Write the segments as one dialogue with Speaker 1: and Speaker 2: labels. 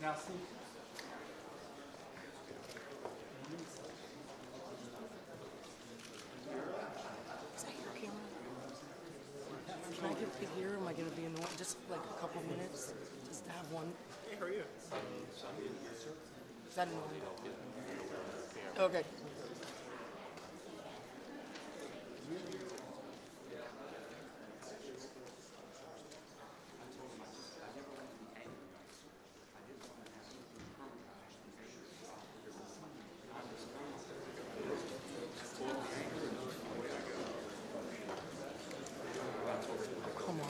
Speaker 1: Now see.
Speaker 2: Is that your camera? Can I get it here? Am I going to be annoyed? Just like a couple minutes? Just to have one.
Speaker 3: Hey, how are you?
Speaker 2: Is that annoying? Okay. Come on.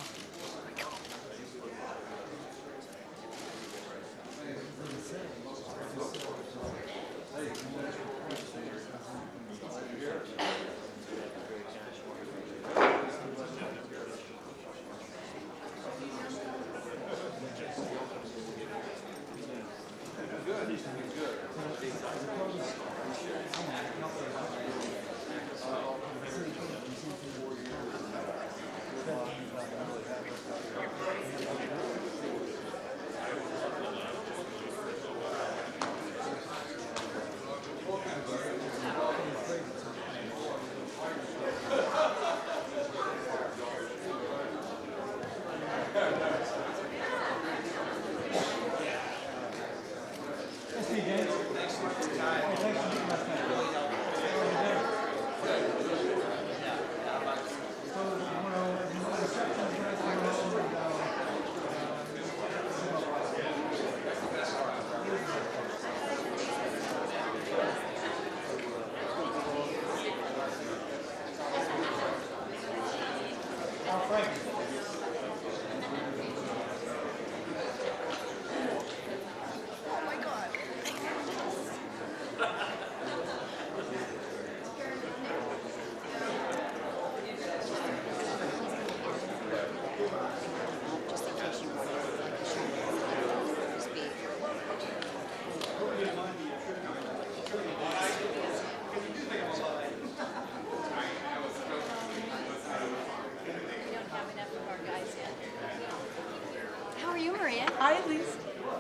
Speaker 4: How are you, Maria?
Speaker 2: Hi, Elise.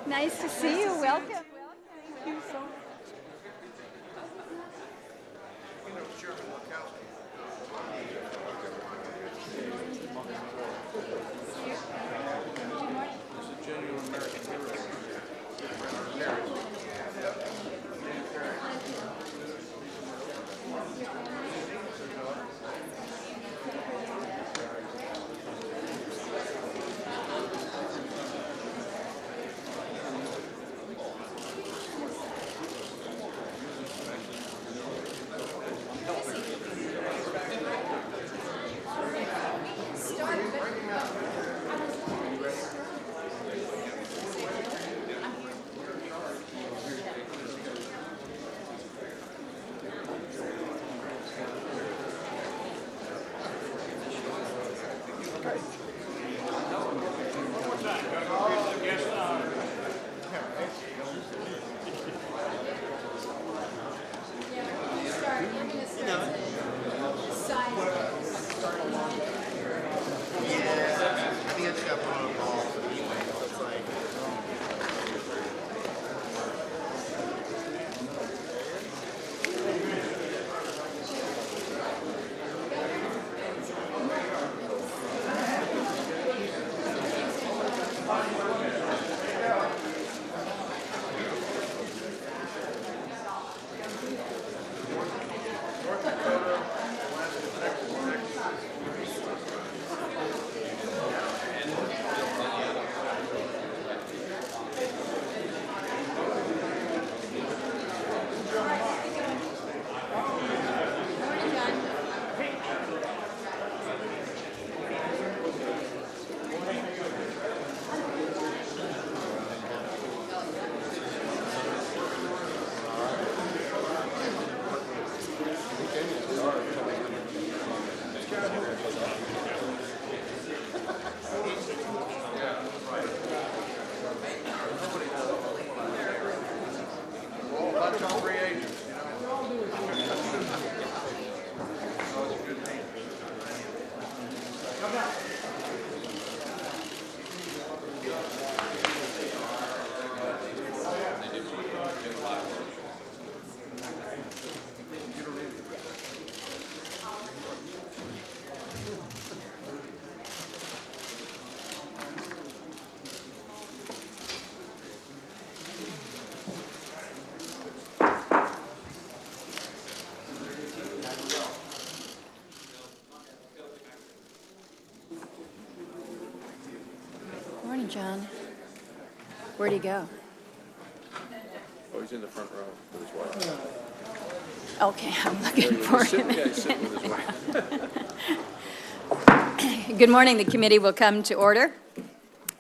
Speaker 4: Nice to see you. Welcome.
Speaker 2: Thank you so much.
Speaker 3: North Dakota.
Speaker 4: John? Where'd he go?
Speaker 3: Oh, he's in the front row with his wife.
Speaker 4: Okay, I'm looking for
Speaker 3: He's
Speaker 4: him.
Speaker 3: sitting with his wife.
Speaker 4: Good morning. The committee will come to order.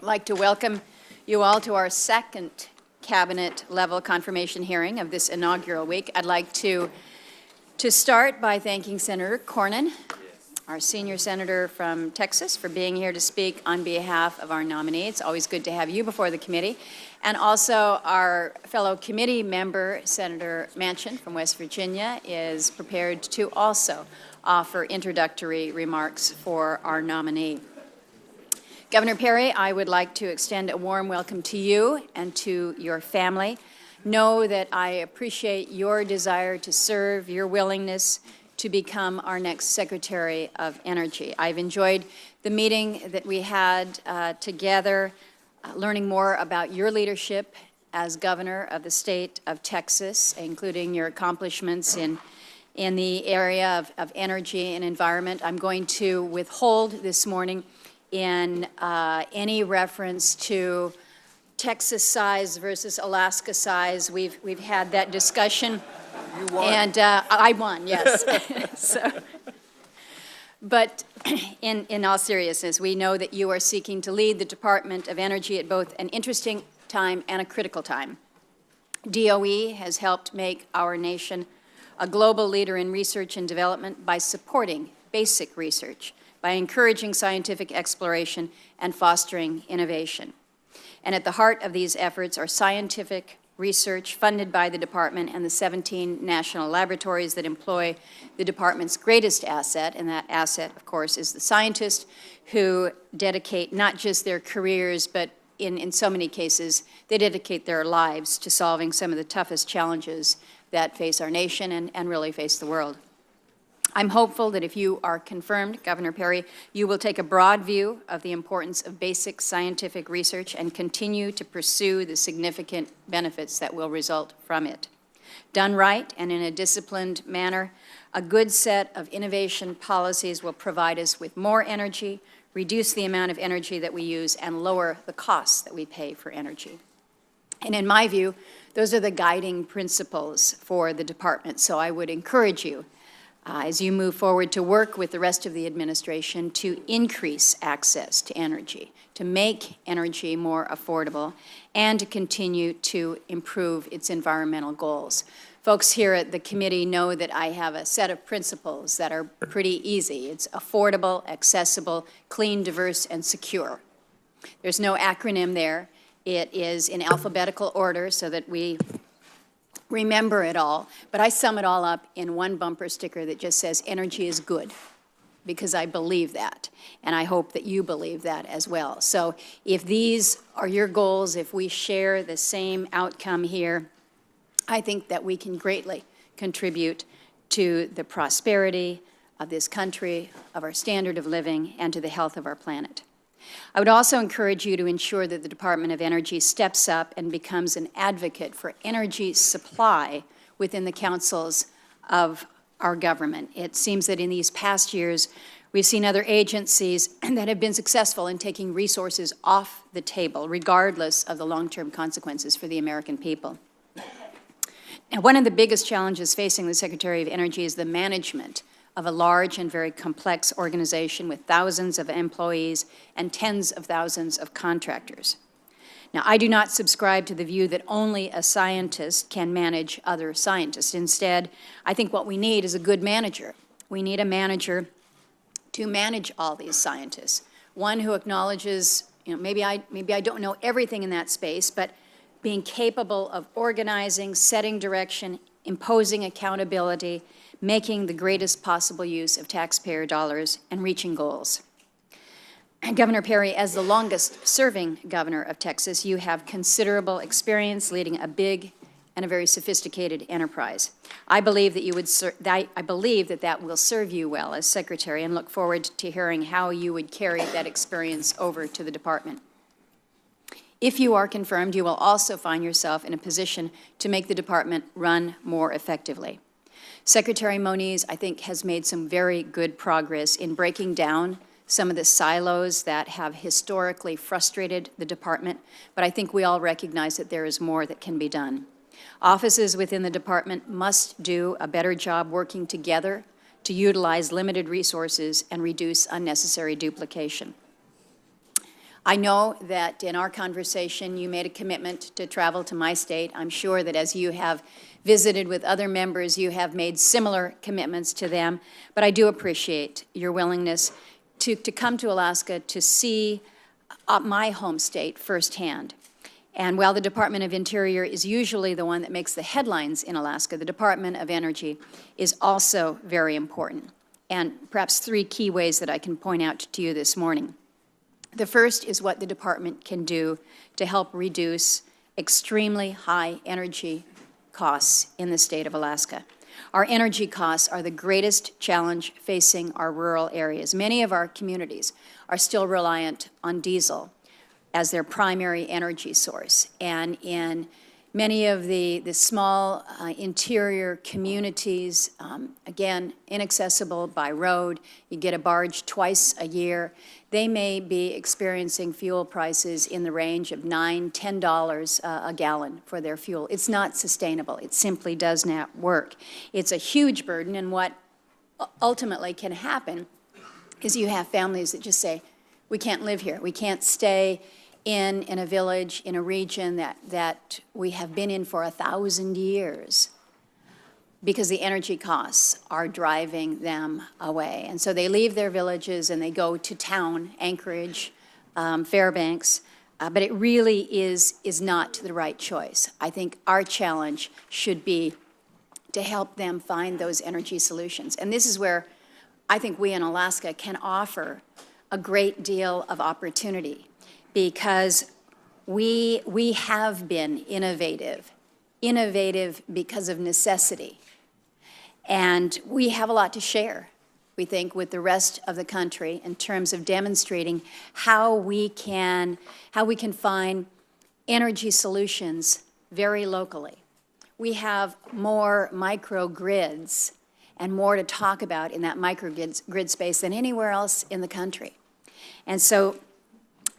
Speaker 4: I'd like to welcome you all to our second cabinet level confirmation hearing of this inaugural week. I'd like to start by thanking Senator Cornyn, our senior senator from Texas, for being here to speak on behalf of our nominee. It's always good to have you before the committee. And also our fellow committee member, Senator Manchin from West Virginia, is prepared to also offer introductory remarks for our nominee. Governor Perry, I would like to extend a warm welcome to you and to your family. Know that I appreciate your desire to serve, your willingness to become our next Secretary of Energy. I've enjoyed the meeting that we had together, learning more about your leadership as governor of the state of Texas, including your accomplishments in the area of energy and environment. I'm going to withhold this morning in any reference to Texas size versus Alaska size. We've had that discussion.
Speaker 3: You won.
Speaker 4: And I won, yes. But in all seriousness, we know that you are seeking to lead the Department of Energy at both an interesting time and a critical time. DOE has helped make our nation a global leader in research and development by supporting basic research, by encouraging scientific exploration and fostering innovation. And at the heart of these efforts are scientific research funded by the department and the 17 national laboratories that employ the department's greatest asset, and that asset, of course, is the scientists who dedicate not just their careers, but in so many cases, they dedicate their lives to solving some of the toughest challenges that face our nation and really face the world. I'm hopeful that if you are confirmed, Governor Perry, you will take a broad view of the importance of basic scientific research and continue to pursue the significant benefits that will result from it. Done right and in a disciplined manner, a good set of innovation policies will provide us with more energy, reduce the amount of energy that we use, and lower the costs that we pay for energy. And in my view, those are the guiding principles for the department. So I would encourage you, as you move forward, to work with the rest of the administration to increase access to energy, to make energy more affordable, and to continue to improve its environmental goals. Folks here at the committee know that I have a set of principles that are pretty easy. It's affordable, accessible, clean, diverse, and secure. There's no acronym there. It is in alphabetical order so that we remember it all, but I sum it all up in one bumper sticker that just says energy is good, because I believe that, and I hope that you believe that as well. So if these are your goals, if we share the same outcome here, I think that we can greatly contribute to the prosperity of this country, of our standard of living, and to the health of our planet. I would also encourage you to ensure that the Department of Energy steps up and becomes an advocate for energy supply within the councils of our government. It seems that in these past years, we've seen other agencies that have been successful in taking resources off the table, regardless of the long-term consequences for the American people. And one of the biggest challenges facing the Secretary of Energy is the management of a large and very complex organization with thousands of employees and tens of thousands of contractors. Now, I do not subscribe to the view that only a scientist can manage other scientists. Instead, I think what we need is a good manager. We need a manager to manage all these scientists, one who acknowledges, maybe I don't know everything in that space, but being capable of organizing, setting direction, imposing accountability, making the greatest possible use of taxpayer dollars, and reaching goals. Governor Perry, as the longest-serving governor of Texas, you have considerable experience leading a big and a very sophisticated enterprise. I believe that that will serve you well as secretary, and look forward to hearing how you would carry that experience over to the department. If you are confirmed, you will also find yourself in a position to make the department run more effectively. Secretary Moniz, I think, has made some very good progress in breaking down some of the silos that have historically frustrated the department, but I think we all recognize that there is more that can be done. Offices within the department must do a better job working together to utilize limited resources and reduce unnecessary duplication. I know that in our conversation you made a commitment to travel to my state. I'm sure that as you have visited with other members, you have made similar commitments to them, but I do appreciate your willingness to come to Alaska to see my home state firsthand. And while the Department of Interior is usually the one that makes the headlines in Alaska, the Department of Energy is also very important. And perhaps three key ways that I can point out to you this morning. The first is what the department can do to help reduce extremely high energy costs in the state of Alaska. Our energy costs are the greatest challenge facing our rural areas. Many of our communities are still reliant on diesel as their primary energy source. And in many of the small interior communities, again, inaccessible by road, you get a barge twice a year, they may be experiencing fuel prices in the range of $9, $10 a gallon for their fuel. It's not sustainable. It simply does not work. It's a huge burden, and what ultimately can happen is you have families that just say, we can't live here. We can't stay in a village, in a region that we have been in for 1,000 years, because the energy costs are driving them away. And so they leave their villages and they go to town, Anchorage, Fairbanks, but it really is not the right choice. I think our challenge should be to help them find those energy solutions. And this is where I think we in Alaska can offer a great deal of opportunity, because we have been innovative because of necessity. And we have a lot to share, we think, with the rest of the country in terms of demonstrating how we can find energy solutions very locally. We have more microgrids and more to talk about in that microgrid space than anywhere else in the country. And so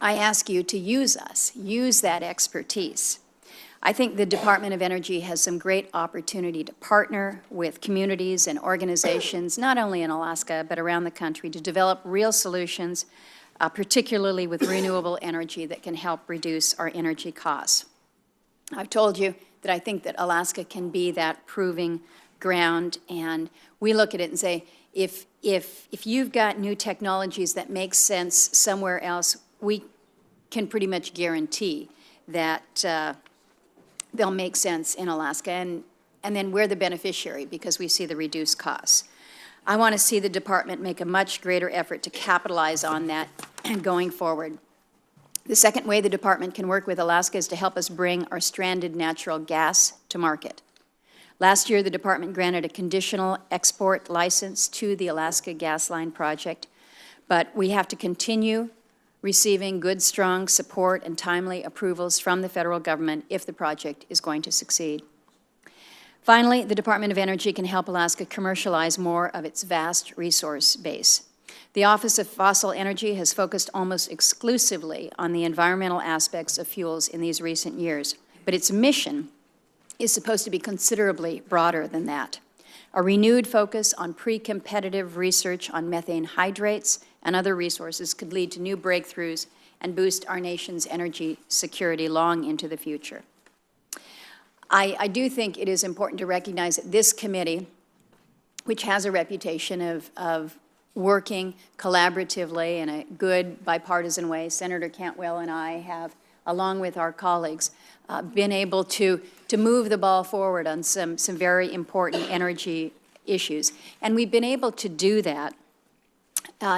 Speaker 4: I ask you to use us, use that expertise. I think the Department of Energy has some great opportunity to partner with communities and organizations, not only in Alaska, but around the country, to develop real solutions, particularly with renewable energy that can help reduce our energy costs. I've told you that I think that Alaska can be that proving ground, and we look at it and say, if you've got new technologies that make sense somewhere else, we can pretty much guarantee that they'll make sense in Alaska, and then we're the beneficiary because we see the reduced costs. I want to see the department make a much greater effort to capitalize on that going forward. The second way the department can work with Alaska is to help us bring our stranded natural gas to market. Last year, the department granted a conditional export license to the Alaska Gas Line project, but we have to continue receiving good, strong support and timely approvals from the federal government if the project is going to succeed. Finally, the Department of Energy can help Alaska commercialize more of its vast resource base. The Office of Fossil Energy has focused almost exclusively on the environmental aspects of fuels in these recent years, but its mission is supposed to be considerably broader than that. A renewed focus on pre-competitive research on methane hydrates and other resources could lead to new breakthroughs and boost our nation's energy security long into the future. I do think it is important to recognize that this committee, which has a reputation of working collaboratively in a good bipartisan way, Senator Cantwell and I have, along with our colleagues, been able to move the ball forward on some very important energy issues. And we've been able to do that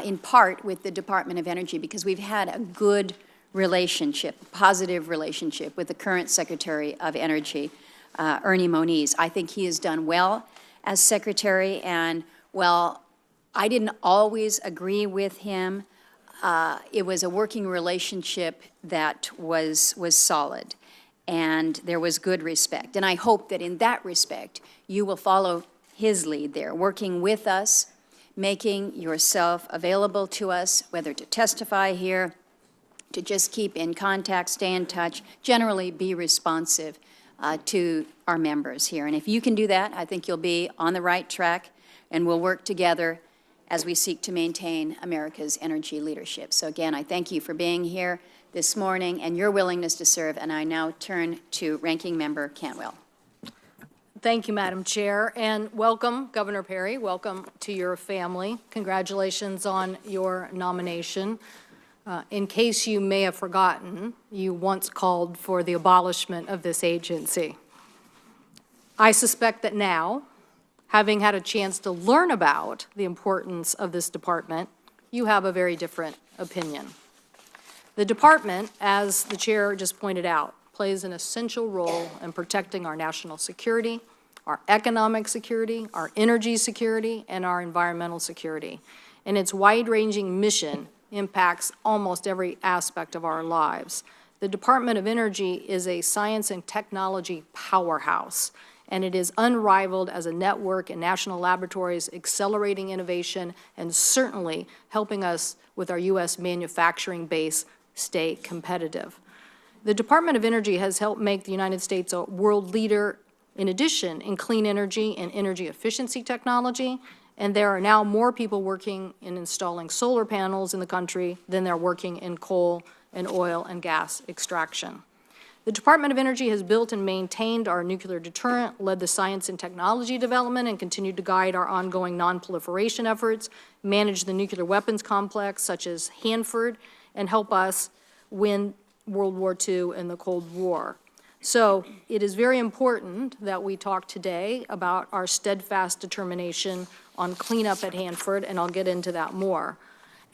Speaker 4: in part with the Department of Energy because we've had a good relationship, a positive relationship with the current Secretary of Energy, Ernie Moniz. I think he has done well as Secretary, and while I didn't always agree with him, it was a working relationship that was solid, and there was good respect. And I hope that in that respect, you will follow his lead there, working with us, making yourself available to us, whether to testify here, to just keep in contact, stay in touch, generally be responsive to our members here. And if you can do that, I think you'll be on the right track, and we'll work together as we seek to maintain America's energy leadership. So again, I thank you for being here this morning and your willingness to serve, and I now turn to Ranking Member Cantwell.
Speaker 5: Thank you, Madam Chair, and welcome, Governor Perry. Welcome to your family. Congratulations on your nomination. In case you may have forgotten, you once called for the abolishment of this agency. I suspect that now, having had a chance to learn about the importance of this department, you have a very different opinion. The department, as the chair just pointed out, plays an essential role in protecting our national security, our economic security, our energy security, and our environmental security. And its wide-ranging mission impacts almost every aspect of our lives. The Department of Energy is a science and technology powerhouse, and it is unrivaled as a network in national laboratories, accelerating innovation, and certainly helping us with our U.S. manufacturing base stay competitive. The Department of Energy has helped make the United States a world leader, in addition, in clean energy and energy efficiency technology, and there are now more people working in installing solar panels in the country than there are working in coal and oil and gas extraction. The Department of Energy has built and maintained our nuclear deterrent, led the science and technology development, and continued to guide our ongoing non-proliferation efforts, manage the nuclear weapons complex, such as Hanford, and help us win World War II and the Cold War. So it is very important that we talk today about our steadfast determination on cleanup at Hanford, and I'll get into that more.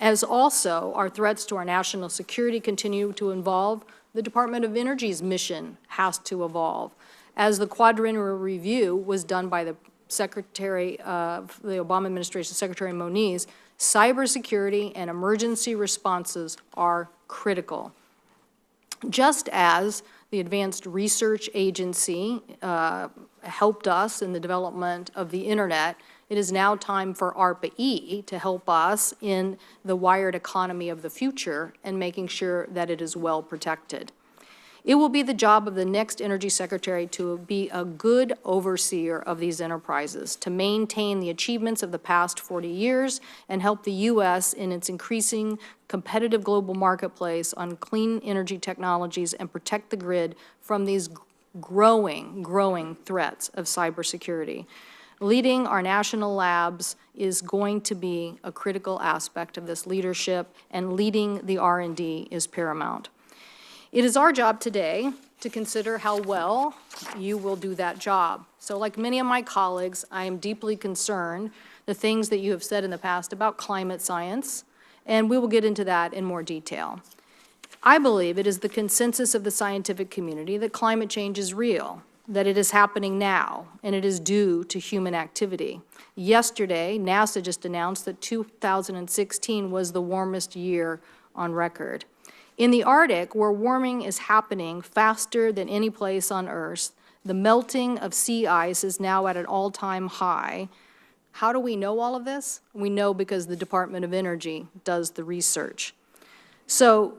Speaker 5: As also our threats to our national security continue to evolve, the Department of Energy's mission has to evolve. As the quadrennial review was done by the Secretary of the Obama administration, Secretary Moniz, cybersecurity and emergency responses are critical. Just as the Advanced Research Agency helped us in the development of the Internet, it is now time for ARPA-E to help us in the wired economy of the future and making sure that it is well protected. It will be the job of the next Energy Secretary to be a good overseer of these enterprises, to maintain the achievements of the past 40 years and help the U.S. in its increasing competitive global marketplace on clean energy technologies and protect the grid from these growing threats of cybersecurity. Leading our national labs is going to be a critical aspect of this leadership, and leading the R&D is paramount. It is our job today to consider how well you will do that job. So like many of my colleagues, I am deeply concerned the things that you have said in the past about climate science, and we will get into that in more detail. I believe it is the consensus of the scientific community that climate change is real, that it is happening now, and it is due to human activity. Yesterday, NASA just announced that 2016 was the warmest year on record. In the Arctic, where warming is happening faster than any place on Earth, the melting of sea ice is now at an all-time high. How do we know all of this? We know because the Department of Energy does the research. So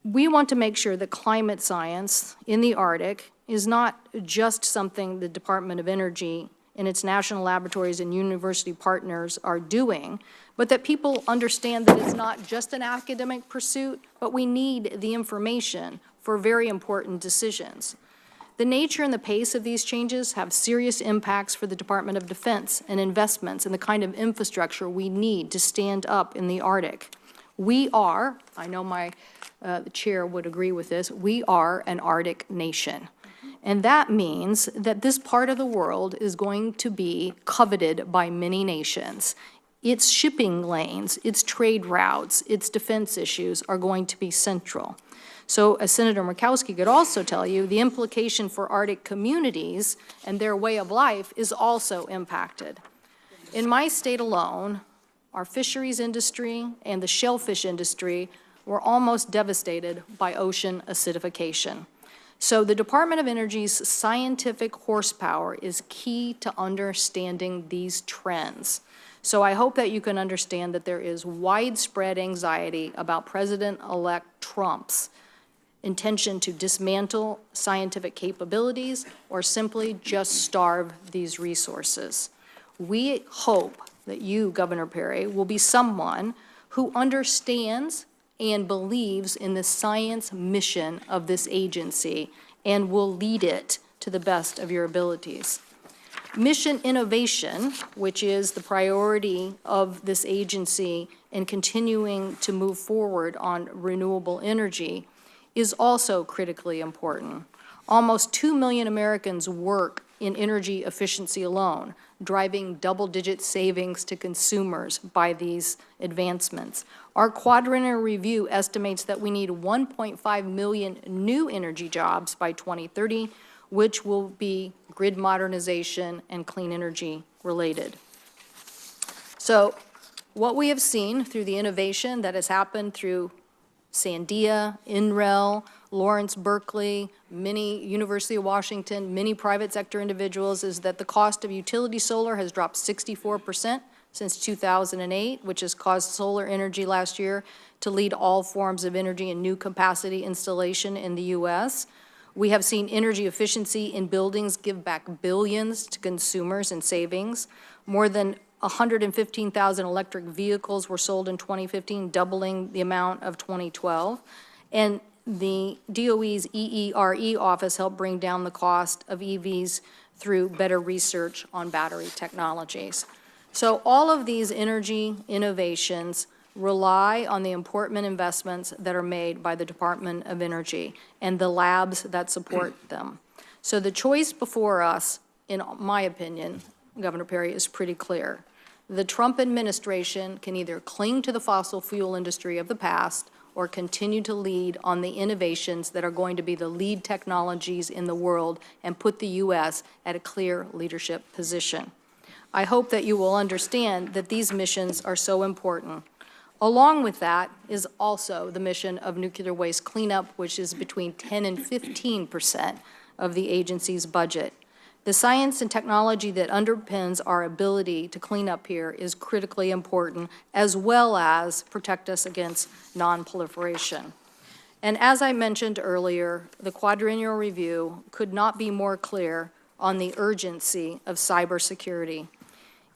Speaker 5: we want to make sure that climate science in the Arctic is not just something the Department of Energy and its national laboratories and university partners are doing, but that people understand that it's not just an academic pursuit, but we need the information for very important decisions. The nature and the pace of these changes have serious impacts for the Department of Defense and investments in the kind of infrastructure we need to stand up in the Arctic. We are, I know the chair would agree with this, we are an Arctic nation. And that means that this part of the world is going to be coveted by many nations. Its shipping lanes, its trade routes, its defense issues are going to be central. So as Senator Murkowski could also tell you, the implication for Arctic communities and their way of life is also impacted. In my state alone, our fisheries industry and the shellfish industry were almost devastated by ocean acidification. So the Department of Energy's scientific horsepower is key to understanding these trends. So I hope that you can understand that there is widespread anxiety about President-elect Trump's intention to dismantle scientific capabilities or simply just starve these resources. We hope that you, Governor Perry, will be someone who understands and believes in the science mission of this agency and will lead it to the best of your abilities. Mission innovation, which is the priority of this agency in continuing to move forward on renewable energy, is also critically important. Almost 2 million Americans work in energy efficiency alone, driving double-digit savings to consumers by these advancements. Our quadrennial review estimates that we need 1.5 million new energy jobs by 2030, which will be grid modernization and clean energy related. So what we have seen through the innovation that has happened through Sandia, NREL, Lawrence Berkeley, many University of Washington, many private sector individuals is that the cost of utility solar has dropped 64% since 2008, which has caused solar energy last year to lead all forms of energy and new capacity installation in the U.S. We have seen energy efficiency in buildings give back billions to consumers in savings. More than 115,000 electric vehicles were sold in 2015, doubling the amount of 2012. And the DOE's EERE office helped bring down the cost of EVs through better research on battery technologies. So all of these energy innovations rely on the important investments that are made by the Department of Energy and the labs that support them. So the choice before us, in my opinion, Governor Perry, is pretty clear. The Trump administration can either cling to the fossil fuel industry of the past or continue to lead on the innovations that are going to be the lead technologies in the world and put the U.S. at a clear leadership position. I hope that you will understand that these missions are so important. Along with that is also the mission of nuclear waste cleanup, which is between 10 and 15% of the agency's budget. The science and technology that underpins our ability to clean up here is critically important, as well as protect us against non-proliferation. And as I mentioned earlier, the quadrennial review could not be more clear on the urgency of cybersecurity.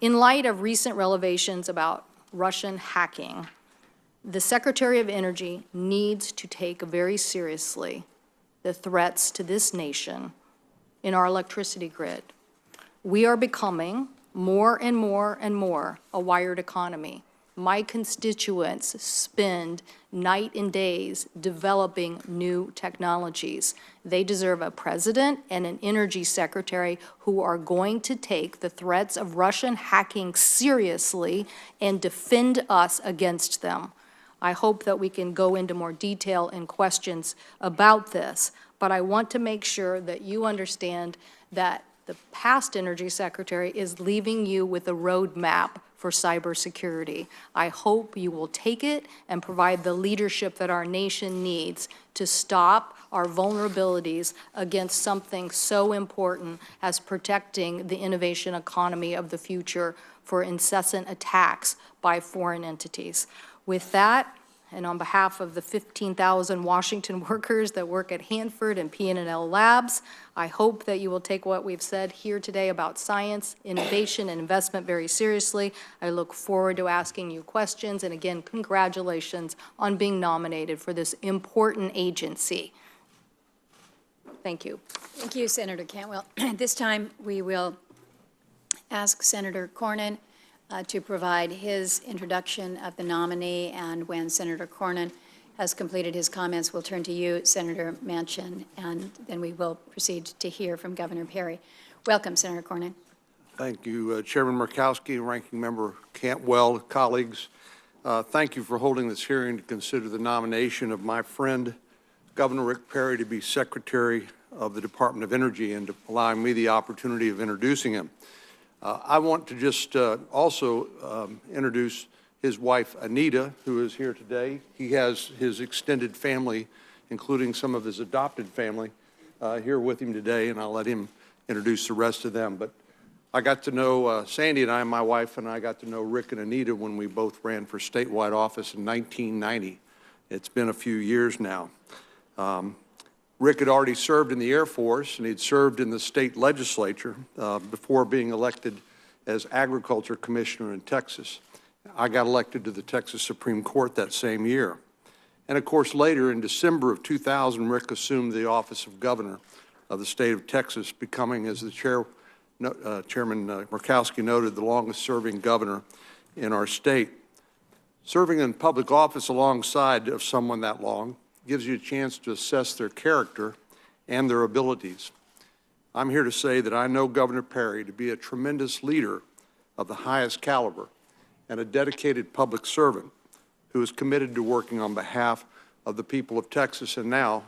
Speaker 5: In light of recent revelations about Russian hacking, the Secretary of Energy needs to take very seriously the threats to this nation in our electricity grid. We are becoming more and more and more a wired economy. My constituents spend night and days developing new technologies. They deserve a president and an energy secretary who are going to take the threats of Russian hacking seriously and defend us against them. I hope that we can go into more detail and questions about this, but I want to make sure that you understand that the past energy secretary is leaving you with a roadmap for cybersecurity. I hope you will take it and provide the leadership that our nation needs to stop our vulnerabilities against something so important as protecting the innovation economy of the future for incessant attacks by foreign entities. With that, and on behalf of the 15,000 Washington workers that work at Hanford and PNNL Labs, I hope that you will take what we've said here today about science, innovation, and investment very seriously. I look forward to asking you questions, and again, congratulations on being nominated for this important agency. Thank you.
Speaker 4: Thank you, Senator Cantwell. At this time, we will ask Senator Cornyn to provide his introduction of the nominee, and when Senator Cornyn has completed his comments, we'll turn to you, Senator Manchin, and then we will proceed to hear from Governor Perry. Welcome, Senator Cornyn.
Speaker 6: Thank you, Chairman Murkowski, Ranking Member Cantwell, colleagues. Thank you for holding this hearing to consider the nomination of my friend, Governor Rick Perry, to be Secretary of the Department of Energy and allowing me the opportunity of introducing him. I want to just also introduce his wife, Anita, who is here today. He has his extended family, including some of his adopted family, here with him today, and I'll let him introduce the rest of them. But I got to know Sandy and I, my wife and I got to know Rick and Anita when we both ran for statewide office in 1990. It's been a few years now. Rick had already served in the Air Force, and he'd served in the state legislature before being elected as Agriculture Commissioner in Texas. I got elected to the Texas Supreme Court that same year. And of course, later in December of 2000, Rick assumed the office of governor of the state of Texas, becoming, as the Chairman Murkowski noted, the longest-serving governor in our state. Serving in public office alongside of someone that long gives you a chance to assess their character and their abilities. I'm here to say that I know Governor Perry to be a tremendous leader of the highest caliber and a dedicated public servant who is committed to working on behalf of the people of Texas and now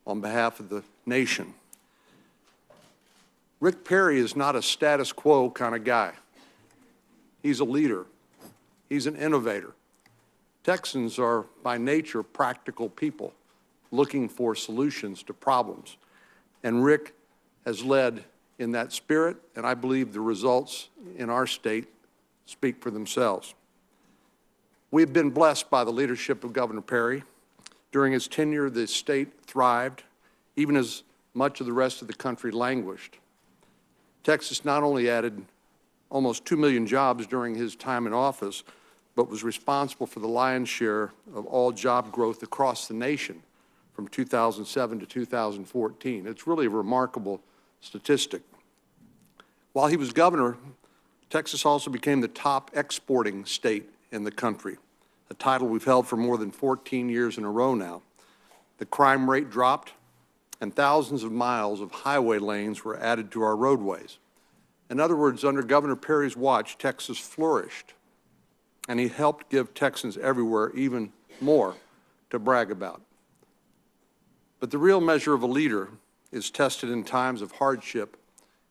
Speaker 6: on behalf of the nation. Rick Perry is not a status quo kind of guy. He's a leader. He's an innovator. Texans are, by nature, practical people looking for solutions to problems. And Rick has led in that spirit, and I believe the results in our state speak for themselves. We've been blessed by the leadership of Governor Perry. During his tenure, the state thrived, even as much of the rest of the country languished. Texas not only added almost 2 million jobs during his time in office, but was responsible for the lion's share of all job growth across the nation from 2007 to 2014. It's really a remarkable statistic. While he was governor, Texas also became the top exporting state in the country, a title we've held for more than 14 years in a row now. The crime rate dropped, and thousands of miles of highway lanes were added to our roadways. In other words, under Governor Perry's watch, Texas flourished, and he helped give Texans everywhere even more to brag about. But the real measure of a leader is tested in times of hardship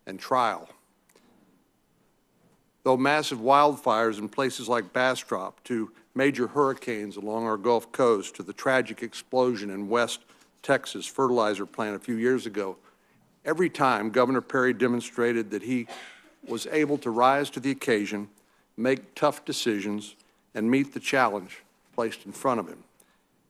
Speaker 6: and trial. Though massive wildfires in places like Bastrop, to major hurricanes along our Gulf Coast, to the tragic explosion in West Texas fertilizer plant a few years ago, every time Governor Perry demonstrated that he was able to rise to the occasion, make tough decisions, and meet the challenge placed in front of him.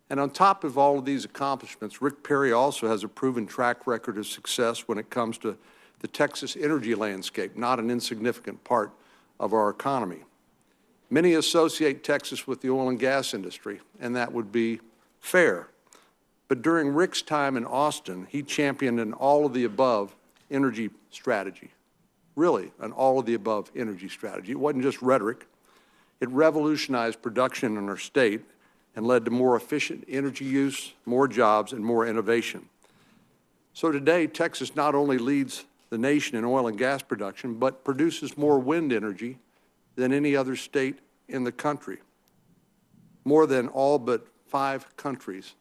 Speaker 6: And on top of all of these accomplishments, Rick Perry also has a proven track record of success when it comes to the Texas energy landscape, not an insignificant part of our economy. Many associate Texas with the oil and gas industry, and that would be fair. But during Rick's time in Austin, he championed an all-of-the-above energy strategy. Really, an all-of-the-above energy strategy. It wasn't just rhetoric. It revolutionized production in our state and led to more efficient energy use, more jobs, and more innovation. So today, Texas not only leads the nation in oil and gas production, but produces more wind energy than any other state in the country, more than all but 5 countries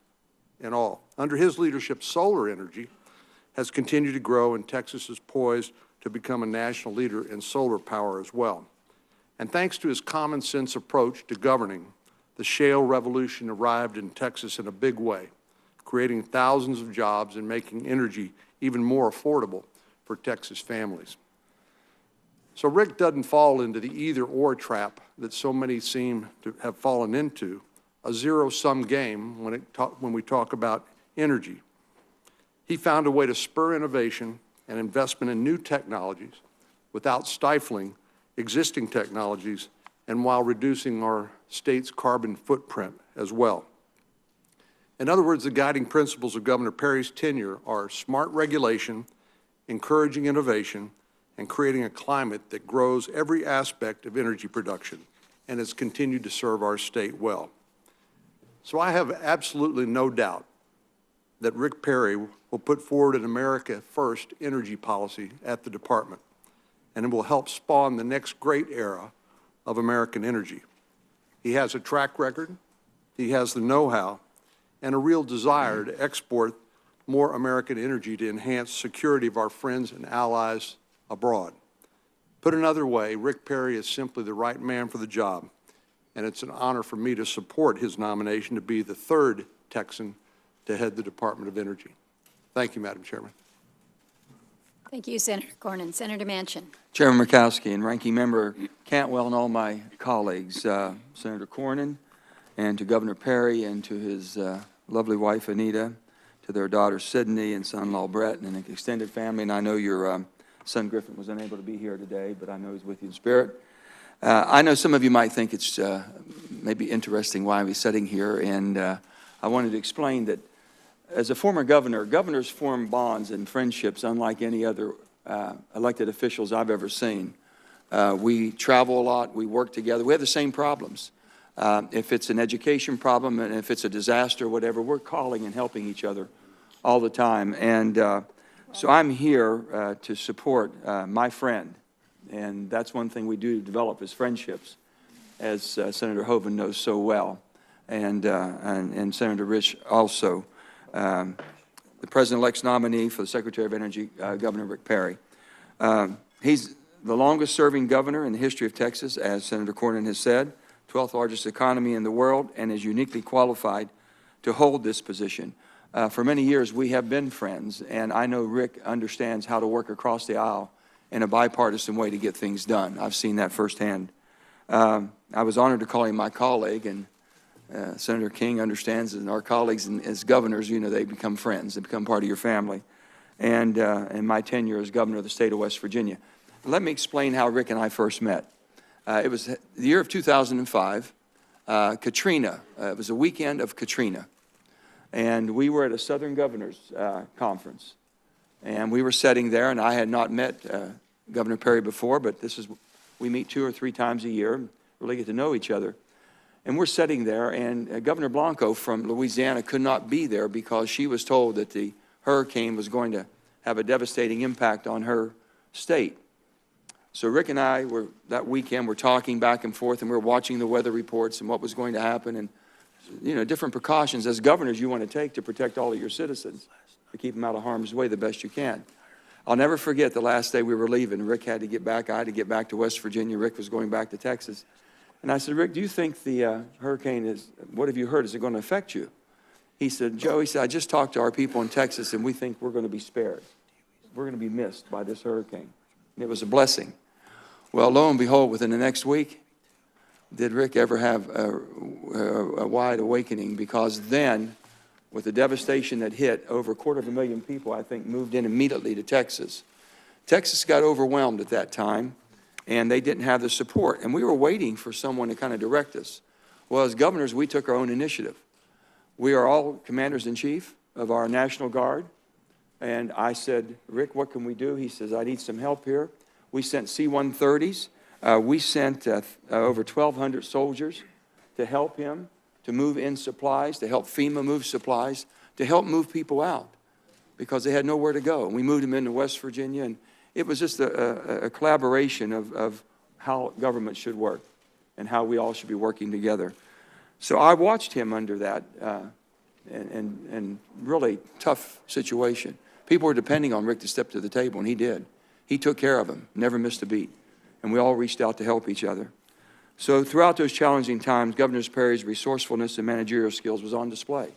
Speaker 6: in all. Under his leadership, solar energy has continued to grow, and Texas is poised to become a national leader in solar power as well. And thanks to his common sense approach to governing, the shale revolution arrived in Texas in a big way, creating thousands of jobs and making energy even more affordable for Texas families. So Rick doesn't fall into the either-or trap that so many seem to have fallen into, a zero-sum game when we talk about energy. He found a way to spur innovation and investment in new technologies without stifling existing technologies and while reducing our state's carbon footprint as well. In other words, the guiding principles of Governor Perry's tenure are smart regulation, encouraging innovation, and creating a climate that grows every aspect of energy production and has continued to serve our state well. So I have absolutely no doubt that Rick Perry will put forward an America First energy policy at the department, and it will help spawn the next great era of American energy. He has a track record, he has the know-how, and a real desire to export more American energy to enhance security of our friends and allies abroad. Put another way, Rick Perry is simply the right man for the job, and it's an honor for me to support his nomination to be the 3rd Texan to head the Department of Energy. Thank you, Madam Chairman.
Speaker 4: Thank you, Senator Cornyn. Senator Manchin.
Speaker 7: Chairman Murkowski and Ranking Member Cantwell and all my colleagues, Senator Cornyn, and to Governor Perry and to his lovely wife Anita, to their daughter Sydney and son-in-law Brett and an extended family. And I know your son Griffin was unable to be here today, but I know he's with you in spirit. I know some of you might think it's maybe interesting why I'm sitting here, and I wanted to explain that as a former governor, governors form bonds and friendships unlike any other elected officials I've ever seen. We travel a lot, we work together, we have the same problems. If it's an education problem and if it's a disaster, whatever, we're calling and helping each other all the time. And so I'm here to support my friend. And that's one thing we do develop is friendships, as Senator Hoeven knows so well, and Senator Rich also. The President-elect's nominee for the Secretary of Energy, Governor Rick Perry. He's the longest-serving governor in the history of Texas, as Senator Cornyn has said, 12th largest economy in the world, and is uniquely qualified to hold this position. For many years, we have been friends, and I know Rick understands how to work across the aisle in a bipartisan way to get things done. I've seen that firsthand. I was honored to call him my colleague, and Senator King understands, and our colleagues as governors, you know, they become friends. They become part of your family. And in my tenure as governor of the state of West Virginia. Let me explain how Rick and I first met. It was the year of 2005, Katrina. It was a weekend of Katrina. And we were at a Southern Governors Conference. And we were sitting there, and I had not met Governor Perry before, but we meet 2 or 3 times a year, really get to know each other. And we're sitting there, and Governor Blanco from Louisiana could not be there because she was told that the hurricane was going to have a devastating impact on her state. So Rick and I were, that weekend, we're talking back and forth, and we're watching the weather reports and what was going to happen, and, you know, different precautions as governors you want to take to protect all of your citizens, to keep them out of harm's way the best you can. I'll never forget the last day we were leaving. Rick had to get back. I had to get back to West Virginia. Rick was going back to Texas. And I said, Rick, do you think the hurricane what have you heard? Is it going to affect you? He said, Joe, he said, I just talked to our people in Texas, and we think we're going to be spared. We're going to be missed by this hurricane. And it was a blessing. Well, lo and behold, within the next week, did Rick ever have a wide awakening? Because then, with the devastation that hit, over 250,000 people, I think, moved in immediately to Texas. Texas got overwhelmed at that time, and they didn't have the support. And we were waiting for someone to kind of direct us. Well, as governors, we took our own initiative. We are all commanders-in-chief of our National Guard. And I said, Rick, what can we do? He says, I need some help here. We sent C-130s. We sent over 1,200 soldiers to help him, to move in supplies, to help FEMA move supplies, to help move people out because they had nowhere to go. And we moved them into West Virginia, and it was just a collaboration of how government should work and how we all should be working together. So I watched him under that and really tough situation. People were depending on Rick to step to the table, and he did. He took care of them, never missed a beat. And we all reached out to help each other. So throughout those challenging times, Governor Perry's resourcefulness and managerial skills was on display.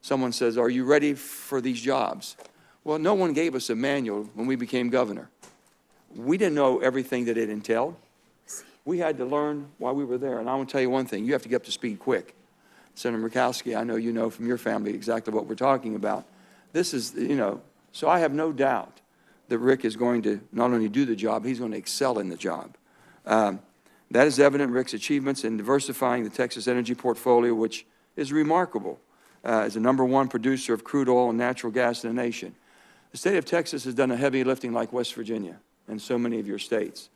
Speaker 7: Someone says, are you ready for these jobs? Well, no one gave us a manual when we became governor. We didn't know everything that it entailed. We had to learn while we were there. And I want to tell you one thing, you have to get up to speed quick. Senator Murkowski, I know you know from your family exactly what we're talking about. This is, you know, so I have no doubt that Rick is going to not only do the job, he's going to excel in the job. That is evident in Rick's achievements in diversifying the Texas energy portfolio, which is remarkable as the #1 producer of crude oil and natural gas in the nation. The state of Texas has done a heavy lifting like West Virginia and so many of your states.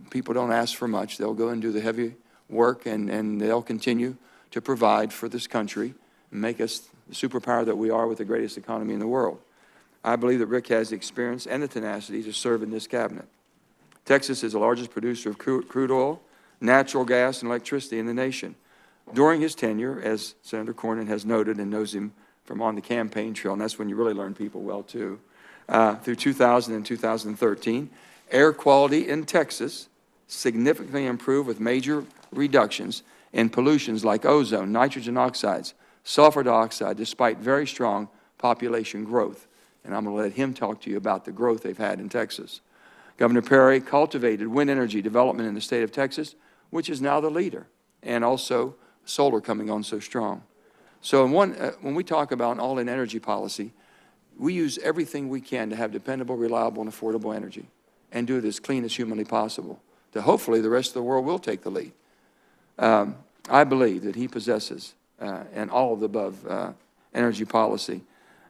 Speaker 7: People don't ask for much. They'll go and do the heavy work, and they'll continue to provide for this country and make us the superpower that we are with the greatest economy in the world. I believe that Rick has the experience and the tenacity to serve in this cabinet. Texas is the largest producer of crude oil, natural gas, and electricity in the nation. During his tenure, as Senator Cornyn has noted and knows him from on the campaign trail, and that's when you really learn people well too, through 2000 and 2013, air quality in Texas significantly improved with major reductions in pollutions like ozone, nitrogen oxides, sulfur dioxide, despite very strong population growth. And I'm going to let him talk to you about the growth they've had in Texas. Governor Perry cultivated wind energy development in the state of Texas, which is now the leader, and also solar coming on so strong. So when we talk about an all-in energy policy, we use everything we can to have dependable, reliable, and affordable energy and do it as clean as humanly possible, that hopefully the rest of the world will take the lead. I believe that he possesses an all of the above energy policy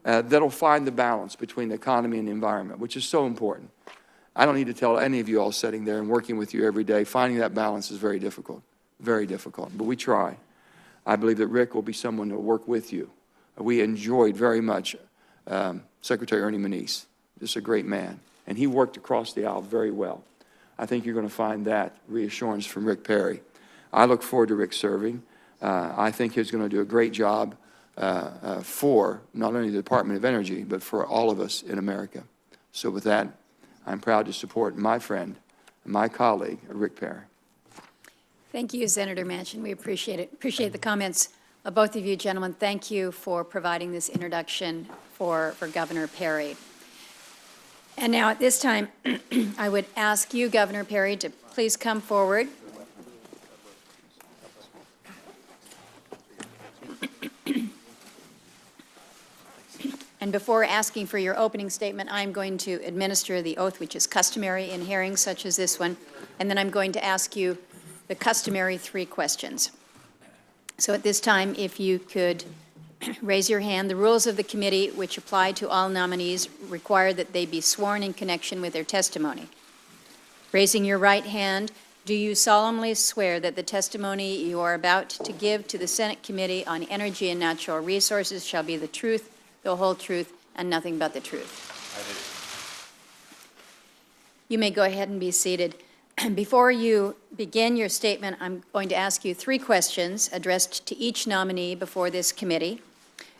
Speaker 7: that'll find the balance between the economy and the environment, which is so important. I don't need to tell any of you all sitting there and working with you every day, finding that balance is very difficult, but we try. I believe that Rick will be someone that will work with you. We enjoyed very much Secretary Ernie Moniz, just a great man, and he worked across the aisle very well. I think you're going to find that reassurance from Rick Perry. I look forward to Rick serving. I think he's going to do a great job for not only the Department of Energy, but for all of us in America. So with that, I'm proud to support my friend, my colleague, Rick Perry.
Speaker 4: Thank you, Senator Manchin. We appreciate it. Appreciate the comments of both of you, gentlemen. Thank you for providing this introduction for Governor Perry. And now at this time, I would ask you, Governor Perry, to please come forward. And before asking for your opening statement, I'm going to administer the oath, which is customary in hearings such as this one, and then I'm going to ask you the customary 3 questions. So at this time, if you could raise your hand. The rules of the committee, which apply to all nominees, require that they be sworn in connection with their testimony. Raising your right hand, do you solemnly swear that the testimony you are about to give to the Senate Committee on Energy and Natural Resources shall be the truth, the whole truth, and nothing but the truth?
Speaker 1: I do.
Speaker 4: You may go ahead and be seated. Before you begin your statement, I'm going to ask you 3 questions addressed to each nominee before this committee.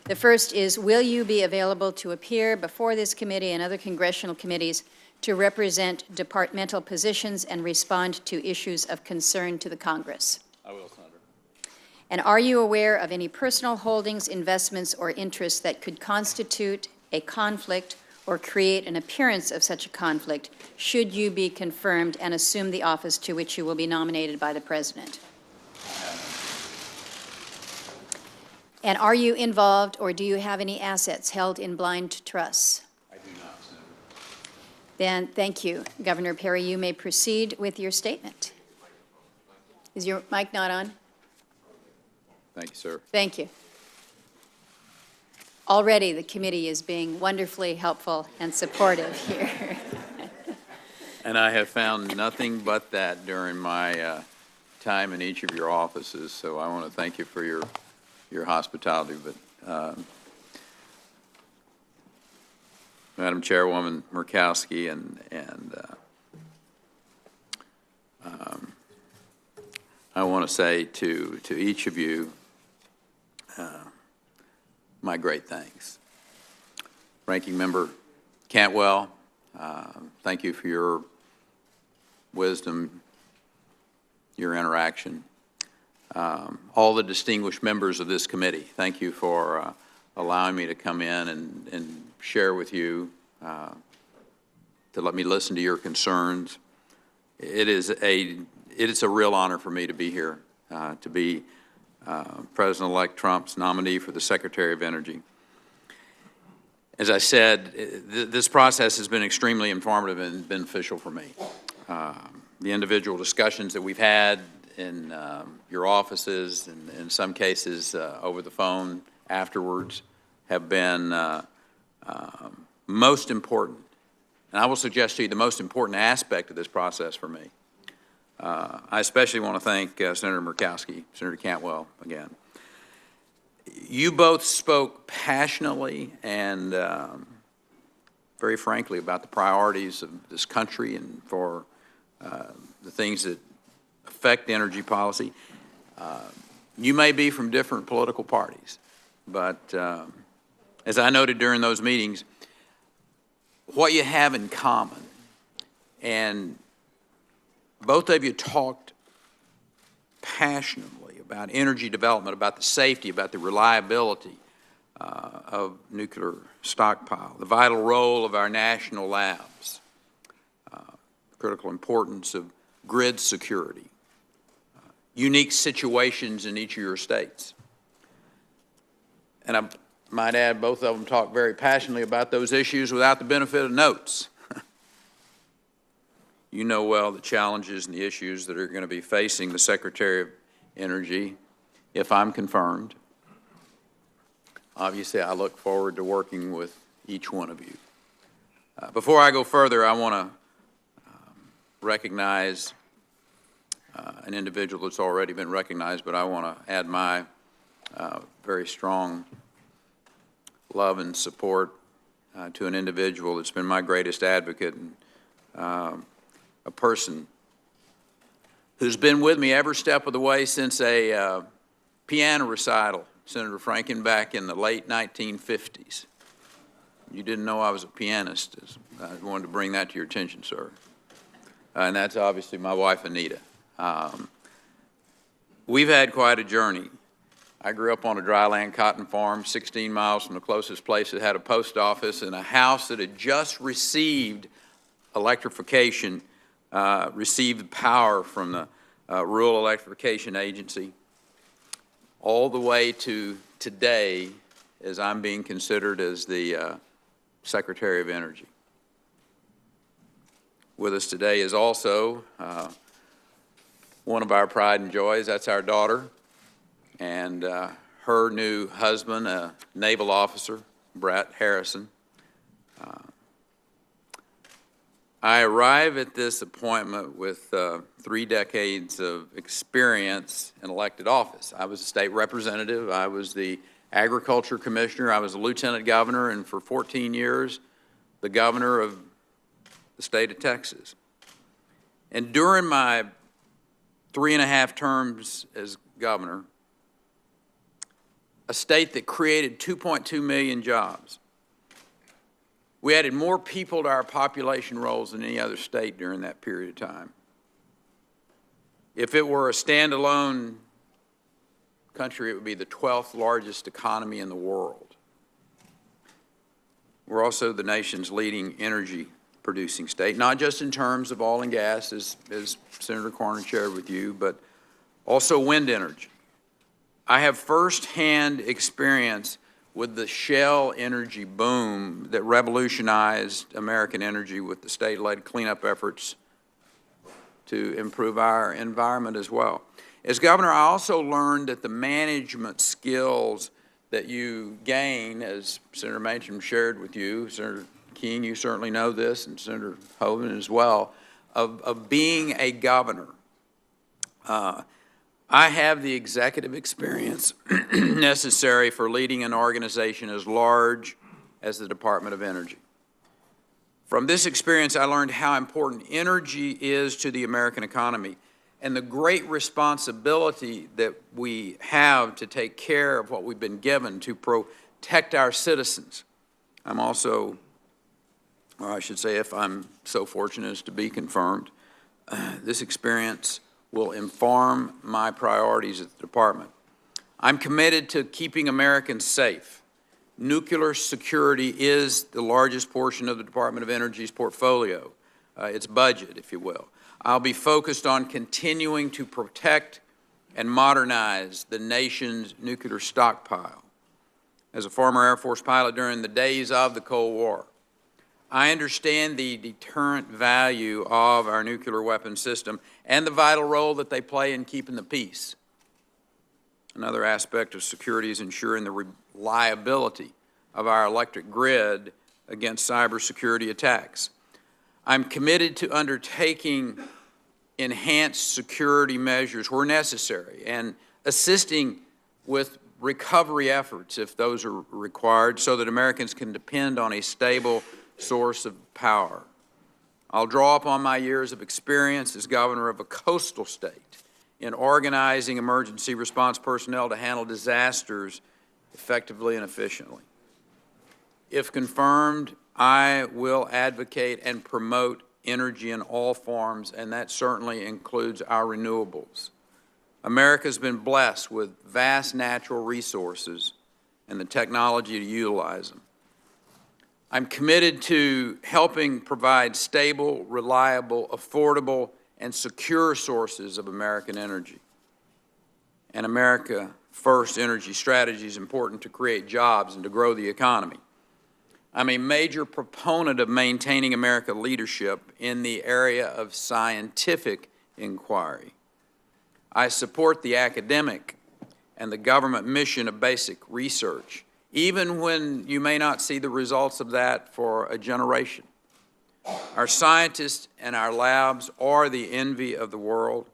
Speaker 4: The first is, will you be available to appear before this committee and other congressional committees to represent departmental positions and respond to issues of concern to the Congress?
Speaker 1: I will, Senator.
Speaker 4: And are you aware of any personal holdings, investments, or interests that could constitute a conflict or create an appearance of such a conflict should you be confirmed and assume the office to which you will be nominated by the President? And are you involved or do you have any assets held in blind trusts?
Speaker 1: I do not, Senator.
Speaker 4: Then thank you, Governor Perry. You may proceed with your statement. Is your mic not on?
Speaker 1: Thank you, sir.
Speaker 4: Thank you. Already the committee is being wonderfully helpful and supportive here.
Speaker 8: And I have found nothing but that during my time in each of your offices, so I want to thank you for your hospitality. But Madam Chairwoman Murkowski and I want to say to each of you my great thanks. Ranking Member Cantwell, thank you for your wisdom, your interaction. All the distinguished members of this committee, thank you for allowing me to come in and share with you, to let me listen to your concerns. It's a real honor for me to be here, to be President-elect Trump's nominee for the Secretary of Energy. As I said, this process has been extremely informative and beneficial for me. The individual discussions that we've had in your offices and in some cases over the phone afterwards have been most important. And I will suggest to you the most important aspect of this process for me. I especially want to thank Senator Murkowski, Senator Cantwell again. You both spoke passionately and very frankly about the priorities of this country and for the things that affect energy policy. You may be from different political parties, but as I noted during those meetings, what you have in common, and both of you talked passionately about energy development, about the safety, about the reliability of nuclear stockpile, the vital role of our national labs. critical importance of grid security, unique situations in each of your states. And I might add, both of them talk very passionately about those issues without the benefit of notes. You know well the challenges and the issues that are going to be facing the Secretary of Energy if I'm confirmed. Obviously, I look forward to working with each one of you. Before I go further, I want to recognize an individual that's already been recognized, but I want to add my very strong love and support to an individual that's been my greatest advocate, and a person who's been with me every step of the way since a piano recital, Senator Franken, back in the late 1950s. You didn't know I was a pianist. I wanted to bring that to your attention, sir. And that's obviously my wife, Anita. We've had quite a journey. I grew up on a dryland cotton farm 16 miles from the closest place that had a post office, and a house that had just received electrification, received power from the Rural Electrification Agency, all the way to today, as I'm being considered as the Secretary of Energy. With us today is also one of our pride and joys. That's our daughter, and her new husband, a naval officer, Brett Harrison. I arrive at this appointment with 3 decades of experience in elected office. I was a state representative. I was the agriculture commissioner. I was a lieutenant governor, and for 14 years, the governor of the state of Texas. And during my 3.5 terms as governor, a state that created 2.2 million jobs, we added more people to our population rolls than any other state during that period of time. If it were a standalone country, it would be the 12th largest economy in the world. We're also the nation's leading energy producing state, not just in terms of oil and gas, as Senator Cornyn shared with you, but also wind energy. I have firsthand experience with the shale energy boom that revolutionized American energy with the state-led cleanup efforts to improve our environment as well. As governor, I also learned that the management skills that you gain, as Senator Manchin shared with you, Senator King, you certainly know this, and Senator Hoven as well, of being a governor. I have the executive experience necessary for leading an organization as large as the Department of Energy. From this experience, I learned how important energy is to the American economy and the great responsibility that we have to take care of what we've been given to protect our citizens. I'm also, or I should say, if I'm so fortunate as to be confirmed, this experience will inform my priorities at the department. I'm committed to keeping Americans safe. Nuclear security is the largest portion of the Department of Energy's portfolio, its budget, if you will. I'll be focused on continuing to protect and modernize the nation's nuclear stockpile. As a former Air Force pilot during the days of the Cold War, I understand the deterrent value of our nuclear weapons system and the vital role that they play in keeping the peace. Another aspect of security is ensuring the reliability of our electric grid against cybersecurity attacks. I'm committed to undertaking enhanced security measures where necessary and assisting with recovery efforts if those are required so that Americans can depend on a stable source of power. I'll draw upon my years of experience as governor of a coastal state in organizing emergency response personnel to handle disasters effectively and efficiently. If confirmed, I will advocate and promote energy in all forms, and that certainly includes our renewables. America's been blessed with vast natural resources and the technology to utilize them. I'm committed to helping provide stable, reliable, affordable, and secure sources of American energy. And America First energy strategy is important to create jobs and to grow the economy. I'm a major proponent of maintaining American leadership in the area of scientific inquiry. I support the academic and the government mission of basic research, even when you may not see the results of that for a generation. Our scientists and our labs are the envy of the world.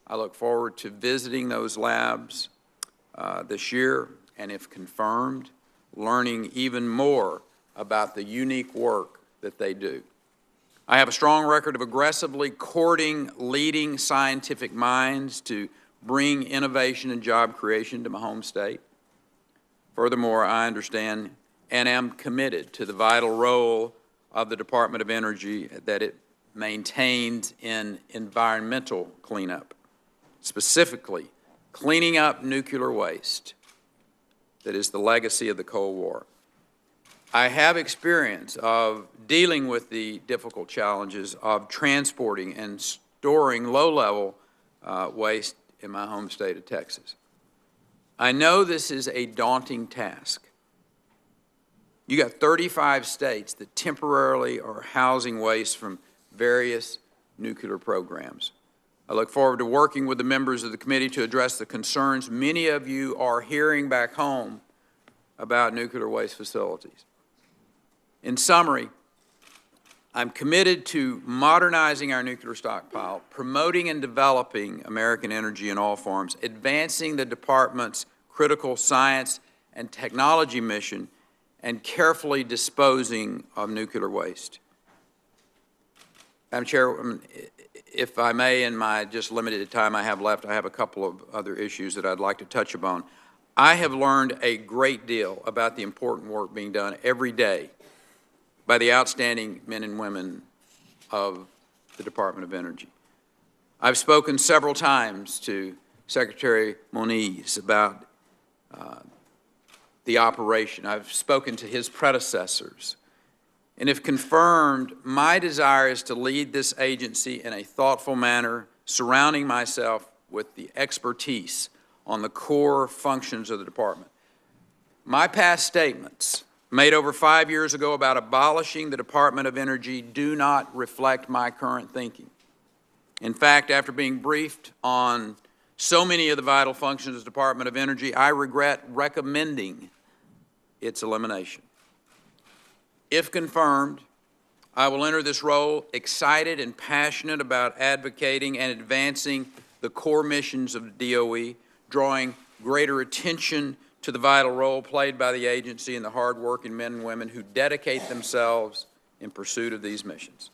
Speaker 8: I look forward to visiting those labs this year, and if confirmed, learning even more about the unique work that they do. I have a strong record of aggressively courting leading scientific minds to bring innovation and job creation to my home state. Furthermore, I understand and am committed to the vital role of the Department of Energy that it maintains in environmental cleanup, specifically cleaning up nuclear waste that is the legacy of the Cold War. I have experience of dealing with the difficult challenges of transporting and storing low-level waste in my home state of Texas. I know this is a daunting task. You got 35 states that temporarily are housing waste from various nuclear programs. I look forward to working with the members of the committee to address the concerns many of you are hearing back home about nuclear waste facilities. In summary, I'm committed to modernizing our nuclear stockpile, promoting and developing American energy in all forms, advancing the department's critical science and technology mission, and carefully disposing of nuclear waste. Madam Chair, if I may, in my just limited time I have left, I have a couple of other issues that I'd like to touch upon. I have learned a great deal about the important work being done every day by the outstanding men and women of the Department of Energy. I've spoken several times to Secretary Moniz about the operation. I've spoken to his predecessors. And if confirmed, my desire is to lead this agency in a thoughtful manner, surrounding myself with the expertise on the core functions of the department. My past statements, made over 5 years ago about abolishing the Department of Energy, do not reflect my current thinking. In fact, after being briefed on so many of the vital functions of the Department of Energy, I regret recommending its elimination. If confirmed, I will enter this role excited and passionate about advocating and advancing the core missions of the DOE, drawing greater attention to the vital role played by the agency and the hard-working men and women who dedicate themselves in pursuit of these missions.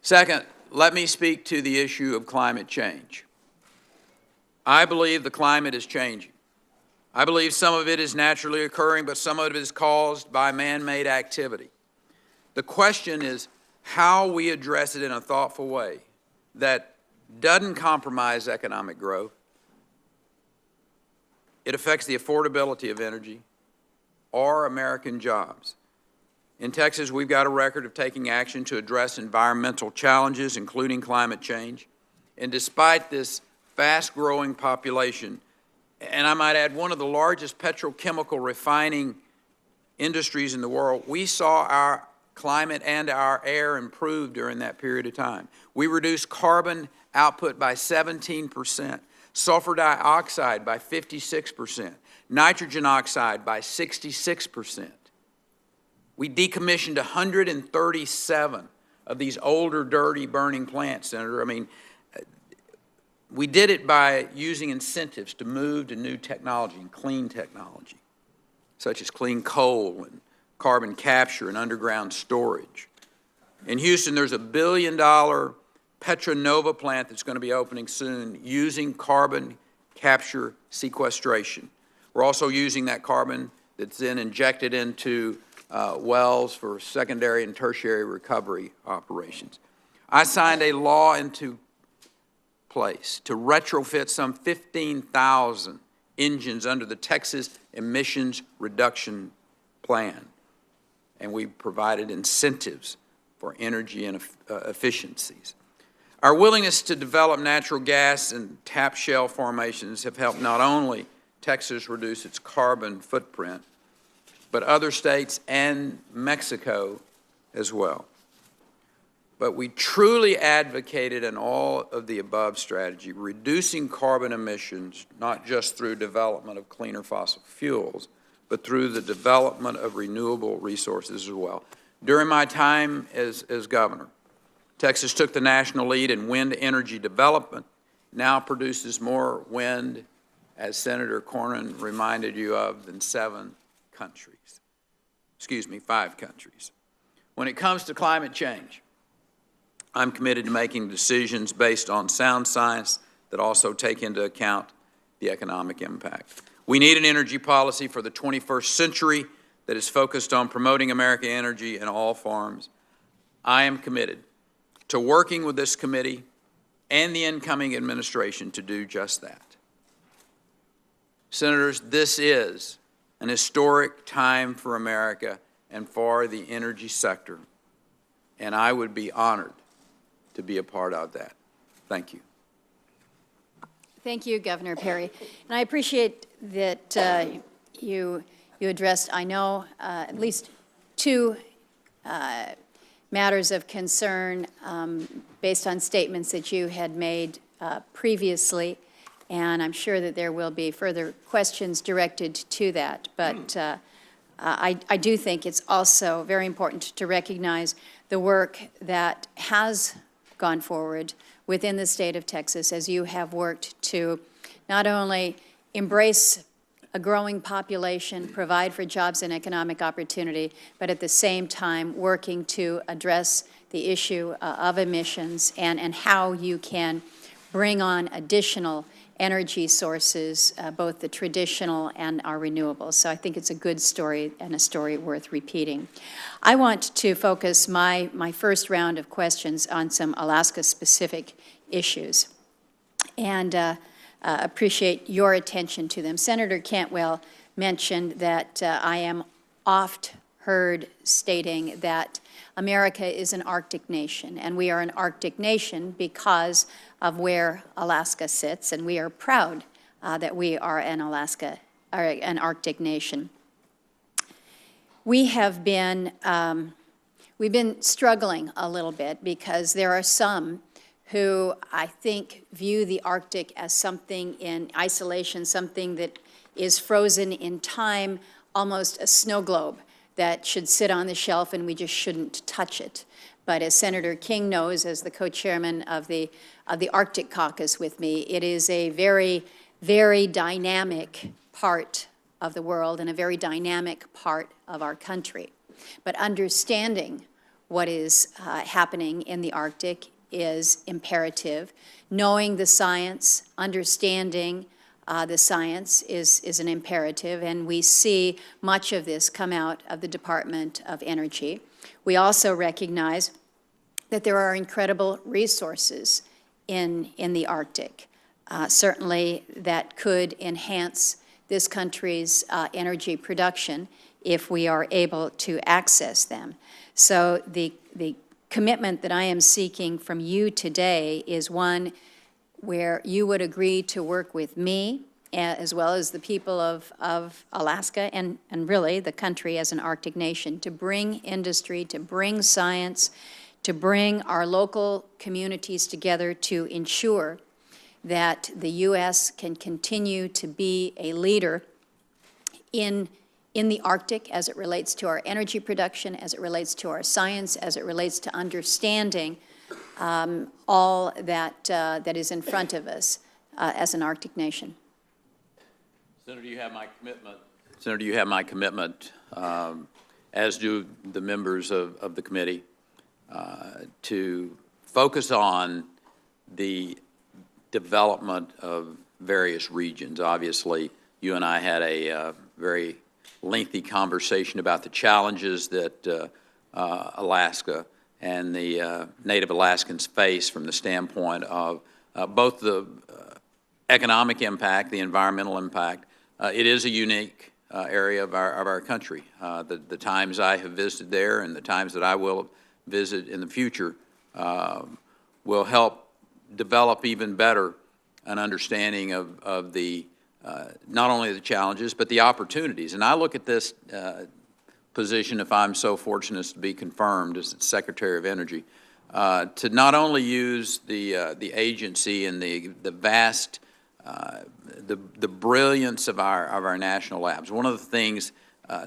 Speaker 8: Second, let me speak to the issue of climate change. I believe the climate is changing. I believe some of it is naturally occurring, but some of it is caused by man-made activity. The question is how we address it in a thoughtful way that doesn't compromise economic growth. It affects the affordability of energy or American jobs. In Texas, we've got a record of taking action to address environmental challenges, including climate change. And despite this fast-growing population, and I might add one of the largest petrochemical refining industries in the world, we saw our climate and our air improve during that period of time. We reduced carbon output by 17%, sulfur dioxide by 56%, nitrogen oxide by 66%. We decommissioned 137 of these older, dirty, burning plants, Senator. I mean, we did it by using incentives to move to new technology and clean technology, such as clean coal and carbon capture and underground storage. In Houston, there's $1 billion Petronova plant that's going to be opening soon using carbon capture sequestration. We're also using that carbon that's then injected into wells for secondary and tertiary recovery operations. I signed a law into place to retrofit some 15,000 engines under the Texas Emissions Reduction Plan. and we provided incentives for energy and efficiencies. Our willingness to develop natural gas and tap shale formations have helped not only Texas reduce its carbon footprint, but other states and Mexico as well. But we truly advocated an all-of-the-above strategy, reducing carbon emissions not just through development of cleaner fossil fuels, but through the development of renewable resources as well. During my time as governor, Texas took the national lead in wind energy development, now produces more wind, as Senator Cornyn reminded you of, than 5 countries. When it comes to climate change, I'm committed to making decisions based on sound science that also take into account the economic impact. We need an energy policy for the 21st century that is focused on promoting American energy in all forms. I am committed to working with this committee and the incoming administration to do just that. Senators, this is an historic time for America and for the energy sector, and I would be honored to be a part of that. Thank you.
Speaker 4: Thank you, Governor Perry. And I appreciate that you addressed, I know, at least 2 matters of concern based on statements that you had made previously, and I'm sure that there will be further questions directed to that. But I do think it's also very important to recognize the work that has gone forward within the state of Texas as you have worked to not only embrace a growing population, provide for jobs and economic opportunity, but at the same time working to address the issue of emissions and how you can bring on additional energy sources, both the traditional and our renewables. So I think it's a good story and a story worth repeating. I want to focus my first round of questions on some Alaska-specific issues and appreciate your attention to them. Senator Cantwell mentioned that I am oft heard stating that America is an Arctic nation, and we are an Arctic nation because of where Alaska sits, and we are proud that we are an Arctic nation. We have been, we've been struggling a little bit because there are some who I think view the Arctic as something in isolation, something that is frozen in time, almost a snow globe that should sit on the shelf and we just shouldn't touch it. But as Senator King knows, as the co-chairman of the Arctic Caucus with me, it is a very, very dynamic part of the world and a very dynamic part of our country. But understanding what is happening in the Arctic is imperative. Knowing the science, understanding the science is an imperative, and we see much of this come out of the Department of Energy. We also recognize that there are incredible resources in the Arctic, certainly that could enhance this country's energy production if we are able to access them. So the commitment that I am seeking from you today is one where you would agree to work with me as well as the people of Alaska and really the country as an Arctic nation to bring industry, to bring science, to bring our local communities together to ensure that the U.S. can continue to be a leader in the Arctic as it relates to our energy production, as it relates to our science, as it relates to understanding all that is in front of us as an Arctic nation.
Speaker 8: Senator, you have my commitment. Senator, you have my commitment, as do the members of the committee, to focus on the development of various regions. Obviously, you and I had a very lengthy conversation about the challenges that Alaska and the Native Alaskans face from the standpoint of both the economic impact, the environmental impact. It is a unique area of our country. The times I have visited there and the times that I will visit in the future will help develop even better an understanding of the not only the challenges but the opportunities. And I look at this position, if I'm so fortunate to be confirmed as Secretary of Energy, to not only use the agency and the vast the brilliance of our national labs. One of the things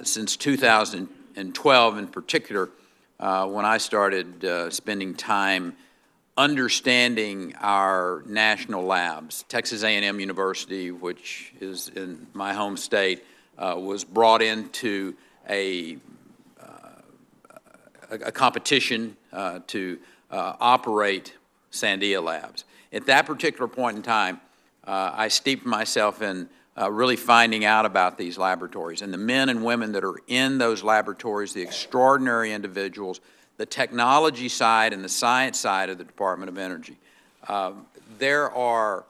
Speaker 8: since 2012 in particular, when I started spending time understanding our national labs, Texas A&M University, which is in my home state, was brought into a competition to operate Sandia Labs. At that particular point in time, I steeped myself in really finding out about these laboratories and the men and women that are in those laboratories, the extraordinary individuals, the technology side and the science side of the Department of Energy. There are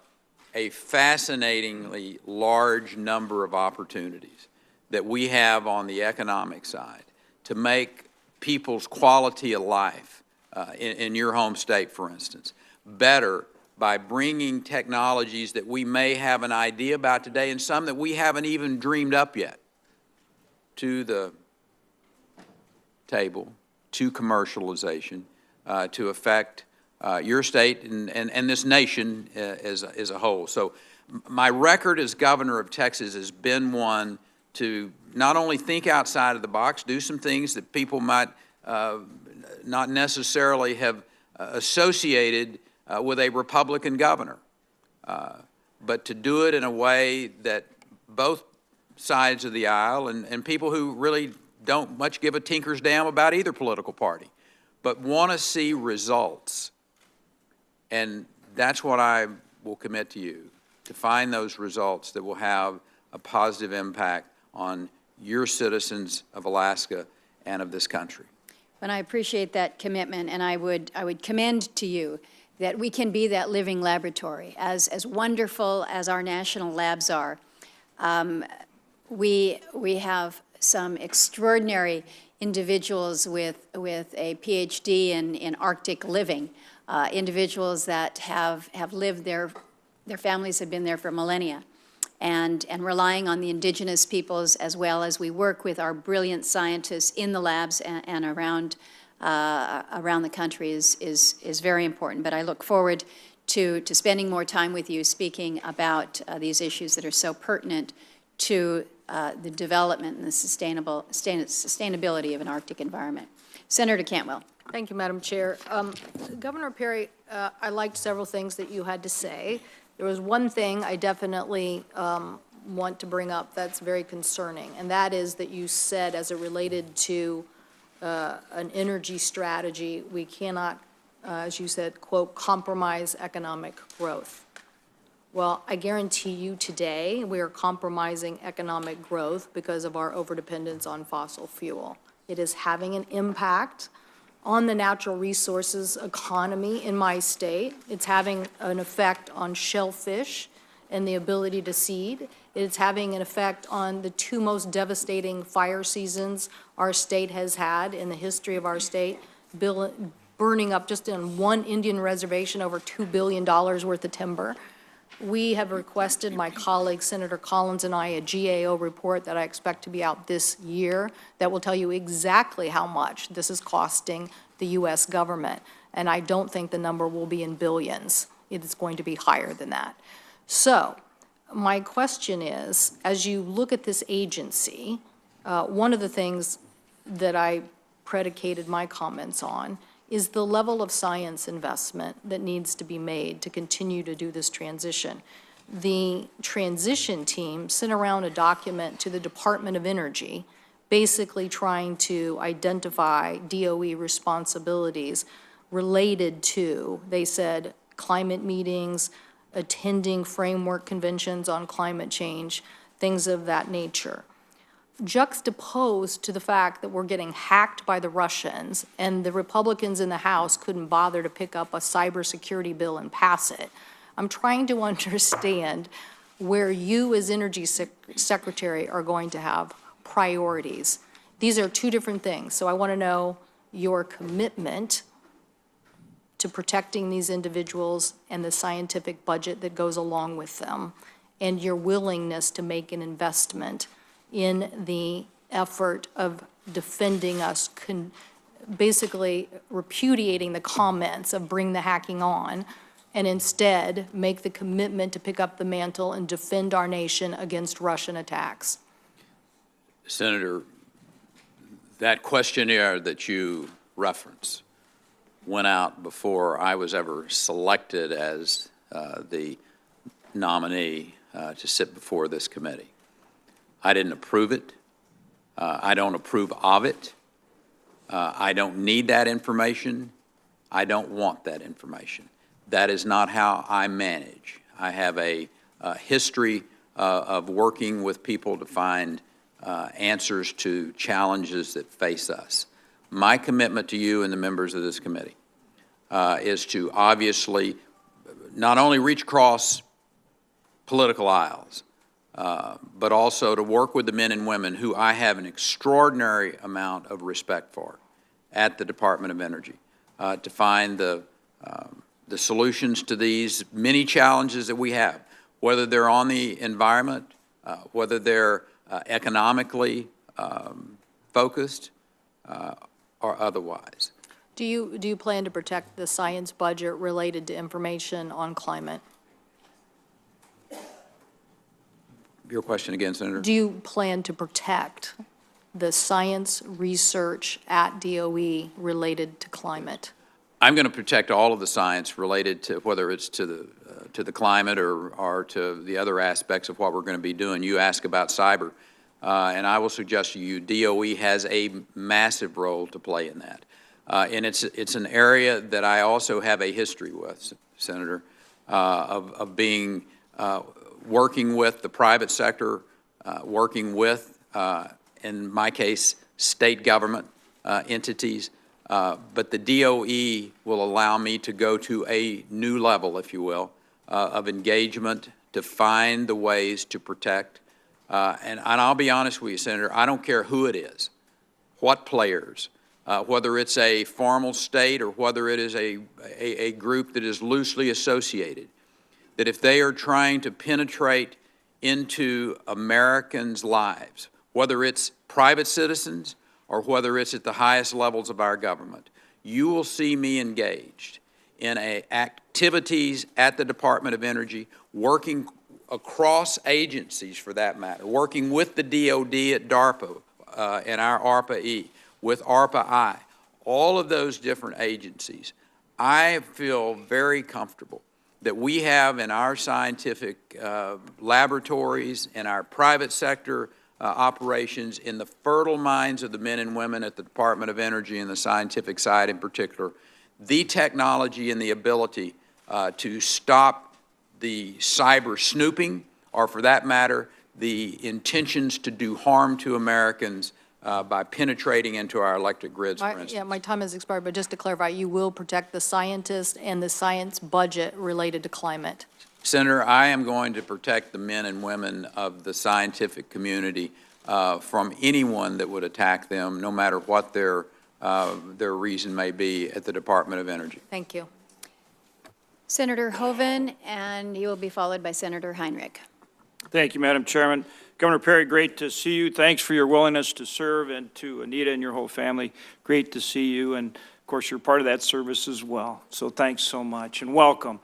Speaker 8: a fascinatingly large number of opportunities that we have on the economic side to make people's quality of life in your home state, for instance, better by bringing technologies that we may have an idea about today and some that we haven't even dreamed up yet to the table, to commercialization, to affect your state and this nation as a whole. So my record as governor of Texas has been one to not only think outside of the box, do some things that people might not necessarily have associated with a Republican governor, but to do it in a way that both sides of the aisle and people who really don't much give a tinker's damn about either political party, but want to see results. And that's what I will commit to you, to find those results that will have a positive impact on your citizens of Alaska and of this country.
Speaker 4: And I appreciate that commitment, and I would commend to you that we can be that living laboratory. As wonderful as our national labs are, we have some extraordinary individuals with a PhD in Arctic living, individuals that have lived there, their families have been there for millennia, and relying on the indigenous peoples as well as we work with our brilliant scientists in the labs and around the country is very important. But I look forward to spending more time with you speaking about these issues that are so pertinent to the development and the sustainability of an Arctic environment. Senator Cantwell.
Speaker 5: Thank you, Madam Chair. Governor Perry, I liked several things that you had to say. There was one thing I definitely want to bring up that's very concerning, and that is that you said, as it related to an energy strategy, we cannot, as you said, quote, compromise economic growth. Well, I guarantee you today we are compromising economic growth because of our overdependence on fossil fuel. It is having an impact on the natural resources economy in my state. It's having an effect on shellfish and the ability to seed. It's having an effect on the two most devastating fire seasons our state has had in the history of our state, burning up just in one Indian reservation over $2 billion worth of timber. We have requested, my colleague Senator Collins and I, a GAO report that I expect to be out this year that will tell you exactly how much this is costing the U.S. government. And I don't think the number will be in billions. It is going to be higher than that. So my question is, as you look at this agency, one of the things that I predicated my comments on is the level of science investment that needs to be made to continue to do this transition. The transition team sent around a document to the Department of Energy basically trying to identify DOE responsibilities related to, they said, climate meetings, attending framework conventions on climate change, things of that nature. Juxtaposed to the fact that we're getting hacked by the Russians and the Republicans in the House couldn't bother to pick up a cybersecurity bill and pass it, I'm trying to understand where you as Energy Secretary are going to have priorities. These are two different things, so I want to know your commitment to protecting these individuals and the scientific budget that goes along with them, and your willingness to make an investment in the effort of defending us, basically repudiating the comments of bring the hacking on, and instead make the commitment to pick up the mantle and defend our nation against Russian attacks.
Speaker 8: Senator, that questionnaire that you reference went out before I was ever selected as the nominee to sit before this committee. I didn't approve it. I don't approve of it. I don't need that information. I don't want that information. That is not how I manage. I have a history of working with people to find answers to challenges that face us. My commitment to you and the members of this committee is to obviously not only reach across political aisles, but also to work with the men and women who I have an extraordinary amount of respect for at the Department of Energy, to find the solutions to these many challenges that we have, whether they're on the environment, whether they're economically focused, or otherwise.
Speaker 5: Do you plan to protect the science budget related to information on climate?
Speaker 8: Your question again, Senator?
Speaker 5: Do you plan to protect the science research at DOE related to climate?
Speaker 8: I'm going to protect all of the science related to whether it's to the climate or to the other aspects of what we're going to be doing. You ask about cyber, and I will suggest to you DOE has a massive role to play in that. And it's an area that I also have a history with, Senator, of being working with the private sector, working with, in my case, state government entities. But the DOE will allow me to go to a new level, if you will, of engagement to find the ways to protect. And I'll be honest with you, Senator, I don't care who it is, what players, whether it's a formal state or whether it is a group that is loosely associated, that if they are trying to penetrate into Americans' lives, whether it's private citizens or whether it's at the highest levels of our government, you will see me engaged in activities at the Department of Energy, working across agencies for that matter, working with the DOD at DARPA and our ARPA-E, with ARPA-I, all of those different agencies. I feel very comfortable that we have in our scientific laboratories, in our private sector operations, in the fertile minds of the men and women at the Department of Energy and the scientific side in particular, the technology and the ability to stop the cyber snooping, or for that matter, the intentions to do harm to Americans by penetrating into our electric grids, for instance.
Speaker 5: Yeah, my time has expired, but just to clarify, you will protect the scientists and the science budget related to climate?
Speaker 8: Senator, I am going to protect the men and women of the scientific community from anyone that would attack them, no matter what their reason may be at the Department of Energy.
Speaker 5: Thank you.
Speaker 4: Senator Hoeven, and you will be followed by Senator Heinrich.
Speaker 9: Thank you, Madam Chairman. Governor Perry, great to see you. Thanks for your willingness to serve, and to Anita and your whole family, great to see you. And, of course, you're part of that service as well. So thanks so much, and welcome.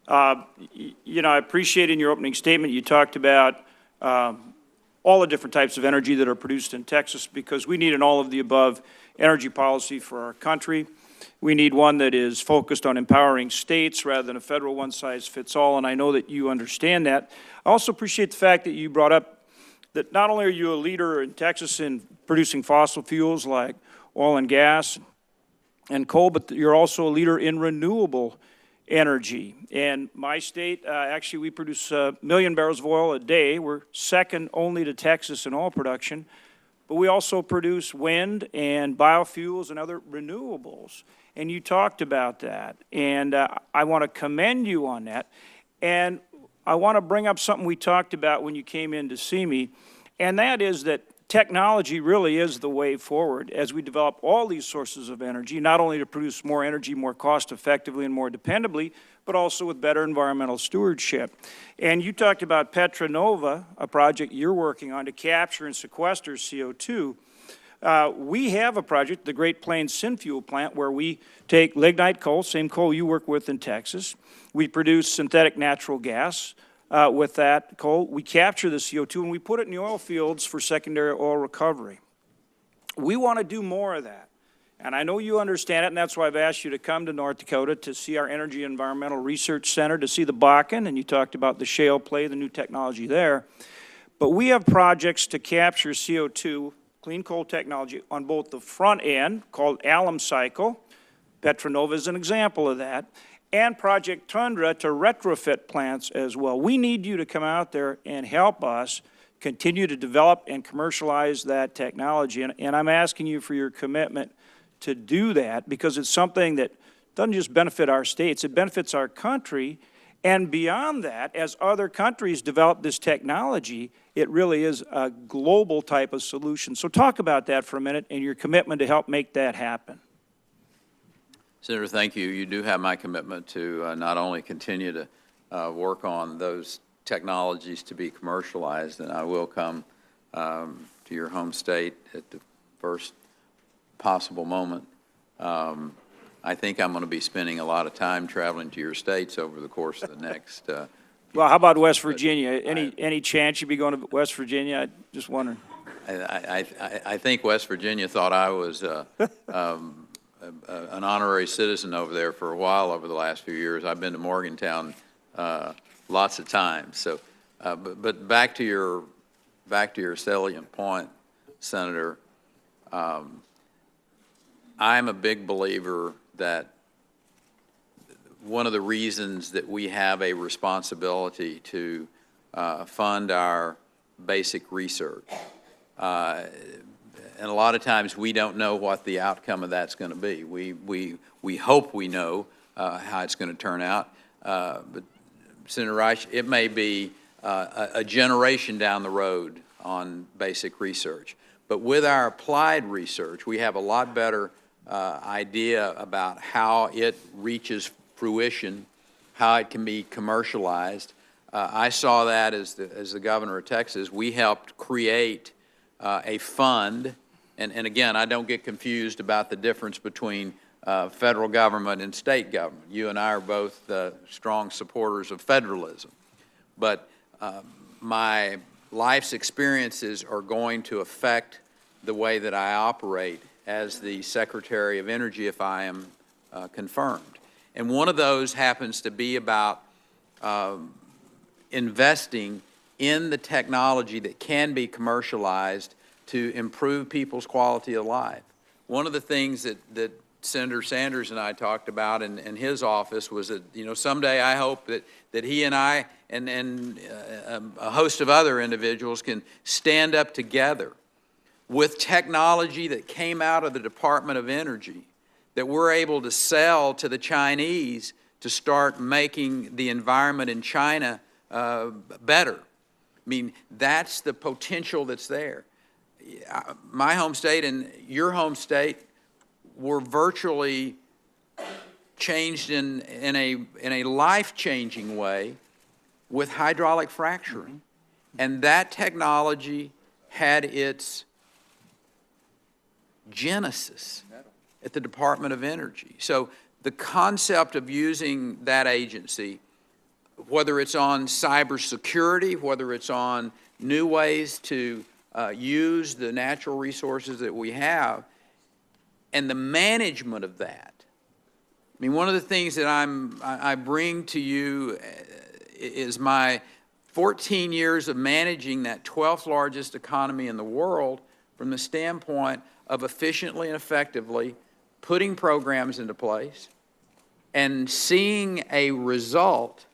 Speaker 9: You know, I appreciate in your opening statement you talked about all the different types of energy that are produced in Texas, because we need an all-of-the-above energy policy for our country. We need one that is focused on empowering states rather than a federal one-size-fits-all, and I know that you understand that. I also appreciate the fact that you brought up that not only are you a leader in Texas in producing fossil fuels like oil and gas and coal, but you're also a leader in renewable energy. And my state, actually, we produce 1 million barrels of oil a day. We're second only to Texas in oil production. But we also produce wind and biofuels and other renewables. And you talked about that. And I want to commend you on that. And I want to bring up something we talked about when you came in to see me, and that is that technology really is the way forward as we develop all these sources of energy, not only to produce more energy more cost effectively and more dependably, but also with better environmental stewardship. And you talked about Petra Nova, a project you're working on to capture and sequester CO2. We have a project, the Great Plains Synfuel Plant, where we take lignite coal, same coal you work with in Texas. We produce synthetic natural gas with that coal. We capture the CO2 and we put it in the oil fields for secondary oil recovery. We want to do more of that. And I know you understand it, and that's why I've asked you to come to North Dakota to see our Energy Environmental Research Center, to see the Bakken, and you talked about the shale play, the new technology there. But we have projects to capture CO2, clean coal technology, on both the front end, called alum cycle. Petra Nova is an example of that. And Project Tundra to retrofit plants as well. We need you to come out there and help us continue to develop and commercialize that technology. And I'm asking you for your commitment to do that, because it's something that doesn't just benefit our states, it benefits our country. And beyond that, as other countries develop this technology, it really is a global type of solution. So talk about that for a minute and your commitment to help make that happen.
Speaker 8: Senator, thank you. You do have my commitment to not only continue to work on those technologies to be commercialized, and I will come to your home state at the first possible moment. I think I'm going to be spending a lot of time traveling to your states over the course of the next.
Speaker 9: Well, how about West Virginia? Any chance you'd be going to West Virginia? I just wondering.
Speaker 8: I think West Virginia thought I was an honorary citizen over there for a while over the last few years. I've been to Morgantown lots of times. So, but back to your salient point, Senator. I'm a big believer that one of the reasons that we have a responsibility to fund our basic research, and a lot of times we don't know what the outcome of that's going to be. We hope we know how it's going to turn out, but Senator Reich, it may be a generation down the road on basic research. But with our applied research, we have a lot better idea about how it reaches fruition, how it can be commercialized. I saw that as the governor of Texas. We helped create a fund, and again, I don't get confused about the difference between federal government and state government. You and I are both strong supporters of federalism. But my life's experiences are going to affect the way that I operate as the Secretary of Energy if I am confirmed. And one of those happens to be about investing in the technology that can be commercialized to improve people's quality of life. One of the things that Senator Sanders and I talked about in his office was that, you know, someday I hope that he and I and a host of other individuals can stand up together with technology that came out of the Department of Energy that we're able to sell to the Chinese to start making the environment in China better. I mean, that's the potential that's there. My home state and your home state were virtually changed in a life-changing way with hydraulic fracturing. And that technology had its genesis at the Department of Energy. So the concept of using that agency, whether it's on cybersecurity, whether it's on new ways to use the natural resources that we have, and the management of that. I mean, one of the things that I bring to you is my 14 years of managing that 12th largest economy in the world from the standpoint of efficiently and effectively putting programs into place and seeing a result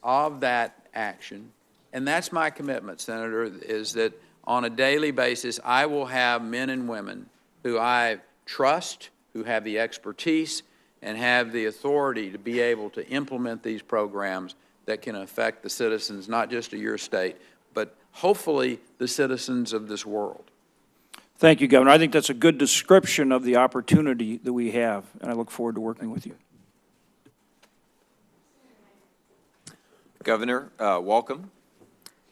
Speaker 8: of that action. And that's my commitment, Senator, is that on a daily basis, I will have men and women who I trust, who have the expertise and have the authority to be able to implement these programs that can affect the citizens, not just of your state, but hopefully the citizens of this world.
Speaker 9: Thank you, Governor. I think that's a good description of the opportunity that we have, and I look forward to working with you.
Speaker 10: Governor, welcome.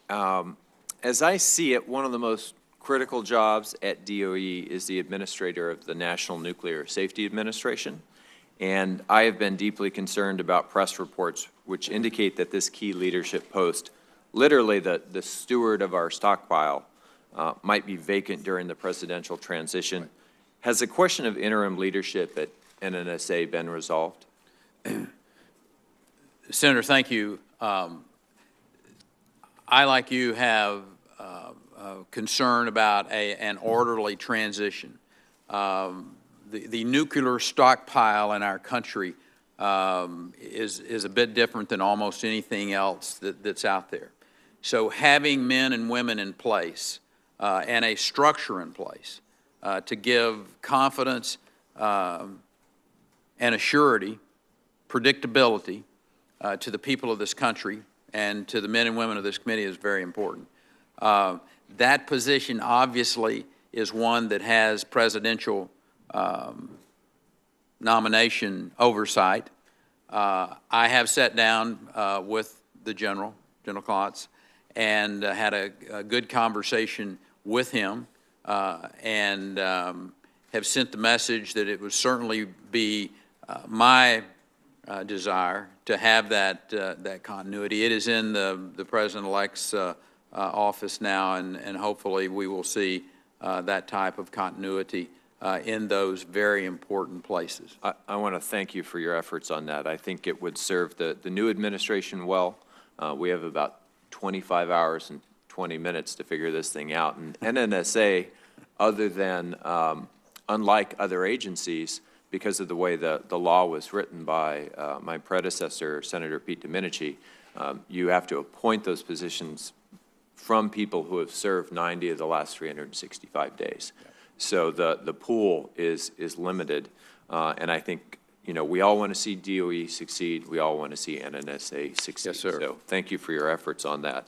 Speaker 10: As I see it, one of the most critical jobs at DOE is the administrator of the National Nuclear Safety Administration. And I have been deeply concerned about press reports which indicate that this key leadership post, literally the steward of our stockpile, might be vacant during the presidential transition. Has the question of interim leadership at NNSA been resolved?
Speaker 8: Senator, thank you. I, like you, have concern about an orderly transition. The nuclear stockpile in our country is a bit different than almost anything else that's out there. So having men and women in place and a structure in place to give confidence and assurity, predictability to the people of this country and to the men and women of this committee is very important. That position obviously is one that has presidential nomination oversight. I have sat down with the General Klotz, and had a good conversation with him, and have sent the message that it would certainly be my desire to have that continuity. It is in the President-elect's office now, and hopefully we will see that type of continuity in those very important places.
Speaker 10: I want to thank you for your efforts on that. I think it would serve the new administration well. We have about 25 hours and 20 minutes to figure this thing out. And NNSA, other than, unlike other agencies, because of the way the law was written by my predecessor, Senator Pete Domenici, you have to appoint those positions from people who have served 90 of the last 365 days. So the pool is limited, and I think, you know, we all want to see DOE succeed. We all want to see NNSA succeed.
Speaker 8: Yes, sir.
Speaker 10: So thank you for your efforts on that.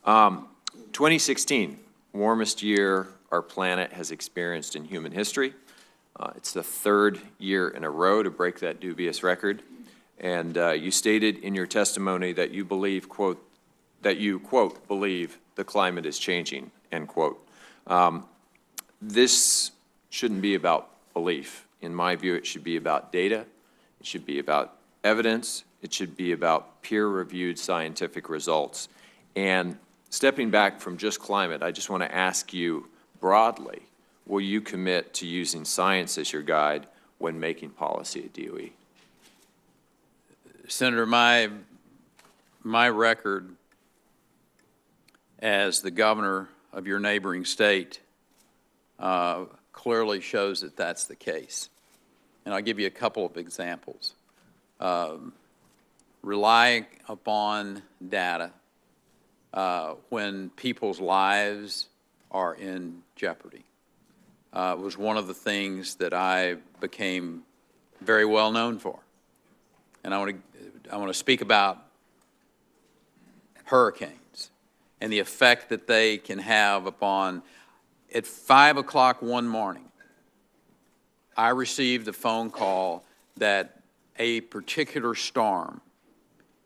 Speaker 10: 2016, warmest year our planet has experienced in human history. It's the third year in a row to break that dubious record. And you stated in your testimony that you believe, quote, believe the climate is changing, end quote. This shouldn't be about belief. In my view, it should be about data. It should be about evidence. It should be about peer-reviewed scientific results. And stepping back from just climate, I just want to ask you broadly, will you commit to using science as your guide when making policy at DOE?
Speaker 8: Senator, my record as the governor of your neighboring state clearly shows that that's the case. And I'll give you a couple of examples. Rely upon data when people's lives are in jeopardy. Was one of the things that I became very well known for. And I want to speak about hurricanes and the effect that they can have upon. At 5 o'clock one morning, I received a phone call that a particular storm's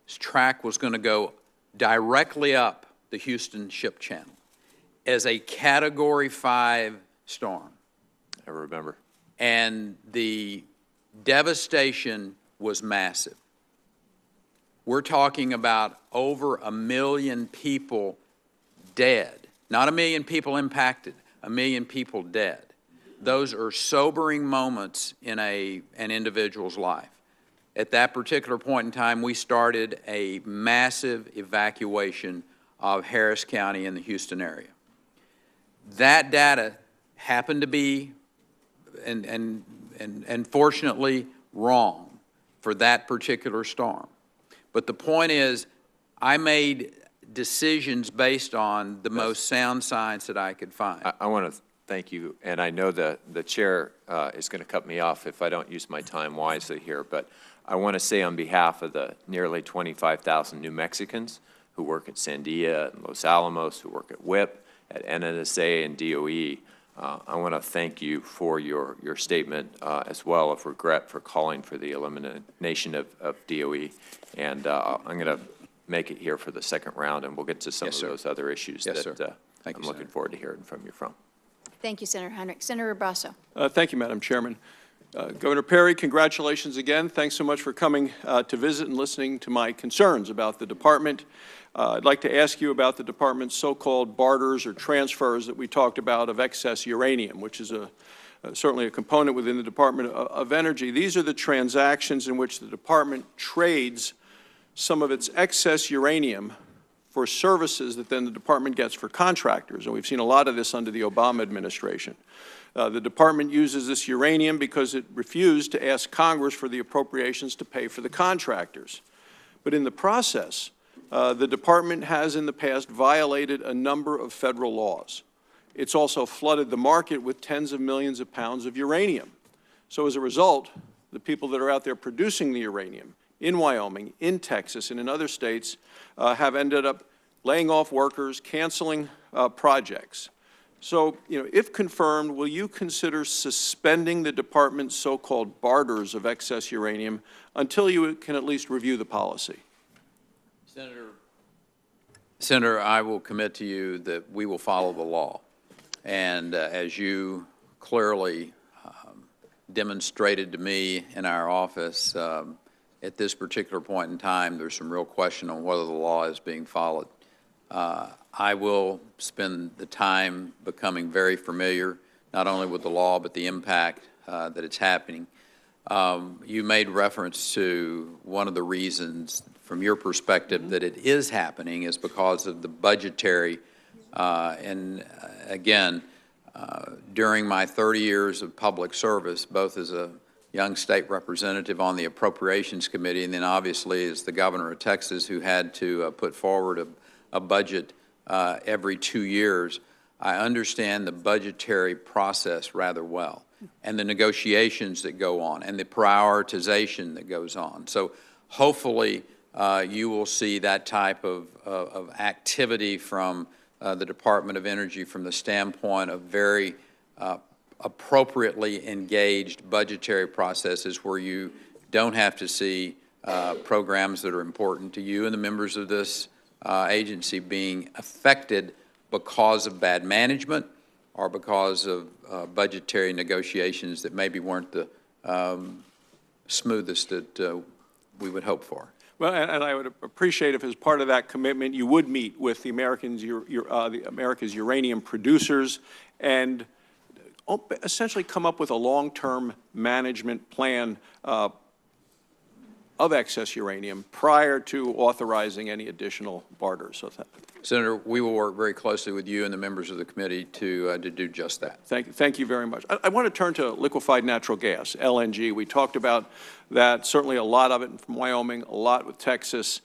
Speaker 8: track was going to go directly up the Houston Ship Channel as a Category 5 storm.
Speaker 10: I remember.
Speaker 8: And the devastation was massive. We're talking about over 1 million people dead, not 1 million people impacted, 1 million people dead. Those are sobering moments in an individual's life. At that particular point in time, we started a massive evacuation of Harris County in the Houston area. That data happened to be, and fortunately, wrong for that particular storm. But the point is, I made decisions based on the most sound science that I could find.
Speaker 10: I want to thank you, and I know the chair is going to cut me off if I don't use my time wisely here, but I want to say on behalf of the nearly 25,000 New Mexicans who work at Sandia and Los Alamos, who work at WIP, at NNSA and DOE, I want to thank you for your statement as well of regret for calling for the elimination of DOE. And I'm going to make it here for the second round, and we'll get to some
Speaker 8: Yes,
Speaker 10: of
Speaker 8: sir.
Speaker 10: those other issues
Speaker 8: Yes,
Speaker 10: that
Speaker 8: sir. Thank
Speaker 10: I'm
Speaker 8: you,
Speaker 10: looking
Speaker 8: Senator.
Speaker 10: forward to hearing from you from.
Speaker 4: Thank you, Senator Heinrich. Senator Brasso.
Speaker 3: Thank you, Madam Chairman. Governor Perry, congratulations again. Thanks so much for coming to visit and listening to my concerns about the department. I'd like to ask you about the department's so-called barters or transfers that we talked about of excess uranium, which is certainly a component within the Department of Energy. These are the transactions in which the department trades some of its excess uranium for services that then the department gets for contractors, and we've seen a lot of this under the Obama administration. The department uses this uranium because it refused to ask Congress for the appropriations to pay for the contractors. But in the process, the department has in the past violated a number of federal laws. It's also flooded the market with tens of millions of pounds of uranium. So as a result, the people that are out there producing the uranium in Wyoming, in Texas, and in other states have ended up laying off workers, canceling projects. So, if confirmed, will you consider suspending the department's so-called barters of excess uranium until you can at least review the policy?
Speaker 8: Senator, I will commit to you that we will follow the law. And as you clearly demonstrated to me in our office, at this particular point in time, there's some real question on whether the law is being followed. I will spend the time becoming very familiar, not only with the law, but the impact that it's happening. You made reference to one of the reasons, from your perspective, that it is happening is because of the budgetary. And again, during my 30 years of public service, both as a young state representative on the Appropriations Committee, and then obviously as the governor of Texas, who had to put forward a budget every 2 years, I understand the budgetary process rather well, and the negotiations that go on, and the prioritization that goes on. So hopefully you will see that type of activity from the Department of Energy from the standpoint of very appropriately engaged budgetary processes where you don't have to see programs that are important to you and the members of this agency being affected because of bad management or because of budgetary negotiations that maybe weren't the smoothest that we would hope for.
Speaker 3: Well, and I would appreciate if, as part of that commitment, you would meet with the America's uranium producers and essentially come up with a long-term management plan of excess uranium prior to authorizing any additional barters. So
Speaker 8: Senator, we will work very closely with you and the members of the committee to do just that.
Speaker 3: Thank you very much. I want to turn to liquefied natural gas, LNG. We talked about that, certainly a lot of it from Wyoming, a lot with Texas.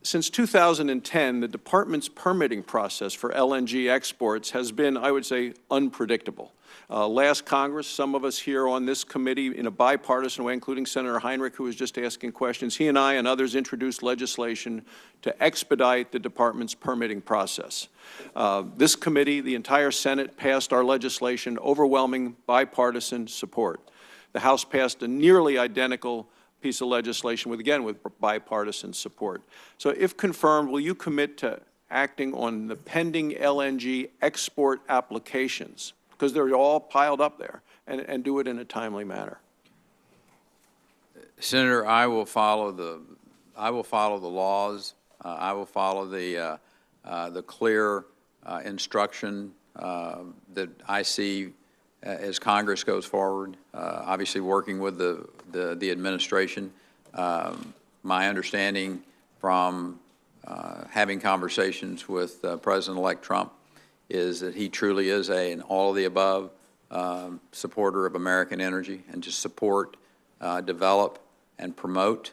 Speaker 3: Since 2010, the department's permitting process for LNG exports has been, I would say, unpredictable. Last Congress, some of us here on this committee, in a bipartisan way, including Senator Heinrich, who was just asking questions, he and I and others introduced legislation to expedite the department's permitting process. This committee, the entire Senate, passed our legislation, overwhelming bipartisan support. The House passed a nearly identical piece of legislation with bipartisan support. So if confirmed, will you commit to acting on the pending LNG export applications, because they're all piled up there, and do it in a timely manner?
Speaker 8: Senator, I will follow the laws. I will follow the clear instruction that I see as Congress goes forward. Obviously, working with the administration, my understanding from having conversations with President-elect Trump is that he truly is an all-of-the-above supporter of American energy, and to support, develop, and promote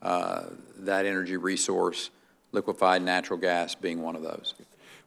Speaker 8: that energy resource, liquefied natural gas being one of those.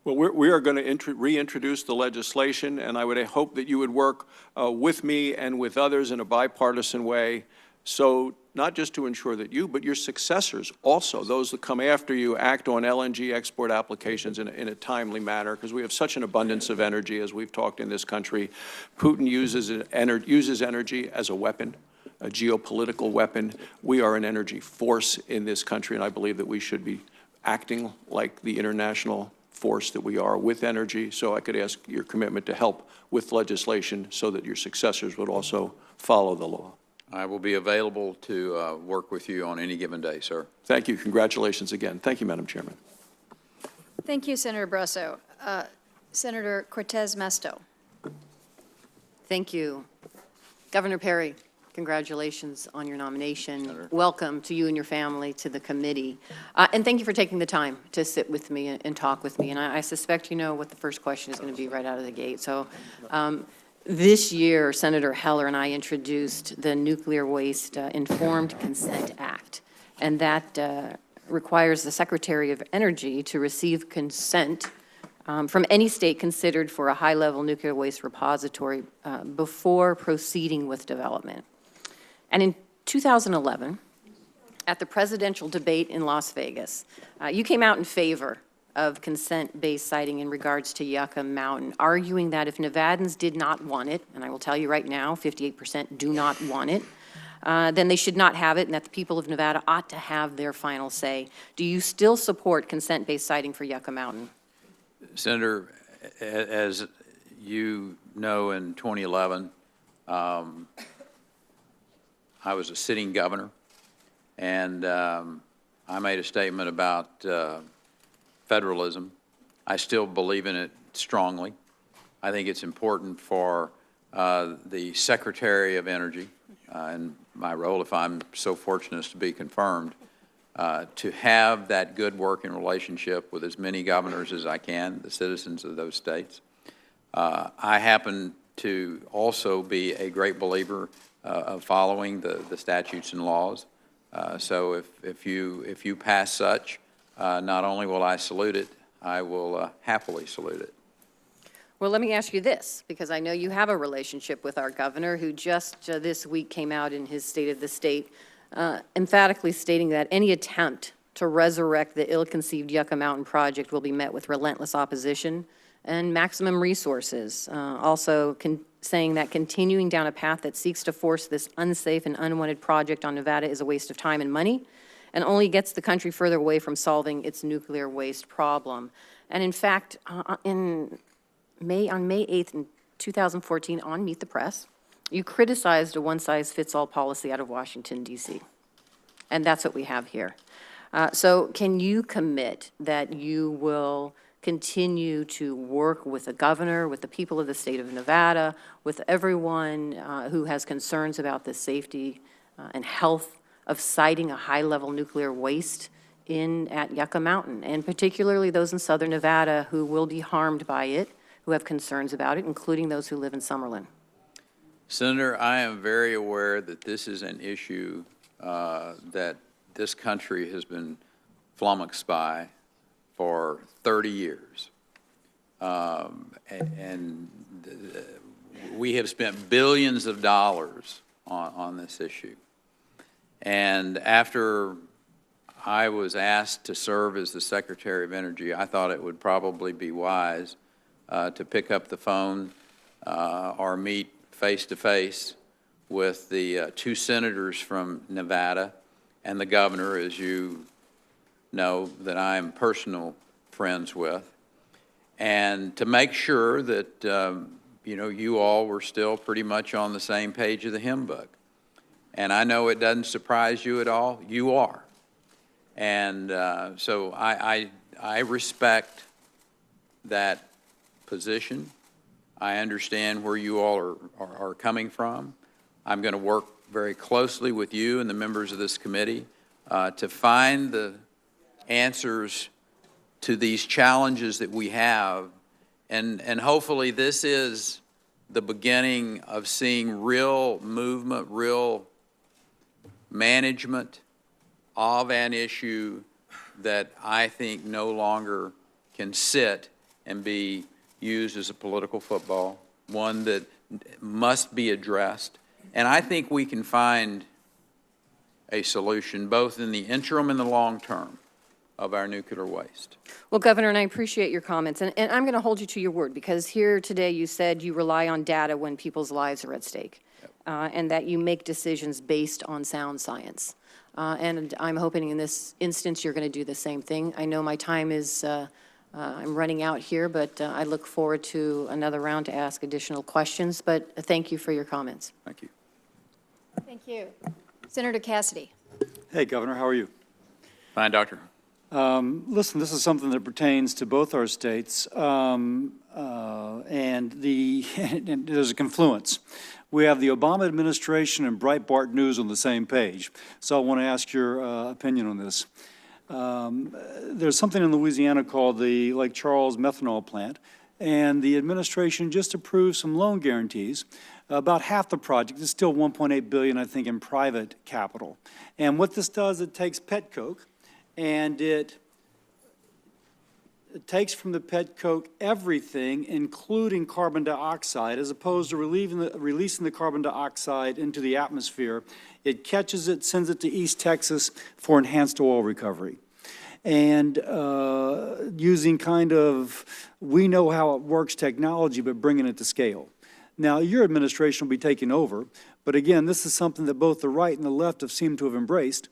Speaker 3: Well, we are going to reintroduce the legislation, and I would hope that you would work with me and with others in a bipartisan way, so not just to ensure that you, but your successors also, those that come after you, act on LNG export applications in a timely manner, because we have such an abundance of energy, as we've talked in this country. Putin uses energy as a weapon, a geopolitical weapon. We are an energy force in this country, and I believe that we should be acting like the international force that we are with energy. So I could ask your commitment to help with legislation so that your successors would also follow the law.
Speaker 8: I will be available to work with you on any given day, sir.
Speaker 3: Thank you. Congratulations again. Thank you, Madam Chairman.
Speaker 4: Thank you, Senator Brasso. Senator Cortez Masto.
Speaker 11: Thank you. Governor Perry, congratulations on your nomination. Welcome to you and your family to the committee. And thank you for taking the time to sit with me and talk with me. And I suspect you know what the first question is going to be right out of the gate. So this year, Senator Heller and I introduced the Nuclear Waste Informed Consent Act. And that requires the Secretary of Energy to receive consent from any state considered for a high-level nuclear waste repository before proceeding with development. And in 2011, at the presidential debate in Las Vegas, you came out in favor of consent-based siting in regards to Yucca Mountain, arguing that if Nevadans did not want it, and I will tell you right now, 58% do not want it, then they should not have it, and that the people of Nevada ought to have their final say. Do you still support consent-based siting for Yucca Mountain?
Speaker 8: Senator, as you know, in 2011, I was a sitting governor, and I made a statement about federalism. I still believe in it strongly. I think it's important for the Secretary of Energy, in my role, if I'm so fortunate as to be confirmed, to have that good working relationship with as many governors as I can, the citizens of those states. I happen to also be a great believer of following the statutes and laws. So if you pass such, not only will I salute it, I will happily salute it.
Speaker 11: Well, let me ask you this, because I know you have a relationship with our governor, who just this week came out in his State of the State, emphatically stating that any attempt to resurrect the ill-conceived Yucca Mountain project will be met with relentless opposition and maximum resources. Also saying that continuing down a path that seeks to force this unsafe and unwanted project on Nevada is a waste of time and money, and only gets the country further away from solving its nuclear waste problem. And in fact, on May 8th in 2014 on Meet the Press, you criticized a one-size-fits-all policy out of Washington, D.C. And that's what we have here. So can you commit that you will continue to work with the governor, with the people of the state of Nevada, with everyone who has concerns about the safety and health of siting a high-level nuclear waste at Yucca Mountain, and particularly those in southern Nevada who will be harmed by it, who have concerns about it, including those who live in Summerlin?
Speaker 8: Senator, I am very aware that this is an issue that this country has been flummoxed by for 30 years. And we have spent billions of dollars on this issue. And after I was asked to serve as the Secretary of Energy, I thought it would probably be wise to pick up the phone or meet face-to-face with the two senators from Nevada and the governor, as you know, that I am personal friends with, and to make sure that, you all were still pretty much on the same page of the hymn book. And I know it doesn't surprise you at all. You are. And so I respect that position. I understand where you all are coming from. I'm going to work very closely with you and the members of this committee to find the answers to these challenges that we have. And hopefully this is the beginning of seeing real movement, real management of an issue that I think no longer can sit and be used as a political football, one that must be addressed. And I think we can find a solution both in the interim and the long term of our nuclear waste.
Speaker 11: Well, Governor, and I appreciate your comments, and I'm going to hold you to your word, because here today you said you rely on data when people's lives are at stake, and that you make decisions based on sound science. And I'm hoping in this instance you're going to do the same thing. I know my time is, I'm running out here, but I look forward to another round to ask additional questions, but thank you for your comments.
Speaker 8: Thank you.
Speaker 4: Thank you. Senator Cassidy.
Speaker 12: Hey, Governor, how are you?
Speaker 8: Fine, Doctor.
Speaker 12: Listen, this is something that pertains to both our states, and and there's a confluence. We have the Obama administration and Breitbart News on the same page, so I want to ask your opinion on this. There's something in Louisiana called the Lake Charles methanol plant, and the administration just approved some loan guarantees. About half the project is still $1.8 billion, I think, in private capital. And what this does, it takes pet coke, and it takes from the pet coke everything, including carbon dioxide, as opposed to releasing the carbon dioxide into the atmosphere. It catches it, sends it to East Texas for enhanced oil recovery. And using kind of, we know how it works technology, but bringing it to scale. Now, your administration will be taking over, but again, this is something that both the right and the left have seemed to have embraced.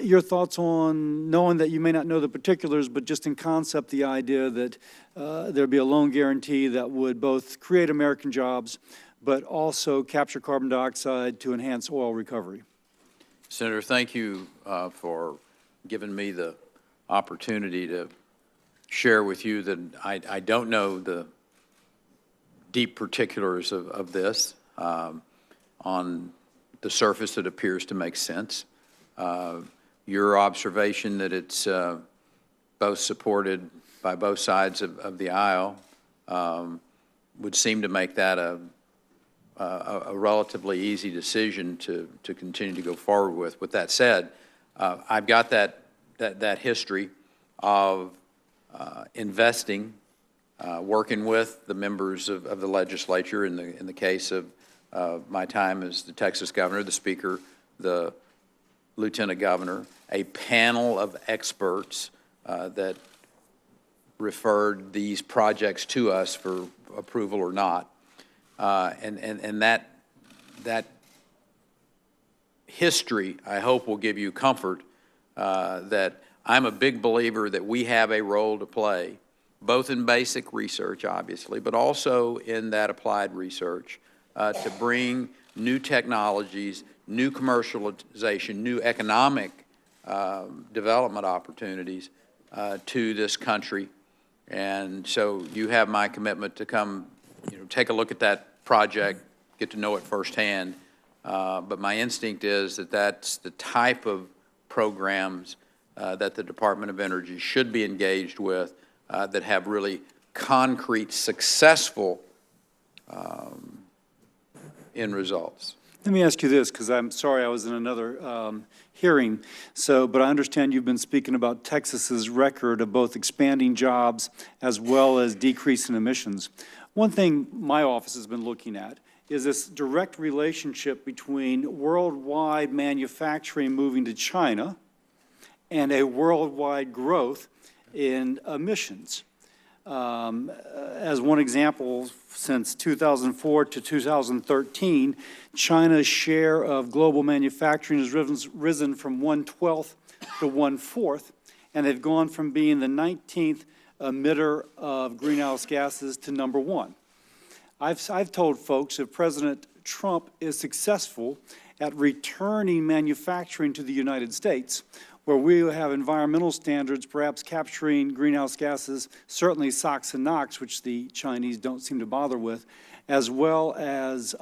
Speaker 12: Your thoughts on, knowing that you may not know the particulars, but just in concept, the idea that there'd be a loan guarantee that would both create American jobs, but also capture carbon dioxide to enhance oil recovery.
Speaker 8: Senator, thank you for giving me the opportunity to share with you that I don't know the deep particulars of this. On the surface, it appears to make sense. Your observation that it's both supported by both sides of the aisle would seem to make that a relatively easy decision to continue to go forward with. With that said, I've got that history of investing, working with the members of the legislature in the case of my time as the Texas governor, the speaker, the lieutenant governor, a panel of experts that referred these projects to us for approval or not. And that history, I hope, will give you comfort that I'm a big believer that we have a role to play, both in basic research, obviously, but also in that applied research to bring new technologies, new commercialization, new economic development opportunities to this country. And so you have my commitment to come, take a look at that project, get to know it firsthand. But my instinct is that that's the type of programs that the Department of Energy should be engaged with that have really concrete, successful end results.
Speaker 12: Let me ask you this, because I'm sorry I was in another hearing. But I understand you've been speaking about Texas's record of both expanding jobs as well as decreasing emissions. One thing my office has been looking at is this direct relationship between worldwide manufacturing moving to China and a worldwide growth in emissions. As one example, since 2004 to 2013, China's share of global manufacturing has risen from 1/12 to 1/4, and they've gone from being the 19th emitter of greenhouse gases to number 1. I've told folks if President Trump is successful at returning manufacturing to the United States, where we have environmental standards, perhaps capturing greenhouse gases, certainly SOx and NOx, which the Chinese don't seem to bother with, as well as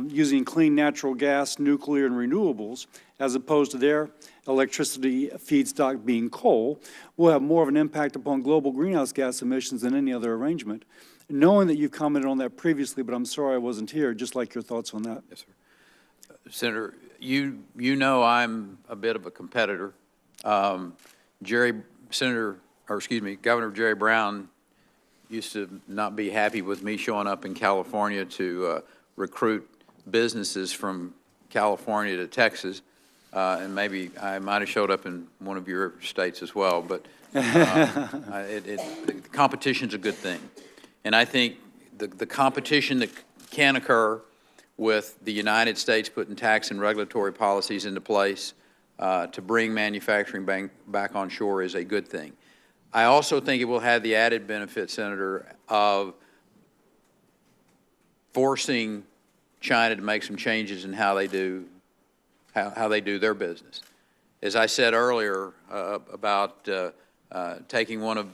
Speaker 12: using clean natural gas, nuclear, and renewables, as opposed to their electricity feedstock being coal, will have more of an impact upon global greenhouse gas emissions than any other arrangement. Knowing that you've commented on that previously, but I'm sorry I wasn't here, just like your thoughts on that.
Speaker 8: Yes, sir. Senator, you know I'm a bit of a competitor. Governor Jerry Brown used to not be happy with me showing up in California to recruit businesses from California to Texas, and maybe I might have showed up in one of your states as well, but the competition's a good thing. And I think the competition that can occur with the United States putting tax and regulatory policies into place to bring manufacturing back on shore is a good thing. I also think it will have the added benefit, Senator, of forcing China to make some changes in how they do their business. As I said earlier about taking one of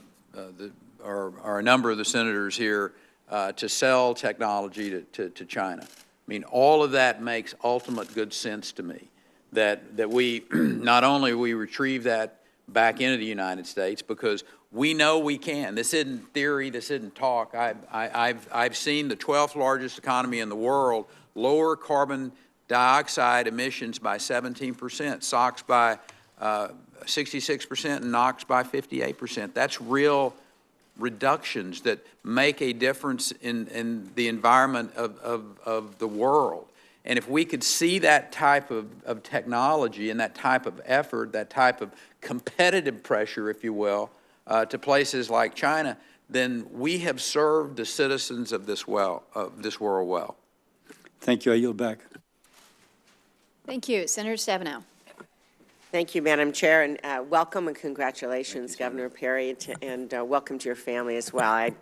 Speaker 8: or a number of the senators here to sell technology to China. I mean, all of that makes ultimate good sense to me, that we not only we retrieve that back into the United States, because we know we can. This isn't theory, this isn't talk. I've seen the 12th largest economy in the world lower carbon dioxide emissions by 17%, SOx by 66%, and NOx by 58%. That's real reductions that make a difference in the environment of the world. And if we could see that type of technology and that type of effort, that type of competitive pressure, if you will, to places like China, then we have served the citizens of this world well.
Speaker 12: Thank you. I yield back.
Speaker 4: Thank you. Senator Stabenow.
Speaker 13: Thank you, Madam Chair, and welcome and congratulations, Governor Perry, and welcome to your family as well. I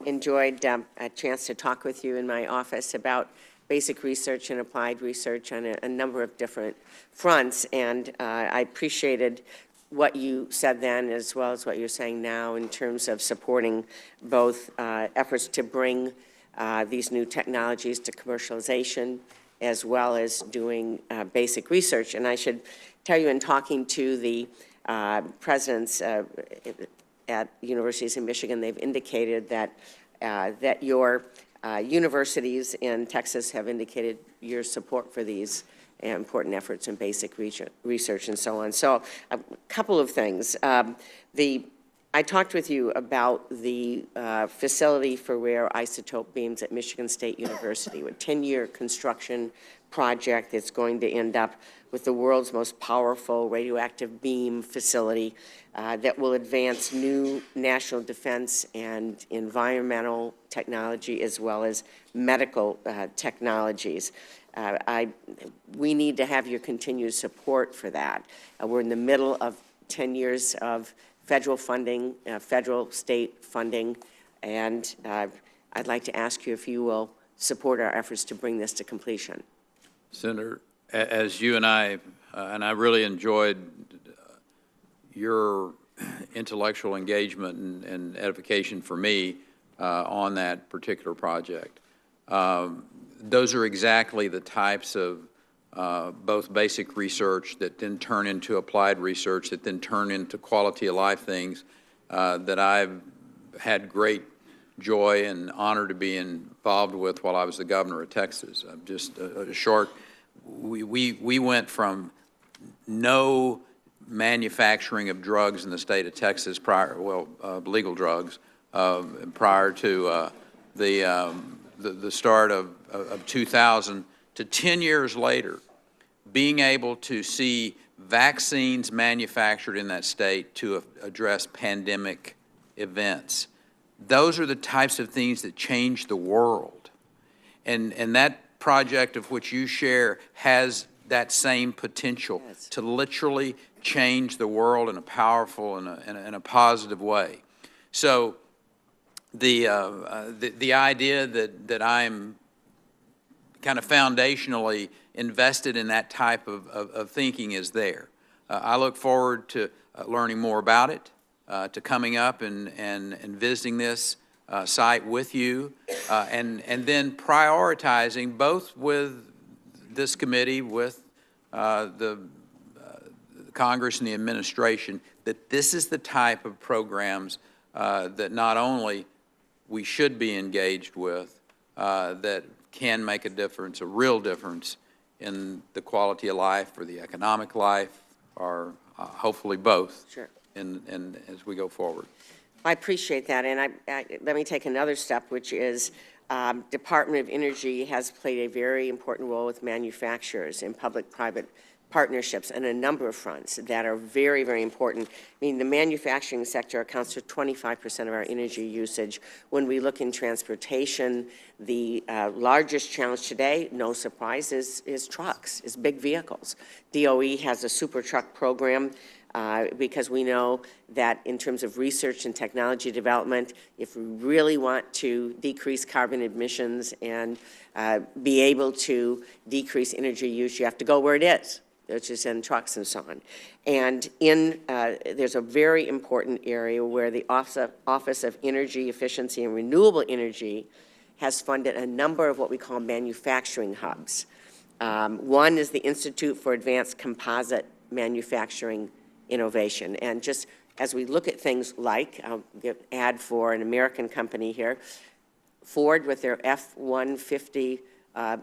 Speaker 13: enjoyed a chance to talk with you in my office about basic research and applied research on a number of different fronts, and I appreciated what you said then as well as what you're saying now in terms of supporting both efforts to bring these new technologies to commercialization as well as doing basic research. And I should tell you, in talking to the presidents at universities in Michigan, they've indicated that that your universities in Texas have indicated your support for these important efforts in basic research and so on. So a couple of things. I talked with you about the facility for rare isotope beams at Michigan State University, a 10-year construction project that's going to end up with the world's most powerful radioactive beam facility that will advance new national defense and environmental technology as well as medical technologies. We need to have your continued support for that. We're in the middle of 10 years of federal funding, federal state funding, and I'd like to ask you if you will support our efforts to bring this to completion.
Speaker 8: Senator, as you and I really enjoyed your intellectual engagement and edification for me on that particular project. Those are exactly the types of both basic research that then turn into applied research, that then turn into quality of life things that I've had great joy and honor to be involved with while I was the governor of Texas. Just a short, we went from no manufacturing of drugs in the state of Texas prior, legal drugs, prior to the start of 2000 to 10 years later, being able to see vaccines manufactured in that state to address pandemic events. Those are the types of things that change the world. And that project of which you share has that same potential to literally change the world in a powerful and a positive way. So the idea that I'm kind of foundationally invested in that type of thinking is there. I look forward to learning more about it, to coming up and visiting this site with you, and then prioritizing both with this committee, with the Congress and the administration, that this is the type of programs that not only we should be engaged with, that can make a difference, a real difference in the quality of life or the economic life, or hopefully both,
Speaker 13: Sure.
Speaker 8: and as we go forward.
Speaker 13: I appreciate that, and let me take another step, which is Department of Energy has played a very important role with manufacturers in public-private partnerships on a number of fronts that are very, very important. I mean, the manufacturing sector accounts for 25% of our energy usage. When we look in transportation, the largest challenge today, no surprise, is trucks, is big vehicles. DOE has a super truck program because we know that in terms of research and technology development, if we really want to decrease carbon emissions and be able to decrease energy use, you have to go where it is, which is in trucks and so on. And there's a very important area where the Office of Energy Efficiency and Renewable Energy has funded a number of what we call manufacturing hubs. One is the Institute for Advanced Composite Manufacturing Innovation. And just as we look at things like, I'll give an ad for an American company here, Ford with their F-150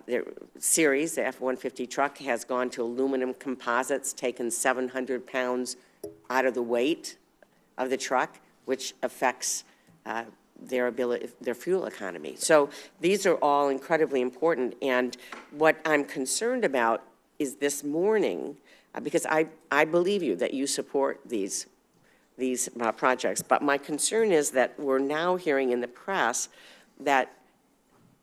Speaker 13: their series, the F-150 truck, has gone to aluminum composites, taken 700 pounds out of the weight of the truck, which affects their fuel economy. So these are all incredibly important. And what I'm concerned about is this morning, because I believe you that you support these projects, but my concern is that we're now hearing in the press that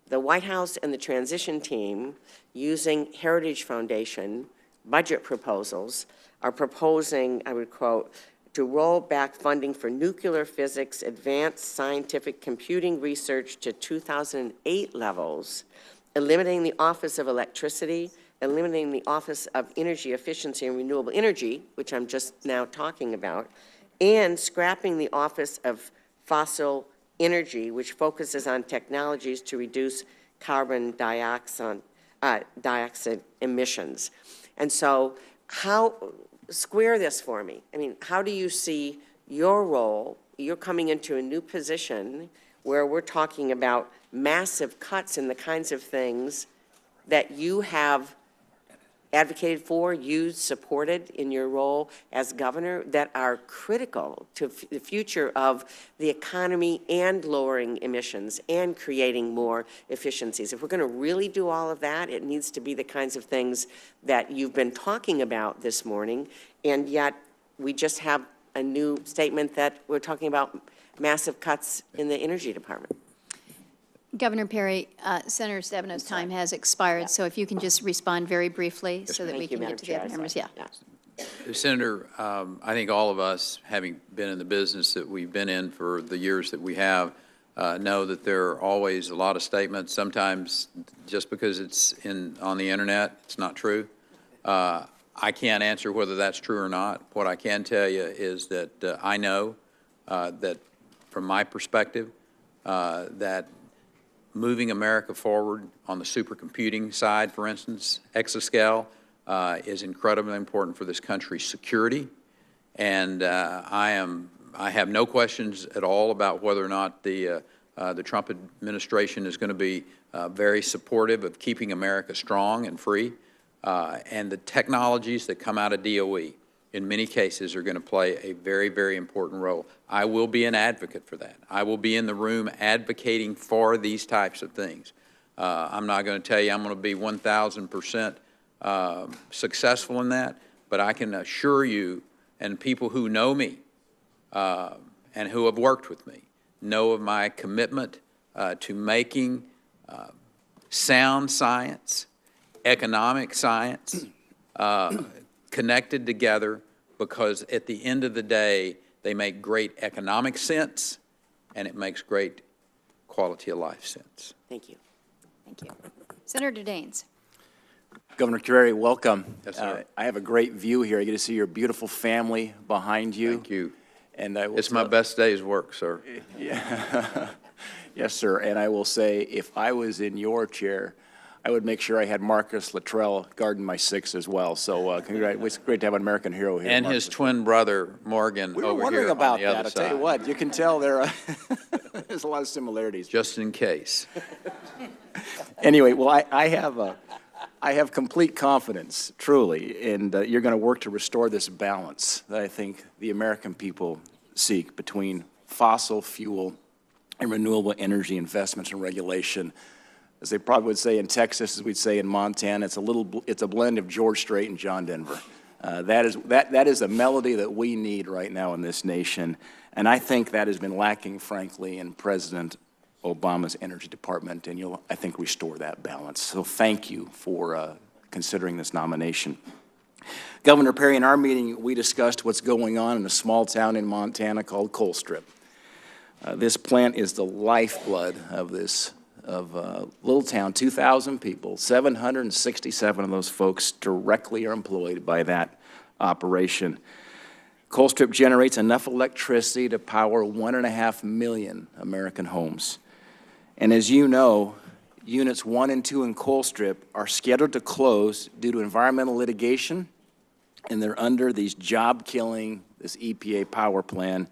Speaker 13: the White House and the transition team, using Heritage Foundation budget proposals, are proposing, I would quote, to roll back funding for nuclear physics, advanced scientific computing research to 2008 levels, eliminating the Office of Electricity, eliminating the Office of Energy Efficiency and Renewable Energy, which I'm just now talking about, and scrapping the Office of Fossil Energy, which focuses on technologies to reduce carbon dioxide emissions. And so square this for me. I mean, how do you see your role? You're coming into a new position where we're talking about massive cuts in the kinds of things that you have advocated for, used, supported in your role as governor that are critical to the future of the economy and lowering emissions and creating more efficiencies. If we're going to really do all of that, it needs to be the kinds of things that you've been talking about this morning, and yet we just have a new statement that we're talking about massive cuts in the energy department.
Speaker 4: Governor Perry, Senator Stabenow's time has expired, so if you can just respond very briefly so that we can get to the other members. Yeah.
Speaker 8: Senator, I think all of us, having been in the business that we've been in for the years that we have, know that there are always a lot of statements. Sometimes just because it's on the internet, it's not true. I can't answer whether that's true or not. What I can tell you is that I know that from my perspective, that moving America forward on the supercomputing side, for instance, exascale, is incredibly important for this country's security. And I have no questions at all about whether or not the Trump administration is going to be very supportive of keeping America strong and free. And the technologies that come out of DOE, in many cases, are going to play a very, very important role. I will be an advocate for that. I will be in the room advocating for these types of things. I'm not going to tell you I'm going to be 1,000% successful in that, but I can assure you, and people who know me and who have worked with me know of my commitment to making sound science, economic science, connected together, because at the end of the day, they make great economic sense, and it makes great quality of life sense.
Speaker 13: Thank you.
Speaker 4: Thank you. Senator Daines.
Speaker 14: Governor Kerry, welcome.
Speaker 8: Yes, sir.
Speaker 14: I have a great view here. I get to see your beautiful family behind you.
Speaker 8: Thank you.
Speaker 14: And I will
Speaker 8: It's my best day's work, sir.
Speaker 14: Yeah. Yes, sir. And I will say, if I was in your chair, I would make sure I had Marcus Luttrell guarding my six as well. So it's great to have an American hero here.
Speaker 8: And
Speaker 14: Marcus
Speaker 8: his twin brother, Morgan,
Speaker 14: we were
Speaker 8: over
Speaker 14: wondering
Speaker 8: here
Speaker 14: about
Speaker 8: on the
Speaker 14: that.
Speaker 8: other
Speaker 14: I'll tell you
Speaker 8: side.
Speaker 14: what, you can tell there's a lot of similarities.
Speaker 8: Just in case.
Speaker 14: Anyway, well, I have complete confidence, truly, in you're going to work to restore this balance that I think the American people seek between fossil fuel and renewable energy investments and regulation. As they probably would say in Texas, as we'd say in Montana, it's a blend of George Strait and John Denver. That is a melody that we need right now in this nation, and I think that has been lacking, frankly, in President Obama's Energy Department, and you'll, I think, restore that balance. So thank you for considering this nomination. Governor Perry, in our meeting, we discussed what's going on in a small town in Montana called Colstrip. This plant is the lifeblood of this little town, 2,000 people. 767 of those folks directly are employed by that operation. Colstrip generates enough electricity to power 1.5 million American homes. And as you know, Units 1 and 2 in Colstrip are scheduled to close due to environmental litigation, and they're under these job-killing, this EPA power plan.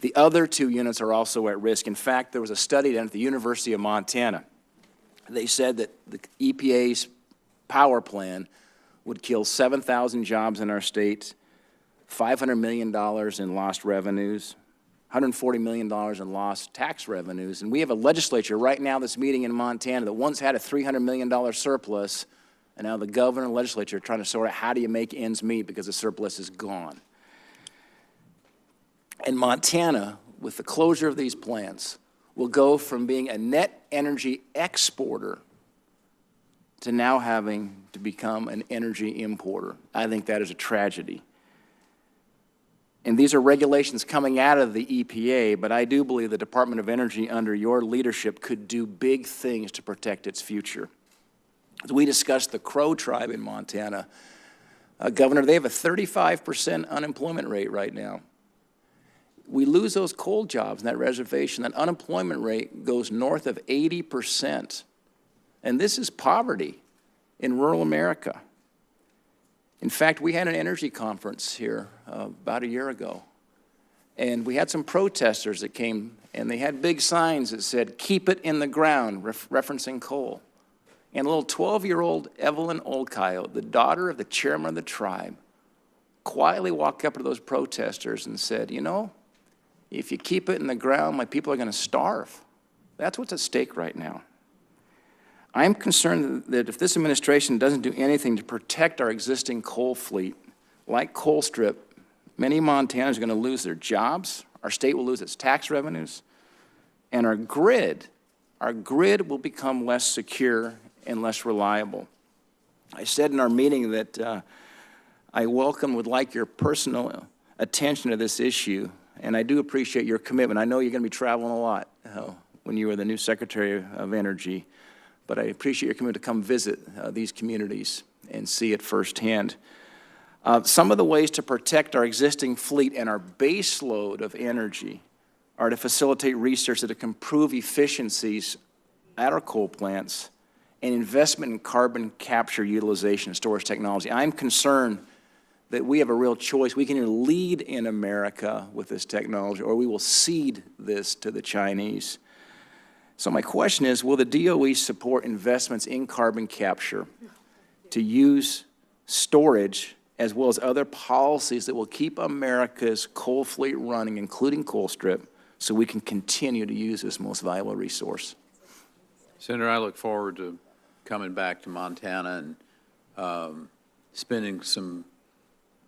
Speaker 14: The other 2 units are also at risk. In fact, there was a study done at the University of Montana. They said that the EPA's power plan would kill 7,000 jobs in our state, $500 million in lost revenues, $140 million in lost tax revenues. And we have a legislature right now that's meeting in Montana that once had a $300 million surplus, and now the governor and legislature are trying to sort out how do you make ends meet because the surplus is gone. And Montana, with the closure of these plants, will go from being a net energy exporter to now having to become an energy importer. I think that is a tragedy. And these are regulations coming out of the EPA, but I do believe the Department of Energy under your leadership could do big things to protect its future. As we discussed the Crow tribe in Montana, Governor, they have a 35% unemployment rate right now. We lose those coal jobs in that reservation, that unemployment rate goes north of 80%. And this is poverty in rural America. In fact, we had an energy conference here about a year ago, and we had some protesters that came, and they had big signs that said, "Keep it in the ground," referencing coal. And a little 12-year-old Evelyn Olcoyo, the daughter of the chairman of the tribe, quietly walked up to those protesters and said, "You know, if you keep it in the ground, my people are going to starve." That's what's at stake right now. I'm concerned that if this administration doesn't do anything to protect our existing coal fleet, like Colstrip, many Montanans are going to lose their jobs, our state will lose its tax revenues, and our grid will become less secure and less reliable. I said in our meeting that I would like your personal attention to this issue, and I do appreciate your commitment. I know you're going to be traveling a lot when you are the new Secretary of Energy, but I appreciate your commitment to come visit these communities and see it firsthand. Some of the ways to protect our existing fleet and our base load of energy are to facilitate research that can improve efficiencies at our coal plants and investment in carbon capture utilization and storage technology. I'm concerned that we have a real choice. We can either lead in America with this technology, or we will cede this to the Chinese. So my question is, will the DOE support investments in carbon capture to use storage as well as other policies that will keep America's coal fleet running, including Colstrip, so we can continue to use this most valuable resource?
Speaker 8: Senator, I look forward to coming back to Montana and spending some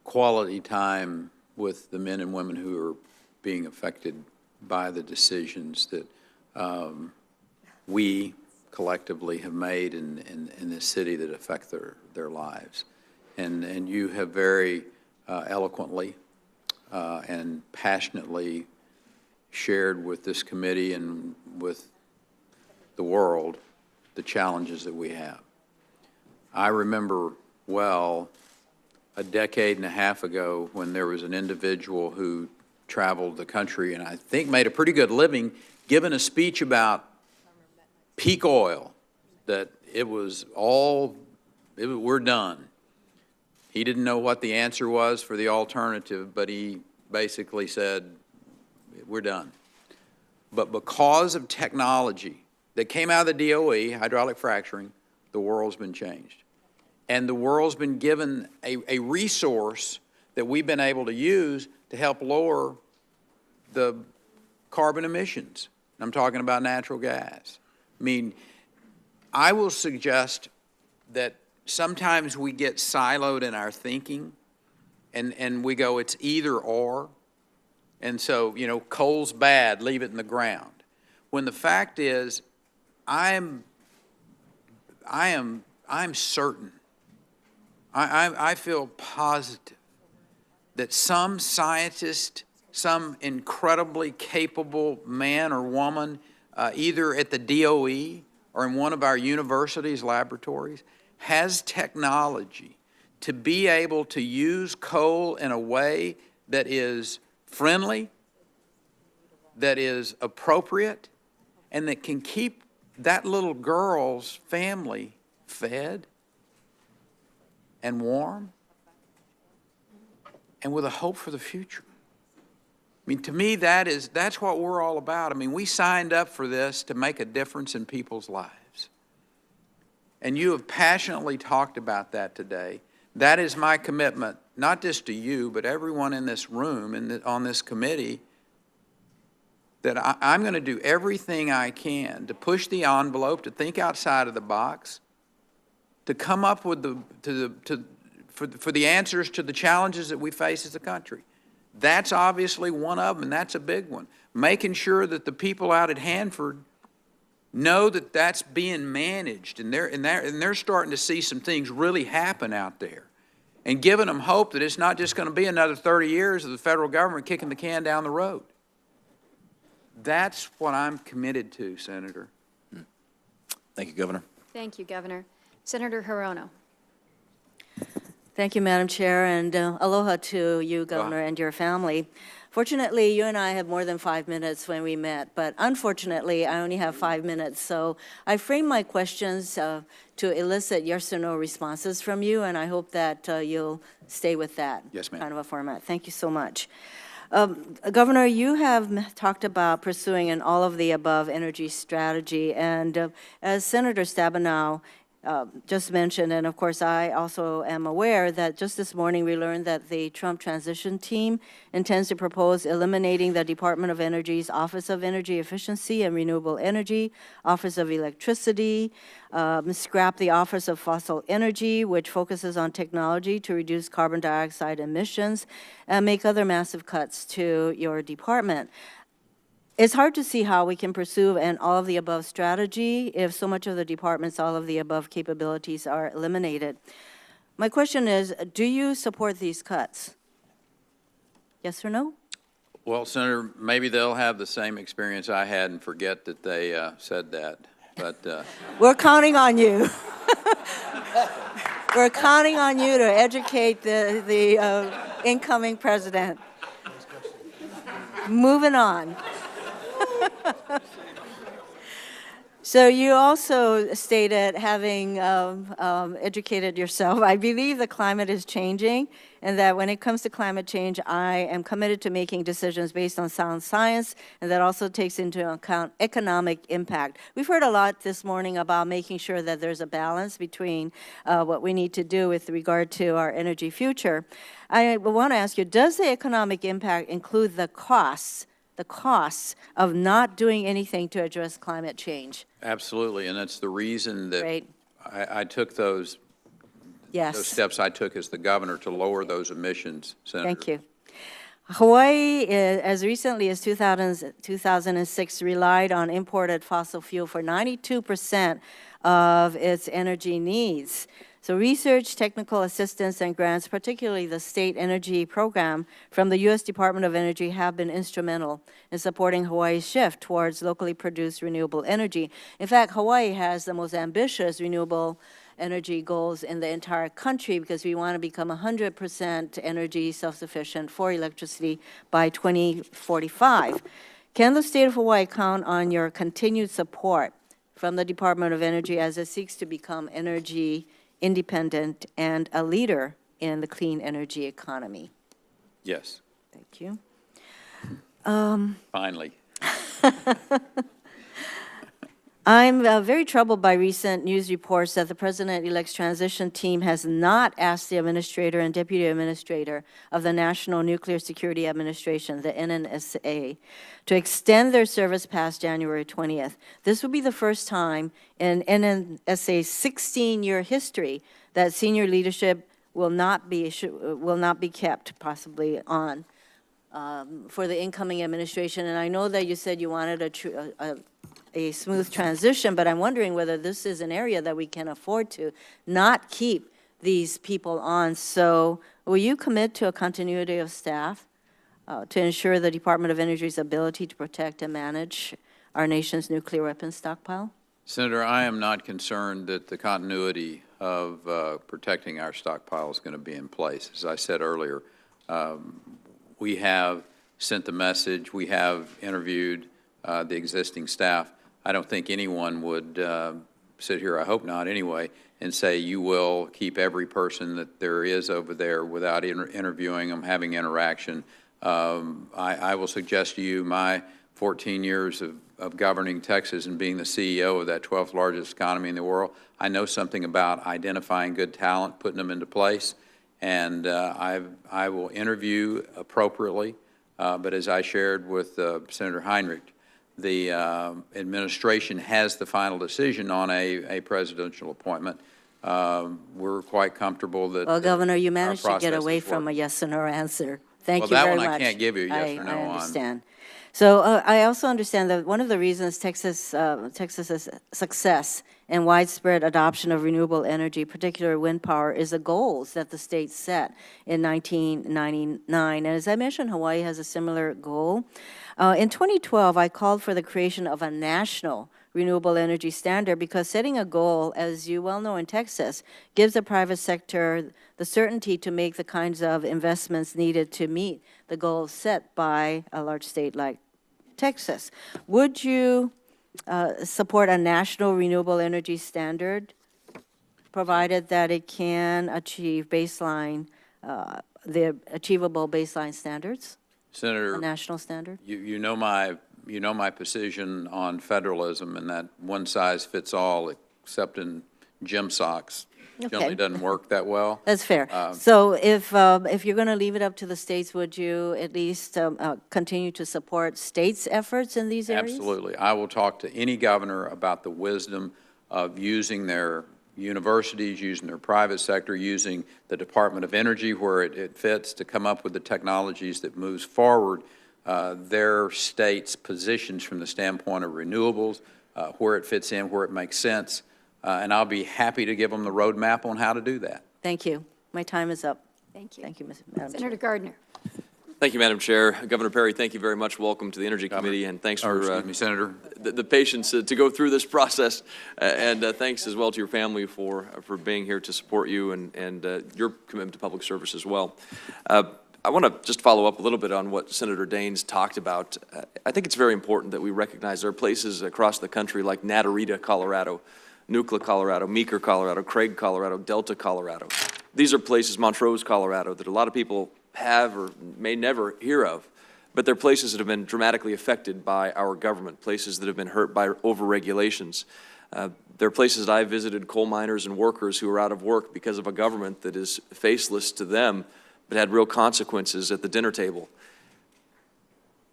Speaker 8: quality time with the men and women who are being affected by the decisions that we collectively have made in this city that affect their lives. And you have very eloquently and passionately shared with this committee and with the world the challenges that we have. I remember well a decade and a half ago when there was an individual who traveled the country and I think made a pretty good living giving a speech about peak oil, that we're done. He didn't know what the answer was for the alternative, but he basically said, we're done. But because of technology that came out of the DOE, hydraulic fracturing, the world's been changed. And the world's been given a resource that we've been able to use to help lower the carbon emissions. I'm talking about natural gas. I mean, I will suggest that sometimes we get siloed in our thinking, and we go, it's either or. And so, you know, coal's bad, leave it in the ground. When the fact is, I'm certain, I feel positive that some scientist, some incredibly capable man or woman, either at the DOE or in one of our universities' laboratories, has technology to be able to use coal in a way that is friendly, that is appropriate, and that can keep that little girl's family fed and warm and with a hope for the future. I mean, to me, that's what we're all about. I mean, we signed up for this to make a difference in people's lives. And you have passionately talked about that today. That is my commitment, not just to you, but everyone in this room and on this committee, that I'm going to do everything I can to push the envelope, to think outside of the box, to come up with for the answers to the challenges that we face as a country. That's obviously one of them, and that's a big one. Making sure that the people out at Hanford know that that's being managed, and they're starting to see some things really happen out there, and giving them hope that it's not just going to be another 30 years of the federal government kicking the can down the road. That's what I'm committed to, Senator.
Speaker 14: Thank you, Governor.
Speaker 4: Thank you, Governor. Senator Hirono.
Speaker 15: Thank you, Madam Chair, and aloha to you, Governor, and your family. Fortunately, you and I have more than 5 minutes when we met, but unfortunately, I only have 5 minutes. So I framed my questions to elicit yes or no responses from you, and I hope that you'll stay with that kind of a format. Thank you so much. Governor, you have talked about pursuing an all-of-the-above energy strategy, and as Senator Stabenow just mentioned, and of course I also am aware that just this morning we learned that the Trump transition team intends to propose eliminating the Department of Energy's Office of Energy Efficiency and Renewable Energy, Office of Electricity, scrap the Office of Fossil Energy, which focuses on technology to reduce carbon dioxide emissions, and make other massive cuts to your department. It's hard to see how we can pursue an all-of-the-above strategy if so much of the department's all-of-the-above capabilities are eliminated. My question is, do you support these cuts? Yes or no?
Speaker 8: Well, Senator, maybe they'll have the same experience I had and forget that they said that. But
Speaker 15: we're counting on you. We're counting on you to educate the incoming president. Moving on. So you also stated, having educated yourself, I believe the climate is changing, and that when it comes to climate change, I am committed to making decisions based on sound science, and that also takes into account economic impact. We've heard a lot this morning about making sure that there's a balance between what we need to do with regard to our energy future. I want to ask you, does the economic impact include the costs of not doing anything to address climate change?
Speaker 8: absolutely, and that's the reason that
Speaker 15: Great.
Speaker 8: I took those steps I took as the governor to lower those emissions, Senator.
Speaker 15: Thank you. Hawaii, as recently as 2006, relied on imported fossil fuel for 92% of its energy needs. So research, technical assistance, and grants, particularly the State Energy Program from the U.S. Department of Energy, have been instrumental in supporting Hawaii's shift towards locally produced renewable energy. In fact, Hawaii has the most ambitious renewable energy goals in the entire country because we want to become 100% energy self-sufficient for electricity by 2045. Can the state of Hawaii count on your continued support from the Department of Energy as it seeks to become energy independent and a leader in the clean energy economy?
Speaker 8: Yes.
Speaker 15: Thank you.
Speaker 8: Finally.
Speaker 15: I'm very troubled by recent news reports that the President-elect's transition team has not asked the Administrator and Deputy Administrator of the National Nuclear Security Administration, the NNSA, to extend their service past January 20th. This would be the first time in NNSA's 16-year history that senior leadership will not be kept possibly on for the incoming administration. And I know that you said you wanted a smooth transition, but I'm wondering whether this is an area that we can afford to not keep these people on. So will you commit to a continuity of staff to ensure the Department of Energy's ability to protect and manage our nation's nuclear weapons stockpile?
Speaker 8: Senator, I am not concerned that the continuity of protecting our stockpile is going to be in place. As I said earlier, we have sent the message, we have interviewed the existing staff. I don't think anyone would sit here, I hope not anyway, and say you will keep every person that there is over there without interviewing them, having interaction. I will suggest to you my 14 years of governing Texas and being the CEO of that 12th largest economy in the world. I know something about identifying good talent, putting them into place, and I will interview appropriately. But as I shared with Senator Heinrich, the administration has the final decision on a presidential appointment. We're quite comfortable that.
Speaker 15: Well, Governor, you managed to get away from a yes or no answer. Thank you very much.
Speaker 8: Well, that one I can't give you a yes or no on.
Speaker 15: I understand. So I also understand that one of the reasons Texas's success and widespread adoption of renewable energy, particularly wind power, is the goals that the state set in 1999. And as I mentioned, Hawaii has a similar goal. In 2012, I called for the creation of a national renewable energy standard because setting a goal, as you well know in Texas, gives the private sector the certainty to make the kinds of investments needed to meet the goals set by a large state like Texas. Would you support a national renewable energy standard, provided that it can achieve baseline, the achievable baseline standards?
Speaker 8: Senator,
Speaker 15: a national standard?
Speaker 8: You know my position on federalism, and that one size fits all, except in gym socks, generally doesn't work that well.
Speaker 15: That's fair. So if you're going to leave it up to the states, would you at least continue to support states' efforts in these areas?
Speaker 8: Absolutely. I will talk to any governor about the wisdom of using their universities, using their private sector, using the Department of Energy where it fits to come up with the technologies that moves forward their state's positions from the standpoint of renewables, where it fits in, where it makes sense. And I'll be happy to give them the roadmap on how to do that.
Speaker 15: Thank you. My time is up.
Speaker 4: Thank you.
Speaker 15: Thank you, Madam
Speaker 4: Senator
Speaker 15: Chair.
Speaker 4: Gardner.
Speaker 10: Thank you, Madam Chair. Governor Perry, thank you very much. Welcome to the Energy Committee, and thanks for
Speaker 8: Senator.
Speaker 10: The patience to go through this process, and thanks as well to your family for being here to support you and your commitment to public service as well. I want to just follow up a little bit on what Senator Daines talked about. I think it's very important that we recognize there are places across the country like Natarita, Colorado, Nucla, Colorado, Meeker, Colorado, Craig, Colorado, Delta, Colorado. These are places, Montrose, Colorado, that a lot of people have or may never hear of, but they're places that have been dramatically affected by our government, places that have been hurt by over-regulations. There are places that I've visited, coal miners and workers who are out of work because of a government that is faceless to them, but had real consequences at the dinner table.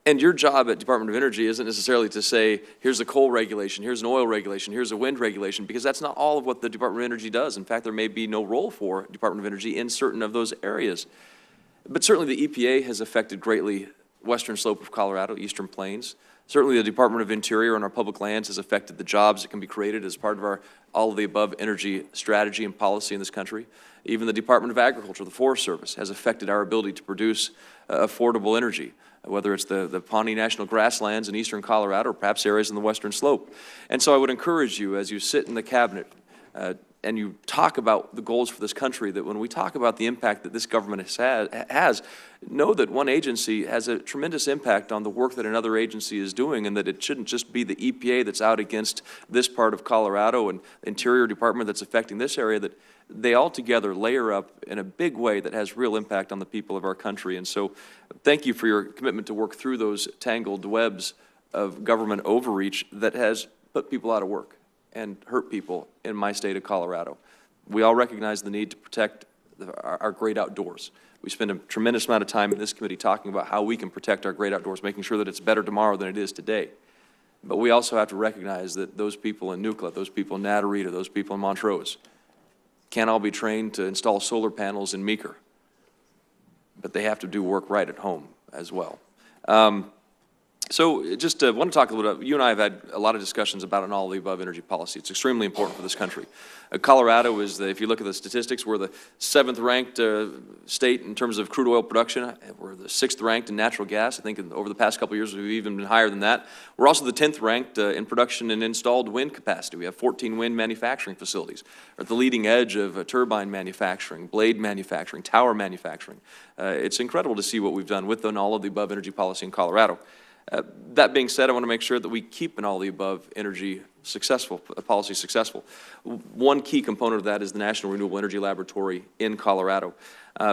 Speaker 10: And your job at Department of Energy isn't necessarily to say, here's a coal regulation, here's an oil regulation, here's a wind regulation, because that's not all of what the Department of Energy does. In fact, there may be no role for Department of Energy in certain of those areas. But certainly the EPA has affected greatly western slope of Colorado, eastern plains. Certainly the Department of Interior and our public lands has affected the jobs that can be created as part of our all-of-the-above energy strategy and policy in this country. Even the Department of Agriculture, the Forest Service, has affected our ability to produce affordable energy, whether it's the Pawnee National Grasslands in eastern Colorado or perhaps areas in the western slope. And so I would encourage you, as you sit in the cabinet and you talk about the goals for this country, that when we talk about the impact that this government has, know that one agency has a tremendous impact on the work that another agency is doing, and that it shouldn't just be the EPA that's out against this part of Colorado and the Interior Department that's affecting this area, that they all together layer up in a big way that has real impact on the people of our country. And so thank you for your commitment to work through those tangled webs of government overreach that has
Speaker 16: put people out of work and hurt people in my state of Colorado. We all recognize the need to protect our great outdoors. We spend a tremendous amount of time in this committee talking about how we can protect our great outdoors, making sure that it's better tomorrow than it is today. But we also have to recognize that those people in Nucla, those people in Natarita, those people in Montrose can't all be trained to install solar panels in Meeker, but they have to do work right at home as well. So just want to talk a little bit, you and I have had a lot of discussions about an all-of-the-above energy policy. It's extremely important for this country. Colorado is, if you look at the statistics, we're the 7th-ranked state in terms of crude oil production. We're the 6th-ranked in natural gas. I think over the past couple of years, we've even been higher than that. We're also the 10th-ranked in production and installed wind capacity. We have 14 wind manufacturing facilities. We're at the leading edge of turbine manufacturing, blade manufacturing, tower manufacturing. It's incredible to see what we've done with an all-of-the-above energy policy in Colorado. That being said, I want to make sure that we keep an all-the-above energy policy successful. One key component of that is the National Renewable Energy Laboratory in Colorado.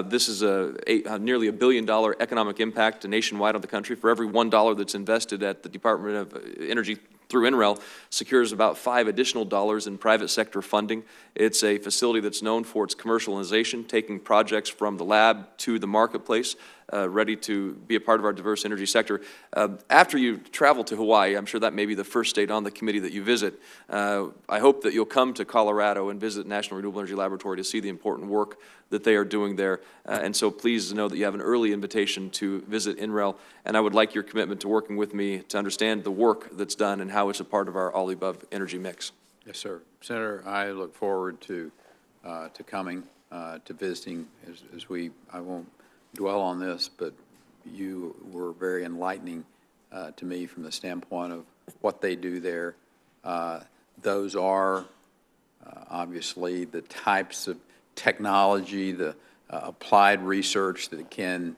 Speaker 16: This is nearly $1 billion economic impact nationwide on the country. For every $1 that's invested at the Department of Energy through NREL, secures about $5 additional in private sector funding. It's a facility that's known for its commercialization, taking projects from the lab to the marketplace, ready to be a part of our diverse energy sector. After you travel to Hawaii, I'm sure that may be the first state on the committee that you visit. I hope that you'll come to Colorado and visit National Renewable Energy Laboratory to see the important work that they are doing there. And so please know that you have an early invitation to visit NREL, and I would like your commitment to working with me to understand the work that's done and how it's a part of our all-the-above energy mix.
Speaker 8: Yes, sir. Senator, I look forward to coming, to visiting I won't dwell on this, but you were very enlightening to me from the standpoint of what they do there. Those are obviously the types of technology, the applied research that can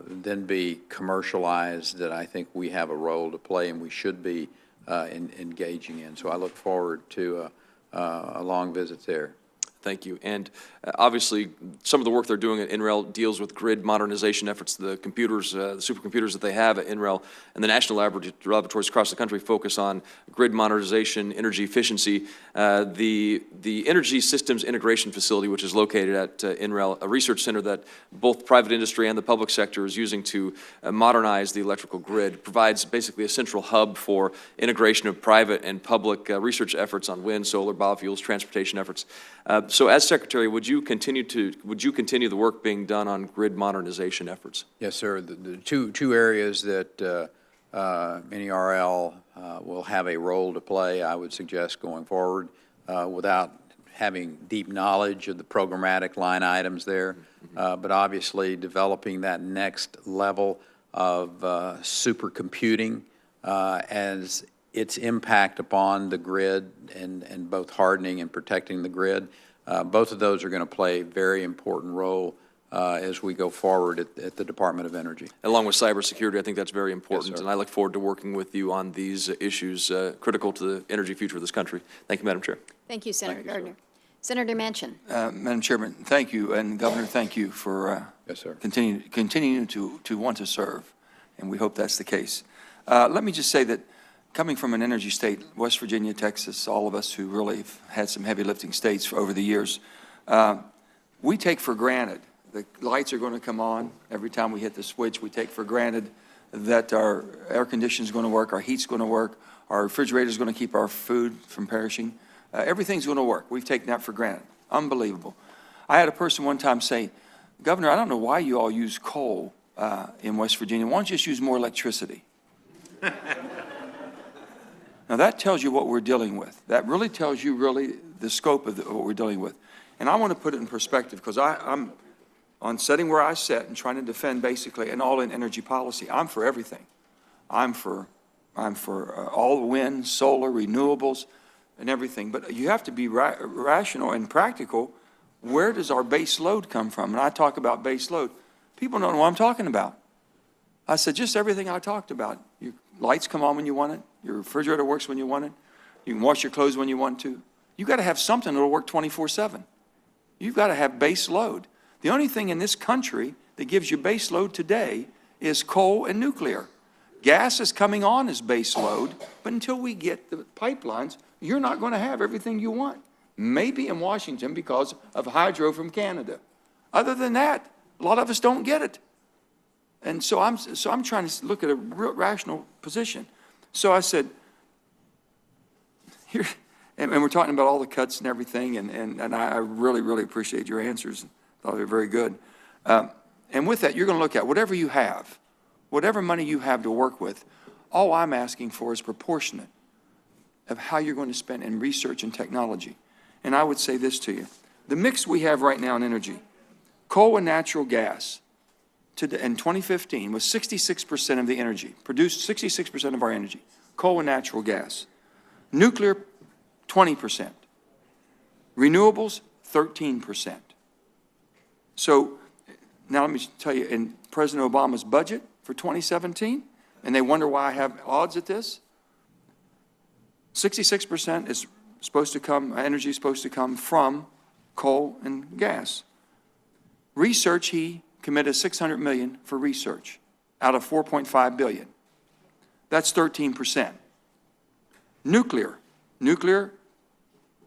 Speaker 8: then be commercialized that I think we have a role to play and we should be engaging in. So I look forward to a long visit there.
Speaker 16: Thank you. And obviously, some of the work they're doing at NREL deals with grid modernization efforts. The computers, the supercomputers that they have at NREL and the national laboratories across the country focus on grid modernization, energy efficiency. The Energy Systems Integration Facility, which is located at NREL, a research center that both private industry and the public sector is using to modernize the electrical grid, provides basically a central hub for integration of private and public research efforts on wind, solar, biofuels, transportation efforts. So as Secretary, would you continue the work being done on grid modernization efforts?
Speaker 8: Yes, sir. The two areas that NERL will have a role to play, I would suggest going forward, without having deep knowledge of the programmatic line items there, but obviously developing that next level of supercomputing as its impact upon the grid and both hardening and protecting the grid. Both of those are going to play a very important role as we go forward at the Department of Energy.
Speaker 16: Along with cybersecurity, I think that's very important, yes, and I look forward to working with you on these issues critical to the energy future of this country. Thank you, Madam Chair.
Speaker 4: Thank you, Senator Gardner. Senator Manchin.
Speaker 7: Madam Chairman, thank you, and Governor, thank you for
Speaker 8: yes, sir.
Speaker 7: continuing to want to serve, and we hope that's the case. Let me just say that coming from an energy state, West Virginia, Texas, all of us who really have had some heavy lifting states over the years, we take for granted the lights are going to come on every time we hit the switch. We take for granted that our air conditioning is going to work, our heat's going to work, our refrigerator is going to keep our food from perishing. Everything's going to work. We've taken that for granted. Unbelievable. I had a person one time say, Governor, I don't know why you all use coal in West Virginia. Why don't you just use more electricity? Now, that tells you what we're dealing with. That really tells you the scope of what we're dealing with. And I want to put it in perspective because I'm on sitting where I sit and trying to defend basically an all-in energy policy. I'm for everything. I'm for all the wind, solar, renewables, and everything. But you have to be rational and practical. Where does our base load come from? And I talk about base load. People don't know what I'm talking about. I said, just everything I talked about. Your lights come on when you want it. Your refrigerator works when you want it. You can wash your clothes when you want to. You've got to have something that will work 24/7. You've got to have base load. The only thing in this country that gives you base load today is coal and nuclear. Gas is coming on as base load, but until we get the pipelines, you're not going to have everything you want. Maybe in Washington because of hydro from Canada. Other than that, a lot of us don't get it. And so I'm trying to look at a real rational position. So I said, here, and we're talking about all the cuts and everything, and I really, really appreciate your answers. Thought they were very good. And with that, you're going to look at whatever you have, whatever money you have to work with. All I'm asking for is proportionate of how you're going to spend in research and technology. And I would say this to you. The mix we have right now in energy, coal and natural gas, in 2015 was 66% of the energy, produced 66% of our energy, coal and natural gas. Nuclear, 20%. Renewables, 13%. So now let me tell you, in President Obama's budget for 2017, and they wonder why I have odds at this, 66% is supposed to come, energy is supposed to come from coal and gas. Research, he committed $600 million for research out of $4.5 billion. That's 13%. Nuclear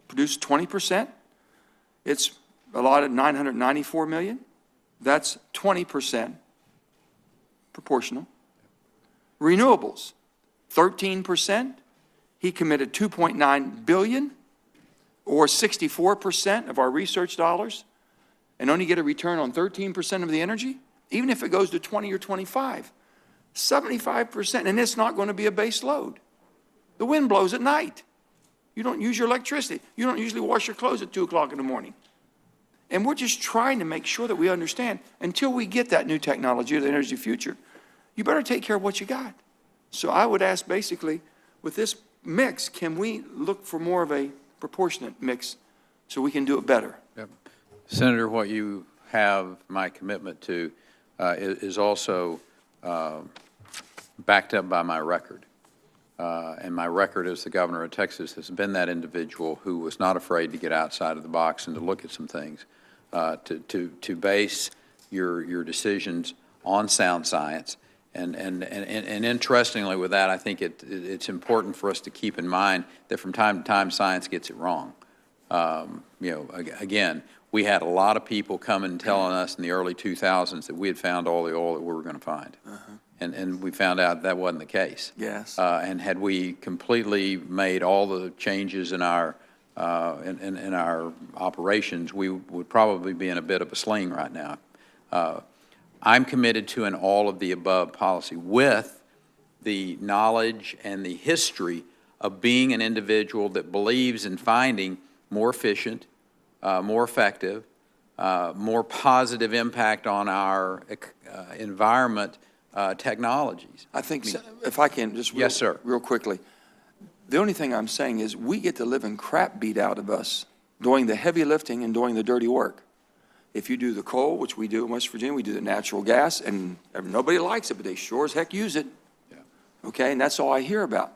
Speaker 7: produced 20%. It's allotted $994 million. That's 20% proportional. Renewables, 13%. He committed $2.9 billion, or 64% of our research dollars, and only get a return on 13% of the energy, even if it goes to 20 or 25, 75%, and it's not going to be a base load. The wind blows at night. You don't use your electricity. You don't usually wash your clothes at 2 o'clock in the morning. And we're just trying to make sure that we understand, until we get that new technology or the energy future, you better take care of what you got. So I would ask, basically, with this mix, can we look for more of a proportionate mix so we can do it better?
Speaker 8: Yep. Senator, what you have my commitment to is also backed up by my record. And my record as the governor of Texas has been that individual who was not afraid to get outside of the box and to look at some things, to base your decisions on sound science. And interestingly with that, I think it's important for us to keep in mind that from time to time science gets it wrong. Again, we had a lot of people coming and telling us in the early 2000s that we had found all the oil that we were going to find. And we found out that wasn't the case.
Speaker 7: Yes.
Speaker 8: And had we completely made all the changes in our in our operations, we would probably be in a bit of a sling right now. I'm committed to an all-of-the-above policy with the knowledge and the history of being an individual that believes in finding more efficient, more effective, more positive impact on our environment technologies.
Speaker 7: I think, if I can, just
Speaker 8: yes, sir.
Speaker 7: Real quickly, the only thing I'm saying is we get the living crap beat out of us doing the heavy lifting and doing the dirty work. If you do the coal, which we do in West Virginia, we do the natural gas, and nobody likes it, but they sure as heck use it.
Speaker 8: Yeah.
Speaker 7: Okay, and that's all I hear about.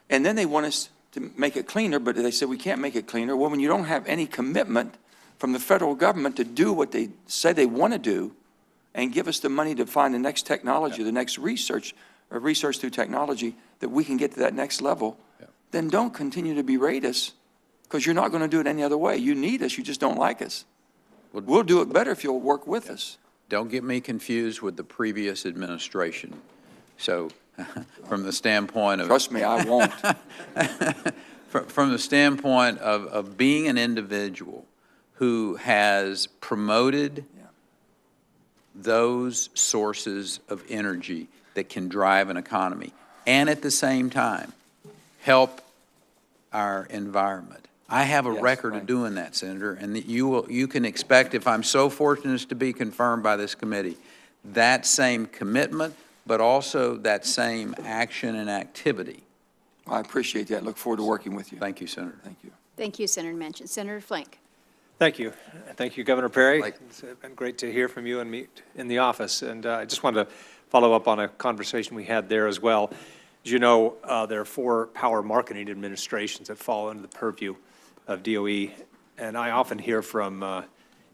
Speaker 7: And then they want us to make it cleaner, but they say we can't make it cleaner. Well, when you don't have any commitment from the federal government to do what they say they want to do and give us the money to find the next technology, the next research, or research through technology that we can get to that next level, then don't continue to berate us, because you're not going to do it any other way. You need us, you just don't like us. We'll do it better if you'll work with us.
Speaker 8: Don't get me confused with the previous administration. So from the standpoint of...
Speaker 7: Trust me, I won't.
Speaker 8: From the standpoint of being an individual who has promoted those sources of energy that can drive an economy and at the same time help our environment. I have a record of doing that, Senator, and that you can expect, if I'm so fortunate as to be confirmed by this committee, that same commitment, but also that same action and activity.
Speaker 7: I appreciate that. Look forward to working with you.
Speaker 8: Thank you, Senator.
Speaker 7: Thank you.
Speaker 4: Thank you, Senator Manchin. Senator Flake.
Speaker 17: Thank you. Thank you, Governor Perry. It's been great to hear from you and meet in the office. And I just wanted to follow up on a conversation we had there as well. As you know, there are 4 power marketing administrations that fall under the purview of DOE, and I often hear from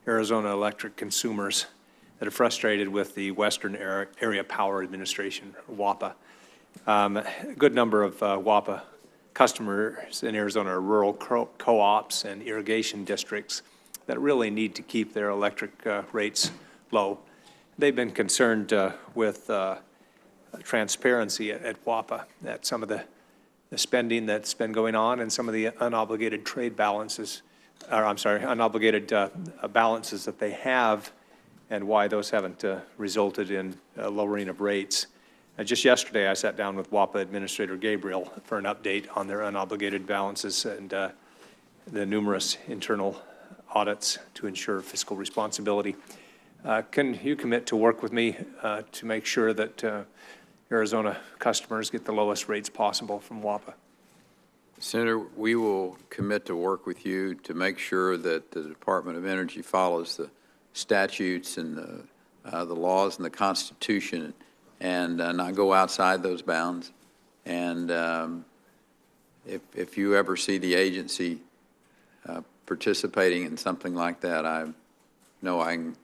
Speaker 17: Arizona electric consumers that are frustrated with the Western Area Power Administration, WAPA. A good number of WAPA customers in Arizona are rural co-ops and irrigation districts that really need to keep their electric rates low. They've been concerned with transparency at WAPA, that some of the spending that's been going on and some of the unobligated trade balances, or I'm sorry, unobligated balances that they have, and why those haven't resulted in lowering of rates. Just yesterday, I sat down with WAPA Administrator Gabriel for an update on their unobligated balances and the numerous internal audits to ensure fiscal responsibility. Can you commit to work with me to make sure that Arizona customers get the lowest rates possible from WAPA?
Speaker 8: Senator, we will commit to work with you to make sure that the Department of Energy follows the statutes and the laws and the Constitution and not go outside those bounds. And if you ever see the agency participating in something like that, I know I can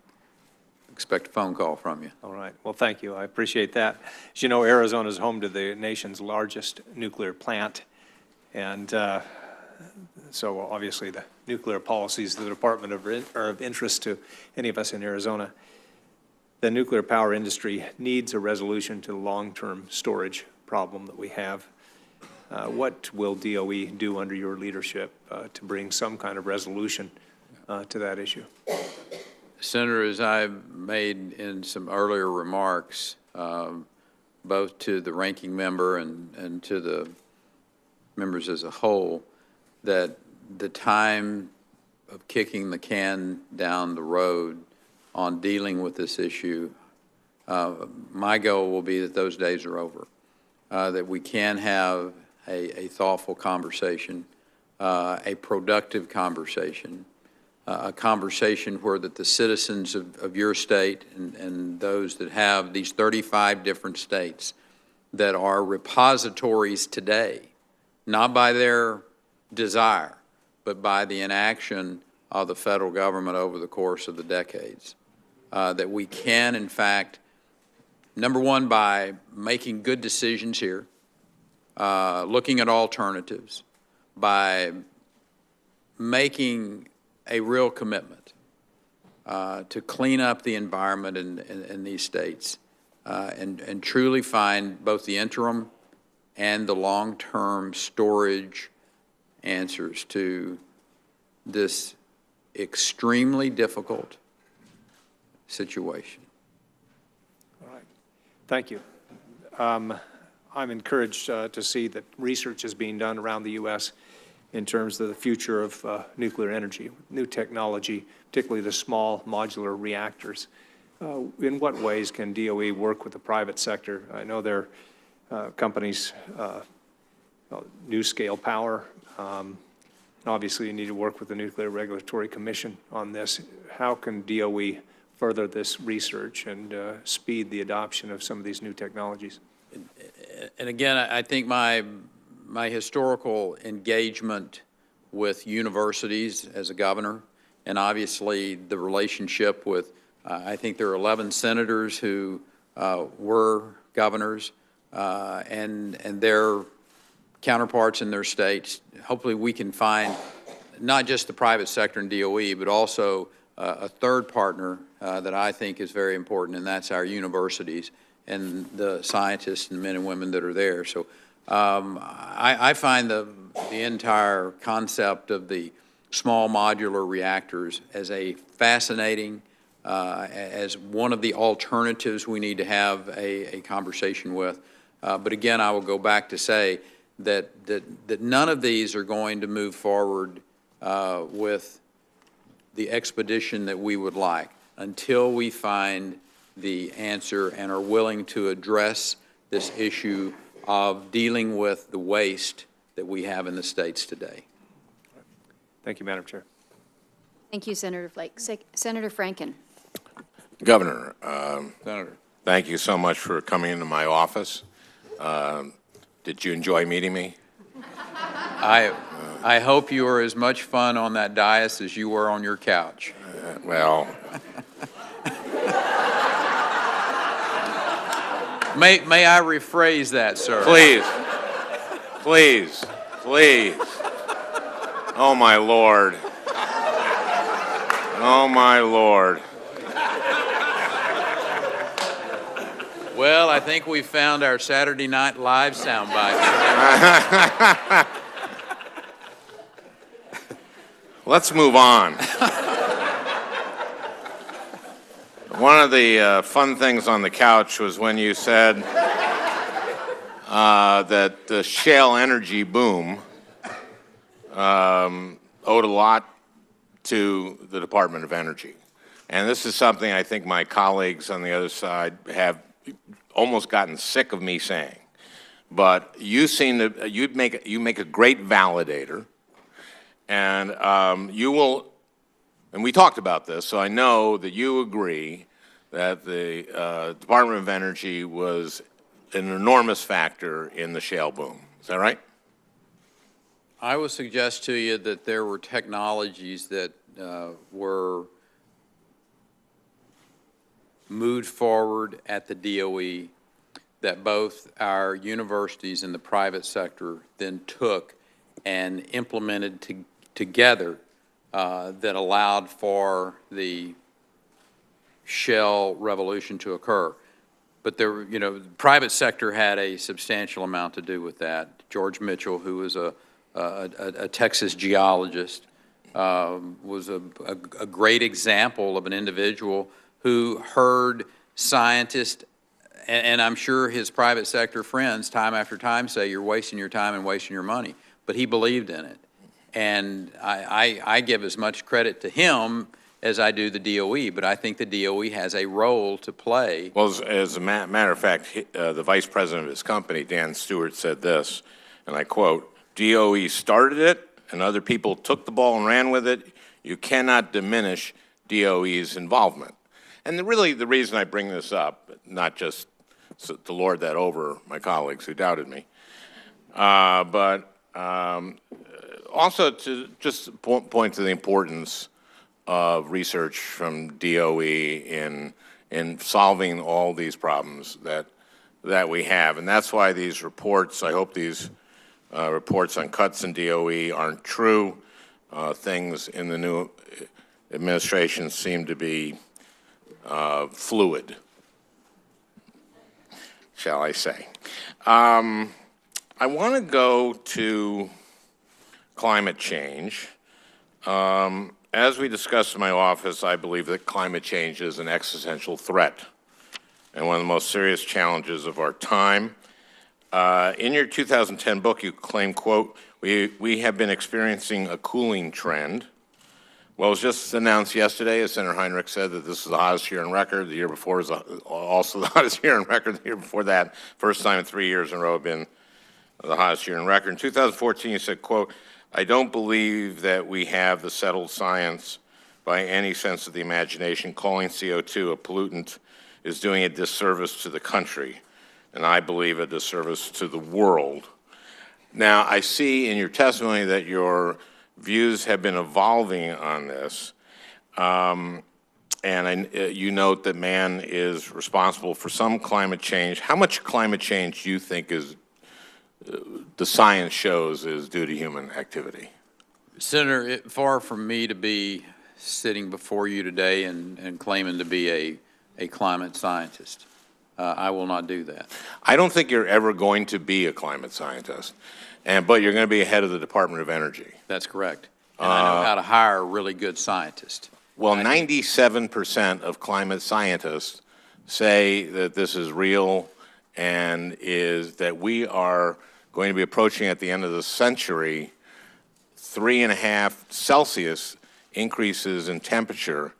Speaker 8: expect a phone call from you.
Speaker 17: All right. Well, thank you. I appreciate that. As you know, Arizona is home to the nation's largest nuclear plant. And so obviously the nuclear policies of the department are of interest to any of us in Arizona. The nuclear power industry needs a resolution to the long-term storage problem that we have. What will DOE do under your leadership to bring some kind of resolution to that issue?
Speaker 8: Senator, as I've made in some earlier remarks, both to the ranking member and to the members as a whole, that the time of kicking the can down the road on dealing with this issue, my goal will be that those days are over, that we can have a thoughtful conversation, a productive conversation, a conversation where that the citizens of your state and those that have these 35 different states that are repositories today, not by their desire, but by the inaction of the federal government over the course of the decades, that we can, in fact, number one, by making good decisions here, looking at alternatives, by making a real commitment to clean up the environment in these states and truly find both the interim and the long-term storage answers to this extremely difficult situation.
Speaker 17: All right. Thank you. I'm encouraged to see that research is being done around the U.S. in terms of the future of nuclear energy, new technology, particularly the small modular reactors. In what ways can DOE work with the private sector? I know there are companies, NuScale Power. Obviously, you need to work with the Nuclear Regulatory Commission on this. How can DOE further this research and speed the adoption of some of these new technologies?
Speaker 8: And again, I think my historical engagement with universities as a governor, and obviously the relationship with, I think there are 11 senators who were governors, and their counterparts in their states. Hopefully we can find not just the private sector and DOE, but also a third partner that I think is very important, and that's our universities and the scientists and men and women that are there. So I find the entire concept of the small modular reactors as a fascinating, as one of the alternatives we need to have a conversation with. But again, I will go back to say that none of these are going to move forward with the expedition that we would like until we find the answer and are willing to address this issue of dealing with the waste that we have in the states today.
Speaker 17: Thank you, Madam Chair.
Speaker 4: Thank you, Senator Flake. Senator Franken.
Speaker 18: Governor,
Speaker 8: Senator,
Speaker 18: thank you so much for coming into my office. Did you enjoy meeting me?
Speaker 8: I hope you were as much fun on that dais as you were on your couch.
Speaker 18: Well,
Speaker 8: May I rephrase that, sir?
Speaker 18: Please, please, please. Oh, my Lord. Oh, my Lord.
Speaker 8: Well, I think we found our Saturday Night Live soundbite.
Speaker 18: Let's move on. One of the fun things on the couch was when you said that the shale energy boom owed a lot to the Department of Energy. And this is something I think my colleagues on the other side have almost gotten sick of me saying. But you seem to, you make a great validator, and you will, and we talked about this, so I know that you agree that the Department of Energy was an enormous factor in the shale boom. Is that right?
Speaker 8: I will suggest to you that there were technologies that were moved forward at the DOE that both our universities and the private sector then took and implemented together that allowed for the shale revolution to occur. But there, you know, the private sector had a substantial amount to do with that. George Mitchell, who was a Texas geologist, was a great example of an individual who heard scientists, and I'm sure his private sector friends time after time say, you're wasting your time and wasting your money. But he believed in it. And I give as much credit to him as I do the DOE, but I think the DOE has a role to play.
Speaker 18: Well, as a matter of fact, the vice president of his company, Dan Stewart, said this, and I quote, DOE started it and other people took the ball and ran with it. You cannot diminish DOE's involvement. And really the reason I bring this up, not just to lord that over my colleagues who doubted me, but also to just point to the importance of research from DOE in solving all these problems that we have. And that's why these reports, I hope these reports on cuts in DOE aren't true. Things in the new administration seem to be fluid, shall I say. I want to go to climate change. As we discussed in my office, I believe that climate change is an existential threat and one of the most serious challenges of our time. In your 2010 book, you claim, quote, we have been experiencing a cooling trend. Well, it was just announced yesterday, as Senator Heinrich said, that this is the hottest year on record. The year before was also the hottest year on record. The year before that, first time in 3 years in a row, have been the hottest year on record. In 2014, you said, quote, I don't believe that we have the settled science by any sense of the imagination. Calling CO2 a pollutant is doing a disservice to the country, and I believe a disservice to the world. Now, I see in your testimony that your views have been evolving on this, and you note that man is responsible for some climate change. How much climate change do you think is the science shows is due to human activity?
Speaker 8: Senator, far from me to be sitting before you today and claiming to be a climate scientist. I will not do that.
Speaker 18: I don't think you're ever going to be a climate scientist, but you're going to be head of the Department of Energy.
Speaker 8: That's correct. And I know how to hire a really good scientist.
Speaker 18: Well, 97% of climate scientists say that this is real and is that we are going to be approaching at the end of the century 3.5 Celsius increases in temperature,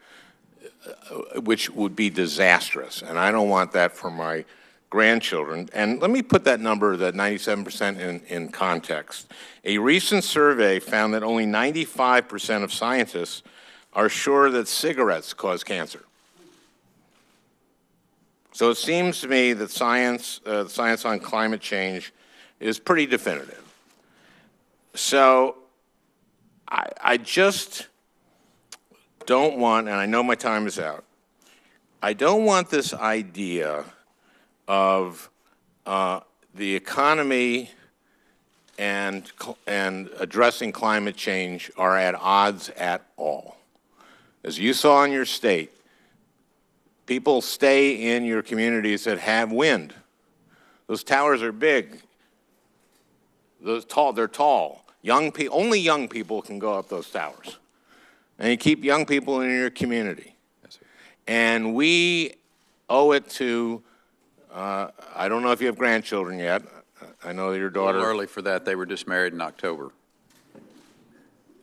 Speaker 18: which would be disastrous. And I don't want that for my grandchildren. And let me put that number, that 97%, in context. A recent survey found that only 95% of scientists are sure that cigarettes cause cancer. So it seems to me that science on climate change is pretty definitive. So I just don't want, and I know my time is out, I don't want this idea of the economy and addressing climate change are at odds at all. As you saw in your state, people stay in your communities that have wind. Those towers are big. They're tall. Only young people can go up those towers. And you keep young people in your community. Yes, and we owe it to, I don't know if you have grandchildren yet. I know your daughter.
Speaker 8: A little early for that. They were just married in October.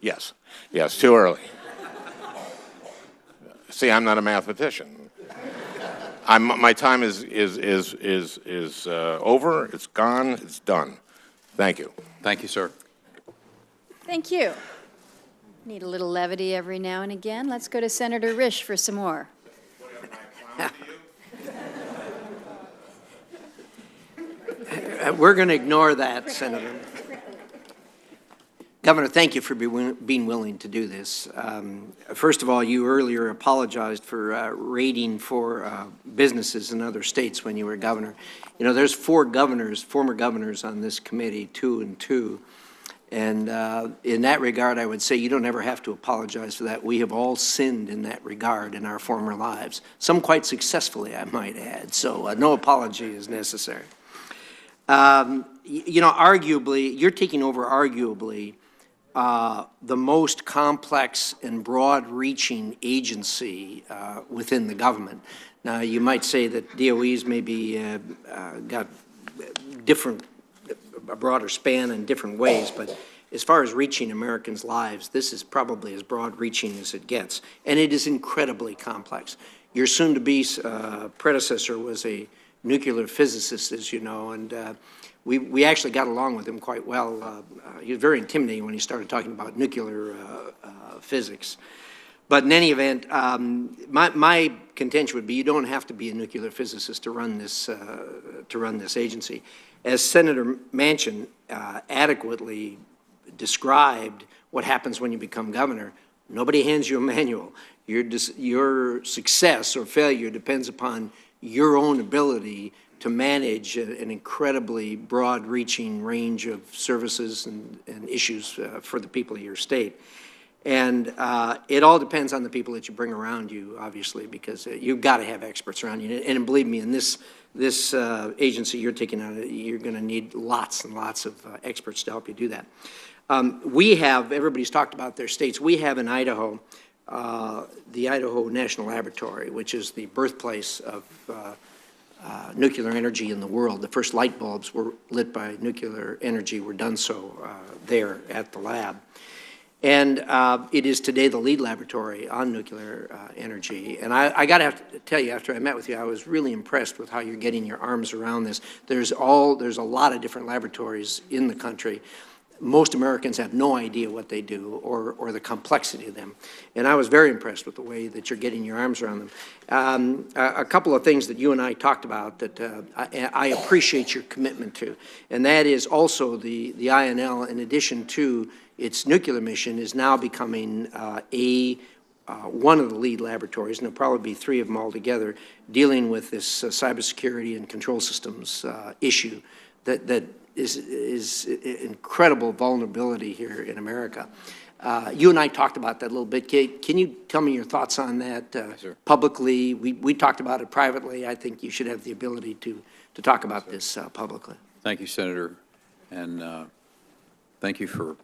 Speaker 18: Yes, too early. See, I'm not a mathematician. My time is over. It's gone. It's done. Thank you.
Speaker 8: Thank you, sir.
Speaker 4: Thank you. Need a little levity every now and again. Let's go to Senator Risch for some more.
Speaker 19: We're going to ignore that, Senator. Governor, thank you for being willing to do this. First of all, you earlier apologized for raiding for businesses in other states when you were governor. You know, there's 4 governors, former governors on this committee, 2 and 2. And in that regard, I would say you don't ever have to apologize for that. We have all sinned in that regard in our former lives, some quite successfully, I might add. So no apology is necessary. You know, arguably, you're taking over arguably the most complex and broad-reaching agency within the government. Now, you might say that DOE's maybe got a broader span in different ways, but as far as reaching Americans' lives, this is probably as broad-reaching as it gets, and it is incredibly complex. Your soon-to-be predecessor was a nuclear physicist, as you know, and we actually got along with him quite well. He was very intimidating when he started talking about nuclear physics. But in any event, my contention would be you don't have to be a nuclear physicist to run this agency. As Senator Manchin adequately described what happens when you become governor, nobody hands you a manual. Your success or failure depends upon your own ability to manage an incredibly broad-reaching range of services and issues for the people of your state. And it all depends on the people that you bring around you, obviously, because you've got to have experts around you. And believe me, in this agency you're taking on, you're going to need lots and lots of experts to help you do that. We have, everybody's talked about their states, we have in Idaho, the Idaho National Laboratory, which is the birthplace of nuclear energy in the world. The first light bulbs were lit by nuclear energy, were done so there at the lab. And it is today the lead laboratory on nuclear energy. And I got to tell you, after I met with you, I was really impressed with how you're getting your arms around this. There's a lot of different laboratories in the country. Most Americans have no idea what they do or the complexity of them. And I was very impressed with the way that you're getting your arms around them. A couple of things that you and I talked about that I appreciate your commitment to, and that is also the INL, in addition to its nuclear mission, is now becoming one of the lead laboratories, and there'll probably be 3 of them altogether, dealing with this cybersecurity and control systems issue that is incredible vulnerability here in America. You and I talked about that a little bit. Can you tell me your thoughts on that publicly? We talked about it privately. I think you should have the ability to talk about this publicly.
Speaker 8: Thank you, Senator, and thank you for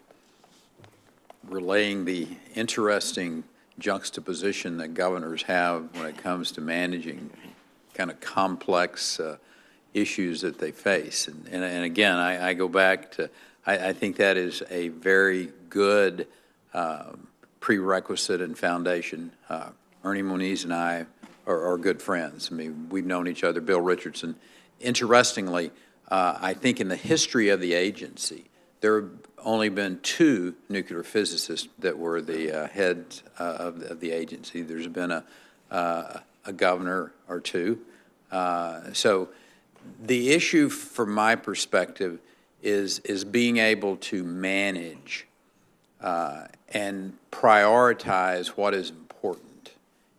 Speaker 8: relaying the interesting juxtaposition that governors have when it comes to managing kind of complex issues that they face. And again, I go back to, I think that is a very good prerequisite and foundation. Ernie Moniz and I are good friends. I mean, we've known each other. Bill Richardson. Interestingly, I think in the history of the agency, there have only been 2 nuclear physicists that were the heads of the agency. There's been a governor or 2. So the issue from my perspective is being able to manage and prioritize what is important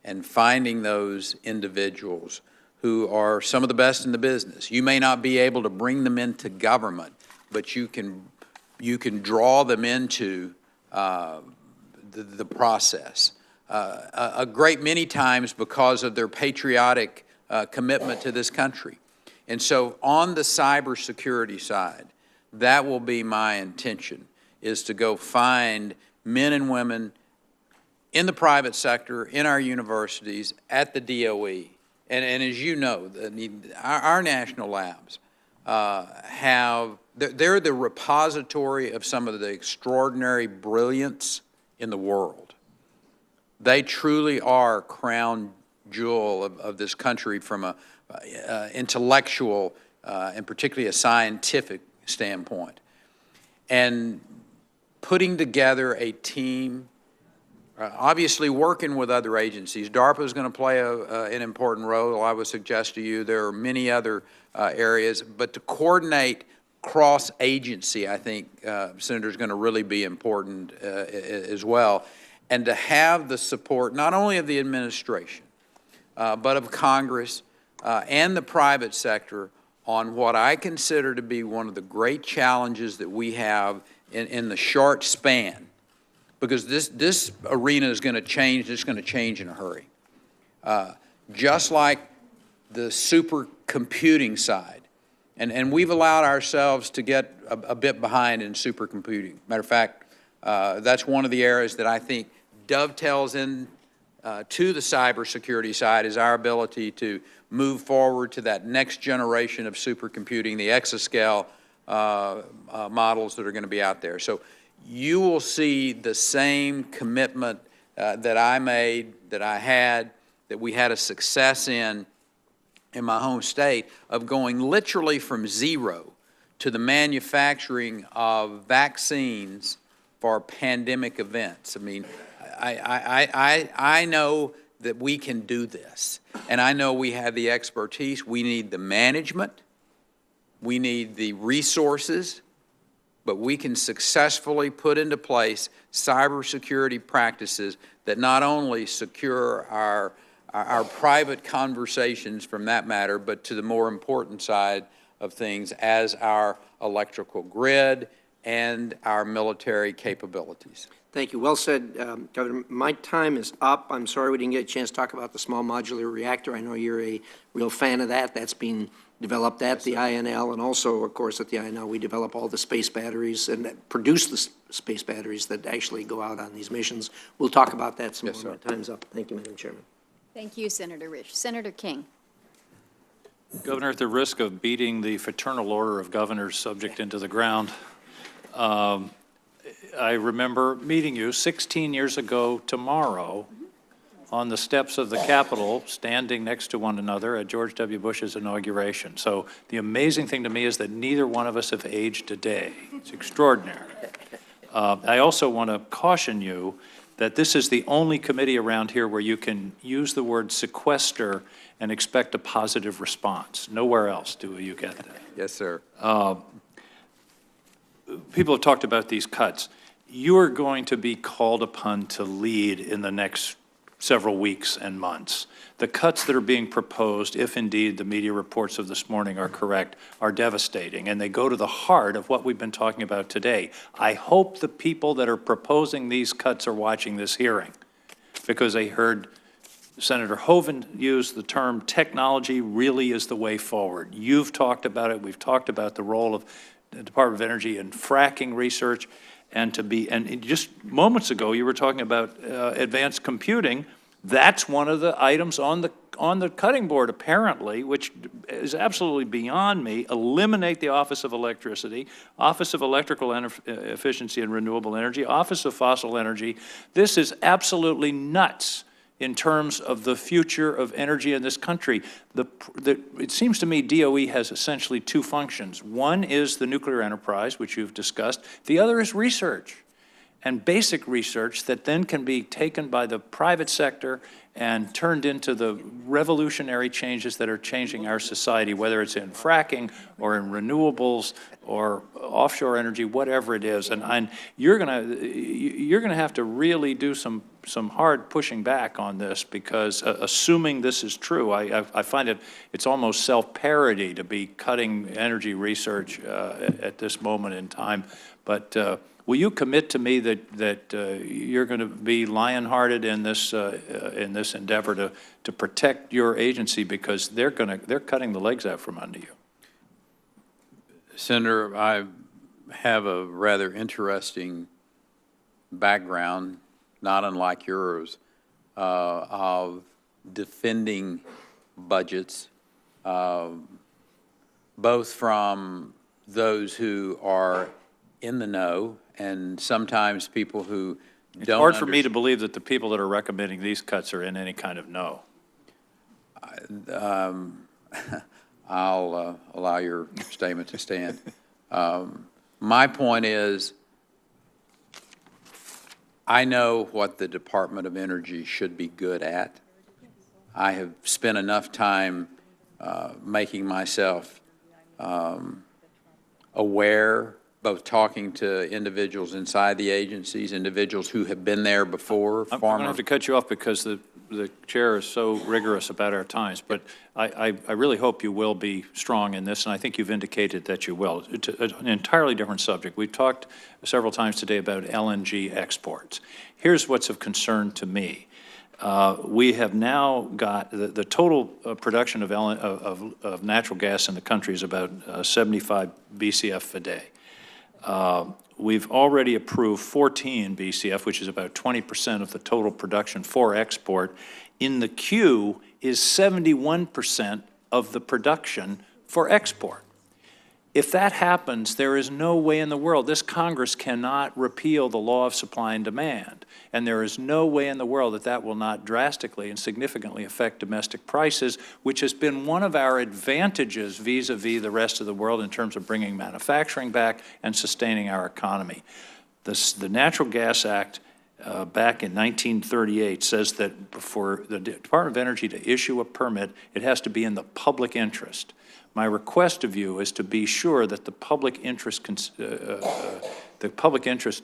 Speaker 8: and finding those individuals who are some of the best in the business. You may not be able to bring them into government, but you can draw them into the process. A great many times because of their patriotic commitment to this country. And so on the cybersecurity side, that will be my intention, is to go find men and women in the private sector, in our universities, at the DOE. And as you know, our national labs they're the repository of some of the extraordinary brilliance in the world. They truly are crown jewel of this country from a intellectual and particularly a scientific standpoint. And putting together a team, obviously working with other agencies. DARPA is going to play an important role, I would suggest to you. There are many other areas, but to coordinate cross-agency, I think, Senator, is going to really be important as well. And to have the support not only of the administration, but of Congress and the private sector on what I consider to be one of the great challenges that we have in the short span. Because this arena is going to change, it's going to change in a hurry. Just like the supercomputing side. And we've allowed ourselves to get a bit behind in supercomputing. Matter of fact, that's one of the areas that I think dovetails in to the cybersecurity side, is our ability to move forward to that next generation of supercomputing, the exascale models that are going to be out there. So you will see the same commitment that I made, that I had, that we had a success in my home state, of going literally from zero to the manufacturing of vaccines for pandemic events. I mean, I know that we can do this, and I know we have the expertise. We need the management, we need the resources, but we can successfully put into place cybersecurity practices that not only secure our private conversations from that matter, but to the more important side of things as our electrical grid and our military capabilities.
Speaker 19: Thank you. Well said, Governor. My time is up. I'm sorry we didn't get a chance to talk about the small modular reactor. I know you're a real fan of that. That's being developed at the INL, and also, of course, at the INL, we develop all the space batteries and produce the space batteries that actually go out on these missions. We'll talk about that some more. My time's up. Thank you, Madam Chairman.
Speaker 4: Thank you, Senator Rich. Senator King.
Speaker 20: Governor, at the risk of beating the fraternal order of governors subject into the ground, I remember meeting you 16 years ago tomorrow on the steps of the Capitol, standing next to one another at George W. Bush's inauguration. So the amazing thing to me is that neither one of us have aged a day. It's extraordinary. I also want to caution you that this is the only committee around here where you can use the word sequester and expect a positive response. Nowhere else do you get that.
Speaker 8: Yes, sir.
Speaker 20: People have talked about these cuts. You are going to be called upon to lead in the next several weeks and months. The cuts that are being proposed, if indeed the media reports of this morning are correct, are devastating, and they go to the heart of what we've been talking about today. I hope the people that are proposing these cuts are watching this hearing, because they heard Senator Hoeven use the term technology really is the way forward. You've talked about it. We've talked about the role of the Department of Energy in fracking research, and just moments ago you were talking about advanced computing. That's one of the items on the cutting board, apparently, which is absolutely beyond me. Eliminate the Office of Electricity, Office of Electrical Efficiency and Renewable Energy, Office of Fossil Energy. This is absolutely nuts in terms of the future of energy in this country. It seems to me DOE has essentially two functions. One is the nuclear enterprise, which you've discussed. The other is research. and basic research that then can be taken by the private sector and turned into the revolutionary changes that are changing our society, whether it's in fracking or in renewables or offshore energy, whatever it is. And you're gonna have to really do some hard pushing back on this, because assuming this is true, I find it's almost self-parody to be cutting energy research at this moment in time. But will you commit to me that you're going to be lion-hearted in this endeavor to protect your agency, because they're cutting the legs out from under you?
Speaker 8: Senator, I have a rather interesting background, not unlike yours, of defending budgets, both from those who are in the know and sometimes people who don't.
Speaker 20: It's hard for me to believe that the people that are recommending these cuts are in any kind of know.
Speaker 8: I'll allow your statement to stand. My point is, I know what the Department of Energy should be good at. I have spent enough time making myself aware, both talking to individuals inside the agencies, individuals who have been there before.
Speaker 20: I'm going to have to cut you off because the chair is so rigorous about our times, but I really hope you will be strong in this, and I think you've indicated that you will. It's an entirely different subject. We've talked several times today about LNG exports. Here's what's of concern to me. We have now got the total production of natural gas in the country is about 75 BCF a day. We've already approved 14 BCF, which is about 20% of the total production for export. In the queue is 71% of the production for export. If that happens, there is no way in the world, this Congress cannot repeal the law of supply and demand, and there is no way in the world that that will not drastically and significantly affect domestic prices, which has been one of our advantages vis-a-vis the rest of the world in terms of bringing manufacturing back and sustaining our economy. The Natural Gas Act back in 1938 says that for the Department of Energy to issue a permit, it has to be in the public interest. My request of you is to be sure that the public interest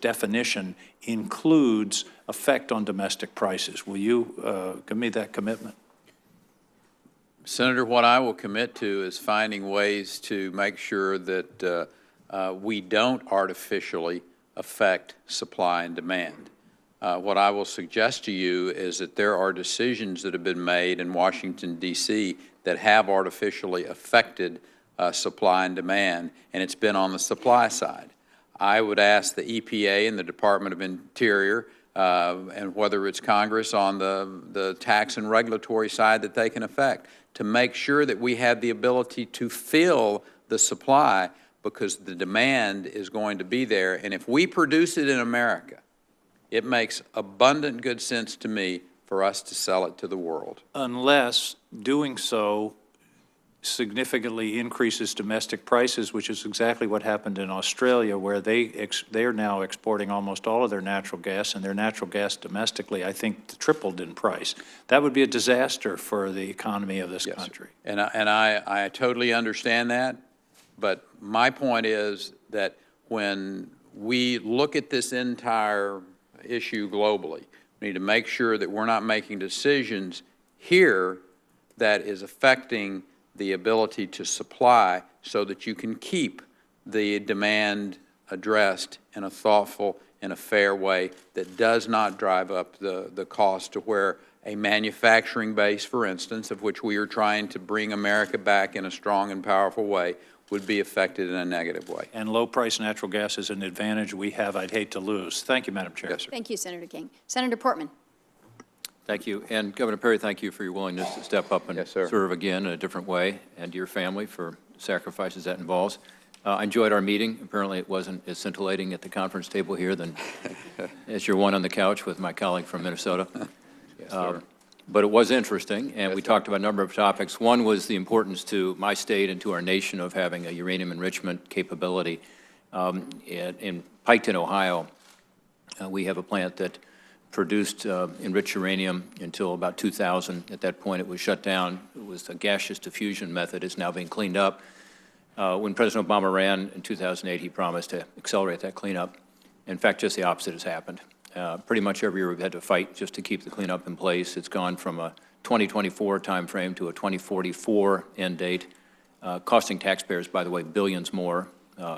Speaker 20: definition includes effect on domestic prices. Will you give me that commitment?
Speaker 8: Senator, what I will commit to is finding ways to make sure that we don't artificially affect supply and demand. What I will suggest to you is that there are decisions that have been made in Washington, D.C. that have artificially affected supply and demand, and it's been on the supply side. I would ask the EPA and the Department of Interior, and whether it's Congress on the tax and regulatory side that they can affect, to make sure that we have the ability to fill the supply, because the demand is going to be there. And if we produce it in America, it makes abundant good sense to me for us to sell it to the world.
Speaker 20: Unless doing so significantly increases domestic prices, which is exactly what happened in Australia, where they are now exporting almost all of their natural gas, and their natural gas domestically, I think, tripled in price. That would be a disaster for the economy of this country.
Speaker 8: And I totally understand that, but my point is that when we look at this entire issue globally, we need to make sure that we're not making decisions here that is affecting the ability to supply, so that you can keep the demand addressed in a thoughtful and a fair way that does not drive up the cost to where a manufacturing base, for instance, of which we are trying to bring America back in a strong and powerful way, would be affected in a negative way.
Speaker 20: And low-price natural gas is an advantage we have I'd hate to lose. Thank you, Madam Chair.
Speaker 8: Yes, sir.
Speaker 4: Thank you, Senator King. Senator Portman.
Speaker 21: Thank you. And Governor Perry, thank you for your willingness to step up and serve again in a different way, and to your family for sacrifices that involves. I enjoyed our meeting. Apparently it wasn't as scintillating at the conference table here than as your one on the couch with my colleague from Minnesota.
Speaker 8: Yes, sir.
Speaker 21: But it was interesting, and we talked about a number of topics. One was the importance to my state and to our nation of having a uranium enrichment capability. In Piketon, Ohio, We have a plant that produced enriched uranium until about 2000. At that point, it was shut down. It was a gaseous diffusion method. It's now being cleaned up. When President Obama ran in 2008, he promised to accelerate that cleanup. In fact, just the opposite has happened. Pretty much every year we've had to fight just to keep the cleanup in place. It's gone from a 2024 timeframe to a 2044 end date, costing taxpayers, by the way, billions more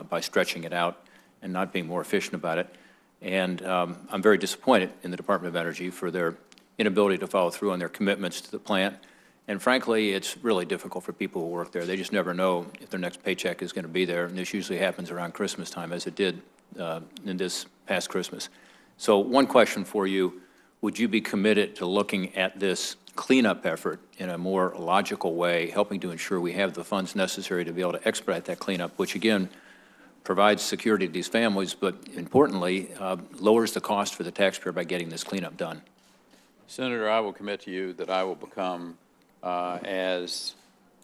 Speaker 21: by stretching it out and not being more efficient about it. And I'm very disappointed in the Department of Energy for their inability to follow through on their commitments to the plant. And frankly, it's really difficult for people who work there. They just never know if their next paycheck is going to be there, and this usually happens around Christmas time, as it did in this past Christmas. So one question for you, would you be committed to looking at this cleanup effort in a more logical way, helping to ensure we have the funds necessary to be able to expedite that cleanup, which again provides security to these families, but importantly, lowers the cost for the taxpayer by getting this cleanup done?
Speaker 8: Senator, I will commit to you that I will become as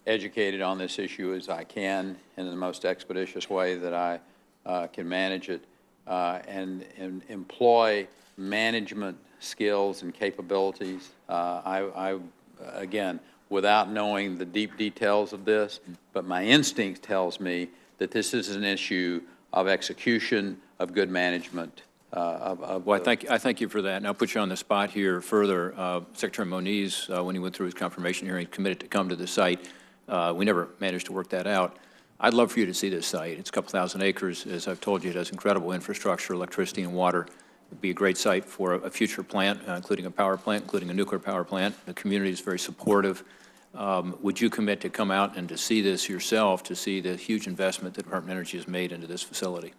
Speaker 8: educated on this issue as I can in the most expeditious way that I can manage it, and employ management skills and capabilities. Again, without knowing the deep details of this, but my instinct tells me that this is an issue of execution, of good management.
Speaker 21: Well, I thank you for that, and I'll put you on the spot here further. Secretary Moniz, when he went through his confirmation hearing, committed to come to the site. We never managed to work that out. I'd love for you to see this site. It's a couple thousand acres. As I've told you, it has incredible infrastructure, electricity and water. It would be a great site for a future plant, including a power plant, including a nuclear power plant. The community is very supportive. Would you commit to come out and to see this yourself, to see the huge investment the Department of Energy has made into this facility?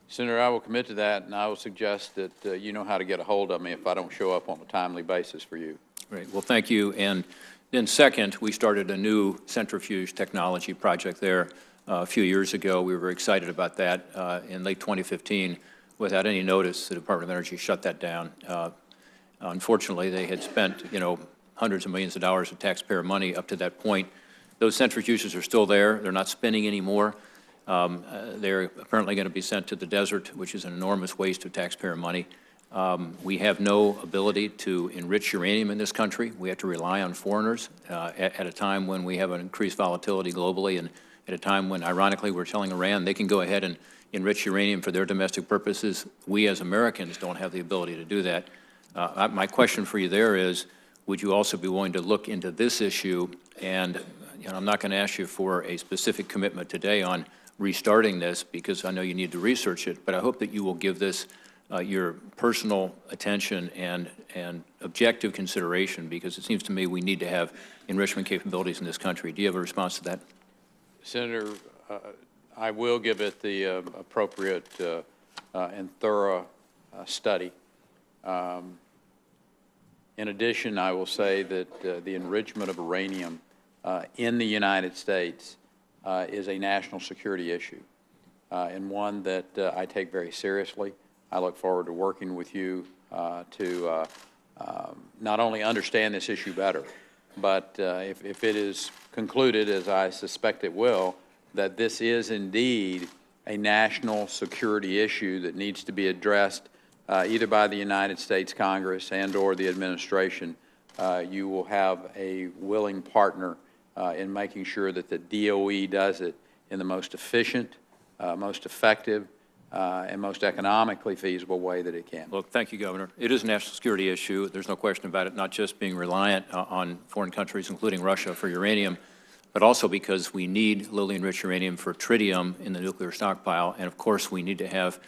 Speaker 8: Senator, I will commit to that, and I will suggest that you know how to get a hold of me if I don't show up on a timely basis for you.
Speaker 21: Great. Well, thank you. And then second, we started a new centrifuge technology project there a few years ago. We were very excited about that. In late 2015, without any notice, the Department of Energy shut that down. Unfortunately, they had spent, hundreds of millions of dollars of taxpayer money up to that point. Those centrifuges are still there. They're not spinning anymore. They're apparently going to be sent to the desert, which is an enormous waste of taxpayer money. We have no ability to enrich uranium in this country. We have to rely on foreigners at a time when we have an increased volatility globally, and at a time when, ironically, we're telling Iran they can go ahead and enrich uranium for their domestic purposes. We as Americans don't have the ability to do that. My question for you there is, would you also be willing to look into this issue? And I'm not going to ask you for a specific commitment today on restarting this, because I know you need to research it, but I hope that you will give this your personal attention and objective consideration, because it seems to me we need to have enrichment capabilities in this country. Do you have a response to that?
Speaker 8: Senator, I will give it the appropriate and thorough study. In addition, I will say that the enrichment of uranium in the United States is a national security issue, and one that I take very seriously. I look forward to working with you to not only understand this issue better, but if it is concluded, as I suspect it will, that this is indeed a national security issue that needs to be addressed either by the United States Congress and or the administration, you will have a willing partner in making sure that the DOE does it in the most efficient, most effective, and most economically feasible way that it can.
Speaker 21: Well, thank you, Governor. It is a national security issue. There's no question about it, not just being reliant on foreign countries, including Russia, for uranium, but also because we need lowly enriched uranium for tritium in the nuclear stockpile, and of course we need to have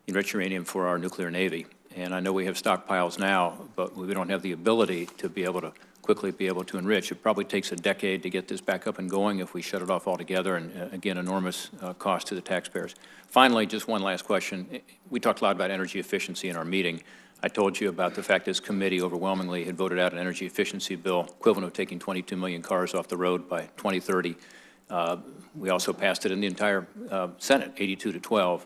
Speaker 21: enriched uranium for our nuclear navy. And I know we have stockpiles now, but we don't have the ability to be able to quickly be able to enrich. It probably takes a decade to get this back up and going if we shut it off altogether, and again, enormous cost to the taxpayers. Finally, just one last question. We talked a lot about energy efficiency in our meeting. I told you about the fact this committee overwhelmingly had voted out an energy efficiency bill equivalent of taking 22 million cars off the road by 2030. We also passed it in the entire Senate, 82 to 12,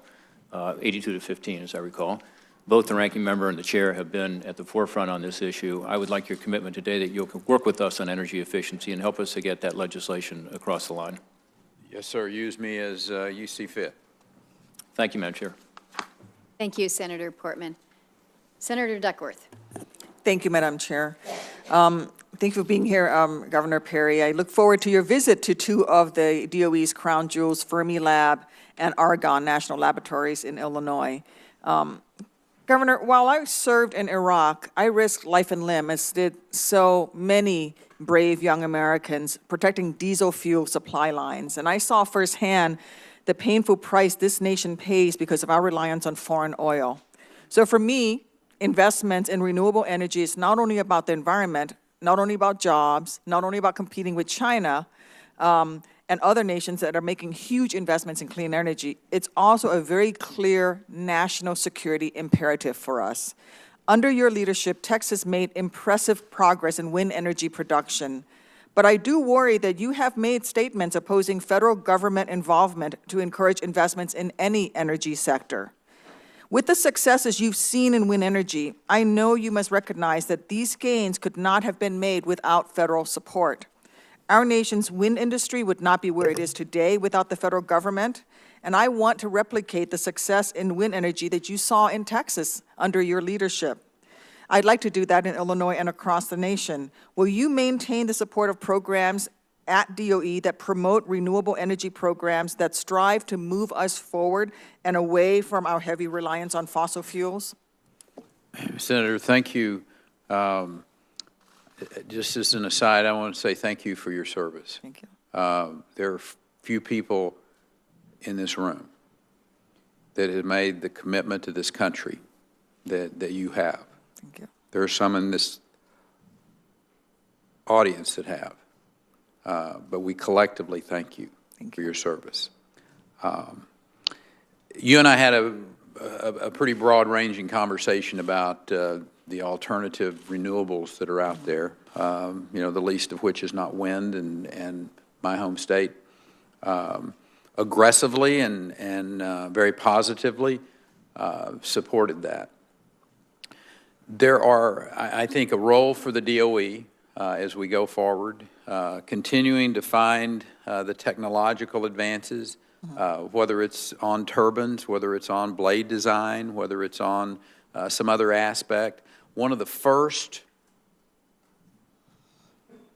Speaker 21: 82 to 15, as I recall. Both the ranking member and the chair have been at the forefront on this issue. I would like your commitment today that you'll work with us on energy efficiency and help us to get that legislation across the line.
Speaker 8: Yes, sir. Use me as you see fit.
Speaker 21: Thank you, Madam Chair.
Speaker 4: Thank you, Senator Portman. Senator Duckworth.
Speaker 2: Thank you, Madam Chair. Thank you for being here, Governor Perry. I look forward to your visit to two of the DOE's crown jewels, Fermilab and Argonne National Laboratories in Illinois. Governor, while I served in Iraq, I risked life and limb, as did so many brave young Americans, protecting diesel fuel supply lines. And I saw firsthand the painful price this nation pays because of our reliance on foreign oil. So for me, investments in renewable energy is not only about the environment, not only about jobs, not only about competing with China and other nations that are making huge investments in clean energy, it's also a very clear national security imperative for us. Under your leadership, Texas made impressive progress in wind energy production, but I do worry that you have made statements opposing federal government involvement to encourage investments in any energy sector. With the successes you've seen in wind energy, I know you must recognize that these gains could not have been made without federal support. Our nation's wind industry would not be where it is today without the federal government, and I want to replicate the success in wind energy that you saw in Texas under your leadership. I'd like to do that in Illinois and across the nation. Will you maintain the support of programs at DOE that promote renewable energy programs that strive to move us forward and away from our heavy reliance on fossil fuels?
Speaker 1: Senator, thank you. Just as an aside, I want to say thank you for your service.
Speaker 2: Thank you.
Speaker 1: There are few people in this room that have made the commitment to this country that you have.
Speaker 2: Thank you.
Speaker 1: There are some in this audience that have. But we collectively thank you for your service. You and I had a pretty broad-ranging conversation about the alternative renewables that are out there, the least of which is not wind, and my home state aggressively and very positively supported that. There are, I think, a role for the DOE as we go forward, continuing to find the technological advances, whether it's on turbines, whether it's on blade design, whether it's on some other aspect. One of the first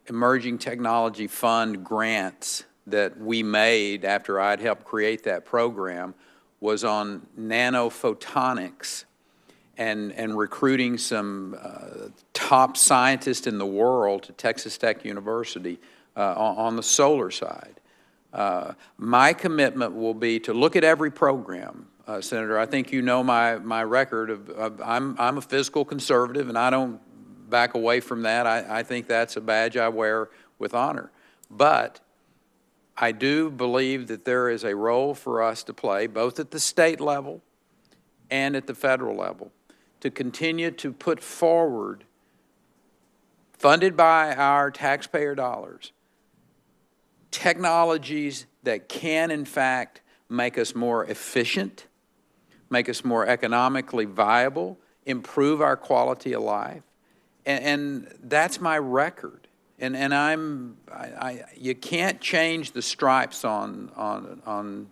Speaker 1: Emerging Technology Fund grants that we made after I'd helped create that program was on nanophotonics and recruiting some top scientists in the world to Texas Tech University on the solar side. My commitment will be to look at every program. Senator, I think you know my record of I'm a fiscal conservative, and I don't back away from that. I think that's a badge I wear with honor. But I do believe that there is a role for us to play, both at the state level and at the federal level, to continue to put forward, funded by our taxpayer dollars, technologies that can, in fact, make us more efficient, make us more economically viable, improve our quality of life. And that's my record. And you can't change the stripes on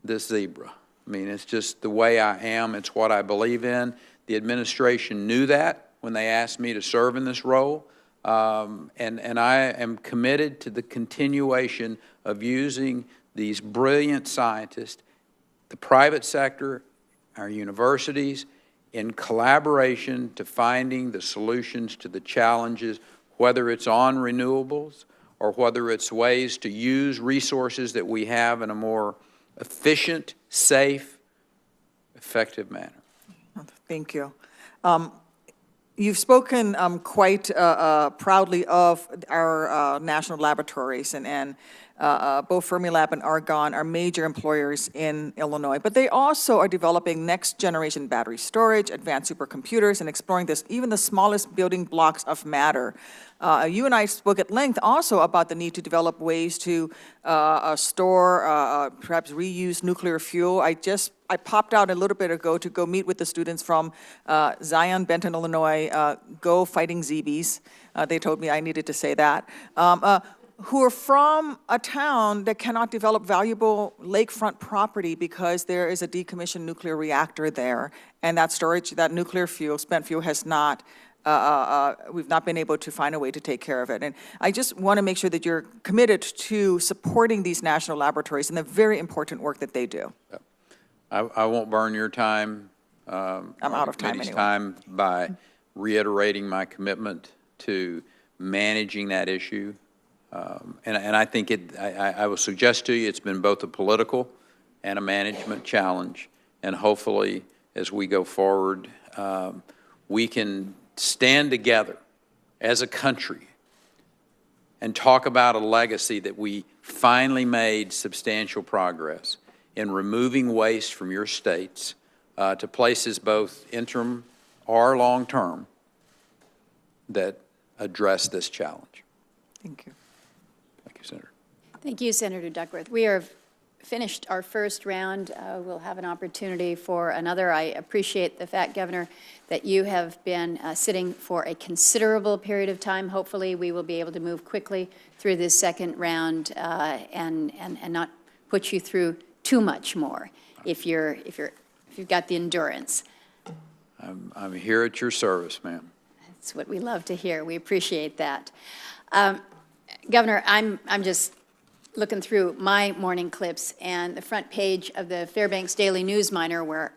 Speaker 1: this zebra. I mean, it's just the way I am. It's what I believe in. The administration knew that when they asked me to serve in this role. And I am committed to the continuation of using these brilliant scientists, the private sector, our universities, in collaboration to finding the solutions to the challenges, whether it's on renewables or whether it's ways to use resources that we have in a more efficient, safe, effective manner.
Speaker 2: Thank you. You've spoken quite proudly of our national laboratories, and both Fermilab and Argonne are major employers in Illinois, but they also are developing next-generation battery storage, advanced supercomputers, and exploring even the smallest building blocks of matter. You and I spoke at length also about the need to develop ways to store, perhaps reuse nuclear fuel. I popped out a little bit ago to go meet with the students from Zion, Benton, Illinois, Go Fighting ZBs. They told me I needed to say that. who are from a town that cannot develop valuable lakefront property because there is a decommissioned nuclear reactor there, and that storage, that nuclear fuel, spent fuel, has not, we've not been able to find a way to take care of it. And I just want to make sure that you're committed to supporting these national laboratories and the very important work that they do.
Speaker 1: I won't burn your time.
Speaker 2: I'm out of time anyway.
Speaker 1: Time by reiterating my commitment to managing that issue. And I think I will suggest to you it's been both a political and a management challenge. And hopefully, as we go forward, we can stand together as a country and talk about a legacy that we finally made substantial progress in removing waste from your states to places both interim or long-term that address this challenge.
Speaker 2: Thank you.
Speaker 1: Thank you, Senator.
Speaker 4: Thank you, Senator Duckworth. We are finished our first round. We'll have an opportunity for another. I appreciate the fact, Governor, that you have been sitting for a considerable period of time. Hopefully, we will be able to move quickly through this second round and not put you through too much more if you've got the endurance.
Speaker 1: I'm here at your service, ma'am.
Speaker 4: That's what we love to hear. We appreciate that. Governor, I'm just looking through my morning clips and the front page of the Fairbanks Daily News Miner, where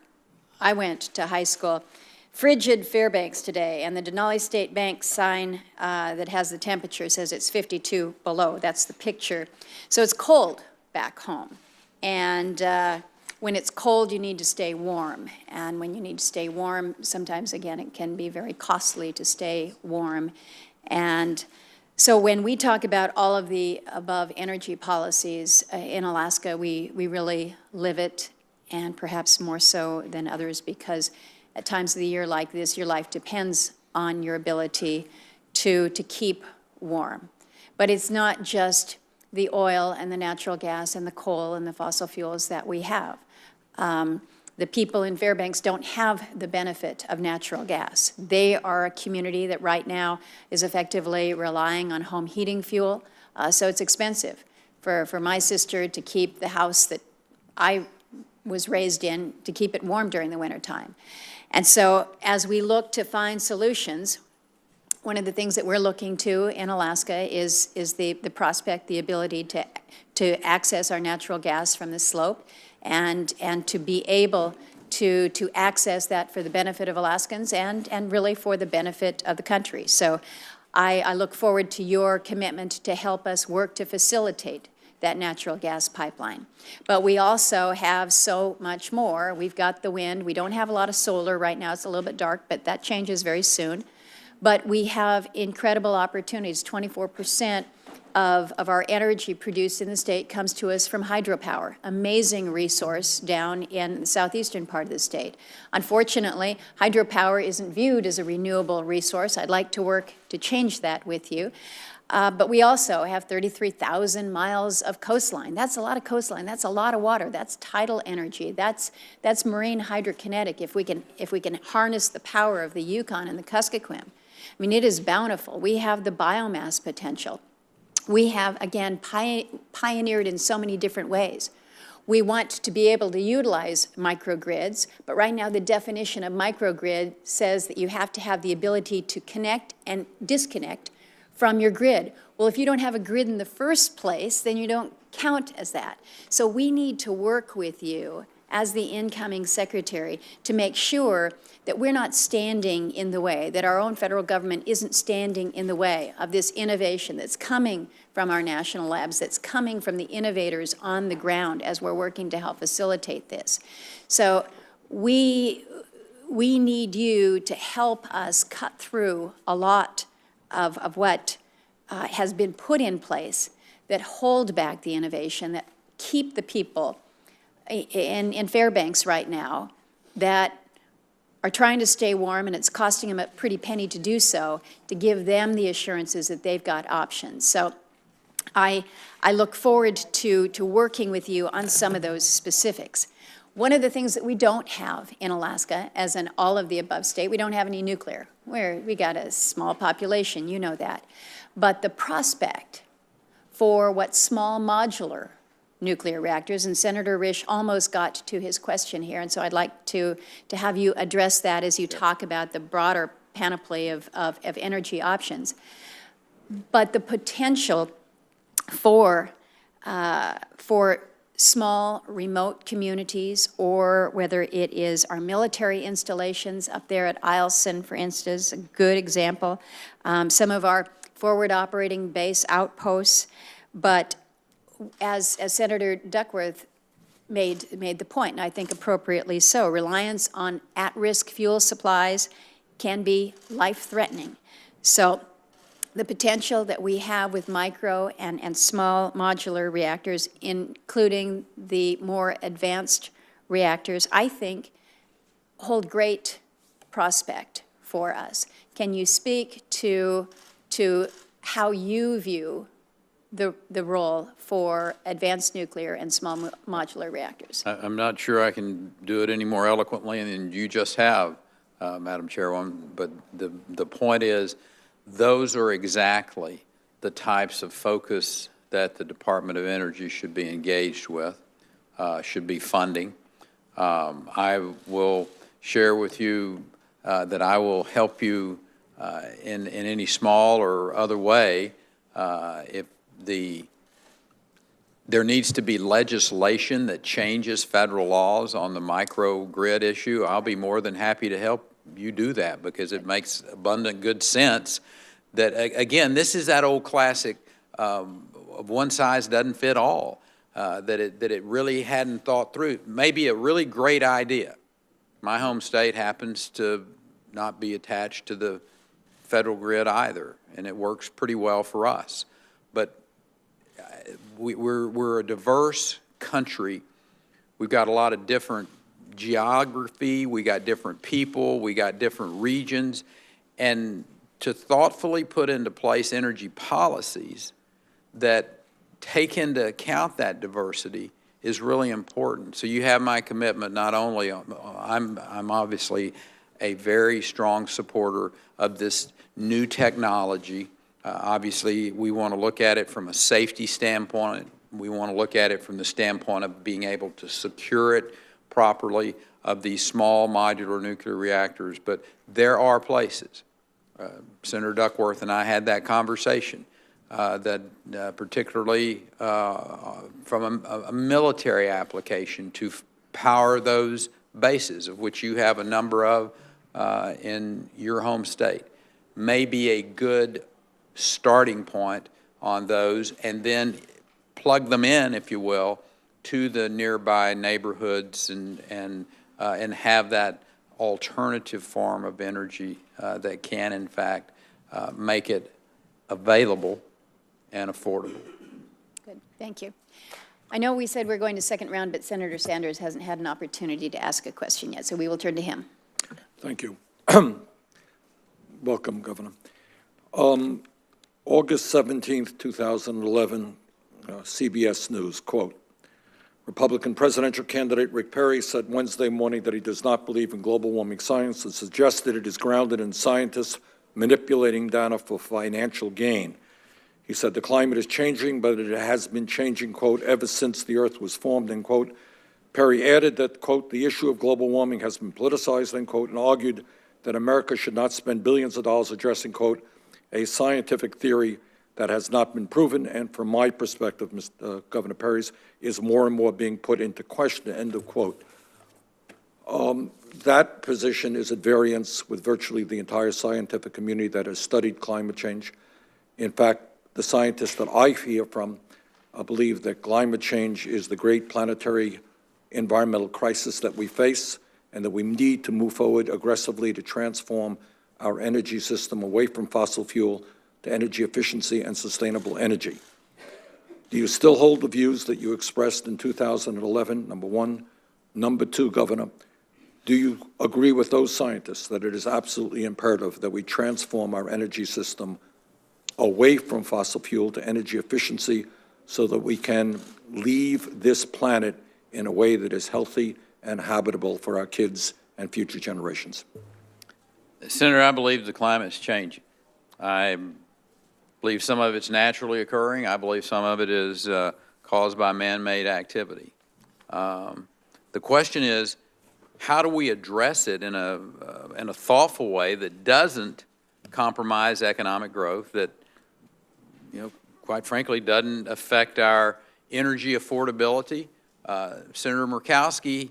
Speaker 4: I went to high school. Frigid Fairbanks today, and the Denali State Bank sign that has the temperature says it's 52 below. That's the picture. So it's cold back home. And when it's cold, you need to stay warm. And when you need to stay warm, sometimes, again, it can be very costly to stay warm. And so when we talk about all of the above energy policies in Alaska, we really live it, and perhaps more so than others, because at times of the year like this, your life depends on your ability to keep warm. But it's not just the oil and the natural gas and the coal and the fossil fuels that we have. The people in Fairbanks don't have the benefit of natural gas. They are a community that right now is effectively relying on home heating fuel, so it's expensive for my sister to keep the house that I was raised in, to keep it warm during the wintertime. And so as we look to find solutions, one of the things that we're looking to in Alaska is the prospect, the ability to access our natural gas from the slope, and to be able to access that for the benefit of Alaskans and really for the benefit of the country. So I look forward to your commitment to help us work to facilitate that natural gas pipeline. But we also have so much more. We've got the wind. We don't have a lot of solar right now. It's a little bit dark, but that changes very soon. But we have incredible opportunities. 24% of our energy produced in the state comes to us from hydropower, amazing resource down in the southeastern part of the state. Unfortunately, hydropower isn't viewed as a renewable resource. I'd like to work to change that with you. But we also have 33,000 miles of coastline. That's a lot of coastline. That's a lot of water. That's tidal energy. That's marine hydrokinetic. If we can harness the power of the Yukon and the Kuskokwim, I mean, it is bountiful. We have the biomass potential. We have, again, pioneered in so many different ways. We want to be able to utilize microgrids, but right now the definition of microgrid says that you have to have the ability to connect and disconnect from your grid. Well, if you don't have a grid in the first place, then you don't count as that. So we need to work with you as the incoming secretary to make sure that we're not standing in the way, that our own federal government isn't standing in the way of this innovation that's coming from our national labs, that's coming from the innovators on the ground as we're working to help facilitate this. So we need you to help us cut through a lot of what has been put in place that hold back the innovation, that keep the people in Fairbanks right now that are trying to stay warm, and it's costing them a pretty penny to do so, to give them the assurances that they've got options. So I look forward to working with you on some of those specifics. One of the things that we don't have in Alaska, as in all of the above state, we don't have any nuclear. We got a small population, you know that. But the prospect for what small modular nuclear reactors, and Senator Risch almost got to his question here, and so I'd like to have you address that as you talk about the broader panoply of energy options. But the potential for small remote communities, or whether it is our military installations up there at Eielson, for instance, a good example, some of our forward operating base outposts, but as Senator Duckworth made the point, and I think appropriately so, reliance on at-risk fuel supplies can be life-threatening. So the potential that we have with micro and small modular reactors, including the more advanced reactors, I think hold great prospect for us. Can you speak to how you view the role for advanced nuclear and small modular reactors?
Speaker 1: I'm not sure I can do it any more eloquently than you just have, Madam Chairwoman, but the point is, those are exactly the types of focus that the Department of Energy should be engaged with, should be funding. I will share with you that I will help you in any small or other way if there needs to be legislation that changes federal laws on the microgrid issue. I'll be more than happy to help you do that, because it makes abundant good sense that, again, this is that old classic of one size doesn't fit all, that it really hadn't thought through. Maybe a really great idea. My home state happens to not be attached to the federal grid either, and it works pretty well for us. But we're a diverse country. We've got a lot of different geography, we got different people, we got different regions, and to thoughtfully put into place energy policies that take into account that diversity is really important. So you have my commitment. Not only I'm obviously a very strong supporter of this new technology. Obviously, we want to look at it from a safety standpoint. We want to look at it from the standpoint of being able to secure it properly of these small modular nuclear reactors. But there are places, Senator Duckworth and I had that conversation, that particularly from a military application to power those bases, of which you have a number of in your home state, may be a good starting point on those, and then plug them in, if you will, to the nearby neighborhoods and have that alternative form of energy that can, in fact, make it available and affordable.
Speaker 4: Good, thank you. I know we said we're going to second round, but Senator Sanders hasn't had an opportunity to ask a question yet, so we will turn to him.
Speaker 6: Thank you. Welcome, Governor. August 17th, 2011, CBS News, quote, Republican presidential candidate Rick Perry said Wednesday morning that he does not believe in global warming science and suggested it is grounded in scientists manipulating data for financial gain. He said the climate is changing, but it has been changing, quote, ever since the Earth was formed, end quote. Perry added that, quote, the issue of global warming has been politicized, end quote, and argued that America should not spend billions of dollars addressing, quote, a scientific theory that has not been proven, and from my perspective, Governor Perry's, is more and more being put into question, end of quote. That position is at variance with virtually the entire scientific community that has studied climate change. In fact, the scientists that I hear from believe that climate change is the great planetary environmental crisis that we face, and that we need to move forward aggressively to transform our energy system away from fossil fuel to energy efficiency and sustainable energy. Do you still hold the views that you expressed in 2011, number one? Number two, Governor, do you agree with those scientists that it is absolutely imperative that we transform our energy system away from fossil fuel to energy efficiency so that we can leave this planet in a way that is healthy and habitable for our kids and future generations?
Speaker 1: Senator, I believe the climate is changing. I'm believe some of it's naturally occurring. I believe some of it is caused by man-made activity. The question is, how do we address it in a thoughtful way that doesn't compromise economic growth, that, quite frankly, doesn't affect our energy affordability? Senator Murkowski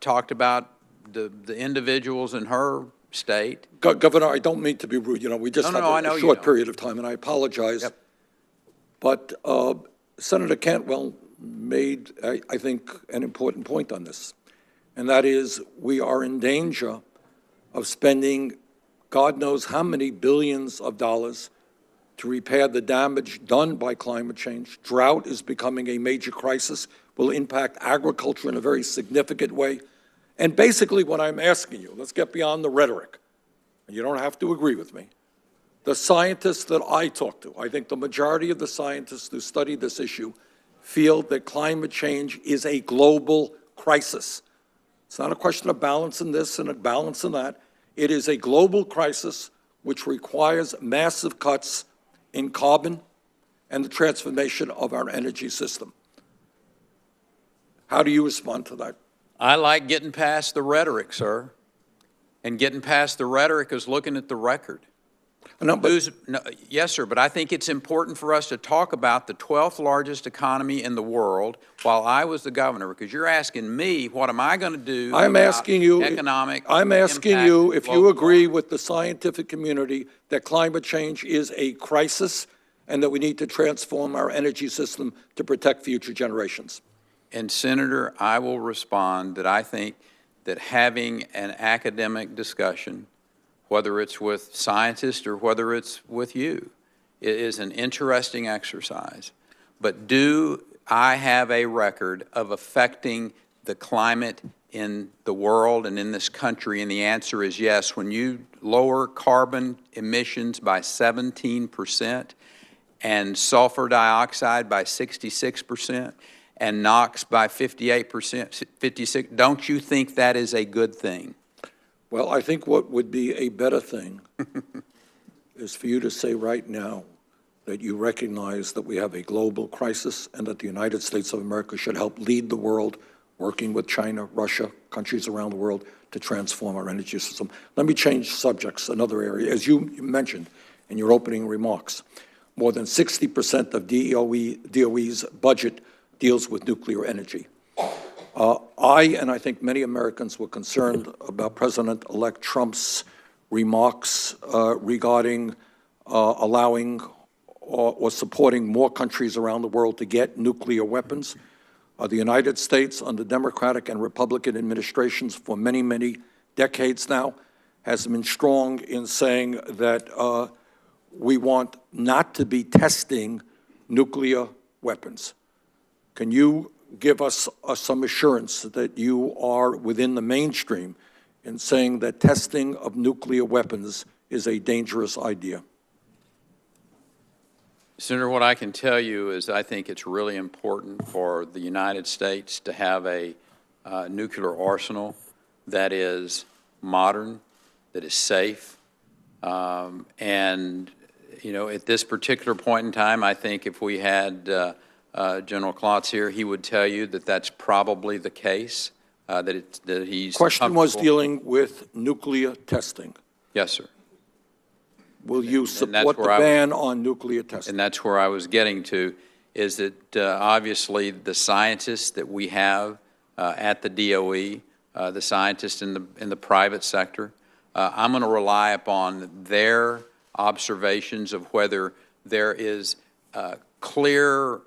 Speaker 1: talked about the individuals in her state.
Speaker 6: Governor, I don't mean to be rude. We just had a short period of time, and I apologize.
Speaker 1: Yep.
Speaker 6: But Senator Cantwell made, I think, an important point on this, and that is we are in danger of spending God knows how many billions of dollars to repair the damage done by climate change. Drought is becoming a major crisis, will impact agriculture in a very significant way. And basically what I'm asking you, let's get beyond the rhetoric, and you don't have to agree with me. The scientists that I talk to, I think the majority of the scientists who study this issue feel that climate change is a global crisis. It's not a question of balancing this and a balance in that. It is a global crisis which requires massive cuts in carbon and the transformation of our energy system. How do you respond to that?
Speaker 1: I like getting past the rhetoric, sir. And getting past the rhetoric is looking at the record.
Speaker 6: No,
Speaker 1: yes, sir, but I think it's important for us to talk about the 12th largest economy in the world while I was the governor, because you're asking me, what am I going to do
Speaker 6: I'm asking you,
Speaker 1: economic
Speaker 6: I'm asking you if you agree with the scientific community that climate change is a crisis and that we need to transform our energy system to protect future generations.
Speaker 1: And Senator, I will respond that I think that having an academic discussion, whether it's with scientists or whether it's with you, it is an interesting exercise. But do I have a record of affecting the climate in the world and in this country? And the answer is yes. When you lower carbon emissions by 17% and sulfur dioxide by 66%, and NOx by 58%, 56, don't you think that is a good thing?
Speaker 6: Well, I think what would be a better thing is for you to say right now that you recognize that we have a global crisis and that the United States of America should help lead the world, working with China, Russia, countries around the world to transform our energy system. Let me change subjects, another area. As you mentioned in your opening remarks, more than 60% of DOE's budget deals with nuclear energy. I think many Americans were concerned about President-elect Trump's remarks regarding allowing or supporting more countries around the world to get nuclear weapons. The United States, under Democratic and Republican administrations for many, many decades now, has been strong in saying that we want not to be testing nuclear weapons. Can you give us some assurance that you are within the mainstream in saying that testing of nuclear weapons is a dangerous idea?
Speaker 1: Senator, what I can tell you is I think it's really important for the United States to have a nuclear arsenal that is modern, that is safe, and, at this particular point in time, I think if we had General Klotz here, he would tell you that that's probably the case, that he's
Speaker 6: Question was dealing with nuclear testing.
Speaker 1: Yes, sir.
Speaker 6: Will you support the ban on nuclear testing?
Speaker 1: And that's where I was getting to, is that obviously the scientists that we have at the DOE, the scientists in the private sector, I'm going to rely upon their observations of whether there is clear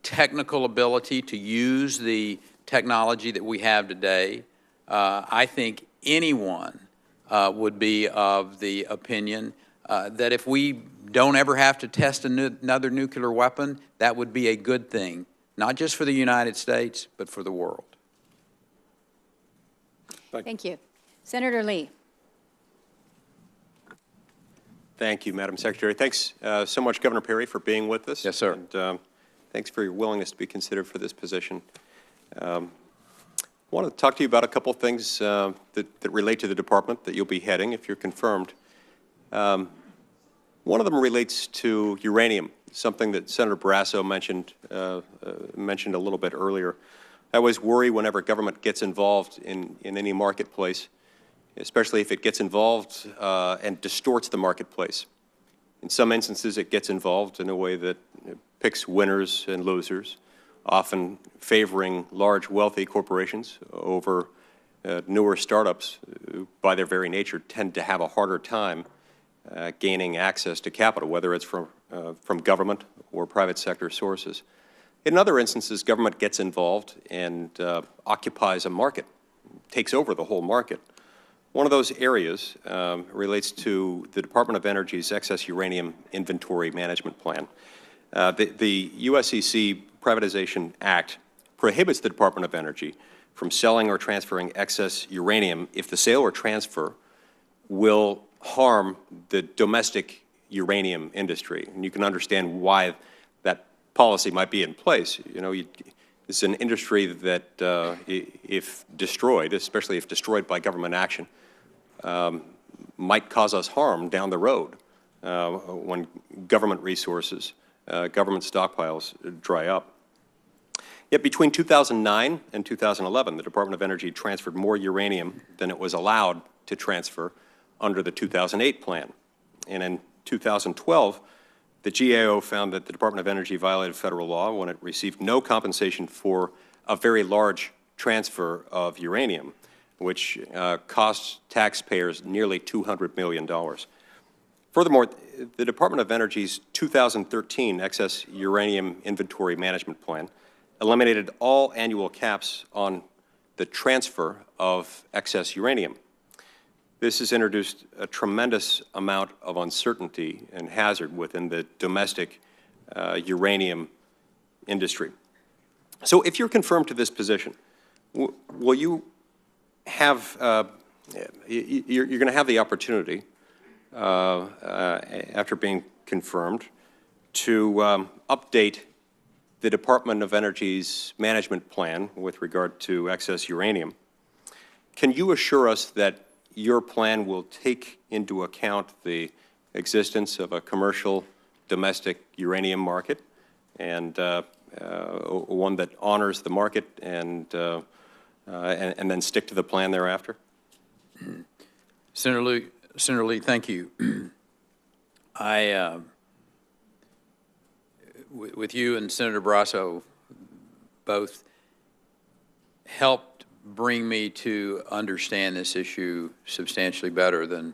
Speaker 1: technical ability to use the technology that we have today. I think anyone would be of the opinion that if we don't ever have to test another nuclear weapon, that would be a good thing, not just for the United States, but for the world.
Speaker 4: Thank you. Senator Lee.
Speaker 5: Thank you, Madam Secretary. Thanks so much, Governor Perry, for being with us.
Speaker 1: Yes, sir.
Speaker 5: And thanks for your willingness to be considered for this position. I want to talk to you about a couple of things that relate to the department that you'll be heading if you're confirmed. One of them relates to uranium, something that Senator Barrasso mentioned a little bit earlier. I always worry whenever government gets involved in any marketplace, especially if it gets involved and distorts the marketplace. In some instances, it gets involved in a way that picks winners and losers, often favoring large, wealthy corporations over newer startups who, by their very nature, tend to have a harder time gaining access to capital, whether it's from government or private sector sources. In other instances, government gets involved and occupies a market, takes over the whole market. One of those areas relates to the Department of Energy's excess uranium inventory management plan. The USEC Privatization Act prohibits the Department of Energy from selling or transferring excess uranium if the sale or transfer will harm the domestic uranium industry. And you can understand why that policy might be in place. You know, it's an industry that, if destroyed, especially if destroyed by government action, might cause us harm down the road when government resources, government stockpiles dry up. Yet between 2009 and 2011, the Department of Energy transferred more uranium than it was allowed to transfer under the 2008 plan. And in 2012, the GAO found that the Department of Energy violated federal law when it received no compensation for a very large transfer of uranium, which cost taxpayers nearly $200 million. Furthermore, the Department of Energy's 2013 excess uranium inventory management plan eliminated all annual caps on the transfer of excess uranium. This has introduced a tremendous amount of uncertainty and hazard within the domestic uranium industry. So if you're confirmed to this position, will you have, you're going to have the opportunity, after being confirmed, to update the Department of Energy's management plan with regard to excess uranium. Can you assure us that your plan will take into account the existence of a commercial domestic uranium market and one that honors the market and then stick to the plan thereafter?
Speaker 1: Senator Lee, thank you. With you and Senator Barrasso both helped bring me to understand this issue substantially better than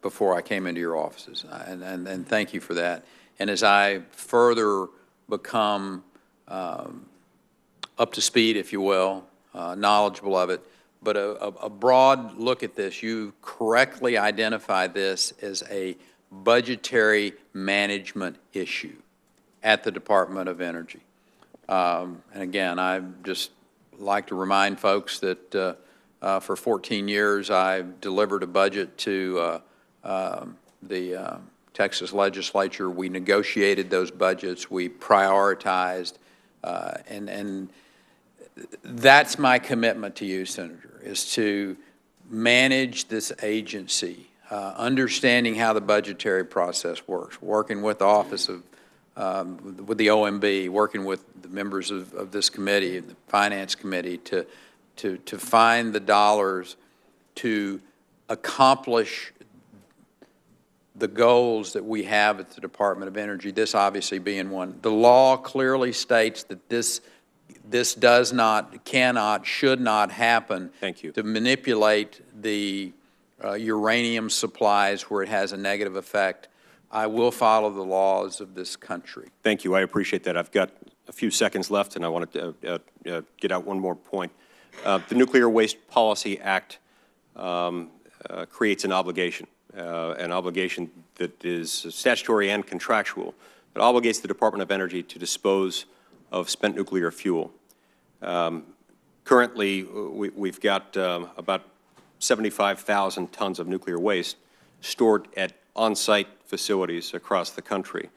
Speaker 1: before I came into your offices, and thank you for that. And as I further become up to speed, if you will, knowledgeable of it, but a broad look at this, you correctly identified this as a budgetary management issue at the Department of Energy. And again, I just like to remind folks that for 14 years I've delivered a budget to the Texas legislature. We negotiated those budgets, we prioritized, and that's my commitment to you, Senator, is to manage this agency, understanding how the budgetary process works, working with the Office of, with the OMB, working with the members of this committee, the Finance Committee, to find the dollars to accomplish the goals that we have at the Department of Energy, this obviously being one. The law clearly states that this does not, cannot, should not happen.
Speaker 5: Thank you.
Speaker 1: To manipulate the uranium supplies where it has a negative effect. I will follow the laws of this country.
Speaker 5: Thank you. I appreciate that. I've got a few seconds left, and I want to get out one more point. The Nuclear Waste Policy Act creates an obligation that is statutory and contractual. It obligates the Department of Energy to dispose of spent nuclear fuel. Currently, we've got about 75,000 tons of nuclear waste stored at on-site facilities across the country.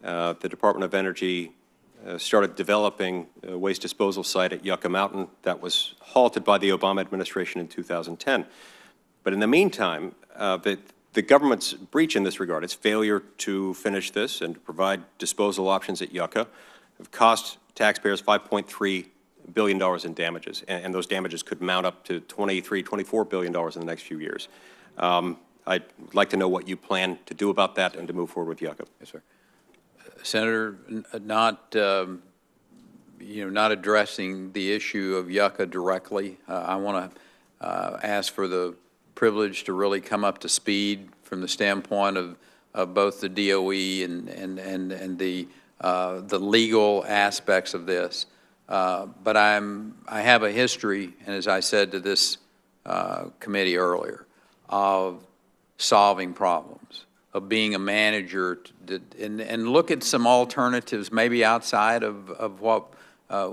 Speaker 5: The Department of Energy started developing a waste disposal site at Yucca Mountain that was halted by the Obama administration in 2010. But in the meantime, the government's breach in this regard, its failure to finish this and to provide disposal options at Yucca, have cost taxpayers $5.3 billion in damages, and those damages could mount up to $24 billion in the next few years. I'd like to know what you plan to do about that and to move forward with Yucca.
Speaker 1: Yes, sir. Senator, not addressing the issue of Yucca directly. I want to ask for the privilege to really come up to speed from the standpoint of both the DOE and the legal aspects of this. But I have a history, and as I said to this committee earlier, of solving problems, of being a manager, and look at some alternatives maybe outside of what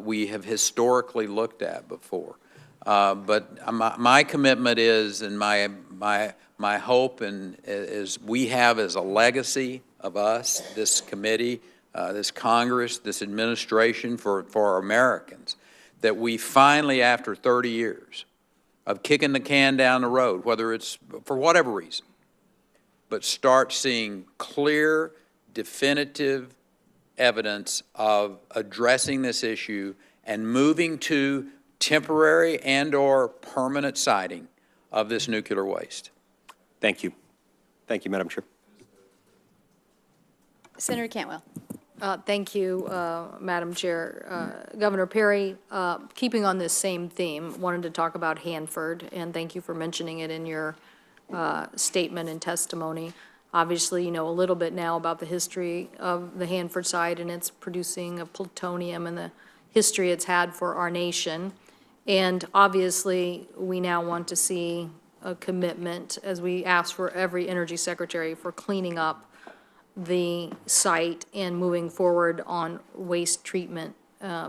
Speaker 1: we have historically looked at before. But my commitment is, and my hope is we have as a legacy of us, this committee, this Congress, this administration for Americans, that we finally, after 30 years of kicking the can down the road, whether it's for whatever reason, but start seeing clear, definitive evidence of addressing this issue and moving to temporary and/or permanent siting of this nuclear waste.
Speaker 5: Thank you. Thank you, Madam Chair.
Speaker 4: Senator Cantwell.
Speaker 11: Thank you, Madam Chair. Governor Perry, keeping on this same theme, wanted to talk about Hanford, and thank you for mentioning it in your statement and testimony. Obviously, you know a little bit now about the history of the Hanford site and its producing of plutonium and the history it's had for our nation. And obviously, we now want to see a commitment, as we ask for every energy secretary, for cleaning up the site and moving forward on waste treatment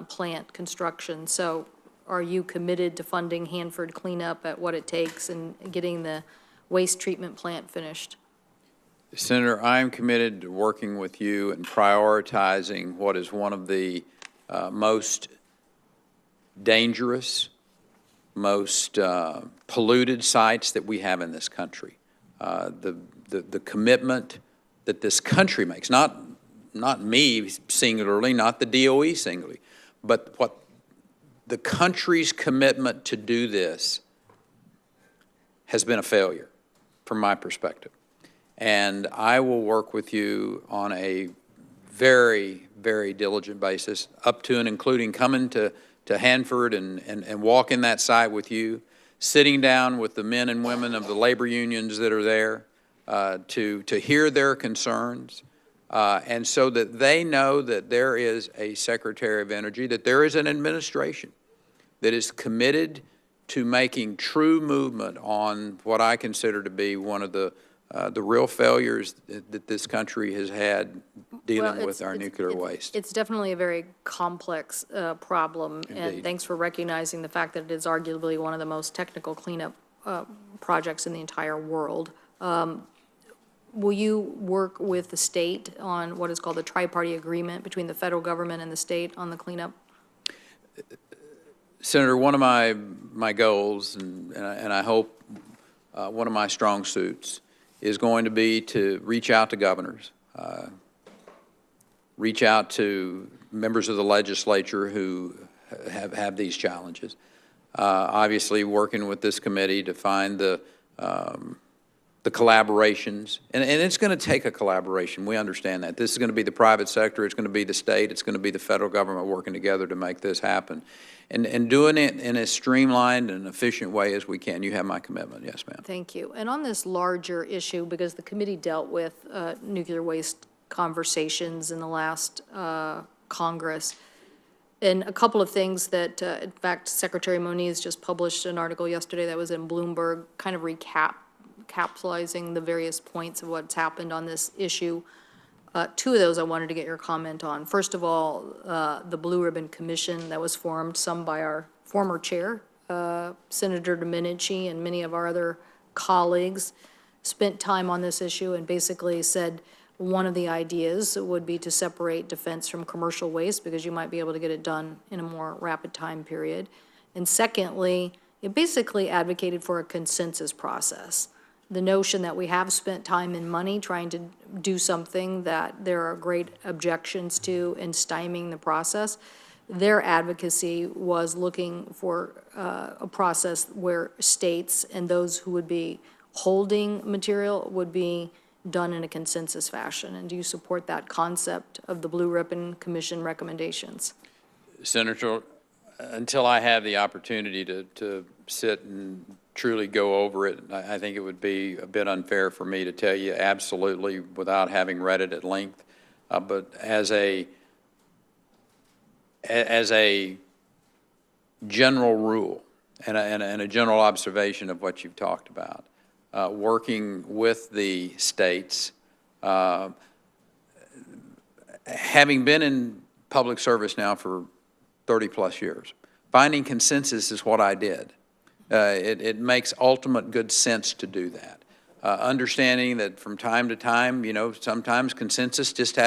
Speaker 11: plant construction. So are you committed to funding Hanford cleanup at what it takes and getting the waste treatment plant finished?
Speaker 1: Senator, I am committed to working with you and prioritizing what is one of the most dangerous, most polluted sites that we have in this country. The commitment that this country makes, not me singularly, not the DOE singularly, but what the country's commitment to do this has been a failure from my perspective. And I will work with you on a very, very diligent basis, up to and including coming to Hanford and walking that site with you, sitting down with the men and women of the labor unions that are there to hear their concerns, and so that they know that there is a Secretary of Energy, that there is an administration that is committed to making true movement on what I consider to be one of the real failures that this country has had dealing with our nuclear waste.
Speaker 11: It's definitely a very complex problem,
Speaker 1: Indeed.
Speaker 11: and thanks for recognizing the fact that it is arguably one of the most technical cleanup projects in the entire world. Will you work with the state on what is called the tri-party agreement between the federal government and the state on the cleanup?
Speaker 1: Senator, one of my goals, and I hope one of my strong suits, is going to be to reach out to governors, reach out to members of the legislature who have these challenges. Obviously, working with this committee to find the collaborations, and it's going to take a collaboration. We understand that. This is going to be the private sector, it's going to be the state, it's going to be the federal government working together to make this happen. And doing it in as streamlined and efficient way as we can. You have my commitment. Yes, ma'am.
Speaker 11: Thank you. And on this larger issue, because the committee dealt with nuclear waste conversations in the last Congress, and a couple of things that, in fact, Secretary Moniz just published an article yesterday that was in Bloomberg, kind of capsulizing the various points of what's happened on this issue. Two of those I wanted to get your comment on. First of all, the Blue Ribbon Commission that was formed, some by our former chair, Senator Domenici, and many of our other colleagues, spent time on this issue and basically said one of the ideas would be to separate defense from commercial waste because you might be able to get it done in a more rapid time period. And secondly, it basically advocated for a consensus process.
Speaker 9: the notion that we have spent time and money trying to do something that there are great objections to and stymieing the process. Their advocacy was looking for a process where states and those who would be holding material would be done in a consensus fashion. And do you support that concept of the Blue Ribbon Commission recommendations?
Speaker 1: Senator, until I have the opportunity to sit and truly go over it, I think it would be a bit unfair for me to tell you absolutely without having read it at length. But as a general rule and a general observation of what you've talked about, working with the states, having been in public service now for 30-plus years, finding consensus is what I did. It makes ultimate good sense to do that. Understanding that from time to time, sometimes consensus just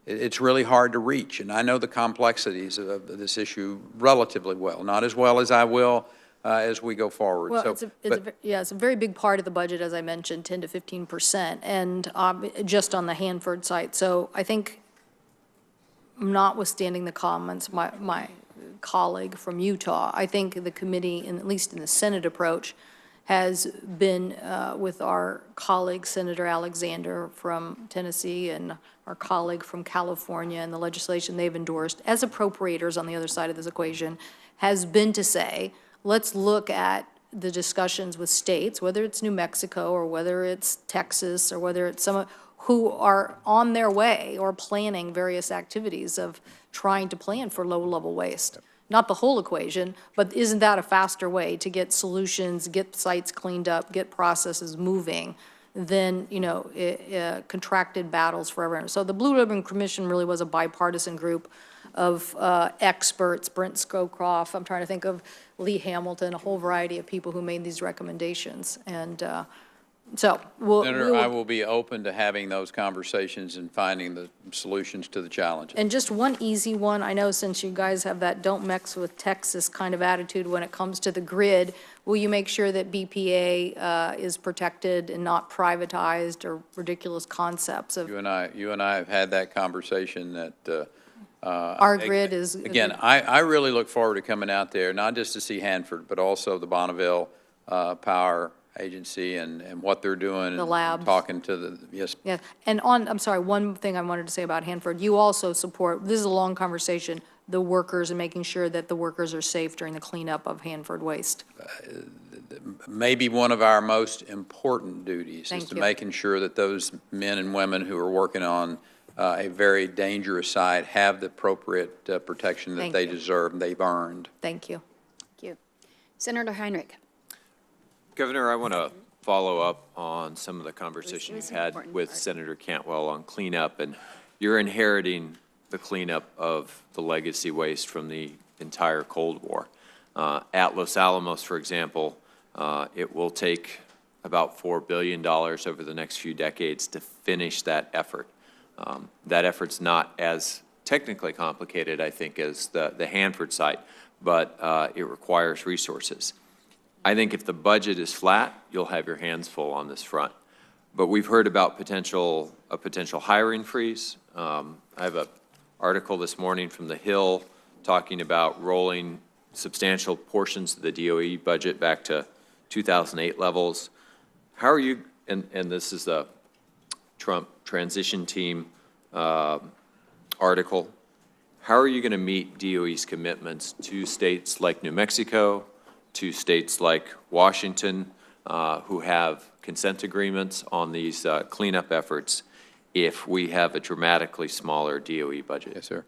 Speaker 1: it's really hard to reach. And I know the complexities of this issue relatively well, not as well as I will as we go forward.
Speaker 9: Well, it's a very big part of the budget, as I mentioned, 10 to 15%, and just on the Hanford site. So I think, notwithstanding the comments, my colleague from Utah, I think the committee, at least in the Senate approach, has been with our colleague Senator Alexander from Tennessee and our colleague from California and the legislation they've endorsed as appropriators on the other side of this equation, has been to say, let's look at the discussions with states, whether it's New Mexico or whether it's Texas or whether it's some who are on their way or planning various activities of trying to plan for low-level waste. Not the whole equation, but isn't that a faster way to get solutions, get sites cleaned up, get processes moving than, contracted battles forever? So the Blue Ribbon Commission really was a bipartisan group of experts, Brent Scowcroft, I'm trying to think of Lee Hamilton, a whole variety of people who made these recommendations. And
Speaker 1: Senator, I will be open to having those conversations and finding the solutions to the challenges.
Speaker 9: And just one easy one, I know since you guys have that don't mix with Texas kind of attitude when it comes to the grid, will you make sure that BPA is protected and not privatized or ridiculous concepts of?
Speaker 1: You and I have had that conversation that
Speaker 9: our grid is.
Speaker 1: Again, I really look forward to coming out there, not just to see Hanford, but also the Bonneville Power Agency and what they're doing.
Speaker 9: The labs.
Speaker 1: Talking to the, yes.
Speaker 9: Yeah, and I'm sorry, one thing I wanted to say about Hanford, you also support, this is a long conversation, the workers and making sure that the workers are safe during the cleanup of Hanford waste.
Speaker 1: Maybe one of our most important duties is to making sure that those men and women who are working on a very dangerous site have the appropriate protection that they deserve and they've earned.
Speaker 9: Thank you.
Speaker 4: Thank you. Senator Heinrich.
Speaker 10: Governor, I want to follow up on some of the conversation you've had with Senator Cantwell on cleanup, and you're inheriting the cleanup of the legacy waste from the entire Cold War. At Los Alamos, for example, it will take about $4 billion over the next few decades to finish that effort. That effort's not as technically complicated, I think, as the Hanford site, but it requires resources. I think if the budget is flat, you'll have your hands full on this front. But we've heard about a potential hiring freeze. I have an article this morning from The Hill talking about rolling substantial portions of the DOE budget back to 2008 levels. How are you, and this is a Trump transition team article, how are you going to meet DOE's commitments to states like New Mexico, to states like Washington, who have consent agreements on these cleanup efforts, if we have a dramatically smaller DOE budget?
Speaker 1: Yes, sir.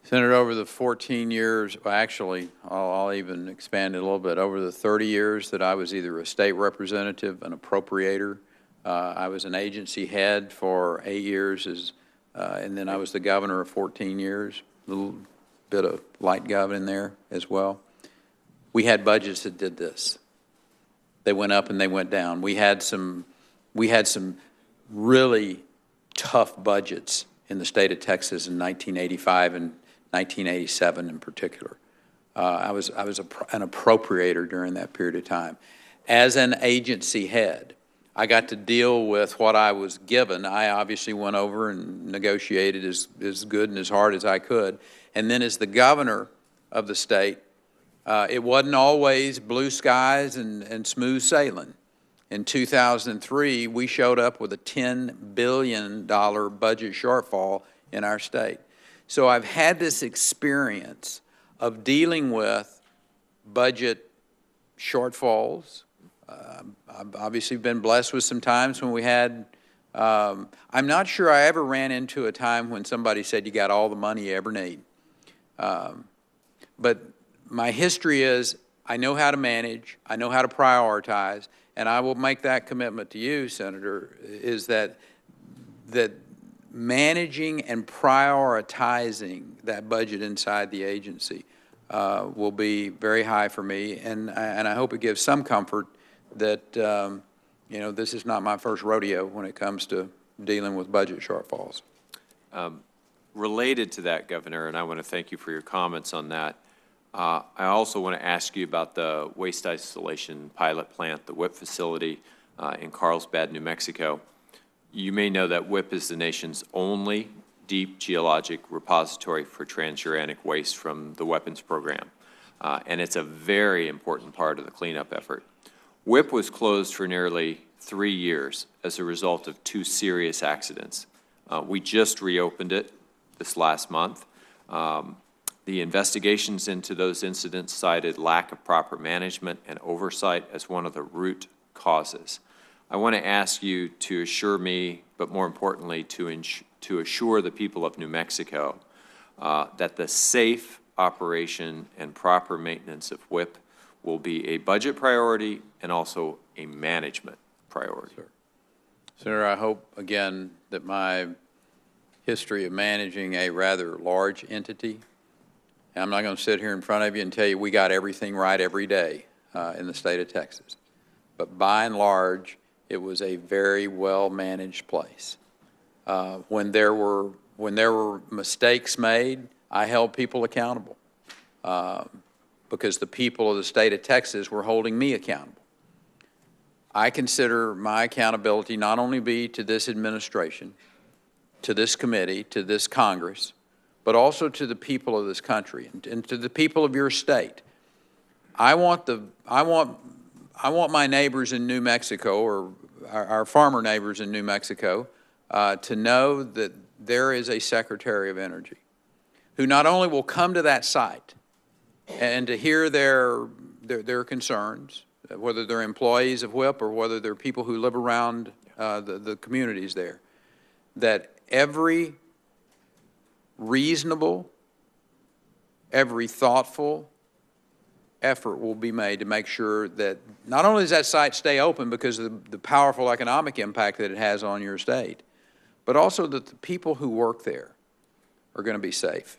Speaker 1: Senator, over the 14 years, well, actually, I'll even expand it a little bit. Over the 30 years that I was either a state representative, an appropriator, I was an agency head for 8 years, and then I was the governor of 14 years, a little bit of light gov in there as well. We had budgets that did this. They went up and they went down. We had some really tough budgets in the state of Texas in 1985 and 1987 in particular. I was an appropriator during that period of time. as an agency head. I got to deal with what I was given. I obviously went over and negotiated as good and as hard as I could. And then as the governor of the state, it wasn't always blue skies and smooth sailing. In 2003, we showed up with a $10 billion budget shortfall in our state. So I've had this experience of dealing with budget shortfalls. I've obviously been blessed with some times when we had, I'm not sure I ever ran into a time when somebody said you got all the money you ever need. But my history is I know how to manage, I know how to prioritize, and I will make that commitment to you, Senator, is that managing and prioritizing that budget inside the agency will be very high for me, and I hope it gives some comfort that, you know, this is not my first rodeo when it comes to dealing with budget shortfalls.
Speaker 10: Related to that, Governor, and I want to thank you for your comments on that, I also want to ask you about the waste isolation pilot plant, the WIP facility in Carlsbad, New Mexico. You may know that WIP is the nation's only deep geologic repository for transuranic waste from the weapons program, and it's a very important part of the cleanup effort. WIP was closed for nearly 3 years as a result of 2 serious accidents. We just reopened it this last month. The investigations into those incidents cited lack of proper management and oversight as one of the root causes. I want to ask you to assure me, but more importantly, to assure the people of New Mexico that the safe operation and proper maintenance of WIP will be a budget priority and also a management priority.
Speaker 1: Sure. Senator, I hope, again, that my history of managing a rather large entity, and I'm not going to sit here in front of you and tell you we got everything right every day in the state of Texas, but by and large, it was a very well-managed place. When there were mistakes made, I held people accountable because the people of the state of Texas were holding me accountable. I consider my accountability not only be to this administration, to this committee, to this Congress, but also to the people of this country and to the people of your state. I want my neighbors in New Mexico, or our farmer neighbors in New Mexico, to know that there is a Secretary of Energy who not only will come to that site and to hear their concerns, whether they're employees of WIP or whether they're people who live around the communities there, that every reasonable, every thoughtful effort will be made to make sure that not only does that site stay open because of the powerful economic impact that it has on your state, but also that the people who work there are going to be safe.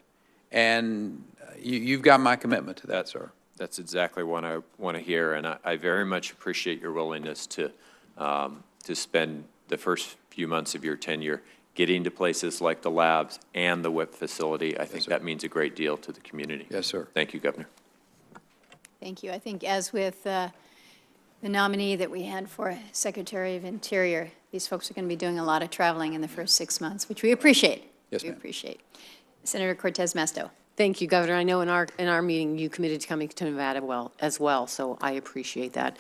Speaker 1: And you've got my commitment to that, sir.
Speaker 10: That's exactly what I want to hear, and I very much appreciate your willingness to spend the first few months of your tenure getting to places like the labs and the WIP facility. I think that means a great deal to the community.
Speaker 1: Yes, sir.
Speaker 10: Thank you, Governor.
Speaker 4: Thank you. I think as with the nominee that we had for Secretary of Interior, these folks are going to be doing a lot of traveling in the first 6 months, which we appreciate.
Speaker 1: Yes,
Speaker 4: we
Speaker 1: ma'am.
Speaker 4: appreciate. Senator Cortez Masto.
Speaker 11: Thank you, Governor. I know in our meeting, you committed to coming to Nevada as well, so I appreciate that.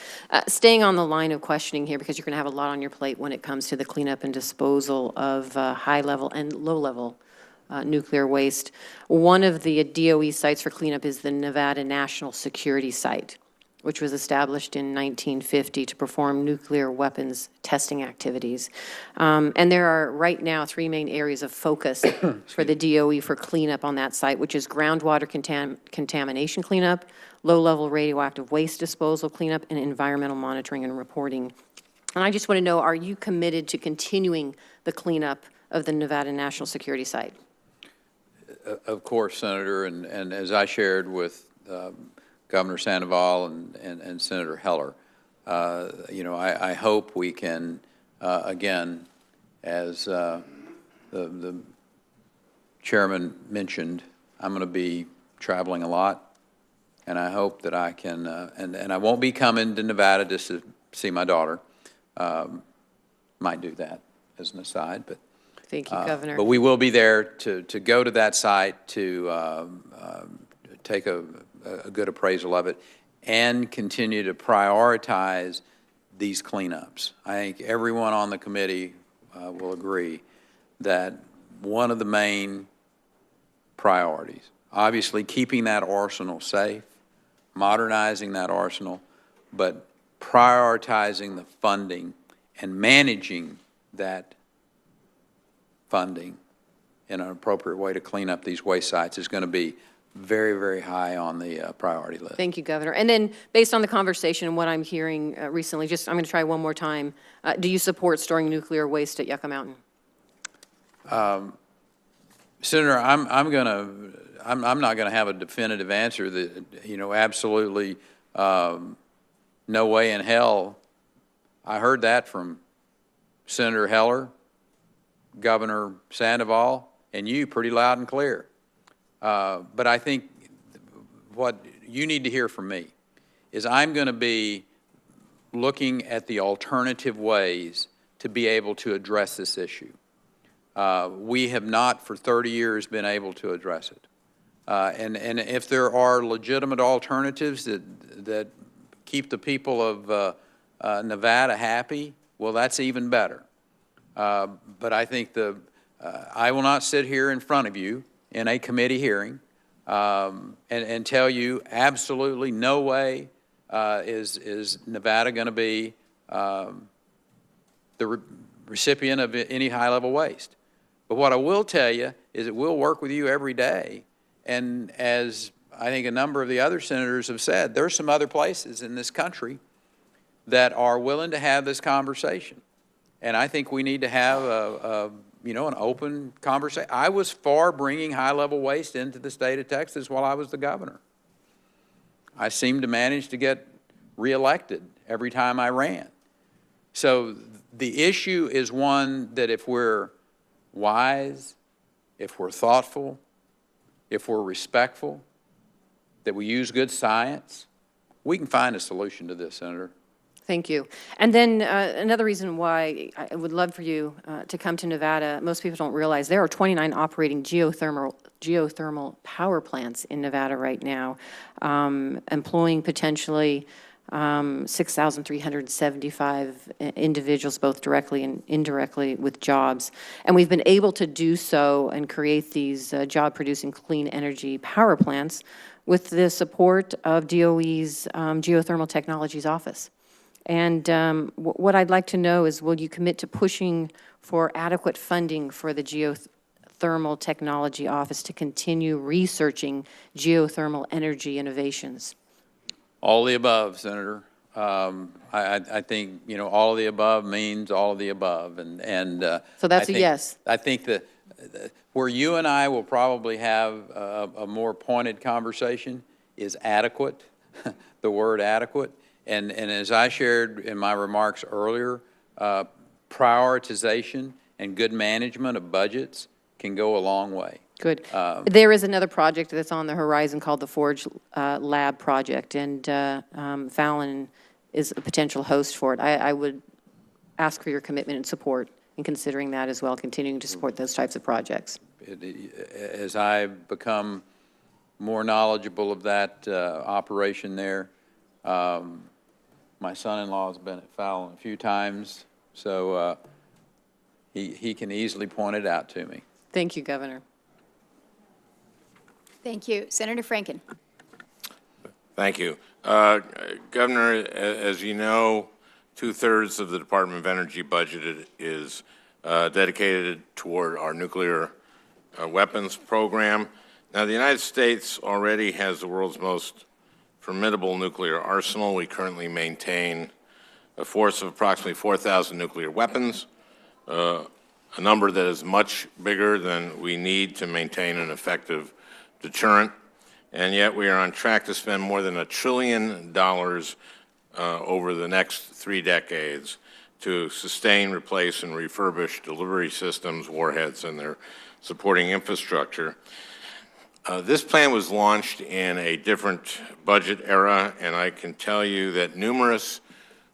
Speaker 11: Staying on the line of questioning here, because you're going to have a lot on your plate when it comes to the cleanup and disposal of high-level and low-level nuclear waste. One of the DOE sites for cleanup is the Nevada National Security Site, which was established in 1950 to perform nuclear weapons testing activities. And there are right now 3 main areas of focus for the DOE for cleanup on that site, which is groundwater contamination cleanup, low-level radioactive waste disposal cleanup, and environmental monitoring and reporting. And I just want to know, are you committed to continuing the cleanup of the Nevada National Security Site?
Speaker 1: Of course, Senator, and as I shared with Governor Sandoval and Senator Heller, you know, I hope we can, again, as the chairman mentioned, I'm going to be traveling a lot, and I hope that I can, and I won't be coming to Nevada just to see my daughter. Might do that as an aside, but.
Speaker 11: Thank you, Governor.
Speaker 1: But we will be there to go to that site to take a good appraisal of it and continue to prioritize these cleanups. I think everyone on the committee will agree that one of the main priorities, obviously keeping that arsenal safe, modernizing that arsenal, but prioritizing the funding and managing that funding in an appropriate way to clean up these waste sites is going to be very, very high on the priority list.
Speaker 11: Thank you, Governor. And then, based on the conversation and what I'm hearing recently, I'm going to try one more time. Do you support storing nuclear waste at Yucca Mountain?
Speaker 1: Senator, I'm not going to have a definitive answer that, absolutely no way in hell. I heard that from Senator Heller, Governor Sandoval, and you pretty loud and clear. But I think what you need to hear from me is I'm going to be looking at the alternative ways to be able to address this issue. We have not for 30 years been able to address it. And if there are legitimate alternatives that keep the people of Nevada happy, well, that's even better. But I think I will not sit here in front of you in a committee hearing and tell you absolutely no way is Nevada going to be the recipient of any high-level waste. But what I will tell you is that we'll work with you every day. And as I think a number of the other senators have said, there are some other places in this country that are willing to have this conversation. And I think we need to have an open conversation. I was for bringing high-level waste into the state of Texas while I was the governor. I seemed to manage to get reelected every time I ran. So the issue is one that if we're wise, if we're thoughtful, if we're respectful, that we use good science, we can find a solution to this, Senator.
Speaker 11: Thank you. And then another reason why I would love for you to come to Nevada, most people don't realize there are 29 operating geothermal power plants in Nevada right now, employing potentially 6,375 individuals, both directly and indirectly, with jobs. And we've been able to do so and create these job-producing clean energy power plants with the support of DOE's Geothermal Technologies Office. And what I'd like to know is, will you commit to pushing for adequate funding for the Geothermal Technology Office to continue researching geothermal energy innovations?
Speaker 1: All of the above, Senator. I think, all of the above means all of the above. And
Speaker 11: so that's a yes.
Speaker 1: I think that where you and I will probably have a more pointed conversation is adequate, the word adequate. And as I shared in my remarks earlier, prioritization and good management of budgets can go a long way.
Speaker 11: Good. There is another project that's on the horizon called the Forge Lab project, and Fallon is a potential host for it. I would ask for your commitment and support in considering that as well, continuing to support those types of projects.
Speaker 1: As I become more knowledgeable of that operation there, my son-in-law has been at Fallon a few times, so he can easily point it out to me.
Speaker 11: Thank you, Governor.
Speaker 4: Thank you. Senator Franken.
Speaker 18: Thank you. Governor, as you know, 2/3 of the Department of Energy budget is dedicated toward our nuclear weapons program. Now, the United States already has the world's most formidable nuclear arsenal. We currently maintain a force of approximately 4,000 nuclear weapons, a number that is much bigger than we need to maintain an effective deterrent, and yet we are on track to spend more than $1 trillion over the next 3 decades to sustain, replace, and refurbish delivery systems, warheads, and their supporting infrastructure. This plan was launched in a different budget era, and I can tell you that numerous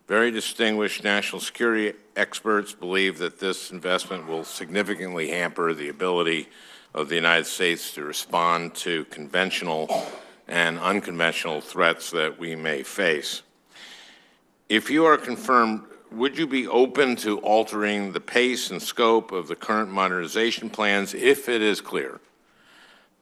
Speaker 18: very distinguished national security experts believe that this investment will significantly hamper the ability of the United States to respond to conventional and unconventional threats that we may face. If you are confirmed, would you be open to altering the pace and scope of the current modernization plans if it is clear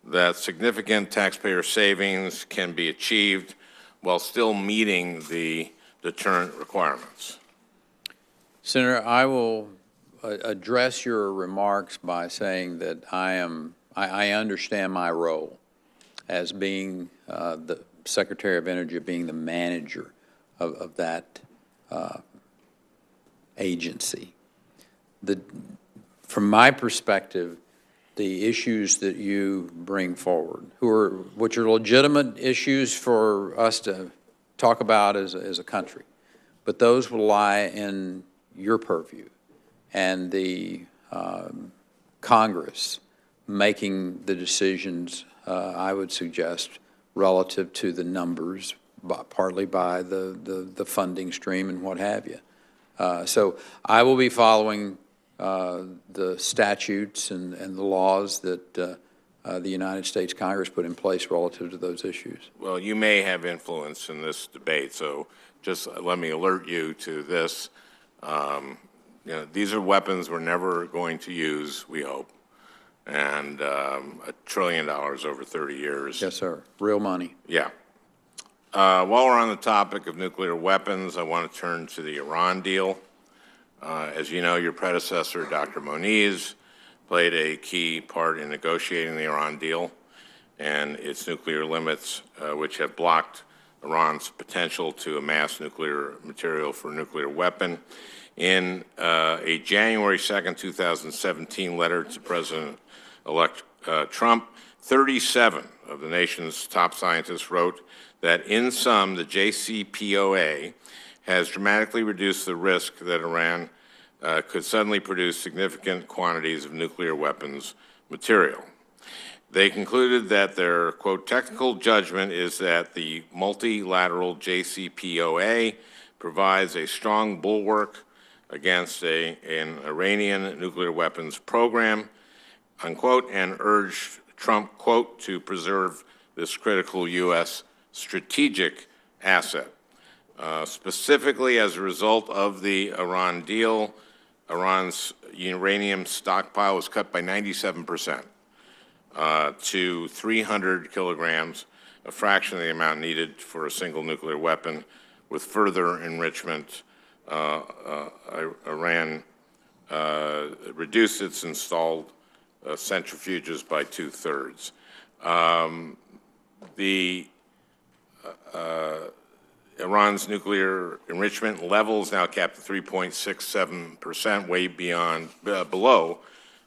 Speaker 18: that significant taxpayer savings can be achieved while still meeting the deterrent requirements?
Speaker 1: Senator, I will address your remarks by saying that I understand my role as being the Secretary of Energy, being the manager of that agency. From my perspective, the issues that you bring forward, which are legitimate issues for us to talk about as a country, but those will lie in your purview and the Congress making the decisions, I would suggest, relative to the numbers, partly by the funding stream and what have you. So I will be following the statutes and the laws that the United States Congress put in place relative to those issues.
Speaker 18: Well, you may have influence in this debate, so just let me alert you to this. These are weapons we're never going to use, we hope, and $1 trillion over 30 years.
Speaker 1: Yes, sir. Real money.
Speaker 18: Yeah. While we're on the topic of nuclear weapons, I want to turn to the Iran deal. As you know, your predecessor, Dr. Moniz, played a key part in negotiating the Iran deal and its nuclear limits, which have blocked Iran's potential to amass nuclear material for a nuclear weapon. In a January 2nd, 2017 letter to President-elect Trump, 37 of the nation's top scientists wrote that in sum, the JCPOA has dramatically reduced the risk that Iran could suddenly produce significant quantities of nuclear weapons material. They concluded that their, quote, technical judgment is that the multilateral JCPOA provides a strong bulwark against an Iranian nuclear weapons program, unquote, and urged Trump, quote, to preserve this critical U.S. strategic asset. Specifically, as a result of the Iran deal, Iran's uranium stockpile was cut by 97% to 300 kilograms, a fraction of the amount needed for a single nuclear weapon. With further enrichment, Iran reduced its installed centrifuges by 2/3. Iran's nuclear enrichment levels now capped at 3.67%, way below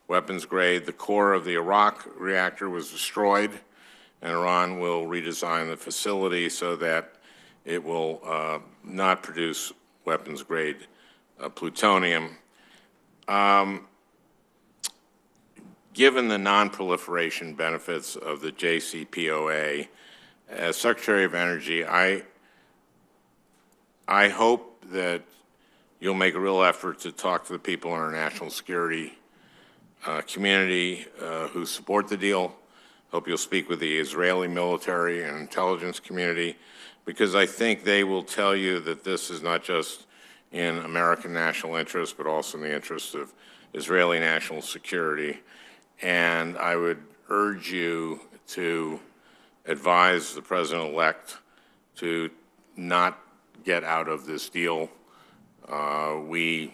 Speaker 18: weapons grade. The core of the Iraq reactor was destroyed, and Iran will redesign the facility so that it will not produce weapons grade plutonium. Given the non-proliferation benefits of the JCPOA, as Secretary of Energy, I hope that you'll make a real effort to talk to the people in our national security community who support the deal. Hope you'll speak with the Israeli military and intelligence community, because I think they will tell you that this is not just in American national interest, but also in the interest of Israeli national security. And I would urge you to advise the President-elect to not get out of this deal. I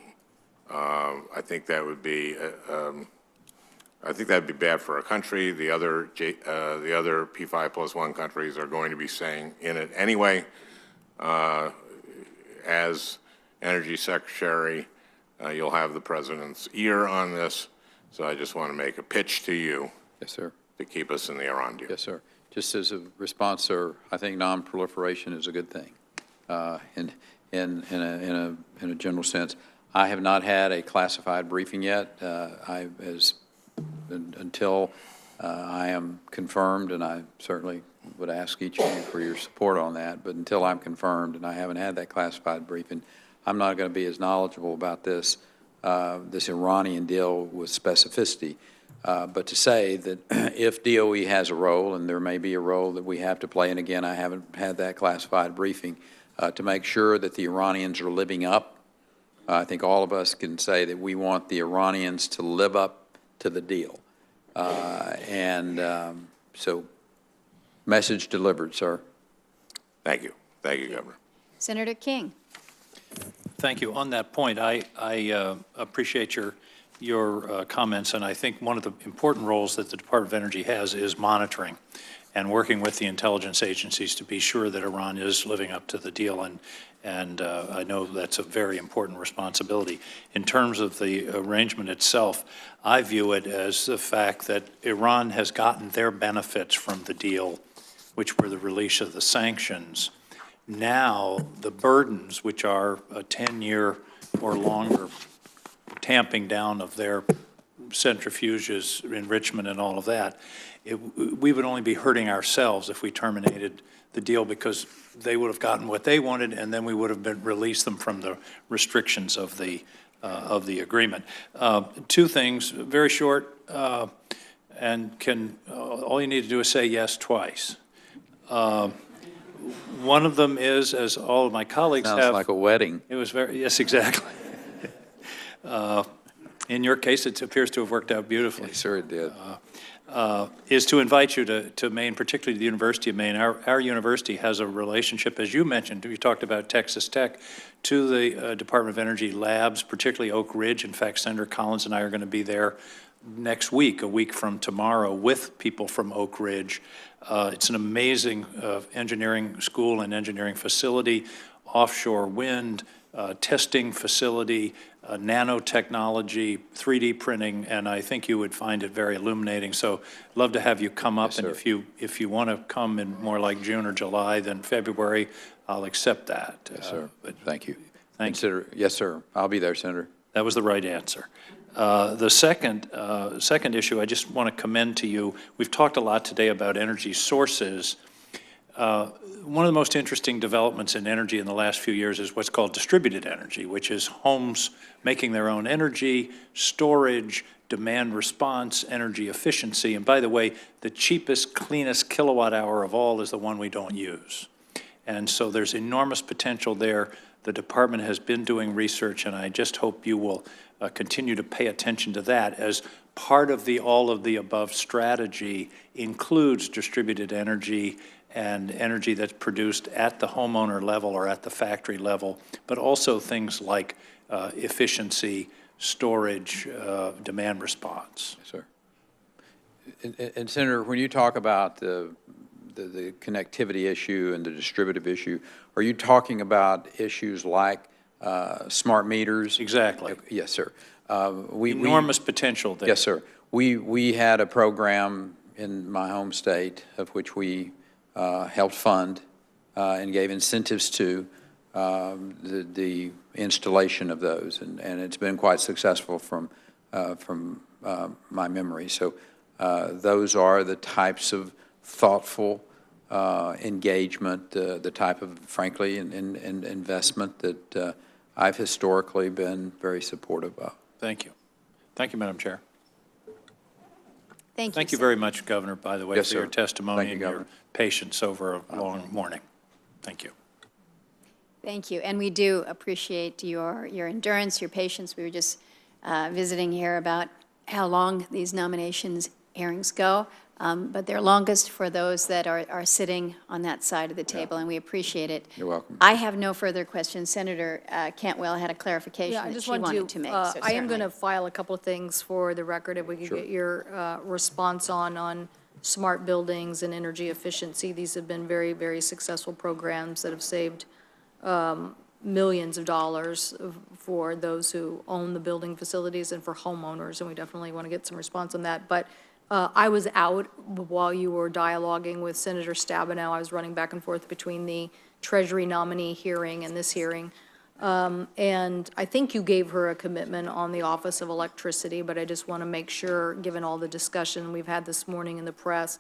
Speaker 18: think that would be bad for our country. The other P5+1 countries are going to be staying in it anyway. As Energy Secretary, you'll have the President's ear on this. So I just want to make a pitch to you.
Speaker 1: Yes, sir.
Speaker 18: To keep us in the Iran deal.
Speaker 1: Yes, sir. Just as a response, sir, I think non-proliferation is a good thing. In a general sense, I have not had a classified briefing yet. Until I am confirmed, and I certainly would ask each of you for your support on that, but until I'm confirmed, and I haven't had that classified briefing, I'm not going to be as knowledgeable about this Iranian deal with specificity. But to say that if DOE has a role, and there may be a role that we have to play, and again, I haven't had that classified briefing, to make sure that the Iranians are living up. I think all of us can say that we want the Iranians to live up to the deal. So, message delivered, sir.
Speaker 18: Thank you. Thank you, Governor.
Speaker 4: Senator King.
Speaker 20: Thank you. On that point, I appreciate your comments, and I think one of the important roles that the Department of Energy has is monitoring and working with the intelligence agencies to be sure that Iran is living up to the deal, and I know that's a very important responsibility. In terms of the arrangement itself, I view it as the fact that Iran has gotten their benefits from the deal, which were the release of the sanctions. Now, the burdens, which are a 10-year or longer tamping down of their centrifuges, enrichment, and all of that, we would only be hurting ourselves if we terminated the deal, because they would have gotten what they wanted, and then we would have released them from the restrictions of the agreement. Two things, very short, and all you need to do is say yes twice. One of them is, as all of my colleagues have.
Speaker 1: Sounds like a wedding.
Speaker 20: It was yes, exactly. In your case, it appears to have worked out beautifully.
Speaker 1: Yes, sir, it did.
Speaker 20: Is to invite you to Maine, particularly the University of Maine. Our university has a relationship, as you mentioned, we talked about Texas Tech, to the Department of Energy labs, particularly Oak Ridge. In fact, Senator Collins and I are going to be there next week, a week from tomorrow, with people from Oak Ridge. It's an amazing engineering school and engineering facility, offshore wind, testing facility, nanotechnology, 3D printing, and I think you would find it very illuminating. So I'd love to have you come up, and if you want to come in more like June or July than February, I'll accept that.
Speaker 1: Yes, sir. Thank you.
Speaker 20: Thank you.
Speaker 1: Yes, sir. I'll be there, Senator.
Speaker 20: That was the right answer. The second issue, I just want to commend to you, we've talked a lot today about energy sources. One of the most interesting developments in energy in the last few years is what's called distributed energy, which is homes making their own energy, storage, demand response, energy efficiency. And by the way, the cheapest, cleanest kilowatt hour of all is the one we don't use. And so there's enormous potential there. The department has been doing research, and I just hope you will continue to pay attention to that, as part of the all of the above strategy includes distributed energy and energy that's produced at the homeowner level or at the factory level, but also things like efficiency, storage, demand response.
Speaker 1: Yes, sir. And Senator, when you talk about the connectivity issue and the distributive issue, are you talking about issues like smart meters?
Speaker 20: Exactly.
Speaker 1: Yes, sir.
Speaker 20: Enormous potential there.
Speaker 1: Yes, sir. We had a program in my home state of which we helped fund and gave incentives to the installation of those, and it's been quite successful from my memory. So those are the types of thoughtful engagement, the type of, frankly, investment that I've historically been very supportive of.
Speaker 20: Thank you. Thank you, Madam Chair.
Speaker 4: Thank
Speaker 20: you very much, Governor, by the way,
Speaker 1: Yes,
Speaker 20: for
Speaker 1: sir.
Speaker 20: your testimony
Speaker 1: Thank you,
Speaker 20: and
Speaker 1: Governor.
Speaker 20: your patience over a long morning. Thank you.
Speaker 4: Thank you, and we do appreciate your endurance, your patience. We were just visiting here about how long these nominations hearings go, but they're longest for those that are sitting on that side of the table, and we appreciate it.
Speaker 1: You're welcome.
Speaker 4: I have no further questions. Senator Cantwell had a clarification
Speaker 9: Yeah, I
Speaker 4: that
Speaker 9: just
Speaker 4: she
Speaker 9: wanted
Speaker 4: wanted to make. So
Speaker 9: I am
Speaker 4: certainly.
Speaker 9: going to file a couple of things for the record, if we could get your response on smart buildings and energy efficiency. These have been very, very successful programs that have saved millions of dollars for those who own the building facilities and for homeowners, and we definitely want to get some response on that. But I was out while you were dialoguing with Senator Stabenow. I was running back and forth between the Treasury nominee hearing and this hearing. And I think you gave her a commitment on the Office of Electricity, but I just want to make sure, given all the discussion we've had this morning in the press,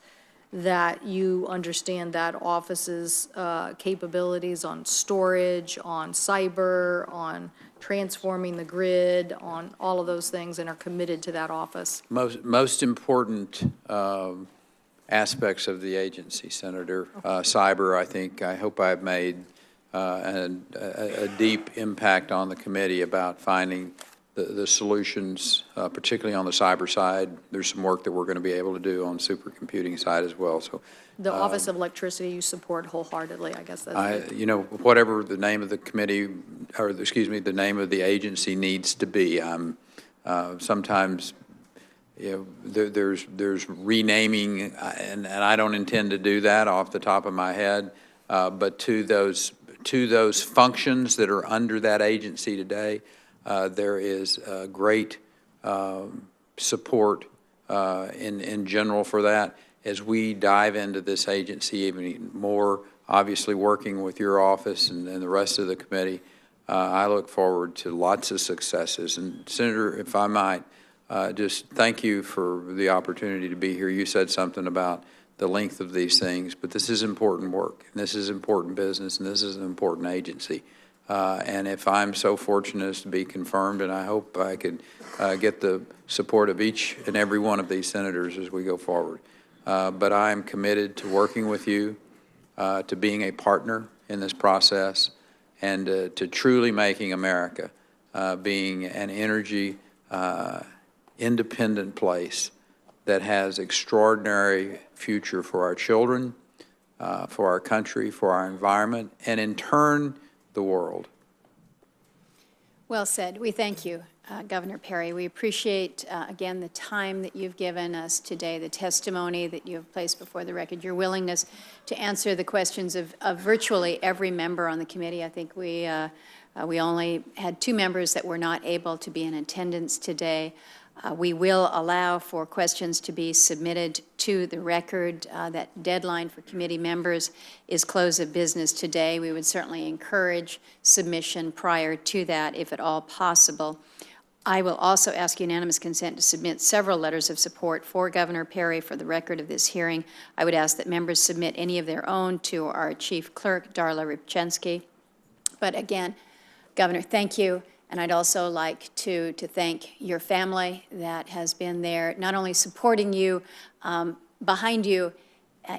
Speaker 9: that you understand that office's capabilities on storage, on cyber, on transforming the grid, on all of those things, and are committed to that office.
Speaker 1: Most important aspects of the agency, Senator. Cyber, I hope I've made a deep impact on the committee about finding the solutions, particularly on the cyber side. There's some work that we're going to be able to do on supercomputing side as well. So
Speaker 9: The Office of Electricity you support wholeheartedly, I guess that's
Speaker 1: you know, whatever the name of the committee, or excuse me, the name of the agency needs to be. I'm sometimes, you know, there's renaming, and I don't intend to do that off the top of my head. But to those functions that are under that agency today, there is great support in general for that. As we dive into this agency even more, obviously working with your office and the rest of the committee, I look forward to lots of successes. And Senator, if I might, just thank you for the opportunity to be here. You said something about the length of these things, but this is important work, and this is important business, and this is an important agency. And if I'm so fortunate as to be confirmed, and I hope I could get the support of each and every one of these senators as we go forward. But I am committed to working with you, to being a partner in this process, and to truly making America being an energy independent place that has extraordinary future for our children, for our country, for our environment, and in turn, the world.
Speaker 4: Well said. We thank you, Governor Perry. We appreciate, again, the time that you've given us today, the testimony that you have placed before the record, your willingness to answer the questions of virtually every member on the committee. I think we only had 2 members that were not able to be in attendance today. We will allow for questions to be submitted to the record. That deadline for committee members is close of business today. We would certainly encourage submission prior to that, if at all possible. I will also ask unanimous consent to submit several letters of support for Governor Perry for the record of this hearing. I would ask that members submit any of their own to our Chief Clerk, Darla Ripczynski. But again, Governor, thank you. And I'd also like to thank your family that has been there, not only supporting you, behind you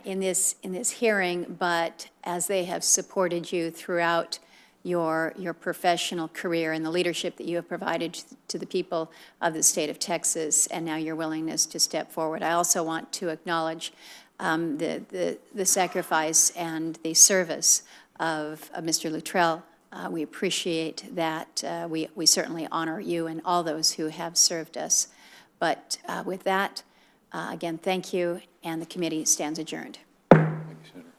Speaker 4: in this hearing, but as they have supported you throughout your professional career and the leadership that you have provided to the people of the state of Texas, and now your willingness to step forward. I also want to acknowledge the sacrifice and the service of Mr. Luttrell. We appreciate that. We certainly honor you and all those who have served us. But with that, again, thank you, and the committee stands adjourned.
Speaker 1: Thank you, Senator.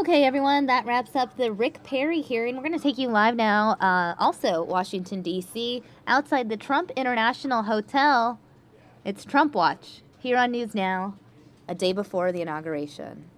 Speaker 3: Okay, everyone, that wraps up the Rick Perry hearing. We're going to take you live now, also Washington, D.C., outside the Trump International Hotel. It's Trump Watch here on News Now, a day before the inauguration.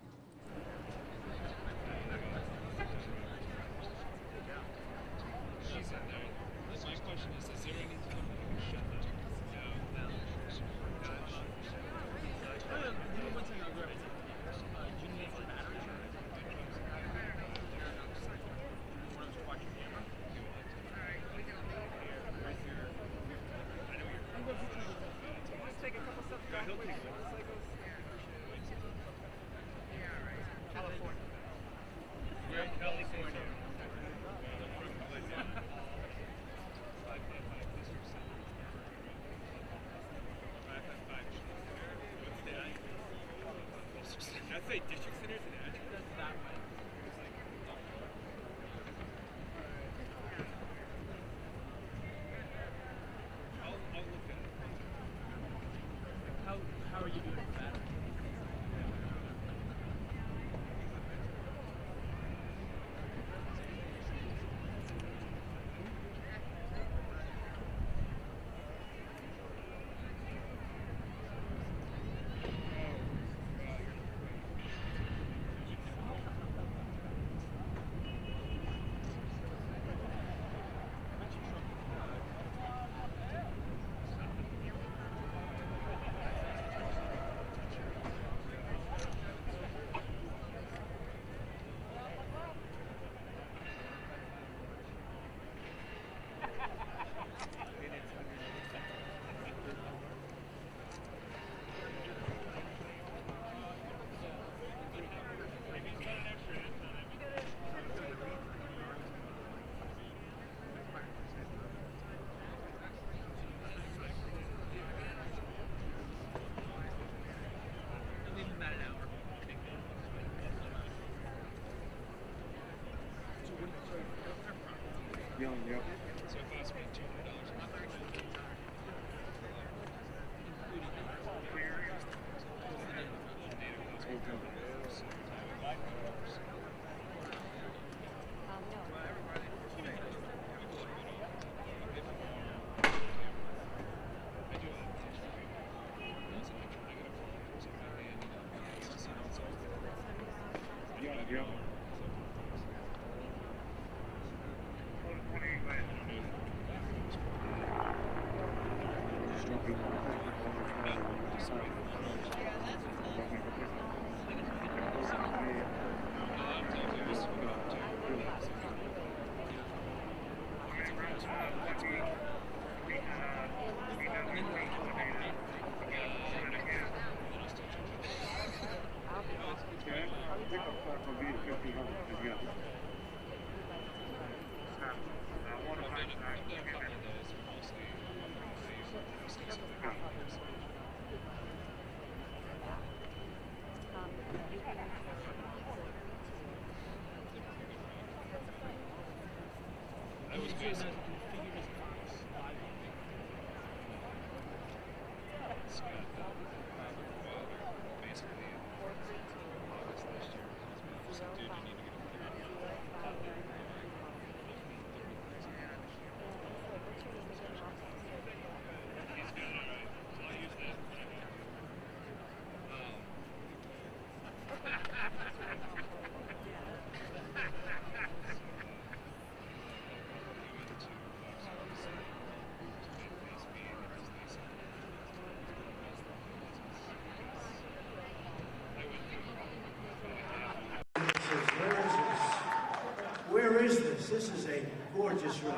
Speaker 12: Where is this? This is a gorgeous room.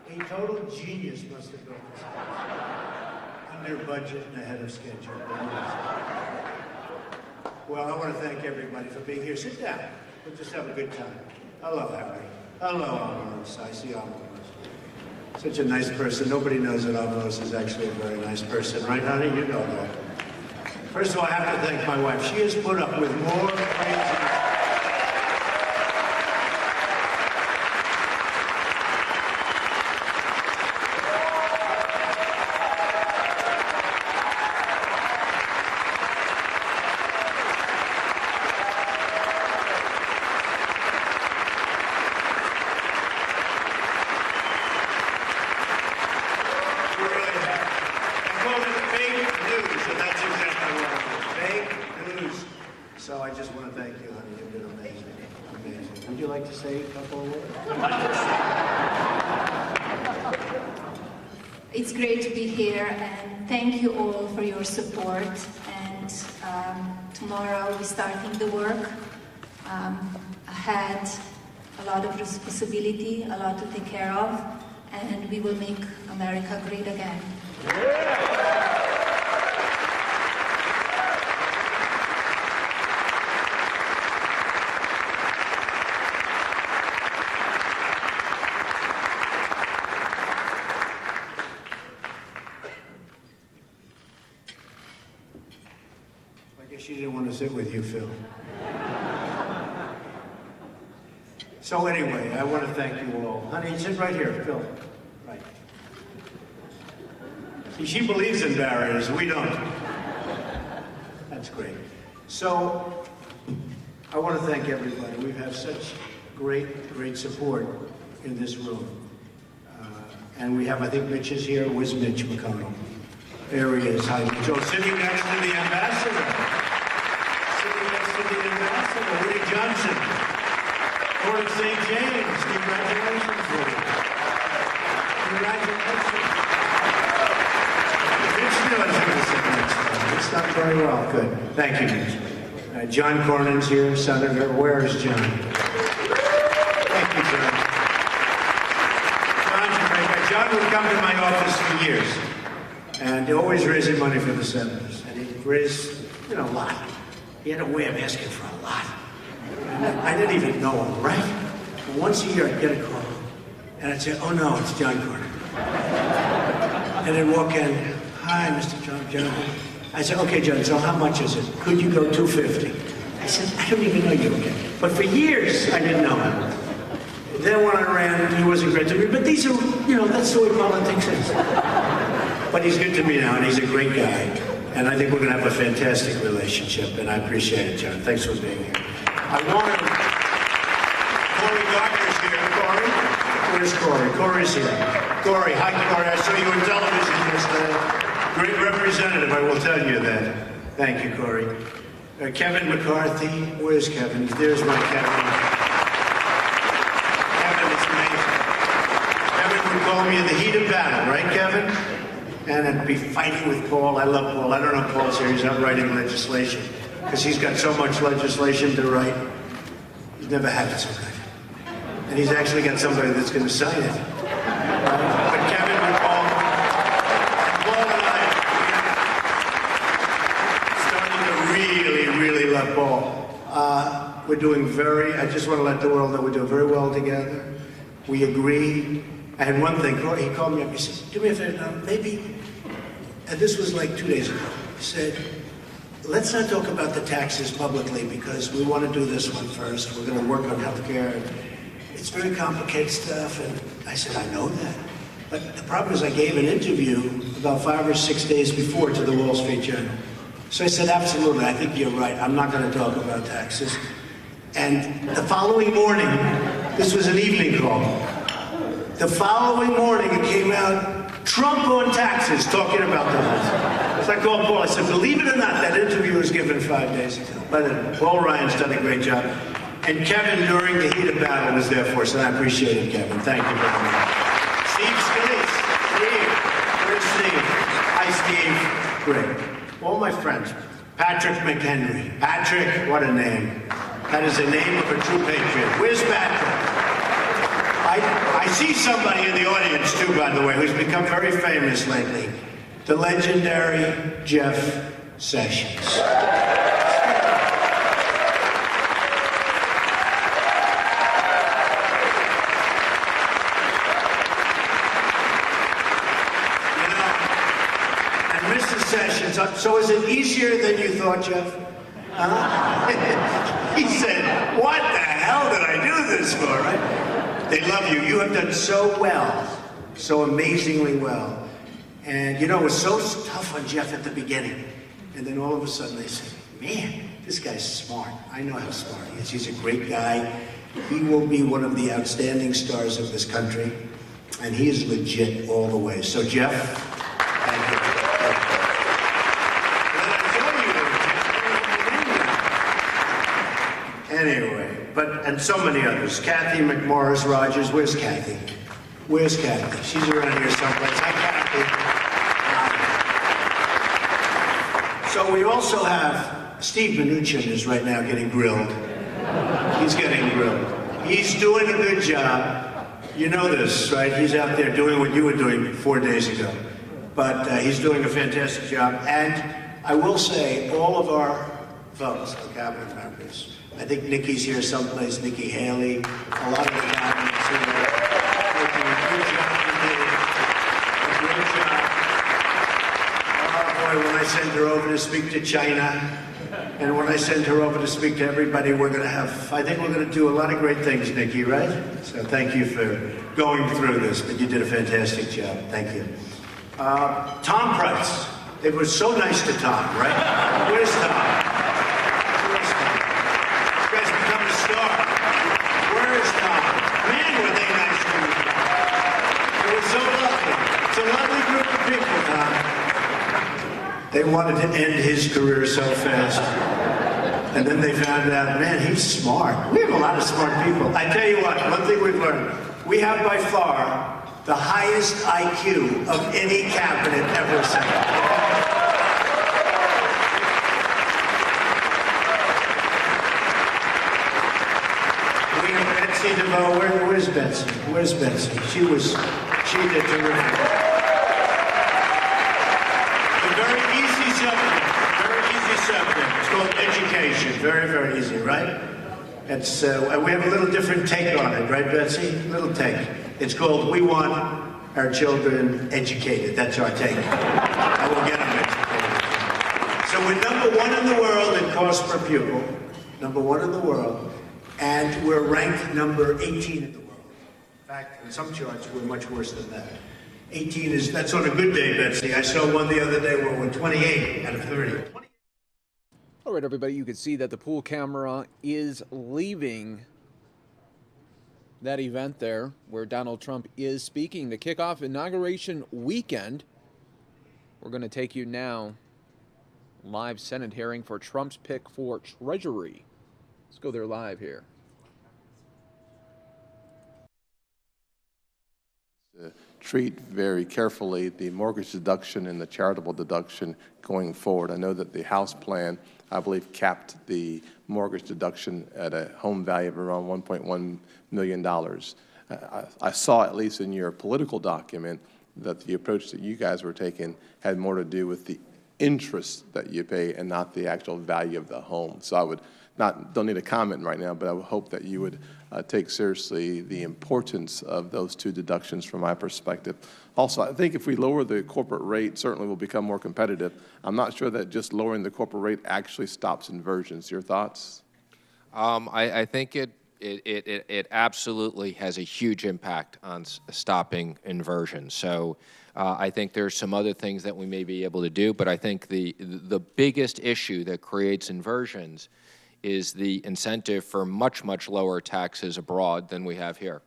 Speaker 12: A total genius must have built this house. Under budget and ahead of schedule. Well, I want to thank everybody for being here. Sit down. We'll just have a good time. Hello, Henry. Hello, Almaros. I see Almaros. Such a nice person. Nobody knows that Almaros is actually a very nice person. Right, honey? You know that. First of all, I have to thank my wife. She has put up with more crazy... So I just want to thank you, honey. You've been amazing. Amazing. Would you like to say a couple of words?
Speaker 22: It's great to be here, and thank you all for your support. And tomorrow we're starting the work. I had a lot of responsibility, a lot to take care of, and we will make America great again.
Speaker 12: She didn't want to sit with you, Phil. So anyway, I want to thank you all. Honey, sit right here, Phil. Right. See, she believes in barriers. We don't. That's great. So, I want to thank everybody. We've had such great support in this room. And we have, I think Mitch is here. Where's Mitch McConnell? There he is. Hi, Mitch. Oh, sitting next to the ambassador. Woody Johnson, Port of St. James, congratulations, Woody. Congratulations. Mitch knows who to sit next to. It's done very well. Good. Thank you, Mitch. John Cornyn's here, Senator. Where is John? Thank you, John. John would come to my office for years, and always raising money for the senators. And he raised, a lot. He had a way of asking for a lot. I didn't even know him, right? And once a year, I'd get a call, and I'd say, oh no, it's John Cornyn. And I'd walk in, hi, Mr. John. I said, okay, John, so how much is it? Could you go $250? I said, I don't even know you again. But for years, I didn't know him. Then when I ran, he wasn't great to me. But these are, that's the way politics is. But he's good to me now, and he's a great guy. And I think we're going to have a fantastic relationship, and I appreciate it, John. Thanks for being here. I want to... Cory Gardner's here. Cory? Where's Cory? Cory's here. Cory, hi, Cory. I saw you on television yesterday. Great representative, I will tell you that. Thank you, Cory. Kevin McCarthy. Where's Kevin? There's my Kevin. Kevin is amazing. Kevin would call me in the heat of battle, right, Kevin? And I'd be fighting with Paul. I love Paul. I don't know if Paul's here. He's not writing legislation because he's got so much legislation to write. He's never had it so good. And he's actually got somebody that's going to sign it. But Kevin and Paul and I starting to really, really love Paul. We're doing I just want to let the world know we're doing very well together. We agree. I had one thing, he called me up, he said, do me a favor, maybe, and this was like 2 days ago, he said, let's not talk about the taxes publicly because we want to do this one first. We're going to work on health care. It's very complicated stuff, and I said, I know that. But the problem is I gave an interview about 5 or 6 days before to the Wall Street Journal. So I said, absolutely, I think you're right. I'm not going to talk about taxes. And the following morning, this was an evening call. The following morning, it came out, Trump on taxes, talking about that. So I called Paul, I said, believe it or not, that interview was given 5 days ago. But Paul Ryan's done a great job. And Kevin, during the heat of battle, was there for us, and I appreciate it, Kevin. Thank you very much. Steve Scalise. Steve. Where's Steve? Hi, Steve. Great. All my friends. Patrick McHenry. Patrick, what a name. That is the name of a true patriot. Where's Patrick? I see somebody in the audience, too, by the way, who's become very famous lately. The legendary Jeff Sessions. And Mr. Sessions, so is it easier than you thought, Jeff? He said, what the hell did I do this for, right? They love you. You have done so well, so amazingly well. And, it was so tough on Jeff at the beginning. And then all of a sudden they said, man, this guy's smart. I know how smart he is. He's a great guy. He will be one of the outstanding stars of this country. And he is legit all the way. So, Jeff, thank you. Anyway, and so many others. Kathy McMorris Rogers. Where's Kathy? Where's Kathy? She's around here someplace. Hi, Kathy. So we also have Steve Mnuchin is right now getting grilled. He's getting grilled. He's doing a good job. You know this, right? He's out there doing what you were doing 4 days ago. But he's doing a fantastic job. And I will say, all of our folks, the cabinet members, I think Nikki's here someplace, Nikki Haley, a lot of the cabinets who are working a good job today, a great job. Oh boy, when I send her over to speak to China, and when I send her over to speak to everybody, I think we're going to do a lot of great things, Nikki, right? So thank you for going through this, but you did a fantastic job. Thank you. Tom Price. It was so nice to Tom, right? Where's Tom? They wanted to end his career so fast. And then they found out, man, he's smart. We have a lot of smart people. I tell you what, one thing we've learned, we have by far the highest IQ of any cabinet ever assembled. We have Betsy DeVoe. Where's Betsy? Where's Betsy? She did terrific. It's called education. Very, very easy, right? It's we have a little different take on it, right, Betsy? A little take. It's called We Want Our Children Educated. That's our take. I will get them educated. So we're #1 in the world in cost per pupil, #1 in the world, and we're ranked number 18 in the world In fact, in some charts, we're much worse than that. 18 is, that's on a good day, Betsy. I saw one the other day where we're 28 out of 30.
Speaker 13: All right, everybody, you can see that the pool camera is leaving that event there where Donald Trump is speaking to kick off inauguration weekend. We're going to take you now live Senate hearing for Trump's pick for Treasury. Let's go there live here.
Speaker 14: Treat very carefully the mortgage deduction and the charitable deduction going forward. I know that the House plan, I believe, capped the mortgage deduction at a home value of around $1.1 million. I saw, at least in your political document, that the approach that you guys were taking had more to do with the interest that you pay and not the actual value of the home. So I would don't need a comment right now, but I would hope that you would take seriously the importance of those two deductions from my perspective. Also, I think if we lower the corporate rate, certainly we'll become more competitive. I'm not sure that just lowering the corporate rate actually stops inversions. Your thoughts?
Speaker 23: I think it absolutely has a huge impact on stopping inversion. So I think there's some other things that we may be able to do, but I think the biggest issue that creates inversions is the incentive for much, much lower taxes abroad than we have here.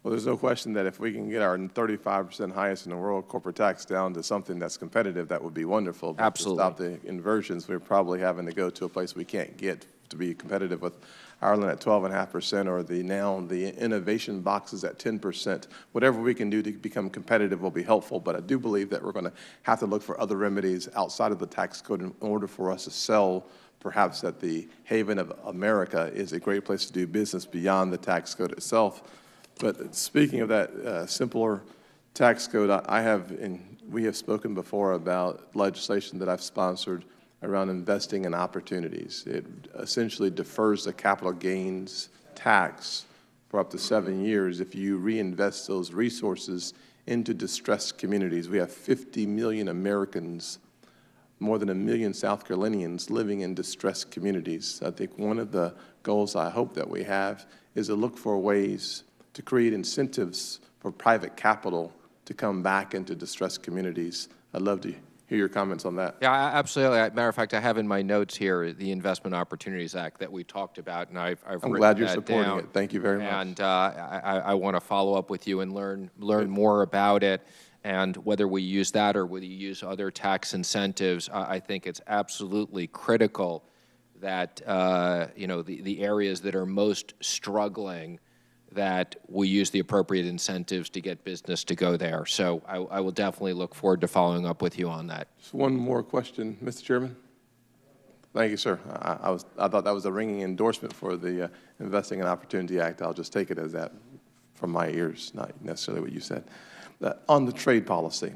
Speaker 14: Well, there's no question that if we can get our 35% highest in the world corporate tax down to something that's competitive, that would be wonderful. But
Speaker 23: absolutely.
Speaker 14: To stop the inversions, we're probably having to go to a place we can't get to be competitive with Ireland at 12.5%, or the innovation boxes at 10%. Whatever we can do to become competitive will be helpful, but I do believe that we're going to have to look for other remedies outside of the tax code in order for us to sell perhaps that the haven of America is a great place to do business beyond the tax code itself. But speaking of that simpler tax code, we have spoken before about legislation that I've sponsored around investing in opportunities. It essentially defers the capital gains tax for up to 7 years if you reinvest those resources into distressed communities. We have 50 million Americans, more than 1 million South Carolinians living in distressed communities. I think one of the goals I hope that we have is to look for ways to create incentives for private capital to come back into distressed communities. I'd love to hear your comments on that.
Speaker 23: Yeah, absolutely. Matter of fact, I have in my notes here the Investment Opportunities Act that we talked about, and I'm
Speaker 14: glad you're supporting it. Thank you very much.
Speaker 23: And I want to follow up with you and learn more about it. And whether we use that or whether you use other tax incentives, I think it's absolutely critical that the areas that are most struggling, that we use the appropriate incentives to get business to go there. So I will definitely look forward to following up with you on that.
Speaker 14: Just one more question, Mr. Chairman. Thank you, sir. I thought that was a ringing endorsement for the Investing in Opportunity Act. I'll just take it as that from my ears, not necessarily what you said. On the trade policy,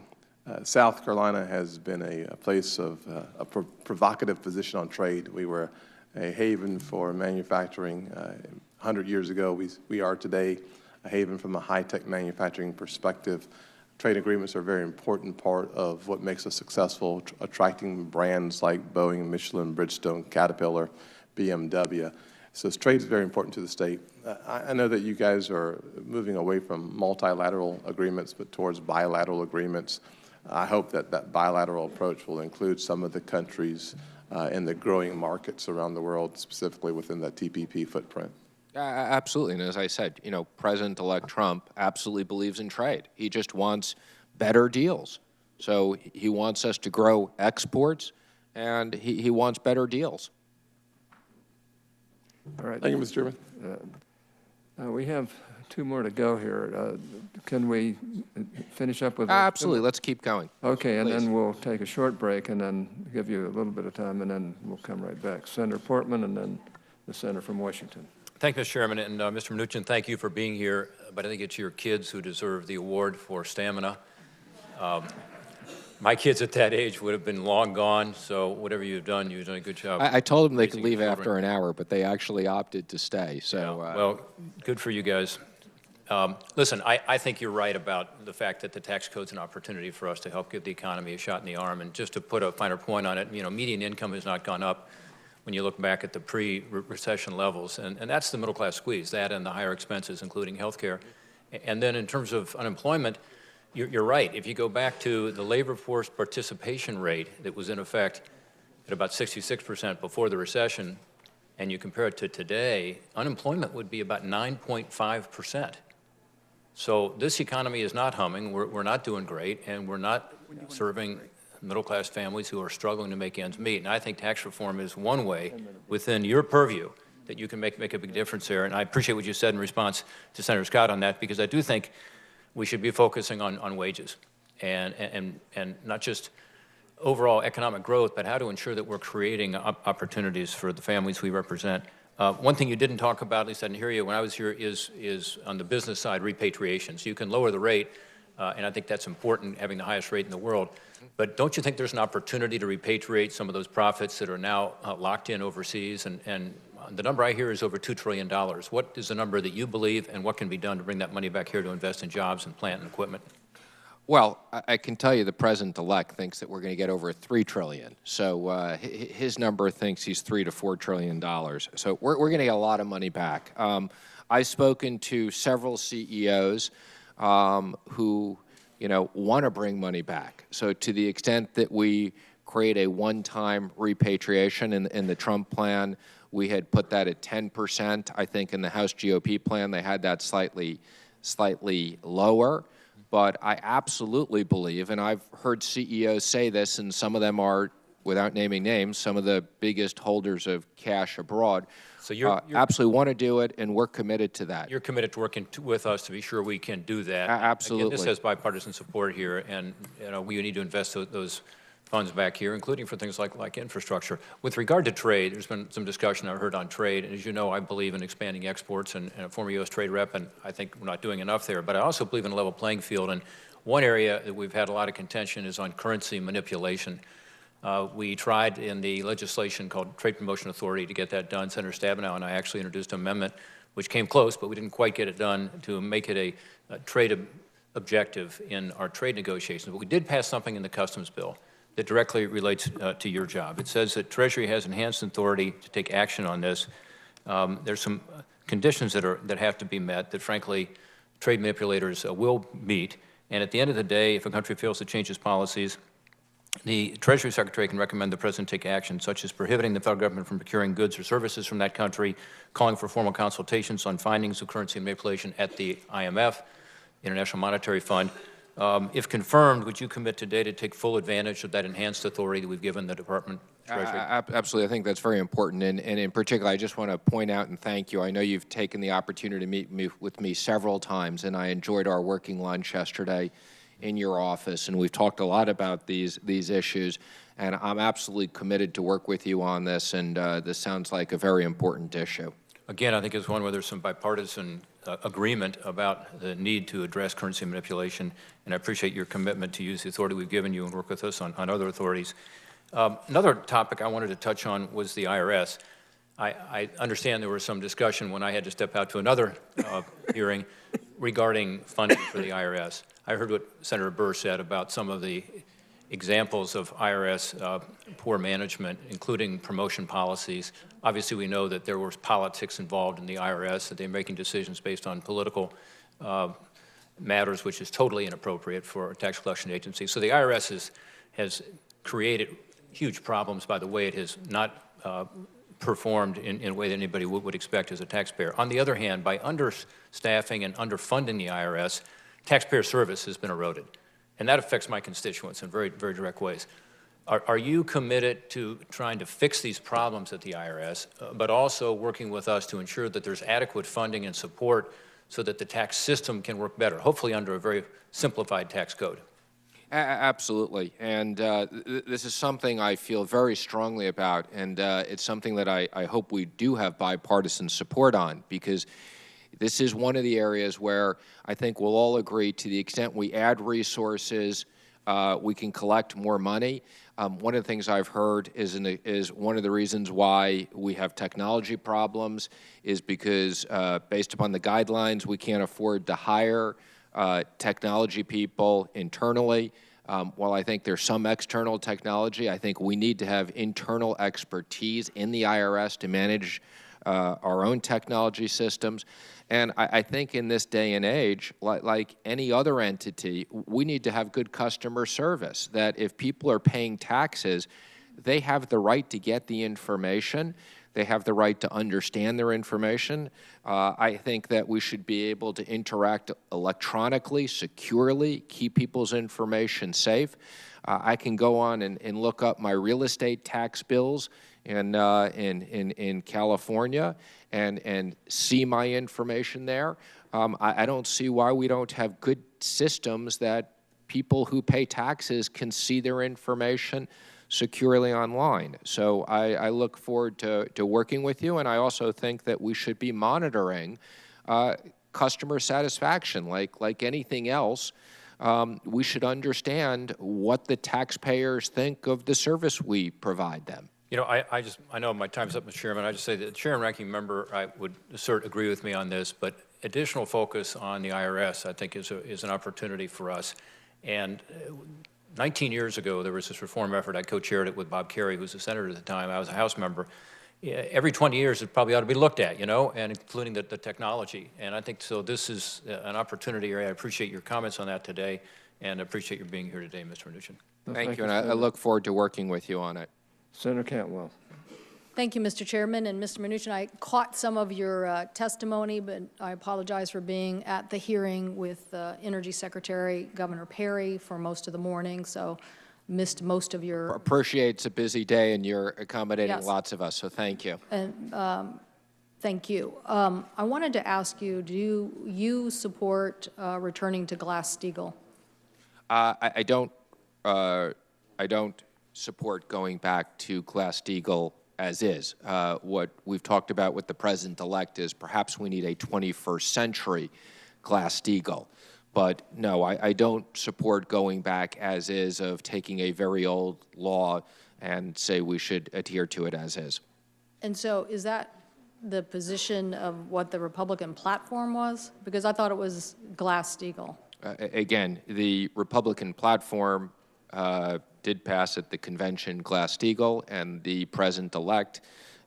Speaker 14: South Carolina has been a place of a provocative position on trade. We were a haven for manufacturing 100 years ago. We are today a haven from a high-tech manufacturing perspective. Trade agreements are a very important part of what makes us successful, attracting brands like Boeing, Michelin, Bridgestone, Caterpillar, BMW. So trade is very important to the state. I know that you guys are moving away from multilateral agreements, but towards bilateral agreements. I hope that that bilateral approach will include some of the countries in the growing markets around the world, specifically within the TPP footprint.
Speaker 23: Absolutely. And as I said, President-elect Trump absolutely believes in trade. He just wants better deals. So he wants us to grow exports, and he wants better deals.
Speaker 24: All right.
Speaker 14: Thank you, Mr. Chairman.
Speaker 24: We have 2 more to go here. Can we finish up with?
Speaker 23: Absolutely. Let's keep going.
Speaker 24: Okay, and
Speaker 23: Please.
Speaker 24: then we'll take a short break and then give you a little bit of time, and then we'll come right back. Senator Portman and then the senator from Washington.
Speaker 21: Thank you, Mr. Chairman. And Mr. Mnuchin, thank you for being here. But I think it's your kids who deserve the award for stamina. My kids at that age would have been long gone, so whatever you've done a good job.
Speaker 23: I told them they could leave after an hour, but they actually opted to stay. So,
Speaker 21: well, good for you guys. Listen, I think you're right about the fact that the tax code's an opportunity for us to help give the economy a shot in the arm. And just to put a finer point on it, median income has not gone up when you look back at the pre-recession levels, and that's the middle class squeeze, that and the higher expenses, including health care. And then in terms of unemployment, you're right. If you go back to the labor force participation rate that was in effect at about 66% before the recession, and you compare it to today, unemployment would be about 9.5%. So this economy is not humming. We're not doing great, and we're not serving middle-class families who are struggling to make ends meet. And I think tax reform is one way within your purview that you can make a big difference there. And I appreciate what you said in response to Senator Scott on that, because I do think we should be focusing on wages and not just overall economic growth, but how to ensure that we're creating opportunities for the families we represent. One thing you didn't talk about, at least I didn't hear you when I was here, is on the business side, repatriation. So you can lower the rate, and I think that's important, having the highest rate in the world. But don't you think there's an opportunity to repatriate some of those profits that are now locked in overseas? And the number I hear is over $2 trillion. What is the number that you believe, and what can be done to bring that money back here to invest in jobs and plant and equipment?
Speaker 23: Well, I can tell you the president-elect thinks that we're going to get over $3 trillion. So his number thinks he's $3 to $4 trillion. So we're going to get a lot of money back. I've spoken to several CEOs who, want to bring money back. So to the extent that we create a one-time repatriation in the Trump plan, we had put that at 10%. I think in the House GOP plan, they had that slightly lower. But I absolutely believe, and I've heard CEOs say this, and some of them are, without naming names, some of the biggest holders of cash abroad.
Speaker 21: So you're absolutely
Speaker 23: want to do it, and we're committed to that.
Speaker 21: You're committed to working with us to be sure we can do that.
Speaker 23: Absolutely.
Speaker 21: Again, this has bipartisan support here, and we need to invest those funds back here, including for things like infrastructure. With regard to trade, there's been some discussion I've heard on trade, and as you know, I believe in expanding exports, and a former U.S. trade rep, and I think we're not doing enough there, but I also believe in a level playing field, and one area that we've had a lot of contention is on currency manipulation. We tried in the legislation called Trade Promotion Authority to get that done. Senator Stabenow and I actually introduced an amendment which came close, but we didn't quite get it done to make it a trade objective in our trade negotiations. But we did pass something in the customs bill that directly relates to your job. It says that Treasury has enhanced authority to take action on this. There's some conditions that have to be met that, frankly, trade manipulators will meet. And at the end of the day, if a country fails to change its policies, the Treasury Secretary can recommend the President take action, such as prohibiting the federal government from procuring goods or services from that country, calling for formal consultations on findings of currency manipulation at the IMF, International Monetary Fund. If confirmed, would you commit today to take full advantage of that enhanced authority that we've given the Department of Treasury?
Speaker 23: Absolutely. I think that's very important. And in particular, I just want to point out and thank you. I know you've taken the opportunity to meet with me several times, and I enjoyed our working lunch yesterday in your office, and we've talked a lot about these issues, and I'm absolutely committed to work with you on this, and this sounds like a very important issue.
Speaker 21: Again, I think it's one where there's some bipartisan agreement about the need to address currency manipulation, and I appreciate your commitment to use the authority we've given you and work with us on other authorities. Another topic I wanted to touch on was the IRS. I understand there was some discussion when I had to step out to another hearing regarding funding for the IRS. I heard what Senator Burr said about some of the examples of IRS poor management, including promotion policies. Obviously, we know that there was politics involved in the IRS, that they're making decisions based on political matters, which is totally inappropriate for a tax collection agency. So the IRS has created huge problems by the way it has not performed in a way that anybody would expect as a taxpayer. On the other hand, by understaffing and underfunding the IRS, taxpayer service has been eroded. And that affects my constituents in very, very direct ways. Are you committed to trying to fix these problems at the IRS, but also working with us to ensure that there's adequate funding and support so that the tax system can work better, hopefully under a very simplified tax code?
Speaker 23: Absolutely. And this is something I feel very strongly about, and it's something that I hope we do have bipartisan support on, because this is one of the areas where I think we'll all agree, to the extent we add resources, we can collect more money. One of the things I've heard is one of the reasons why we have technology problems is because, based upon the guidelines, we can't afford to hire technology people internally. While I think there's some external technology, I think we need to have internal expertise in the IRS to manage our own technology systems. And I think in this day and age, like any other entity, we need to have good customer service, that if people are paying taxes, they have the right to get the information. They have the right to understand their information. I think that we should be able to interact electronically, securely, keep people's information safe. I can go on and look up my real estate tax bills in California and see my information there. I don't see why we don't have good systems that people who pay taxes can see their information securely online. So I look forward to working with you, and I also think that we should be monitoring customer satisfaction. Like anything else, we should understand what the taxpayers think of the service we provide them.
Speaker 21: You know, I know my time's up, Mr. Chairman. I just say that the Chair and Ranking Member, I would agree with me on this, but additional focus on the IRS, I think, is an opportunity for us. And 19 years ago, there was this reform effort. I co-chaired it with Bob Kerrey, who was a senator at the time. I was a House member. Every 20 years, it probably ought to be looked at, you know, and including the technology. And I think so. This is an opportunity. I appreciate your comments on that today, and appreciate your being here today, Mr. Mnuchin.
Speaker 23: Thank you, and I look forward to working with you on it.
Speaker 24: Senator Cantwell.
Speaker 9: Thank you, Mr. Chairman. And Mr. Mnuchin, I caught some of your testimony, but I apologize for being at the hearing with Energy Secretary Governor Perry for most of the morning, so missed most of your...
Speaker 23: Appreciate it's a busy day, and you're accommodating
Speaker 9: Yes.
Speaker 23: lots of us, so thank you.
Speaker 9: And thank you. I wanted to ask you, do you support returning to Glass-Steagall?
Speaker 23: I don't support going back to Glass-Steagall as is. What we've talked about with the president-elect is perhaps we need a 21st century Glass-Steagall. But no, I don't support going back as is of taking a very old law and say we should adhere to it as is.
Speaker 9: And so is that the position of what the Republican platform was? Because I thought it was Glass-Steagall.
Speaker 23: Again, the Republican platform did pass at the convention Glass-Steagall, and the president-elect,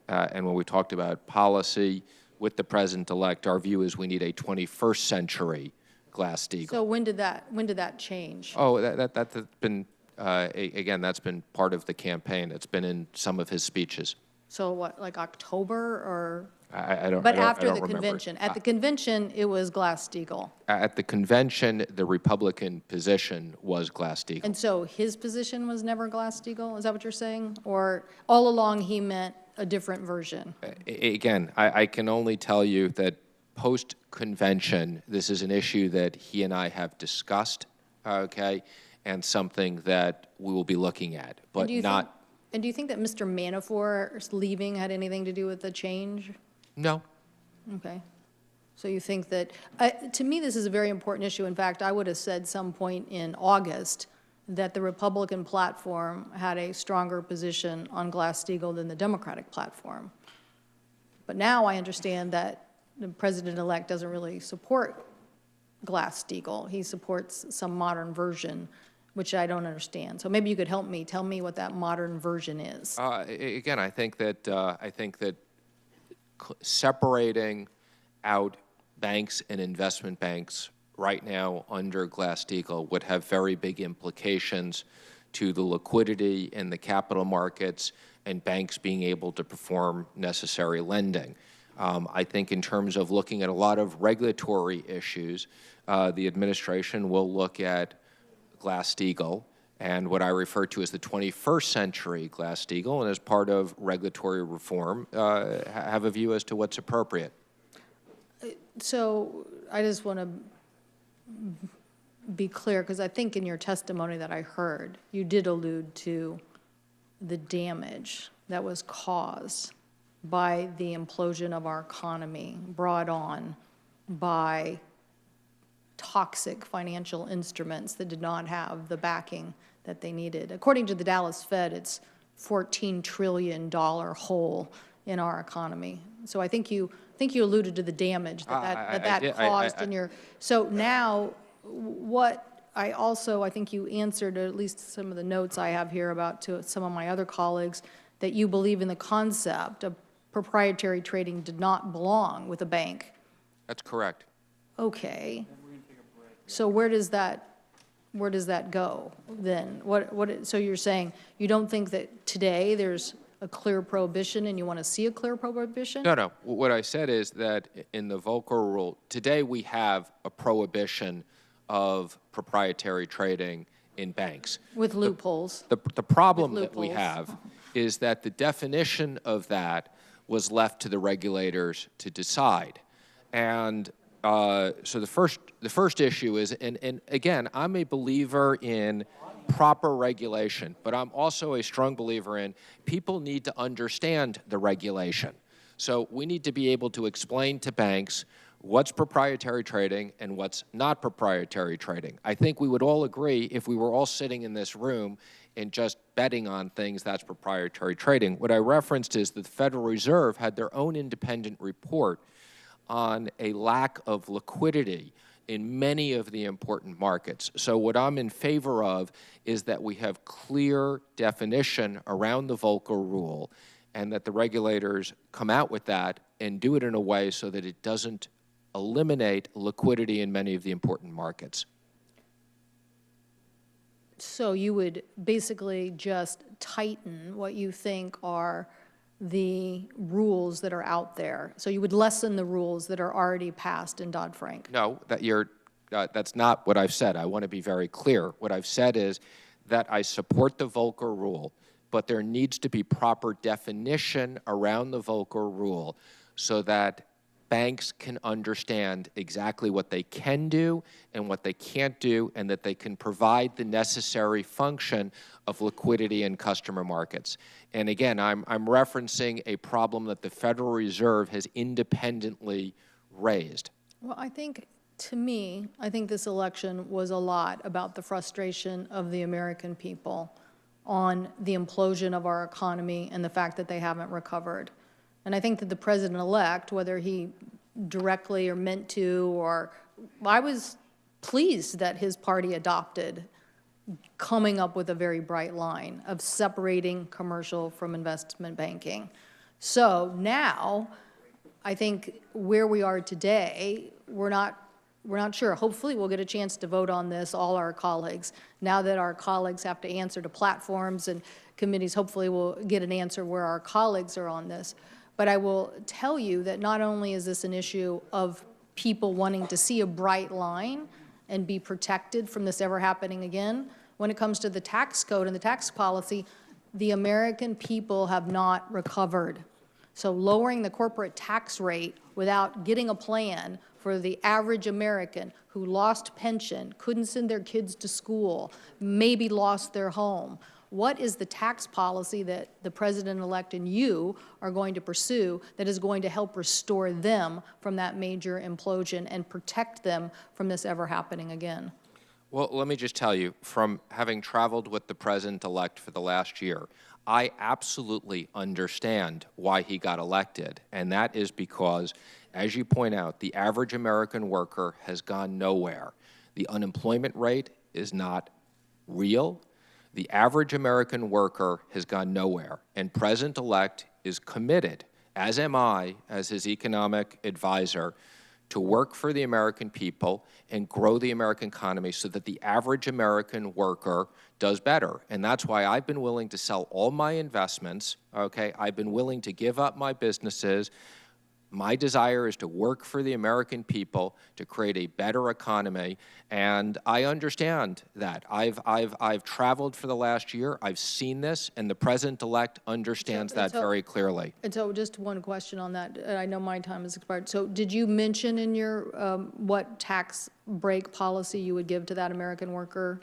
Speaker 23: and when we talked about policy with the president-elect, our view is we need a 21st century Glass-Steagall.
Speaker 9: So when did that change?
Speaker 23: Oh, that's been, again, that's been part of the campaign. It's been in some of his speeches.
Speaker 9: So what, like October or?
Speaker 23: I don't
Speaker 9: But
Speaker 23: I don't-
Speaker 9: after
Speaker 23: I don't
Speaker 9: the
Speaker 23: remember.
Speaker 9: convention. At the convention, it was Glass-Steagall.
Speaker 23: At the convention, the Republican position was Glass-Steagall.
Speaker 9: And so his position was never Glass-Steagall? Is that what you're saying? Or all along he meant a different version?
Speaker 23: Again, I can only tell you that post-convention, this is an issue that he and I have discussed, okay, and something that we will be looking at, but not...
Speaker 9: And do you think that Mr. Manafort's leaving had anything to do with the change?
Speaker 23: No.
Speaker 9: Okay. So you think that, to me, this is a very important issue. In fact, I would have said some point in August that the Republican platform had a stronger position on Glass-Steagall than the Democratic platform. But now I understand that the president-elect doesn't really support Glass-Steagall. He supports some modern version, which I don't understand. So maybe you could help me. Tell me what that modern version is.
Speaker 23: Again, I think that separating out banks and investment banks right now under Glass-Steagall would have very big implications to the liquidity in the capital markets and banks being able to perform necessary lending. I think in terms of looking at a lot of regulatory issues, the administration will look at Glass-Steagall and what I refer to as the 21st century Glass-Steagall, and as part of regulatory reform, have a view as to what's appropriate.
Speaker 9: So I just want to be clear, because I think in your testimony that I heard, you did allude to the damage that was caused by the implosion of our economy brought on by toxic financial instruments that did not have the backing that they needed. According to the Dallas Fed, it's $14 trillion hole in our economy. So I think you alluded to the damage that caused in your. So now, what I think you answered, at least some of the notes I have here about to some of my other colleagues, that you believe in the concept of proprietary trading did not belong with a bank.
Speaker 23: That's correct.
Speaker 9: Okay. So where does that go then? So you're saying you don't think that today there's a clear prohibition and you want to see a clear prohibition?
Speaker 23: No. What I said is that in the Volcker rule, today we have a prohibition of proprietary trading in banks.
Speaker 9: With loopholes.
Speaker 23: The problem that we have is that the definition of that was left to the regulators to decide. And so the first issue is, and again, I'm a believer in proper regulation, but I'm also a strong believer in people need to understand the regulation. So we need to be able to explain to banks what's proprietary trading and what's not proprietary trading. I think we would all agree if we were all sitting in this room and just betting on things that's proprietary trading. What I referenced is that the Federal Reserve had their own independent report on a lack of liquidity in many of the important markets. So what I'm in favor of is that we have clear definition around the Volcker rule and that the regulators come out with that and do it in a way so that it doesn't eliminate liquidity in many of the important markets.
Speaker 9: So you would basically just tighten what you think are the rules that are out there. So you would lessen the rules that are already passed in Dodd-Frank.
Speaker 23: No, that's not what I've said. I want to be very clear. What I've said is that I support the Volcker rule, but there needs to be proper definition around the Volcker rule so that banks can understand exactly what they can do and what they can't do, and that they can provide the necessary function of liquidity in customer markets. And again, I'm referencing a problem that the Federal Reserve has independently raised.
Speaker 9: Well, I think, to me, I think this election was a lot about the frustration of the American people on the implosion of our economy and the fact that they haven't recovered. And I think that the president-elect, whether he directly or meant to, or I was pleased that his party adopted coming up with a very bright line of separating commercial from investment banking. So now, I think where we are today, we're not sure. Hopefully we'll get a chance to vote on this, all our colleagues. Now that our colleagues have to answer to platforms and committees, hopefully we'll get an answer where our colleagues are on this. But I will tell you that not only is this an issue of people wanting to see a bright line and be protected from this ever happening again, when it comes to the tax code and the tax policy, the American people have not recovered. So lowering the corporate tax rate without getting a plan for the average American who lost pension, couldn't send their kids to school, maybe lost their home. What is the tax policy that the president-elect and you are going to pursue that is going to help restore them from that major implosion and protect them from this ever happening again?
Speaker 23: Well, let me just tell you, from having traveled with the president-elect for the last year, I absolutely understand why he got elected, and that is because, as you point out, the average American worker has gone nowhere. The unemployment rate is not real. The average American worker has gone nowhere, and President-elect is committed, as am I, as his economic advisor, to work for the American people and grow the American economy so that the average American worker does better. And that's why I've been willing to sell all my investments, okay? I've been willing to give up my businesses. My desire is to work for the American people to create a better economy, and I understand that. I've traveled for the last year. I've seen this, and the president-elect understands that very clearly.
Speaker 9: And so just one question on that. I know my time has expired. So did you mention in your what tax break policy you would give to that American worker?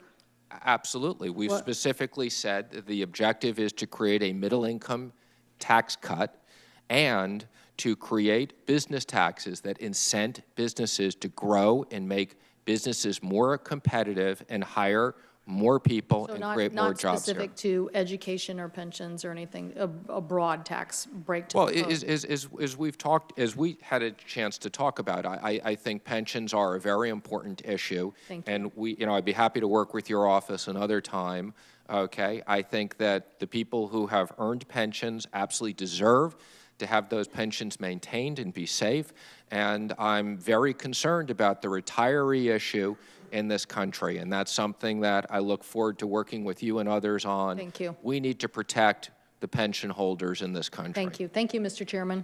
Speaker 23: Absolutely. We've specifically said that the objective is to create a middle-income tax cut and to create business taxes that incent businesses to grow and make businesses more competitive and hire more people and create more jobs here.
Speaker 9: Not specific to education or pensions or anything, a broad tax break to
Speaker 23: Well, as we've talked, as we had a chance to talk about, I think pensions are a very important issue.
Speaker 9: Thank you.
Speaker 23: And I'd be happy to work with your office another time. Okay, I think that the people who have earned pensions absolutely deserve to have those pensions maintained and be safe. And I'm very concerned about the retiree issue in this country, and that's something that I look forward to working with you and others on.
Speaker 9: Thank you.
Speaker 23: We need to protect the pension holders in this country.
Speaker 9: Thank you. Thank you, Mr. Chairman.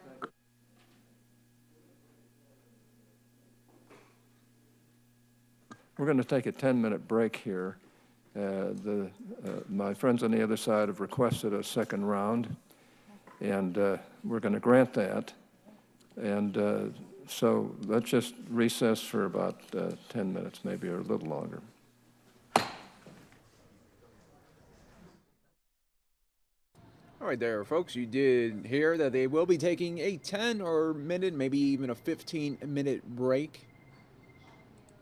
Speaker 24: We're going to take a 10-minute break here. My friends on the other side have requested a second round, and we're going to grant that. And so let's just recess for about 10 minutes, maybe, or a little longer.
Speaker 13: All right there, folks, you did hear that they will be taking a 10 or minute, maybe even a 15-minute break.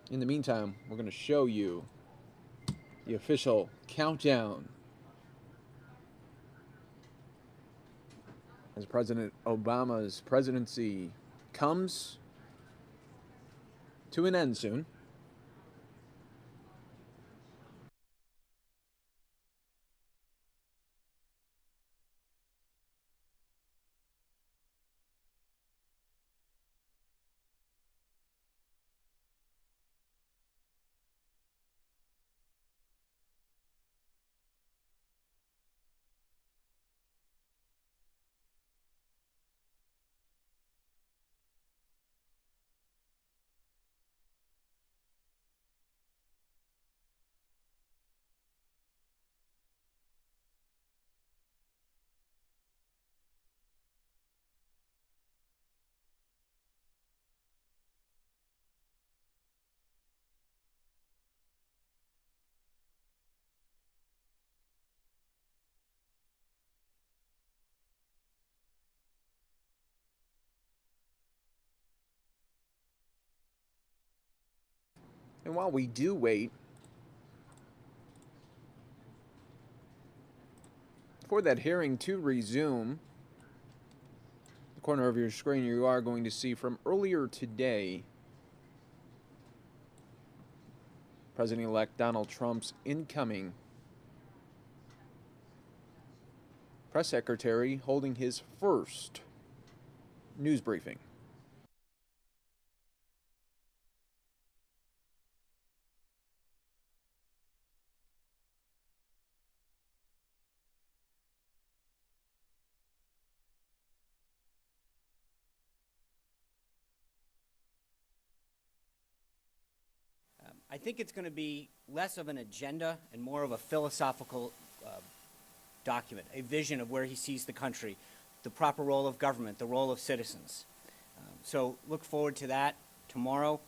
Speaker 13: In the meantime, we're going to show you the official countdown as President Obama's presidency comes to an end soon. And while we do wait for that hearing to resume, the corner of your screen you are going to see from earlier today President-elect Donald Trump's incoming press secretary holding his first news briefing.
Speaker 7: I think it's going to be less of an agenda and more of a philosophical document, a vision of where he sees the country, the proper role of government, the role of citizens. So look forward to that tomorrow.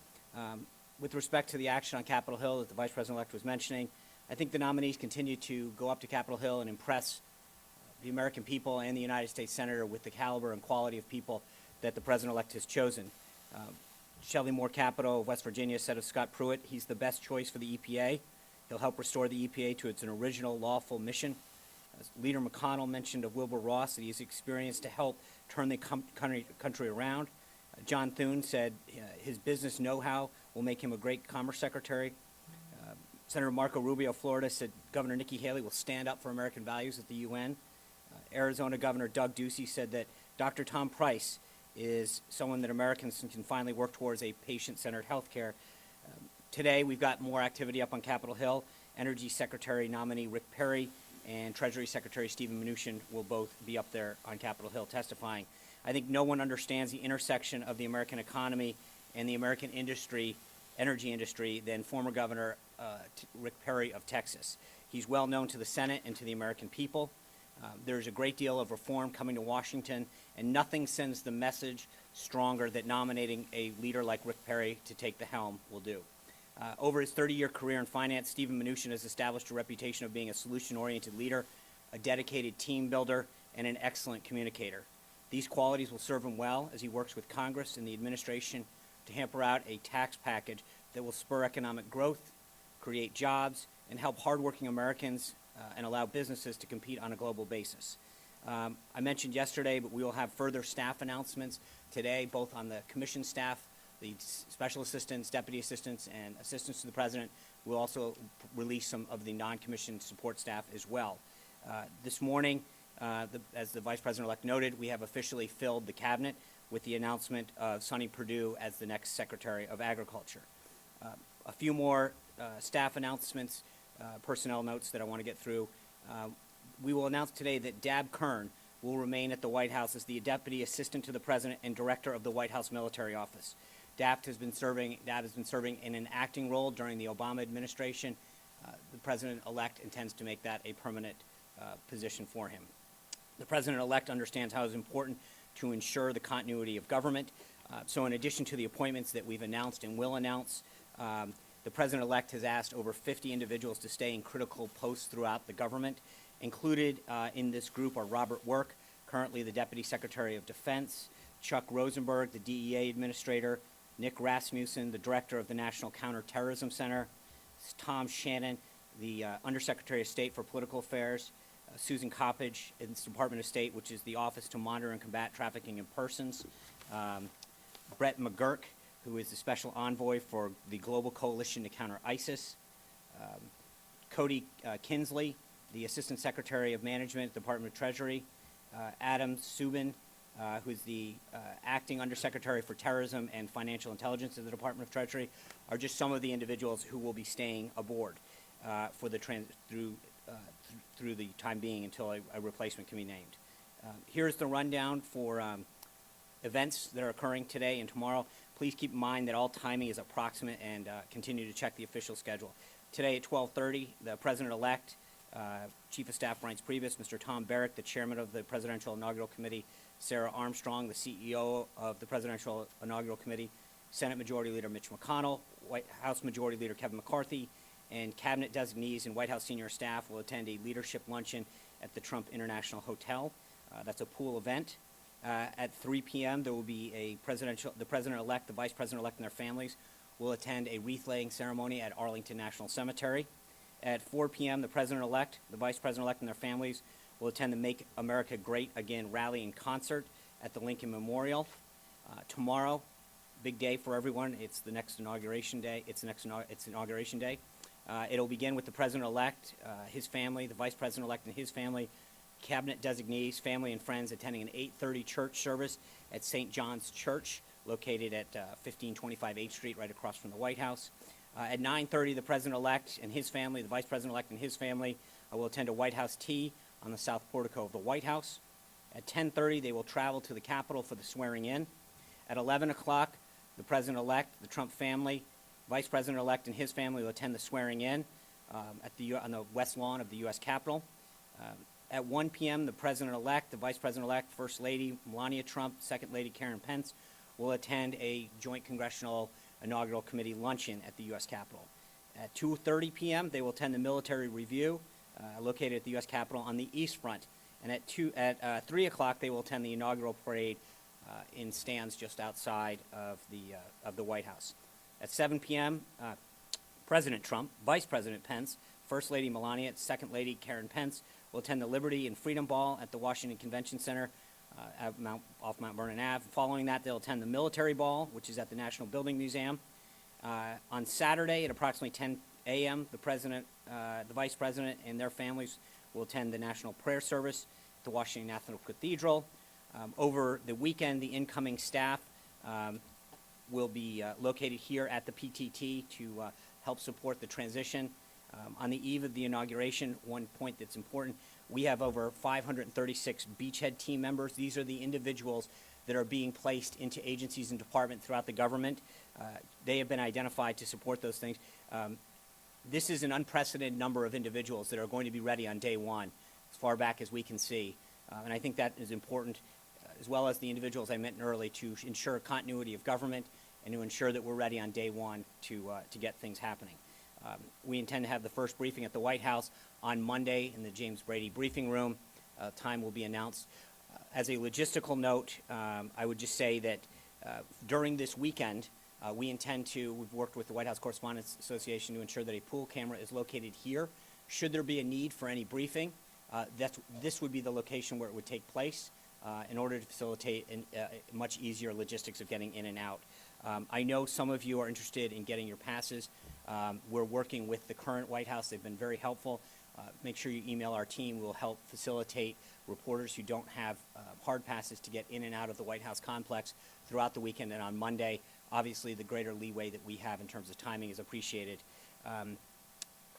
Speaker 7: With respect to the action on Capitol Hill that the Vice President-elect was mentioning, I think the nominees continue to go up to Capitol Hill and impress the American people and the United States Senator with the caliber and quality of people that the President-elect has chosen. Shelby Moore Capito of West Virginia said of Scott Pruitt, he's the best choice for the EPA. He'll help restore the EPA to its original lawful mission. As Leader McConnell mentioned of Wilbur Ross that he's experienced to help turn the country around. John Thune said his business know-how will make him a great Commerce Secretary. Senator Marco Rubio of Florida said Governor Nikki Haley will stand up for American values at the UN. Arizona Governor Doug Ducey said that Dr. Tom Price is someone that Americans can finally work towards a patient-centered health care. Today, we've got more activity up on Capitol Hill. Energy Secretary nominee Rick Perry and Treasury Secretary Stephen Mnuchin will both be up there on Capitol Hill testifying. I think no one understands the intersection of the American economy and the American industry, energy industry, than former Governor Rick Perry of Texas. He's well known to the Senate and to the American people. There's a great deal of reform coming to Washington, and nothing sends the message stronger that nominating a leader like Rick Perry to take the helm will do. Over his 30-year career in finance, Stephen Mnuchin has established a reputation of being a solution-oriented leader, a dedicated team builder, and an excellent communicator. These qualities will serve him well as he works with Congress and the administration to hamper out a tax package that will spur economic growth, create jobs, and help hardworking Americans and allow businesses to compete on a global basis. I mentioned yesterday, but we will have further staff announcements today, both on the commission staff, the special assistants, deputy assistants, and assistants to the president. We'll also release some of the non-commissioned support staff as well. This morning, As the Vice President-elect noted, we have officially filled the cabinet with the announcement of Sonny Perdue as the next Secretary of Agriculture. A few more staff announcements, personnel notes that I want to get through. We will announce today that Dab Kern will remain at the White House as the Deputy Assistant to the President and Director of the White House Military Office. Dab has been serving in an acting role during the Obama administration. The President-elect intends to make that a permanent position for him. The President-elect understands how it is important to ensure the continuity of government. So in addition to the appointments that we've announced and will announce, the President-elect has asked over 50 individuals to stay in critical posts throughout the government. Included in this group are Robert Work, currently the Deputy Secretary of Defense, Chuck Rosenberg, the DEA Administrator, Nick Rasmussen, the Director of the National Counterterrorism Center, Tom Shannon, the Undersecretary of State for Political Affairs, Susan Coppage in the Department of State, which is the Office to Monitor and Combat Trafficking in Persons, Brett McGurk, who is the Special Envoy for the Global Coalition to Counter ISIS, Cody Kinsley, the Assistant Secretary of Management, Department of Treasury, Adam Subin, who is the Acting Undersecretary for Terrorism and Financial Intelligence at the Department of Treasury, are just some of the individuals who will be staying aboard for the through the time being until a replacement can be named. Here's the rundown for events that are occurring today and tomorrow. Please keep in mind that all timing is approximate and continue to check the official schedule. Today at 12:30, the President-elect, Chief of Staff Reince Priebus, Mr. Tom Barrack, the Chairman of the Presidential Inaugural Committee, Sarah Armstrong, the CEO of the Presidential Inaugural Committee, Senate Majority Leader Mitch McConnell, White House Majority Leader Kevin McCarthy, and cabinet designees and White House senior staff will attend a leadership luncheon at the Trump International Hotel. That's a pool event. At 3 p.m., there will be the President-elect, the Vice President-elect, and their families will attend a wreath-laying ceremony at Arlington National Cemetery. At 4 p.m., the President-elect, the Vice President-elect, and their families will attend the Make America Great Again rally and concert at the Lincoln Memorial. Tomorrow, big day for everyone. It's the next inauguration day. It's inauguration day. It'll begin with the President-elect, his family, the Vice President-elect and his family, cabinet designees, family and friends attending an 8:30 church service at St. John's Church, located at 1525 8th Street, right across from the White House. At 9:30, the President-elect and his family, the Vice President-elect and his family, will attend a White House tea on the south portico of the White House. At 10:30, they will travel to the Capitol for the swearing-in. At 11 o'clock, the President-elect, the Trump family, Vice President-elect and his family will attend the swearing-in on the west lawn of the U.S. Capitol. At 1 p.m., the President-elect, the Vice President-elect, First Lady Melania Trump, Second Lady Karen Pence will attend a joint congressional inaugural committee luncheon at the U.S. Capitol. At 2:30 p.m., they will attend the military review located at the U.S. Capitol on the east front. And at 3 o'clock, they will attend the inaugural parade in stands just outside of the White House. At 7 p.m., President Trump, Vice President Pence, First Lady Melania, Second Lady Karen Pence will attend the Liberty and Freedom Ball at the Washington Convention Center off Mount Vernon Ave. Following that, they'll attend the Military Ball, which is at the National Building Museum. On Saturday at approximately 10 a.m., the President, the Vice President, and their families will attend the National Prayer Service at the Washington National Cathedral. Over the weekend, the incoming staff will be located here at the PTT to help support the transition. On the eve of the inauguration, one point that's important, we have over 536 beachhead team members. These are the individuals that are being placed into agencies and departments throughout the government. They have been identified to support those things. This is an unprecedented number of individuals that are going to be ready on day one, as far back as we can see. And I think that is important, as well as the individuals I mentioned earlier, to ensure continuity of government and to ensure that we're ready on day one to get things happening. We intend to have the first briefing at the White House on Monday in the James Brady briefing room. Time will be announced. As a logistical note, I would just say that during this weekend, we've worked with the White House Correspondents Association to ensure that a pool camera is located here. Should there be a need for any briefing, this would be the location where it would take place in order to facilitate much easier logistics of getting in and out. I know some of you are interested in getting your passes. We're working with the current White House. They've been very helpful. make sure you email our team. We'll help facilitate reporters who don't have hard passes to get in and out of the White House complex throughout the weekend and on Monday. Obviously, the greater leeway that we have in terms of timing is appreciated.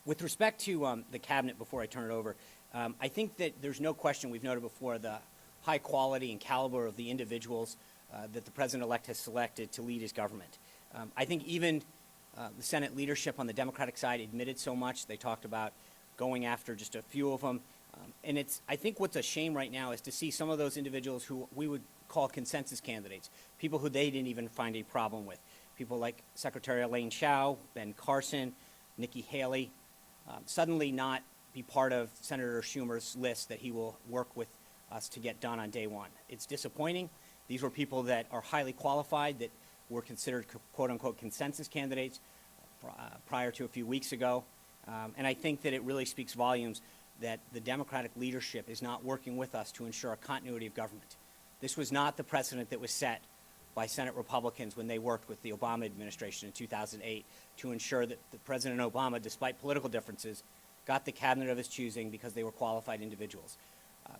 Speaker 7: With respect to the cabinet, before I turn it over, I think that there's no question, we've noted before, the high quality and caliber of the individuals that the President-elect has selected to lead his government. I think even the Senate leadership on the Democratic side admitted so much. They talked about going after just a few of them. And I think what's a shame right now is to see some of those individuals who we would call consensus candidates, people who they didn't even find a problem with. People like Secretary Elaine Chao, Ben Carson, Nikki Haley, suddenly not be part of Senator Schumer's list that he will work with us to get done on day one. It's disappointing. These were people that are highly qualified, that were considered quote-unquote consensus candidates prior to a few weeks ago. And I think that it really speaks volumes that the Democratic leadership is not working with us to ensure a continuity of government. This was not the precedent that was set by Senate Republicans when they worked with the Obama administration in 2008 to ensure that President Obama, despite political differences, got the cabinet of his choosing because they were qualified individuals.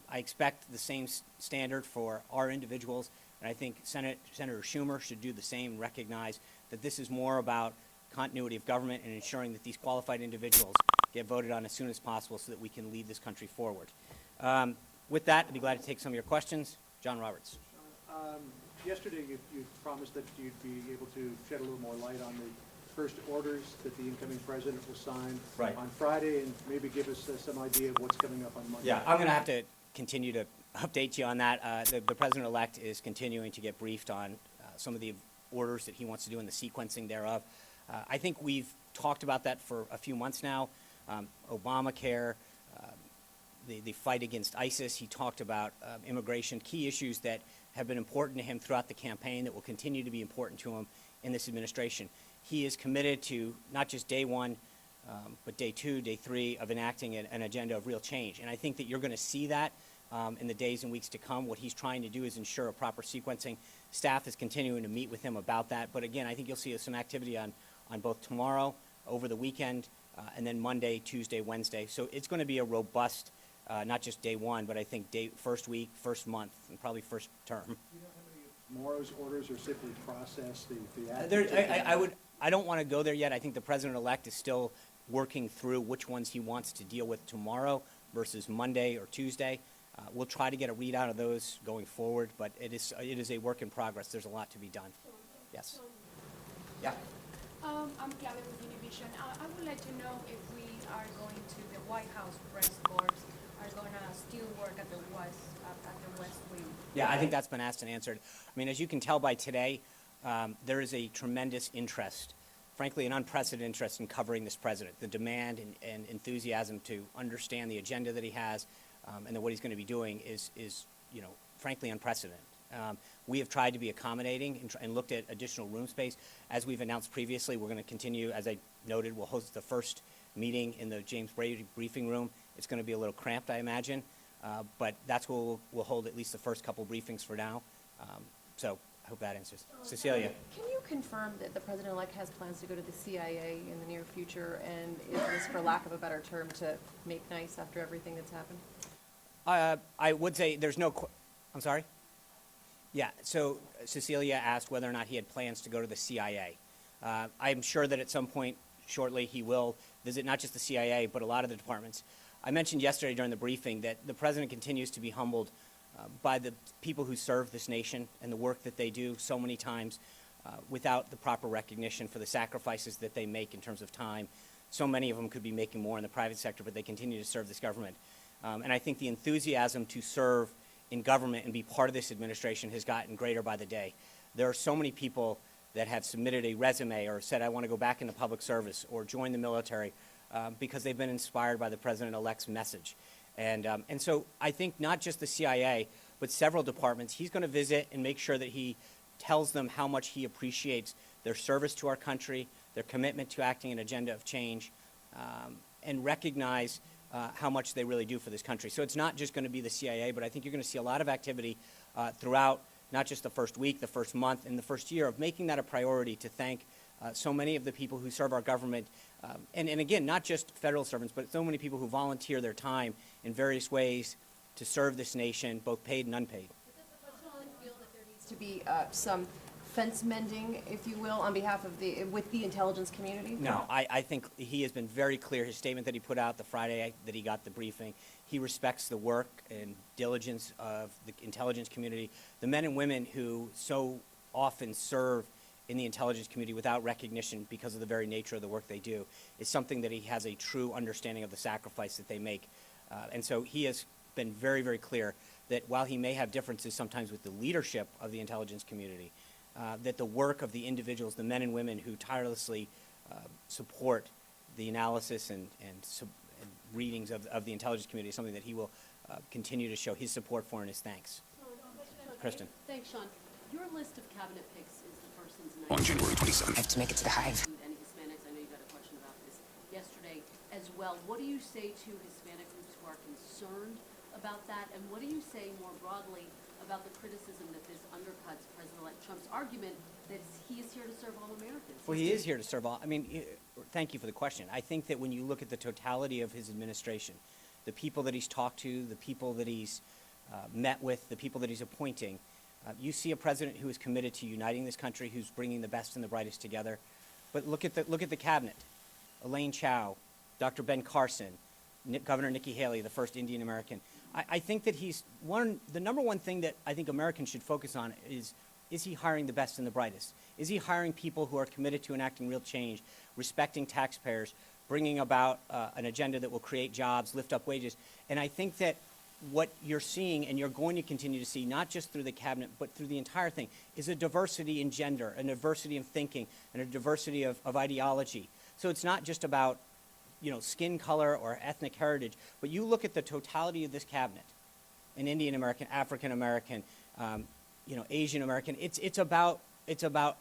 Speaker 7: I expect the same standard for our individuals, and I think Senator Schumer should do the same and recognize that this is more about continuity of government and ensuring that these qualified individuals get voted on as soon as possible so that we can lead this country forward. With that, I'd be glad to take some of your questions. John Roberts.
Speaker 15: Yesterday, you promised that you'd be able to shed a little more light on the first orders that the incoming president will sign on Friday, and maybe give us some idea of what's coming up on Monday.
Speaker 7: Yeah, I'm going to have to continue to update you on that. The president-elect is continuing to get briefed on some of the orders that he wants to do and the sequencing thereof. I think we've talked about that for a few months now. Obamacare, the fight against ISIS. He talked about immigration, key issues that have been important to him throughout the campaign that will continue to be important to him in this administration. He is committed to not just day one, but day two, day three of enacting an agenda of real change. And I think that you're going to see that in the days and weeks to come. What he's trying to do is ensure a proper sequencing. Staff is continuing to meet with him about that. But again, I think you'll see some activity on both tomorrow, over the weekend, and then Monday, Tuesday, Wednesday. So it's going to be a robust, not just day one, but I think first week, first month, and probably first term.
Speaker 15: Do you know how many tomorrow's orders are simply processed?
Speaker 7: I don't want to go there yet. I think the president-elect is still working through which ones he wants to deal with tomorrow versus Monday or Tuesday. We'll try to get a readout of those going forward, but it is a work in progress. There's a lot to be done. Yes. Yeah.
Speaker 16: I'm Claudia with Univision. I would like to know if we are going to the White House press corps are going to still work at the West Wing.
Speaker 7: Yeah, I think that's been asked and answered. I mean, as you can tell by today, there is a tremendous interest, frankly, an unprecedented interest in covering this president. The demand and enthusiasm to understand the agenda that he has and what he's going to be doing is frankly, unprecedented. We have tried to be accommodating and looked at additional room space. As we've announced previously, we're going to continue, as I noted, we'll host the first meeting in the James Brady briefing room. It's going to be a little cramped, I imagine, but that's where we'll hold at least the first couple briefings for now. So I hope that answers. Cecilia.
Speaker 17: Can you confirm that the president-elect has plans to go to the CIA in the near future, and is this, for lack of a better term, to make nice after everything that's happened?
Speaker 7: I would say there's no, I'm sorry? Yeah, so Cecilia asked whether or not he had plans to go to the CIA. I'm sure that at some point shortly he will visit not just the CIA, but a lot of the departments. I mentioned yesterday during the briefing that the president continues to be humbled by the people who serve this nation and the work that they do so many times without the proper recognition for the sacrifices that they make in terms of time. So many of them could be making more in the private sector, but they continue to serve this government. And I think the enthusiasm to serve in government and be part of this administration has gotten greater by the day. There are so many people that have submitted a resume or said, I want to go back into public service or join the military because they've been inspired by the president-elect's message. And so I think not just the CIA, but several departments, he's going to visit and make sure that he tells them how much he appreciates their service to our country, their commitment to acting an agenda of change, and recognize how much they really do for this country. So it's not just going to be the CIA, but I think you're going to see a lot of activity throughout not just the first week, the first month, and the first year of making that a priority to thank So many of the people who serve our government, and again, not just federal servants, but so many people who volunteer their time in various ways to serve this nation, both paid and unpaid.
Speaker 17: Feel that there needs to be some fence mending, if you will, on behalf of with the intelligence community?
Speaker 7: No, I think he has been very clear. His statement that he put out the Friday that he got the briefing, he respects the work and diligence of the intelligence community, the men and women who so often serve in the intelligence community without recognition because of the very nature of the work they do. Is something that he has a true understanding of the sacrifice that they make. And so he has been very, very clear that while he may have differences sometimes with the leadership of the intelligence community, that the work of the individuals, the men and women who tirelessly support the analysis and readings of the intelligence community is something that he will continue to show his support for and his thanks. Kristen.
Speaker 2: Thanks, Sean. Your list of cabinet picks is the persons
Speaker 6: On January 27th.
Speaker 2: I have to make it to the Hive. And Hispanics, I know you got a question about this yesterday as well. What do you say to Hispanic groups who are concerned about that? And what do you say more broadly about the criticism that this undercuts President-elect Trump's argument that he is here to serve all Americans?
Speaker 7: Well, he is here to serve all. I mean, thank you for the question. I think that when you look at the totality of his administration, the people that he's talked to, the people that he's met with, the people that he's appointing, you see a president who is committed to uniting this country, who's bringing the best and the brightest together. But look at the cabinet: Elaine Chao, Dr. Ben Carson, Governor Nikki Haley, the first Indian American. I think that the number one thing that I think Americans should focus on is he hiring the best and the brightest? Is he hiring people who are committed to enacting real change, respecting taxpayers, bringing about an agenda that will create jobs, lift up wages? And I think that what you're seeing, and you're going to continue to see, not just through the cabinet, but through the entire thing, is a diversity in gender, a diversity of thinking, and a diversity of ideology. So it's not just about, skin color or ethnic heritage, but you look at the totality of this cabinet, an Indian American, African American, Asian American. It's about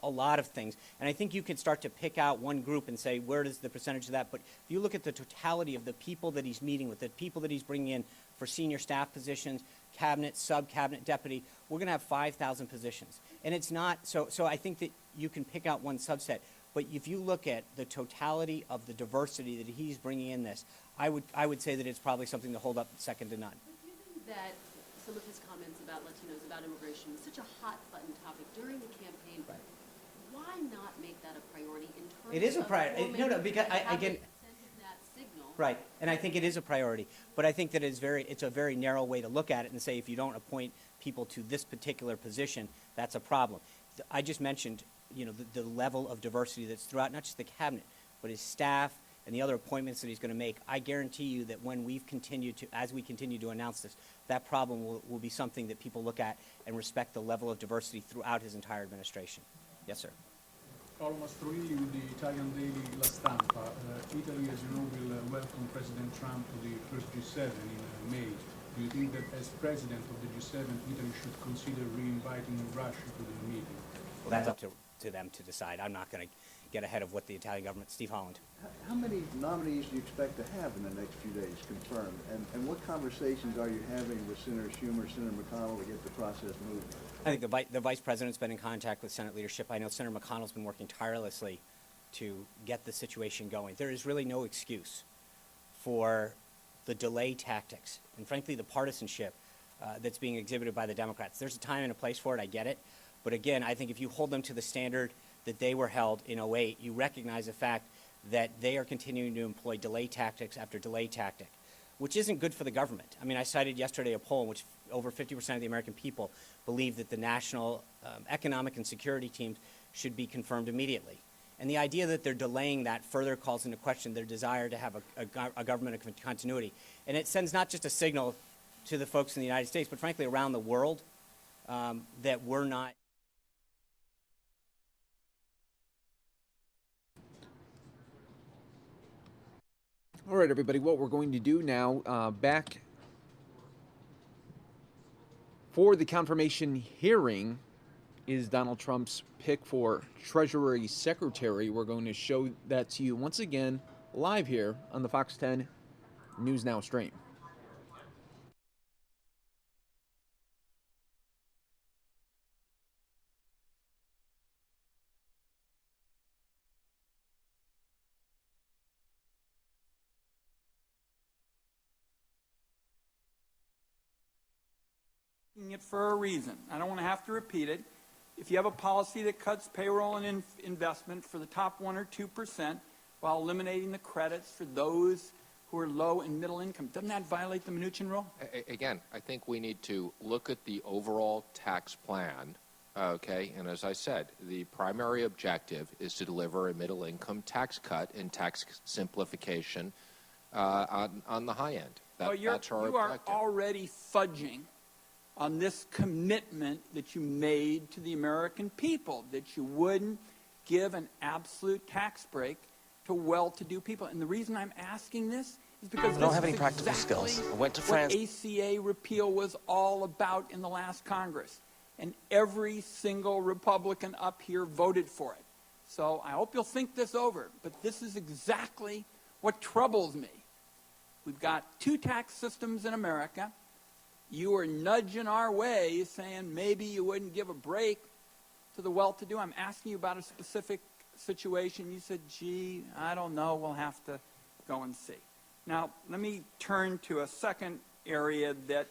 Speaker 7: a lot of things. And I think you could start to pick out one group and say, where does the percentage of that? But if you look at the totality of the people that he's meeting with, the people that he's bringing in for senior staff positions, cabinet, sub-cabinet, deputy, we're going to have 5,000 positions. And it's not, so I think that you can pick out one subset. But if you look at the totality of the diversity that he's bringing in this, I would say that it's probably something to hold up second to none.
Speaker 2: Given that some of his comments about Latinos, about immigration, was such a hot-button topic during the campaign, why not make that a priority in terms
Speaker 7: It is a priority. No, because again,
Speaker 2: that signal?
Speaker 7: right, and I think it is a priority. But I think that it's a very narrow way to look at it and say if you don't appoint people to this particular position, that's a problem. I just mentioned, the level of diversity that's throughout not just the cabinet, but his staff and the other appointments that he's going to make. I guarantee you that when as we continue to announce this, that problem will be something that people look at and respect the level of diversity throughout his entire administration. Yes, sir.
Speaker 8: Paolo Mastroilli with the Italian daily La Stampa. Italy, as you know, will welcome President Trump to the first G7 in May. Do you think that as president of the G7, Italy should consider re-inviting Russia to the meeting?
Speaker 7: Well, that's up to them to decide. I'm not going to get ahead of what the Italian government. Steve Holland.
Speaker 19: How many nominees do you expect to have in the next few days confirmed? And what conversations are you having with Senator Schumer, Senator McConnell to get the process moving?
Speaker 7: I think the vice president's been in contact with Senate leadership. I know Senator McConnell's been working tirelessly to get the situation going. There is really no excuse for the delay tactics and, frankly, the partisanship that's being exhibited by the Democrats. There's a time and a place for it. I get it. But again, I think if you hold them to the standard that they were held in 2008, you recognize the fact that they are continuing to employ delay tactics after delay tactic, which isn't good for the government. I mean, I cited yesterday a poll in which over 50% of the American people believe that the national economic and security teams should be confirmed immediately. And the idea that they're delaying that further calls into question their desire to have a government of continuity. And it sends not just a signal to the folks in the United States, but frankly around the world, that we're not.
Speaker 13: All right, everybody, what we're going to do now, back for the confirmation hearing is Donald Trump's pick for Treasury Secretary. We're going to show that to you once again live here on the Fox 10 News Now stream.
Speaker 5: it for a reason. I don't want to have to repeat it. If you have a policy that cuts payroll and investment for the top 1 or 2% while eliminating the credits for those who are low and middle income, doesn't that violate the Mnuchin rule?
Speaker 23: Again, I think we need to look at the overall tax plan, okay? And as I said, the primary objective is to deliver a middle income tax cut and tax simplification on the high end. That's our
Speaker 5: you are
Speaker 23: objective.
Speaker 5: already fudging on this commitment that you made to the American people, that you wouldn't give an absolute tax break to well-to-do people. And the reason I'm asking this is because
Speaker 6: I don't have any practical skills. I went to France.
Speaker 5: What ACA repeal was all about in the last Congress. And every single Republican up here voted for it. So I hope you'll think this over. But this is exactly what troubles me. We've got 2 tax systems in America. You are nudging our way, saying maybe you wouldn't give a break to the well-to-do. I'm asking you about a specific situation. You said, gee, I don't know. We'll have to go and see. Now, let me turn to a second area that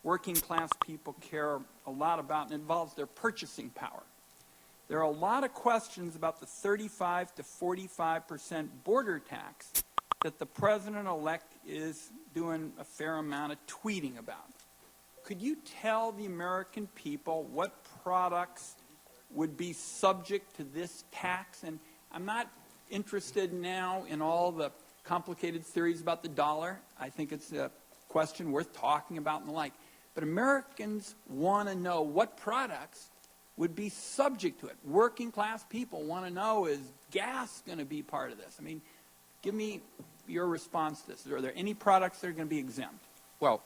Speaker 5: working class people care a lot about, and it involves their purchasing power. There are a lot of questions about the 35 to 45% border tax that the president-elect is doing a fair amount of tweeting about. Could you tell the American people what products would be subject to this tax? And I'm not interested now in all the complicated theories about the dollar. I think it's a question worth talking about and the like. But Americans want to know what products would be subject to it. Working class people want to know, is gas going to be part of this? I mean, give me your response to this. Are there any products that are going to be exempt?
Speaker 23: Well,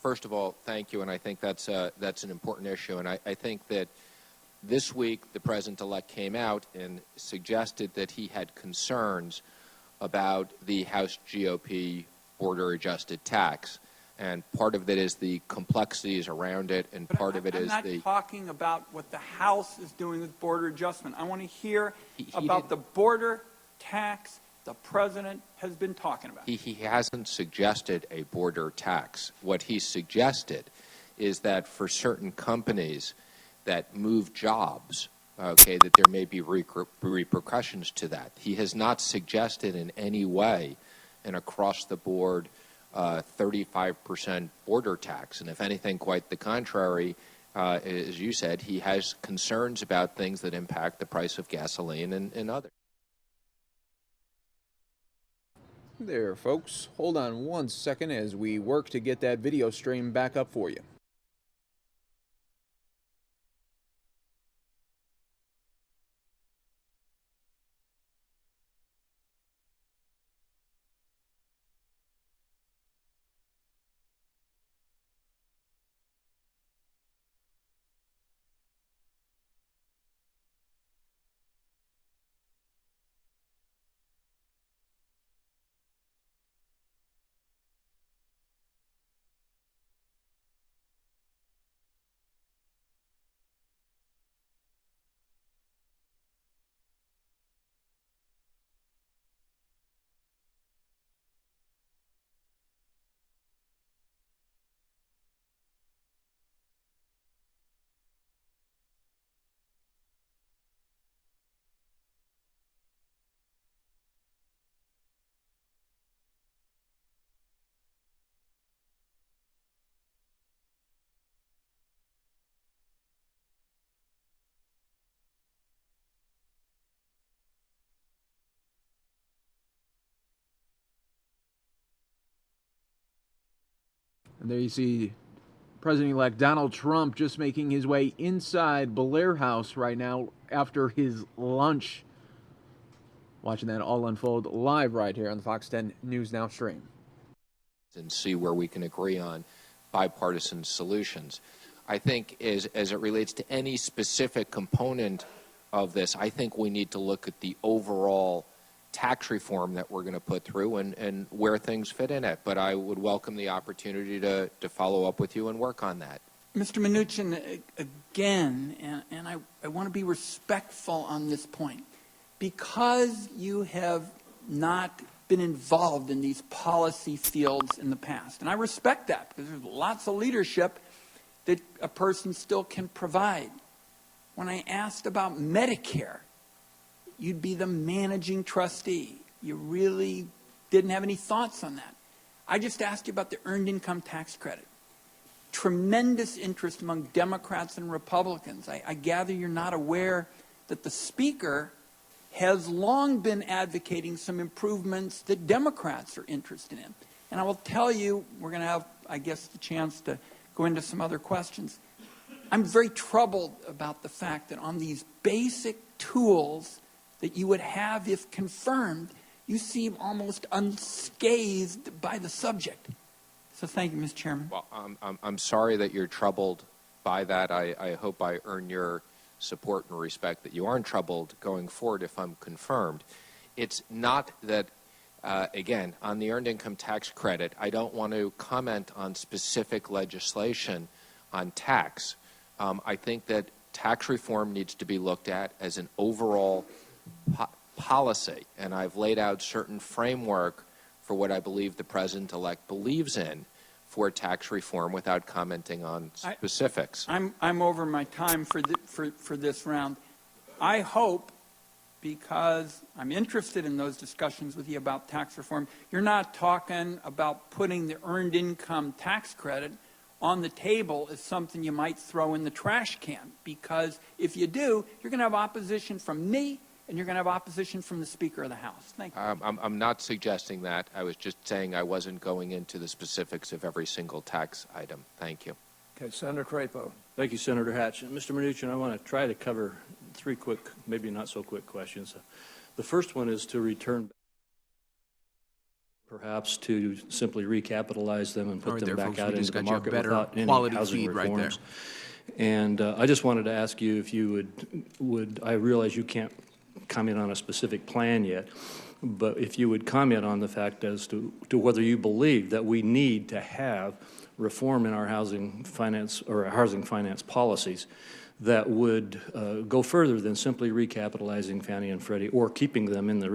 Speaker 23: first of all, thank you, and I think that's an important issue. And I think that this week the president-elect came out and suggested that he had concerns about the House GOP border-adjusted tax. And part of it is the complexities around it, and part of it is
Speaker 5: I'm not talking about what the House is doing with border adjustment. I want to hear about the border tax the president has been talking about.
Speaker 23: He hasn't suggested a border tax. What he suggested is that for certain companies that move jobs, okay, that there may be repercussions to that. He has not suggested in any way an across-the-board 35% border tax. And if anything, quite the contrary, as you said, he has concerns about things that impact the price of gasoline and others.
Speaker 13: There, folks. Hold on one second as we work to get that video stream back up for you. And there you see President-elect Donald Trump just making his way inside Blair House right now after his lunch. Watching that all unfold live right here on the Fox 10 News Now stream.
Speaker 23: And see where we can agree on bipartisan solutions. I think as it relates to any specific component of this, I think we need to look at the overall tax reform that we're going to put through and where things fit in it. But I would welcome the opportunity to follow up with you and work on that.
Speaker 5: Mr. Mnuchin, again, and I want to be respectful on this point. Because you have not been involved in these policy fields in the past, and I respect that because there's lots of leadership that a person still can provide. When I asked about Medicare, you'd be the managing trustee. You really didn't have any thoughts on that. I just asked you about the earned income tax credit. Tremendous interest among Democrats and Republicans. I gather you're not aware that the Speaker has long been advocating some improvements that Democrats are interested in. And I will tell you, we're going to have, I guess, the chance to go into some other questions. I'm very troubled about the fact that on these basic tools that you would have if confirmed, you seem almost unscathed by the subject. So thank you, Mr. Chairman.
Speaker 23: Well, I'm sorry that you're troubled by that. I hope I earn your support and respect that you aren't troubled going forward if I'm confirmed. It's not that, again, on the earned income tax credit, I don't want to comment on specific legislation on tax. I think that tax reform needs to be looked at as an overall policy, and I've laid out certain framework for what I believe the President-elect believes in for tax reform without commenting on specifics.
Speaker 5: I'm over my time for this round. I hope, because I'm interested in those discussions with you about tax reform, you're not talking about putting the earned income tax credit on the table as something you might throw in the trash can, because if you do, you're going to have opposition from me, and you're going to have opposition from the Speaker of the House. Thank you.
Speaker 23: I'm not suggesting that. I was just saying I wasn't going into the specifics of every single tax item. Thank you.
Speaker 24: Okay, Senator Crapo.
Speaker 10: Thank you, Senator Hatch. Mr. Mnuchin, I want to try to cover three quick, maybe not so quick questions. The first one is to return, perhaps to simply recapitalize them and put them back out into the market without any housing reforms. And I just wanted to ask you if you would, I realize you can't comment on a specific plan yet, but if you would comment on the fact as to whether you believe that we need to have reform in our housing finance or housing finance policies that would go further than simply recapitalizing Fannie and Freddie or keeping them in the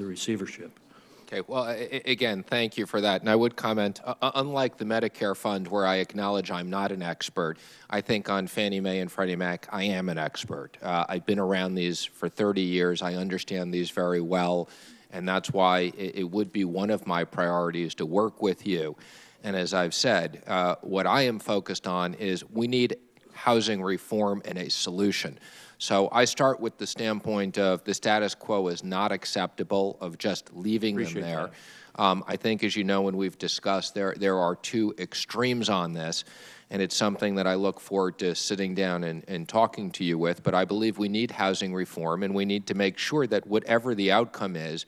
Speaker 10: receivership.
Speaker 23: Okay, well, again, thank you for that. And I would comment, unlike the Medicare fund, where I acknowledge I'm not an expert, I think on Fannie Mae and Freddie Mac, I am an expert. I've been around these for 30 years. I understand these very well, and that's why it would be one of my priorities to work with you. And as I've said, what I am focused on is we need housing reform and a solution. So I start with the standpoint of the status quo is not acceptable, of just leaving them there. I think, as you know, when we've discussed, there are two extremes on this, and it's something that I look forward to sitting down and talking to you with. But I believe we need housing reform, and we need to make sure that whatever the outcome is,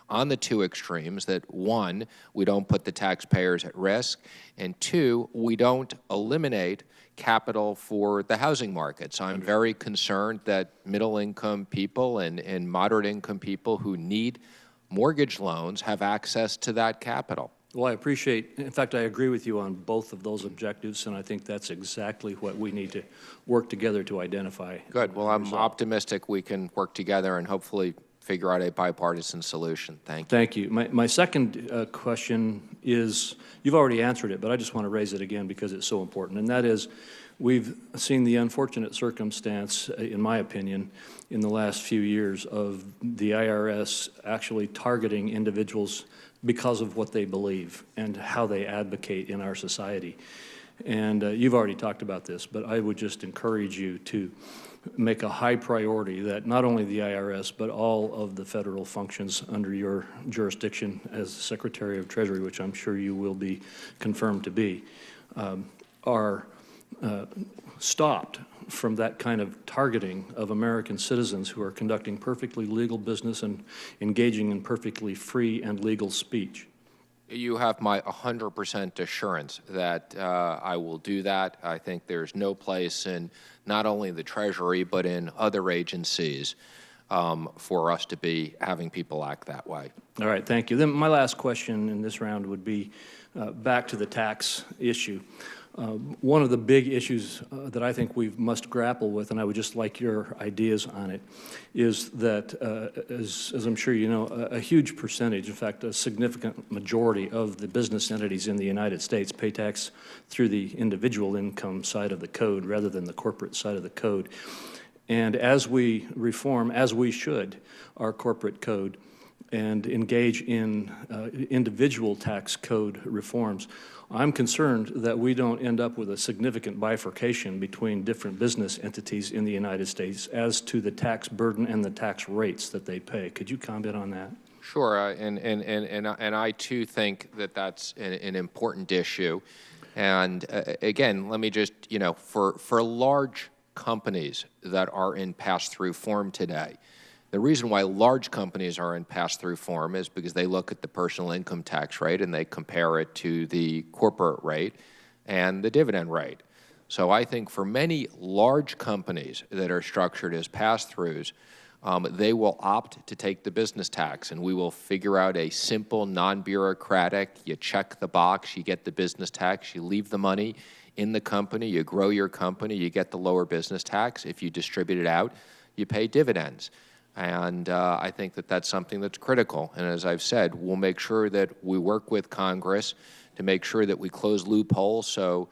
Speaker 23: on the two extremes, that one, we don't put the taxpayers at risk, and two, we don't eliminate capital for the housing markets. I'm very concerned that middle-income people and moderate-income people who need mortgage loans have access to that capital.
Speaker 10: Well, I appreciate, in fact, I agree with you on both of those objectives, and I think that's exactly what we need to work together to identify.
Speaker 23: Good. Well, I'm optimistic we can work together and hopefully figure out a bipartisan solution. Thank you.
Speaker 10: Thank you. My second question is, you've already answered it, but I just want to raise it again because it's so important, and that is, we've seen the unfortunate circumstance, in my opinion, in the last few years of the IRS actually targeting individuals because of what they believe and how they advocate in our society. And you've already talked about this, but I would just encourage you to make a high priority that not only the IRS, but all of the federal functions under your jurisdiction as Secretary of Treasury, which I'm sure you will be confirmed to be, are stopped from that kind of targeting of American citizens who are conducting perfectly legal business and engaging in perfectly free and legal speech.
Speaker 23: You have my 100% assurance that I will do that. I think there's no place in not only the Treasury but in other agencies for us to be having people act that way.
Speaker 10: All right, thank you. Then my last question in this round would be back to the tax issue. One of the big issues that I think we must grapple with, and I would just like your ideas on it, is that, as I'm sure you know, a huge percentage, in fact, a significant majority of the business entities in the United States pay tax through the individual income side of the code rather than the corporate side of the code. And as we reform, as we should, our corporate code and engage in individual tax code reforms, I'm concerned that we don't end up with a significant bifurcation between different business entities in the United States as to the tax burden and the tax rates that they pay. Could you comment on that?
Speaker 23: Sure, and I too think that that's an important issue. And again, let me just, for large companies that are in pass-through form today, the reason why large companies are in pass-through form is because they look at the personal income tax rate and they compare it to the corporate rate and the dividend rate. So I think for many large companies that are structured as pass-throughs, they will opt to take the business tax, and we will figure out a simple, non-bureaucratic, you check the box, you get the business tax, you leave the money in the company, you grow your company, you get the lower business tax. If you distribute it out, you pay dividends. And I think that that's something that's critical. And as I've said, we'll make sure that we work with Congress to make sure that we close loopholes so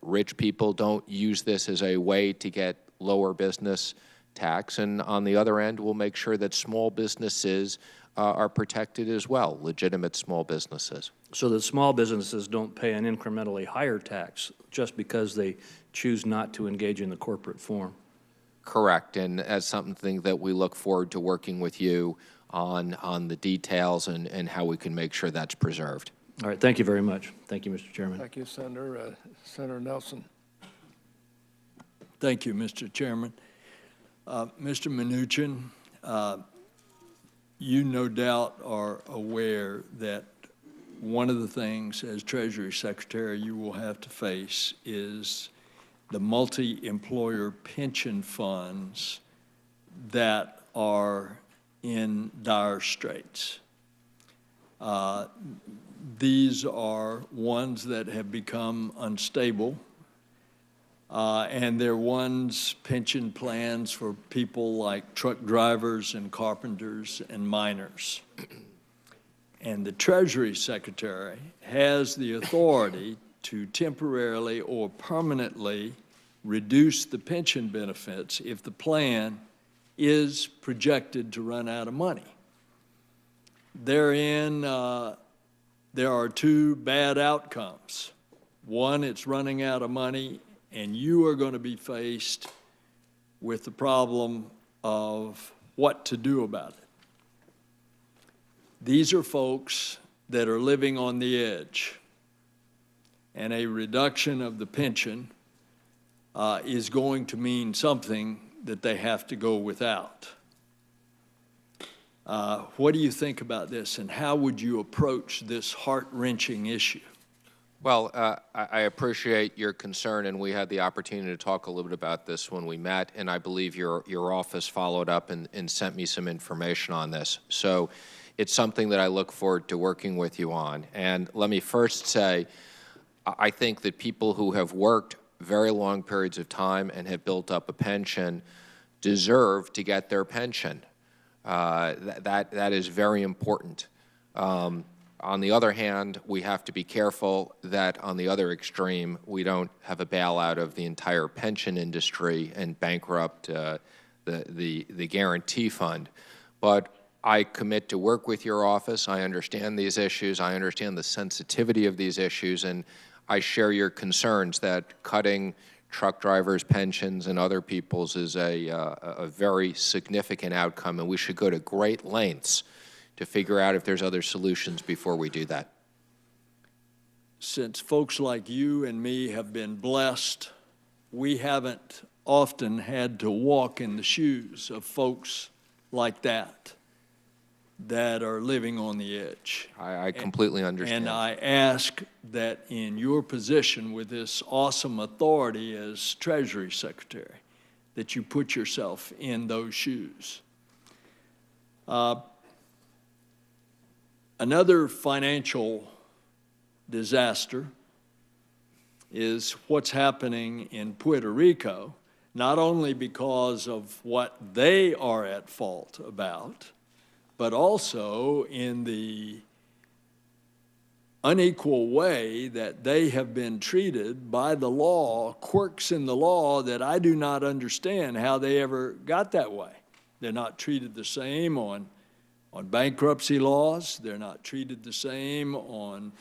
Speaker 23: rich people don't use this as a way to get lower business tax. And on the other end, we'll make sure that small businesses are protected as well, legitimate small businesses.
Speaker 10: So that small businesses don't pay an incrementally higher tax just because they choose not to engage in the corporate form.
Speaker 23: Correct, and as something that we look forward to working with you on the details and how we can make sure that's preserved.
Speaker 10: All right, thank you very much. Thank you, Mr. Chairman.
Speaker 24: Thank you, Senator. Senator Nelson.
Speaker 4: Thank you, Mr. Chairman. Mr. Mnuchin, you no doubt are aware that one of the things as Treasury Secretary you will have to face is the multi-employer pension funds that are in dire straits. These are ones that have become unstable, and they're pension plans for people like truck drivers and carpenters and miners. And the Treasury Secretary has the authority to temporarily or permanently reduce the pension benefits if the plan is projected to run out of money. Therein, there are two bad outcomes. One, it's running out of money, and you are going to be faced with the problem of what to do about it. These are folks that are living on the edge, and a reduction of the pension is going to mean something that they have to go without. What do you think about this, and how would you approach this heart-wrenching issue?
Speaker 23: Well, I appreciate your concern, and we had the opportunity to talk a little bit about this when we met, and I believe your office followed up and sent me some information on this. So it's something that I look forward to working with you on. And let me first say, I think that people who have worked very long periods of time and have built up a pension deserve to get their pension. That is very important. On the other hand, we have to be careful that on the other extreme, we don't have a bailout of the entire pension industry and bankrupt the guarantee fund. But I commit to work with your office. I understand these issues. I understand the sensitivity of these issues, and I share your concerns that cutting truck drivers' pensions and other people's is a very significant outcome, and we should go to great lengths to figure out if there's other solutions before we do that.
Speaker 4: Since folks like you and me have been blessed, we haven't often had to walk in the shoes of folks like that are living on the edge.
Speaker 23: I completely understand.
Speaker 4: And I ask that in your position with this awesome authority as Treasury Secretary, that you put yourself in those shoes. Another financial disaster is what's happening in Puerto Rico, not only because of what they are at fault about, but also in the unequal way that they have been treated by the law, quirks in the law that I do not understand how they ever got that way. They're not treated the same on bankruptcy laws. They're not treated the same on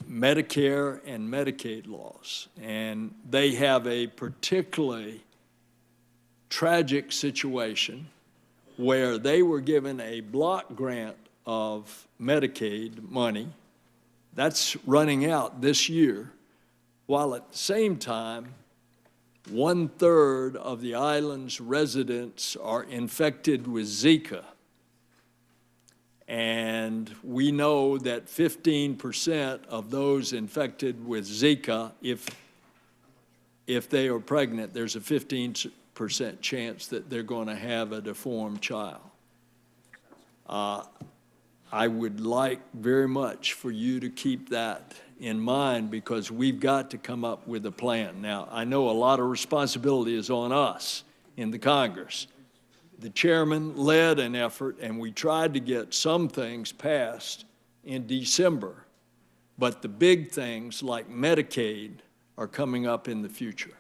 Speaker 4: Medicare and Medicaid laws. And they have a particularly tragic situation where they were given a block grant of Medicaid money. That's running out this year, while at the same time, 1/3 of the island's residents are infected with Zika. And we know that 15% of those infected with Zika, if they are pregnant, there's a 15% chance that they're going to have a deformed child. I would like very much for you to keep that in mind, because we've got to come up with a plan. Now, I know a lot of responsibility is on us in the Congress. The chairman led an effort, and we tried to get some things passed in December, but the big things like Medicaid are coming up in the future.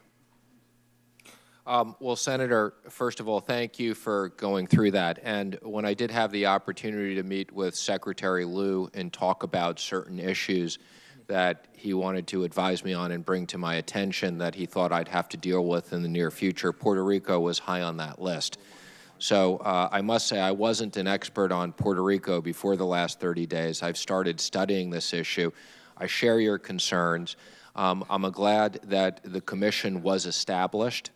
Speaker 23: Well, Senator, first of all, thank you for going through that. And when I did have the opportunity to meet with Secretary Lew and talk about certain issues that he wanted to advise me on and bring to my attention that he thought I'd have to deal with in the near future, Puerto Rico was high on that list. So I must say I wasn't an expert on Puerto Rico before the last 30 days. I've started studying this issue. I share your concerns. I'm glad that the commission was established.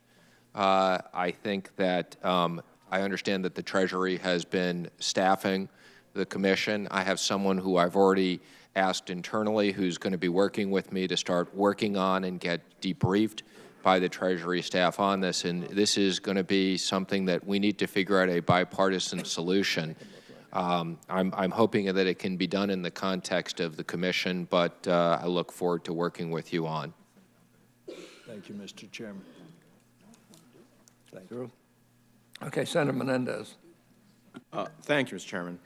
Speaker 23: I think that I understand that the Treasury has been staffing the commission. I have someone who I've already asked internally who's going to be working with me to start working on and get debriefed by the Treasury staff on this. And this is going to be something that we need to figure out a bipartisan solution. I'm hoping that it can be done in the context of the commission, but I look forward to working with you on.
Speaker 4: Thank you, Mr. Chairman.
Speaker 24: Thank you. Okay, Senator Menendez.
Speaker 1: Thank you, Mr. Chairman.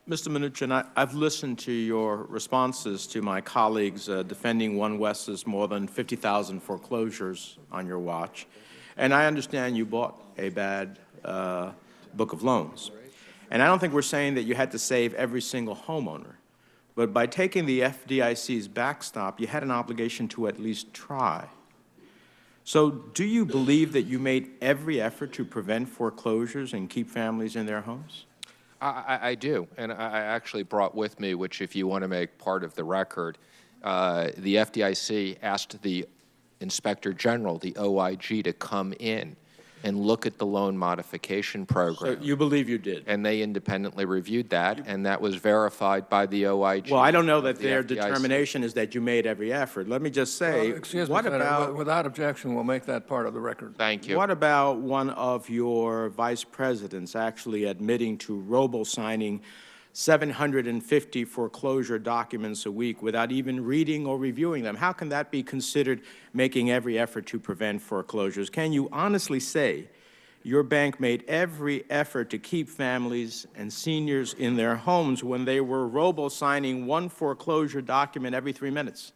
Speaker 1: Mr. Mnuchin, I've listened to your responses to my colleagues defending One West's more than 50,000 foreclosures on your watch, and I understand you bought a bad book of loans. And I don't think we're saying that you had to save every single homeowner, but by taking the FDIC's backstop, you had an obligation to at least try. So do you believe that you made every effort to prevent foreclosures and keep families in their homes?
Speaker 23: I do, and I actually brought with me, which if you want to make part of the record, the FDIC asked the Inspector General, the OIG, to come in and look at the loan modification program.
Speaker 1: So you believe you did?
Speaker 23: And they independently reviewed that, and that was verified by the OIG.
Speaker 1: Well, I don't know that their determination is that you made every effort. Let me just say,
Speaker 24: Excuse me,
Speaker 1: what
Speaker 24: Senator,
Speaker 1: about...
Speaker 24: without objection, we'll make that part of the record.
Speaker 23: Thank you.
Speaker 1: What about one of your vice presidents actually admitting to robo-signing 750 foreclosure documents a week without even reading or reviewing them? How can that be considered making every effort to prevent foreclosures? Can you honestly say your bank made every effort to keep families and seniors in their homes when they were robo-signing one foreclosure document every 3 minutes?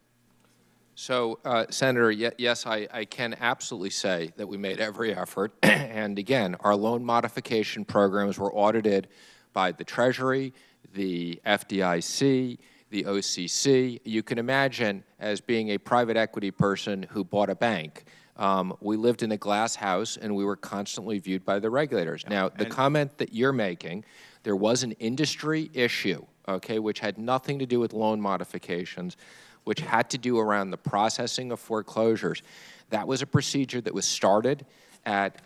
Speaker 23: So, Senator, yes, I can absolutely say that we made every effort. And again, our loan modification programs were audited by the Treasury, the FDIC, the OCC. You can imagine, as being a private equity person who bought a bank, we lived in a glass house and we were constantly viewed by the regulators. Now, the comment that you're making, there was an industry issue, okay, which had nothing to do with loan modifications, which had to do around the processing of foreclosures. That was a procedure that was started at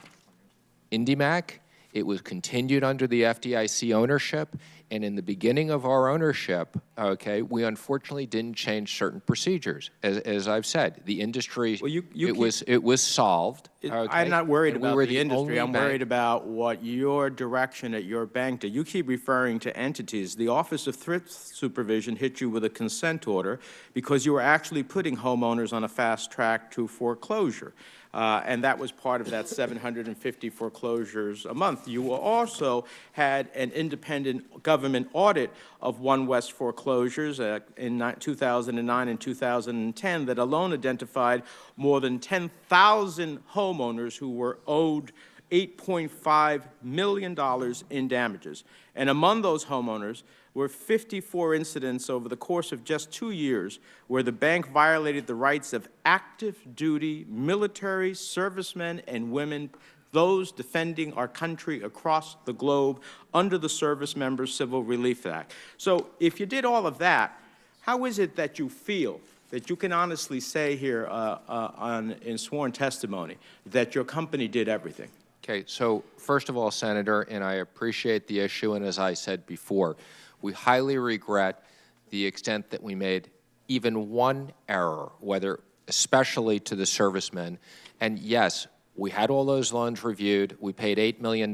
Speaker 23: IndyMac. It was continued under the FDIC ownership, and in the beginning of our ownership, okay, we unfortunately didn't change certain procedures. As I've said, the industry, it was solved. Okay,
Speaker 1: I'm not worried
Speaker 23: and we
Speaker 1: about
Speaker 23: were
Speaker 1: the industry.
Speaker 23: only
Speaker 1: I'm
Speaker 23: bank.
Speaker 1: worried about what your direction at your bank did. You keep referring to entities. The Office of Thrift Supervision hit you with a consent order because you were actually putting homeowners on a fast track to foreclosure. And that was part of that 750 foreclosures a month. You also had an independent government audit of One West foreclosures in 2009 and 2010 that alone identified more than 10,000 homeowners who were owed $8.5 million in damages. And among those homeowners were 54 incidents over the course of just 2 years where the bank violated the rights of active-duty military servicemen and women, those defending our country across the globe under the Service Members Civil Relief Act. So if you did all of that, how is it that you feel that you can honestly say here in sworn testimony that your company did everything?
Speaker 23: Okay, so first of all, Senator, and I appreciate the issue, and as I said before, we highly regret the extent that we made even one error, whether especially to the servicemen. And yes, we had all those loans reviewed. We paid $8 million.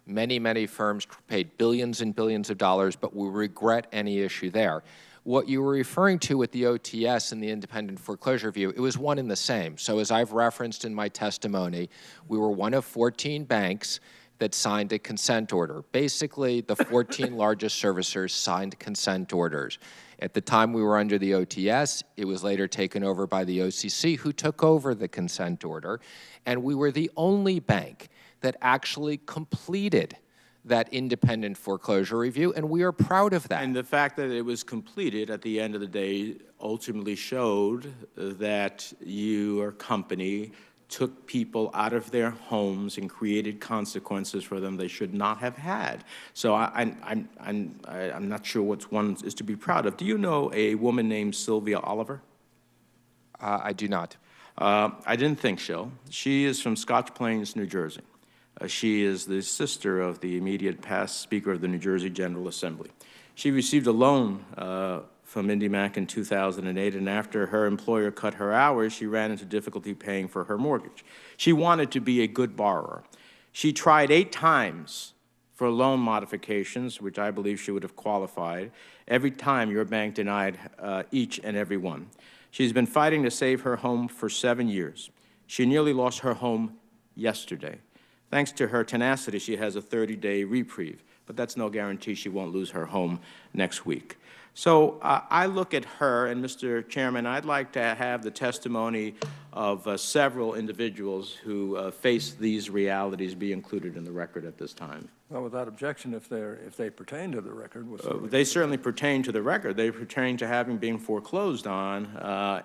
Speaker 23: Many, many firms paid billions and billions of dollars, but we regret any issue there. What you were referring to with the OTS and the independent foreclosure review, it was one and the same. So as I've referenced in my testimony, we were one of 14 banks that signed a consent order. Basically, the 14 largest servicers signed consent orders. At the time we were under the OTS, it was later taken over by the OCC, who took over the consent order, and we were the only bank that actually completed that independent foreclosure review, and we are proud of that.
Speaker 1: And the fact that it was completed at the end of the day ultimately showed that your company took people out of their homes and created consequences for them they should not have had. So I'm not sure which one is to be proud of. Do you know a woman named Sylvia Oliver?
Speaker 23: I do not.
Speaker 1: I didn't think so. She is from Scotch Plains, New Jersey. She is the sister of the immediate past Speaker of the New Jersey General Assembly. She received a loan from IndyMac in 2008, and after her employer cut her hours, she ran into difficulty paying for her mortgage. She wanted to be a good borrower. She tried 8 times for loan modifications, which I believe she would have qualified. Every time your bank denied each and every one. She's been fighting to save her home for 7 years. She nearly lost her home yesterday. Thanks to her tenacity, she has a 30-day reprieve, but that's no guarantee she won't lose her home next week. So I look at her, and Mr. Chairman, I'd like to have the testimony of several individuals who face these realities be included in the record at this time.
Speaker 24: Well, without objection, if they pertain to the record.
Speaker 1: They certainly pertain to the record. They pertain to having been foreclosed on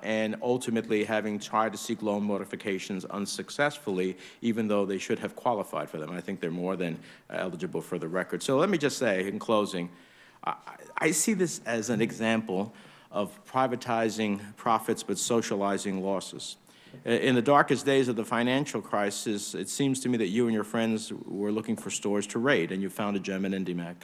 Speaker 1: and ultimately having tried to seek loan modifications unsuccessfully, even though they should have qualified for them. I think they're more than eligible for the record. So let me just say in closing, I see this as an example of privatizing profits but socializing losses. In the darkest days of the financial crisis, it seems to me that you and your friends were looking for stores to raid, and you found a gem in IndyMac.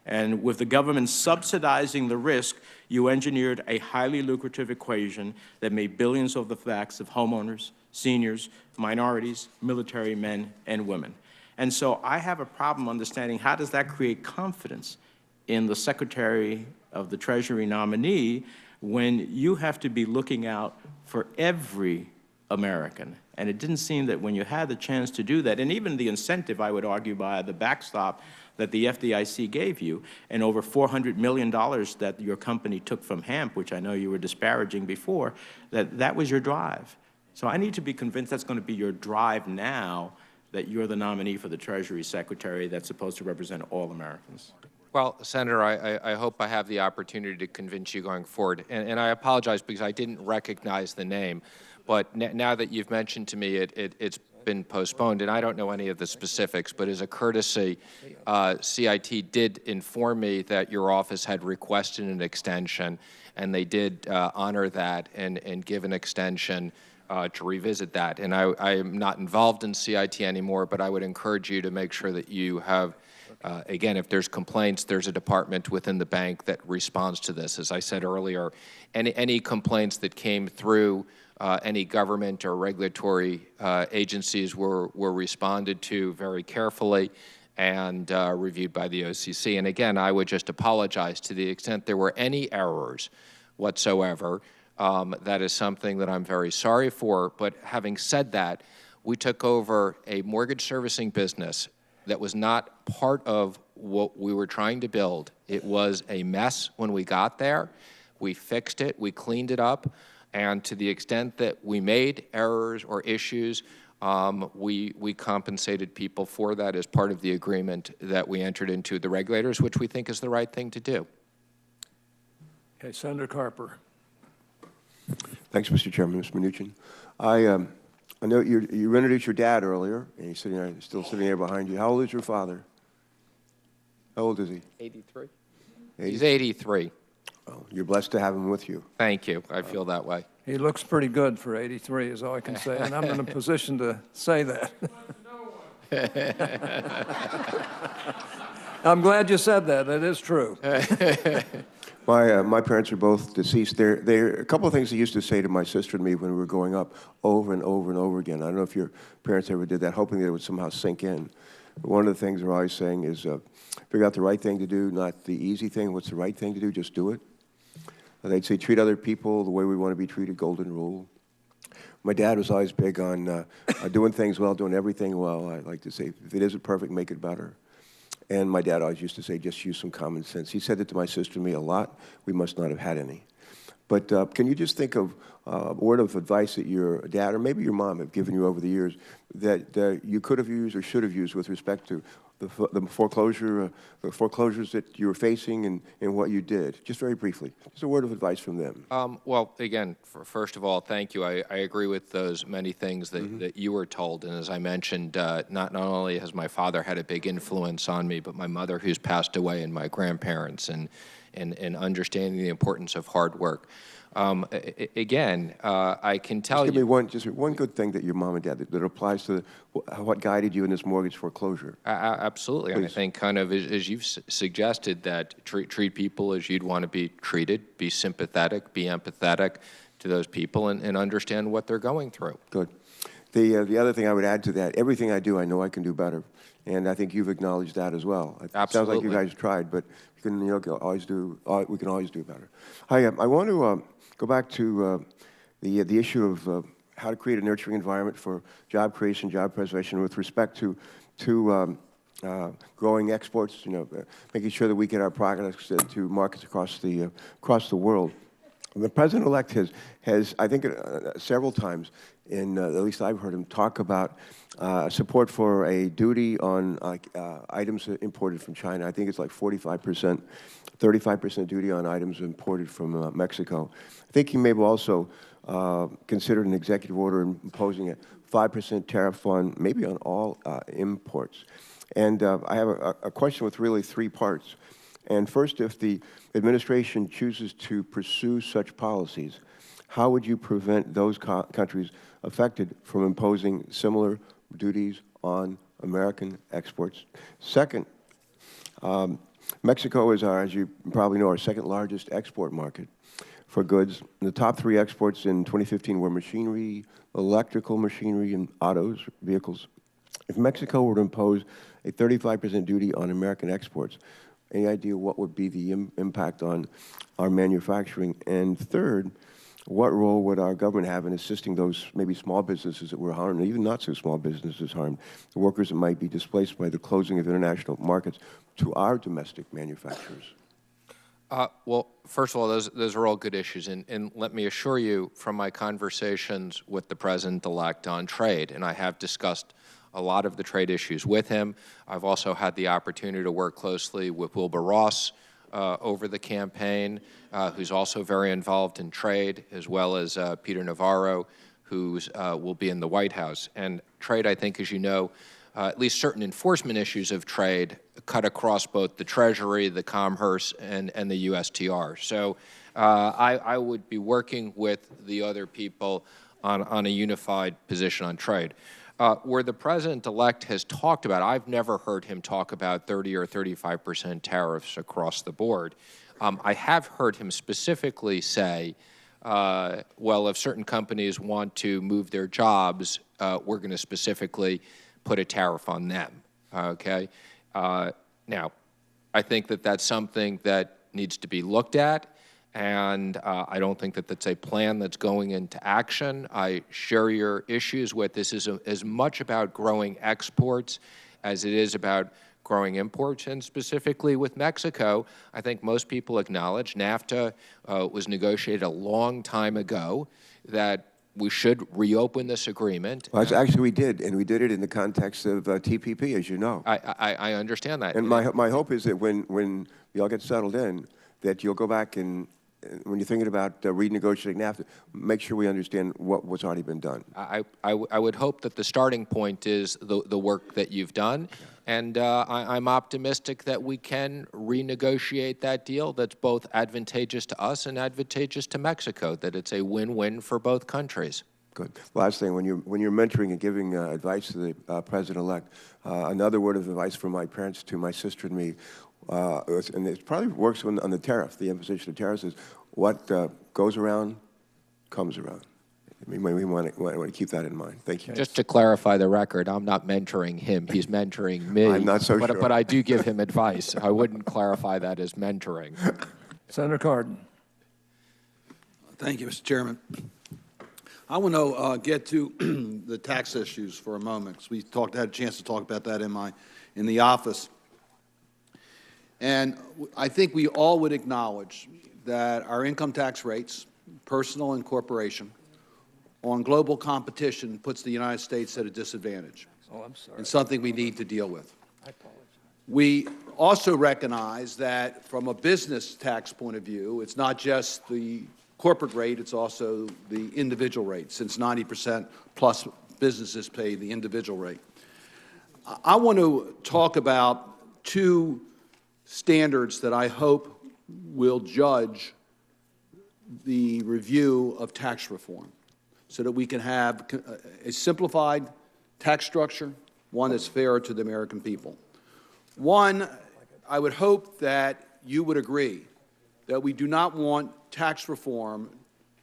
Speaker 1: And with the government subsidizing the risk, you engineered a highly lucrative equation that made billions off the backs of homeowners, seniors, minorities, military men, and women. And so I have a problem understanding how does that create confidence in the Secretary of the Treasury nominee when you have to be looking out for every American. And it didn't seem that when you had the chance to do that, and even the incentive, I would argue, by the backstop that the FDIC gave you, and over $400 million that your company took from HAMP, which I know you were disparaging before, that was your drive. So I need to be convinced that's going to be your drive now that you're the nominee for the Treasury Secretary that's supposed to represent all Americans.
Speaker 23: Well, Senator, I hope I have the opportunity to convince you going forward. And I apologize because I didn't recognize the name. But now that you've mentioned to me it's been postponed, and I don't know any of the specifics, but as a courtesy, CIT did inform me that your office had requested an extension, and they did honor that and give an extension to revisit that. And I am not involved in CIT anymore, but I would encourage you to make sure that you have, again, if there's complaints, there's a department within the bank that responds to this. As I said earlier, any complaints that came through any government or regulatory agencies were responded to very carefully and reviewed by the OCC. And again, I would just apologize to the extent there were any errors whatsoever. That is something that I'm very sorry for. But having said that, we took over a mortgage servicing business that was not part of what we were trying to build. It was a mess when we got there. We fixed it, we cleaned it up, and to the extent that we made errors or issues, we compensated people for that as part of the agreement that we entered into with the regulators, which we think is the right thing to do.
Speaker 24: Okay, Senator Carper.
Speaker 3: Thanks, Mr. Chairman. Mr. Mnuchin. I know you introduced your dad earlier, and he's sitting there, still sitting there behind you. How old is your father? How old is he?
Speaker 23: 83. He's 83.
Speaker 3: Oh, you're blessed to have him with you.
Speaker 23: Thank you. I feel that way.
Speaker 24: He looks pretty good for 83 is all I can say, and I'm in a position to say that. I'm glad you said that. That is true.
Speaker 3: My parents are both deceased. There a couple of things they used to say to my sister and me when we were growing up over and over and over again. I don't know if your parents ever did that, hoping that it would somehow sink in. But one of the things they're always saying is figure out the right thing to do, not the easy thing. What's the right thing to do? Just do it. They'd say treat other people the way we want to be treated, golden rule. My dad was always big on doing things well, doing everything well. I like to say, if it isn't perfect, make it better. And my dad always used to say, just use some common sense. He said it to my sister and me a lot. We must not have had any. But can you just think of a word of advice that your dad or maybe your mom have given you over the years that you could have used or should have used with respect to the foreclosures that you were facing and what you did? Just very briefly. Just a word of advice from them.
Speaker 23: Well, again, first of all, thank you. I agree with those many things that you were told. And as I mentioned, not only has my father had a big influence on me, but my mother who's passed away and my grandparents and understanding the importance of hard work. Again, I can tell you.
Speaker 3: Give me just one good thing that your mom and dad that applies to what guided you in this mortgage foreclosure.
Speaker 23: Absolutely. And I think kind of as you've suggested that treat people as you'd want to be treated, be sympathetic, be empathetic to those people and understand what they're going through.
Speaker 3: Good. The other thing I would add to that, everything I do, I know I can do better. And I think you've acknowledged that as well. It sounds like you guys tried, but you can, we can always do better. I want to go back to the issue of how to create a nurturing environment for job creation, job preservation with respect to growing exports, making sure that we get our products to markets across the world. The President-elect has, I think, several times, at least I've heard him talk about support for a duty on items imported from China. I think it's like 45%, 35% duty on items imported from Mexico. I think he may have also considered an executive order imposing a 5% tariff on maybe on all imports. And I have a question with really three parts. And first, if the administration chooses to pursue such policies, how would you prevent those countries affected from imposing similar duties on American exports? Second, Mexico is, as you probably know, our second largest export market for goods. The top three exports in 2015 were machinery, electrical machinery, and autos, vehicles. If Mexico were to impose a 35% duty on American exports, any idea what would be the impact on our manufacturing? And third, what role would our government have in assisting those maybe small businesses that were harmed, and even not so small businesses harmed, the workers that might be displaced by the closing of international markets to our domestic manufacturers?
Speaker 23: Well, first of all, those are all good issues. And let me assure you from my conversations with the President-elect on trade, and I have discussed a lot of the trade issues with him. I've also had the opportunity to work closely with Wilbur Ross over the campaign, who's also very involved in trade, as well as Peter Navarro, who will be in the White House. And trade, I think, as you know, at least certain enforcement issues of trade cut across both the Treasury, the Commerce, and the USTR. So I would be working with the other people on a unified position on trade. Where the president-elect has talked about, I've never heard him talk about 30 or 35% tariffs across the board. I have heard him specifically say, well, if certain companies want to move their jobs, we're going to specifically put a tariff on them, okay? Now, I think that that's something that needs to be looked at, and I don't think that that's a plan that's going into action. I share your issues with this is as much about growing exports as it is about growing imports, and specifically with Mexico, I think most people acknowledge NAFTA was negotiated a long time ago, that we should reopen this agreement.
Speaker 3: Well, actually, we did, and we did it in the context of TPP, as you know.
Speaker 23: I understand that.
Speaker 3: And my hope is that when we all get settled in, that you'll go back and when you're thinking about renegotiating NAFTA, make sure we understand what's already been done.
Speaker 23: I would hope that the starting point is the work that you've done, and I'm optimistic that we can renegotiate that deal that's both advantageous to us and advantageous to Mexico, that it's a win-win for both countries.
Speaker 3: Good. Last thing, when you're mentoring and giving advice to the president-elect, another word of advice from my parents to my sister and me, and it probably works on the tariff, the imposition of tariffs, is what goes around comes around. I mean, we want to keep that in mind. Thank you.
Speaker 23: Just to clarify the record, I'm not mentoring him. He's mentoring me.
Speaker 3: I'm not so sure.
Speaker 23: But I do give him advice. I wouldn't clarify that as mentoring.
Speaker 24: Senator Cardin.
Speaker 11: Thank you, Mr. Chairman. I want to get to the tax issues for a moment, because we had a chance to talk about that in the office. And I think we all would acknowledge that our income tax rates, personal and corporation, on global competition puts the United States at a disadvantage.
Speaker 24: Oh, I'm sorry.
Speaker 11: And something we need to deal with. I apologize. We also recognize that from a business tax point of view, it's not just the corporate rate, it's also the individual rate, since 90% plus businesses pay the individual rate. I want to talk about two standards that I hope will judge the review of tax reform, so that we can have a simplified tax structure, one that's fair to the American people. One, I would hope that you would agree that we do not want tax reform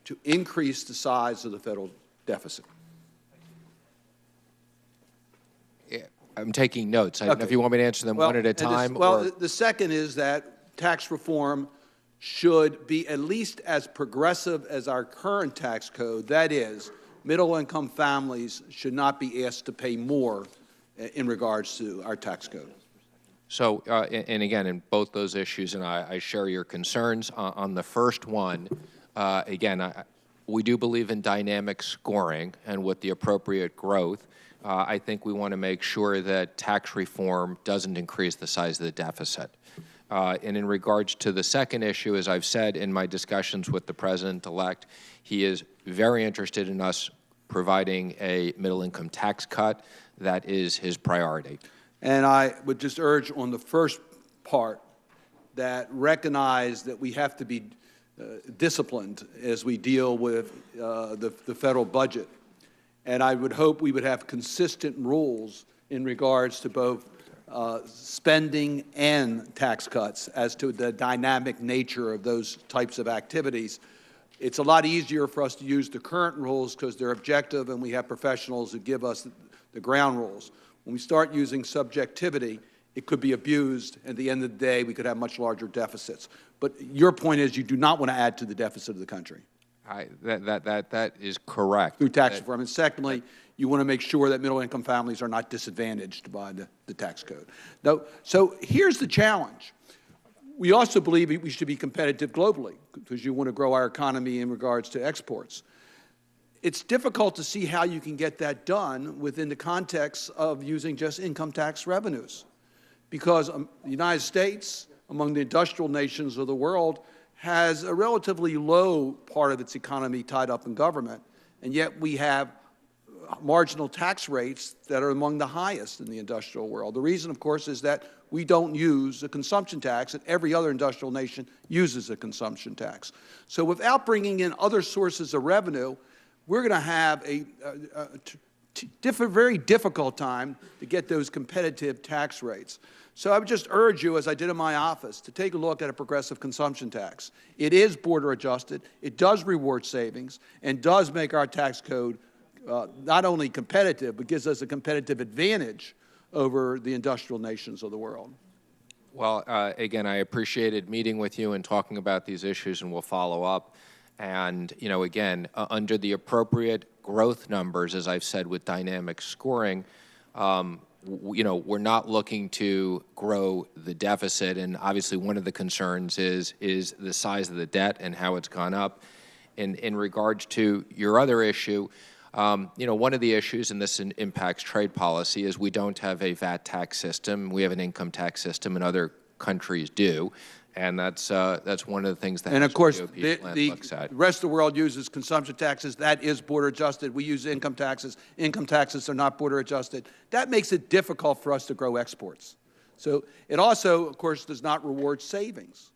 Speaker 11: to increase the size of the federal deficit.
Speaker 23: I'm taking notes. I don't know if you want me to answer them one at a time.
Speaker 11: The second is that tax reform should be at least as progressive as our current tax code. That is, middle-income families should not be asked to pay more in regards to our tax code.
Speaker 23: So, and again, in both those issues, and I share your concerns. On the first one, again, we do believe in dynamic scoring, and with the appropriate growth, I think we want to make sure that tax reform doesn't increase the size of the deficit. And in regards to the second issue, as I've said in my discussions with the President-elect, he is very interested in us providing a middle-income tax cut. That is his priority.
Speaker 11: And I would just urge on the first part that recognize that we have to be disciplined as we deal with the federal budget. And I would hope we would have consistent rules in regards to both spending and tax cuts as to the dynamic nature of those types of activities. It's a lot easier for us to use the current rules because they're objective and we have professionals who give us the ground rules. When we start using subjectivity, it could be abused. At the end of the day, we could have much larger deficits. But your point is you do not want to add to the deficit of the country.
Speaker 23: That is correct.
Speaker 11: Through tax reform. And secondly, you want to make sure that middle-income families are not disadvantaged by the tax code. Now, so here's the challenge. We also believe we should be competitive globally because you want to grow our economy in regards to exports. It's difficult to see how you can get that done within the context of using just income tax revenues, because the United States, among the industrial nations of the world, has a relatively low part of its economy tied up in government, and yet we have marginal tax rates that are among the highest in the industrial world. The reason, of course, is that we don't use a consumption tax, and every other industrial nation uses a consumption tax. So without bringing in other sources of revenue, we're going to have a very difficult time to get those competitive tax rates. So I would just urge you, as I did in my office, to take a look at a progressive consumption tax. It is border adjusted, it does reward savings, and does make our tax code not only competitive, but gives us a competitive advantage over the industrial nations of the world.
Speaker 23: Well, again, I appreciated meeting with you and talking about these issues, and we'll follow up. And, you know, again, under the appropriate growth numbers, as I've said, with dynamic scoring, you know, we're not looking to grow the deficit. And obviously one of the concerns is the size of the debt and how it's gone up. In regards to your other issue, you know, one of the issues, and this impacts trade policy, is we don't have a VAT tax system. We have an income tax system, and other countries do. And that's one of the things that,
Speaker 11: and of course,
Speaker 23: looks at.
Speaker 11: The rest of the world uses consumption taxes. That is border adjusted. We use income taxes. Income taxes are not border adjusted. That makes it difficult for us to grow exports. So it also, of course, does not reward savings,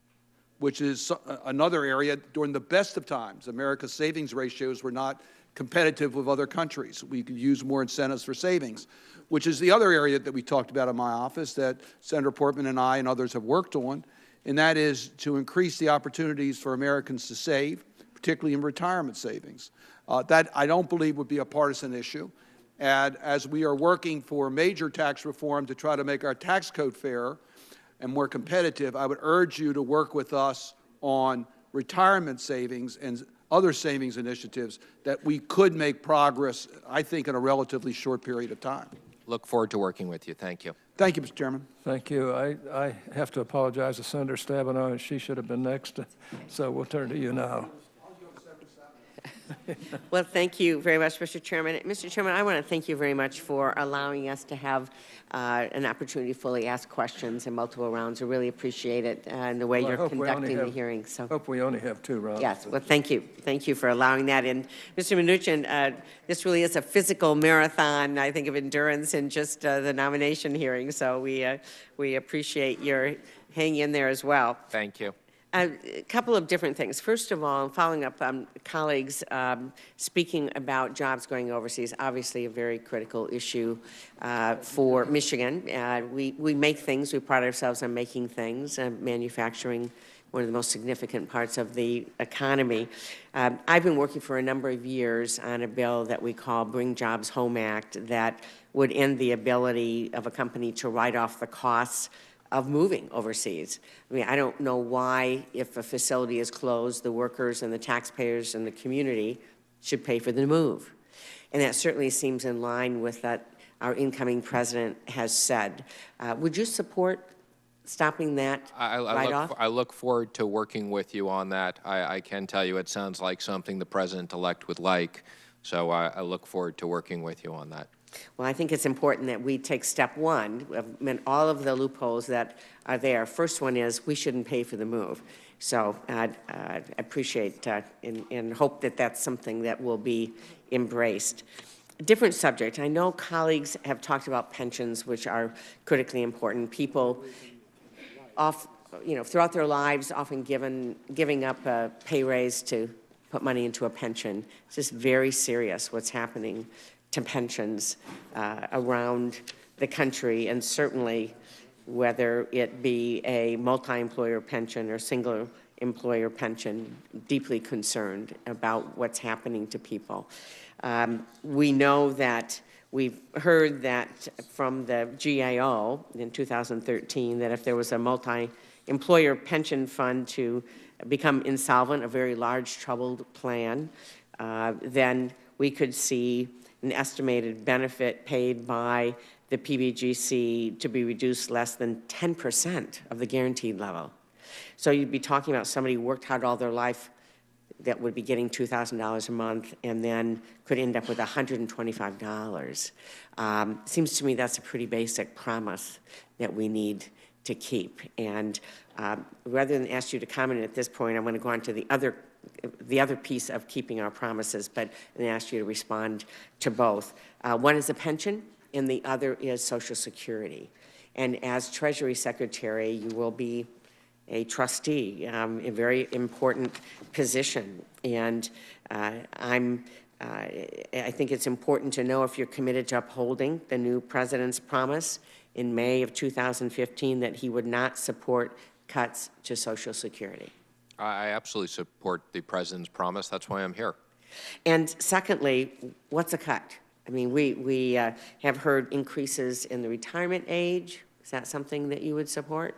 Speaker 11: which is another area. During the best of times, America's savings ratios were not competitive with other countries. We could use more incentives for savings, which is the other area that we talked about in my office that Senator Portman and I and others have worked on, and that is to increase the opportunities for Americans to save, particularly in retirement savings. That I don't believe would be a partisan issue. And as we are working for major tax reform to try to make our tax code fairer and more competitive, I would urge you to work with us on retirement savings and other savings initiatives that we could make progress, I think, in a relatively short period of time.
Speaker 23: Look forward to working with you. Thank you.
Speaker 11: Thank you, Mr. Chairman.
Speaker 24: Thank you. I have to apologize to Senator Stabenow, and she should have been next, so we'll turn to you now.
Speaker 12: Well, thank you very much, Mr. Chairman. Mr. Chairman, I want to thank you very much for allowing us to have an opportunity to fully ask questions in multiple rounds. I really appreciate it and the way you're conducting the hearing. So
Speaker 24: hope we only have 2 rounds.
Speaker 12: Yes, well, thank you. Thank you for allowing that. And Mr. Mnuchin, this really is a physical marathon, I think, of endurance in just the nomination hearing. So we appreciate your hanging in there as well.
Speaker 23: Thank you.
Speaker 12: A couple of different things. First of all, following up on colleagues speaking about jobs going overseas, obviously a very critical issue for Michigan. We make things. We pride ourselves on making things, manufacturing, one of the most significant parts of the economy. I've been working for a number of years on a bill that we call Bring Jobs Home Act that would end the ability of a company to write off the costs of moving overseas. I mean, I don't know why, if a facility is closed, the workers and the taxpayers and the community should pay for the move. And that certainly seems in line with what our incoming president has said. Would you support stopping that write-off?
Speaker 23: I look forward to working with you on that. I can tell you it sounds like something the president-elect would like, so I look forward to working with you on that.
Speaker 12: Well, I think it's important that we take step one of all of the loopholes that are there. First one is we shouldn't pay for the move. So I appreciate and hope that that's something that will be embraced. A different subject. I know colleagues have talked about pensions, which are critically important. People throughout their lives often giving up a pay raise to put money into a pension. It's just very serious what's happening to pensions around the country, and certainly whether it be a multi-employer pension or single employer pension, deeply concerned about what's happening to people. We know that we've heard that from the GAO in 2013 that if there was a multi-employer pension fund to become insolvent, a very large troubled plan, then we could see an estimated benefit paid by the PBGC to be reduced less than 10% of the guaranteed level. So you'd be talking about somebody who worked hard all their life that would be getting $2,000 a month and then could end up with $125. Seems to me that's a pretty basic promise that we need to keep. And rather than ask you to comment at this point, I'm going to go on to the other piece of keeping our promises, but then ask you to respond to both. One is a pension, and the other is Social Security. And as Treasury Secretary, you will be a trustee, a very important position. And I'm I think it's important to know if you're committed to upholding the new president's promise in May of 2015 that he would not support cuts to Social Security.
Speaker 23: I absolutely support the president's promise. That's why I'm here.
Speaker 12: And secondly, what's a cut? I mean, we have heard increases in the retirement age. Is that something that you would support?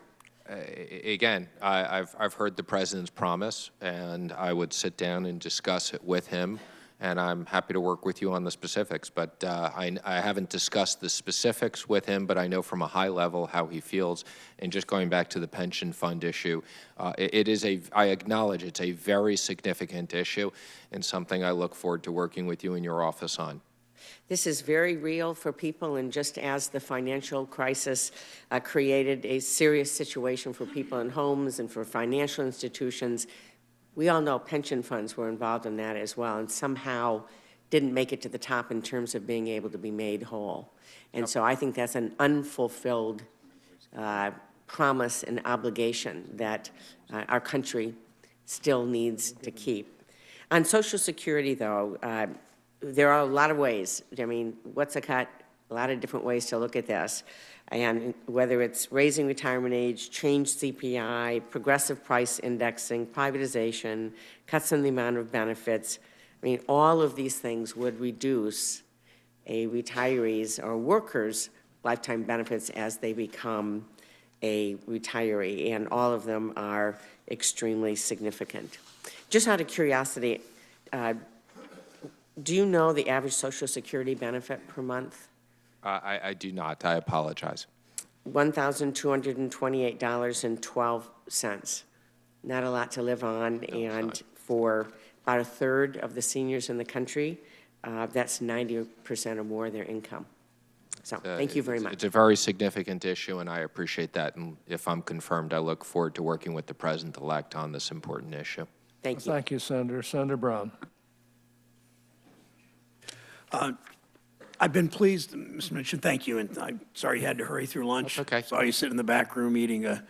Speaker 23: Again, I've heard the president's promise, and I would sit down and discuss it with him, and I'm happy to work with you on the specifics. But I haven't discussed the specifics with him, but I know from a high level how he feels. And just going back to the pension fund issue, I acknowledge it's a very significant issue and something I look forward to working with you in your office on.
Speaker 12: This is very real for people, and just as the financial crisis created a serious situation for people in homes and for financial institutions, we all know pension funds were involved in that as well, and somehow didn't make it to the top in terms of being able to be made whole. And so I think that's an unfulfilled promise and obligation that our country still needs to keep. On Social Security, though, there are a lot of ways. I mean, what's a cut? A lot of different ways to look at this. And whether it's raising retirement age, change CPI, progressive price indexing, privatization, cuts in the amount of benefits, I mean, all of these things would reduce a retiree's or worker's lifetime benefits as they become a retiree, and all of them are extremely significant. Just out of curiosity, do you know the average Social Security benefit per month?
Speaker 23: I do not. I apologize.
Speaker 12: $1,228.12. Not a lot to live on, and for about a third of the seniors in the country, that's 90% or more of their income. So thank you very much.
Speaker 23: It's a very significant issue, and I appreciate that. And if I'm confirmed, I look forward to working with the president-elect on this important issue.
Speaker 12: Thank you.
Speaker 24: Thank you, Senator. Senator Brown.
Speaker 14: I've been pleased, Mr. Mnuchin, thank you, and I'm sorry you had to hurry through lunch.
Speaker 23: That's okay.
Speaker 14: Saw you sit in the back room eating a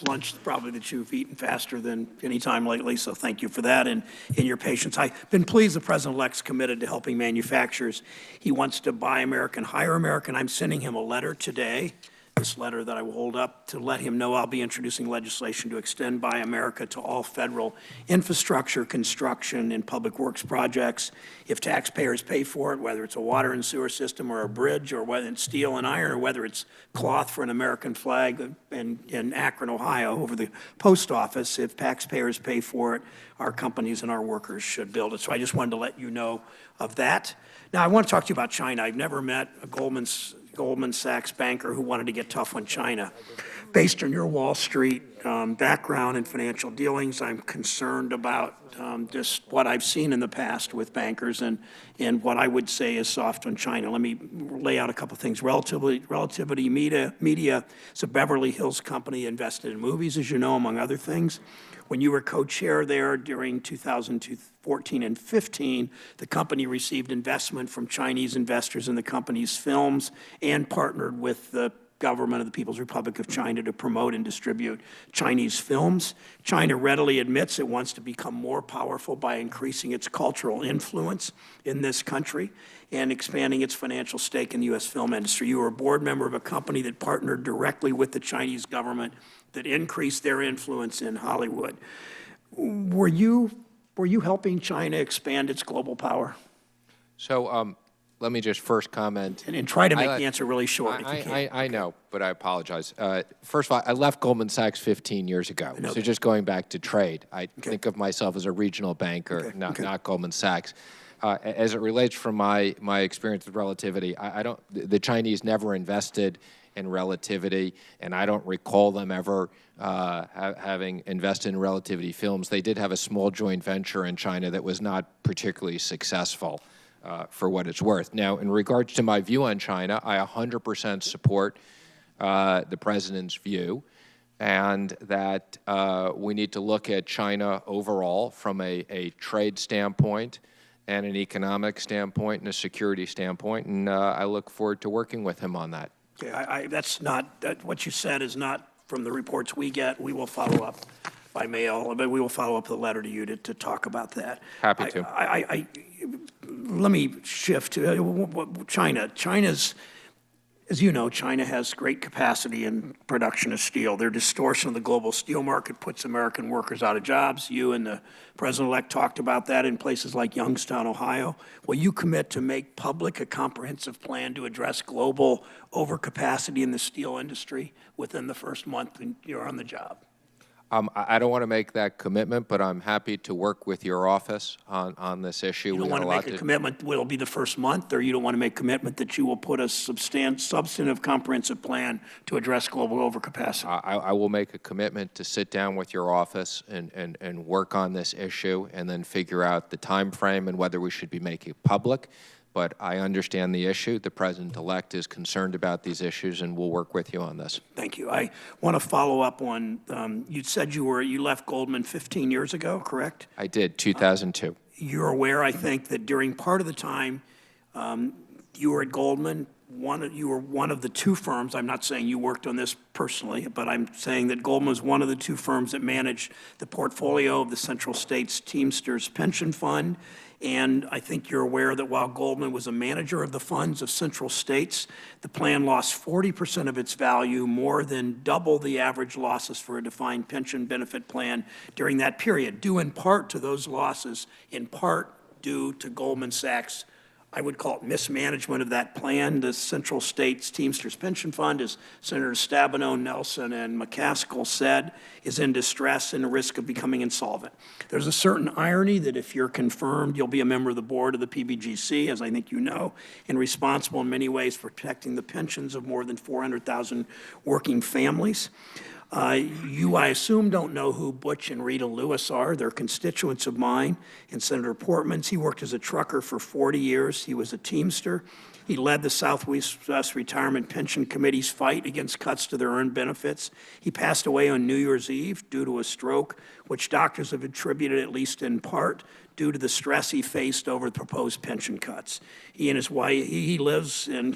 Speaker 14: lunch probably that you've eaten faster than any time lately, so thank you for that and your patience. I've been pleased the President-elect's committed to helping manufacturers. He wants to buy American, hire American. I'm sending him a letter today, this letter that I will hold up, to let him know I'll be introducing legislation to extend Buy America to all federal infrastructure, construction, and public works projects. If taxpayers pay for it, whether it's a water and sewer system or a bridge, or whether it's steel and iron, or whether it's cloth for an American flag in Akron, Ohio, over the post office, if taxpayers pay for it, our companies and our workers should build it. So I just wanted to let you know of that. Now, I want to talk to you about China. I've never met a Goldman Sachs banker who wanted to get tough on China. Based on your Wall Street background and financial dealings, I'm concerned about just what I've seen in the past with bankers and what I would say is soft on China. Let me lay out a couple things. Relativity Media is a Beverly Hills company invested in movies, as you know, among other things. When you were co-chair there during 2014 and 15, the company received investment from Chinese investors in the company's films and partnered with the government of the People's Republic of China to promote and distribute Chinese films. China readily admits it wants to become more powerful by increasing its cultural influence in this country and expanding its financial stake in the U.S. film industry. You were a board member of a company that partnered directly with the Chinese government that increased their influence in Hollywood. Were you helping China expand its global power?
Speaker 23: So let me just first comment.
Speaker 14: And try to make the answer really short if you can.
Speaker 23: I know, but I apologize. First of all, I left Goldman Sachs 15 years ago. So just going back to trade, I think of myself as a regional banker, not Goldman Sachs. As it relates from my experience with Relativity, the Chinese never invested in Relativity, and I don't recall them ever having invested in Relativity Films. They did have a small joint venture in China that was not particularly successful, for what it's worth. Now, in regards to my view on China, I 100% support the president's view, and that we need to look at China overall from a trade standpoint and an economic standpoint and a security standpoint, and I look forward to working with him on that.
Speaker 14: Okay, that's not, what you said is not from the reports we get. We will follow up by mail, but we will follow up with a letter to you to talk about that.
Speaker 23: Happy to.
Speaker 14: Let me shift to China. China's, as you know, China has great capacity in production of steel. Their distortion of the global steel market puts American workers out of jobs. You and the President-elect talked about that in places like Youngstown, Ohio. Will you commit to make public a comprehensive plan to address global overcapacity in the steel industry within the first month you're on the job?
Speaker 23: I don't want to make that commitment, but I'm happy to work with your office on this issue.
Speaker 14: You don't want to make a commitment, will it be the first month, or you don't want to make a commitment that you will put a substantive comprehensive plan to address global overcapacity?
Speaker 23: I will make a commitment to sit down with your office and work on this issue and then figure out the time frame and whether we should be making it public. But I understand the issue. The President-elect is concerned about these issues, and we'll work with you on this.
Speaker 14: Thank you. I want to follow up on, you said you left Goldman 15 years ago, correct?
Speaker 23: I did, 2002.
Speaker 14: You're aware, I think, that during part of the time you were at Goldman, you were one of the two firms, I'm not saying you worked on this personally, but I'm saying that Goldman was one of the two firms that managed the portfolio of the Central States Teamsters Pension Fund. And I think you're aware that while Goldman was a manager of the funds of Central States, the plan lost 40% of its value, more than double the average losses for a defined pension benefit plan during that period, due in part to those losses, in part due to Goldman Sachs' I would call it mismanagement of that plan. The Central States Teamsters Pension Fund, as Senators Stabenow, Nelson, and McCaskill said, is in distress and at risk of becoming insolvent. There's a certain irony that if you're confirmed, you'll be a member of the board of the PBGC, as I think you know, and responsible in many ways for protecting the pensions of more than 400,000 working families. You, I assume, don't know who Butch and Rita Lewis are. They're constituents of mine and Senator Portman's. He worked as a trucker for 40 years. He was a Teamster. He led the Southwest Retirement Pension Committee's fight against cuts to their earned benefits. He passed away on New Year's Eve due to a stroke, which doctors have attributed, at least in part, due to the stress he faced over the proposed pension cuts. He and his wife, she lives in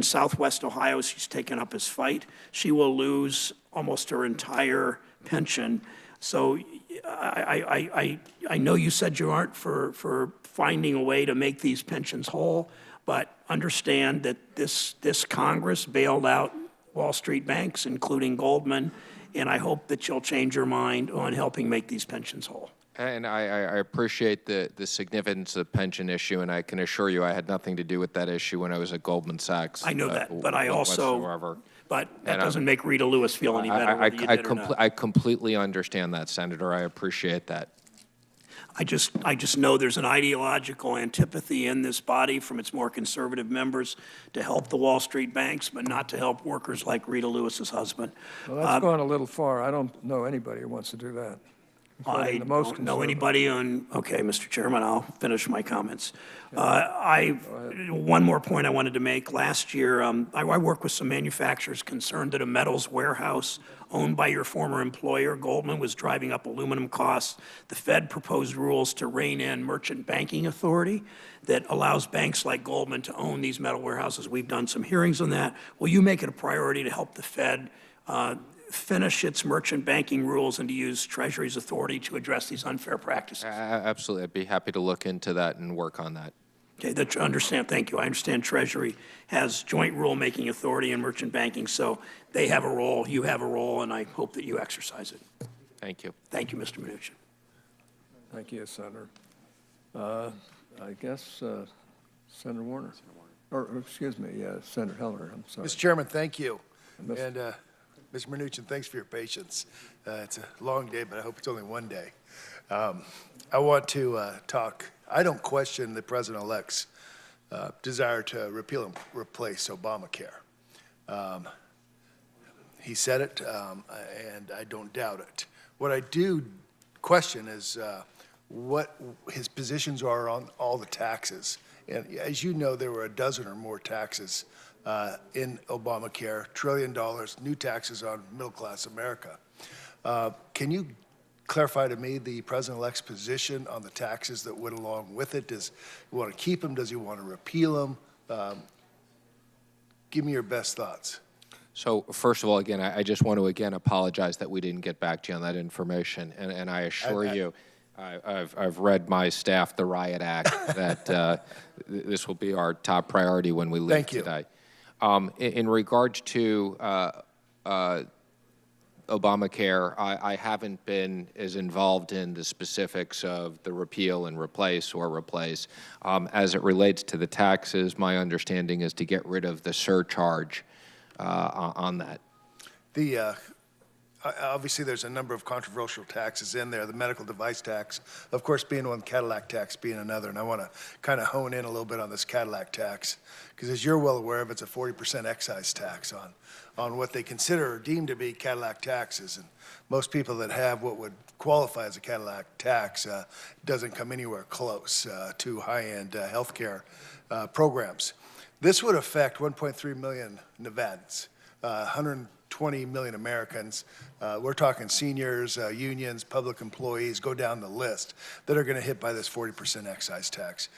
Speaker 14: Southwest Ohio. She's taken up his fight. She will lose almost her entire pension. So I know you said you aren't for finding a way to make these pensions whole, but understand that this Congress bailed out Wall Street banks, including Goldman, and I hope that you'll change your mind on helping make these pensions whole.
Speaker 23: And I appreciate the significance of the pension issue, and I can assure you I had nothing to do with that issue when I was at Goldman Sachs.
Speaker 14: I know that, but I also,
Speaker 23: whatsoever.
Speaker 14: but that doesn't make Rita Lewis feel any better whether you did or not.
Speaker 23: I completely understand that, Senator. I appreciate that.
Speaker 14: I just know there's an ideological antipathy in this body from its more conservative members to help the Wall Street banks, but not to help workers like Rita Lewis's husband.
Speaker 24: Well, that's going a little far. I don't know anybody who wants to do that.
Speaker 14: I don't know anybody on, okay, Mr. Chairman, I'll finish my comments. One more point I wanted to make. Last year, I worked with some manufacturers concerned that a metals warehouse owned by your former employer, Goldman, was driving up aluminum costs. The Fed proposed rules to rein in merchant banking authority that allows banks like Goldman to own these metal warehouses. We've done some hearings on that. Will you make it a priority to help the Fed finish its merchant banking rules and to use Treasury's authority to address these unfair practices?
Speaker 23: Absolutely. I'd be happy to look into that and work on that.
Speaker 14: Okay, that you understand. Thank you. I understand Treasury has joint rulemaking authority in merchant banking, so they have a role, you have a role, and I hope that you exercise it.
Speaker 23: Thank you.
Speaker 14: Thank you, Mr. Mnuchin.
Speaker 24: Thank you, Senator. I guess Senator Warner. Or excuse me, Senator Heller. I'm sorry.
Speaker 18: Mr. Chairman, thank you. And Mr. Mnuchin, thanks for your patience. It's a long day, but I hope it's only one day. I want to talk. I don't question the President-elect's desire to repeal and replace Obamacare. He said it, and I don't doubt it. What I do question is what his positions are on all the taxes. And as you know, there were a dozen or more taxes in Obamacare, $1 trillion, new taxes on middle-class America. Can you clarify to me the President-elect's position on the taxes that went along with it? Does he want to keep them? Does he want to repeal them? Give me your best thoughts.
Speaker 23: So first of all, again, I just want to again apologize that we didn't get back to you on that information, and I assure you, I've read my staff the riot act that this will be our top priority when we leave today. In regards to Obamacare, I haven't been as involved in the specifics of the repeal and replace or replace. As it relates to the taxes, my understanding is to get rid of the surcharge on that.
Speaker 18: Obviously, there's a number of controversial taxes in there. The medical device tax, of course, being one, Cadillac tax being another. And I want to kind of hone in a little bit on this Cadillac tax, because as you're well aware of, it's a 40% excise tax on what they consider or deem to be Cadillac taxes. And most people that have what would qualify as a Cadillac tax doesn't come anywhere close to high-end healthcare programs. This would affect 1.3 million Nevadans, 120 million Americans. We're talking seniors, unions, public employees, go down the list, that are going to hit by this 40% excise tax.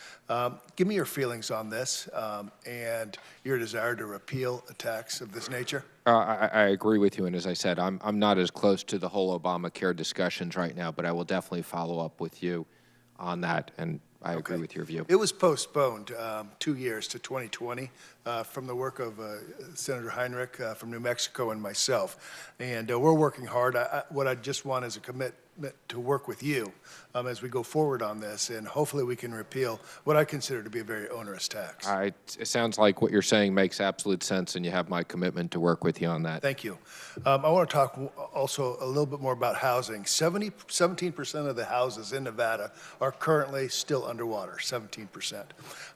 Speaker 18: Give me your feelings on this and your desire to repeal a tax of this nature.
Speaker 23: I agree with you, and as I said, I'm not as close to the whole Obamacare discussions right now, but I will definitely follow up with you on that, and I agree with your view.
Speaker 18: It was postponed 2 years to 2020 from the work of Senator Heinrich from New Mexico and myself. And we're working hard. What I just want is a commitment to work with you as we go forward on this, and hopefully we can repeal what I consider to be a very onerous tax.
Speaker 23: It sounds like what you're saying makes absolute sense, and you have my commitment to work with you on that.
Speaker 18: Thank you. I want to talk also a little bit more about housing. 17% of the houses in Nevada are currently still underwater, 17%.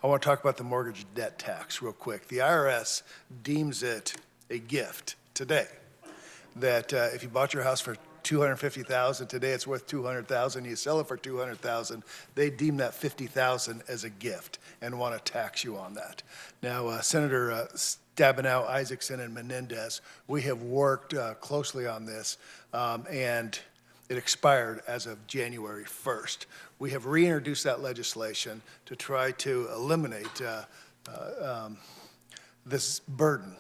Speaker 18: I want to talk about the mortgage debt tax real quick. The IRS deems it a gift today, that if you bought your house for $250,000, today it's worth $200,000, you sell it for $200,000, they deem that $50,000 as a gift and want to tax you on that. Now, Senator Stabenow, Isaacson, and Menendez, we have worked closely on this, and it expired as of January 1st. We have reintroduced that legislation to try to eliminate this burden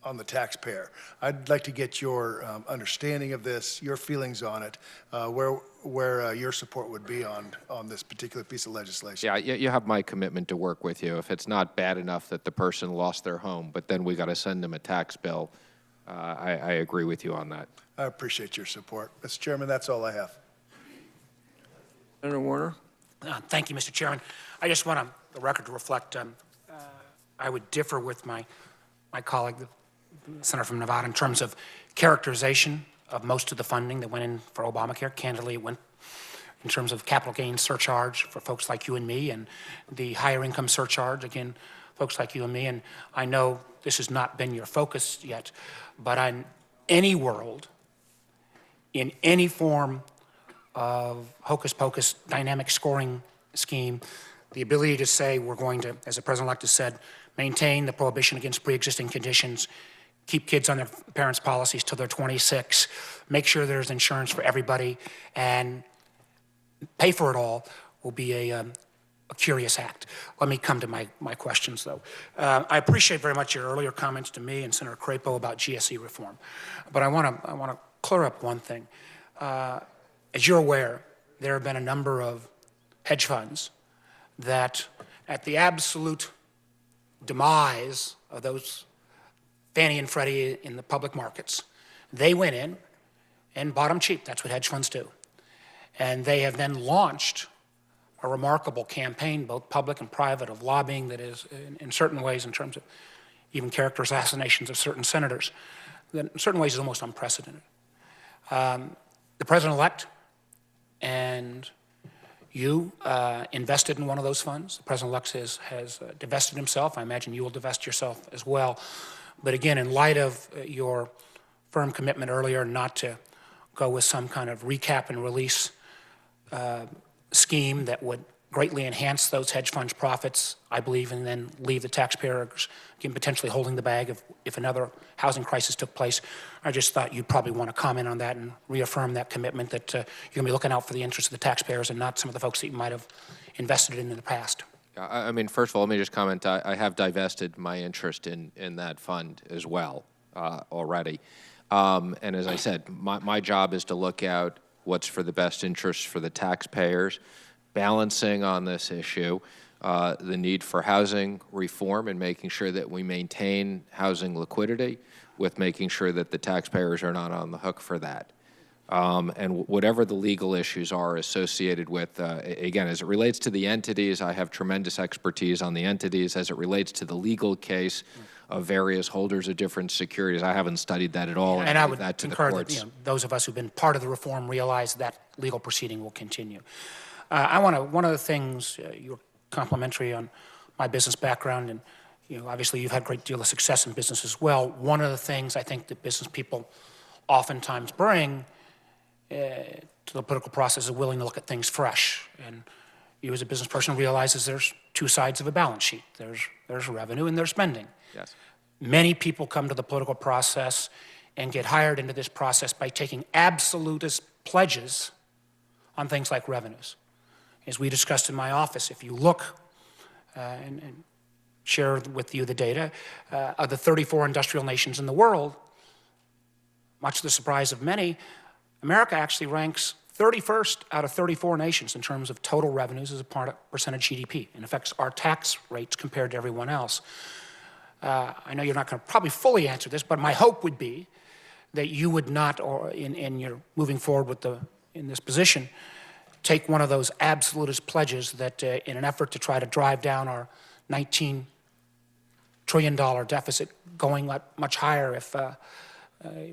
Speaker 18: on the taxpayer. I'd like to get your understanding of this, your feelings on it, where your support would be on this particular piece of legislation.
Speaker 23: Yeah, you have my commitment to work with you. If it's not bad enough that the person lost their home, but then we got to send them a tax bill, I agree with you on that.
Speaker 18: I appreciate your support. Mr. Chairman, that's all I have.
Speaker 24: Senator Warner.
Speaker 14: Thank you, Mr. Chairman. I just want the record to reflect I would differ with my colleague, the senator from Nevada, in terms of characterization of most of the funding that went in for Obamacare. Candidly, it went in terms of capital gains surcharge for folks like you and me, and the higher income surcharge, again, folks like you and me. And I know this has not been your focus yet, but in any world, in any form of hocus-pocus dynamic scoring scheme, the ability to say we're going to, as the president-elect has said, maintain the prohibition against pre-existing conditions, keep kids on their parents' policies till they're 26, make sure there's insurance for everybody, and pay for it all will be a curious act. Let me come to my questions, though. I appreciate very much your earlier comments to me and Senator Crapo about GSE reform, but I want to clear up one thing. As you're aware, there have been a number of hedge funds that, at the absolute demise of those Fannie and Freddie in the public markets, they went in and bought them cheap. That's what hedge funds do. And they have then launched a remarkable campaign, both public and private, of lobbying that is, in certain ways, in terms of even character assassinations of certain senators, that in certain ways is almost unprecedented. The president-elect and you invested in one of those funds. The president-elect has divested himself. I imagine you will divest yourself as well. But again, in light of your firm commitment earlier not to go with some kind of recap and release scheme that would greatly enhance those hedge funds' profits, I believe, and then leave the taxpayers again, potentially holding the bag if another housing crisis took place. I just thought you'd probably want to comment on that and reaffirm that commitment that you're going to be looking out for the interests of the taxpayers and not some of the folks that you might have invested in the past.
Speaker 23: I mean, first of all, let me just comment. I have divested my interest in that fund as well already. And as I said, my job is to look out what's for the best interest for the taxpayers, balancing on this issue the need for housing reform and making sure that we maintain housing liquidity with making sure that the taxpayers are not on the hook for that. And whatever the legal issues are associated with, again, as it relates to the entities, I have tremendous expertise on the entities. As it relates to the legal case of various holders of different securities, I haven't studied that at all.
Speaker 9: And I would
Speaker 23: that to
Speaker 9: concur
Speaker 23: the
Speaker 9: that
Speaker 23: courts.
Speaker 9: those of us who've been part of the reform realize that legal proceeding will continue. One of the things, you're complimentary on my business background, and obviously you've had a great deal of success in business as well. One of the things I think that business people oftentimes bring to the political process is willing to look at things fresh. And you as a business person realizes there's two sides of a balance sheet. There's revenue and there's spending.
Speaker 23: Yes.
Speaker 9: Many people come to the political process and get hired into this process by taking absolutist pledges on things like revenues. As we discussed in my office, if you look and share with you the data of the 34 industrial nations in the world, much to the surprise of many, America actually ranks 31st out of 34 nations in terms of total revenues as a percent of GDP, and affects our tax rates compared to everyone else. I know you're not going to probably fully answer this, but my hope would be that you would not, or in your moving forward in this position, take one of those absolutist pledges that in an effort to try to drive down our $19 trillion deficit going much higher if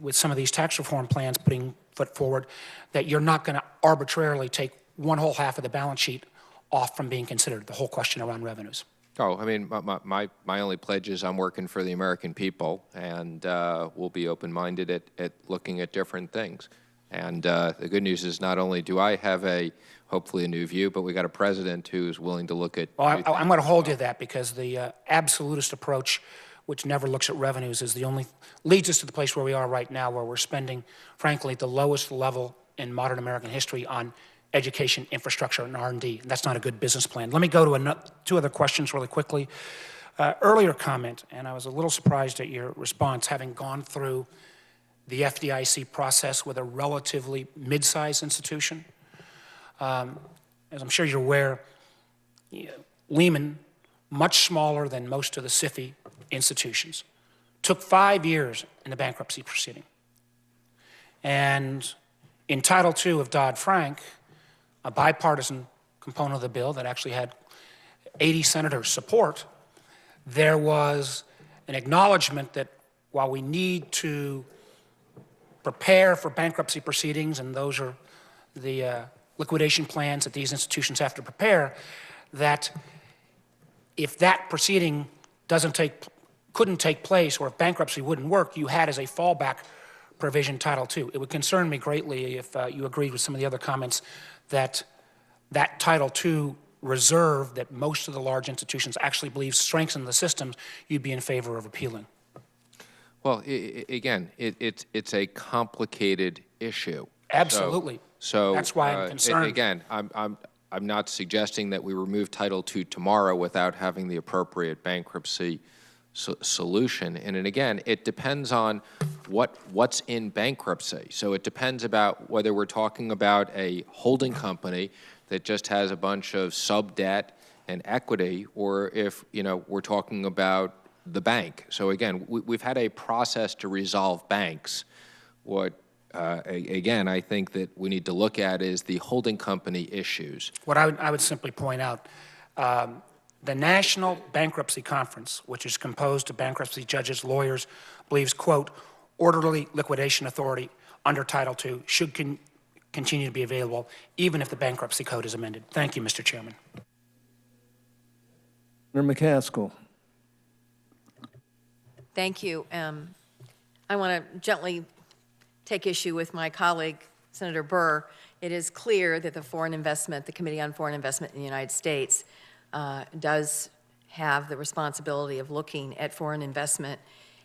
Speaker 9: with some of these tax reform plans putting foot forward, that you're not going to arbitrarily take one whole half of the balance sheet off from being considered, the whole question around revenues.
Speaker 23: Oh, I mean, my only pledge is I'm working for the American people, and we'll be open-minded at looking at different things. And the good news is not only do I have hopefully a new view, but we got a president who's willing to look at.
Speaker 9: Well, I'm going to hold you to that, because the absolutist approach, which never looks at revenues, is the only leads us to the place where we are right now, where we're spending, frankly, the lowest level in modern American history on education, infrastructure, and R&D. And that's not a good business plan. Let me go to two other questions really quickly. Earlier comment, and I was a little surprised at your response, having gone through the FDIC process with a relatively mid-sized institution. As I'm sure you're aware, Lehman, much smaller than most of the SIFI institutions, took 5 years in the bankruptcy proceeding. And in Title II of Dodd-Frank, a bipartisan component of the bill that actually had 80 senators support, there was an acknowledgement that while we need to prepare for bankruptcy proceedings, and those are the liquidation plans that these institutions have to prepare, that if that proceeding couldn't take place, or if bankruptcy wouldn't work, you had as a fallback provision Title II. It would concern me greatly if you agreed with some of the other comments that Title II reserve that most of the large institutions actually believe strengthens the systems, you'd be in favor of repealing.
Speaker 23: Well, again, it's a complicated issue.
Speaker 9: Absolutely.
Speaker 23: So
Speaker 9: that's why I'm concerned.
Speaker 23: Again, I'm not suggesting that we remove Title II tomorrow without having the appropriate bankruptcy solution. And again, it depends on what's in bankruptcy. So it depends about whether we're talking about a holding company that just has a bunch of sub-debt and equity, or if we're talking about the bank. So again, we've had a process to resolve banks. What again, I think that we need to look at is the holding company issues.
Speaker 9: What I would simply point out, the National Bankruptcy Conference, which is composed of bankruptcy judges, lawyers, believes, quote, orderly liquidation authority under Title II should continue to be available, even if the bankruptcy code is amended. Thank you, Mr. Chairman.
Speaker 24: Senator McCaskill.
Speaker 17: Thank you. I want to gently take issue with my colleague, Senator Burr. It is clear that the Committee on Foreign Investment in the United States does have the responsibility of looking at foreign investment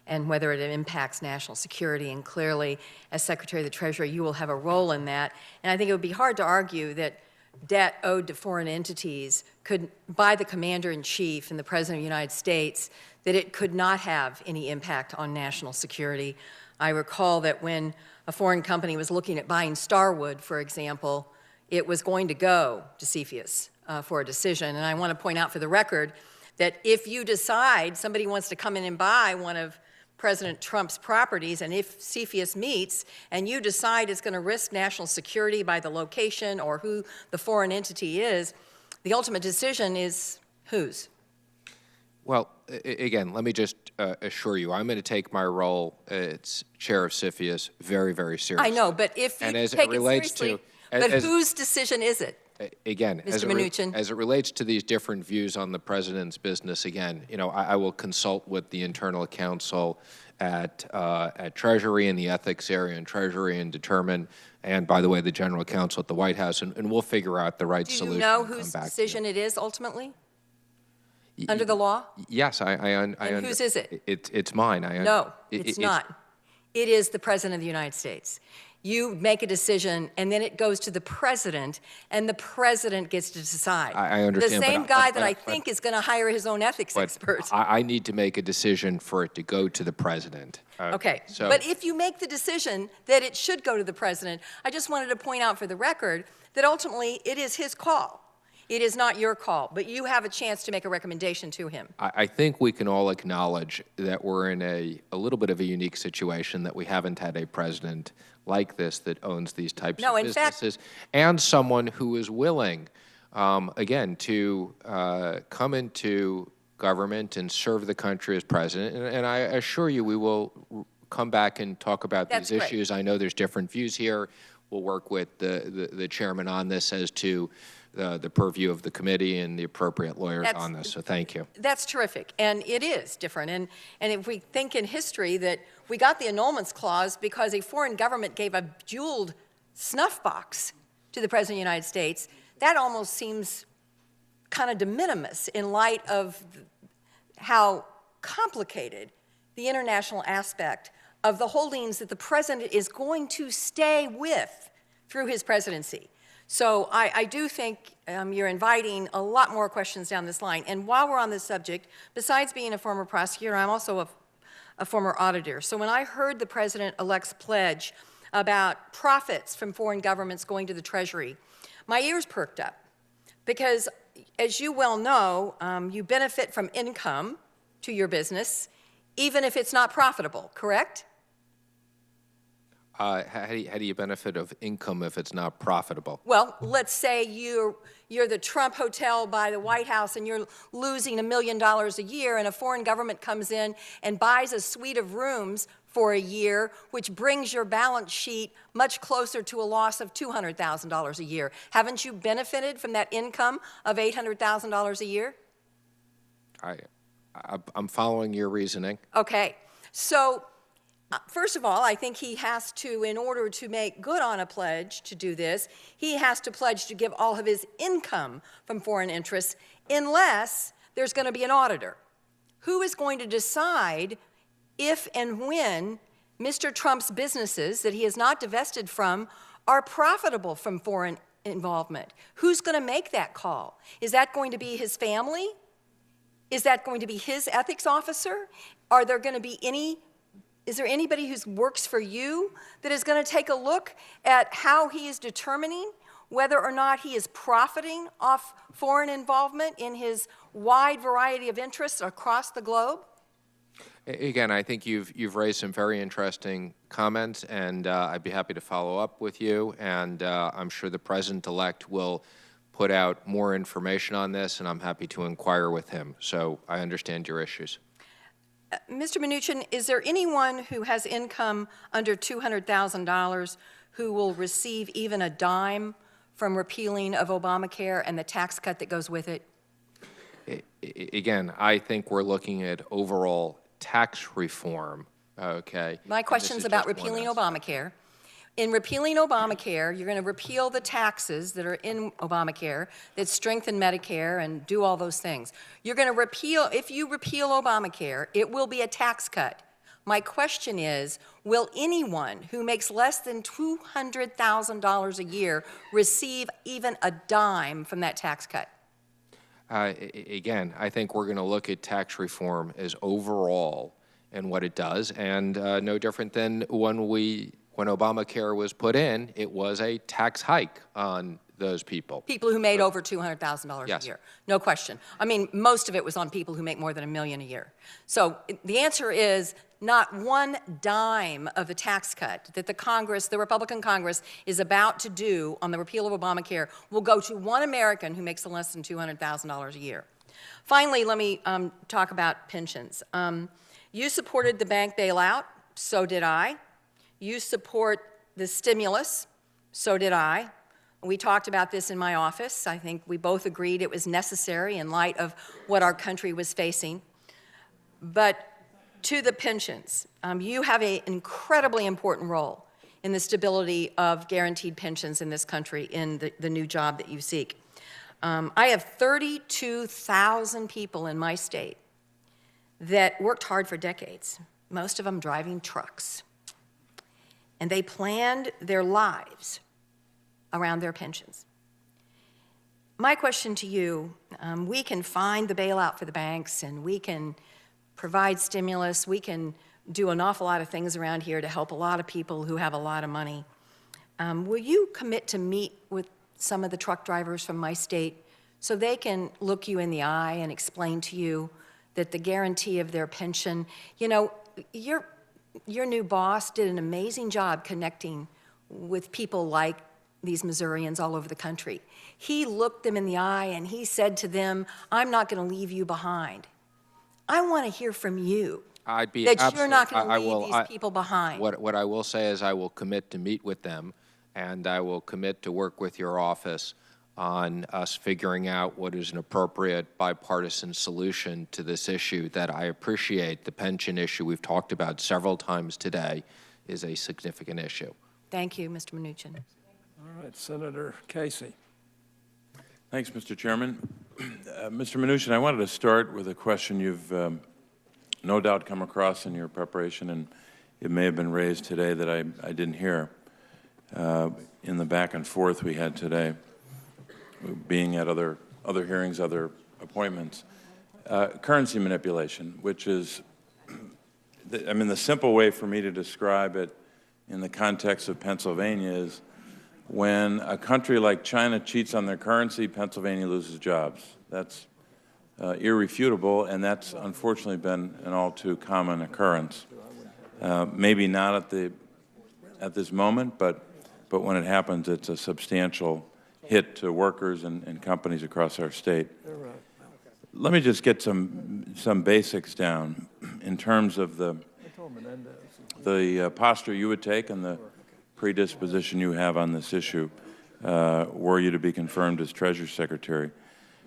Speaker 17: and whether it impacts national security. And clearly, as Secretary of the Treasury, you will have a role in that. And I think it would be hard to argue that debt owed to foreign entities could, by the Commander-in-Chief and the President of the United States, that it could not have any impact on national security. I recall that when a foreign company was looking at buying Starwood, for example, it was going to go to CFIUS for a decision. And I want to point out for the record that if you decide somebody wants to come in and buy one of President Trump's properties, and if CFIUS meets and you decide it's going to risk national security by the location or who the foreign entity is, the ultimate decision is whose?
Speaker 23: Well, again, let me just assure you, I'm going to take my role as chair of CFIUS very, very seriously.
Speaker 17: I know, but if you
Speaker 23: and as
Speaker 17: take
Speaker 23: it relates
Speaker 17: it seriously,
Speaker 23: to,
Speaker 17: but whose decision is it?
Speaker 23: Again,
Speaker 17: Mr. Mnuchin.
Speaker 23: as it relates to these different views on the president's business, again, you know, I will consult with the internal counsel at Treasury and the ethics area in Treasury and determine, and by the way, the general counsel at the White House, and we'll figure out the right
Speaker 17: Do you
Speaker 23: solution.
Speaker 17: know
Speaker 23: and come
Speaker 17: whose
Speaker 23: back to you.
Speaker 17: decision it is ultimately? Under the law?
Speaker 23: Yes,
Speaker 17: And whose is it?
Speaker 23: It's mine.
Speaker 17: No, it's not. It is the President of the United States. You make a decision, and then it goes to the President, and the President gets to decide.
Speaker 23: I understand.
Speaker 17: The same
Speaker 23: but
Speaker 17: guy that I think is going to hire his own ethics expert.
Speaker 23: I need to make a decision for it to go to the president.
Speaker 17: Okay,
Speaker 23: So,
Speaker 17: but if you make the decision that it should go to the President, I just wanted to point out for the record that ultimately it is his call. It is not your call, but you have a chance to make a recommendation to him.
Speaker 23: I think we can all acknowledge that we're in a little bit of a unique situation, that we haven't had a president like this that owns these types of businesses, and someone who is willing, again, to come into government and serve the country as president. And I assure you, we will come back and talk about these issues. I know there's different views here. We'll work with the chairman on this as to the purview of the committee and the appropriate lawyers on this. So thank you.
Speaker 17: That's terrific, and it is different. And if we think in history that we got the annulments clause because a foreign government gave a jeweled snuff box to the President of the United States, that almost seems kind of de minimis in light of how complicated the international aspect of the holdings that the President is going to stay with through his presidency. So I do think you're inviting a lot more questions down this line. And while we're on this subject, besides being a former prosecutor, I'm also a former auditor. So when I heard the President-elect's pledge about profits from foreign governments going to the Treasury, my ears perked up. Because as you well know, you benefit from income to your business, even if it's not profitable, correct?
Speaker 23: How do you benefit of income if it's not profitable?
Speaker 17: Well, let's say you're the Trump Hotel by the White House and you're losing $1 million a year, and a foreign government comes in and buys a suite of rooms for a year, which brings your balance sheet much closer to a loss of $200,000 a year. Haven't you benefited from that income of $800,000 a year?
Speaker 23: I'm following your reasoning.
Speaker 17: Okay. So first of all, I think he has to, in order to make good on a pledge to do this, he has to pledge to give all of his income from foreign interests unless there's going to be an auditor. Who is going to decide if and when Mr. Trump's businesses that he has not divested from are profitable from foreign involvement? Who's going to make that call? Is that going to be his family? Is that going to be his ethics officer? Are there going to be is there anybody who works for you that is going to take a look at how he is determining whether or not he is profiting off foreign involvement in his wide variety of interests across the globe?
Speaker 23: Again, I think you've raised some very interesting comments, and I'd be happy to follow up with you. And I'm sure the President-elect will put out more information on this, and I'm happy to inquire with him. So I understand your issues.
Speaker 17: Mr. Mnuchin, is there anyone who has income under $200,000 who will receive even a dime from repealing of Obamacare and the tax cut that goes with it?
Speaker 23: Again, I think we're looking at overall tax reform, okay?
Speaker 17: My question's about repealing Obamacare. In repealing Obamacare, you're going to repeal the taxes that are in Obamacare that strengthen Medicare and do all those things. You're going to repeal, if you repeal Obamacare, it will be a tax cut. My question is, will anyone who makes less than $200,000 a year receive even a dime from that tax cut?
Speaker 23: Again, I think we're going to look at tax reform as overall and what it does, and no different than when Obamacare was put in, it was a tax hike on those people.
Speaker 17: People who made over $200,000
Speaker 23: Yes.
Speaker 17: a year, no question. I mean, most of it was on people who make more than $1 million a year. So the answer is not one dime of the tax cut that the Republican Congress is about to do on the repeal of Obamacare will go to one American who makes less than $200,000 a year. Finally, let me talk about pensions. You supported the bank bailout, so did I. You support the stimulus, so did I. We talked about this in my office. I think we both agreed it was necessary in light of what our country was facing. But to the pensions, you have an incredibly important role in the stability of guaranteed pensions in this country in the new job that you seek. I have 32,000 people in my state that worked hard for decades, most of them driving trucks. And they planned their lives around their pensions. My question to you, we can find the bailout for the banks and we can provide stimulus, we can do an awful lot of things around here to help a lot of people who have a lot of money. Will you commit to meet with some of the truck drivers from my state so they can look you in the eye and explain to you that the guarantee of their pension, you know, your new boss did an amazing job connecting with people like these Missourians all over the country. He looked them in the eye and he said to them, I'm not going to leave you behind. I want to hear from you
Speaker 23: I'd be
Speaker 17: that you're not going to leave
Speaker 23: will,
Speaker 17: these people behind.
Speaker 23: What I will say is I will commit to meet with them, and I will commit to work with your office on us figuring out what is an appropriate bipartisan solution to this issue that I appreciate. The pension issue we've talked about several times today is a significant issue.
Speaker 17: Thank you, Mr. Mnuchin.
Speaker 24: All right, Senator Casey.
Speaker 15: Thanks, Mr. Chairman. Mr. Mnuchin, I wanted to start with a question you've no doubt come across in your preparation, and it may have been raised today that I didn't hear in the back and forth we had today, being at other hearings, other appointments. Currency manipulation, which is, I mean, the simple way for me to describe it in the context of Pennsylvania is when a country like China cheats on their currency, Pennsylvania loses jobs. That's irrefutable, and that's unfortunately been an all too common occurrence. Maybe not at this moment, but when it happens, it's a substantial hit to workers and companies across our state. Let me just get some basics down in terms of the posture you would take and the predisposition you have on this issue were you to be confirmed as Treasury Secretary.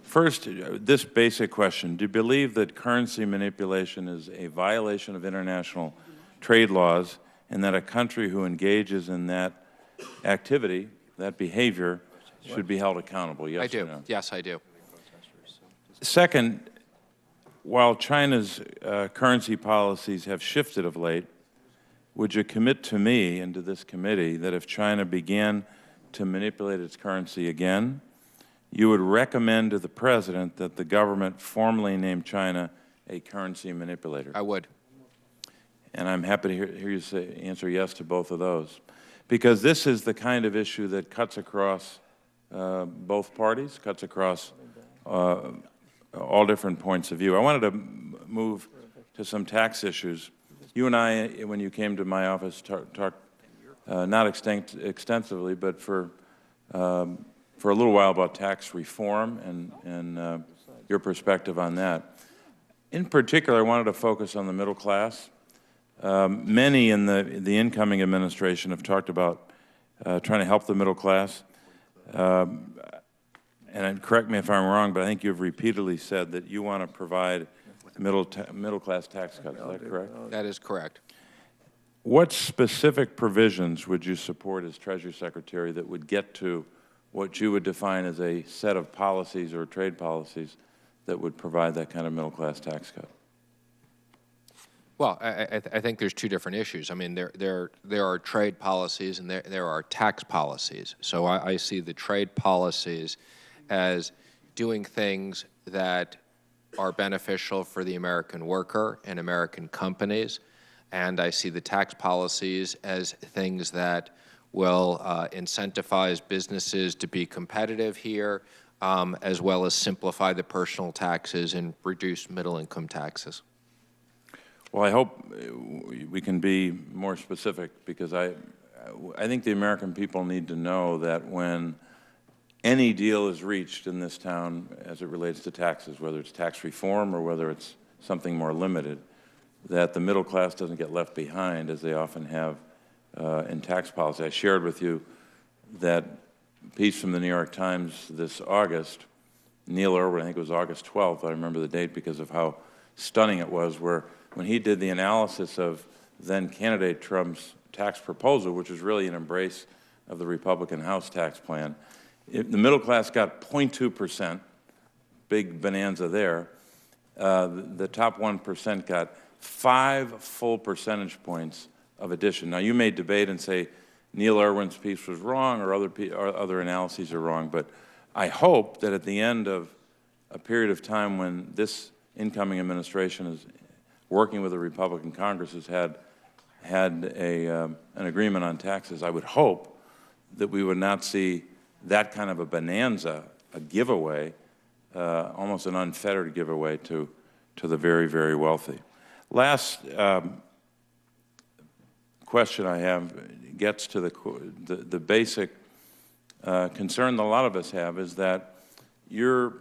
Speaker 15: First, this basic question: do you believe that currency manipulation is a violation of international trade laws, and that a country who engages in that activity, that behavior, should be held accountable? Yes
Speaker 23: I do.
Speaker 15: or no?
Speaker 23: Yes, I do.
Speaker 15: Second, while China's currency policies have shifted of late, would you commit to me and to this committee that if China began to manipulate its currency again, you would recommend to the President that the government formally name China a currency manipulator?
Speaker 23: I would.
Speaker 15: And I'm happy to hear you answer yes to both of those, because this is the kind of issue that cuts across both parties, cuts across all different points of view. I wanted to move to some tax issues. You and I, when you came to my office, talked not extensively, but for a little while about tax reform and your perspective on that. In particular, I wanted to focus on the middle class. Many in the incoming administration have talked about trying to help the middle class. And correct me if I'm wrong, but I think you've repeatedly said that you want to provide middle-class tax cuts. Is that correct?
Speaker 23: That is correct.
Speaker 15: What specific provisions would you support as Treasury Secretary that would get to what you would define as a set of policies or trade policies that would provide that kind of middle-class tax cut?
Speaker 23: Well, I think there's two different issues. I mean, there are trade policies and there are tax policies. So I see the trade policies as doing things that are beneficial for the American worker and American companies, and I see the tax policies as things that will incentivize businesses to be competitive here, as well as simplify the personal taxes and reduce middle-income taxes.
Speaker 15: Well, I hope we can be more specific, because I think the American people need to know that when any deal is reached in this town as it relates to taxes, whether it's tax reform or whether it's something more limited, that the middle class doesn't get left behind, as they often have in tax policy. I shared with you that piece from the New York Times this August. Neil Irwin, I think it was August 12th, I remember the date because of how stunning it was, where when he did the analysis of then-candidate Trump's tax proposal, which was really an embrace of the Republican House tax plan, the middle class got 0.2%, big bonanza there. The top 1% got 5 full percentage points of addition. Now, you may debate and say Neil Irwin's piece was wrong or other analyses are wrong, but I hope that at the end of a period of time when this incoming administration is working with the Republican Congress has had an agreement on taxes, I would hope that we would not see that kind of a bonanza, a giveaway, almost an unfettered giveaway to the very, very wealthy. Last question I have gets to the basic concern that a lot of us have, is that you're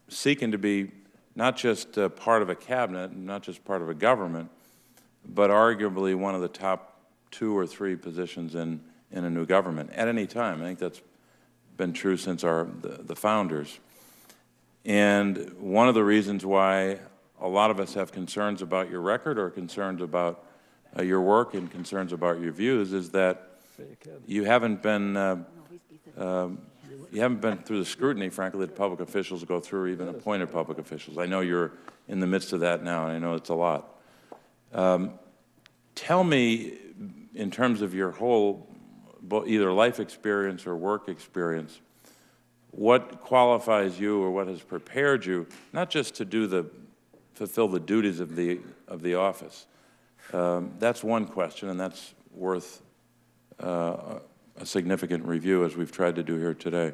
Speaker 15: seeking to be not just part of a cabinet, not just part of a government, but arguably one of the top 2 or 3 positions in a new government at any time. I think that's been true since the founders. And one of the reasons why a lot of us have concerns about your record or concerns about your work and concerns about your views is that you haven't been through the scrutiny, frankly, that public officials go through, or even appointed public officials. I know you're in the midst of that now, and I know it's a lot. Tell me, in terms of your whole, either life experience or work experience, what qualifies you or what has prepared you, not just to fulfill the duties of the office. That's one question, and that's worth a significant review, as we've tried to do here today.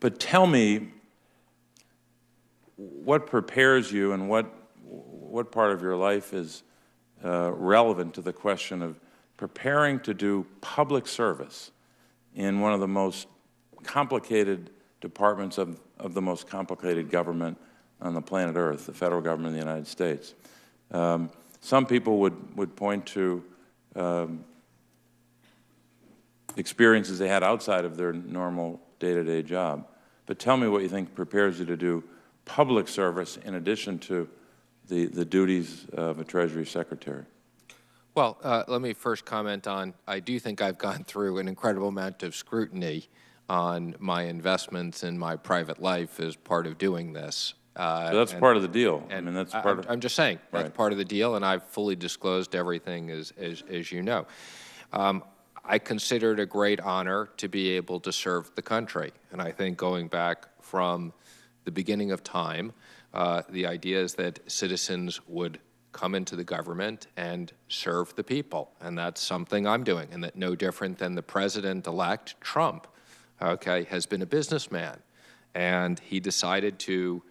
Speaker 15: But tell me what prepares you and what part of your life is relevant to the question of preparing to do public service in one of the most complicated departments of the most complicated government on the planet Earth, the federal government of the United States. Some people would point to experiences they had outside of their normal day-to-day job. But tell me what you think prepares you to do public service in addition to the duties of a Treasury Secretary.
Speaker 23: Well, let me first comment on, I do think I've gone through an incredible amount of scrutiny on my investments in my private life as part of doing this.
Speaker 15: So that's part of the deal.
Speaker 23: And
Speaker 15: I mean, that's part of.
Speaker 23: I'm just saying, that's
Speaker 15: right.
Speaker 23: part of the deal, and I've fully disclosed everything, as you know. I consider it a great honor to be able to serve the country, and I think going back from the beginning of time, the idea is that citizens would come into the government and serve the people, and that's something I'm doing, and that no different than the president-elect, Trump, okay, has been a businessman, and he decided to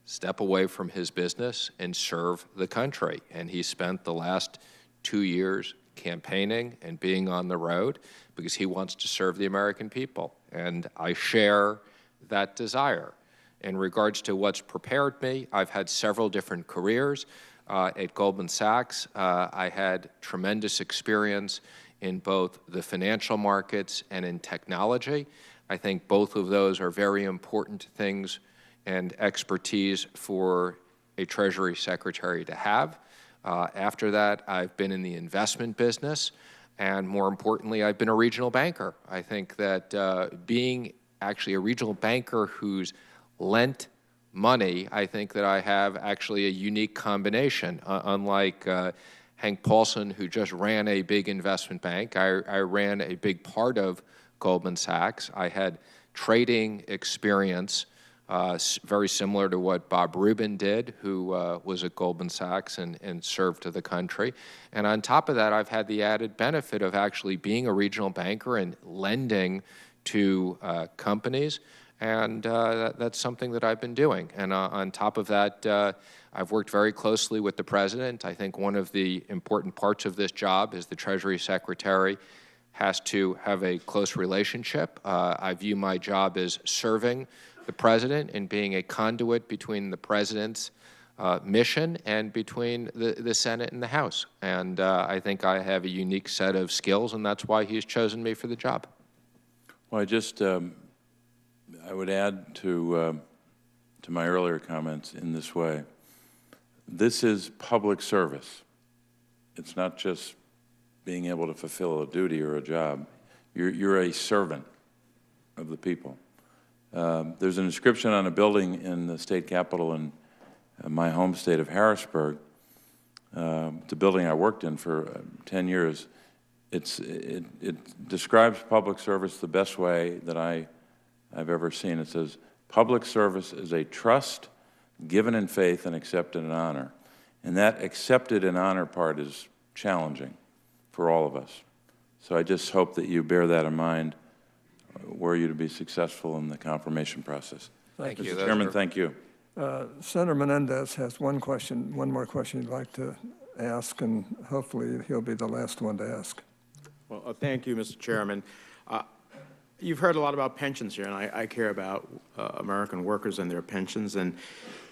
Speaker 23: step away from his business and serve the country, and he spent the last 2 years campaigning and being on the road because he wants to serve the American people, and I share that desire. In regards to what's prepared me, I've had several different careers. At Goldman Sachs, I had tremendous experience in both the financial markets and in technology. I think both of those are very important things and expertise for a Treasury Secretary to have. After that, I've been in the investment business, and more importantly, I've been a regional banker. I think that being actually a regional banker who's lent money, I think that I have actually a unique combination, unlike Hank Paulson, who just ran a big investment bank. I ran a big part of Goldman Sachs. I had trading experience very similar to what Bob Rubin did, who was at Goldman Sachs and served to the country. And on top of that, I've had the added benefit of actually being a regional banker and lending to companies. And that's something that I've been doing. And on top of that, I've worked very closely with the President. I think one of the important parts of this job is the Treasury Secretary has to have a close relationship. I view my job as serving the President and being a conduit between the President's mission and between the Senate and the House. And I think I have a unique set of skills, and that's why he's chosen me for the job.
Speaker 15: Well, I would add to my earlier comments in this way. This is public service. It's not just being able to fulfill a duty or a job. You're a servant of the people. There's an inscription on a building in the state capitol in my home state of Harrisburg. It's a building I worked in for 10 years. It describes public service the best way that I've ever seen. It says, public service is a trust given in faith and accepted in honor. And that accepted in honor part is challenging for all of us. So I just hope that you bear that in mind were you to be successful in the confirmation process.
Speaker 23: Thank you.
Speaker 15: Mr. Chairman, thank you.
Speaker 24: Senator Menendez has one more question he'd like to ask, and hopefully he'll be the last one to ask.
Speaker 1: Well, thank you, Mr. Chairman. You've heard a lot about pensions here, and I care about American workers and their pensions. And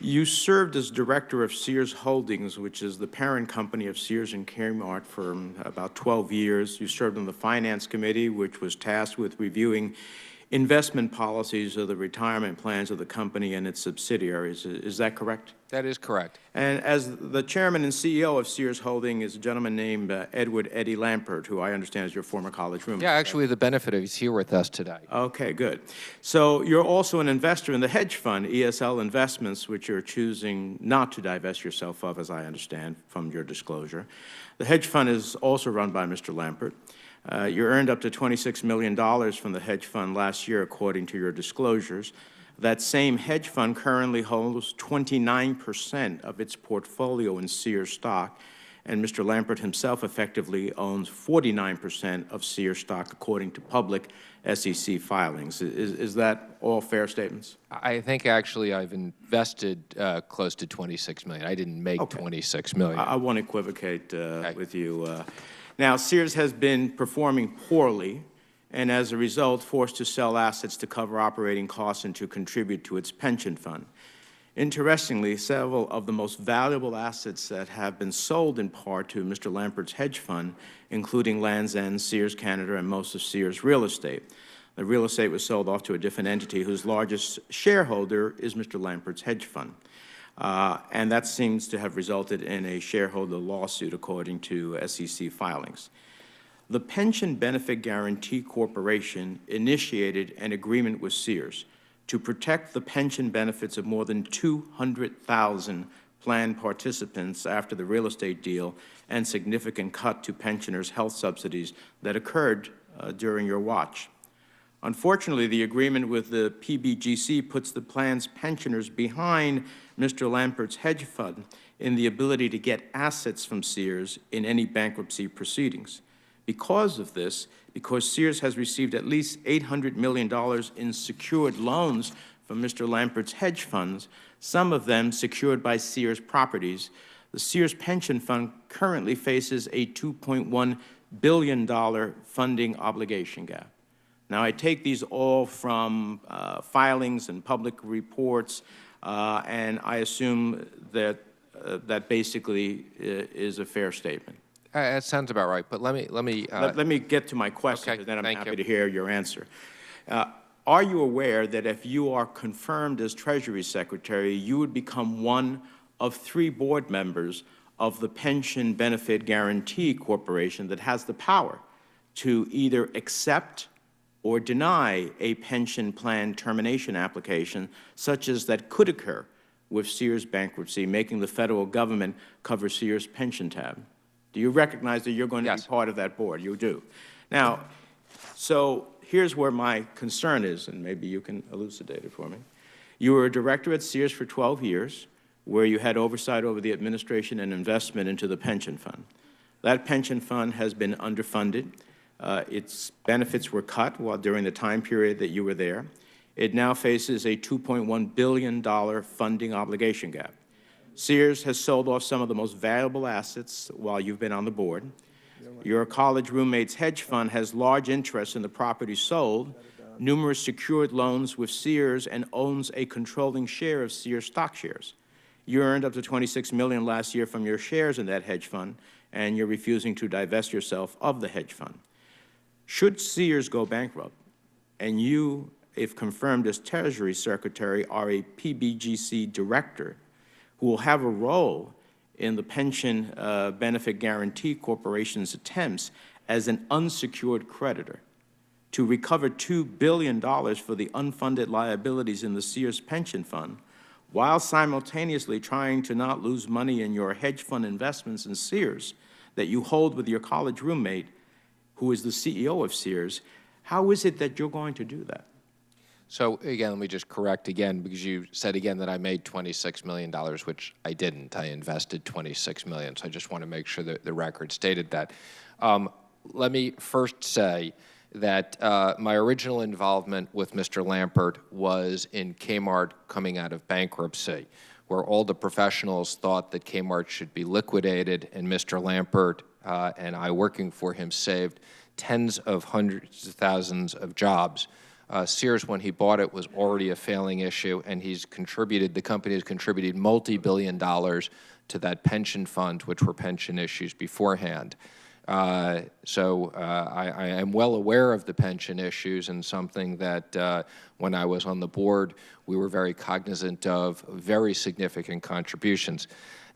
Speaker 1: you served as director of Sears Holdings, which is the parent company of Sears and Kmart, for about 12 years. You served on the Finance Committee, which was tasked with reviewing investment policies of the retirement plans of the company and its subsidiaries. Is that correct?
Speaker 23: That is correct.
Speaker 1: And as the chairman and CEO of Sears Holding is a gentleman named Edward Eddie Lampert, who I understand is your former college roommate.
Speaker 23: Yeah, actually, the benefit of he's here with us today.
Speaker 1: Okay, good. So you're also an investor in the hedge fund, ESL Investments, which you're choosing not to divest yourself of, as I understand from your disclosure. The hedge fund is also run by Mr. Lampert. You earned up to $26 million from the hedge fund last year, according to your disclosures. That same hedge fund currently holds 29% of its portfolio in Sears stock, and Mr. Lampert himself effectively owns 49% of Sears stock, according to public SEC filings. Is that all fair statements?
Speaker 23: I think actually I've invested close to $26 million. I didn't make $26 million.
Speaker 1: I won't equivocate with you. Now, Sears has been performing poorly, and as a result, forced to sell assets to cover operating costs and to contribute to its pension fund. Interestingly, several of the most valuable assets that have been sold in part to Mr. Lampert's hedge fund, including Land's End, Sears Canada, and most of Sears real estate. The real estate was sold off to a different entity whose largest shareholder is Mr. Lampert's hedge fund. And that seems to have resulted in a shareholder lawsuit, according to SEC filings. The Pension Benefit Guarantee Corporation initiated an agreement with Sears to protect the pension benefits of more than 200,000 plan participants after the real estate deal and significant cut to pensioners' health subsidies that occurred during your watch. Unfortunately, the agreement with the PBGC puts the plan's pensioners behind Mr. Lampert's hedge fund in the ability to get assets from Sears in any bankruptcy proceedings. Because of this, because Sears has received at least $800 million in secured loans from Mr. Lampert's hedge funds, some of them secured by Sears properties, the Sears pension fund currently faces a $2.1 billion funding obligation gap. Now, I take these all from filings and public reports, and I assume that that basically is a fair statement.
Speaker 23: That sounds about right, but let me
Speaker 1: get to my question,
Speaker 23: okay,
Speaker 1: and then I'm happy
Speaker 23: you.
Speaker 1: to hear your answer. Are you aware that if you are confirmed as Treasury Secretary, you would become one of 3 board members of the Pension Benefit Guarantee Corporation that has the power to either accept or deny a pension plan termination application such as that could occur with Sears bankruptcy, making the federal government cover Sears pension tab? Do you recognize that you're going to be part of that board? You do. Now, so here's where my concern is, and maybe you can elucidate it for me. You were a director at Sears for 12 years, where you had oversight over the administration and investment into the pension fund. That pension fund has been underfunded. Its benefits were cut during the time period that you were there. It now faces a $2.1 billion funding obligation gap. Sears has sold off some of the most valuable assets while you've been on the board. Your college roommate's hedge fund has large interest in the property sold, numerous secured loans with Sears, and owns a controlling share of Sears stock shares. You earned up to $26 million last year from your shares in that hedge fund, and you're refusing to divest yourself of the hedge fund. Should Sears go bankrupt, and you, if confirmed as Treasury Secretary, are a PBGC director who will have a role in the Pension Benefit Guarantee Corporation's attempts as an unsecured creditor to recover $2 billion for the unfunded liabilities in the Sears pension fund, while simultaneously trying to not lose money in your hedge fund investments in Sears that you hold with your college roommate, who is the CEO of Sears, how is it that you're going to do that?
Speaker 23: So again, let me just correct again, because you said again that I made $26 million, which I didn't. I invested $26 million, so I just want to make sure that the record stated that. Let me first say that my original involvement with Mr. Lampert was in Kmart coming out of bankruptcy, where all the professionals thought that Kmart should be liquidated, and Mr. Lampert and I working for him saved tens of hundreds of thousands of jobs. Sears, when he bought it, was already a failing issue, and the company has contributed multi-billion dollars to that pension fund, which were pension issues beforehand. So I am well aware of the pension issues, and something that when I was on the board, we were very cognizant of very significant contributions.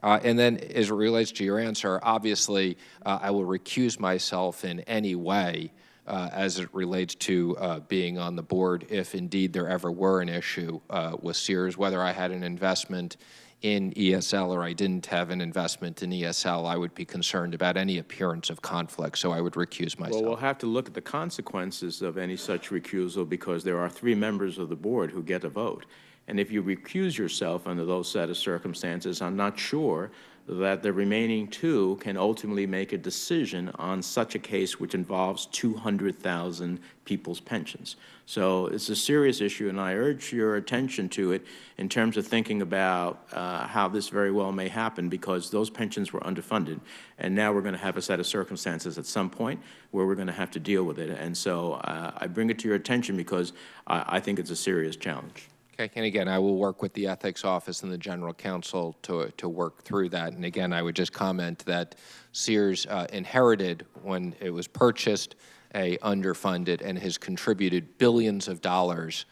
Speaker 23: And then as it relates to your answer, obviously I will recuse myself in any way as it relates to being on the board if indeed there ever were an issue with Sears, whether I had an investment in ESL or I didn't have an investment in ESL, I would be concerned about any appearance of conflict, so I would recuse myself.
Speaker 1: Well, we'll have to look at the consequences of any such recusal, because there are 3 members of the board who get a vote. And if you recuse yourself under those set of circumstances, I'm not sure that the remaining 2 can ultimately make a decision on such a case which involves 200,000 people's pensions. So it's a serious issue, and I urge your attention to it in terms of thinking about how this very well may happen, because those pensions were underfunded, and now we're going to have a set of circumstances at some point where we're going to have to deal with it. And so I bring it to your attention because I think it's a serious challenge.
Speaker 23: Okay, and again, I will work with the Ethics Office and the General Counsel to work through that. And again, I would just comment that Sears inherited, when it was purchased, a underfunded, and has contributed billions of dollars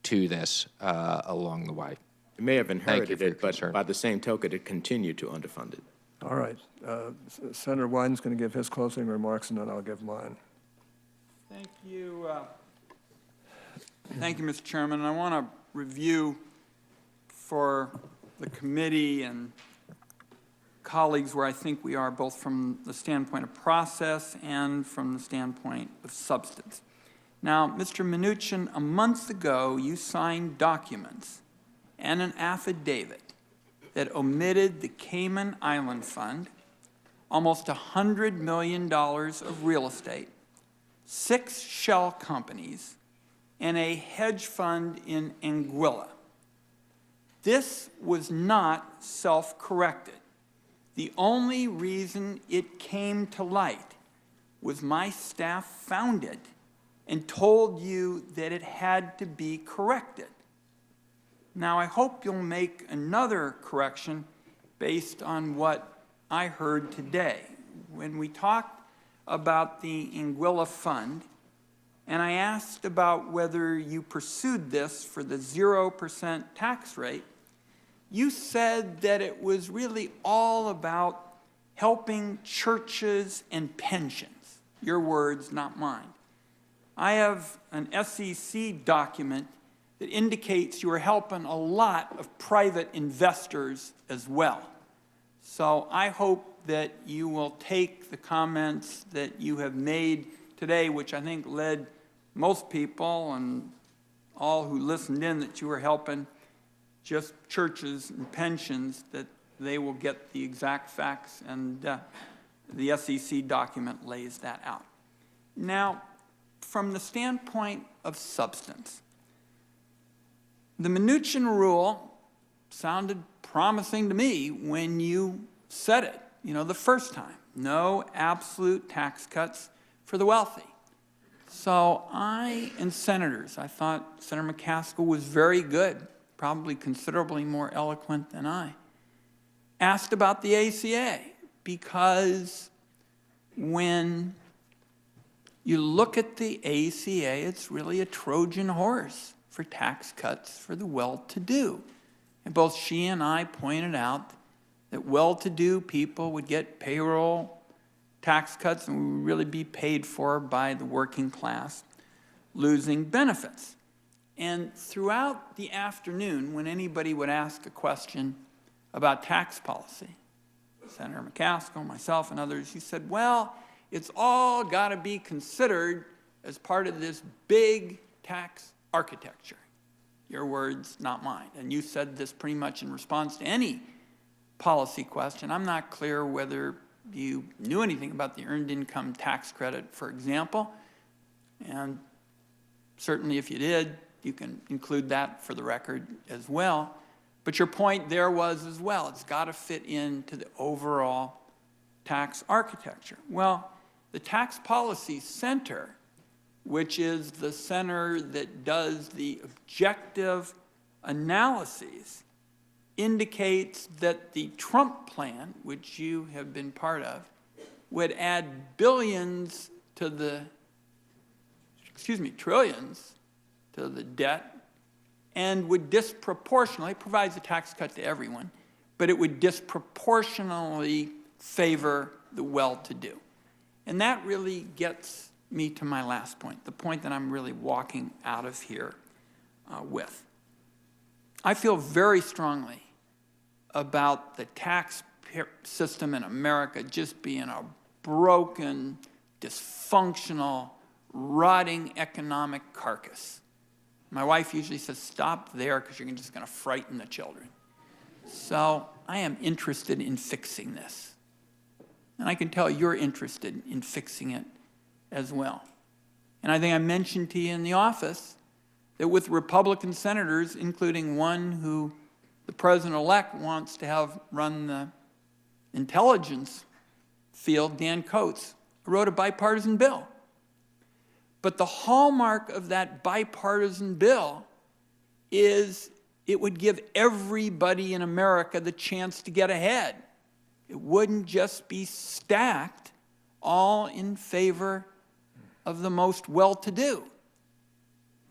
Speaker 23: to this along the way.
Speaker 1: It may have inherited it, but by the same token, it continued to underfund it.
Speaker 24: All right. Senator Wyden's going to give his closing remarks, and then I'll give mine.
Speaker 5: Thank you. Thank you, Mr. Chairman. I want to review for the committee and colleagues where I think we are, both from the standpoint of process and from the standpoint of substance. Now, Mr. Mnuchin, a month ago, you signed documents and an affidavit that omitted the Cayman Island Fund, almost $100 million of real estate, 6 shell companies, and a hedge fund in Anguilla. This was not self-corrected. The only reason it came to light was my staff found it and told you that it had to be corrected. Now, I hope you'll make another correction based on what I heard today. When we talked about the Anguilla Fund, and I asked about whether you pursued this for the 0% tax rate, you said that it was really all about helping churches and pensions. Your words, not mine. I have an SEC document that indicates you are helping a lot of private investors as well. So I hope that you will take the comments that you have made today, which I think led most people and all who listened in that you were helping just churches and pensions, that they will get the exact facts, and the SEC document lays that out. Now, from the standpoint of substance, the Mnuchin rule sounded promising to me when you said it, the first time. No absolute tax cuts for the wealthy. So and senators, I thought Senator McCaskill was very good, probably considerably more eloquent than I, asked about the ACA, because when you look at the ACA, it's really a Trojan horse for tax cuts for the well-to-do. And both she and I pointed out that well-to-do people would get payroll tax cuts and would really be paid for by the working class losing benefits. And throughout the afternoon, when anybody would ask a question about tax policy, Senator McCaskill, myself, and others, you said, well, it's all got to be considered as part of this big tax architecture. Your words, not mine. And you said this pretty much in response to any policy question. I'm not clear whether you knew anything about the earned income tax credit, for example. And certainly if you did, you can include that for the record as well. But your point there was as well, it's got to fit into the overall tax architecture. Well, the Tax Policy Center, which is the center that does the objective analyses, indicates that the Trump plan, which you have been part of, would add billions to the, trillions to the debt, and would disproportionately, provides a tax cut to everyone, but it would disproportionately favor the well-to-do. And that really gets me to my last point, the point that I'm really walking out of here with. I feel very strongly about the tax system in America just being a broken, dysfunctional, rotting economic carcass. My wife usually says, stop there because you're just going to frighten the children. So I am interested in fixing this. And I can tell you're interested in fixing it as well. And I think I mentioned to you in the office that with Republican senators, including one who the president-elect wants to have run the intelligence field, Dan Coates, wrote a bipartisan bill. But the hallmark of that bipartisan bill is it would give everybody in America the chance to get ahead. It wouldn't just be stacked all in favor of the most well-to-do.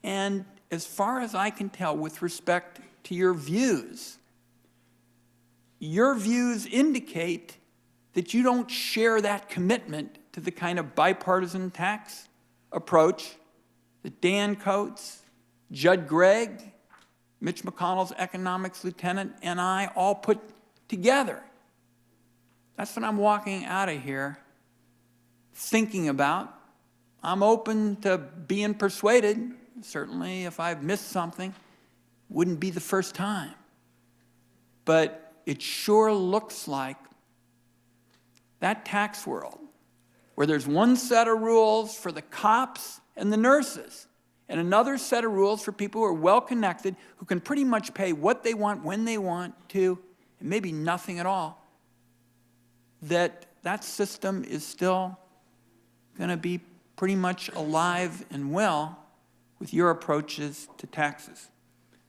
Speaker 5: And as far as I can tell, with respect to your views indicate that you don't share that commitment to the kind of bipartisan tax approach that Dan Coates, Judd Gregg, Mitch McConnell's economics lieutenant, and I all put together. That's what I'm walking out of here thinking about. I'm open to being persuaded. Certainly, if I've missed something, wouldn't be the first time. But it sure looks like that tax world, where there's one set of rules for the cops and the nurses, and another set of rules for people who are well-connected, who can pretty much pay what they want, when they want to, and maybe nothing at all, that system is still going to be pretty much alive and well with your approaches to taxes.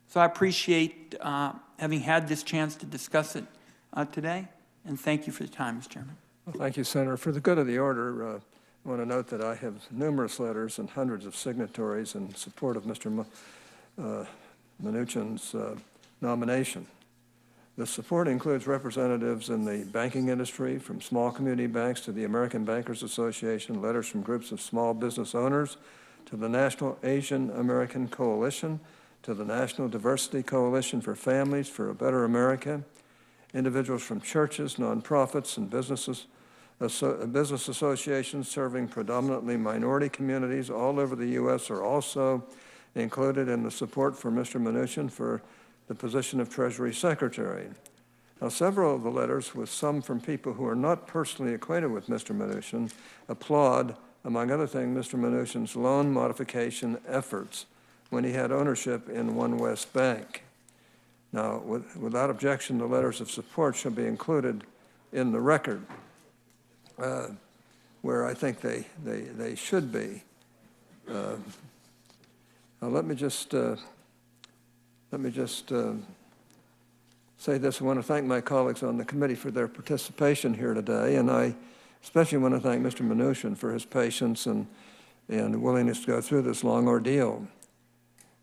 Speaker 5: So I appreciate having had this chance to discuss it today, and thank you for the time, Mr. Chairman.
Speaker 24: Well, thank you, Senator. For the good of the order, I want to note that I have numerous letters and hundreds of signatories in support of Mr. Mnuchin's nomination. The support includes representatives in the banking industry, from small community banks to the American Bankers Association, letters from groups of small business owners, to the National Asian American Coalition, to the National Diversity Coalition for Families for a Better America, individuals from churches, nonprofits, and businesses, business associations serving predominantly minority communities all over the U.S. are also included in the support for Mr. Mnuchin for the position of Treasury Secretary. Now, several of the letters, with some from people who are not personally acquainted with Mr. Mnuchin, applaud, among other things, Mr. Mnuchin's loan modification efforts when he had ownership in One West Bank. Now, without objection, the letters of support shall be included in the record, where I think they should be. Now, let me just say this. I want to thank my colleagues on the committee for their participation here today, and I especially want to thank Mr. Mnuchin for his patience and willingness to go through this long ordeal.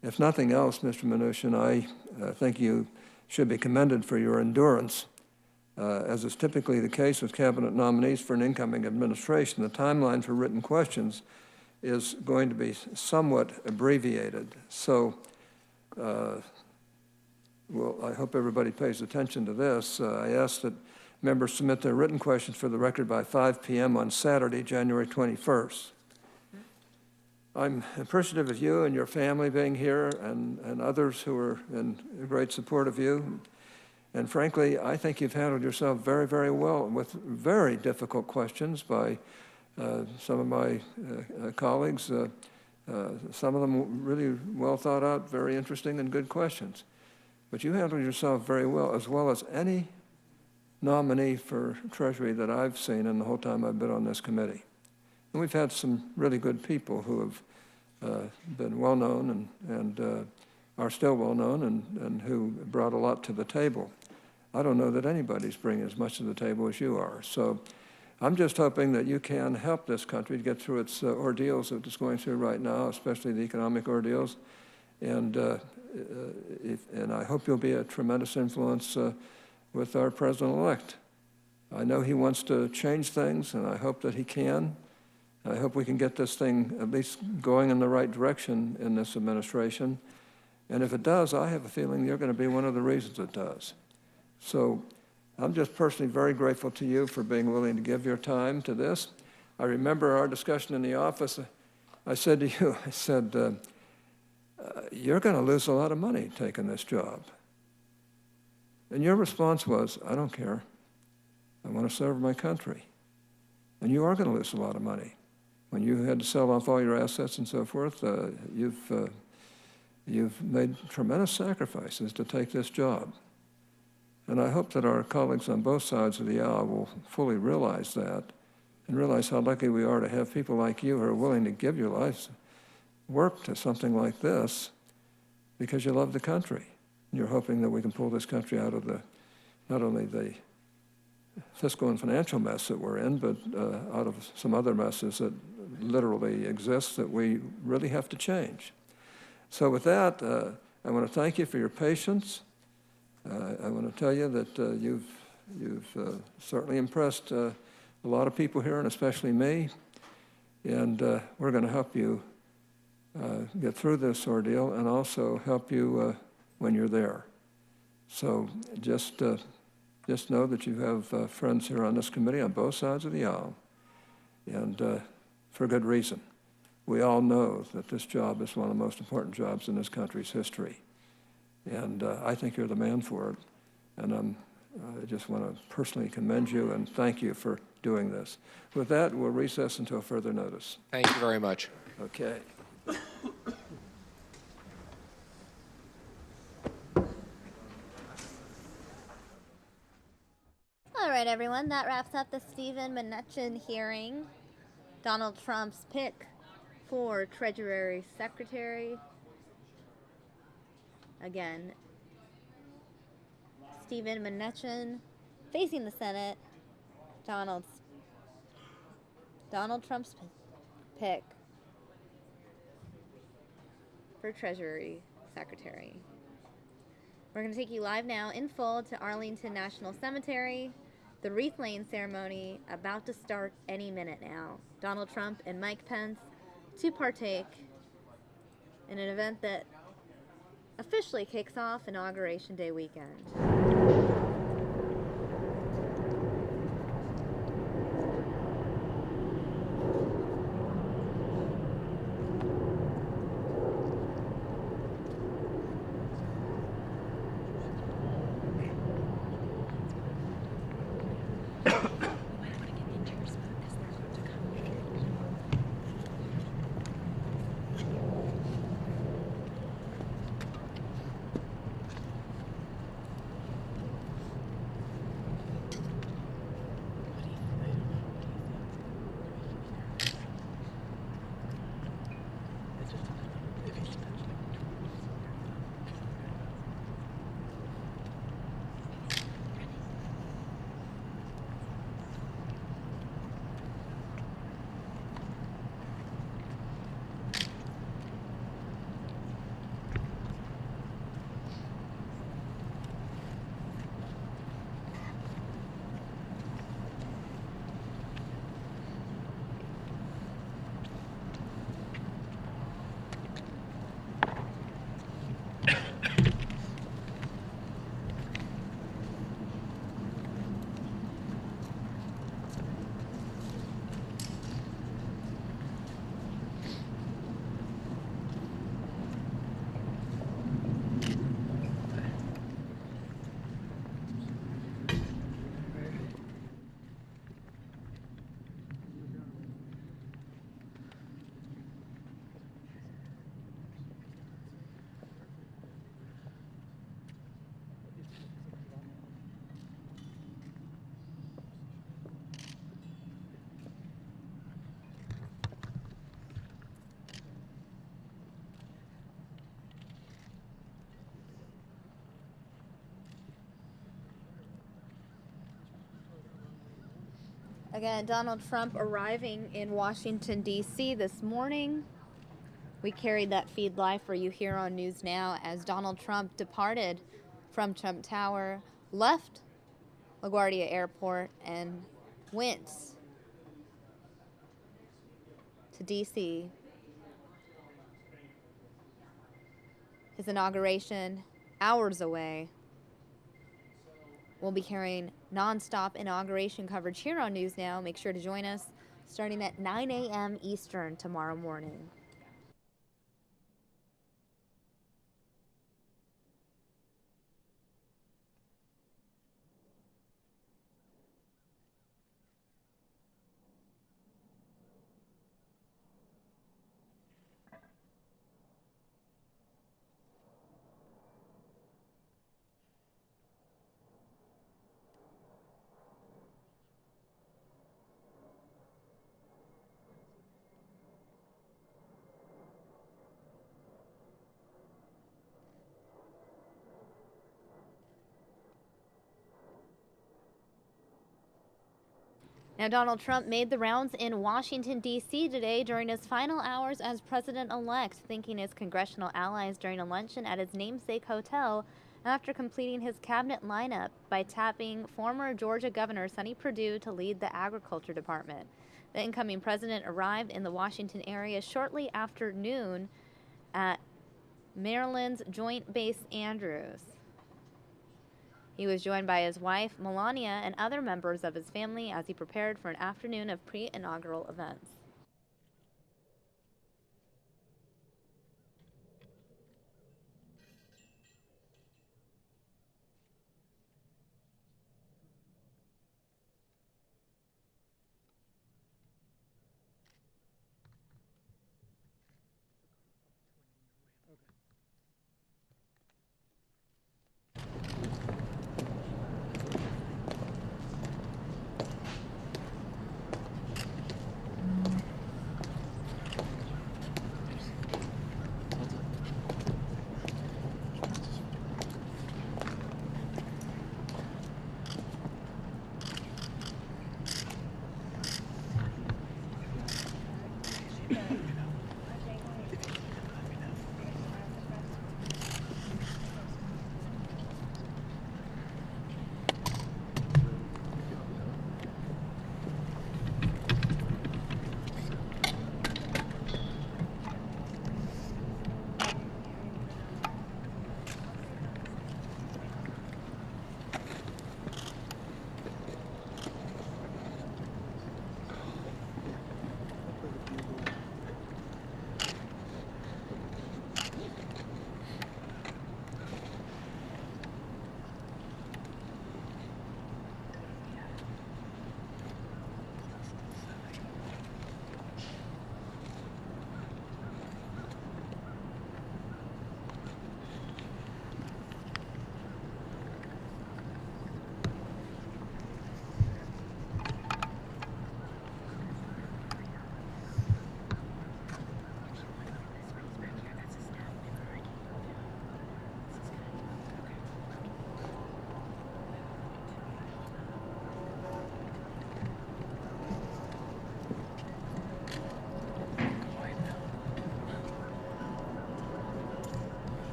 Speaker 24: If nothing else, Mr. Mnuchin, I think you should be commended for your endurance. As is typically the case with cabinet nominees for an incoming administration, the timeline for written questions is going to be somewhat abbreviated. So, well, I hope everybody pays attention to this. I ask that members submit their written questions for the record by 5 p.m. on Saturday, January 21st. I'm appreciative of you and your family being here and others who are in great support of you. And frankly, I think you've handled yourself very, very well with very difficult questions by some of my colleagues. Some of them really well thought out, very interesting and good questions. But you handled yourself very well as any nominee for Treasury that I've seen in the whole time I've been on this committee. And we've had some really good people who have been well-known and are still well-known and who brought a lot to the table. I don't know that anybody's bringing as much to the table as you are. So I'm just hoping that you can help this country to get through its ordeals that it's going through right now, especially the economic ordeals. And I hope you'll be a tremendous influence with our president-elect. I know he wants to change things, and I hope that he can. I hope we can get this thing at least going in the right direction in this administration. And if it does, I have a feeling you're going to be one of the reasons it does. So I'm just personally very grateful to you for being willing to give your time to this. I remember our discussion in the office. I said to you, I said, you're going to lose a lot of money taking this job. And your response was, I don't care. I want to serve my country. And you are going to lose a lot of money. When you had to sell off all your assets and so forth, you've made tremendous sacrifices to take this job. And I hope that our colleagues on both sides of the aisle will fully realize that and realize how lucky we are to have people like you who are willing to give your lives work to something like this because you love the country. And you're hoping that we can pull this country out of not only the fiscal and financial mess that we're in, but out of some other messes that literally exist that we really have to change. So with that, I want to thank you for your patience. I want to tell you that you've certainly impressed a lot of people here, and especially me. And we're going to help you get through this ordeal and also help you when you're there. So just know that you have friends here on this committee on both sides of the aisle, and for good reason. We all know that this job is one of the most important jobs in this country's history, and I think you're the man for it. And I just want to personally commend you and thank you for doing this. With that, we'll recess until further notice.
Speaker 23: Thank you very much.
Speaker 24: Okay.
Speaker 16: All right, everyone, that wraps up the Stephen Mnuchin hearing. Donald Trump's pick for Treasury Secretary. Again, Stephen Mnuchin facing the Senate. Donald Trump's pick for Treasury Secretary. We're going to take you live now in full to Arlington National Cemetery. The wreath-laying ceremony about to start any minute now. Donald Trump and Mike Pence to partake in an event that officially kicks off Inauguration Day weekend. Again, Donald Trump arriving in Washington, D.C. this morning. We carried that feed live for you here on News Now as Donald Trump departed from Trump Tower, left LaGuardia Airport, and went to D.C. His inauguration hours away. We'll be carrying nonstop inauguration coverage here on News Now. Make sure to join us starting at 9 a.m. Eastern tomorrow morning. Now, Donald Trump made the rounds in Washington, D.C. today during his final hours as president-elect, thanking his congressional allies during a luncheon at his namesake hotel after completing his cabinet lineup by tapping former Georgia Governor Sonny Perdue to lead the Agriculture Department. The incoming president arrived in the Washington area shortly after noon at Maryland's Joint Base Andrews. He was joined by his wife, Melania, and other members of his family as he prepared for an afternoon of pre-inaugural events.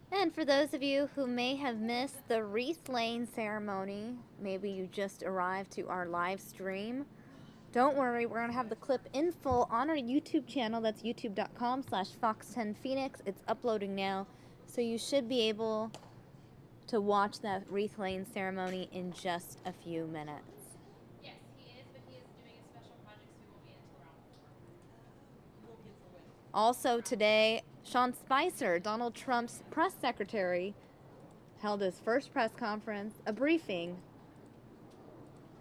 Speaker 16: And for those of you who may have missed the wreath laying ceremony, maybe you just arrived to our live stream, don't worry, we're going to have the clip in full on our YouTube channel. That's youtube.com/Fox10Phoenix. It's uploading now, so you should be able to watch that wreath laying ceremony in just a few minutes.
Speaker 2: Yes, he is, but he is doing a special project, so he won't be until around 4.
Speaker 16: Also today, Sean Spicer, Donald Trump's press secretary, held his first press conference, a briefing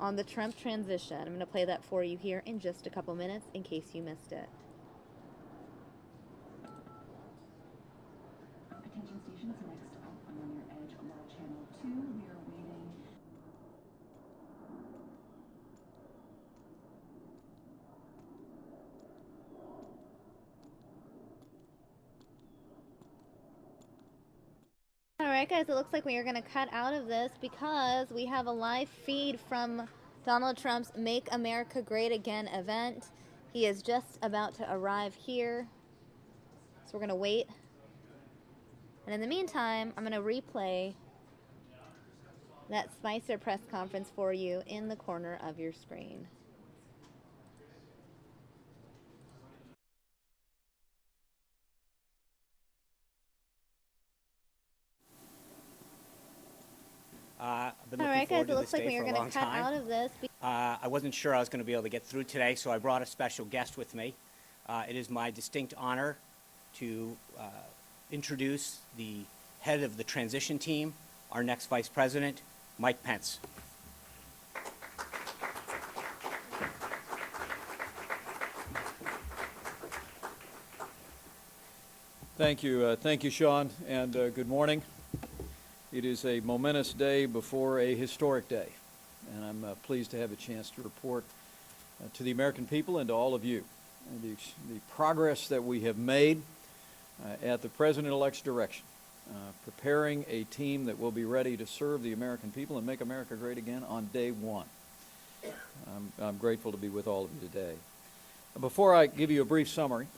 Speaker 16: on the Trump transition. I'm going to play that for you here in just a couple minutes in case you missed it.
Speaker 20: Attention stations next up on your edge along channel 2. We are waiting.
Speaker 16: All right, guys, it looks like we are going to cut out of this because we have a live feed from Donald Trump's Make America Great Again event. He is just about to arrive here, so we're going to wait. And in the meantime, I'm going to replay that Spicer press conference for you in the corner of your screen.
Speaker 7: I've been
Speaker 16: All
Speaker 7: looking
Speaker 16: right,
Speaker 7: forward
Speaker 16: guys, it
Speaker 7: to
Speaker 16: looks
Speaker 7: this
Speaker 16: like
Speaker 7: day
Speaker 16: we are
Speaker 7: for a
Speaker 16: going
Speaker 7: long
Speaker 16: to cut
Speaker 7: time.
Speaker 16: out of this.
Speaker 7: I wasn't sure I was going to be able to get through today, so I brought a special guest with me. It is my distinct honor to introduce the head of the transition team, our next Vice President, Mike Pence.
Speaker 4: Thank you, Sean, and good morning. It is a momentous day before a historic day, and I'm pleased to have a chance to report to the American people and to all of you the progress that we have made at the President-elect's direction, preparing a team that will be ready to serve the American people and make America great again on day one. I'm grateful to be with all of you today. Before I give you a brief summary,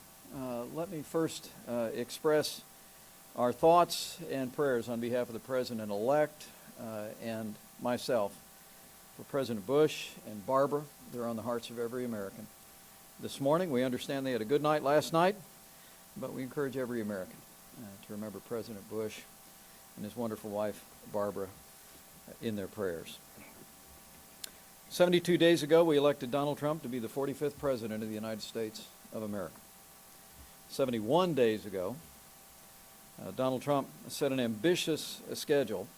Speaker 4: let me first express our thoughts and prayers on behalf of the President-elect and myself for President Bush and Barbara. They're on the hearts of every American. This morning, we understand they had a good night last night, but we encourage every American to remember President Bush and his wonderful wife, Barbara, in their prayers. 72 days ago, we elected Donald Trump to be the 45th President of the United States of America. 71 days ago, Donald Trump set an ambitious schedule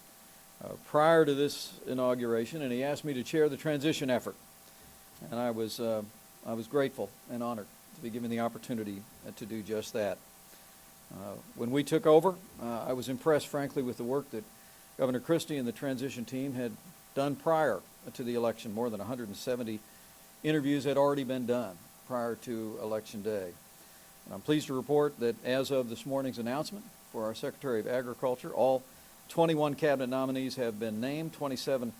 Speaker 4: prior to this inauguration, and he asked me to chair the transition effort. And I was grateful and honored to be given the opportunity to do just that. When we took over, I was impressed, frankly, with the work that Governor Christie and the transition team had done prior to the election. More than 170 interviews had already been done prior to Election Day. And I'm pleased to report that as of this morning's announcement for our Secretary of Agriculture, all 21 cabinet nominees have been named. 27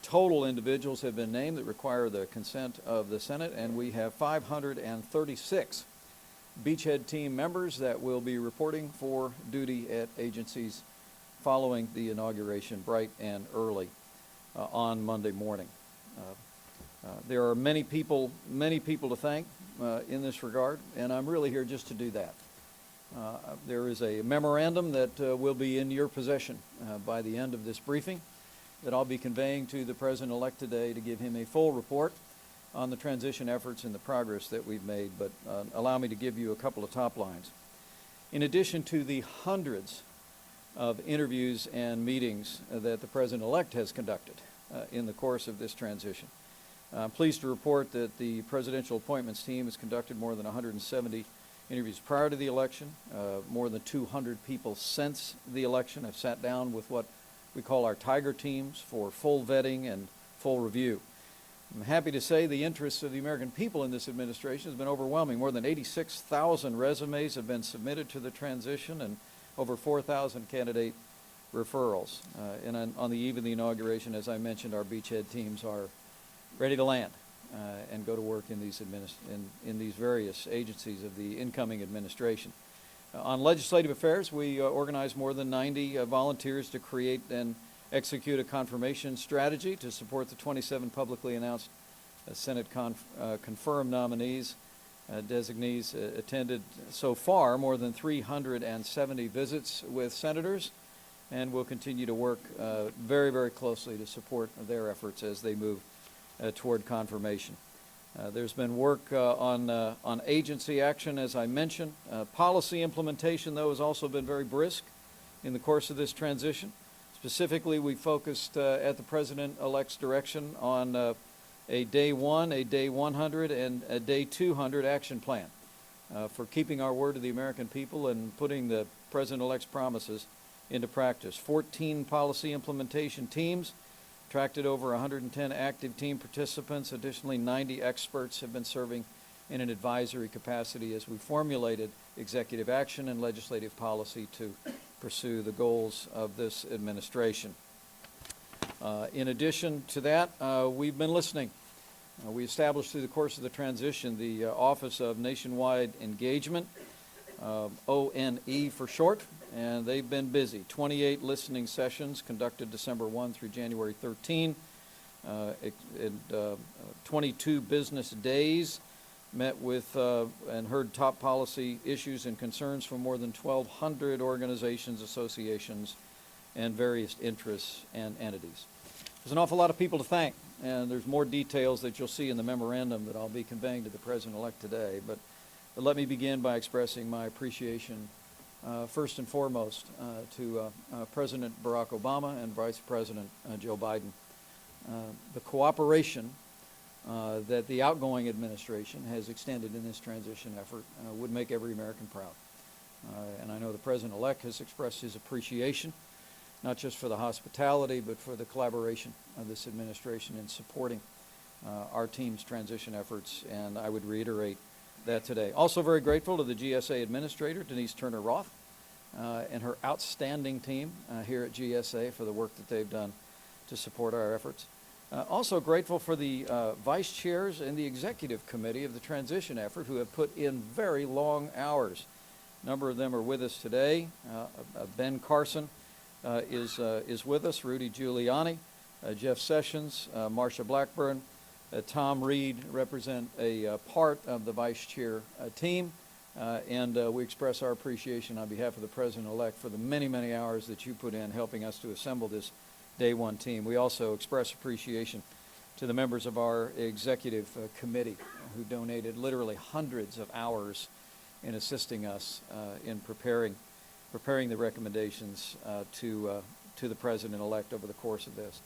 Speaker 4: total individuals have been named that require the consent of the Senate, and we have 536 beachhead team members that will be reporting for duty at agencies following the inauguration bright and early on Monday morning. There are many people to thank in this regard, and I'm really here just to do that. There is a memorandum that will be in your possession by the end of this briefing that I'll be conveying to the President-elect today to give him a full report on the transition efforts and the progress that we've made, but allow me to give you a couple of top lines. In addition to the hundreds of interviews and meetings that the President-elect has conducted in the course of this transition, I'm pleased to report that the Presidential Appointments team has conducted more than 170 interviews prior to the election. More than 200 people since the election have sat down with what we call our Tiger teams for full vetting and full review. I'm happy to say the interest of the American people in this administration has been overwhelming. More than 86,000 resumes have been submitted to the transition and over 4,000 candidate referrals. And on the eve of the inauguration, as I mentioned, our beachhead teams are ready to land and go to work in these various agencies of the incoming administration. On legislative affairs, we organized more than 90 volunteers to create and execute a confirmation strategy to support the 27 publicly announced Senate confirmed nominees. Designees attended so far more than 370 visits with senators, and will continue to work very, very closely to support their efforts as they move toward confirmation. There's been work on agency action, as I mentioned. Policy implementation, though, has also been very brisk in the course of this transition. Specifically, we focused at the President-elect's direction on a Day 1, a Day 100, and a Day 200 action plan for keeping our word to the American people and putting the President-elect's promises into practice. 14 policy implementation teams attracted over 110 active team participants. Additionally, 90 experts have been serving in an advisory capacity as we formulated executive action and legislative policy to pursue the goals of this administration. In addition to that, we've been listening. We established through the course of the transition the Office of Nationwide Engagement, ONE for short, and they've been busy. 28 listening sessions conducted December 1 through January 13. 22 business days, met with and heard top policy issues and concerns from more than 1,200 organizations, associations, and various interests and entities. There's an awful lot of people to thank, and there's more details that you'll see in the memorandum that I'll be conveying to the President-elect today. But let me begin by expressing my appreciation first and foremost to President Barack Obama and Vice President Joe Biden. The cooperation that the outgoing administration has extended in this transition effort would make every American proud. And I know the President-elect has expressed his appreciation, not just for the hospitality, but for the collaboration of this administration in supporting our team's transition efforts, and I would reiterate that today. Also very grateful to the GSA Administrator, Denise Turner-Roth, and her outstanding team here at GSA for the work that they've done to support our efforts. Also grateful for the vice chairs and the executive committee of the transition effort who have put in very long hours. A number of them are with us today. Ben Carson is with us, Rudy Giuliani, Jeff Sessions, Marsha Blackburn, Tom Reed represent a part of the vice chair team, and we express our appreciation on behalf of the President-elect for the many, many hours that you put in helping us to assemble this Day 1 team. We also express appreciation to the members of our executive committee who donated literally hundreds of hours in assisting us in preparing the recommendations to the President-elect over the course of this.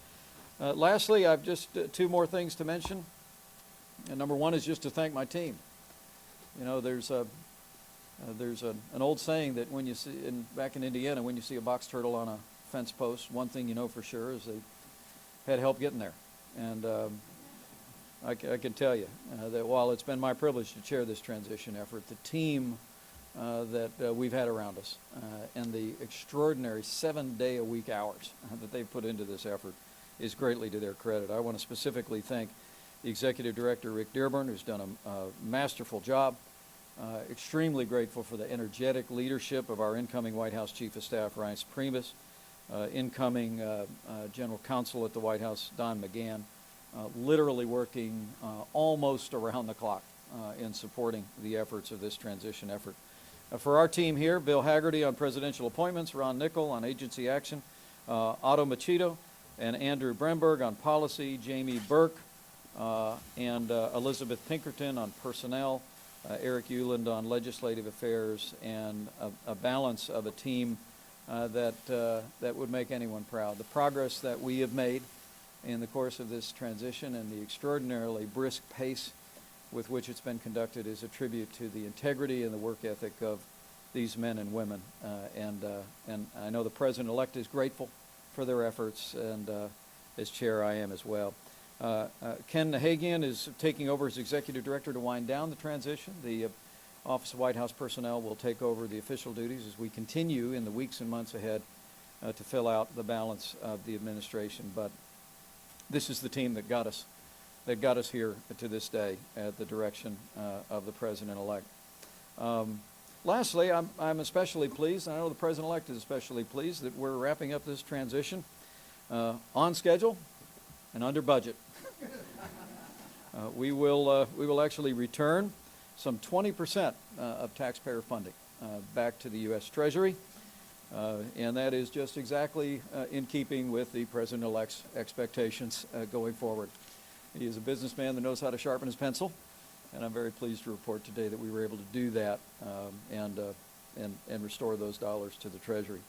Speaker 4: Lastly, I've just two more things to mention. And number one is just to thank my team. You know, there's There's an old saying that when you see, back in Indiana, when you see a box turtle on a fence post, one thing you know for sure is they had help getting there. And I can tell you that while it's been my privilege to chair this transition effort, the team that we've had around us and the extraordinary 7-day-a-week hours that they've put into this effort is greatly to their credit. I want to specifically thank the Executive Director, Rick Dearborn, who's done a masterful job. Extremely grateful for the energetic leadership of our incoming White House Chief of Staff, Ryan Priebus, incoming General Counsel at the White House, Don McGahn, literally working almost around the clock in supporting the efforts of this transition effort. For our team here, Bill Haggerty on presidential appointments, Ron Nickel on agency action, Otto Machito and Andrew Bremberg on policy, Jamie Burke and Elizabeth Pinkerton on personnel, Eric Euland on legislative affairs, and a balance of a team that would make anyone proud. The progress that we have made in the course of this transition and the extraordinarily brisk pace with which it's been conducted is a tribute to the integrity and the work ethic of these men and women. And I know the President-elect is grateful for their efforts, and as chair I am as well. Ken Nahagian is taking over as Executive Director to wind down the transition. The Office of White House Personnel will take over the official duties as we continue in the weeks and months ahead to fill out the balance of the administration. But this is the team that got us here to this day at the direction of the President-elect. Lastly, I'm especially pleased, and I know the President-elect is especially pleased, that we're wrapping up this transition on schedule and under budget. We will actually return some 20% of taxpayer funding back to the U.S. Treasury, and that is just exactly in keeping with the President-elect's expectations going forward. He is a businessman that knows how to sharpen his pencil, and I'm very pleased to report today that we were able to do that and restore those dollars to the Treasury.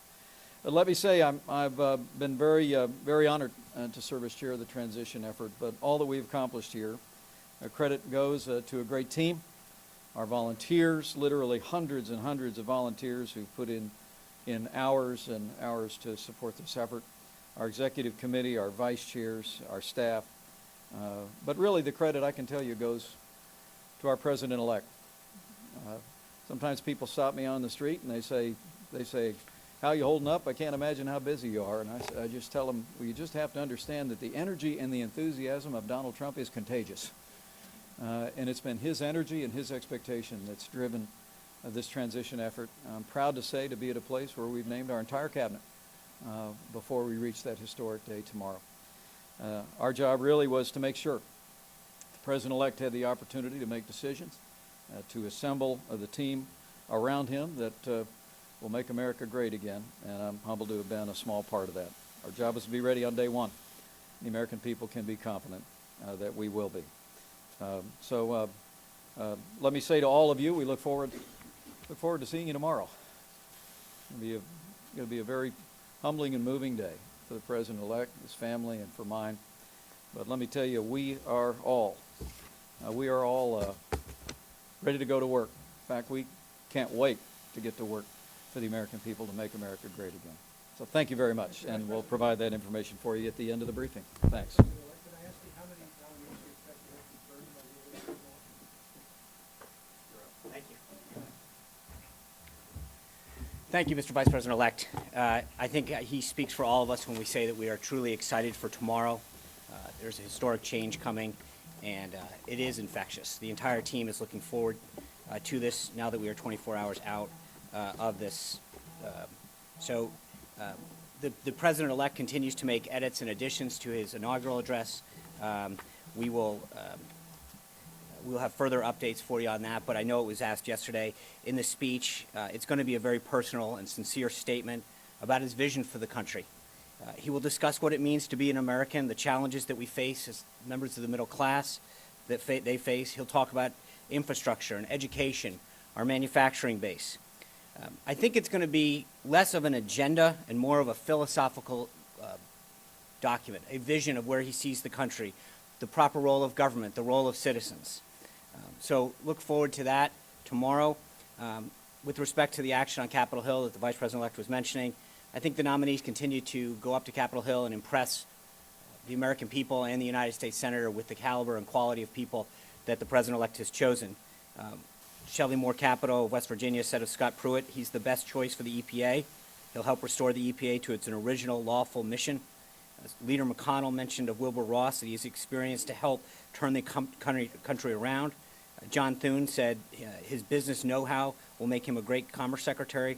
Speaker 4: Let me say I've been very honored to serve as chair of the transition effort, but all that we've accomplished here, credit goes to a great team, our volunteers, literally hundreds and hundreds of volunteers who've put in hours and hours to support this effort, our executive committee, our vice chairs, our staff, but really the credit, I can tell you, goes to our President-elect. Sometimes people stop me on the street and they say, how are you holding up? I can't imagine how busy you are. And I just tell them, well, you just have to understand that the energy and the enthusiasm of Donald Trump is contagious. And it's been his energy and his expectation that's driven this transition effort. I'm proud to say to be at a place where we've named our entire cabinet before we reach that historic day tomorrow. Our job really was to make sure the President-elect had the opportunity to make decisions, to assemble the team around him that will make America great again, and I'm humbled to have been a small part of that. Our job is to be ready on day one. The American people can be confident that we will be. So let me say to all of you, we look forward to seeing you tomorrow. It's going to be a very humbling and moving day for the President-elect, his family, and for mine. But let me tell you, we are all ready to go to work. In fact, we can't wait to get to work for the American people to make America great again. So thank you very much, and we'll provide that information for you at the end of the briefing. Thanks.
Speaker 7: Thank you. Thank you, Mr. Vice President-elect. I think he speaks for all of us when we say that we are truly excited for tomorrow. There's a historic change coming, and it is infectious. The entire team is looking forward to this now that we are 24 hours out of this. The President-elect continues to make edits and additions to his inaugural address. We'll have further updates for you on that, but I know it was asked yesterday in the speech. It's going to be a very personal and sincere statement about his vision for the country. He will discuss what it means to be an American, the challenges that we face as members of the middle class that they face. He'll talk about infrastructure and education, our manufacturing base. I think it's going to be less of an agenda and more of a philosophical document, a vision of where he sees the country, the proper role of government, the role of citizens. So look forward to that tomorrow. With respect to the action on Capitol Hill that the Vice President-elect was mentioning, I think the nominees continue to go up to Capitol Hill and impress the American people and the United States Senator with the caliber and quality of people that the President-elect has chosen. Shelley Moore Capito of West Virginia said of Scott Pruitt, he's the best choice for the EPA. He'll help restore the EPA to its original lawful mission. As Leader McConnell mentioned of Wilbur Ross that he has experience to help turn the country around. John Thune said his business know-how will make him a great Commerce Secretary.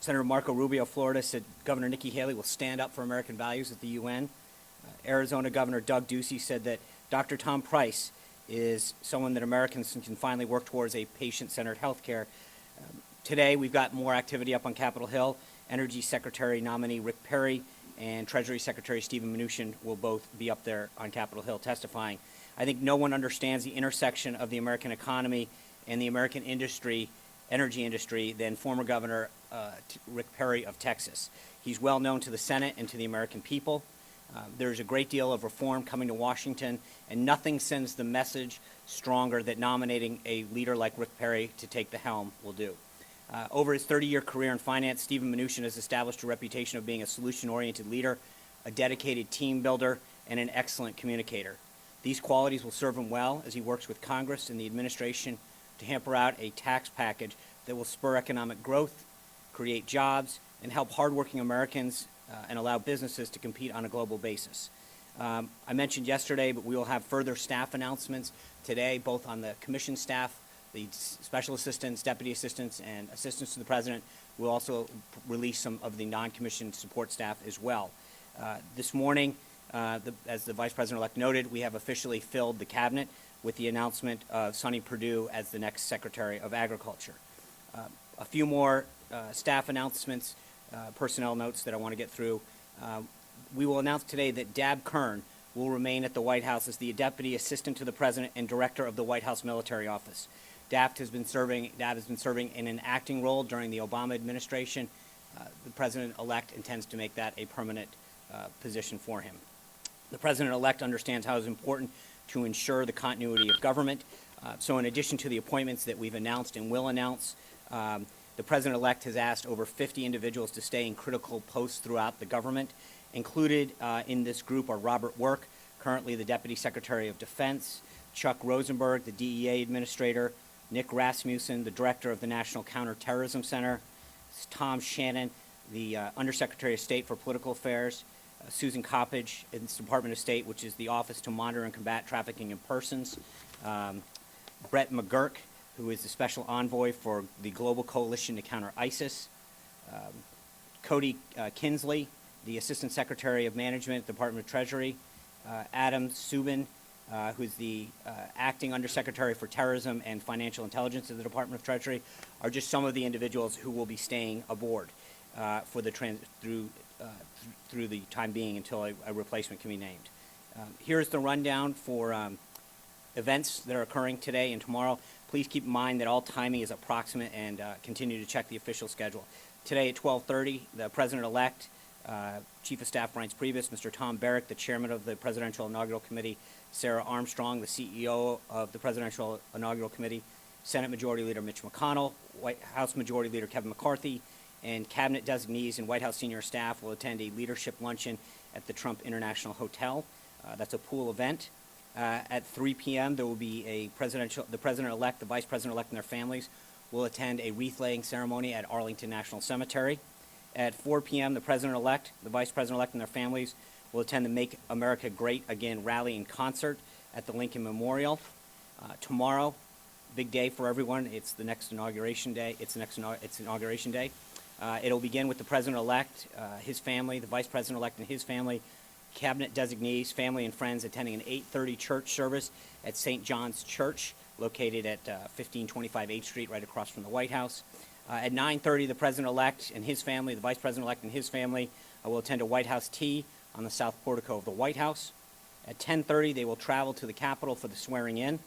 Speaker 7: Senator Marco Rubio of Florida said Governor Nikki Haley will stand up for American values at the UN. Arizona Governor Doug Ducey said that Dr. Tom Price is someone that Americans can finally work towards a patient-centered health care. Today, we've got more activity up on Capitol Hill. Energy Secretary nominee Rick Perry and Treasury Secretary Steven Mnuchin will both be up there on Capitol Hill testifying. I think no one understands the intersection of the American economy and the American industry, energy industry, than former Governor Rick Perry of Texas. He's well known to the Senate and to the American people. There's a great deal of reform coming to Washington, and nothing sends the message stronger that nominating a leader like Rick Perry to take the helm will do. Over his 30-year career in finance, Steven Mnuchin has established a reputation of being a solution-oriented leader, a dedicated team builder, and an excellent communicator. These qualities will serve him well as he works with Congress and the administration to hamper out a tax package that will spur economic growth, create jobs, and help hardworking Americans and allow businesses to compete on a global basis. I mentioned yesterday, but we will have further staff announcements today, both on the commission staff, the special assistants, deputy assistants, and assistants to the president. We'll also release some of the non-commissioned support staff as well. This morning, as the Vice President-elect noted, we have officially filled the cabinet with the announcement of Sonny Perdue as the next Secretary of Agriculture. A few more staff announcements, personnel notes that I want to get through. We will announce today that Dab Kern will remain at the White House as the Deputy Assistant to the President and Director of the White House Military Office. Dab has been serving in an acting role during the Obama administration. The President-elect intends to make that a permanent position for him. The President-elect understands how it is important to ensure the continuity of government. So in addition to the appointments that we've announced and will announce, the President-elect has asked over 50 individuals to stay in critical posts throughout the government. Included in this group are Robert Work, currently the Deputy Secretary of Defense, Chuck Rosenberg, the DEA Administrator, Nick Rasmussen, the Director of the National Counterterrorism Center, Tom Shannon, the Undersecretary of State for Political Affairs, Susan Coppage in the Department of State, which is the Office to Monitor and Combat Trafficking in Persons, Brett McGurk, who is the Special Envoy for the Global Coalition to Counter ISIS, Cody Kinsley, the Assistant Secretary of Management at the Department of Treasury, Adam Subin, who's the Acting Undersecretary for Terrorism and Financial Intelligence at the Department of Treasury, are just some of the individuals who will be staying aboard for the through the time being until a replacement can be named. Here's the rundown for events that are occurring today and tomorrow. Please keep in mind that all timing is approximate and continue to check the official schedule. Today at 12:30, the President-elect, Chief of Staff Reince Priebus, Mr. Tom Barrack, the Chairman of the Presidential Inaugural Committee, Sarah Armstrong, the CEO of the Presidential Inaugural Committee, Senate Majority Leader Mitch McConnell, White House Majority Leader Kevin McCarthy, and cabinet designees and White House senior staff will attend a leadership luncheon at the Trump International Hotel. That's a pool event. At 3 p.m., there will be the President-elect, the Vice President-elect, and their families will attend a wreath-laying ceremony at Arlington National Cemetery. At 4 p.m., the President-elect, the Vice President-elect, and their families will attend the Make America Great Again rally in concert at the Lincoln Memorial. Tomorrow, big day for everyone. It's the next inauguration day. It's inauguration day. It'll begin with the President-elect, his family, the Vice President-elect and his family, cabinet designees, family and friends attending an 8:30 church service at St. John's Church, located at 1525 8th Street, right across from the White House. At 9:30, the President-elect and his family, the Vice President-elect and his family, will attend a White House tea on the south portico of the White House. At 10:30, they will travel to the Capitol for the swearing-in.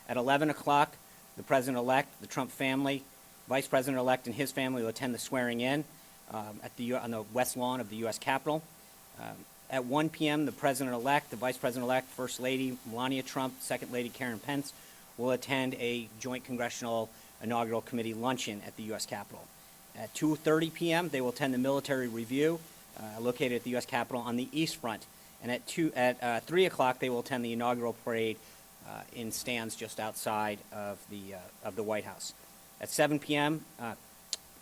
Speaker 7: At 11 o'clock, the President-elect, the Trump family, Vice President-elect and his family will attend the swearing-in on the west lawn of the U.S. Capitol. At 1 p.m., the President-elect, the Vice President-elect, First Lady Melania Trump, Second Lady Karen Pence will attend a joint congressional inaugural committee luncheon at the U.S. Capitol. At 2:30 p.m., they will attend the military review located at the U.S. Capitol on the East Front. And at 3 o'clock, they will attend the inaugural parade in stands just outside of the White House. At 7 p.m.,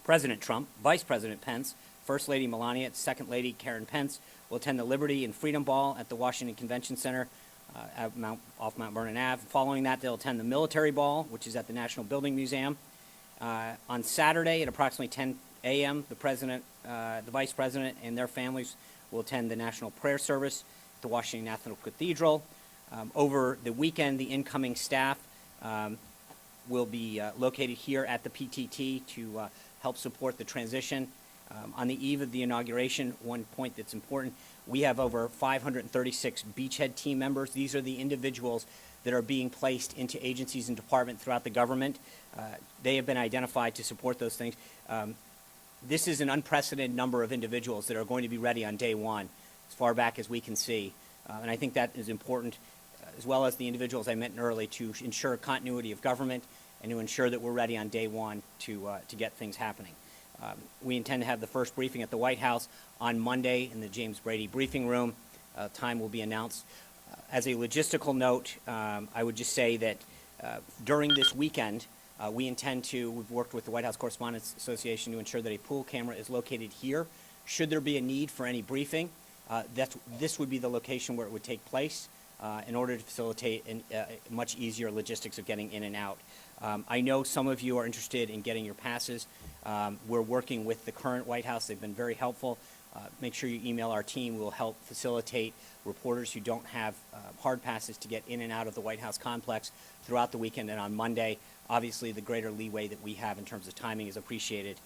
Speaker 7: President Trump, Vice President Pence, First Lady Melania, Second Lady Karen Pence will attend the Liberty and Freedom Ball at the Washington Convention Center off Mount Vernon Ave. Following that, they'll attend the Military Ball, which is at the National Building Museum. On Saturday at approximately 10 a.m., the Vice President and their families will attend the National Prayer Service at the Washington National Cathedral. Over the weekend, the incoming staff will be located here at the PTT to help support the transition. On the eve of the inauguration, one point that's important, we have over 536 beachhead team members. These are the individuals that are being placed into agencies and departments throughout the government. They have been identified to support those things. This is an unprecedented number of individuals that are going to be ready on day one, as far back as we can see. And I think that is important, as well as the individuals I mentioned earlier, to ensure continuity of government and to ensure that we're ready on day one to get things happening. We intend to have the first briefing at the White House on Monday in the James Brady briefing room. Time will be announced. As a logistical note, I would just say that during this weekend, we've worked with the White House Correspondents Association to ensure that a pool camera is located here. Should there be a need for any briefing, this would be the location where it would take place in order to facilitate much easier logistics of getting in and out. I know some of you are interested in getting your passes. We're working with the current White House. They've been very helpful. Make sure you email our team. We'll help facilitate reporters who don't have hard passes to get in and out of the White House complex throughout the weekend and on Monday. Obviously, the greater leeway that we have in terms of timing is appreciated.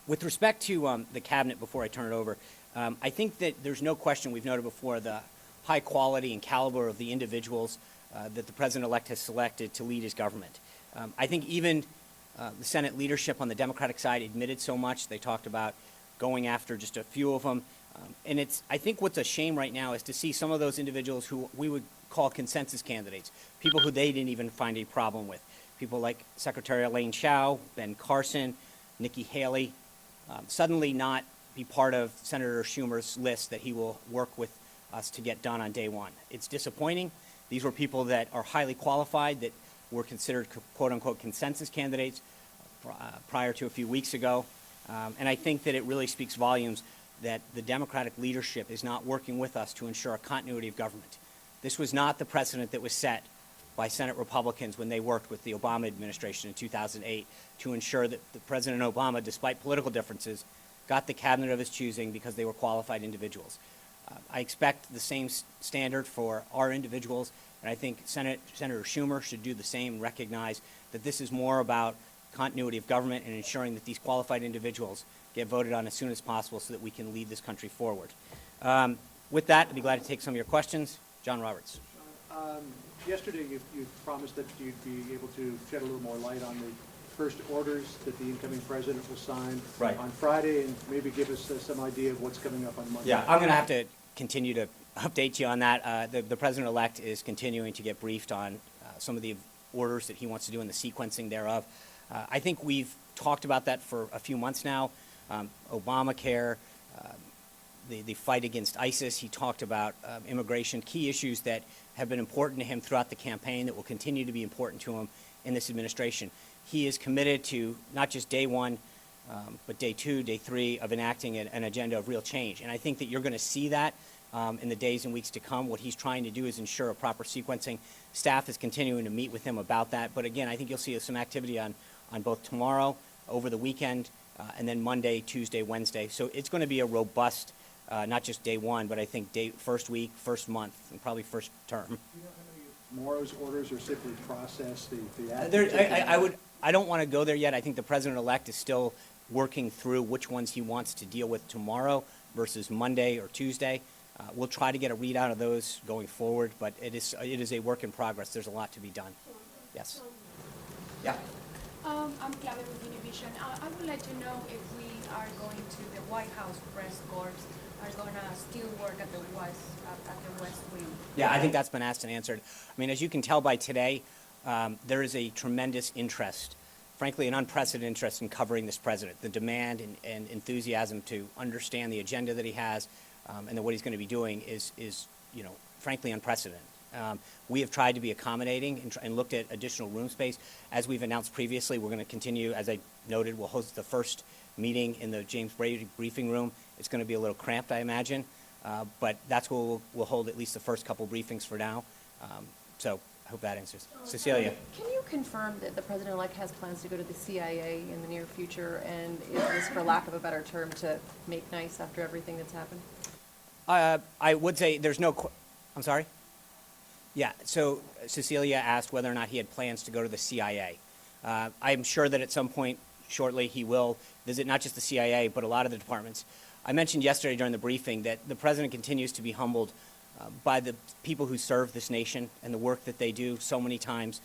Speaker 7: With respect to the cabinet, before I turn it over, I think that there's no question, we've noted before, the high quality and caliber of the individuals that the President-elect has selected to lead his government. I think even the Senate leadership on the Democratic side admitted so much. They talked about going after just a few of them. And I think what's a shame right now is to see some of those individuals who we would call consensus candidates, people who they didn't even find a problem with. People like Secretary Elaine Chao, Ben Carson, Nikki Haley, suddenly not be part of Senator Schumer's list that he will work with us to get done on day one. It's disappointing. These were people that are highly qualified, that were considered quote-unquote consensus candidates prior to a few weeks ago. And I think that it really speaks volumes that the Democratic leadership is not working with us to ensure a continuity of government. This was not the precedent that was set by Senate Republicans when they worked with the Obama administration in 2008 to ensure that President Obama, despite political differences, got the cabinet of his choosing because they were qualified individuals. I expect the same standard for our individuals, and I think Senator Schumer should do the same and recognize that this is more about continuity of government and ensuring that these qualified individuals get voted on as soon as possible so that we can lead this country forward. With that, I'd be glad to take some of your questions. John Roberts.
Speaker 8: Yesterday, you promised that you'd be able to shed a little more light on the first orders that the incoming president will sign on Friday, and maybe give us some idea of what's coming up on Monday.
Speaker 7: Yeah, I'm going to have to continue to update you on that. The president-elect is continuing to get briefed on some of the orders that he wants to do and the sequencing thereof. I think we've talked about that for a few months now. Obamacare, the fight against ISIS. He talked about immigration, key issues that have been important to him throughout the campaign that will continue to be important to him in this administration. He is committed to not just day one, but day two, day three of enacting an agenda of real change. And I think that you're going to see that in the days and weeks to come. What he's trying to do is ensure a proper sequencing. Staff is continuing to meet with him about that. But again, I think you'll see some activity on both tomorrow, over the weekend, and then Monday, Tuesday, Wednesday. So it's going to be a robust, not just day one, but I think first week, first month, and probably first term.
Speaker 8: Do you know how many tomorrow's orders are simply processed?
Speaker 7: I don't want to go there yet. I think the president-elect is still working through which ones he wants to deal with tomorrow versus Monday or Tuesday. We'll try to get a readout of those going forward, but it is a work in progress. There's a lot to be done. Yes. Yeah.
Speaker 19: I'm Claudia with Univision. I would like to know if we are going to the White House press corps
Speaker 20: are going to still work at the West Wing?
Speaker 7: Yeah, I think that's been asked and answered. I mean, as you can tell by today, there is a tremendous interest, frankly, an unprecedented interest in covering this president. The demand and enthusiasm to understand the agenda that he has and what he's going to be doing is frankly, unprecedented. We have tried to be accommodating and looked at additional room space. As we've announced previously, we're going to continue, as I noted, we'll host the first meeting in the James Brady briefing room. It's going to be a little cramped, I imagine, but that's where we'll hold at least the first couple briefings for now. So I hope that answers. Cecilia.
Speaker 6: Can you confirm that the president-elect has plans to go to the CIA in the near future, and is this, for lack of a better term, to make nice after everything that's happened?
Speaker 7: I would say there's no... I'm sorry? Yeah, so Cecilia asked whether or not he had plans to go to the CIA. I'm sure that at some point shortly he will visit not just the CIA, but a lot of the departments. I mentioned yesterday during the briefing that the president continues to be humbled by the people who serve this nation and the work that they do so many times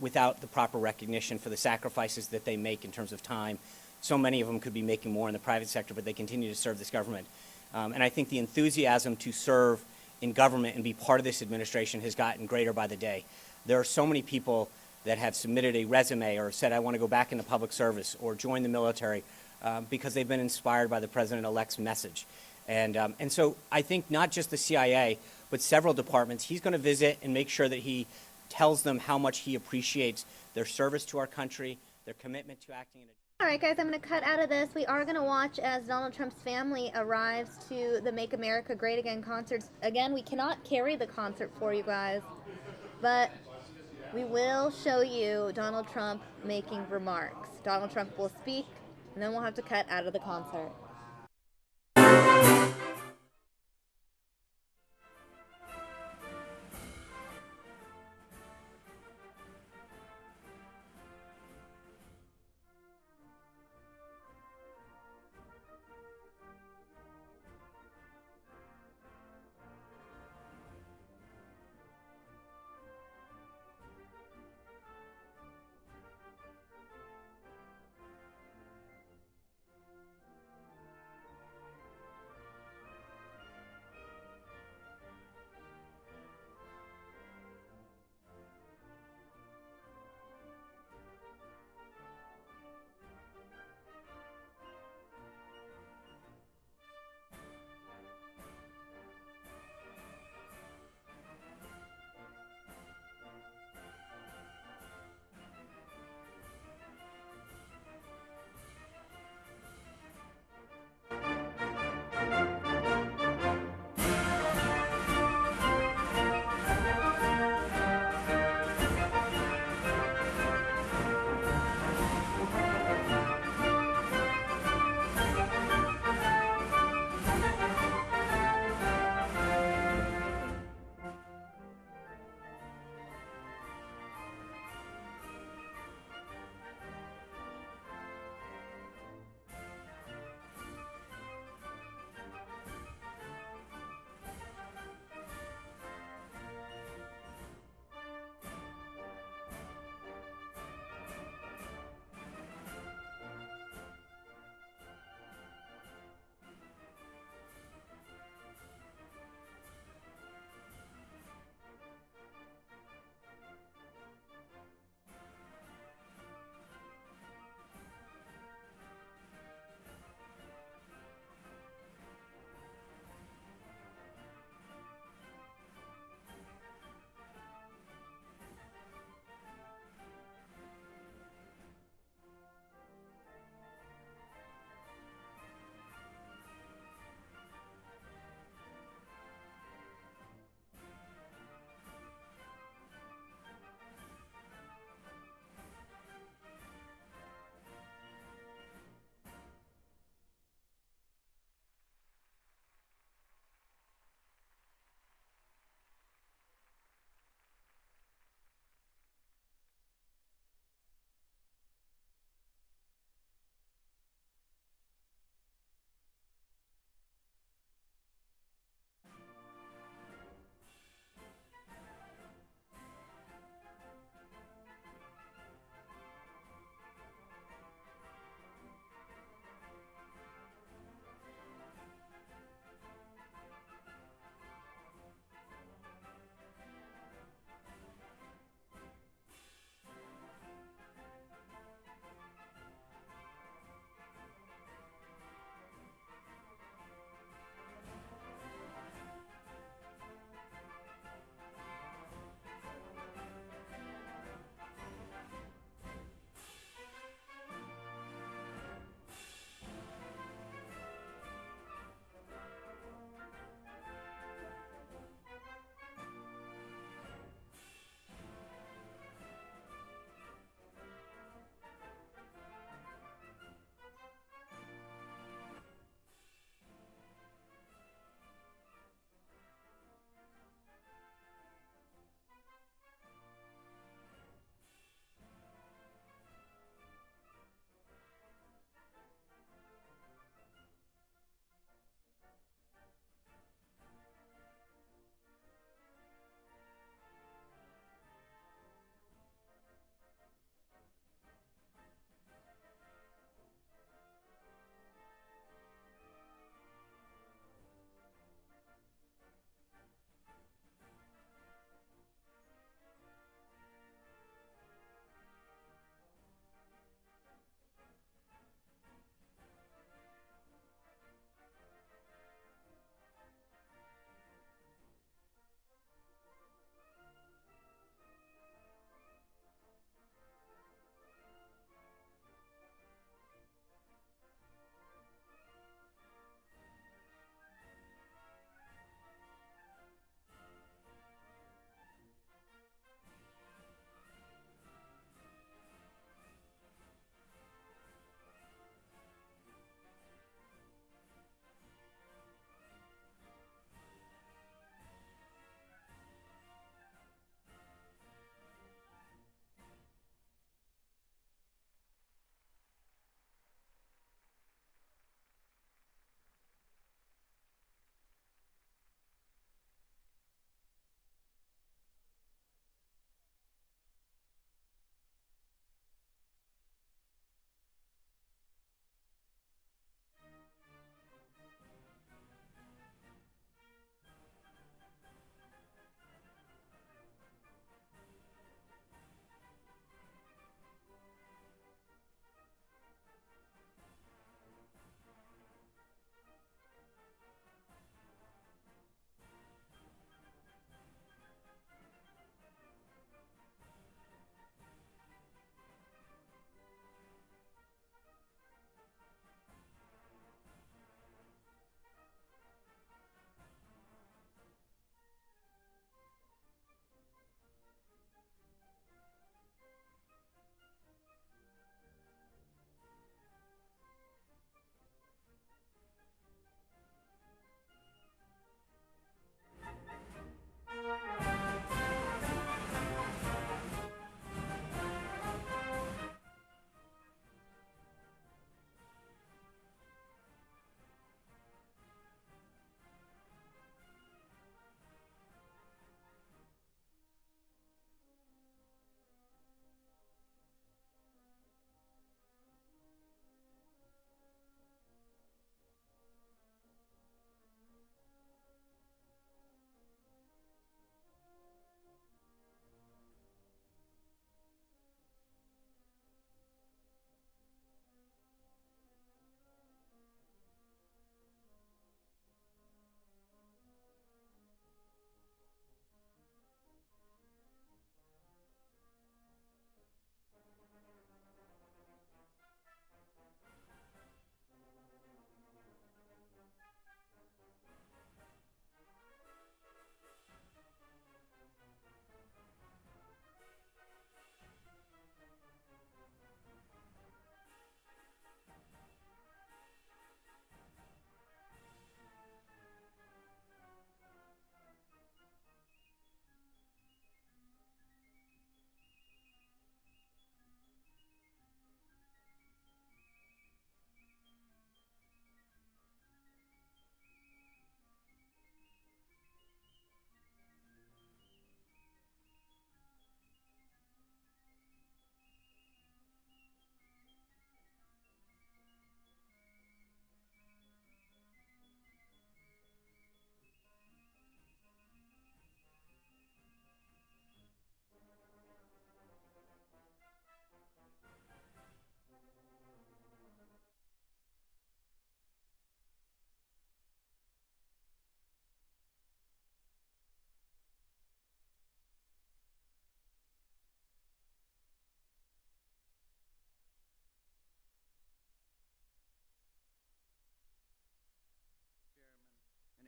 Speaker 7: without the proper recognition for the sacrifices that they make in terms of time. So many of them could be making more in the private sector, but they continue to serve this government. And I think the enthusiasm to serve in government and be part of this administration has gotten greater by the day. There are so many people that have submitted a resume or said, I want to go back into public service or join the military because they've been inspired by the president-elect's message. And so I think not just the CIA, but several departments, he's going to visit and make sure that he tells them how much he appreciates their service to our country, their commitment to acting in a...
Speaker 16: All right, guys, I'm going to cut out of this. We are going to watch as Donald Trump's family arrives to the Make America Great Again concerts. Again, we cannot carry the concert for you guys, but we will show you Donald Trump making remarks. Donald Trump will speak, and then we'll have to cut out of the concert.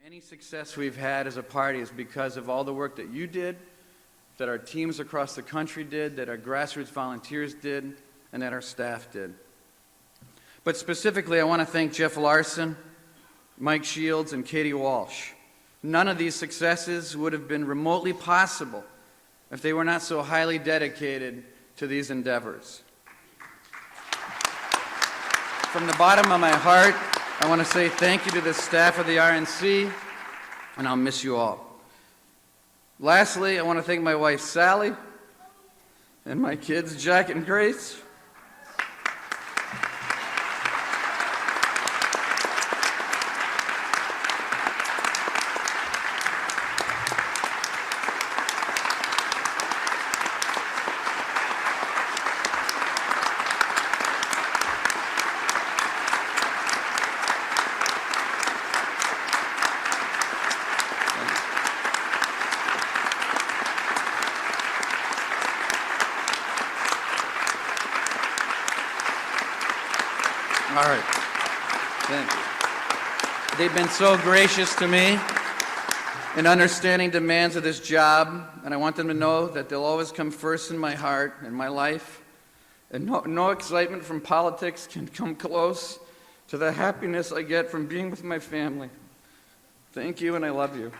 Speaker 13: Any success we've had as a party is because of all the work that you did, that our teams across the country did, that our grassroots volunteers did, and that our staff did. But specifically, I want to thank Jeff Larson, Mike Shields, and Katie Walsh. None of these successes would have been remotely possible if they were not so highly dedicated to these endeavors. From the bottom of my heart, I want to say thank you to the staff of the RNC, and I'll miss you all. Lastly, I want to thank my wife, Sally, and my kids, Jack and Grace. All right. Thank you. They've been so gracious to me in understanding demands of this job, and I want them to know that they'll always come first in my heart and my life, and no excitement from politics can come close to the happiness I get from being with my family. Thank you, and I love you.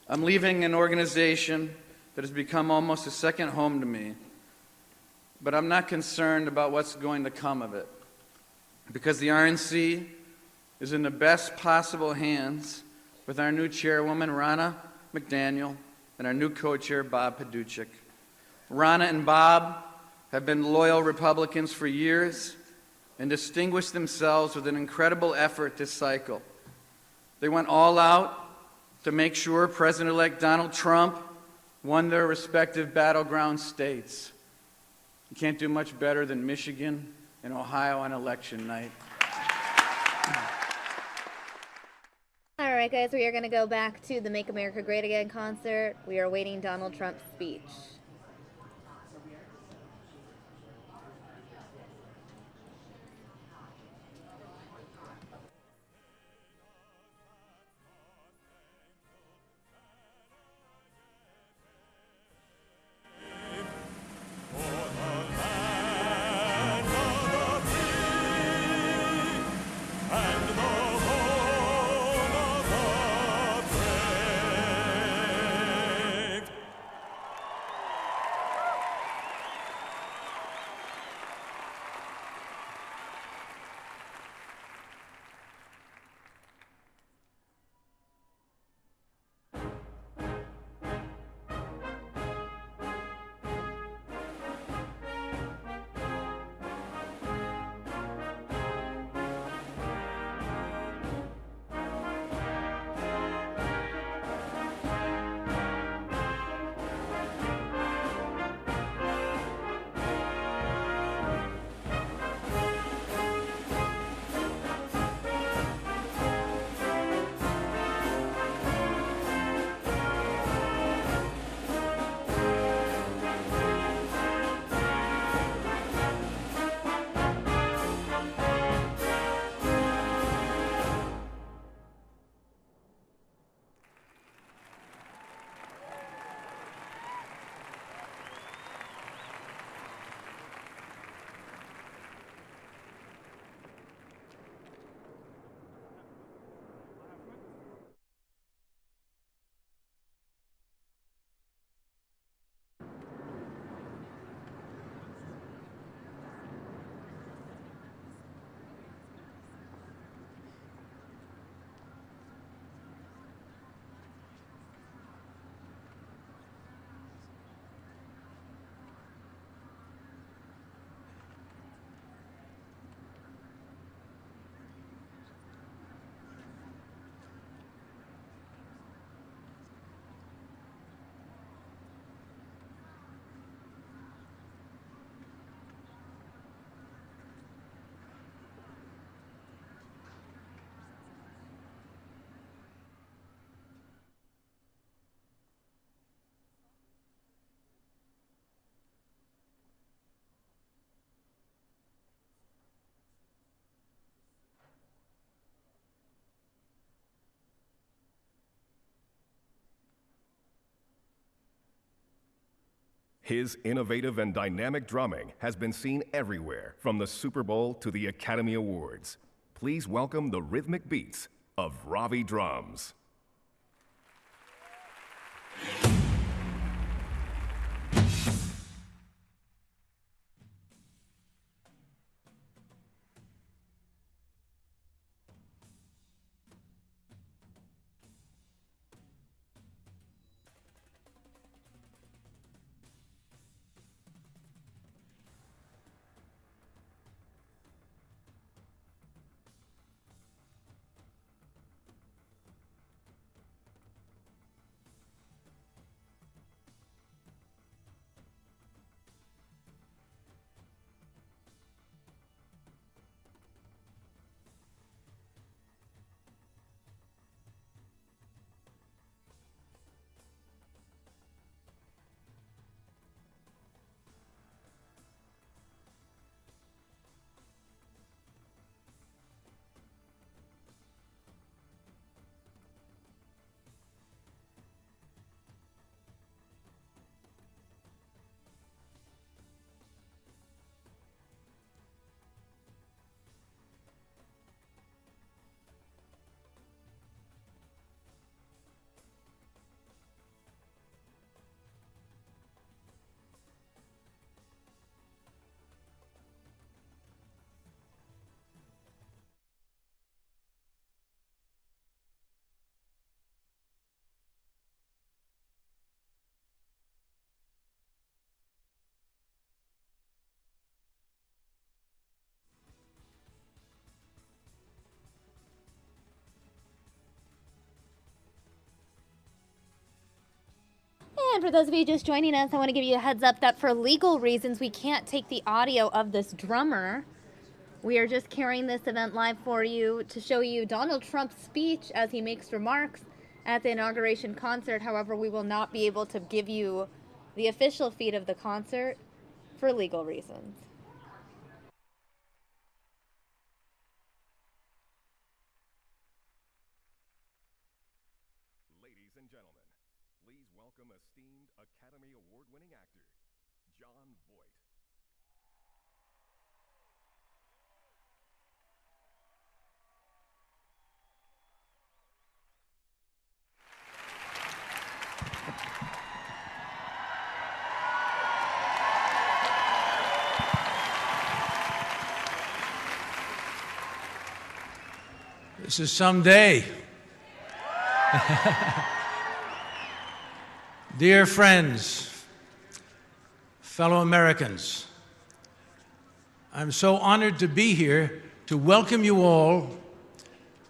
Speaker 13: I'm leaving an organization that has become almost a second home to me, but I'm not concerned about what's going to come of it, because the RNC is in the best possible hands with our new chairwoman, Ronna McDaniel, and our new co-chair, Bob Paduchik. Ronna and Bob have been loyal Republicans for years and distinguished themselves with an incredible effort this cycle. They went all out to make sure President-elect Donald Trump won their respective battleground states. You can't do much better than Michigan and Ohio on election night.
Speaker 16: All right, guys, we are going to go back to the Make America Great Again concert. We are awaiting Donald Trump's speech.
Speaker 10: His innovative and dynamic drumming has been seen everywhere, from the Super Bowl to the Academy Awards. Please welcome the rhythmic beats of Ravi Drums.
Speaker 16: And for those of you just joining us, I want to give you a heads up that for legal reasons, we can't take the audio of this drummer. We are just carrying this event live for you to show you Donald Trump's speech as he makes remarks at the inauguration concert. However, we will not be able to give you the official feed of the concert for legal reasons.
Speaker 10: Ladies and gentlemen, please welcome esteemed Academy Award-winning actor, Jon Voight.
Speaker 19: This is some day. Dear friends, fellow Americans, I'm so honored to be here to welcome you all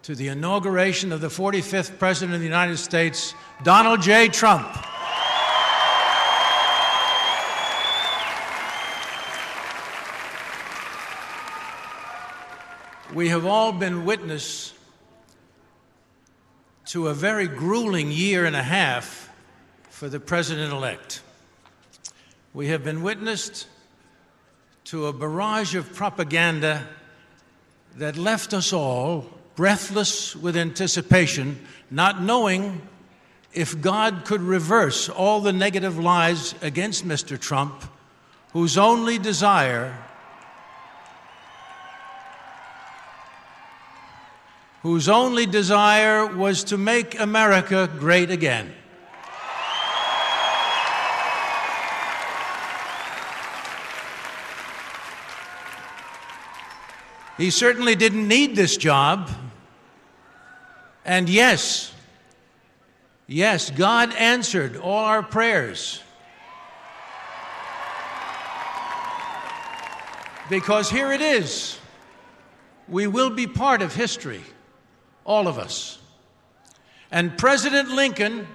Speaker 19: to the inauguration of the 45th President of the United States, Donald J. Trump. We have all been witness to a very grueling year and a half for the president-elect. We have been witness to a barrage of propaganda that left us all breathless with anticipation, not knowing if God could reverse all the negative lies against Mr. Trump, whose only desire was to make America great again. He certainly didn't need this job. And yes, God answered all our prayers. Because here it is. We will be part of history. All of us. And President Lincoln,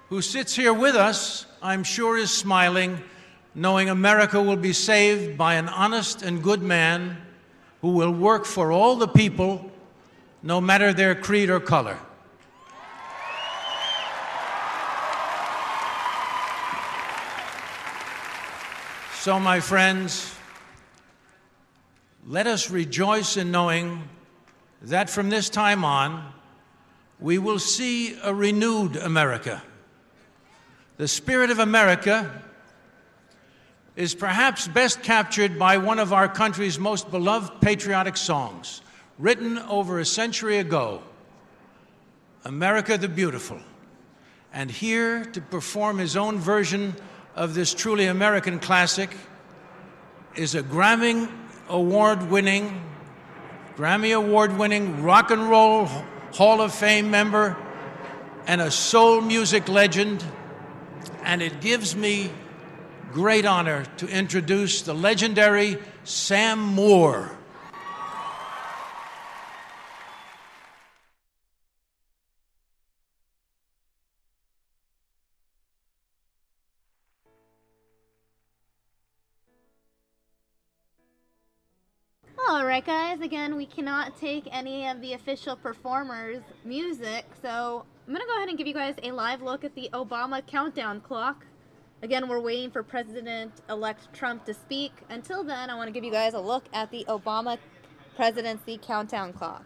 Speaker 19: who sits here with us, I'm sure is smiling, knowing America will be saved by an honest and good man who will work for all the people, no matter their creed or color. So, my friends, let us rejoice in knowing that from this time on, we will see a renewed America. The spirit of America is perhaps best captured by one of our country's most beloved patriotic songs, written over a century ago, America the Beautiful. And here to perform his own version of this truly American classic is a Grammy Award-winning Rock and Roll Hall of Fame member and a soul music legend. And it gives me great honor to introduce the legendary Sam Moore.
Speaker 16: Alright guys, again, we cannot take any of the official performers' music, so I'm going to go ahead and give you guys a live look at the Obama countdown clock. Again, we're waiting for President-elect Trump to speak. Until then, I want to give you guys a look at the Obama presidency countdown clock.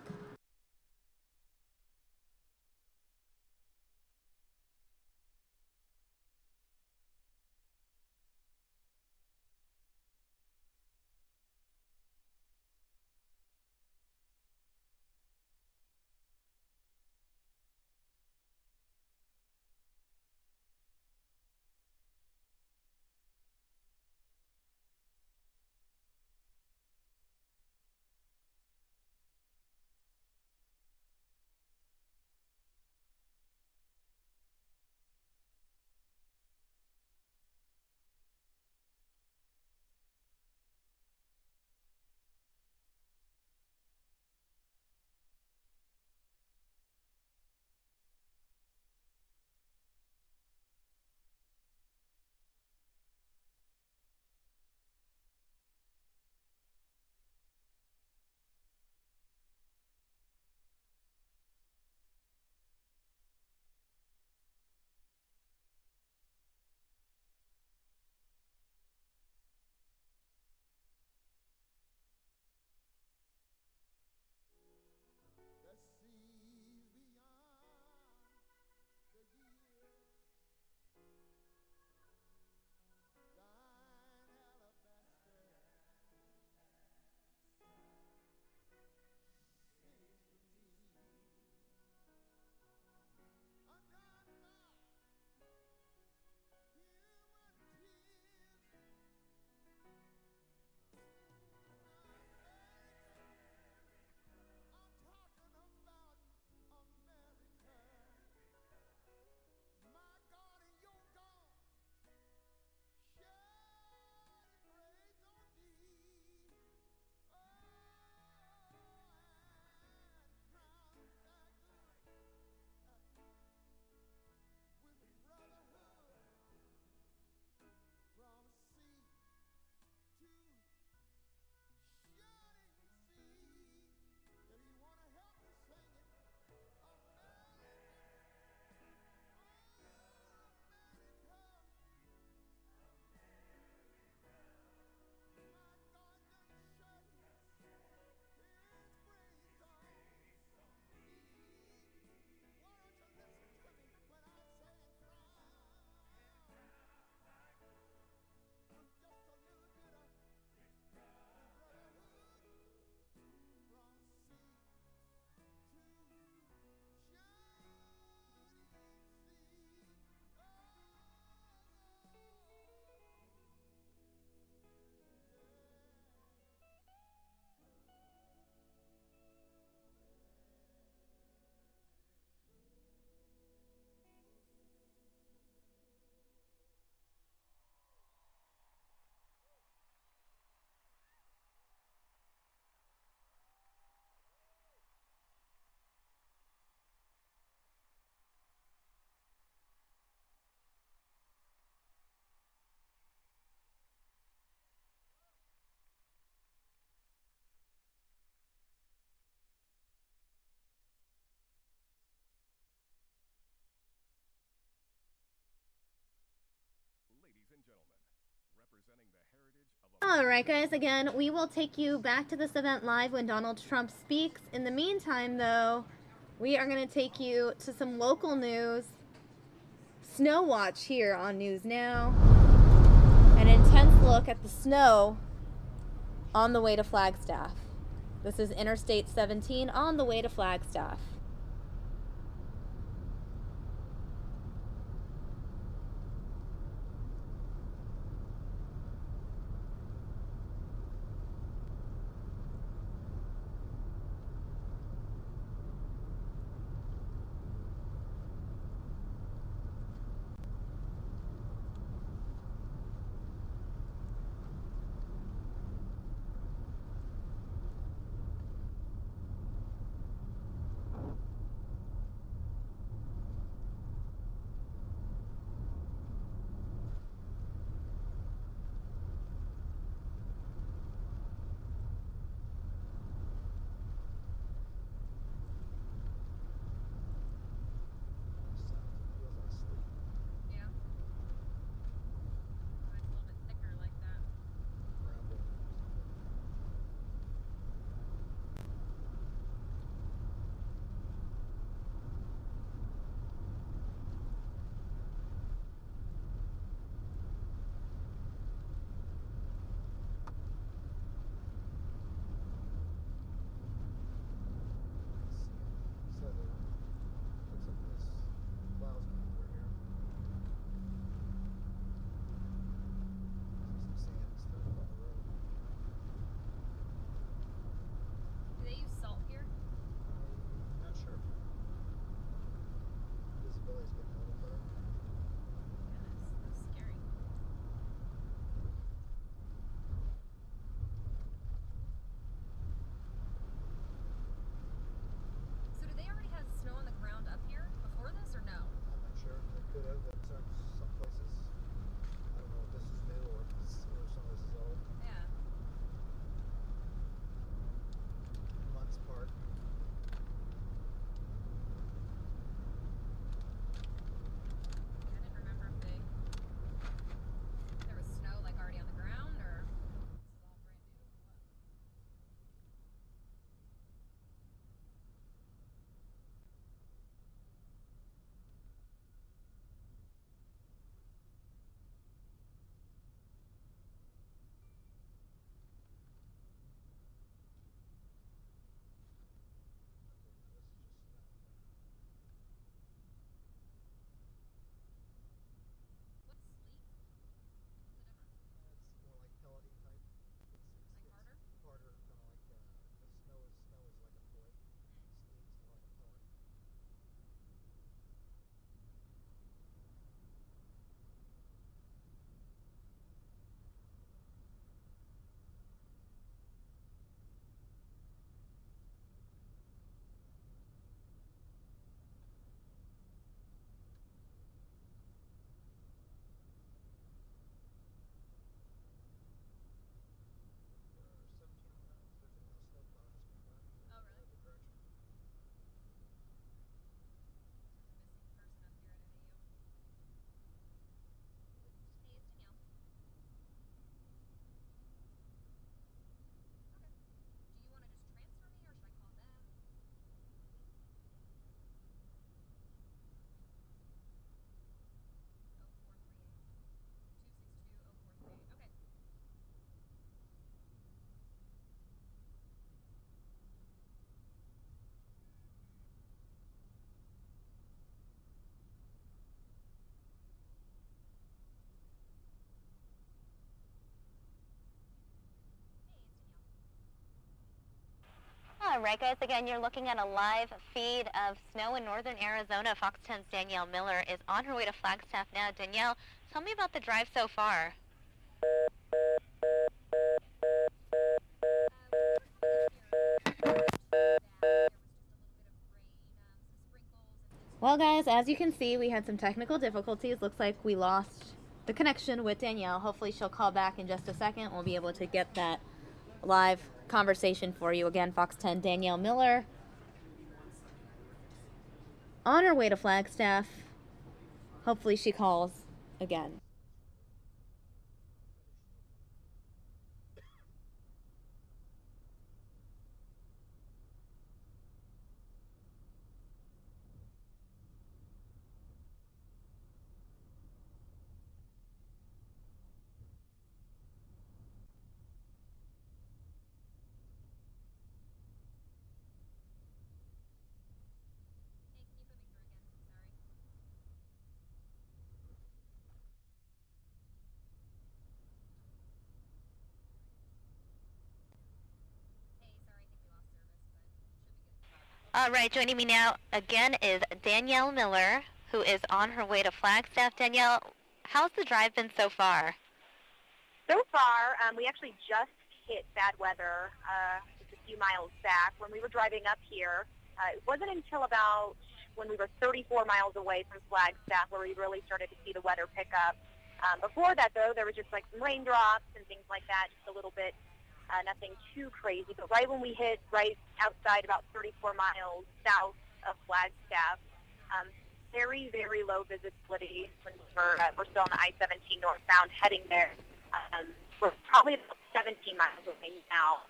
Speaker 16: Alright guys, again, we will take you back to this event live when Donald Trump speaks. In the meantime, though, we are going to take you to some local news. Snow watch here on News Now. An intense look at the snow on the way to Flagstaff. This is Interstate 17 on the way to Flagstaff.
Speaker 3: All right, guys, again, you're looking at a live feed of snow in northern Arizona. Fox 10's Danielle Miller is on her way to Flagstaff now. Danielle, tell me about the drive so far.
Speaker 16: Well, guys, as you can see, we had some technical difficulties. Looks like we lost the connection with Danielle. Hopefully she'll call back in just a second. We'll be able to get that live conversation for you. Again, Fox 10 Danielle Miller on her way to Flagstaff. Hopefully she calls again.
Speaker 3: All right, joining me now again is Danielle Miller, who is on her way to Flagstaff. Danielle, how's the drive been so far?
Speaker 11: So far, we actually just hit bad weather just a few miles back. When we were driving up here, it wasn't until about when we were 34 miles away from Flagstaff where we really started to see the weather pick up. Before that, though, there was just like some raindrops and things like that, just a little bit, nothing too crazy. But right when we hit right outside about 34 miles south of Flagstaff, very, very low visibility when we're still on the I-17 northbound heading there. We're probably about 17 miles away now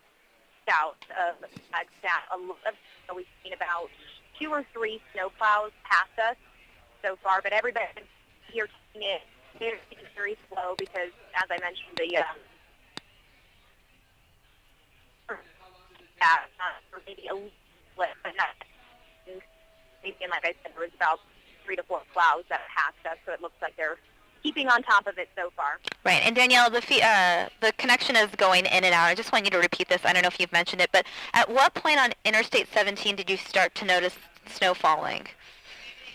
Speaker 11: south of Flagstaff. We've seen about 2 or 3 snowplows pass us so far, but everybody here taking it very, very slow because, as I mentioned, the or maybe a little split, but not. Maybe, like I said, there was about 3 to 4 plows that passed us, so it looks like they're keeping on top of it so far.
Speaker 3: Right, and Danielle, the connection is going in and out. I just want you to repeat this. I don't know if you've mentioned it, but at what point on Interstate 17 did you start to notice snow falling?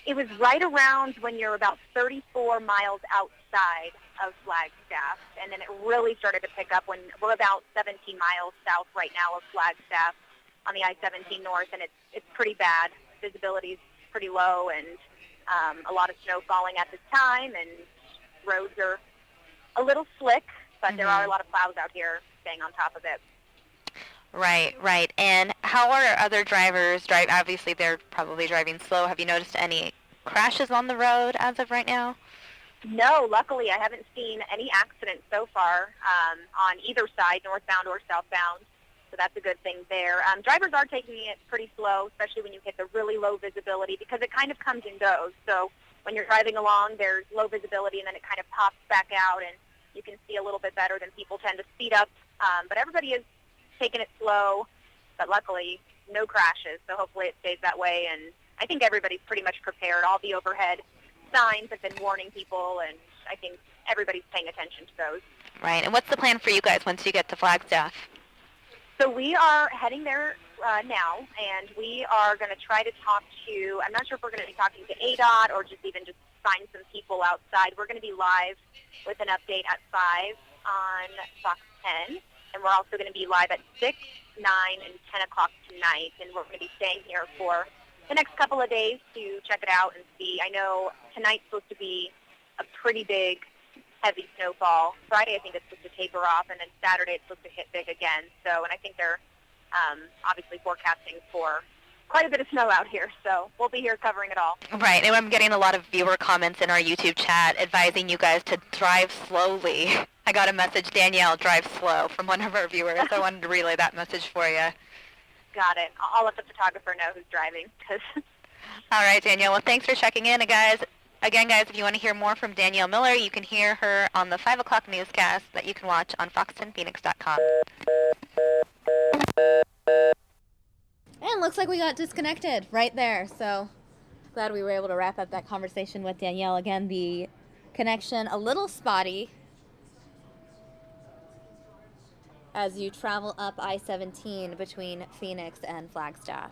Speaker 11: It was right around when you're about 34 miles outside of Flagstaff, and then it really started to pick up when we're about 17 miles south right now of Flagstaff on the I-17 north, and it's pretty bad. Visibility is pretty low, and a lot of snow falling at this time, and roads are a little slick, but there are a lot of plows out here staying on top of it.
Speaker 3: Right, right. And how are other drivers driving? Obviously, they're probably driving slow. Have you noticed any crashes on the road as of right now?
Speaker 11: No, luckily I haven't seen any accidents so far on either side, northbound or southbound. So that's a good thing there. Drivers are taking it pretty slow, especially when you hit the really low visibility, because it kind of comes and goes. So when you're driving along, there's low visibility, and then it kind of pops back out, and you can see a little bit better than people tend to speed up. But everybody is taking it slow, but luckily no crashes. So hopefully it stays that way, and I think everybody's pretty much prepared. All the overhead signs have been warning people, and I think everybody's paying attention to those.
Speaker 3: Right. And what's the plan for you guys once you get to Flagstaff?
Speaker 11: So we are heading there now, and we are going to try to talk to, I'm not sure if we're going to be talking to ADOT or just find some people outside. We're going to be live with an update at 5 on Fox 10, and we're also going to be live at 6, 9, and 10 o'clock tonight, and we're going to be staying here for the next couple of days to check it out and see. I know tonight's supposed to be a pretty big, heavy snowfall. Friday, I think it's supposed to taper off, and then Saturday it's supposed to hit big again. So, and I think they're obviously forecasting for quite a bit of snow out here. So we'll be here covering it all.
Speaker 3: Right, and I'm getting a lot of viewer comments in our YouTube chat advising you guys to drive slowly. I got a message, Danielle, drive slow, from one of our viewers. I wanted to relay that message for you.
Speaker 11: Got it. I'll let the photographer know who's driving.
Speaker 3: All right, Danielle. Well, thanks for checking in, guys. Again, guys, if you want to hear more from Danielle Miller, you can hear her on the 5 o'clock newscast that you can watch on fox10phoenix.com.
Speaker 16: And looks like we got disconnected right there. So glad we were able to wrap up that conversation with Danielle. Again, the connection a little spotty as you travel up I-17 between Phoenix and Flagstaff.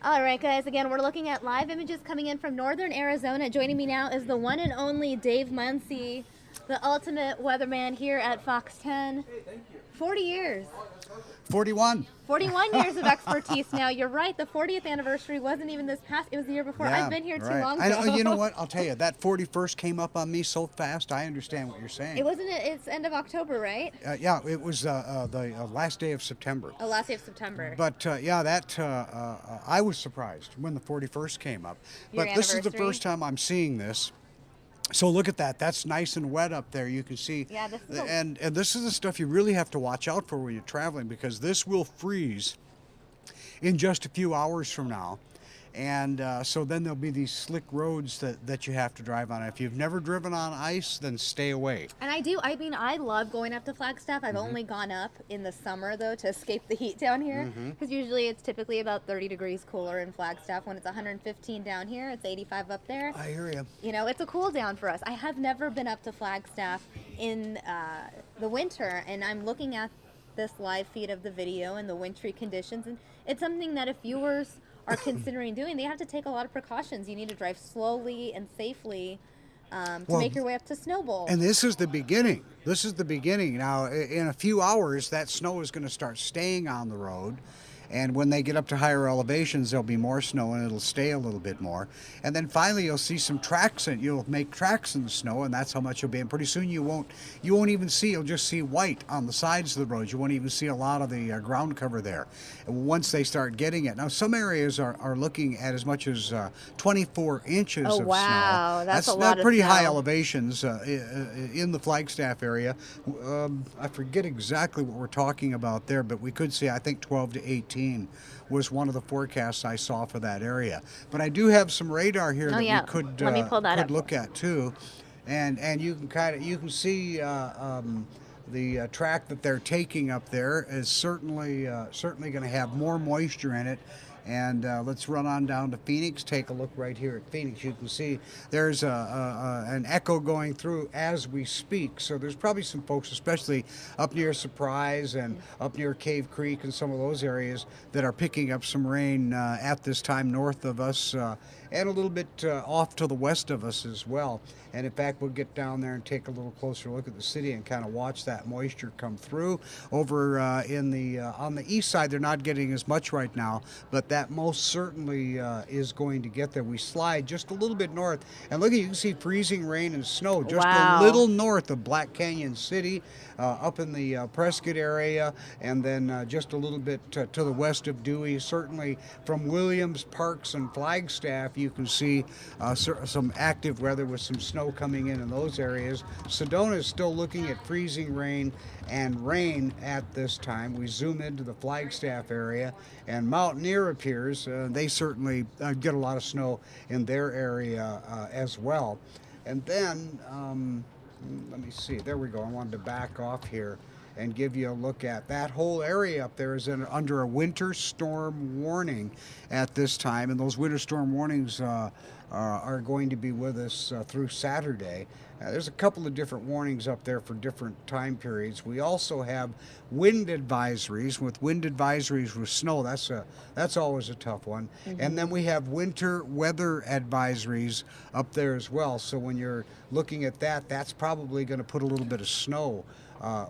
Speaker 16: All right, guys, again, we're looking at live images coming in from northern Arizona. Joining me now is the one and only Dave Muncy, the ultimate weatherman here at Fox 10. Hey, thank you. 40 years.
Speaker 12: 41.
Speaker 16: 41 years of expertise now. You're right, the 40th anniversary wasn't even this past, it was the year before.
Speaker 12: Yeah,
Speaker 16: I've been here too
Speaker 12: right.
Speaker 16: long.
Speaker 12: I know, you know what? I'll tell you, that 41st came up on me so fast, I understand what you're saying.
Speaker 16: It wasn't, it's end of October, right?
Speaker 12: Yeah, it was the last day of September.
Speaker 16: Oh, last day of September.
Speaker 12: But yeah, that I was surprised when the 41st came up.
Speaker 16: Your
Speaker 12: But this is the
Speaker 16: anniversary?
Speaker 12: first time I'm seeing this. So look at that. That's nice and wet up there. You can see.
Speaker 16: Yeah, this is
Speaker 12: and this is the stuff you really have to watch out for when you're traveling, because this will freeze in just a few hours from now. And so then there'll be these slick roads that you have to drive on. If you've never driven on ice, then stay away.
Speaker 16: And I love going up to Flagstaff. I've only gone up in the summer, though, to escape the heat down here. Because usually it's typically about 30 degrees cooler in Flagstaff. When it's 115 down here, it's 85 up there.
Speaker 12: I hear you.
Speaker 16: You know, it's a cool down for us. I have never been up to Flagstaff in the winter, and I'm looking at this live feed of the video and the wintry conditions. And it's something that if viewers are considering doing, they have to take a lot of precautions. You need to drive slowly and safely to make your way up to Snowbowl.
Speaker 12: And this is the beginning. This is the beginning. Now, in a few hours, that snow is going to start staying on the road. And when they get up to higher elevations, there'll be more snow and it'll stay a little bit more. And then finally, you'll see some tracks, and you'll make tracks in the snow, and that's how much you'll be. And pretty soon, you won't even see. You'll just see white on the sides of the roads. You won't even see a lot of the ground cover there. And once they start getting it, now some areas are looking at as much as 24 inches of
Speaker 16: wow,
Speaker 12: snow.
Speaker 16: that's a lot of
Speaker 12: pretty high
Speaker 16: snow.
Speaker 12: Elevations in the Flagstaff area. I forget exactly what we're talking about there, but we could see, I think, 12 to 18 was one of the forecasts I saw for that area. But I do have some radar here that we could
Speaker 16: Let me pull that up.
Speaker 12: look at too, and you can see the track that they're taking up there is certainly going to have more moisture in it. And let's run on down to Phoenix. Take a look right here at Phoenix. You can see there's an echo going through as we speak. So there's probably some folks, especially up near Surprise and up near Cave Creek and some of those areas, that are picking up some rain at this time north of us and a little bit off to the west of us as well. And in fact, we'll get down there and take a little closer look at the city and kind of watch that moisture come through. Over on the east side, they're not getting as much right now, but that most certainly is going to get there. We slide just a little bit north, and look, you can see freezing rain and snow just a little north of Black Canyon City, up in the Prescott area, and then just a little bit to the west of Dewey. Certainly from Williams, Parks, and Flagstaff, you can see some active weather with some snow coming in those areas. Sedona is still looking at freezing rain and rain at this time. We zoom into the Flagstaff area, and Mountaineer appears. They certainly get a lot of snow in their area as well. And then, let me see, there we go. I wanted to back off here and give you a look at that whole area up there is under a winter storm warning at this time, and those winter storm warnings are going to be with us through Saturday. There's a couple of different warnings up there for different time periods. We also have wind advisories. With wind advisories with snow, that's always a tough one. And then we have winter weather advisories up there as well. So when you're looking at that, that's probably going to put a little bit of snow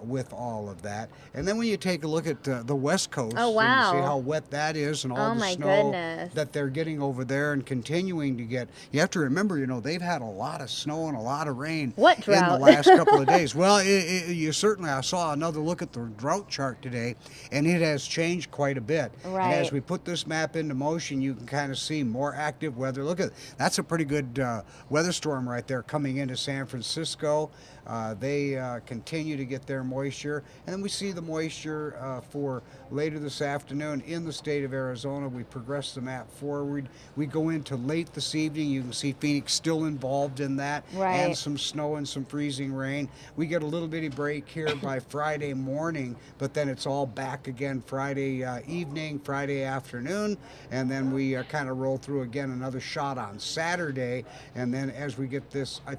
Speaker 12: with all of that. And then when you take a look at the West Coast,
Speaker 16: Oh,
Speaker 12: and
Speaker 16: wow.
Speaker 12: you see how wet that is and all
Speaker 16: Oh,
Speaker 12: the
Speaker 16: my
Speaker 12: snow
Speaker 16: goodness.
Speaker 12: that they're getting over there and continuing to get. You have to remember, they've had a lot of snow and a lot of rain
Speaker 16: What
Speaker 12: in
Speaker 16: drought?
Speaker 12: the last couple of days. Well, I saw another look at the drought chart today, and it has changed quite a bit.
Speaker 16: Right.
Speaker 12: And as we put this map into motion, you can kind of see more active weather. Look at that's a pretty good weather storm right there coming into San Francisco. They continue to get their moisture, and then we see the moisture for later this afternoon in the state of Arizona. We progress the map forward. We go into late this evening. You can see Phoenix still involved in that, and some snow and some freezing rain. We get a little bitty break here by Friday morning, but then it's all back again Friday evening, Friday afternoon, and then we kind of roll through again another shot on Saturday, and then as we get this, I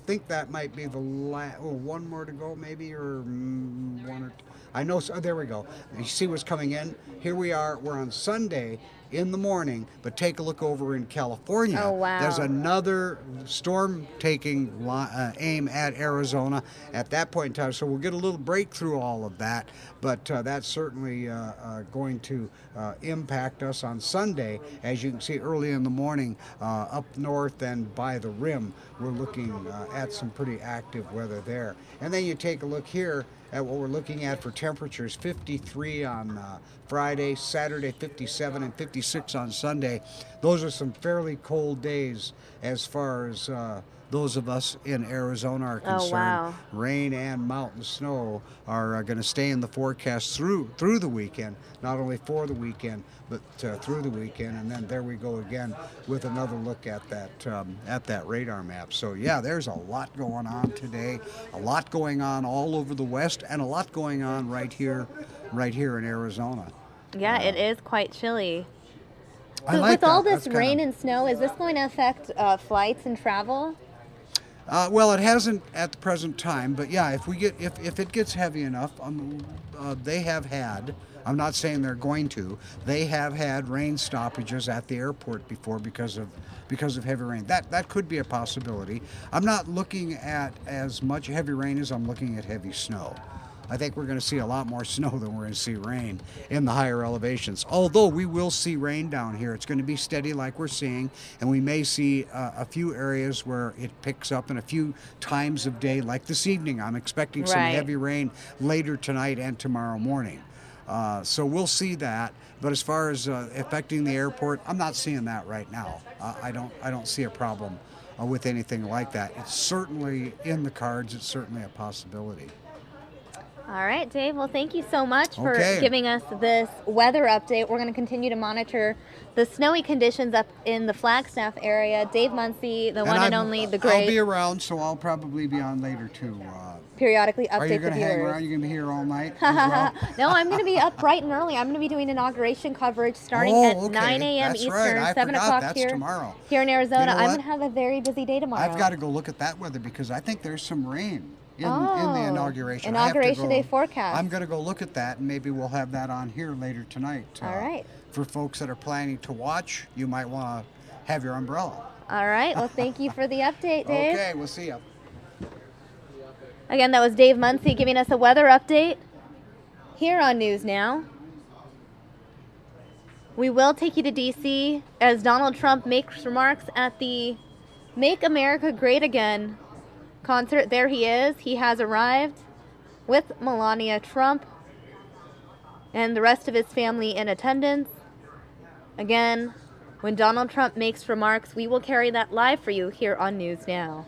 Speaker 12: think that might be the one more to go maybe, or one or two. I know, there we go. You see what's coming in? Here we are, we're on Sunday in the morning, but take a look over in California.
Speaker 16: Oh, wow.
Speaker 12: There's another storm taking aim at Arizona at that point in time. So we'll get a little break through all of that, but that's certainly going to impact us on Sunday. As you can see early in the morning up north and by the rim, we're looking at some pretty active weather there. And then you take a look here at what we're looking at for temperatures: 53 on Friday, Saturday 57, and 56 on Sunday. Those are some fairly cold days as far as those of us in Arizona are concerned.
Speaker 16: Oh, wow.
Speaker 12: Rain and mountain snow are going to stay in the forecast through the weekend, not only for the weekend, but through the weekend. And then there we go again with another look at that radar map. So yeah, there's a lot going on today, a lot going on all over the West, and a lot going on right here in Arizona.
Speaker 16: Yeah, it is quite chilly.
Speaker 12: I
Speaker 16: So
Speaker 12: like
Speaker 16: with all
Speaker 12: that.
Speaker 16: this
Speaker 12: That's
Speaker 16: rain
Speaker 12: kinda-
Speaker 16: and snow, is this going to affect flights and travel?
Speaker 12: Well, it hasn't at the present time, but yeah, if it gets heavy enough, they have had. I'm not saying they're going to. They have had rain stoppages at the airport before because of heavy rain. That could be a possibility. I'm not looking at as much heavy rain as I'm looking at heavy snow. I think we're going to see a lot more snow than we're going to see rain in the higher elevations. Although we will see rain down here. It's going to be steady like we're seeing, and we may see a few areas where it picks up in a few times of day, like this evening. I'm expecting some
Speaker 16: Right.
Speaker 12: heavy rain later tonight and tomorrow morning. So we'll see that. But as far as affecting the airport, I'm not seeing that right now. I don't see a problem with anything like that. It's certainly in the cards. It's certainly a possibility.
Speaker 16: All right, Dave. Well, thank you so much for
Speaker 12: Okay.
Speaker 16: giving us this weather update. We're going to continue to monitor the snowy conditions up in the Flagstaff area. Dave Muncy, the one and only, the
Speaker 12: I'll be
Speaker 16: great,
Speaker 12: around, so I'll probably be on later too.
Speaker 16: periodically
Speaker 12: Are you
Speaker 16: update the
Speaker 12: going to hang
Speaker 16: viewers.
Speaker 12: around? You're going to be here all night as well?
Speaker 16: No, I'm going to be up bright and early. I'm going to be doing inauguration coverage starting
Speaker 12: Oh,
Speaker 16: at
Speaker 12: okay.
Speaker 16: 9 a.m.
Speaker 12: That's
Speaker 16: Eastern,
Speaker 12: right. I
Speaker 16: 7
Speaker 12: forgot.
Speaker 16: o'clock
Speaker 12: That's
Speaker 16: here,
Speaker 12: tomorrow.
Speaker 16: here in Arizona.
Speaker 12: You know
Speaker 16: I'm
Speaker 12: what?
Speaker 16: going to have a very busy day tomorrow.
Speaker 12: I've got to go look at that weather because I think there's some rain in the
Speaker 16: Oh,
Speaker 12: inauguration. I have to
Speaker 16: Inauguration
Speaker 12: go-
Speaker 16: day forecast.
Speaker 12: I'm going to go look at that, and maybe we'll have that on here later tonight.
Speaker 16: All right.
Speaker 12: For folks that are planning to watch, you might want to have your umbrella.
Speaker 16: All right. Well, thank you for the update, Dave.
Speaker 12: Okay, we'll see you.
Speaker 16: Again, that was Dave Muncy giving us a weather update here on News Now. We will take you to D.C. as Donald Trump makes remarks at the Make America Great Again concert. There he is. He has arrived with Melania Trump and the rest of his family in attendance. Again, when Donald Trump makes remarks, we will carry that live for you here on News Now.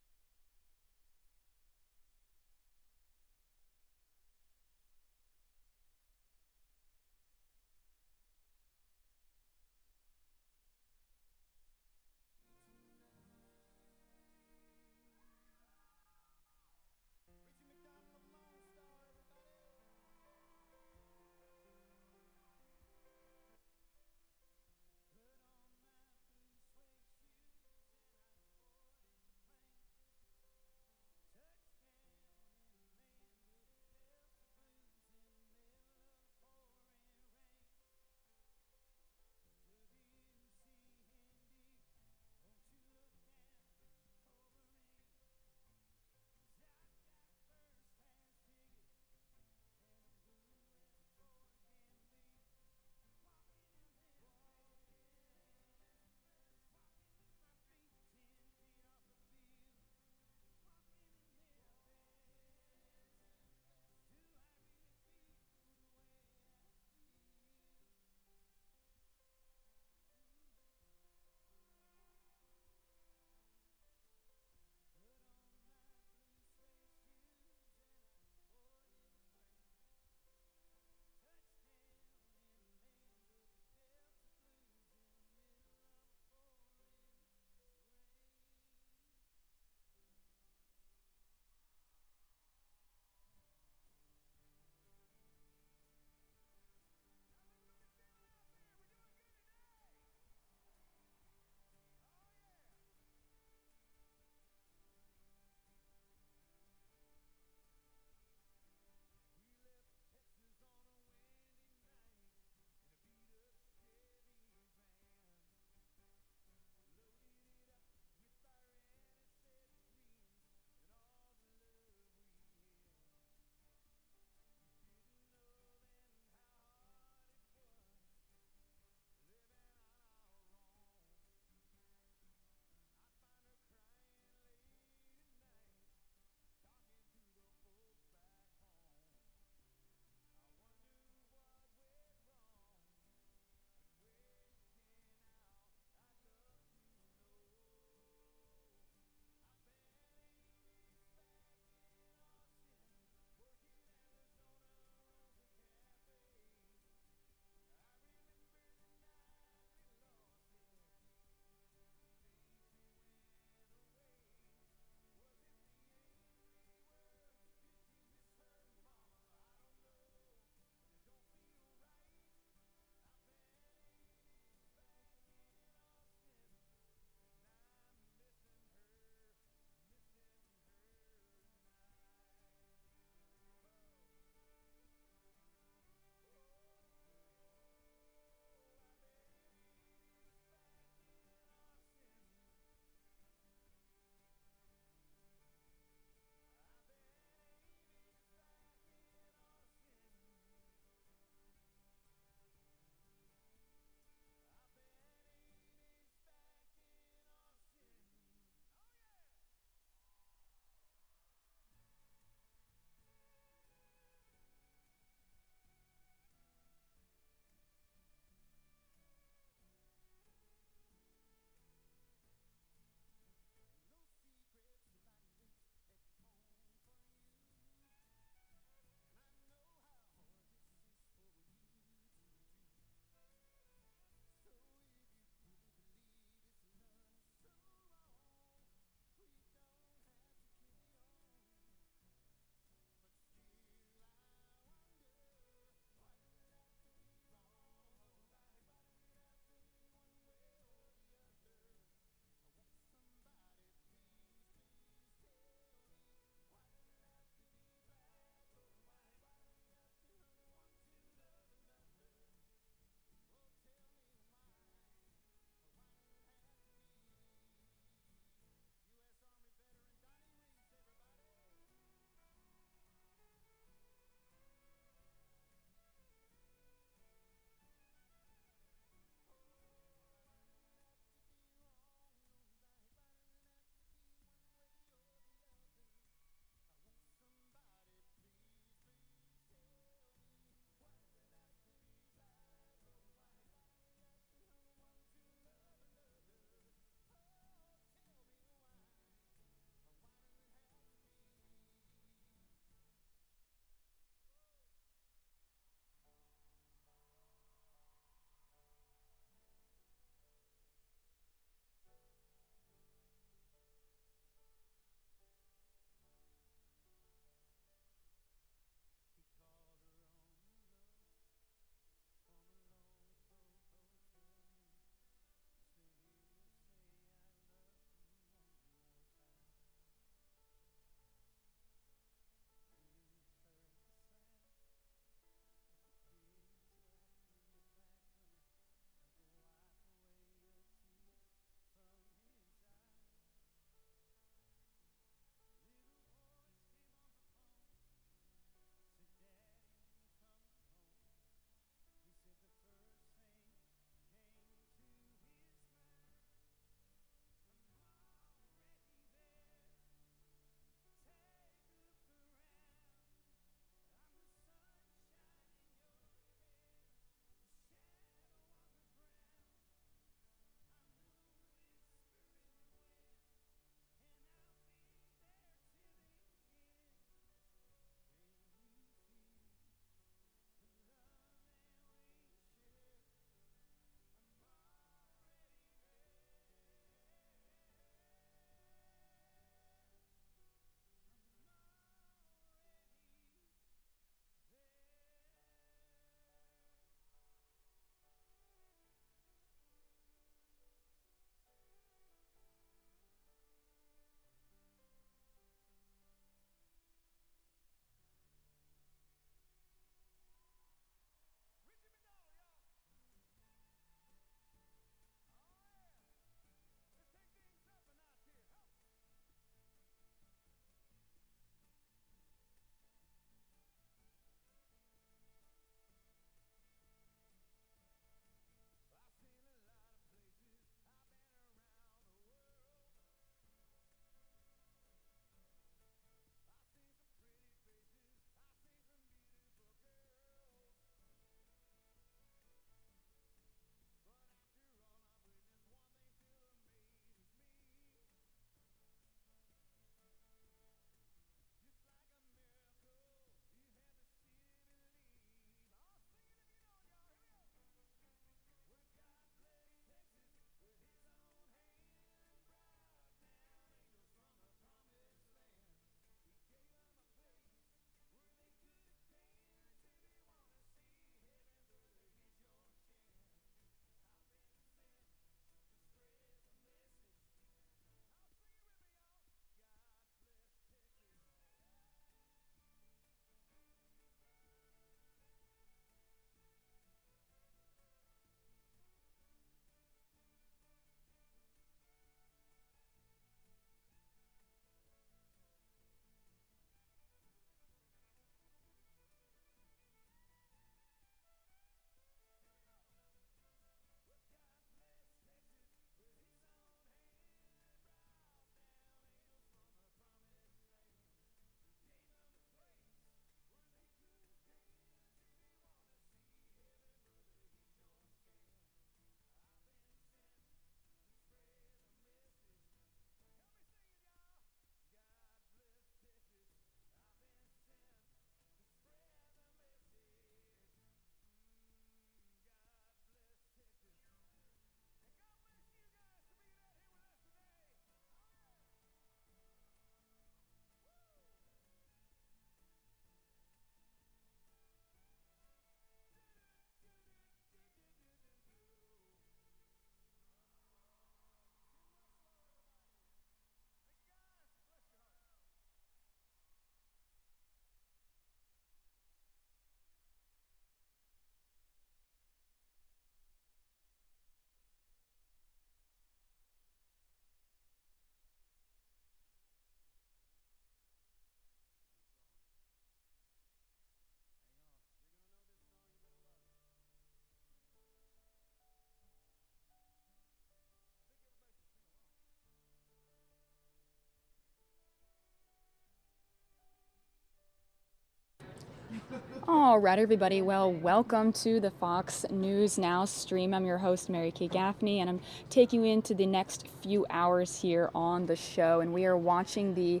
Speaker 14: All right, everybody. Well, welcome to the Fox News Now stream. I'm your host, Mary Kay Gaffney, and I'm taking you into the next few hours here on the show. And we are watching the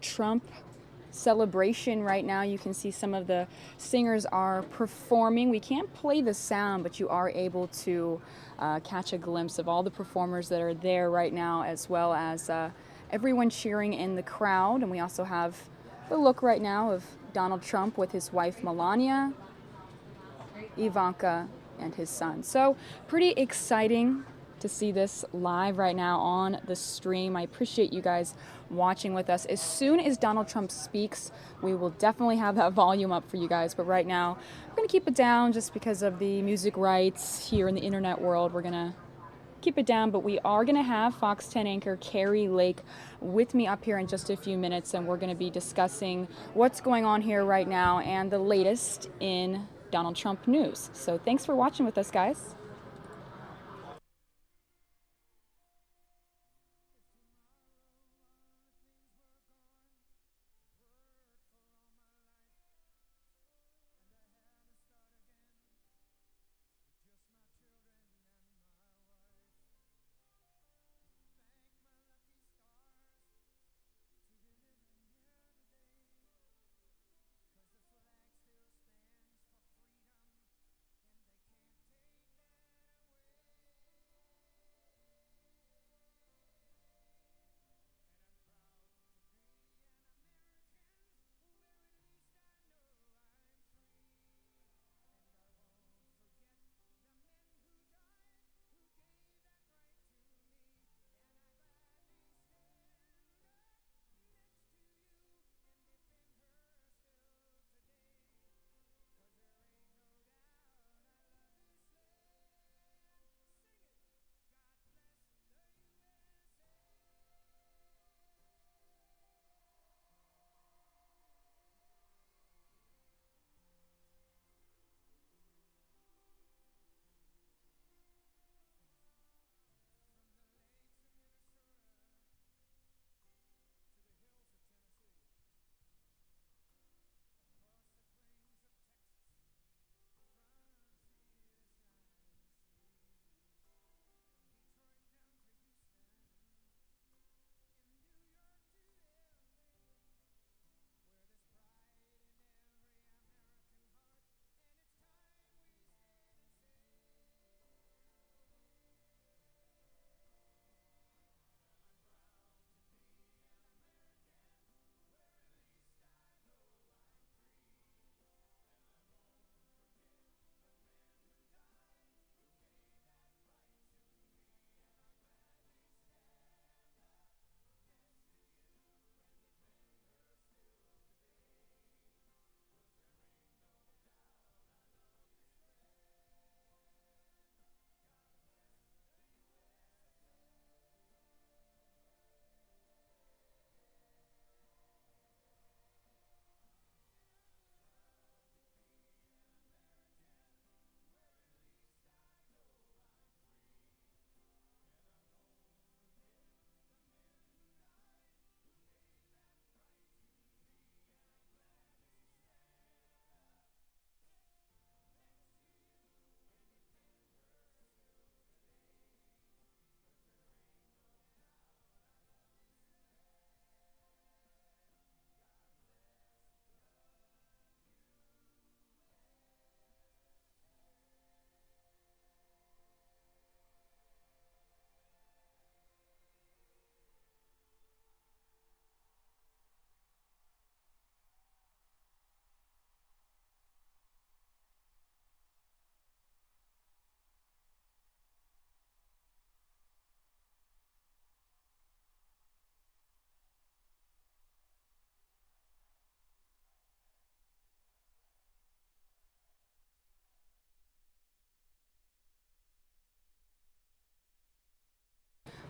Speaker 14: Trump celebration right now. You can see some of the singers are performing. We can't play the sound, but you are able to catch a glimpse of all the performers that are there right now, as well as everyone cheering in the crowd. And we also have the look right now of Donald Trump with his wife Melania, Ivanka, and his son. So pretty exciting to see this live right now on the stream. I appreciate you guys watching with us. As soon as Donald Trump speaks, we will definitely have that volume up for you guys. But right now, we're going to keep it down just because of the music rights here in the internet world. We're going to keep it down, but we are going to have Fox 10 anchor Carrie Lake with me up here in just a few minutes, and we're going to be discussing what's going on here right now and the latest in Donald Trump news. So thanks for watching with us, guys.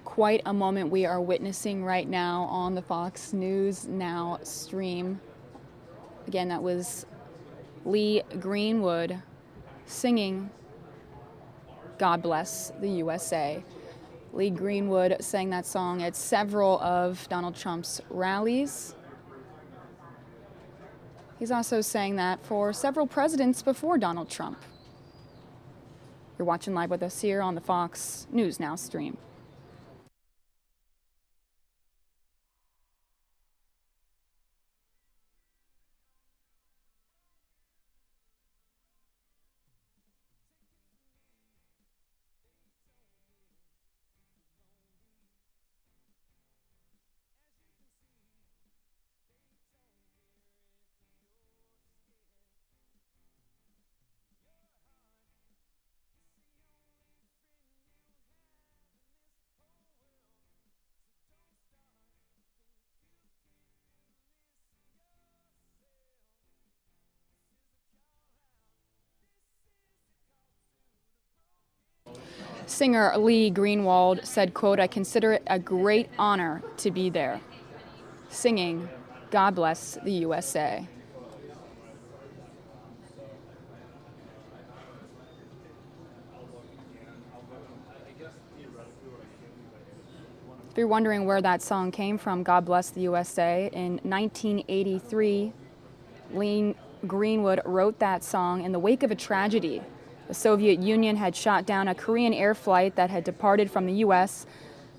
Speaker 14: Quite a moment we are witnessing right now on the Fox News Now stream. Again, that was Lee Greenwood singing God Bless the USA. Lee Greenwood sang that song at several of Donald Trump's rallies. He's also saying that for several presidents before Donald Trump. You're watching live with us here on the Fox News Now stream. Singer Lee Greenwald said, quote, "I consider it a great honor to be there," singing "God Bless the USA." If you're wondering where that song came from, God Bless the USA, in 1983, Lee Greenwood wrote that song in the wake of a tragedy. The Soviet Union had shot down a Korean air flight that had departed from the U.S.,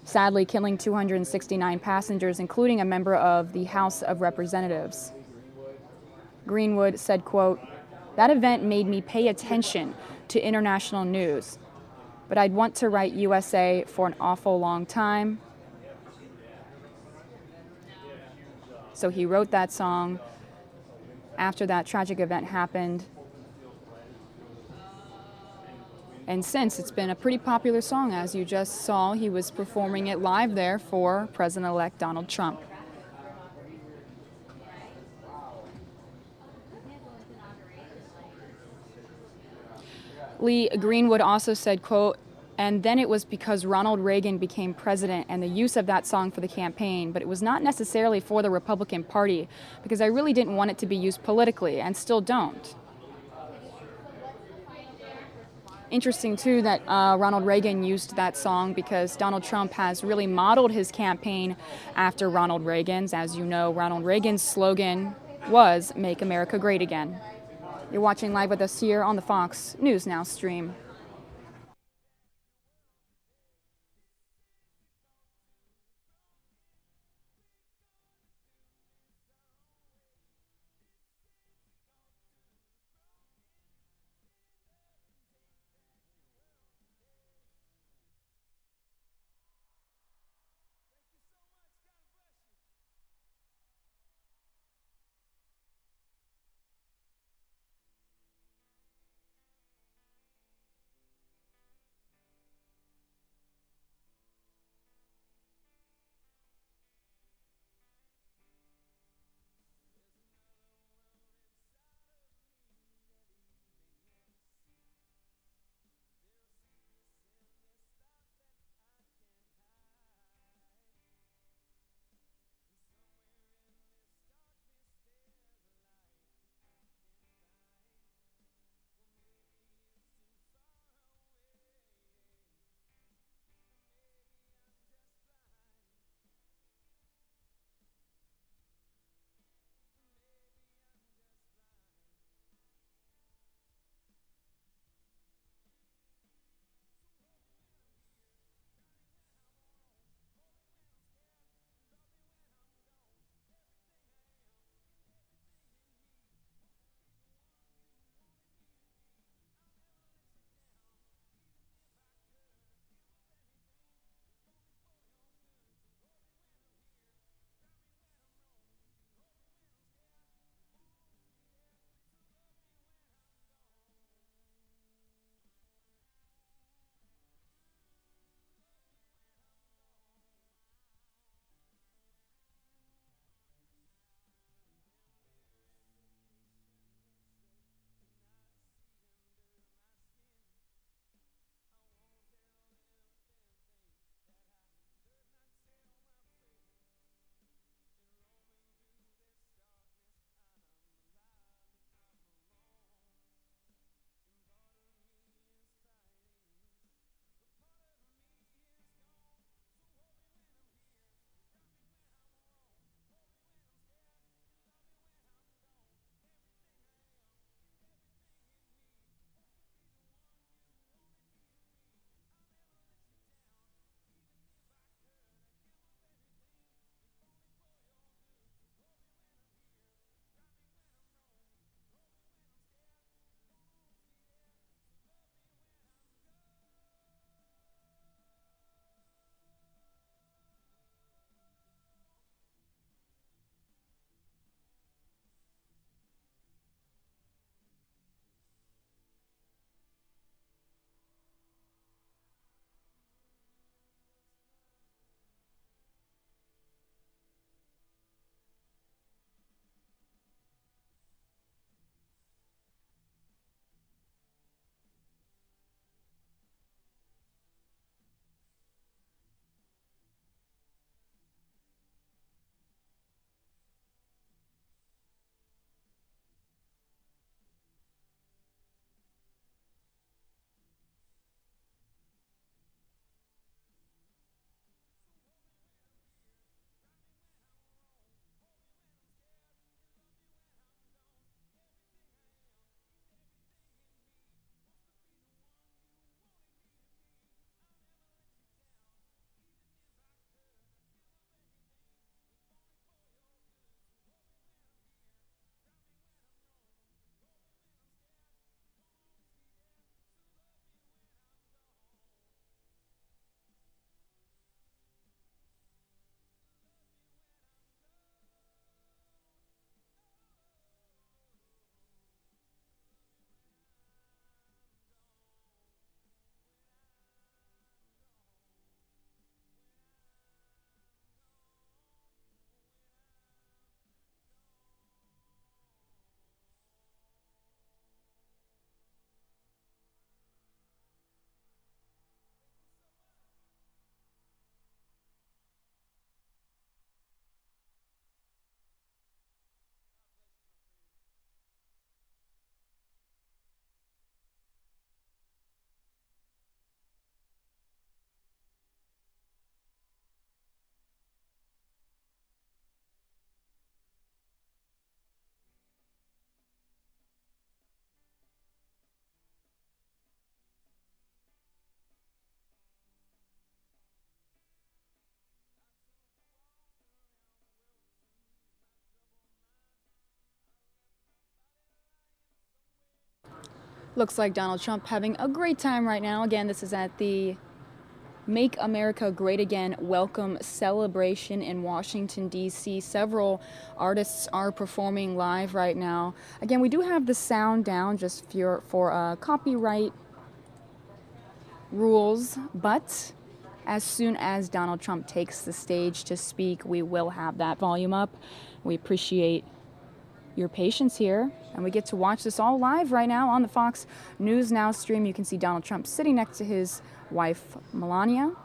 Speaker 14: sadly killing 269 passengers, including a member of the House of Representatives. Greenwood said, quote, "That event made me pay attention to international news, but I'd want to write USA for an awful long time." So he wrote that song after that tragic event happened. And since, it's been a pretty popular song. As you just saw, he was performing it live there for President-elect Donald Trump. Lee Greenwood also said, quote, "And then it was because Ronald Reagan became president and the use of that song for the campaign, but it was not necessarily for the Republican Party because I really didn't want it to be used politically and still don't." Interesting, too, that Ronald Reagan used that song because Donald Trump has really modeled his campaign after Ronald Reagan's. As you know, Ronald Reagan's slogan was "Make America Great Again." You're watching live with us here on the Fox News Now stream. Looks like Donald Trump having a great time right now. Again, this is at the Make America Great Again welcome celebration in Washington, D.C. Several artists are performing live right now. Again, we do have the sound down just for copyright rules, but as soon as Donald Trump takes the stage to speak, we will have that volume up. We appreciate your patience here, and we get to watch this all live right now on the Fox News Now stream. You can see Donald Trump sitting next to his wife, Melania.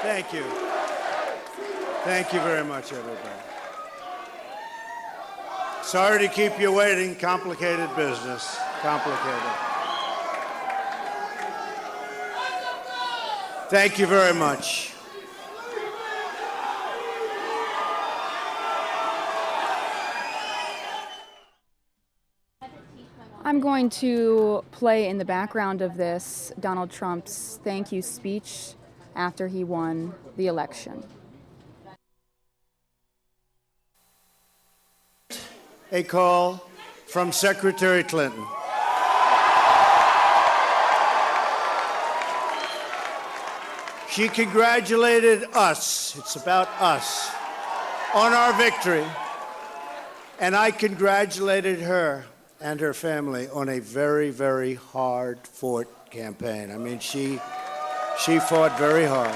Speaker 9: Thank you. Thank you very much, everybody. Sorry to keep you waiting. Complicated business. Complicated. Thank you very much.
Speaker 14: I'm going to play in the background of this Donald Trump's thank you speech after he won the election.
Speaker 9: A call from Secretary Clinton. She congratulated us, it's about us, on our victory. And I congratulated her and her family on a very, very hard-fought campaign. I mean, she fought very hard.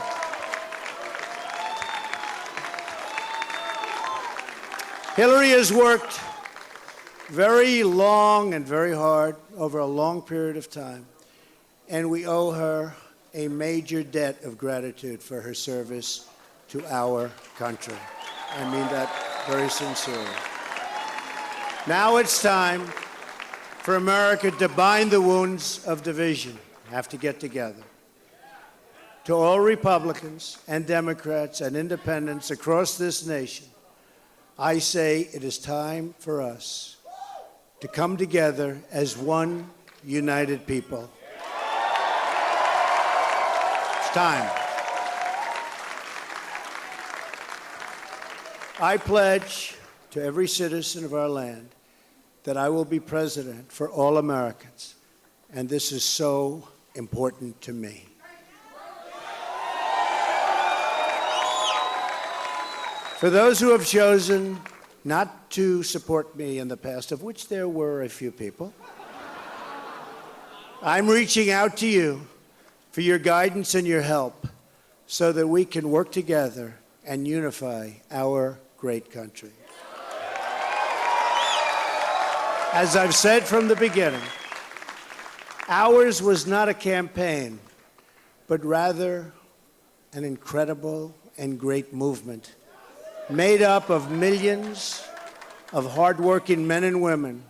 Speaker 9: Hillary has worked very long and very hard over a long period of time, and we owe her a major debt of gratitude for her service to our country. I mean that very sincerely. Now it's time for America to bind the wounds of division, have to get together. To all Republicans and Democrats and independents across this nation, I say it is time for us to come together as one united people. It's time. I pledge to every citizen of our land that I will be president for all Americans, and this is so important to me. For those who have chosen not to support me in the past, of which there were a few people, I'm reaching out to you for your guidance and your help so that we can work together and unify our great country. As I've said from the beginning, ours was not a campaign, but rather an incredible and great movement made up of millions of hardworking men and women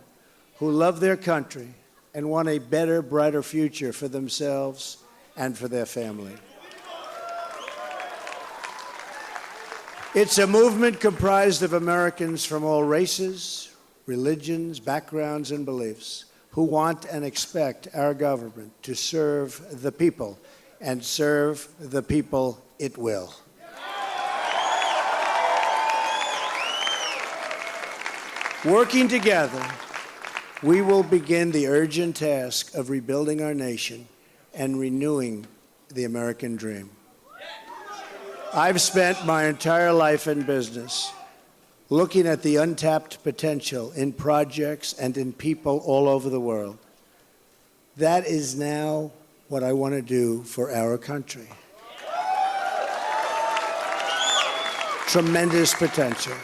Speaker 9: who love their country and want a better, brighter future for themselves and for their family. It's a movement comprised of Americans from all races, religions, backgrounds, and beliefs who want and expect our government to serve the people, and serve the people it will. Working together, we will begin the urgent task of rebuilding our nation and renewing the American dream. I've spent my entire life in business looking at the untapped potential in projects and in people all over the world. That is now what I want to do for our country. Tremendous potential.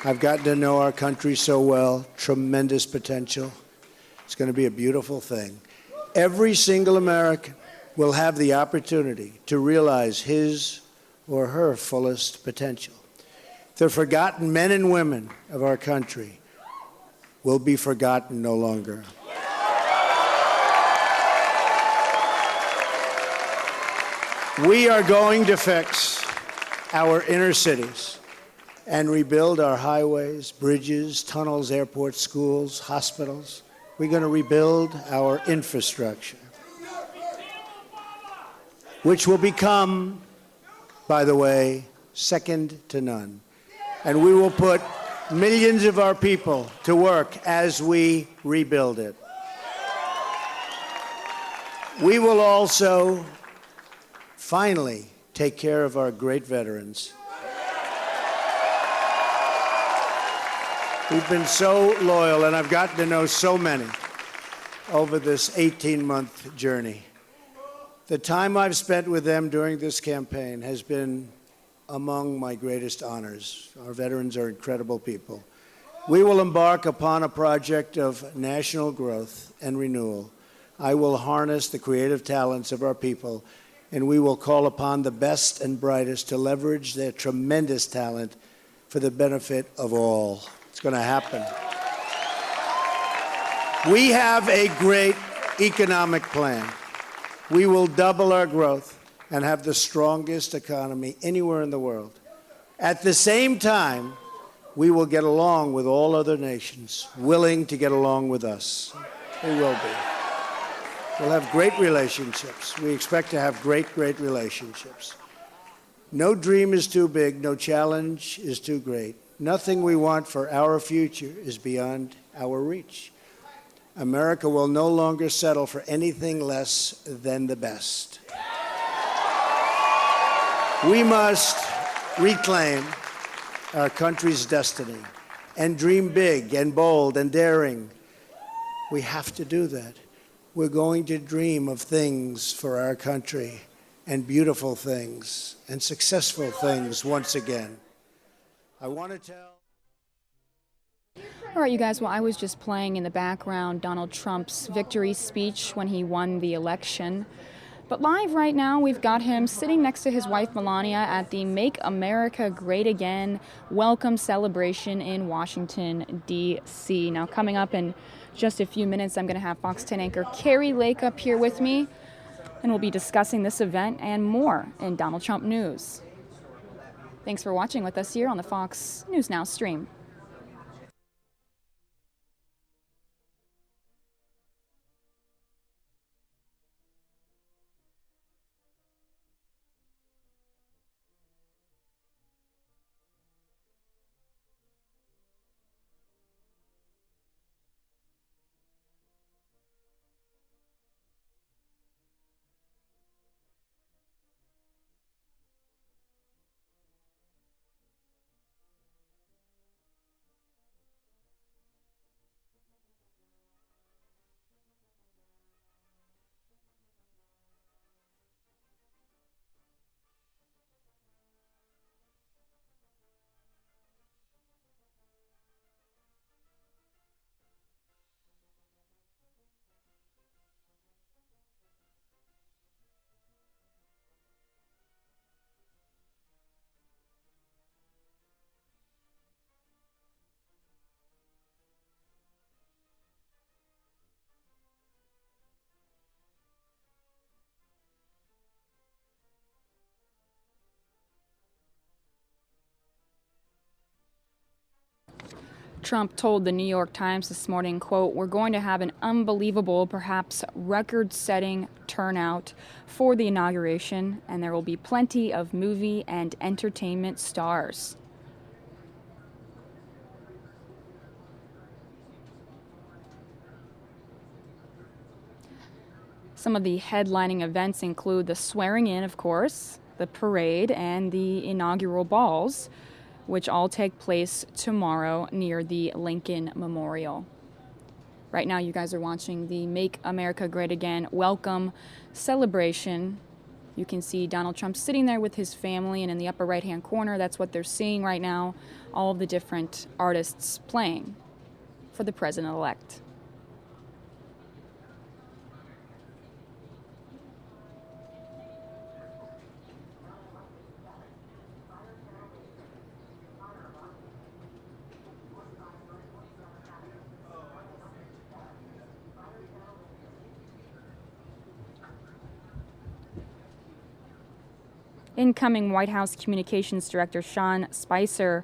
Speaker 9: I've gotten to know our country so well. Tremendous potential. It's going to be a beautiful thing. Every single American will have the opportunity to realize his or her fullest potential. The forgotten men and women of our country will be forgotten no longer. We are going to fix our inner cities and rebuild our highways, bridges, tunnels, airports, schools, hospitals. We're going to rebuild our infrastructure, which will become, by the way, second to none. And we will put millions of our people to work as we rebuild it. We will also finally take care of our great veterans. We've been so loyal, and I've gotten to know so many over this 18-month journey. The time I've spent with them during this campaign has been among my greatest honors. Our veterans are incredible people. We will embark upon a project of national growth and renewal. I will harness the creative talents of our people, and we will call upon the best and brightest to leverage their tremendous talent for the benefit of all. It's going to happen. We have a great economic plan. We will double our growth and have the strongest economy anywhere in the world. At the same time, we will get along with all other nations willing to get along with us. We will be. We'll have great relationships. We expect to have great, great relationships. No dream is too big, no challenge is too great. Nothing we want for our future is beyond our reach. America will no longer settle for anything less than the best. We must reclaim our country's destiny and dream big and bold and daring. We have to do that. We're going to dream of things for our country, and beautiful things and successful things once again. I want to tell...
Speaker 14: All right, you guys, well, I was just playing in the background Donald Trump's victory speech when he won the election. But live right now, we've got him sitting next to his wife, Melania, at the Make America Great Again welcome celebration in Washington, D.C. Now, coming up in just a few minutes, I'm going to have Fox 10 anchor Carrie Lake up here with me, and we'll be discussing this event and more in Donald Trump news. Thanks for watching with us here on the Fox News Now stream. Trump told the New York Times this morning, quote, "We're going to have an unbelievable, perhaps record-setting turnout for the inauguration, and there will be plenty of movie and entertainment stars." Some of the headlining events include the swearing in, of course, the parade, and the inaugural balls, which all take place tomorrow near the Lincoln Memorial. Right now, you guys are watching the Make America Great Again welcome celebration. You can see Donald Trump sitting there with his family, and in the upper right-hand corner, that's what they're seeing right now, all of the different artists playing for the president-elect. Incoming White House Communications Director Sean Spicer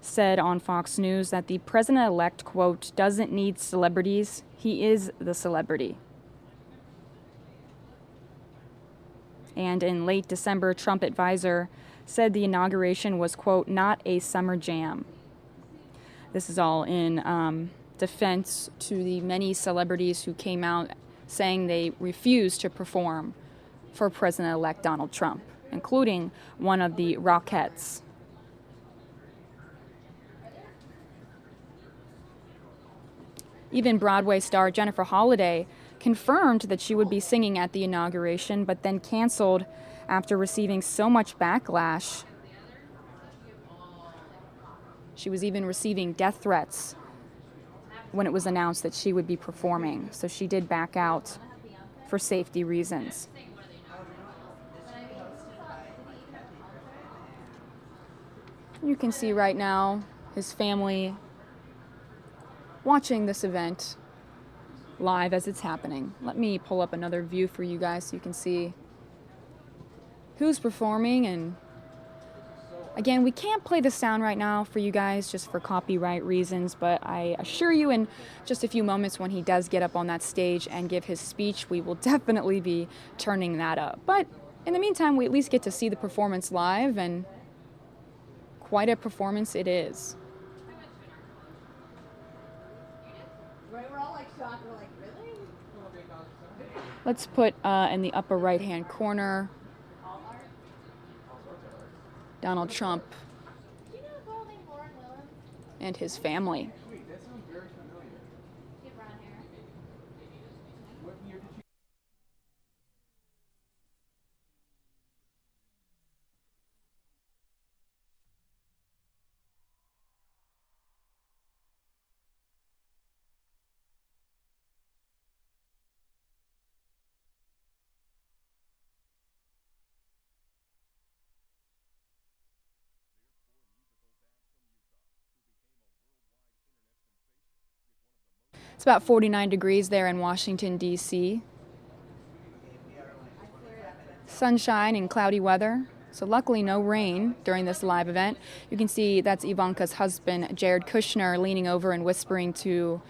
Speaker 14: said on Fox News that the president-elect, quote, "doesn't need celebrities, he is the celebrity." And in late December, Trump advisor said the inauguration was, quote, "not a summer jam." This is all in defense to the many celebrities who came out saying they refused to perform for President-elect Donald Trump, including one of the Rockettes. Even Broadway star Jennifer Holliday confirmed that she would be singing at the inauguration, but then canceled after receiving so much backlash. She was even receiving death threats when it was announced that she would be performing, so she did back out for safety reasons. You can see right now his family watching this event live as it's happening. Let me pull up another view for you guys so you can see who's performing. And again, we can't play the sound right now for you guys just for copyright reasons, but I assure you in just a few moments when he does get up on that stage and give his speech, we will definitely be turning that up. But in the meantime, we at least get to see the performance live, and quite a performance it is. Let's put in the upper right-hand corner Donald Trump and his family. It's about 49 degrees there in Washington, D.C. Sunshine and cloudy weather, so luckily no rain during this live event. You can see that's Ivanka's husband, Jared Kushner, leaning over and whispering to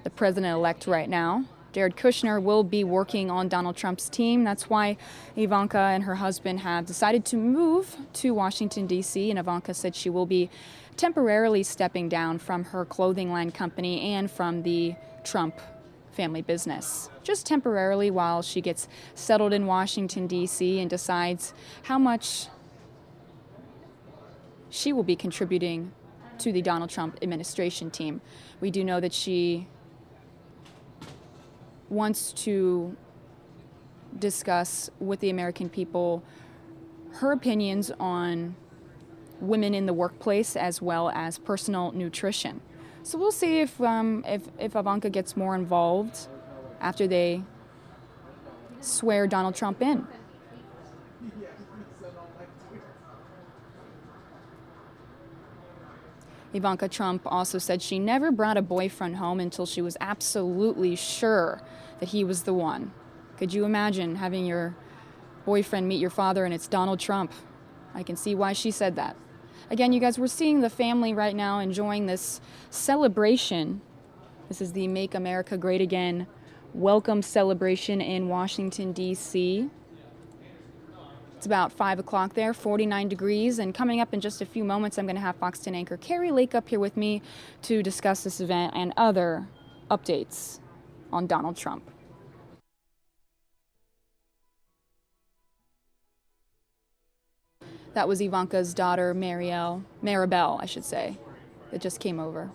Speaker 14: the president-elect right now. Jared Kushner will be working on Donald Trump's team. That's why Ivanka and her husband have decided to move to Washington, D.C., and Ivanka said she will be temporarily stepping down from her clothing line company and from the Trump family business, just temporarily while she gets settled in Washington, D.C. and decides how much she will be contributing to the Donald Trump administration team. We do know that she wants to discuss with the American people her opinions on women in the workplace as well as personal nutrition. So we'll see if Ivanka gets more involved after they swear Donald Trump in. Ivanka Trump also said she never brought a boyfriend home until she was absolutely sure that he was the one. Could you imagine having your boyfriend meet your father and it's Donald Trump? I can see why she said that. Again, you guys, we're seeing the family right now enjoying this celebration. This is the Make America Great Again welcome celebration in Washington, D.C. It's about 5 o'clock there, 49 degrees, and coming up in just a few moments, I'm going to have Fox 10 anchor Carrie Lake up here with me to discuss this event and other updates on Donald Trump. That was Ivanka's daughter, Maribel, I should say, that just came over.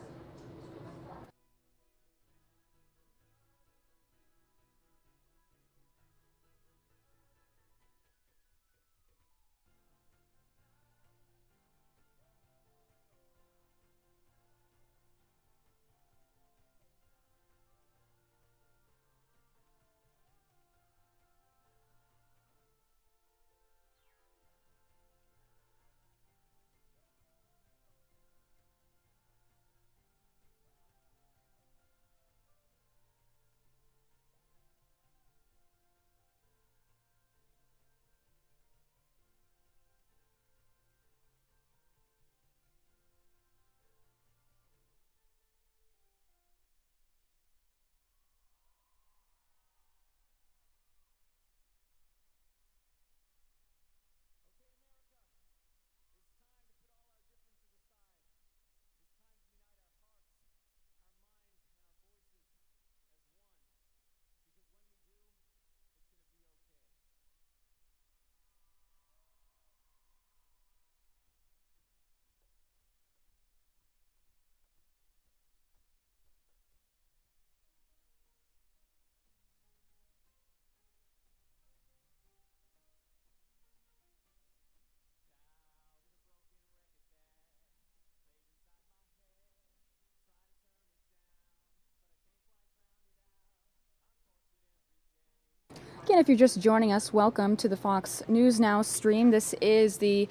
Speaker 14: Again, if you're just joining us, welcome to the Fox News Now stream. This is the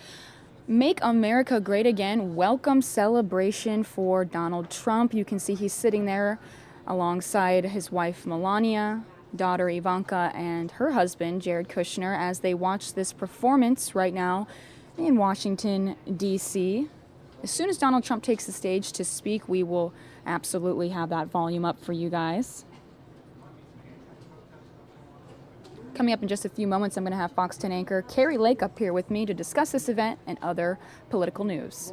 Speaker 14: Make America Great Again welcome celebration for Donald Trump. You can see he's sitting there alongside his wife Melania, daughter Ivanka, and her husband Jared Kushner as they watch this performance right now in Washington, D.C. As soon as Donald Trump takes the stage to speak, we will absolutely have that volume up for you guys. Coming up in just a few moments, I'm going to have Fox 10 anchor Carrie Lake up here with me to discuss this event and other political news.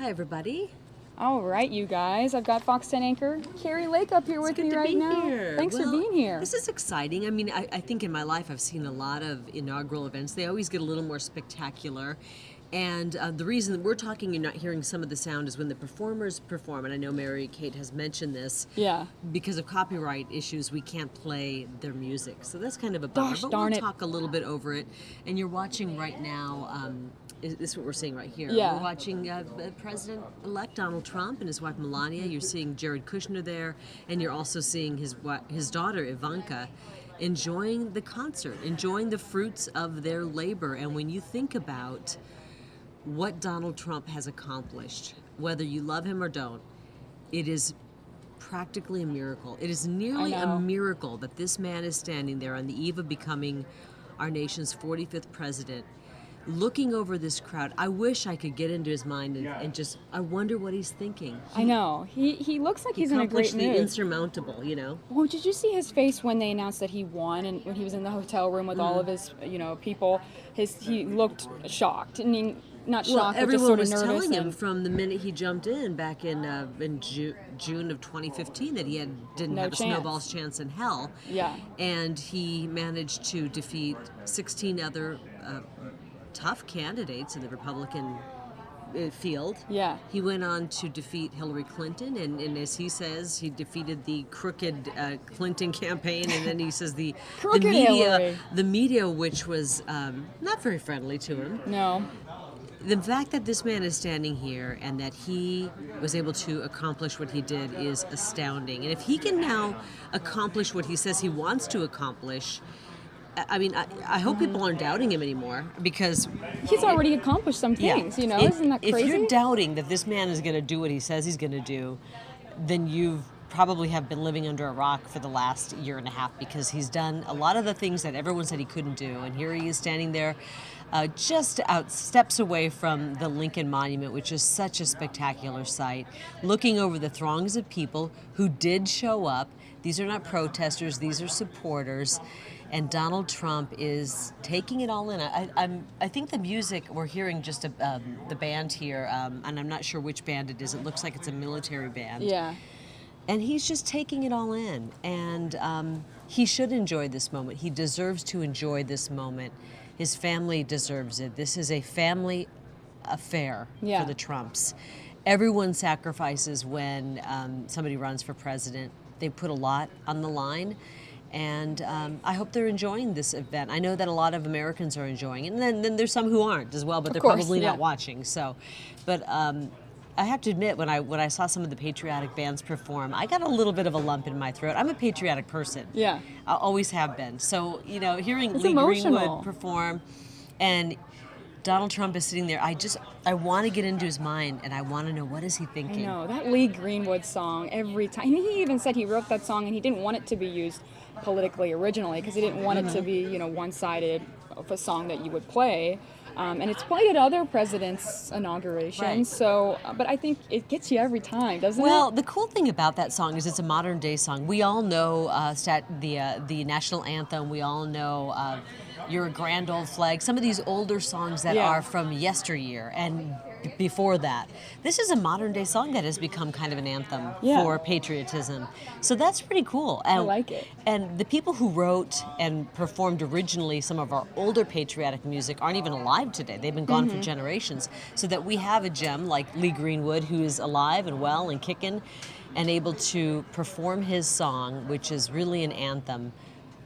Speaker 17: Hi, everybody.
Speaker 14: All right, you guys. I've got Fox 10 anchor Carrie Lake up here with me right now. Thanks for being here.
Speaker 17: This is exciting. I mean, I think in my life I've seen a lot of inaugural events. They always get a little more spectacular. And the reason that we're talking, you're not hearing some of the sound, is when the performers perform, and I know Mary Kate has mentioned this.
Speaker 14: Yeah.
Speaker 17: Because of copyright issues, we can't play their music. So that's kind of a bummer.
Speaker 14: Gosh,
Speaker 17: but
Speaker 14: darn
Speaker 17: we'll
Speaker 14: it.
Speaker 17: talk a little bit over it. And you're watching right now, this is what we're seeing right here.
Speaker 14: Yeah.
Speaker 17: We're watching President-elect Donald Trump and his wife Melania. You're seeing Jared Kushner there, and you're also seeing his daughter Ivanka enjoying the concert, enjoying the fruits of their labor. And when you think about what Donald Trump has accomplished, whether you love him or don't, it is practically a miracle. It is nearly a miracle that this man is standing there on the eve of becoming our nation's 45th president, looking over this crowd. I wish I could get into his mind and just, I wonder what he's thinking.
Speaker 14: I know. He looks like he's in a great
Speaker 17: accomplished the
Speaker 14: mood.
Speaker 17: insurmountable, you know?
Speaker 14: Well, did you see his face when they announced that he won, and when he was in the hotel room with all of his, people? He looked shocked, and not shocked,
Speaker 17: Well,
Speaker 14: but just
Speaker 17: everyone
Speaker 14: sort of
Speaker 17: was
Speaker 14: nervous.
Speaker 17: telling him
Speaker 14: and-
Speaker 17: from the minute he jumped in back in June of 2015 that he didn't
Speaker 14: No
Speaker 17: have
Speaker 14: chance.
Speaker 17: a snowball's chance in hell.
Speaker 14: Yeah.
Speaker 17: And he managed to defeat 16 other tough candidates in the Republican field.
Speaker 14: Yeah.
Speaker 17: He went on to defeat Hillary Clinton, and as he says, he defeated the crooked Clinton campaign, and then he says the
Speaker 14: Crooked Hillary.
Speaker 17: media, which was not very friendly to him.
Speaker 14: No.
Speaker 17: The fact that this man is standing here and that he was able to accomplish what he did is astounding. And if he can now accomplish what he says he wants to accomplish, I mean, I hope people aren't doubting him anymore, because
Speaker 14: He's already accomplished some things, Isn't that crazy?
Speaker 17: If you're doubting that this man is going to do what he says he's going to do, then you probably have been living under a rock for the last year and a half, because he's done a lot of the things that everyone said he couldn't do. And here he is standing there just out steps away from the Lincoln Monument, which is such a spectacular sight, looking over the throngs of people who did show up. These are not protesters, these are supporters. And Donald Trump is taking it all in. I think the music, we're hearing just the band here, and I'm not sure which band it is. It looks like it's a military band.
Speaker 14: Yeah.
Speaker 17: And he's just taking it all in. And he should enjoy this moment. He deserves to enjoy this moment. His family deserves it. This is a family affair for the Trumps. Everyone sacrifices when somebody runs for president. They put a lot on the line. And I hope they're enjoying this event. I know that a lot of Americans are enjoying it, and then there's some who aren't as well, but they're probably not watching. So, but I have to admit, when I saw some of the patriotic bands perform, I got a litlittle bit of a lump in my throat. I'm a patriotic person.
Speaker 14: Yeah.
Speaker 17: I always have been. So, hearing
Speaker 14: It's
Speaker 17: Lee
Speaker 14: emotional.
Speaker 17: Greenwood perform, and Donald Trump is sitting there, I want to get into his mind, and I want to know, what is he thinking?
Speaker 14: I know, that Lee Greenwood song, every time. He even said he wrote that song and he didn't want it to be used politically originally, because he didn't want it to be, one-sided of a song that you would play. And it's played at other presidents' inaugurations.
Speaker 17: Right.
Speaker 14: So, but I think it gets you every time, doesn't it?
Speaker 17: Well, the cool thing about that song is it's a modern day song. We all know the national anthem. We all know You're a Grand Old Flag. Some of these older songs that are from yesteryear and before that. This is a modern day song that has become kind of an anthem for patriotism. So that's pretty cool.
Speaker 14: I like it.
Speaker 17: And the people who wrote and performed originally some of our older patriotic music aren't even alive today. They've been gone for generations. So that we have a gem like Lee Greenwood, who is alive and well and kicking and able to perform his song, which is really an anthem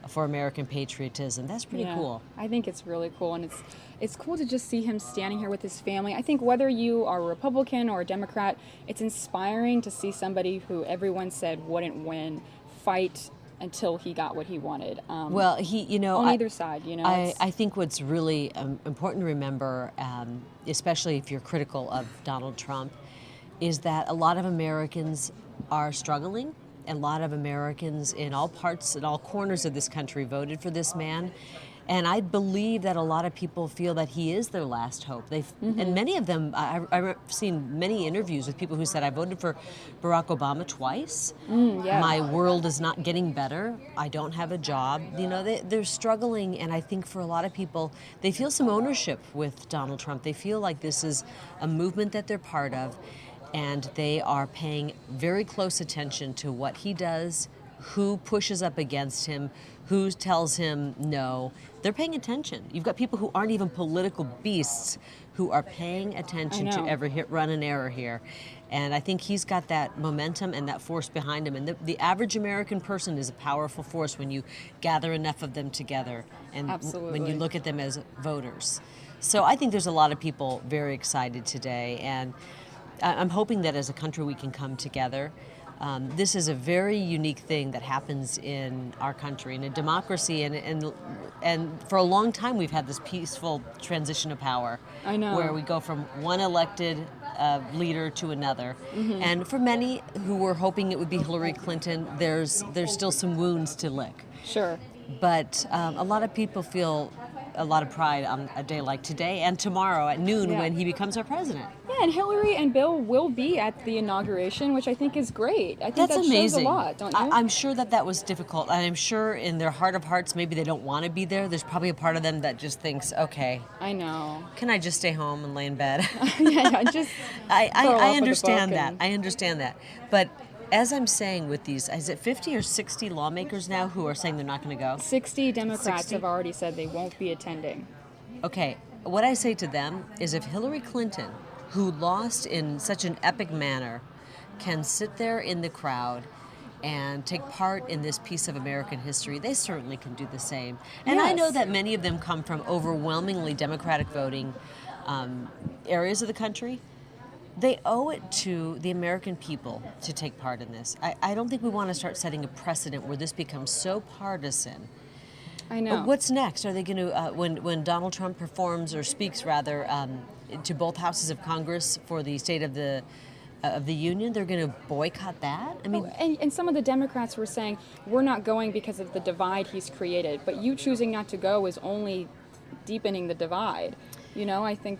Speaker 17: for American patriotism. That's pretty cool.
Speaker 14: I think it's really cool, and it's cool to just see him standing here with his family. I think whether you are a Republican or a Democrat, it's inspiring to see somebody who everyone said wouldn't win fight until he got what he wanted.
Speaker 17: Well,
Speaker 14: on either side,
Speaker 17: I think what's really important to remember, especially if you're critical of Donald Trump, is that a lot of Americans are struggling. A lot of Americans in all parts and all corners of this country voted for this man. And I believe that a lot of people feel that he is their last hope. And many of them, I've seen many interviews with people who said, I voted for Barack Obama twice.
Speaker 14: Yeah.
Speaker 17: My world is not getting better. I don't have a job. You know, they're struggling. And I think for a lot of people, they feel some ownership with Donald Trump. They feel like this is a movement that they're part of. And they are paying very close attention to what he does, who pushes up against him, who tells him no. They're paying attention. You've got people who aren't even political beasts who are paying attention to every hit, run, and error here. And I think he's got that momentum and that force behind him. And the average American person is a powerful force when you gather enough of them together and when you look at them as voters. So I think there's a lot of people very excited today. And I'm hoping that as a country we can come together. This is a very unique thing that happens in our country, in a democracy, and for a long time we've had this peaceful transition of power.
Speaker 14: I know.
Speaker 17: Where we go from one elected leader to another. And for many who were hoping it would be Hillary Clinton, there's still some wounds to lick.
Speaker 14: Sure.
Speaker 17: But a lot of people feel a lot of pride on a day like today and tomorrow at noon when he becomes our president.
Speaker 14: Yeah, and Hillary and Bill will be at the inauguration, which I think is great. I think
Speaker 17: That's
Speaker 14: that
Speaker 17: amazing.
Speaker 14: shows a lot, don't you?
Speaker 17: I'm sure that was difficult. And I'm sure in their heart of hearts, maybe they don't want to be there. There's probably a part of them that just thinks, okay.
Speaker 14: I know.
Speaker 17: Can I just stay home and lay in bed?
Speaker 14: Just
Speaker 17: I understand that. I understand that. But as I'm saying with these, is it 50 or 60 lawmakers now who are saying they're not going to go?
Speaker 14: 60 Democrats
Speaker 17: 60?
Speaker 14: have already said they won't be attending.
Speaker 17: Okay, what I say to them is if Hillary Clinton, who lost in such an epic manner, can sit there in the crowd and take part in this piece of American history, they certainly can do the same. And I know that many of them come from overwhelmingly Democratic voting areas of the country. They owe it to the American people to take part in this. I don't think we want to start setting a precedent where this becomes so partisan.
Speaker 14: I know.
Speaker 17: What's next? Are they going to, when Donald Trump performs or speaks rather to both houses of Congress for the State of the Union, they're going to boycott that? I mean,
Speaker 14: and some of the Democrats were saying, we're not going because of the divide he's created, but you choosing not to go is only deepening the divide. You know, I think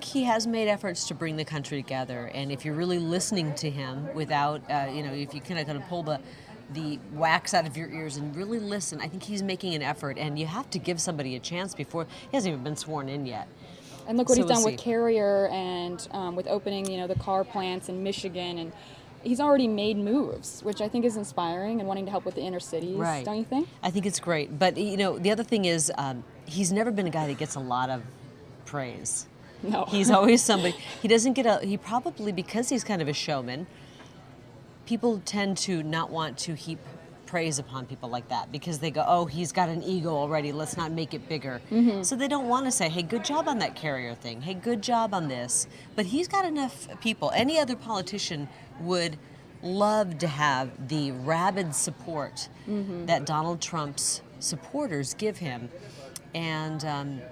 Speaker 17: he has made efforts to bring the country together, and if you're really listening to him without, if you kind of pull the wax out of your ears and really listen, I think he's making an effort, and you have to give somebody a chance before. He hasn't even been sworn in yet.
Speaker 14: And look what he's done with Carrier and with opening, the car plants in Michigan, and he's already made moves, which I think is inspiring and wanting to help with the inner cities,
Speaker 17: right.
Speaker 14: Don't you think?
Speaker 17: I think it's great, but the other thing is he's never been a guy that gets a lot of praise.
Speaker 14: No.
Speaker 17: He's always somebody. He doesn't get he probably, because he's kind of a showman, people tend to not want to heap praise upon people like that because they go, oh, he's got an ego already, let's not make it bigger. So they don't want to say, hey, good job on that Carrier thing. Hey, good job on this. But he's got enough people. Any other politician would love to have the rabid support that Donald Trump's supporters give him. And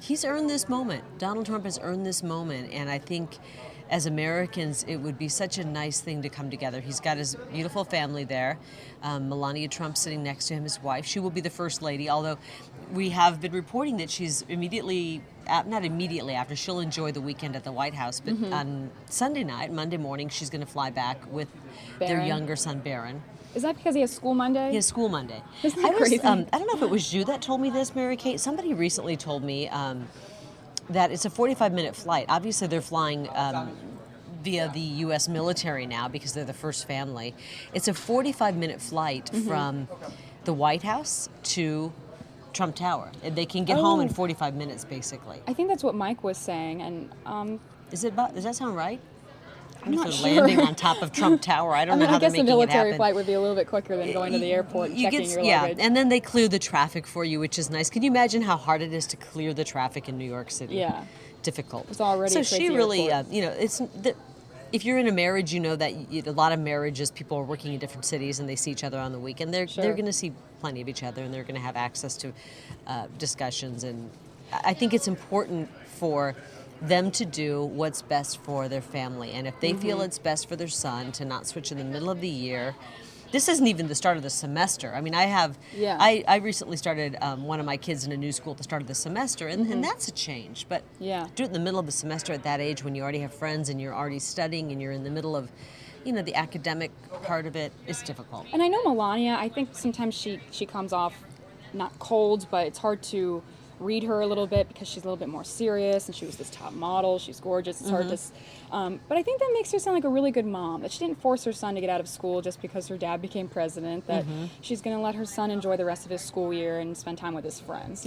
Speaker 17: he's earned this moment. Donald Trump has earned this moment, and I think as Americans, it would be such a nice thing to come together. He's got his beautiful family there. Melania Trump sitting next to him, his wife. She will be the first lady, although we have been reporting that she's not immediately after, she'll enjoy the weekend at the White House, but on Sunday night, Monday morning, she's going to fly back with their younger son, Barron.
Speaker 14: Is that because he has school Monday?
Speaker 17: He has school Monday.
Speaker 14: Isn't that crazy?
Speaker 17: I don't know if it was you that told me this, Mary Kate. Somebody recently told me that it's a 45-minute flight. Obviously, they're flying via the U.S. military now because they're the first family. It's a 45-minute flight from the White House to Trump Tower. And they can get home in 45 minutes, basically.
Speaker 14: I think that's what Mike was saying. And
Speaker 17: does that sound right?
Speaker 14: I'm not sure.
Speaker 17: Landing on top of Trump Tower. I don't know how they're making it happen.
Speaker 14: I guess a military flight would be a little bit quicker than going to the airport and checking your luggage.
Speaker 17: Yeah, and then they clear the traffic for you, which is nice. Can you imagine how hard it is to clear the traffic in New York City?
Speaker 14: Yeah.
Speaker 17: Difficult.
Speaker 14: It's already
Speaker 17: so
Speaker 14: a crazy
Speaker 17: she really,
Speaker 14: airport.
Speaker 17: if you're in a marriage, you know that a lot of marriages, people are working in different cities and they see each other on the weekend. They're going to see plenty of each other, and they're going to have access to discussions. And I think it's important for them to do what's best for their family. And if they feel it's best for their son to not switch in the middle of the year this isn't even the start of the semester. I mean, I recently started one of my kids in a new school at the start of the semester, and that's a change. But do it in the middle of the semester at that age when you already have friends and you're already studying and you're in the middle of, the academic part of it, it's difficult.
Speaker 14: And I know Melania, I think sometimes she comes off not cold, but it's hard to read her a little bit because she's a little bit more serious, and she was this top model. She's gorgeous. It's hard to, but I think that makes her sound like a really good mom. That she didn't force her son to get out of school just because her dad became president. That she's going to let her son enjoy the rest of his school year and spend time with his friends.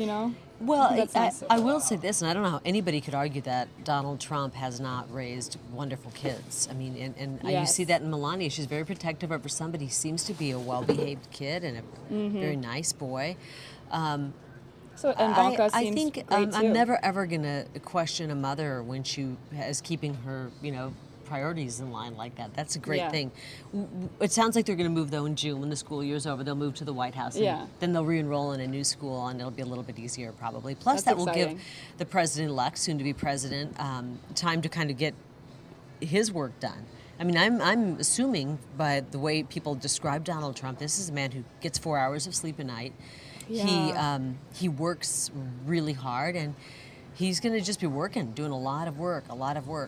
Speaker 17: Well, I will say this, and I don't know how anybody could argue that Donald Trump has not raised wonderful kids. I mean, and you see that in Melania. She's very protective of her son, but he seems to be a well-behaved kid and a very nice boy.
Speaker 14: So Ivanka
Speaker 17: I
Speaker 14: seems
Speaker 17: think
Speaker 14: great too.
Speaker 17: I'm never ever going to question a mother when she is keeping her, priorities in line like that. That's a great thing. It sounds like they're going to move, though, in June when the school year's over. They'll move to the White House. And then they'll re-enroll in a new school, and it'll be a little bit easier probably. Plus, that will give the president-elect, soon-to-be president, time to kind of get his work done. I mean, I'm assuming by the way people describe Donald Trump, this is a man who gets 4 hours of sleep a night. He works really hard, and he's going to just be doing a lot of work.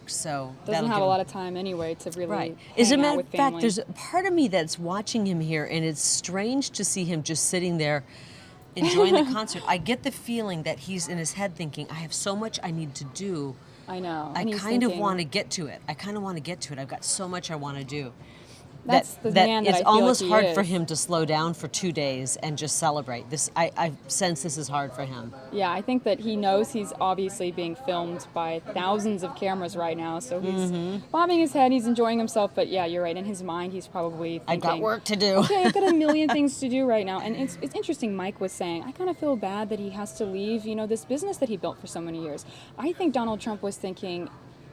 Speaker 17: So
Speaker 14: doesn't have a lot of time anyway to really
Speaker 17: As a
Speaker 14: hang out
Speaker 17: matter
Speaker 14: with
Speaker 17: of fact,
Speaker 14: family.
Speaker 17: there's a part of me that's watching him here, and it's strange to see him just sitting there enjoying the concert. I get the feeling that he's in his head thinking, I have so much I need to do.
Speaker 14: I know.
Speaker 17: I
Speaker 14: And he's
Speaker 17: kind of
Speaker 14: thinking-
Speaker 17: want to get to it. I've got so much I want to do.
Speaker 14: That's the man that
Speaker 17: it's
Speaker 14: I feel like
Speaker 17: almost
Speaker 14: he
Speaker 17: hard
Speaker 14: is.
Speaker 17: for him to slow down for 2 days and just celebrate. I sense this is hard for him.
Speaker 14: Yeah, I think that he knows he's obviously being filmed by thousands of cameras right now, so he's bobbing his head, he's enjoying himself, but yeah, you're right. In his mind, he's probably thinking,
Speaker 17: I got work to do.
Speaker 14: Okay, I've got a million things to do right now. And it's interesting, Mike was saying, I kind of feel bad that he has to leave, this business that he built for so many years. I think Donald Trump was thinking,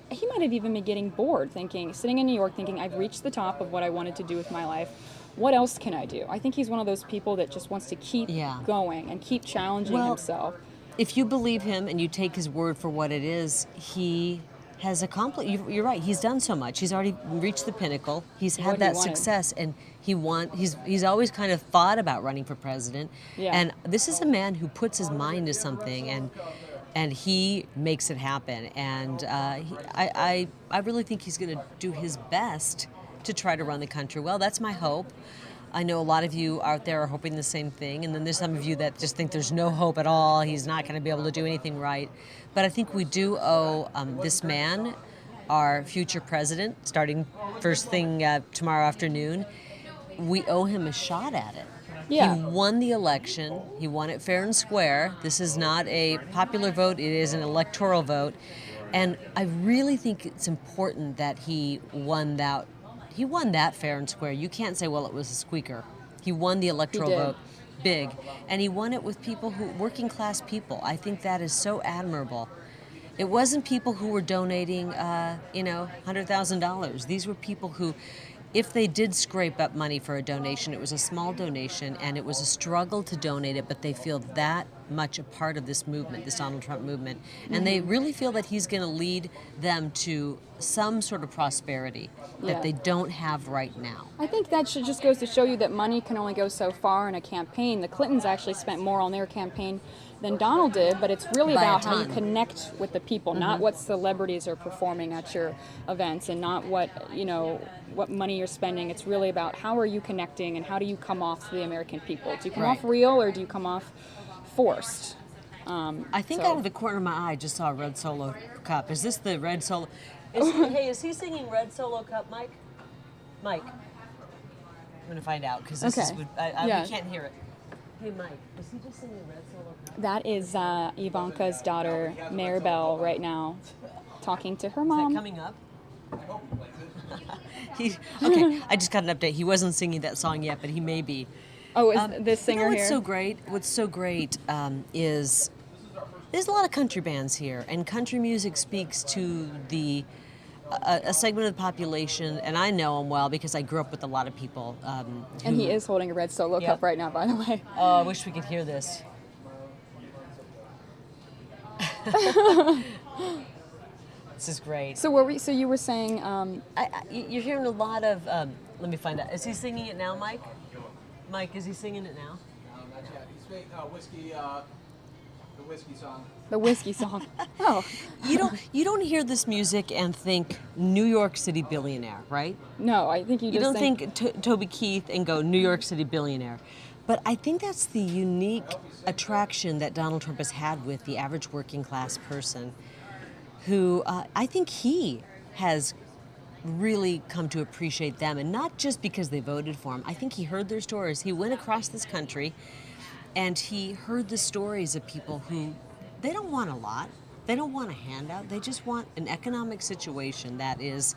Speaker 14: he might have even been getting bored, sitting in New York, thinking, I've reached the top of what I wanted to do with my life. What else can I do? I think he's one of those people that just wants to keep going and keep challenging himself.
Speaker 17: If you believe him and you take his word for what it is, he has accomplished. You're right. He's done so much. He's already reached the pinnacle. He's had that success, and he's always kind of thought about running for president.
Speaker 14: Yeah.
Speaker 17: And this is a man who puts his mind to something and he makes it happen. And I really think he's going to do his best to try to run the country well. That's my hope. I know a lot of you out there are hoping the same thing, and then there's some of you that just think there's no hope at all. He's not going to be able to do anything right. But I think we do owe this man, our future president, starting first thing tomorrow afternoon, we owe him a shot at it.
Speaker 14: Yeah.
Speaker 17: He won the election. He won it fair and square. This is not a popular vote. It is an electoral vote. And I really think it's important that he won that. He won that fair and square. You can't say, well, it was a squeaker. He won the electoral vote big. And he won it with working class people. I think that is so admirable. It wasn't people who were donating, $100,000. These were people who, if they did scrape up money for a donation, it was a small donation, and it was a struggle to donate it, but they feel that much a part of this movement, this Donald Trump movement. And they really feel that he's going to lead them to some sort of prosperity that they don't have right now.
Speaker 14: I think that just goes to show you that money can only go so far in a campaign. The Clintons actually spent more on their campaign than Donald did, but it's really
Speaker 17: By a
Speaker 14: about how you
Speaker 17: ton.
Speaker 14: connect with the people, not what celebrities are performing at your events, and not what money you're spending. It's really about how are you connecting and how do you come off to the American people. Do you come off real or do you come off forced?
Speaker 17: I think out of the corner of my eye, I just saw a red Solo Cup. Is this the red Solo? Is he singing Red Solo Cup, Mike? Mike. I'm going to find out because we can't hear it. Hey, Mike, is he just singing Red Solo Cup?
Speaker 14: That is Ivanka's daughter, Maribel, right now, talking to her mom.
Speaker 17: Is that coming up? Okay, I just got an update. He wasn't singing that song yet, but he may be.
Speaker 14: Oh, is this singer
Speaker 17: what's
Speaker 14: here?
Speaker 17: What's so great is there's a lot of country bands here, and country music speaks to a segment of the population, and I know them well because I grew up with a lot of people.
Speaker 14: And he is holding a red Solo Cup right now, by the way.
Speaker 17: Oh, I wish we could hear this. This is great.
Speaker 14: So you were saying?
Speaker 17: You're hearing a lot of Let me find out. Is he singing it now, Mike? Mike, is he singing it now?
Speaker 15: No, not yet. He's whiskey, the whiskey song.
Speaker 14: The whiskey song. Oh.
Speaker 17: You don't hear this music and think New York City billionaire, right?
Speaker 14: No, I think you just
Speaker 17: don't think Toby Keith and go New York City billionaire. But I think that's the unique attraction that Donald Trump has had with the average working class person, who I think he has really come to appreciate them, and not just because they voted for him. I think he heard their stories. He went across this country and he heard the stories of people who, they don't want a lot. They don't want a handout. They just want an economic situation that is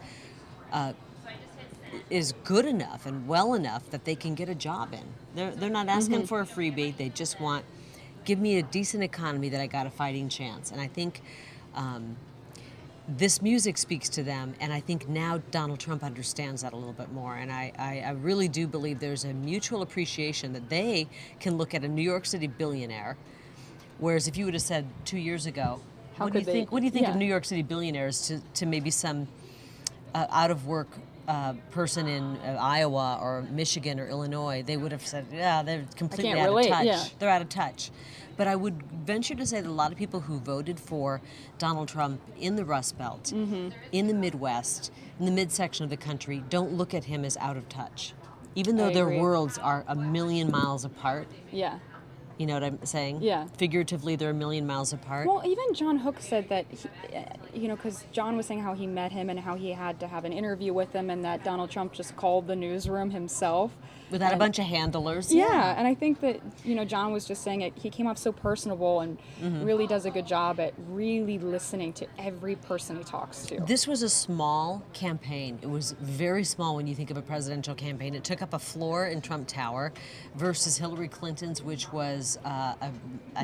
Speaker 17: good enough and well enough that they can get a job in. They're not asking for a freebie. They just want, give me a decent economy that I got a fighting chance. And I think this music speaks to them, and I think now Donald Trump understands that a little bit more. And I really do believe there's a mutual appreciation that they can look at a New York City billionaire, whereas if you would have said 2 years ago, what do you think of New York City billionaires to maybe some out of work person in Iowa or Michigan or Illinois, they would have said, yeah, they're completely out of touch. Yeah. They're out of touch. But I would venture to say that a lot of people who voted for Donald Trump in the Rust Belt, in the Midwest, in the midsection of the country, don't look at him as out of touch. Even though their worlds are a million miles apart.
Speaker 14: Yeah.
Speaker 17: You know what I'm saying?
Speaker 14: Yeah.
Speaker 17: Figuratively, they're a million miles apart.
Speaker 14: Well, even John Hook said that, because John was saying how he met him and how he had to have an interview with him, and that Donald Trump just called the newsroom himself.
Speaker 17: Without a bunch of handlers.
Speaker 14: Yeah, and I think that, John was just saying he came off so personable and really does a good job at really listening to every person he talks to.
Speaker 17: This was a small campaign. It was very small when you think of a presidential campaign. It took up a floor in Trump Tower versus Hillary Clinton's, which was, I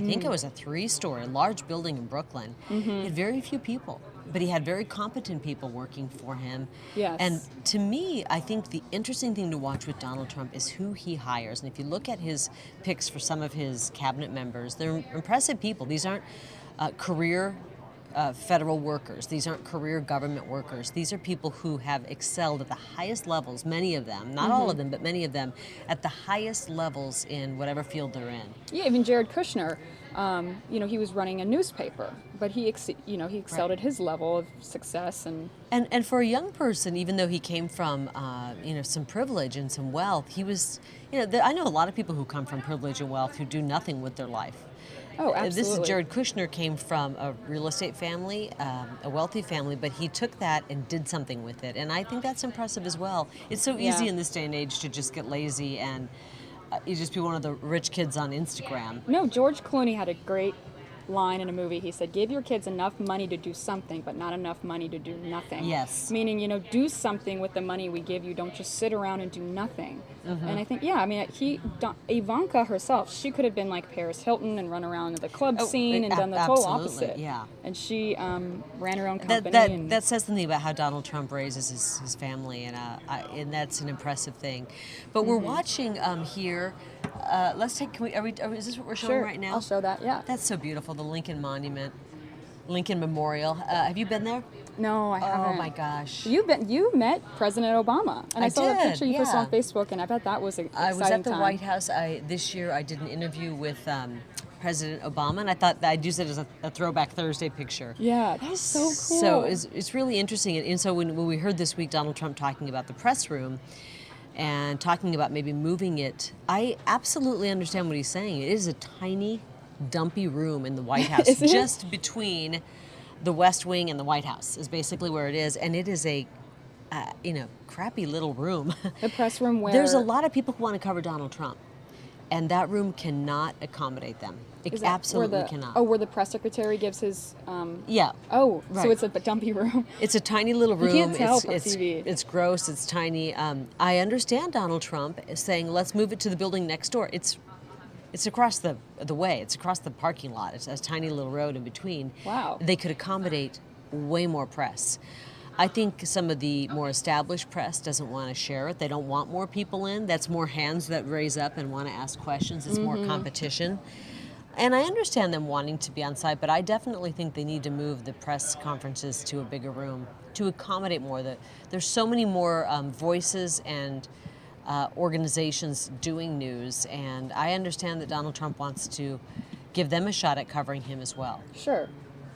Speaker 17: think it was a 3-story, large building in Brooklyn. He had very few people, but he had very competent people working for him.
Speaker 14: Yes.
Speaker 17: And to me, I think the interesting thing to watch with Donald Trump is who he hires. And if you look at his picks for some of his cabinet members, they're impressive people. These aren't career federal workers. These aren't career government workers. These are people who have excelled at the highest levels, many of them, not all of them, but many of them, at the highest levels in whatever field they're in.
Speaker 14: Yeah, even Jared Kushner, he was running a newspaper, but he excelled at his level of success.
Speaker 17: And for a young person, even though he came from, some privilege and some wealth, he was, I know a lot of people who come from privilege and wealth who do nothing with their life.
Speaker 14: Oh, absolutely.
Speaker 17: This is Jared Kushner came from a real estate family, a wealthy family, but he took that and did something with it. And I think that's impressive as well. It's so easy in this day and age to just get lazy and you just be one of the rich kids on Instagram.
Speaker 14: No, George Clooney had a great line in a movie. He said, give your kids enough money to do something, but not enough money to do nothing.
Speaker 17: Yes.
Speaker 14: Meaning, do something with the money we give you. Don't just sit around and do nothing. And I think, Ivanka herself, she could have been like Paris Hilton and run around the club scene and done the total opposite.
Speaker 17: Yeah.
Speaker 14: And she ran her own company.
Speaker 17: That says something about how Donald Trump raises his family, and that's an impressive thing. But we're watching here. Let's take. Is this what we're showing right now?
Speaker 14: I'll show that. Yeah.
Speaker 17: That's so beautiful. The Lincoln Monument, Lincoln Memorial. Have you been there?
Speaker 14: No, I haven't.
Speaker 17: Oh my gosh.
Speaker 14: You met President Obama, and I saw the picture you posted on Facebook, and I bet that was an exciting time.
Speaker 17: I was at the White House. This year I did an interview with President Obama, and I thought that I'd use it as a Throwback Thursday picture.
Speaker 14: Yeah, that was so cool.
Speaker 17: So it's really interesting, and so when we heard this week Donald Trump talking about the press room and talking about maybe moving it, I absolutely understand what he's saying. It is a tiny, dumpy room in the White House, just between the West Wing and the White House is basically where it is, and it is a crappy little room.
Speaker 14: The press room where
Speaker 17: there's a lot of people who want to cover Donald Trump, and that room cannot accommodate them. It absolutely cannot.
Speaker 14: Oh, where the press secretary gives his.
Speaker 17: Yeah.
Speaker 14: Oh,
Speaker 17: right.
Speaker 14: So it's a dumpy room.
Speaker 17: It's a tiny little room.
Speaker 14: You can't tell from TV.
Speaker 17: It's gross. It's tiny. I understand Donald Trump saying, "Let's move it to the building next door." It's across the way. It's across the parking lot. It's a tiny little road in between.
Speaker 14: Wow.
Speaker 17: They could accommodate way more press. I think some of the more established press doesn't want to share it. They don't want more people in. That's more hands that raise up and want to ask questions. It's more competition. And I understand them wanting to be on site, but I definitely think they need to move the press conferences to a bigger room to accommodate more. There's so many more voices and organizations doing news, and I understand that Donald Trump wants to give them a shot at covering him as well.
Speaker 14: Sure.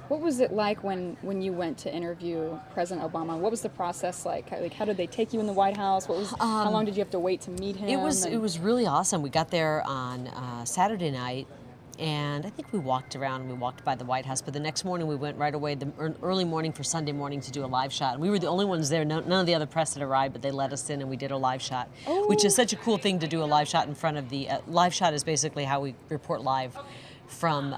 Speaker 14: What was it like when you went to interview President Obama? What was the process like? How did they take you in the White House? How long did you have to wait to meet him?
Speaker 17: It was really awesome. We got there on Saturday night, and I think we walked around and we walked by the White House, but the next morning we went right away, the early morning for Sunday morning, to do a live shot. And we were the only ones there. None of the other press had arrived, but they let us in and we did a live shot, which is such a cool thing to do, a live shot in front of the... live shot is basically how we report live from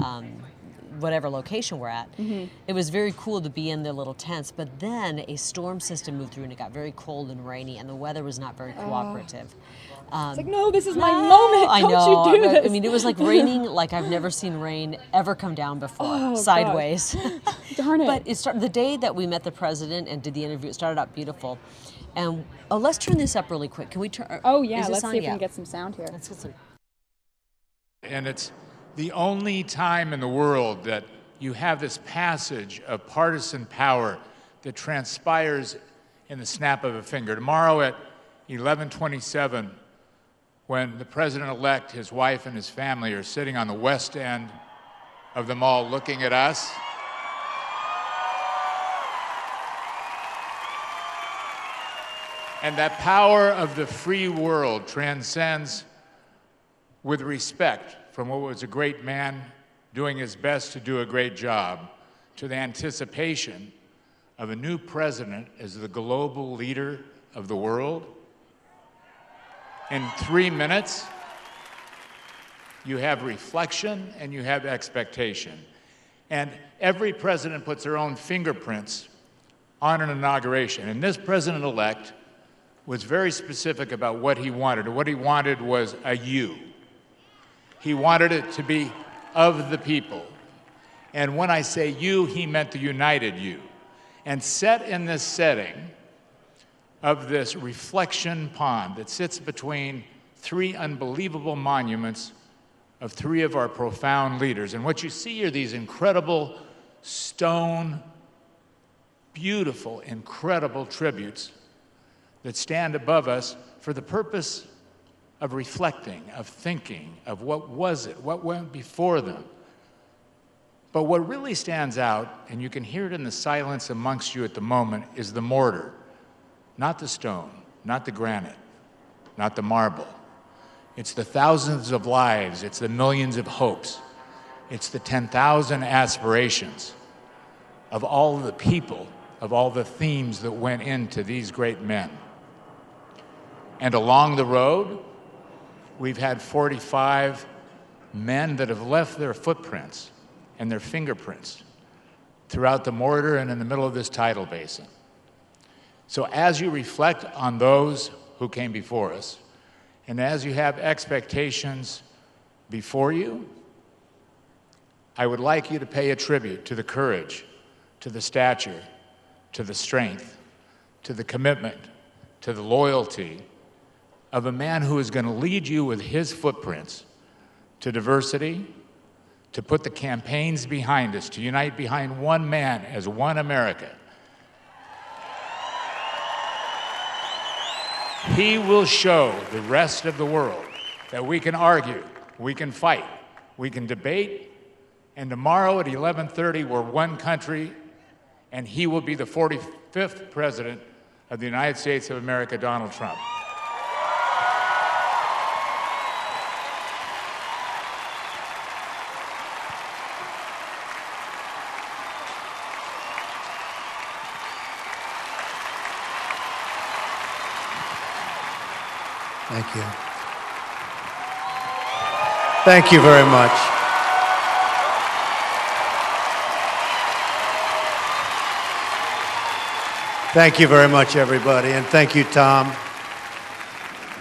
Speaker 17: whatever location we're at. It was very cool to be in their little tents, but then a storm system moved through and it got very cold and rainy and the weather was not very cooperative.
Speaker 14: It's like, no, this is my moment.
Speaker 17: I
Speaker 14: Don't
Speaker 17: know.
Speaker 14: you do this.
Speaker 17: I mean, it was like raining like I've never seen rain ever come down before, sideways.
Speaker 14: Darn it.
Speaker 17: But it started the day that we met the president and did the interview. It started out beautiful. And let's turn this up really quick. Can we turn?
Speaker 14: Oh yeah,
Speaker 17: is this
Speaker 14: let's
Speaker 17: on?
Speaker 14: see if we
Speaker 17: Yeah.
Speaker 14: can get some sound here.
Speaker 17: Let's get some.
Speaker 1: And it's the only time in the world that you have this passage of partisan power that transpires in the snap of a finger. Tomorrow at 11:27, when the president-elect, his wife, and his family are sitting on the west end of the mall looking at us, and that power of the free world transcends with respect from what was a great man doing his best to do a great job to the anticipation of a new president as the global leader of the world. In 3 minutes, you have reflection and you have expectation. And every president puts their own fingerprints on an inauguration. And this president-elect was very specific about what he wanted. And what he wanted was a you. He wanted it to be of the people. And when I say you, he meant the united you. And set in this setting of this reflection pond that sits between three unbelievable monuments of three of our profound leaders. And what you see are these incredible stone, beautiful, incredible tributes that stand above us for the purpose of reflecting, of thinking, of what was it, what went before them. But what really stands out, and you can hear it in the silence amongst you at the moment, is the mortar. Not the stone, not the granite, not the marble. It's the thousands of lives, it's the millions of hopes, it's the 10,000 aspirations of all the people, of all the themes that went into these great men. And along the road, we've had 45 men that have left their footprints and their fingerprints throughout the mortar and in the middle of this tidal basin. So as you reflect on those who came before us, and as you have expectations before you, I would like you to pay a tribute to the courage, to the stature, to the strength, to the commitment, to the loyalty of a man who is going to lead you with his footprints to diversity, to put the campaigns behind us, to unite behind one man as one America. He will show the rest of the world that we can argue, we can fight, we can debate, and tomorrow at 11:30 we're one country, and he will be the 45th president of the United States of America, Donald Trump.
Speaker 9: Thank you. Thank you very much. Thank you very much, everybody, and thank you, Tom.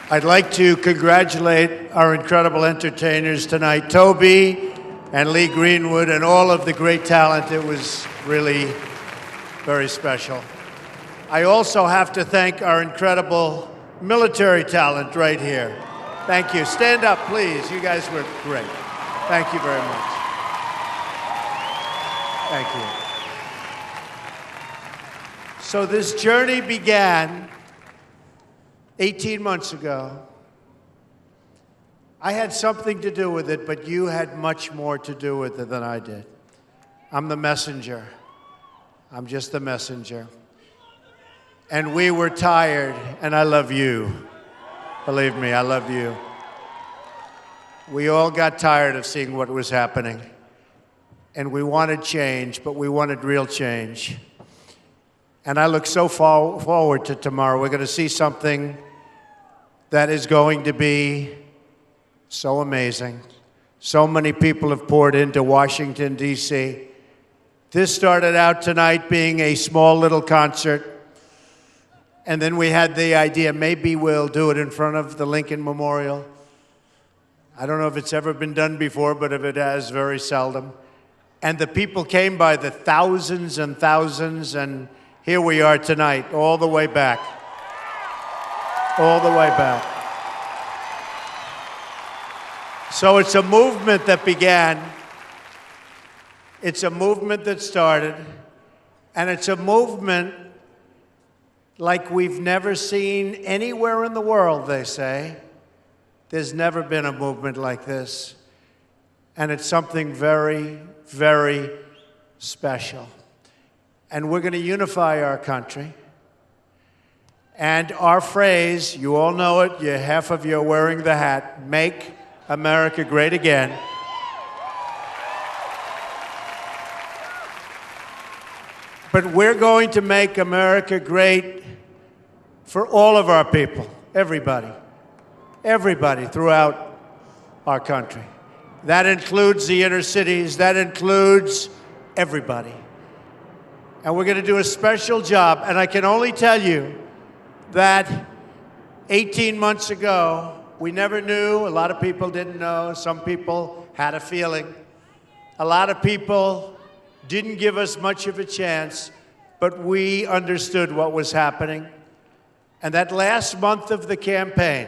Speaker 9: I'd like to congratulate our incredible entertainers tonight, Toby and Lee Greenwood, and all of the great talent. It was really very special. I also have to thank our incredible military talent right here. Thank you. Stand up, please. You guys were great. Thank you very much. Thank you. So this journey began 18 months ago. I had something to do with it, but you had much more to do with it than I did. I'm the messenger. I'm just the messenger. And we were tired, and I love you. Believe me, I love you. We all got tired of seeing what was happening. And we wanted change, but we wanted real change. And I look so forward to tomorrow. We're going to see something that is going to be so amazing. So many people have poured into Washington, D.C. This started out tonight being a small little concert. And then we had the idea, maybe we'll do it in front of the Lincoln Memorial. I don't know if it's ever been done before, but if it has, very seldom. And the people came by the thousands and thousands, and here we are tonight, all the way back. All the way back. So it's a movement that began. It's a movement that started. And it's a movement like we've never seen anywhere in the world, they say. There's never been a movement like this. And it's something very, very special. And we're going to unify our country. And our phrase, you all know it, half of you are wearing the hat, make America great again. But we're going to make America great for all of our people, everybody throughout our country. That includes the inner cities, that includes everybody. And we're going to do a special job, and I can only tell you that 18 months ago, we never knew, a lot of people didn't know, some people had a feeling. A lot of people didn't give us much of a chance, but we understood what was happening. And that last month of the campaign,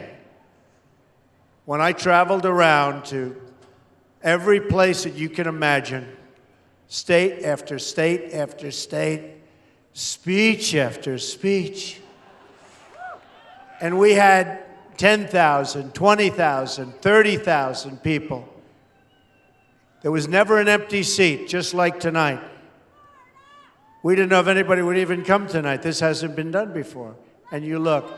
Speaker 9: when I traveled around to every place that you can imagine, state after state after state, speech after speech, and we had 10,000, 20,000, 30,000 people. There was never an empty seat, just like tonight. We didn't know if anybody would even come tonight. This hasn't been done before. And you look,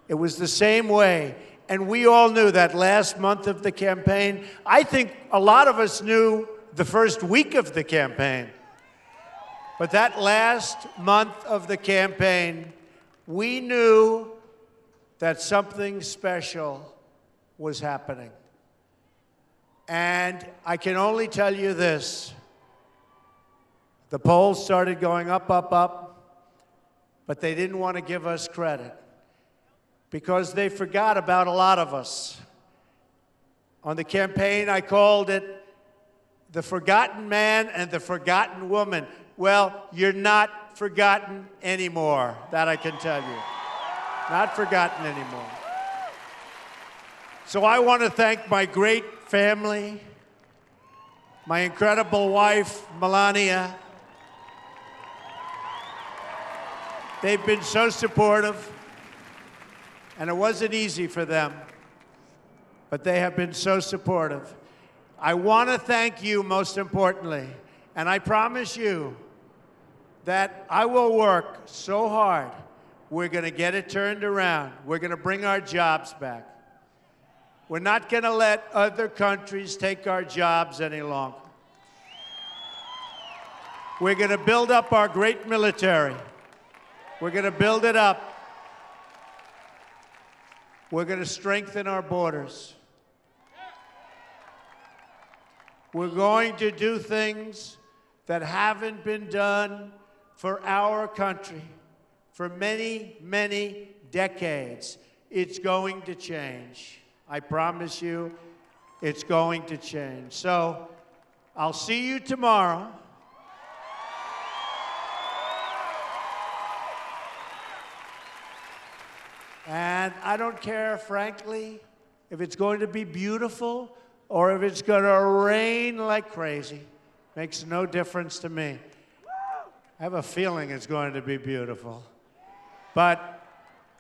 Speaker 9: it was the same way. And we all knew that last month of the campaign. I think a lot of us knew the first week of the campaign. But that last month of the campaign, we knew that something special was happening. And I can only tell you this. The polls started going up, up, up, but they didn't want to give us credit because they forgot about a lot of us. On the campaign, I called it the forgotten man and the forgotten woman. Well, you're not forgotten anymore, that I can tell you. Not forgotten anymore. So I want to thank my great family, my incredible wife, Melania. They've been so supportive, and it wasn't easy for them, but they have been so supportive. I want to thank you most importantly, and I promise you that I will work so hard. We're going to get it turned around. We're going to bring our jobs back. We're not going to let other countries take our jobs any longer. We're going to build up our great military. We're going to build it up. We're going to strengthen our borders. We're going to do things that haven't been done for our country for many, many decades. It's going to change. I promise you, it's going to change. So, I'll see you tomorrow. And I don't care, frankly, if it's going to be beautiful or if it's going to rain like crazy. Makes no difference to me. I have a feeling it's going to be beautiful. But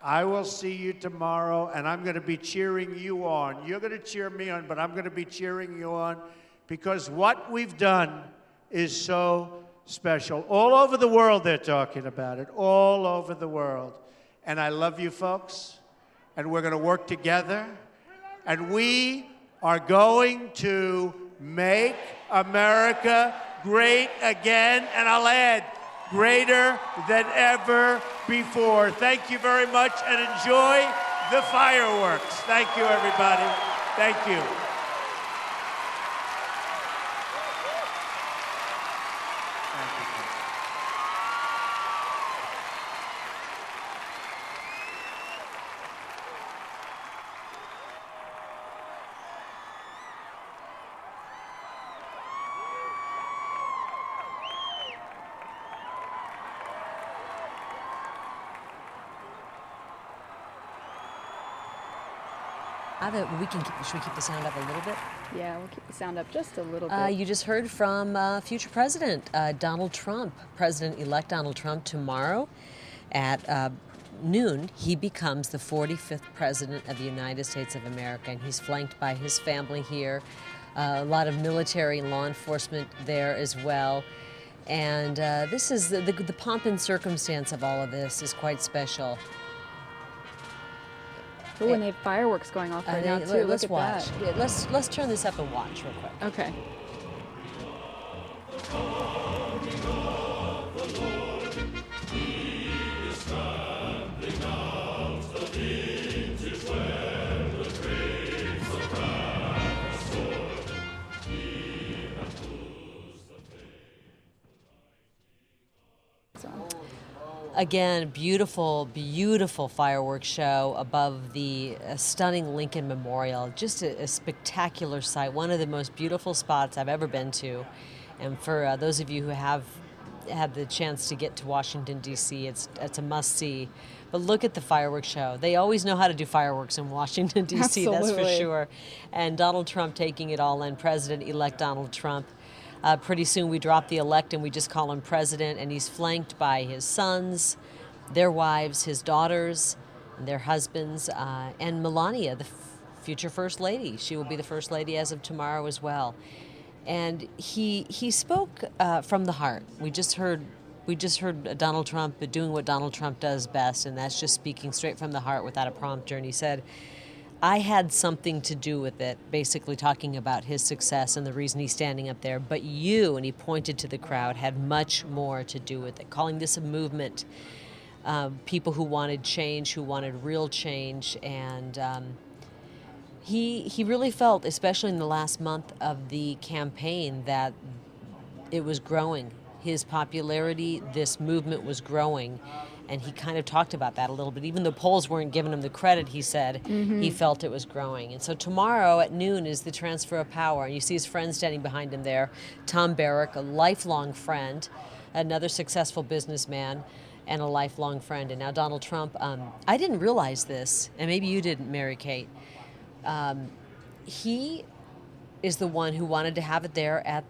Speaker 9: I will see you tomorrow, and I'm going to be cheering you on. You're going to cheer me on, but I'm going to be cheering you on because what we've done is so special. All over the world, they're talking about it, all over the world. And I love you folks, and we're going to work together, and we are going to make America great again, and I'll add, greater than ever before. Thank you very much, and enjoy the fireworks. Thank you, everybody. Thank you.
Speaker 17: Should we keep the sound up a little bit?
Speaker 14: Yeah, we'll keep the sound up just a little bit.
Speaker 17: You just heard from future President Donald Trump, President-elect Donald Trump. Tomorrow at noon, he becomes the 45th President of the United States of America, and he's flanked by his family here, a lot of military and law enforcement there as well. And this is the pomp and circumstance of all of this is quite special.
Speaker 14: Oh, and they have fireworks going off right now, too.
Speaker 17: Let's
Speaker 14: Look
Speaker 17: watch.
Speaker 14: at
Speaker 17: Yeah, let's turn this up and watch real quick.
Speaker 14: Okay.
Speaker 17: Again, beautiful, beautiful fireworks show above the stunning Lincoln Memorial. Just a spectacular sight, one of the most beautiful spots I've ever been to. And for those of you who have had the chance to get to Washington, D.C., it's a must-see. But look at the fireworks show. They always know how to do fireworks in Washington, D.C., that's for sure. And Donald Trump taking it all in, President-elect Donald Trump. Pretty soon we drop the elect and we just call him president, and he's flanked by his sons, their wives, his daughters, and their husbands, and Melania, the future first lady. She will be the first lady as of tomorrow as well. And he spoke from the heart. We just heard Donald Trump doing what Donald Trump does best, and that's just speaking straight from the heart without a prompter. And he said, I had something to do with it, basically talking about his success and the reason he's standing up there. But you, and he pointed to the crowd, had much more to do with it, calling this a movement. People who wanted change, who wanted real change. And he really felt, especially in the last month of the campaign, that it was growing. His popularity, this movement was growing. And he kind of talked about that a little bit. Even though polls weren't giving him the credit, he said, he felt it was growing. And so tomorrow at noon is the transfer of power. And you see his friend standing behind him there, Tom Barrack, a lifelong friend, another successful businessman, and a lifelong friend. And now Donald Trump, I didn't realize this, and maybe you didn't, Mary Kate. He is the one who wanted to have it there at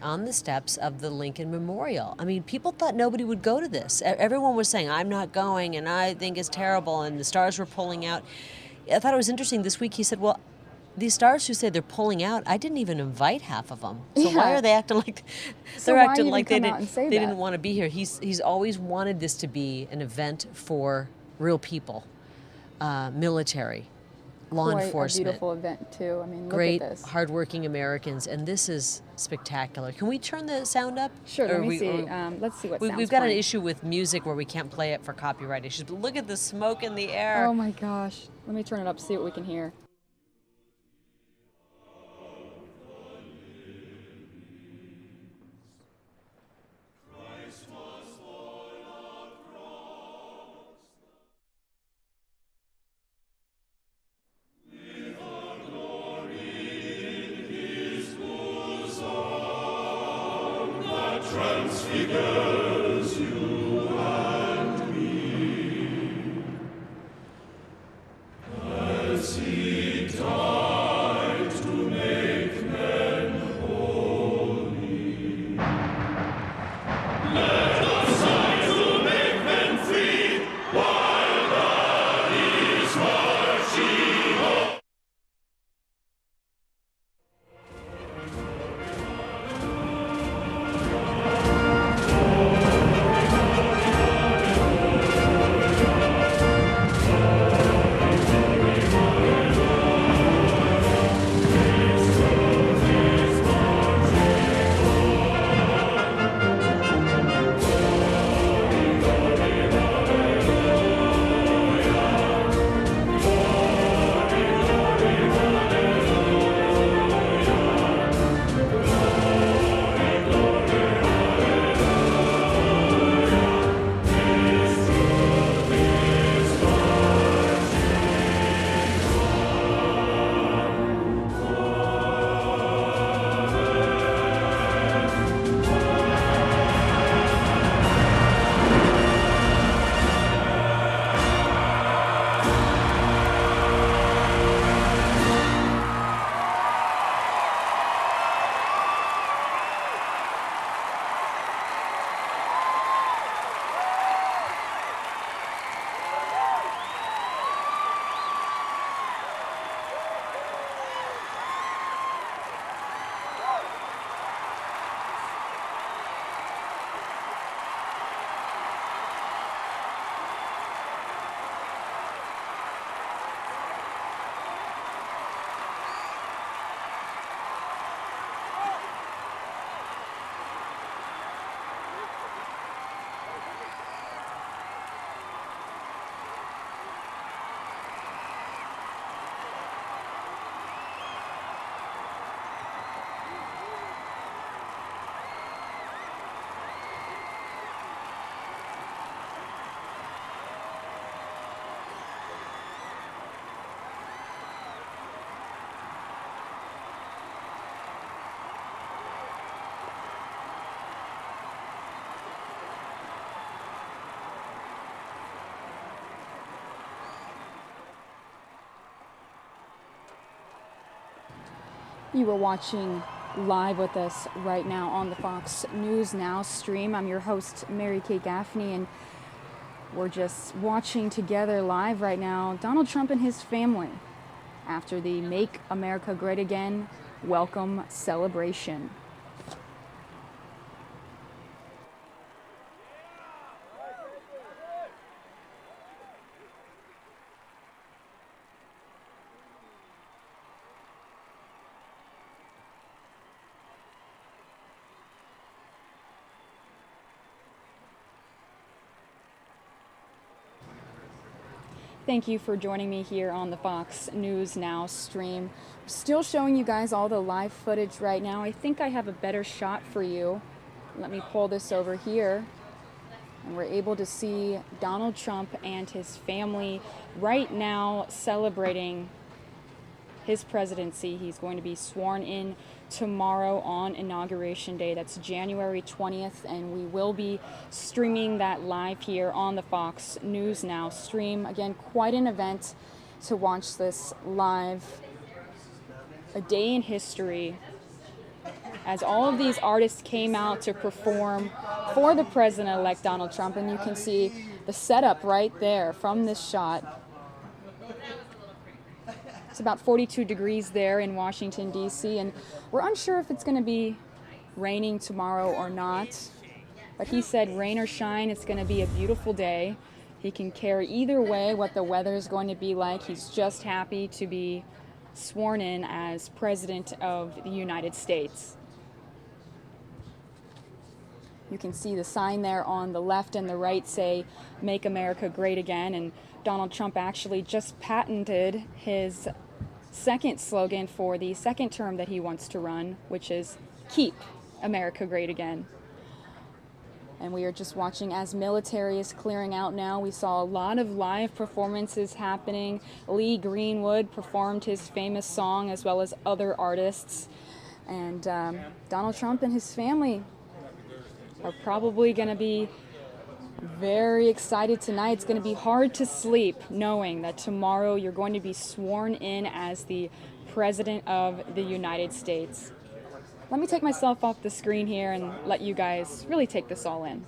Speaker 17: on the steps of the Lincoln Memorial. I mean, people thought nobody would go to this. Everyone was saying, I'm not going, and I think it's terrible, and the stars were pulling out. I thought it was interesting this week. He said, well, these stars who say they're pulling out, I didn't even invite half of them. So why are they acting like they're acting like they didn't want to be here? He's always wanted this to be an event for real people, military, law enforcement.
Speaker 14: A beautiful event too. I mean,
Speaker 17: great,
Speaker 14: look at this.
Speaker 17: Hardworking Americans, and this is spectacular. Can we turn the sound up?
Speaker 14: Sure. Let me see. Let's see what sounds.
Speaker 17: We've got an issue with music where we can't play it for copyright issues. But look at the smoke in the air.
Speaker 14: Oh my gosh! Let me turn it up. See what we can hear.
Speaker 5: Transfigures you and me, as he died to make
Speaker 14: You are watching live with us right now on the Fox News Now stream. I'm your host, Mary Kay Gaffney, and we're just watching together live right now Donald Trump and his family after the Make America Great Again welcome celebration. Thank you for joining me here on the Fox News Now stream. Still showing you guys all the live footage right now. I think I have a better shot for you. Let me pull this over here. And we're able to see Donald Trump and his family right now celebrating his presidency. He's going to be sworn in tomorrow on Inauguration Day. That's January 20th, and we will be streaming that live here on the Fox News Now stream. Again, quite an event to watch this live. A day in history as all of these artists came out to perform for the president-elect Donald Trump, and you can see the setup right there from this shot. It's about 42 degrees there in Washington, D.C., and we're unsure if it's going to be raining tomorrow or not. But he said rain or shine, it's going to be a beautiful day. He can care either way what the weather is going to be like. He's just happy to be sworn in as President of the United States. You can see the sign there on the left and the right say, Make America Great Again, and Donald Trump actually just patented his second slogan for the second term that he wants to run, which is Keep America Great Again. And we are just watching as military is clearing out now. We saw a lot of live performances happening. Lee Greenwood performed his famous song as well as other artists. And Donald Trump and his family are probably going to be very excited tonight. It's going to be hard to sleep knowing that tomorrow you're going to be sworn in as the President of the United States. Let me take myself off the screen here and let you guys really take this all in.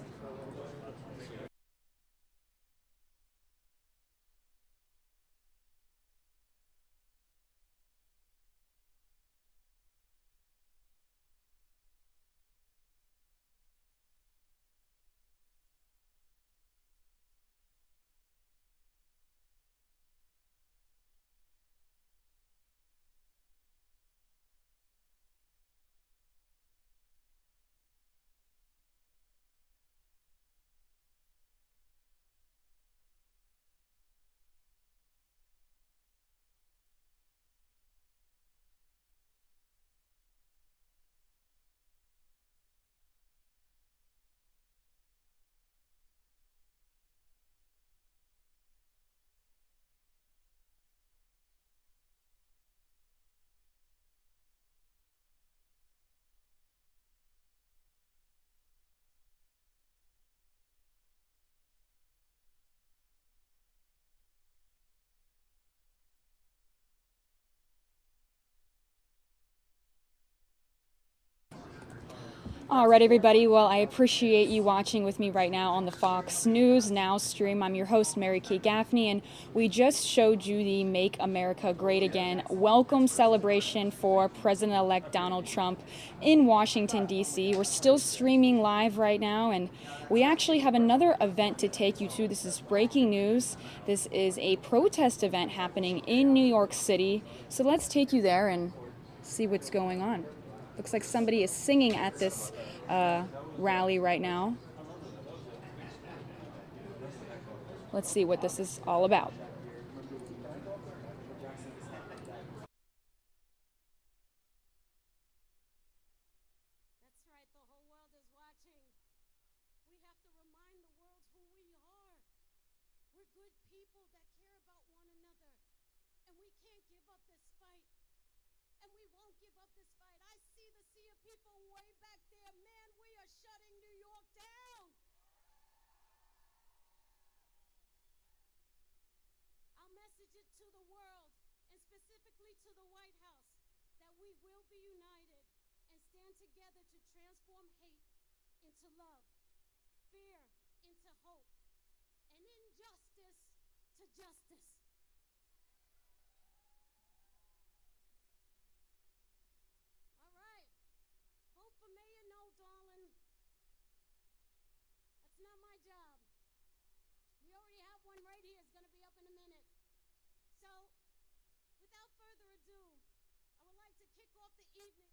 Speaker 14: All right, everybody. Well, I appreciate you watching with me right now on the Fox News Now stream. I'm your host, Mary Kay Gaffney, and we just showed you the Make America Great Again welcome celebration for President-elect Donald Trump in Washington, D.C. We're still streaming live right now, and we actually have another event to take you to. This is breaking news. This is a protest event happening in New York City. So let's take you there and see what's going on. Looks like somebody is singing at this rally right now. Let's see what this is all about.
Speaker 18: To the world, and specifically to the White House, that we will be together to transform hate into love, fear into hope, and injustice to justice. All right. Vote for mayor, no, darling. That's not my job. We already have one right here. It's going to be up in a minute. So, without further ado, I would like to kick off the evening.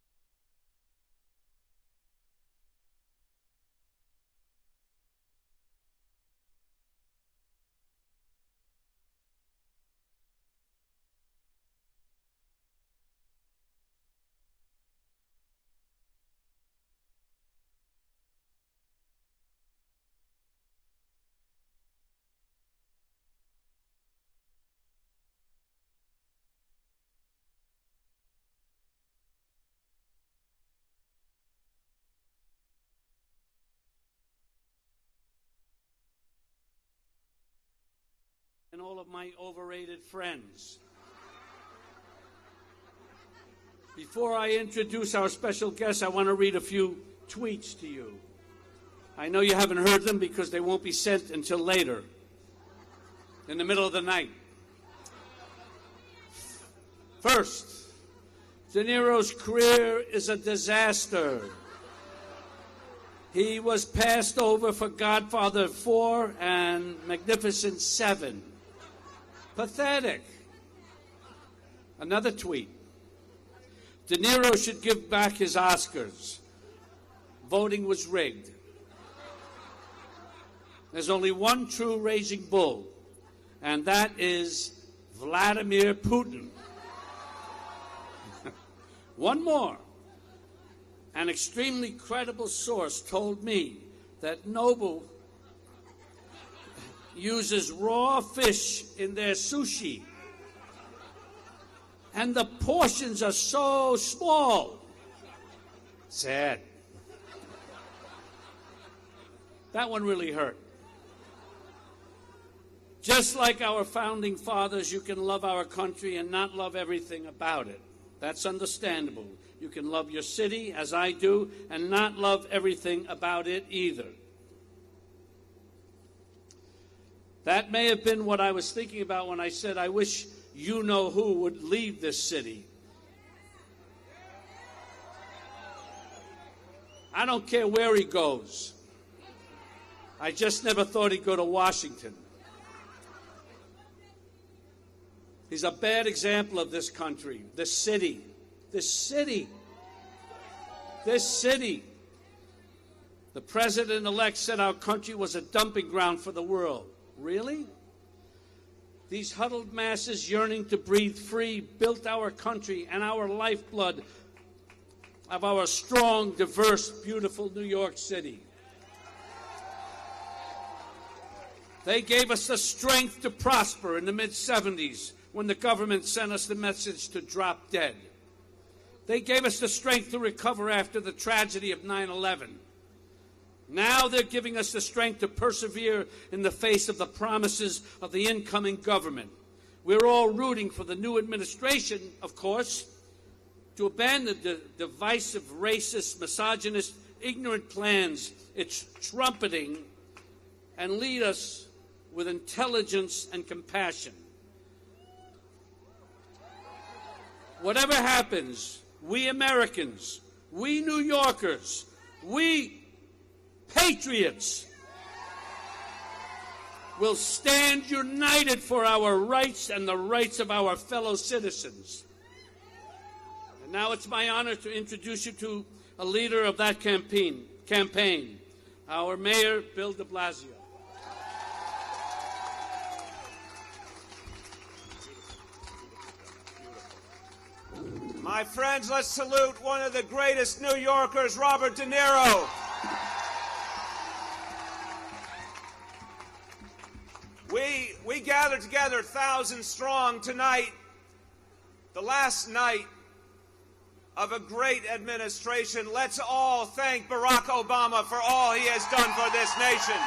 Speaker 21: And all of my overrated friends. Before I introduce our special guests, I want to read a few tweets to you. I know you haven't heard them because they won't be sent until later, in the middle of the night. First, De Niro's career is a disaster. He was passed over for Godfather 4 and Magnificent 7. Pathetic. Another tweet. De Niro should give back his Oscars. Voting was rigged. There's only one true raging bull, and that is Vladimir Putin. One more. An extremely credible source told me that Noble uses raw fish in their sushi, and the portions are so small. Sad. That one really hurt. Just like our founding fathers, you can love our country and not love everything about it. That's understandable. You can love your city, as I do, and not love everything about it either. That may have been what I was thinking about when I said, I wish you-know-who would leave this city. I don't care where he goes. I just never thought he'd go to Washington. He's a bad example of this country, this city. This city. This city. The president-elect said our country was a dumping ground for the world. Really? These huddled masses yearning to breathe free built our country and our lifeblood of our strong, diverse, beautiful New York City. They gave us the strength to prosper in the mid-'70s when the government sent us the message to drop dead. They gave us the strength to recover after the tragedy of 9/11. Now they're giving us the strength to persevere in the face of the promises of the incoming government. We're all rooting for the new administration, of course, to abandon the divisive, racist, misogynist, ignorant plans it's trumpeting and lead us with intelligence and compassion. Whatever happens, we Americans, we New Yorkers, we patriots will stand united for our rights and the rights of our fellow citizens. And now it's my honor to introduce you to a leader of that campaign, our Mayor, Bill de Blasio.
Speaker 22: My friends, let's salute one of the greatest New Yorkers, Robert De Niro. We gather together thousands strong tonight, the last night of a great administration. Let's all thank Barack Obama for all he has done for this nation.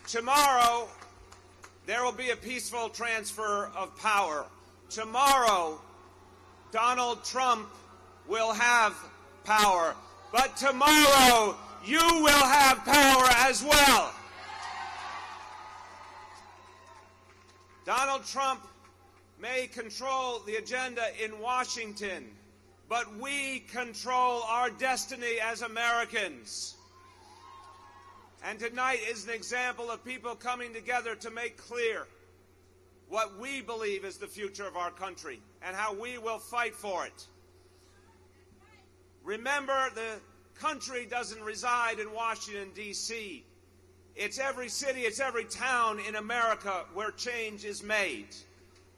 Speaker 22: Tomorrow, there there will be a peaceful transfer of power. Tomorrow, Donald Trump will have power. But tomorrow, you will have power as well. Donald Trump may control the agenda in Washington, but we control our destiny as Americans. And tonight is an example of people coming together to make clear what we believe is the future of our country and how we will fight for it. Remember, the country doesn't reside in Washington, D.C. It's every city, it's every town in America where change is made.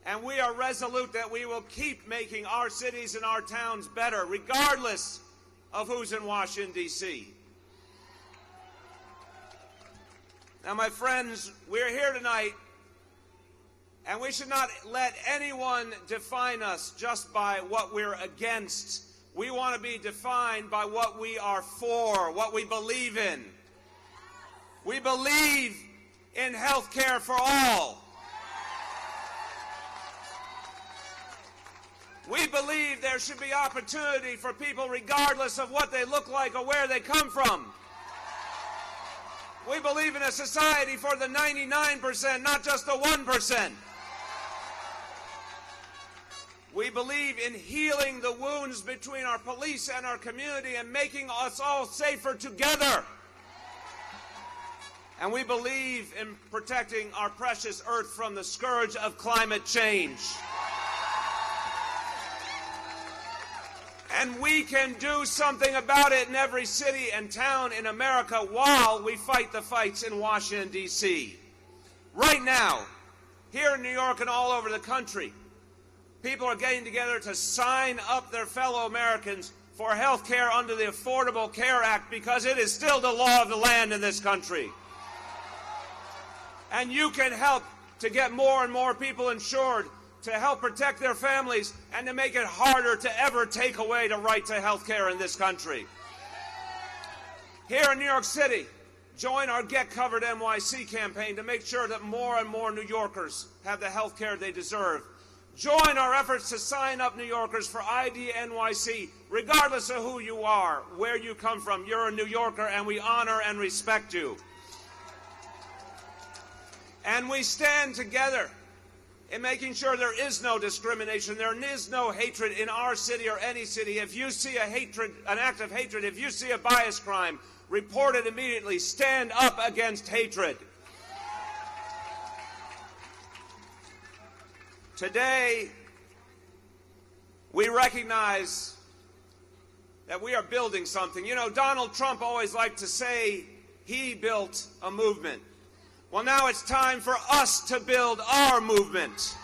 Speaker 22: And we are resolute that we will keep making our cities and our towns better, regardless of who's in Washington, D.C. Now, my friends, we're here tonight, and we should not let anyone define us just by what we're against. We want to be defined by what we are for, what we believe in. We believe in health care for all. We believe there should be opportunity for people regardless of what they look like or where they come from. We believe in a society for the 99%, not just the 1%. We believe in healing the wounds between our police and our community and making us all safer together. And we believe in protecting our precious earth from the scourge of climate change. And we can do something about it in every city and town in America while we fight the fights in Washington, D.C. Right now, here in New York and all over the country, people are getting together to sign up their fellow Americans for health care under the Affordable Care Act because it is still the law of the land in this country. And you can help to get more and more people insured, to help protect their families, and to make it harder to ever take away the right to health care in this country. Here in New York City, join our Get Covered NYC campaign to make sure that more and more New Yorkers have the health care they deserve. Join our efforts to sign up New Yorkers for ID NYC, regardless of who you are, where you come from. You're a New Yorker, and we honor and respect you. And we stand together in making sure there is no discrimination, there is no hatred in our city or any city. If you see an act of hatred, if you see a bias crime, report it immediately. Stand up against hatred. Today, we recognize that we are building something. You know, Donald Trump always liked to say he built a movement. Well, now it's time for us to build our movement.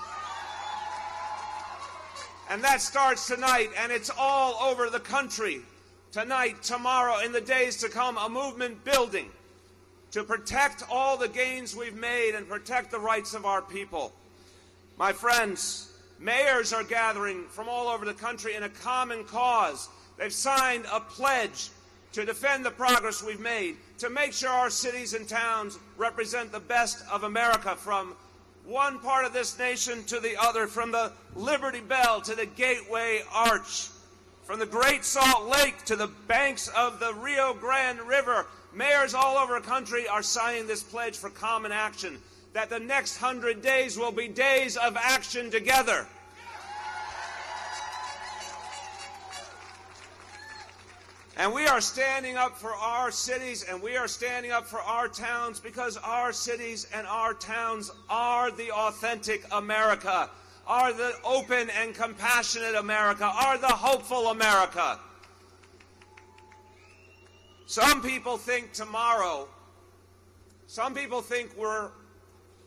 Speaker 22: And that starts tonight, and it's all over the country. Tonight, tomorrow, in the days to come, a movement building to protect all the gains we've made and protect the rights of our people. My friends, mayors are gathering from all over the country in a common cause. They've signed a pledge to defend the progress we've made, to make sure our cities and towns represent the best of America, from one part of this nation to the other, from the Liberty Bell to the Gateway Arch, from the Great Salt Lake to the banks of the Rio Grande River. Mayors all over the country are signing this pledge for common action, that the next 100 days will be days of action together. And we are standing up for our cities, and we are standing up for our towns, because our cities and our towns are the authentic America, are the open and compassionate America, are the hopeful America. Some people think tomorrow, some people think we're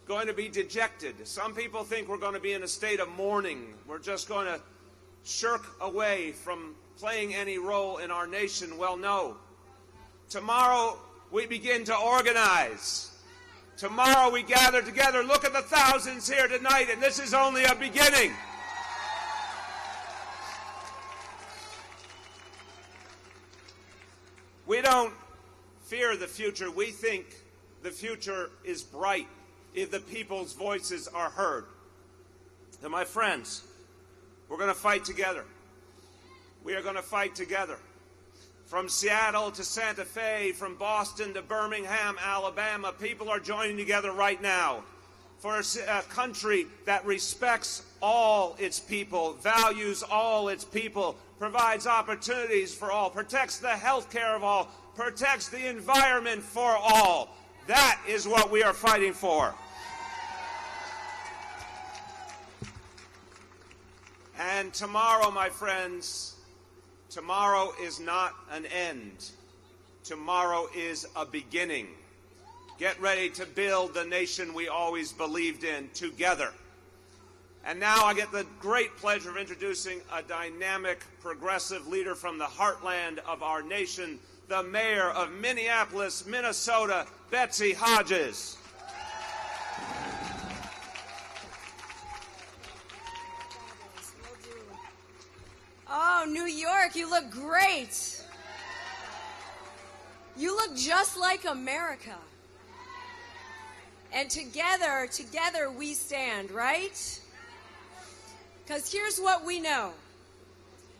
Speaker 22: going to be dejected. Some people think we're going to be in a state of mourning. We're just going to shirk away from playing any role in our nation. Well, no. Tomorrow we begin to organize. Tomorrow we gather together. Look at the thousands here tonight, and this is only a beginning. We don't fear the future. We think the future is bright. if the people's voices are heard. And my friends, we're going to fight together. We are going to fight together. From Seattle to Santa Fe, from Boston to Birmingham, Alabama, people are joining together right now for a country that respects all its people, values all its people, provides opportunities for all, protects the health care of all, protects the environment for all. That is what we are fighting for. And tomorrow, my friends, tomorrow is not an end. Tomorrow is a beginning. Get ready to build the nation we always believed in together. And now I get the great pleasure of introducing a dynamic, progressive leader from the heartland of our nation, the mayor of Minneapolis, Minnesota, Betsy Hodges.
Speaker 2: Oh, New York, you look great. You look just like America. And together we stand, right? Because here's what we know.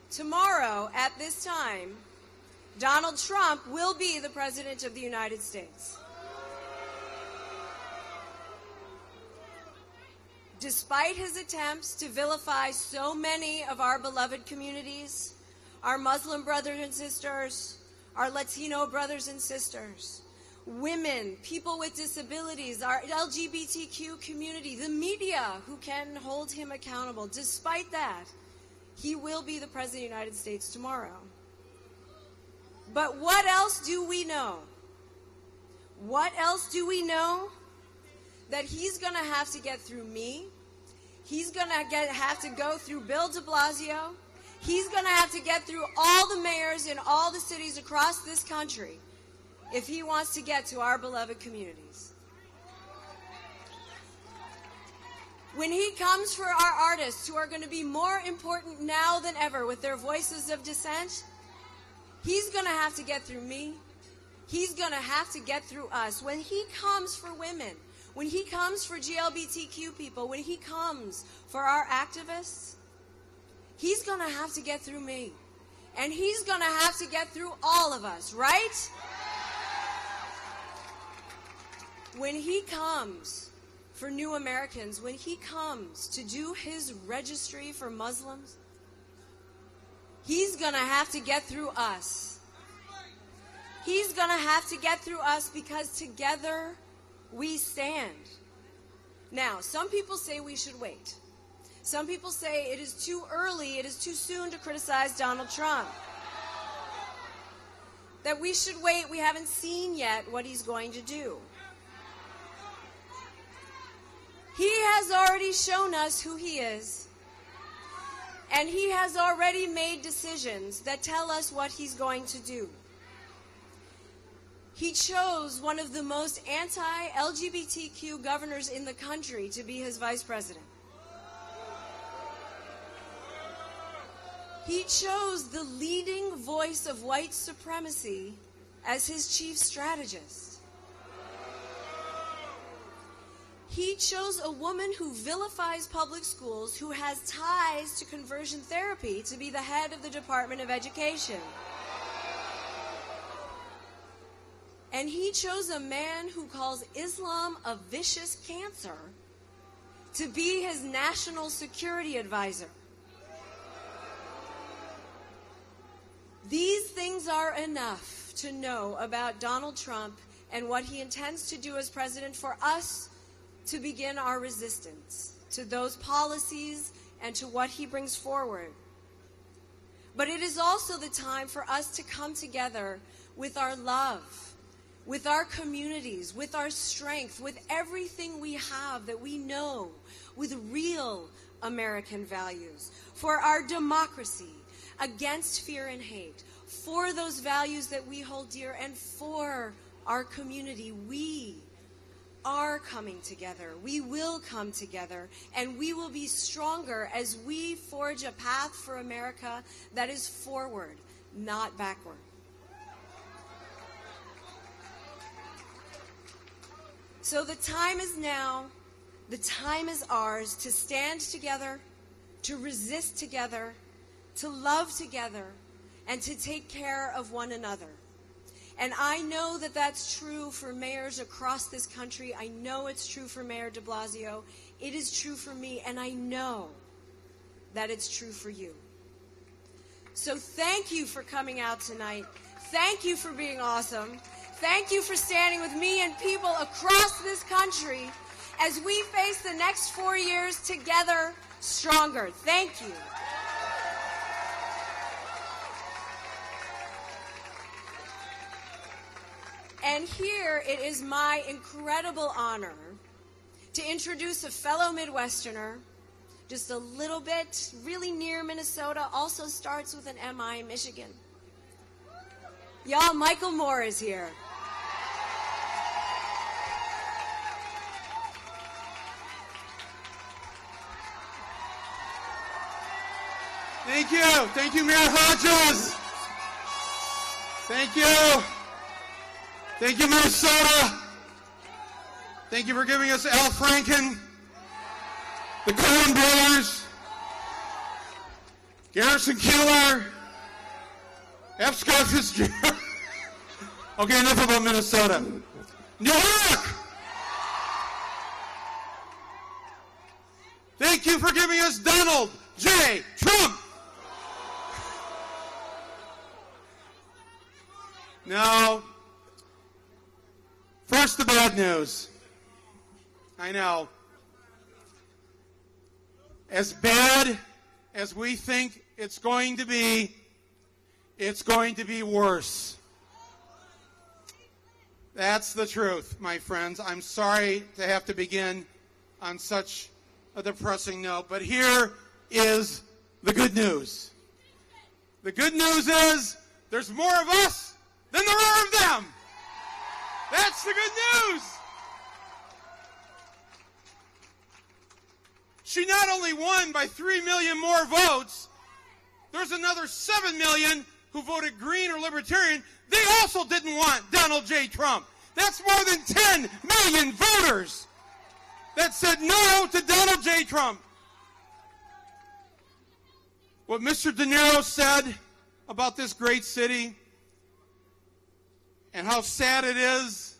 Speaker 2: Tomorrow, at this time, Donald Trump will be the President of the United States. Despite his attempts to vilify so many of our beloved communities, our Muslim brothers and sisters, our Latino brothers and sisters, women, people with disabilities, our LGBTQ community, the media who can hold him accountable, despite that, he will be the President of the United States tomorrow. But what else do we know? What else do we know? That he's going to have to get through me. He's going to have to go through Bill de Blasio. He's going to have to get through all the mayors in all the cities across this country if he wants to get to our beloved communities. When he comes for our artists who are going to be more important now than ever with their voices of dissent, he's going to have to get through me. He's going to have to get through us. When he comes for women, when he comes for GLBTQ people, when he comes for our activists, he's going to have to get through me. And he's going to have to get through all of us, right? When he comes for new Americans, when he comes to do his registry for Muslims, he's going to have to get through us. He's going to have to get through us because together we stand. Now, some people say we should wait. Some people say it is too early, it is too soon to criticize Donald Trump. That we should wait, we haven't seen yet what he's going to do. He has already shown us who he is. And he has already made decisions that tell us what he's going to do. He chose one of the most anti-LGBTQ governors in the country to be his vice president. He chose the leading voice of white supremacy as his chief strategist. He chose a woman who vilifies public schools, who has ties to conversion therapy, to be the head of the Department of Education. And he chose a man who calls Islam a vicious cancer to be his national security advisor. These things are enough to know about Donald Trump and what he intends to do as president for us to begin our resistance to those policies and to what he brings forward. But it is also the time for us to come together with our love, with our communities, with our strength, with everything we have that we know, with real American values, for our democracy, against fear and hate, for those values that we hold dear, and for our community. We are coming together. We will come together, and we will be stronger as we forge a path for America that is forward, not backward. So the time is now, the time is ours to stand together, to resist together, to love together, and to take care of one another. And I know that that's true for mayors across this country. I know it's true for Mayor de Blasio. It is true for me, and I know that it's true for you. So thank you for coming out tonight. Thank you for being awesome. Thank you for standing with me and people across this country as we face the next 4 years together stronger. Thank you. And here it is my incredible honor to introduce a fellow Midwesterner, just a little bit, really near Minnesota, also starts with an MI, Michigan. Y'all, Michael Moore is here.
Speaker 4: Thank you. Thank you, Mayor Hodges. Thank you. Thank you, Minnesota. Thank you for giving us Al Franken, the Coen brothers, Garrison Keillor, F. Scott Fitzgerald. Okay, enough about Minnesota. New York! Thank you for giving us Donald J. Trump. Now, first the bad news. I know. As bad as we think it's going to be worse. That's the truth, my friends. I'm sorry to have to begin on such a depressing note, but here is the good news. The good news is there's more of us than there are of them. That's the good news. She not only won by 3 million more votes, there's another 7 million who voted Green or Libertarian. They also didn't want Donald J. Trump. That's more than 10 million voters that said no to Donald J. Trump. What Mr. De Niro said about this great city and how sad it is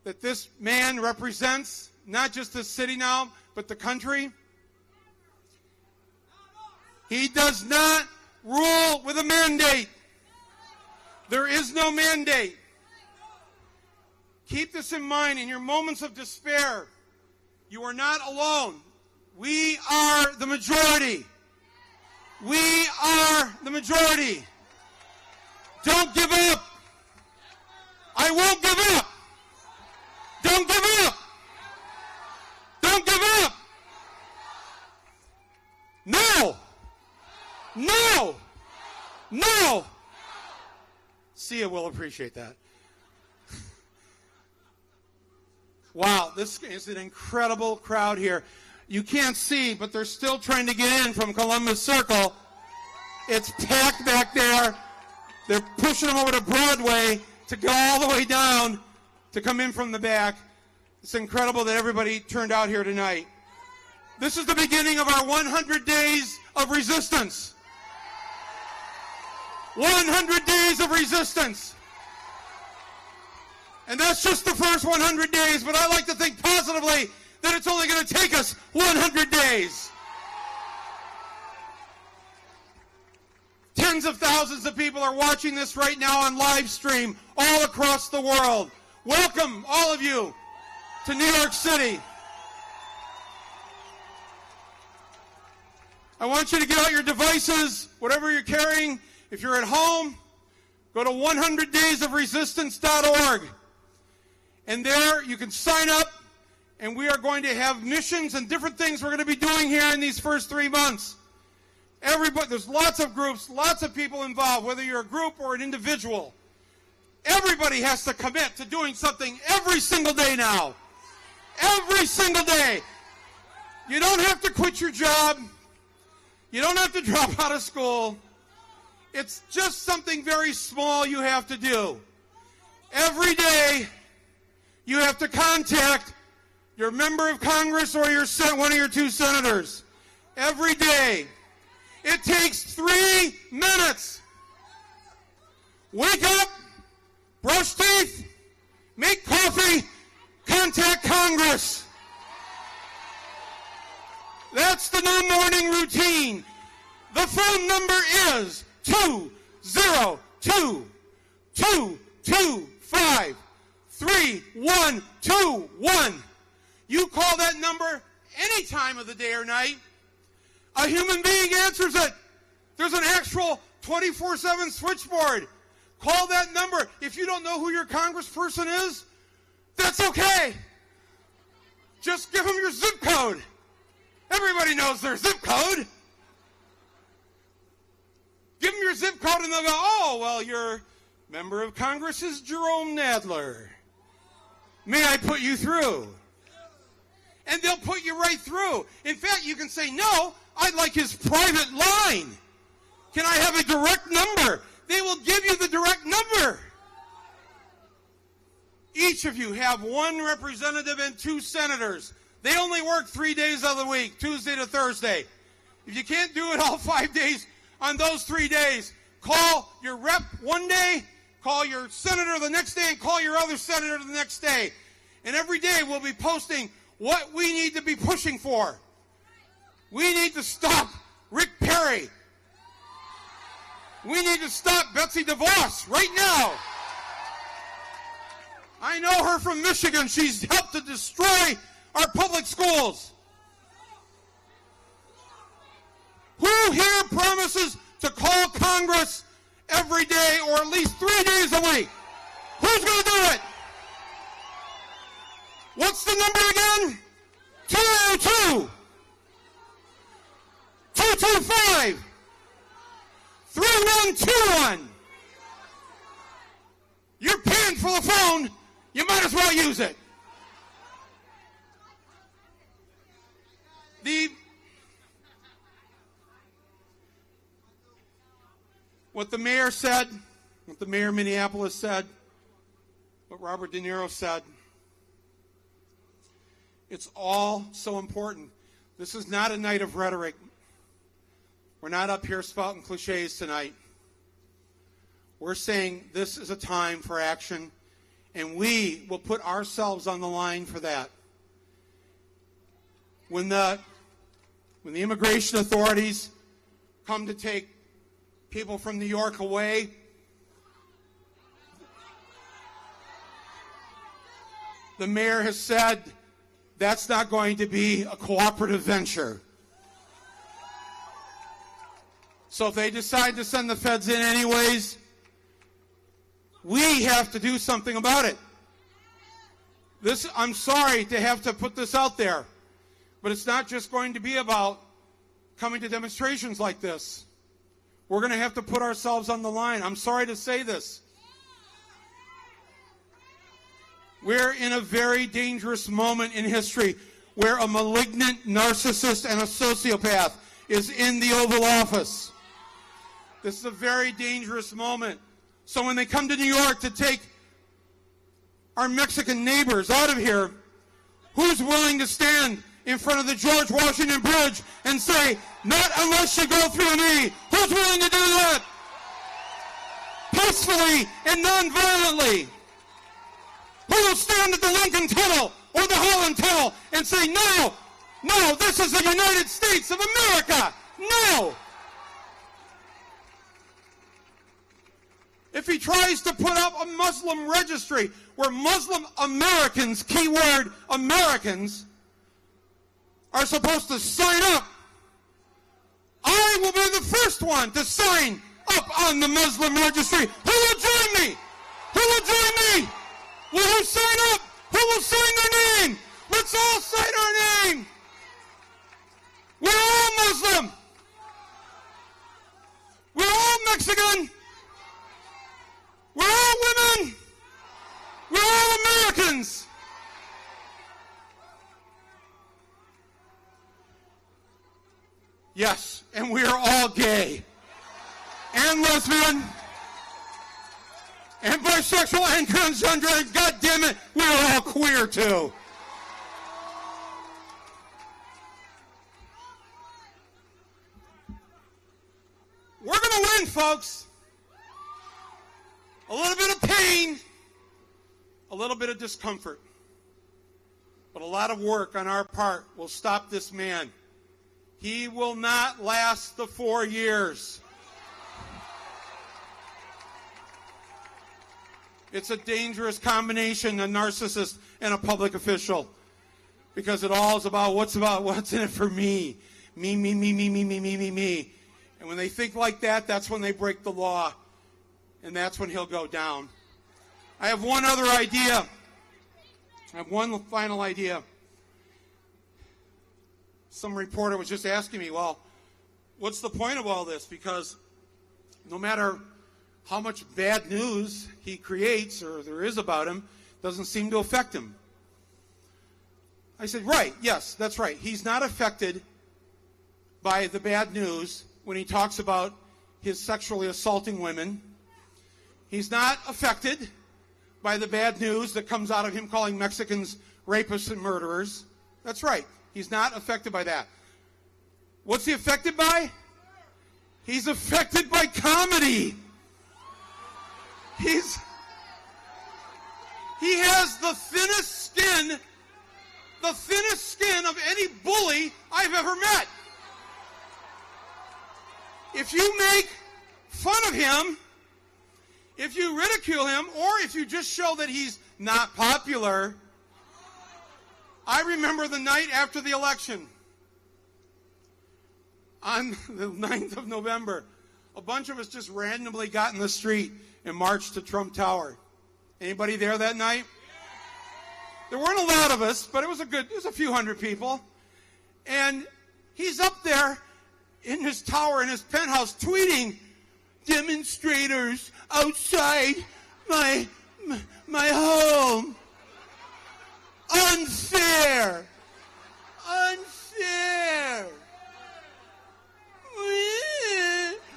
Speaker 4: that this man represents not just the city now, but the country. He does not rule with a mandate. There is no mandate. Keep this in mind in your moments of despair. You are not alone. We are the majority. We are the majority. Don't give up. I won't give up. Don't give up. Don't give up. No. No. No. See you. We'll appreciate that. Wow, this is an incredible crowd here. You can't see, but they're still trying to get in from Columbus Circle. It's packed back there. They're pushing them over to Broadway to go all the way down to come in from the back. It's incredible that everybody turned out here tonight. This is the beginning of our 100 days of resistance. 100 days of resistance. And that's just the first 100 days, but I like to think positively that it's only going to take us 100 days. Tens of thousands of people are watching this right now on live stream all across the world. Welcome, all of you, to New York City. I want you to get out your devices, whatever you're carrying. If you're at home, go to 100daysofresistance.org. And there you can sign up, and we are going to have missions and different things we're going to be doing here in these first 3 months. Everybody, there's lots of groups, lots of people involved, whether you're a group or an individual. Everybody has to commit to doing something every single day now. Every single day. You don't have to quit your job. You don't have to drop out of school. It's just something very small you have to do. Every day, You have to contact your member of Congress or one of your two senators every day. It takes 3 minutes. Wake up, brush teeth, make coffee, contact Congress. That's the new morning routine. The phone number is 202-225-3121. You call that number any time of the day or night. A human being answers it. There's an actual 24/7 switchboard. Call that number. If you don't know who your congressperson is, that's okay. Just give them your zip code. Everybody knows their zip code. Give them your zip code and they'll go, oh, well, your member of Congress is Jerome Nadler. May I put you through? And they'll put you right through. In fact, you can say, no, I'd like his private line. Can I have a direct number? They will give you the direct number. Each of you have one representative and two senators. They only work 3 days of the week, Tuesday to Thursday. If you can't do it all 5 days on those 3 days, call your rep one day, call your senator the next day, and call your other senator the next day. And every day we'll be posting what we need to be pushing for. We need to stop Rick Perry. We need to stop Betsy DeVos right now. I know her from Michigan. She's helped to destroy our public schools. Who here promises to call Congress every day or at least 3 days a week? Who's going to do it? What's the number again? 202-225-3121. You're paying for the phone. You might as well use it. What the mayor said, what the mayor of Minneapolis said, what Robert De Niro said, it's all so important. This is not a night of rhetoric. We're not up here spouting cliches tonight. We're saying this is a time for action, and we will put ourselves on the line for that. When the immigration authorities come to take people from New York away, the mayor has said that's not going to be a cooperative venture. So if they decide to send the feds in anyways, we have to do something about it. I'm sorry to have to put this out there, but it's not just going to be about coming to demonstrations like this. We're going to have to put ourselves on the line. I'm sorry to say this. We're in a very dangerous moment in history where a malignant narcissist and a sociopath is in the Oval Office. This is a very dangerous moment. So when they come to New York to take our Mexican neighbors out of here, who's willing to stand in front of the George Washington Bridge and say, not unless you go through me? Who's willing to do that? Peacefully and non-violently. Who will stand at the Lincoln Tunnel or the Holland Tunnel and say, no, this is the United States of America. No. If he tries to put up a Muslim registry where Muslim Americans, keyword Americans, are supposed to sign up, I will be the first one to sign up on the Muslim registry. Who will join me? Who will join me? Will who sign up? Who will sign their name? Let's all sign our name. We're all Muslim. We're all Mexican. We're all women. We're all Americans. Yes, and we are all gay and lesbian and bisexual and transgender, and God damn it, we're all queer too. We're going to win, folks. A little bit of pain, a little bit of discomfort, but a lot of work on our part will stop this man. He will not last the 4 years. It's a dangerous combination, a narcissist and a public official, because it all is about what's in it for me. Me. And when they think like that, that's when they break the law, and that's when he'll go down. I have one other idea. I have one final idea. Some reporter was just asking me, well, what's the point of all this? Because no matter how much bad news he creates or there is about him, doesn't seem to affect him. I said, right, yes, that's right. He's not affected by the bad news when he talks about his sexually assaulting women. He's not affected by the bad news that comes out of him calling Mexicans rapists and murderers. That's right. He's not affected by that. What's he affected by? He's affected by comedy. He has the thinnest skin of any bully I've ever met. If you make fun of him, if you ridicule him, or if you just show that he's not popular. I remember the night after the election, on the 9th of November, a bunch of us just randomly got in the street and marched to Trump Tower. Anybody there that night? There weren't a lot of us, but it was a few hundred people. And he's up there in his tower, in his penthouse, tweeting, demonstrators outside my home. Unfair. Unfair.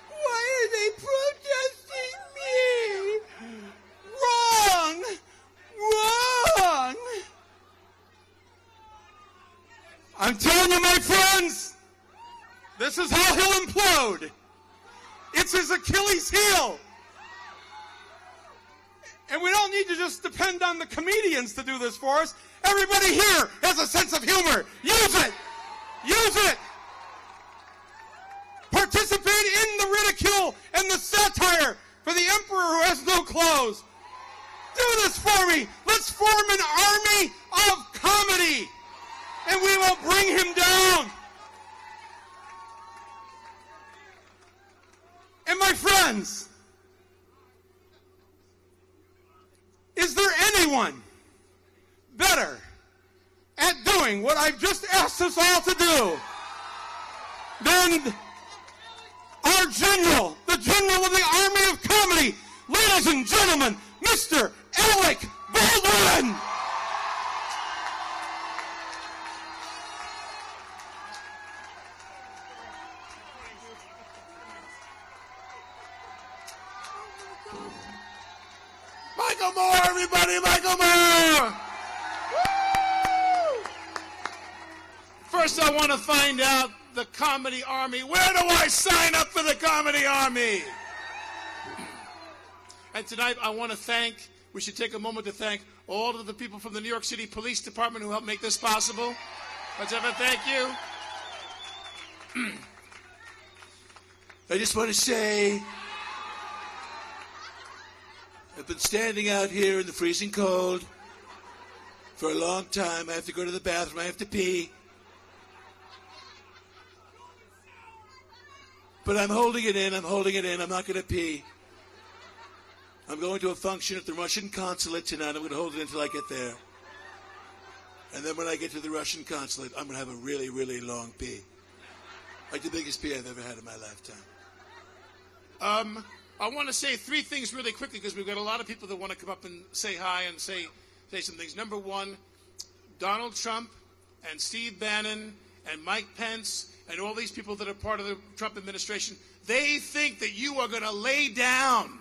Speaker 4: Why are they protesting me? Wrong. Wrong. I'm telling you, my friends, this is how he'll implode. It's his Achilles heel. And we don't need to just depend on the comedians to do this for us. Everybody here has a sense of humor. Use it. Use it. Participate in the ridicule and the satire for the emperor who has no clothes. Do this for me. Let's form an army of comedy, and we will bring him down. And my friends, is there anyone better at doing what I've just asked us all to do than our general, the general of the Army of Comedy, ladies and gentlemen, Mr. Alec Baldwin! Michael Moore, everybody, Michael Moore! Woo! First, I want to find out the Comedy Army. Where do I sign up for the Comedy Army? And tonight, I want to we should take a moment to thank all of the people from the New York City Police Department who helped make this possible. Let's have a thank you. I just want to say, I've been standing out here in the freezing cold for a long time. I have to go to the bathroom. I have to pee. But I'm holding it in. I'm holding it in. I'm not going to pee. I'm going to a function at the Russian consulate tonight. I'm going to hold it until I get there. And then when I get to the Russian consulate, I'm going to have a really, really long pee. Like the biggest pee I've ever had in my lifetime. I want to say three things really quickly because we've got a lot of people that want to come up and say hi and say some things. Number one, Donald Trump and Steve Bannon and Mike Pence and all these people that are part of the Trump administration, they think that you are going to lay down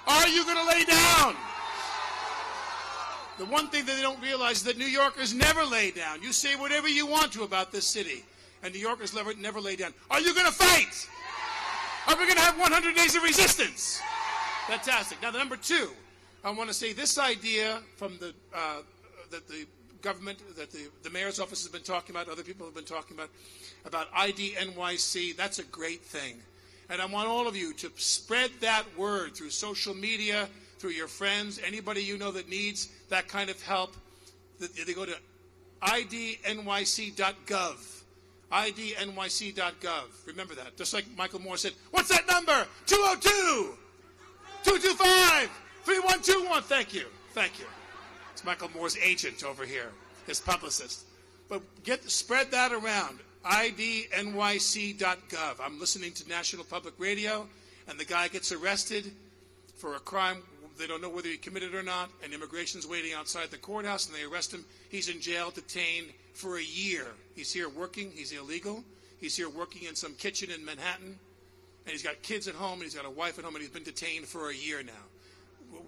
Speaker 8: Are you going to lay down? The one thing that they don't realize is that New Yorkers never lay down. You say whatever you want to about this city, and New Yorkers never lay down. Are you going to fight? Are we going to have 100 days of resistance? Fantastic. Now, the number two, I want to say this idea from that the government, that the mayor's office has been talking about, other people have been talking about ID NYC. That's a great thing. And I want all of you to spread that word through social media, through your friends, anybody you know that needs that kind of help. They go to idnyc.gov. idnyc.gov. Remember that. Just like Michael Moore said, what's that number? 202-225-3121. Thank you. Thank you. It's Michael Moore's agent over here, his publicist. But spread that around. idnyc.gov. I'm listening to National Public Radio, and the guy gets arrested for a crime. They don't know whether he committed or not, and immigration's waiting outside the courthouse, and they arrest him. He's in jail, detained for a year. He's here working. He's illegal. He's here working in some kitchen in Manhattan, and he's got kids at home, and he's got a wife at home, and he's been detained for a year now.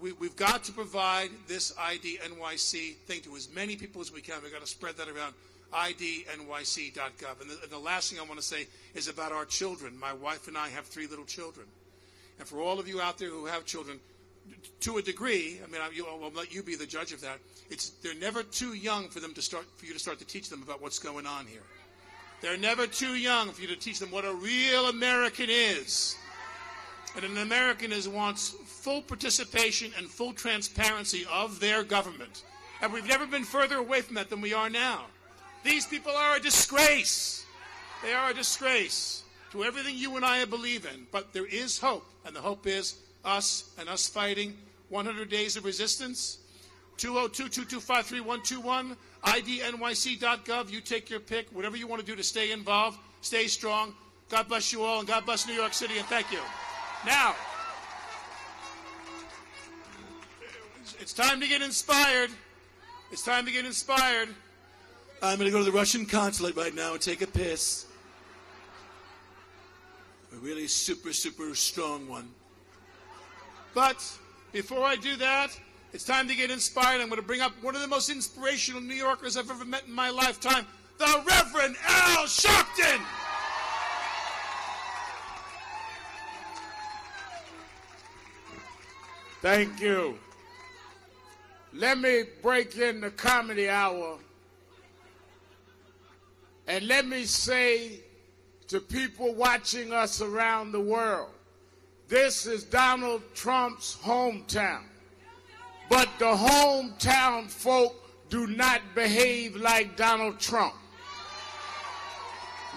Speaker 8: We've got to provide this ID NYC thing to as many people as we can. We've got to spread that around. idnyc.gov. And the last thing I want to say is about our children. My wife and I have 3 little children. And for all of you out there who have children, to a degree, I mean, I'll let you be the judge of that. They're never too young for you to start to teach them about what's going on here. They're never too young for you to teach them what a real American is. And an American wants full participation and full transparency of their government. And we've never been further away from that than we are now. These people are a disgrace. They are a disgrace to everything you and I believe in. But there is hope, and the hope is us and us fighting. 100 days of resistance. 202-225-3121. idnyc.gov. You take your pick. Whatever you want to do to stay involved, stay strong. God bless you all, and God bless New York City, and thank you. Now, it's time to get inspired. It's time to get inspired. I'm going to go to the Russian consulate right now and take a piss. A really super, super strong one. But before I do that, it's time to get inspired. I'm going to bring up one of the most inspirational New Yorkers I've ever met in my lifetime, the Reverend Al Sharpton.
Speaker 20: Thank you. Let me break in the comedy hour. And let me say to people watching us around the world, this is Donald Trump's hometown. But the hometown folk do not behave like Donald Trump.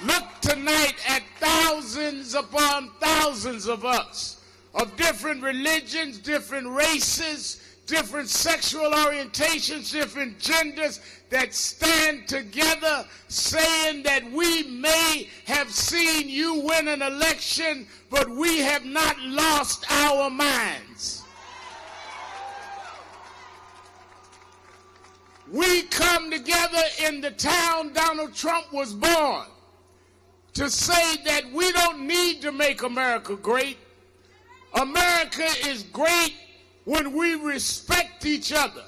Speaker 20: Look tonight at thousands upon thousands of us, of different religions, different races, different sexual orientations, different genders, that stand together saying that we may have seen you win an election, but we have not lost our minds. We come together in the town Donald Trump was born to say that we don't need to make America great. America is great when we respect each other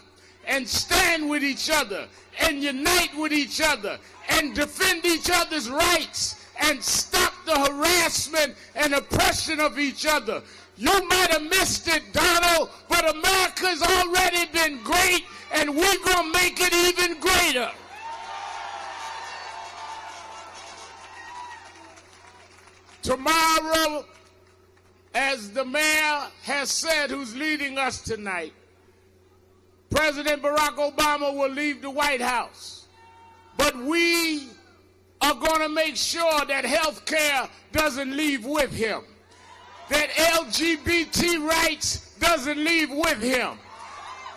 Speaker 20: and stand with each other and unite with each other and defend each other's rights and stop the harassment and oppression of each other. You might have missed it, Donald, but America's already been great, and we're going to make it even greater. Tomorrow, as the mayor has said, who's leading us tonight, President Barack Obama will leave the White House. But we are going to make sure that health care doesn't leave with him, that LGBT rights doesn't leave with him,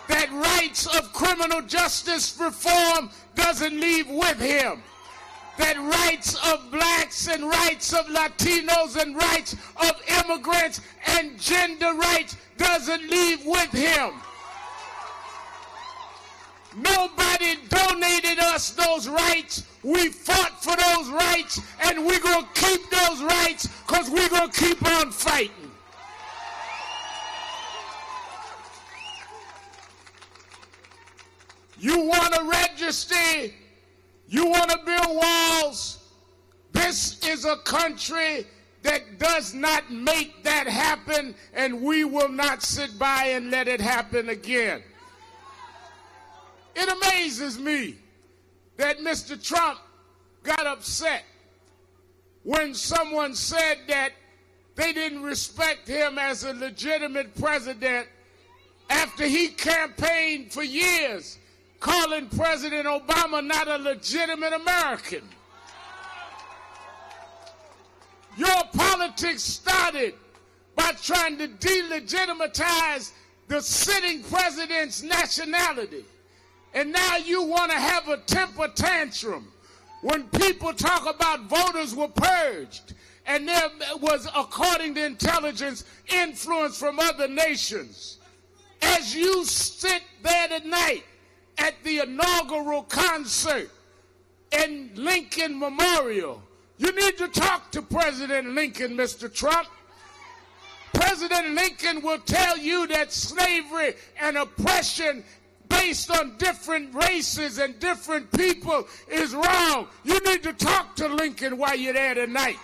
Speaker 20: that rights of criminal justice reform doesn't leave with him, that rights of blacks and rights of Latinos and rights of immigrants and gender rights doesn't leave with him. Nobody donated us those rights. We fought for those rights, and we're going to keep those rights because we're going to keep on fighting. You want to register? You want to build walls? This is a country that does not make that happen, and we will not sit by and let it happen again. It amazes me that Mr. Trump got upset when someone said that they didn't respect him as a legitimate president after he campaigned for years calling President Obama not a legitimate American. Your politics started by trying to delegitimize the sitting president's nationality. And now you want to have a temper tantrum when people talk about voters were purged and there was, according to intelligence, influence from other nations. As you sit there tonight at the inaugural concert in Lincoln Memorial, you need to talk to President Lincoln, Mr. Trump. President Lincoln will tell you that slavery and oppression based on different races and different people is wrong. You need to talk to Lincoln while you're there tonight.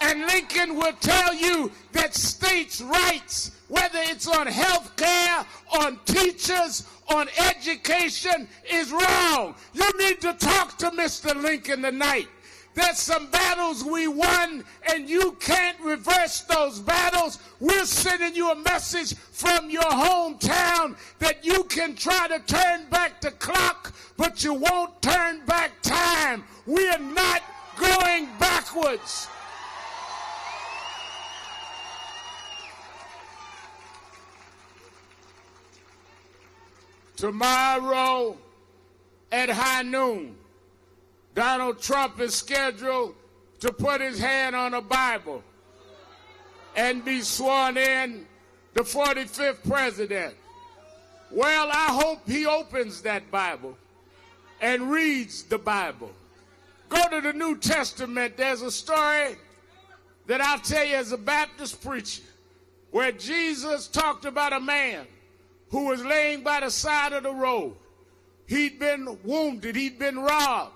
Speaker 20: And Lincoln will tell you that states' rights, whether it's on health care, on teachers, on education, is wrong. You need to talk to Mr. Lincoln tonight. There's some battles we won, and you can't reverse those battles. We're sending you a message from your hometown that you can try to turn back the clock, but you won't turn back time. We are not going backwards. Tomorrow at high noon, Donald Trump is scheduled to put his hand on a Bible and be sworn in the 45th president. Well, I hope he opens that Bible and reads the Bible. Go to the New Testament. There's a story that I'll tell you as a Baptist preacher where Jesus talked about a man who was laying by the side of the road. He'd been wounded. He'd been robbed.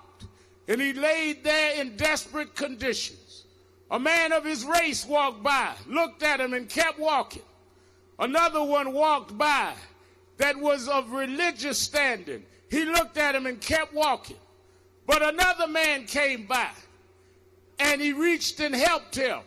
Speaker 20: And he laid there in desperate conditions. A man of his race walked by, looked at him, and kept walking. Another one walked by that was of religious standing. He looked at him and kept walking. But another man came by, and he reached and helped him.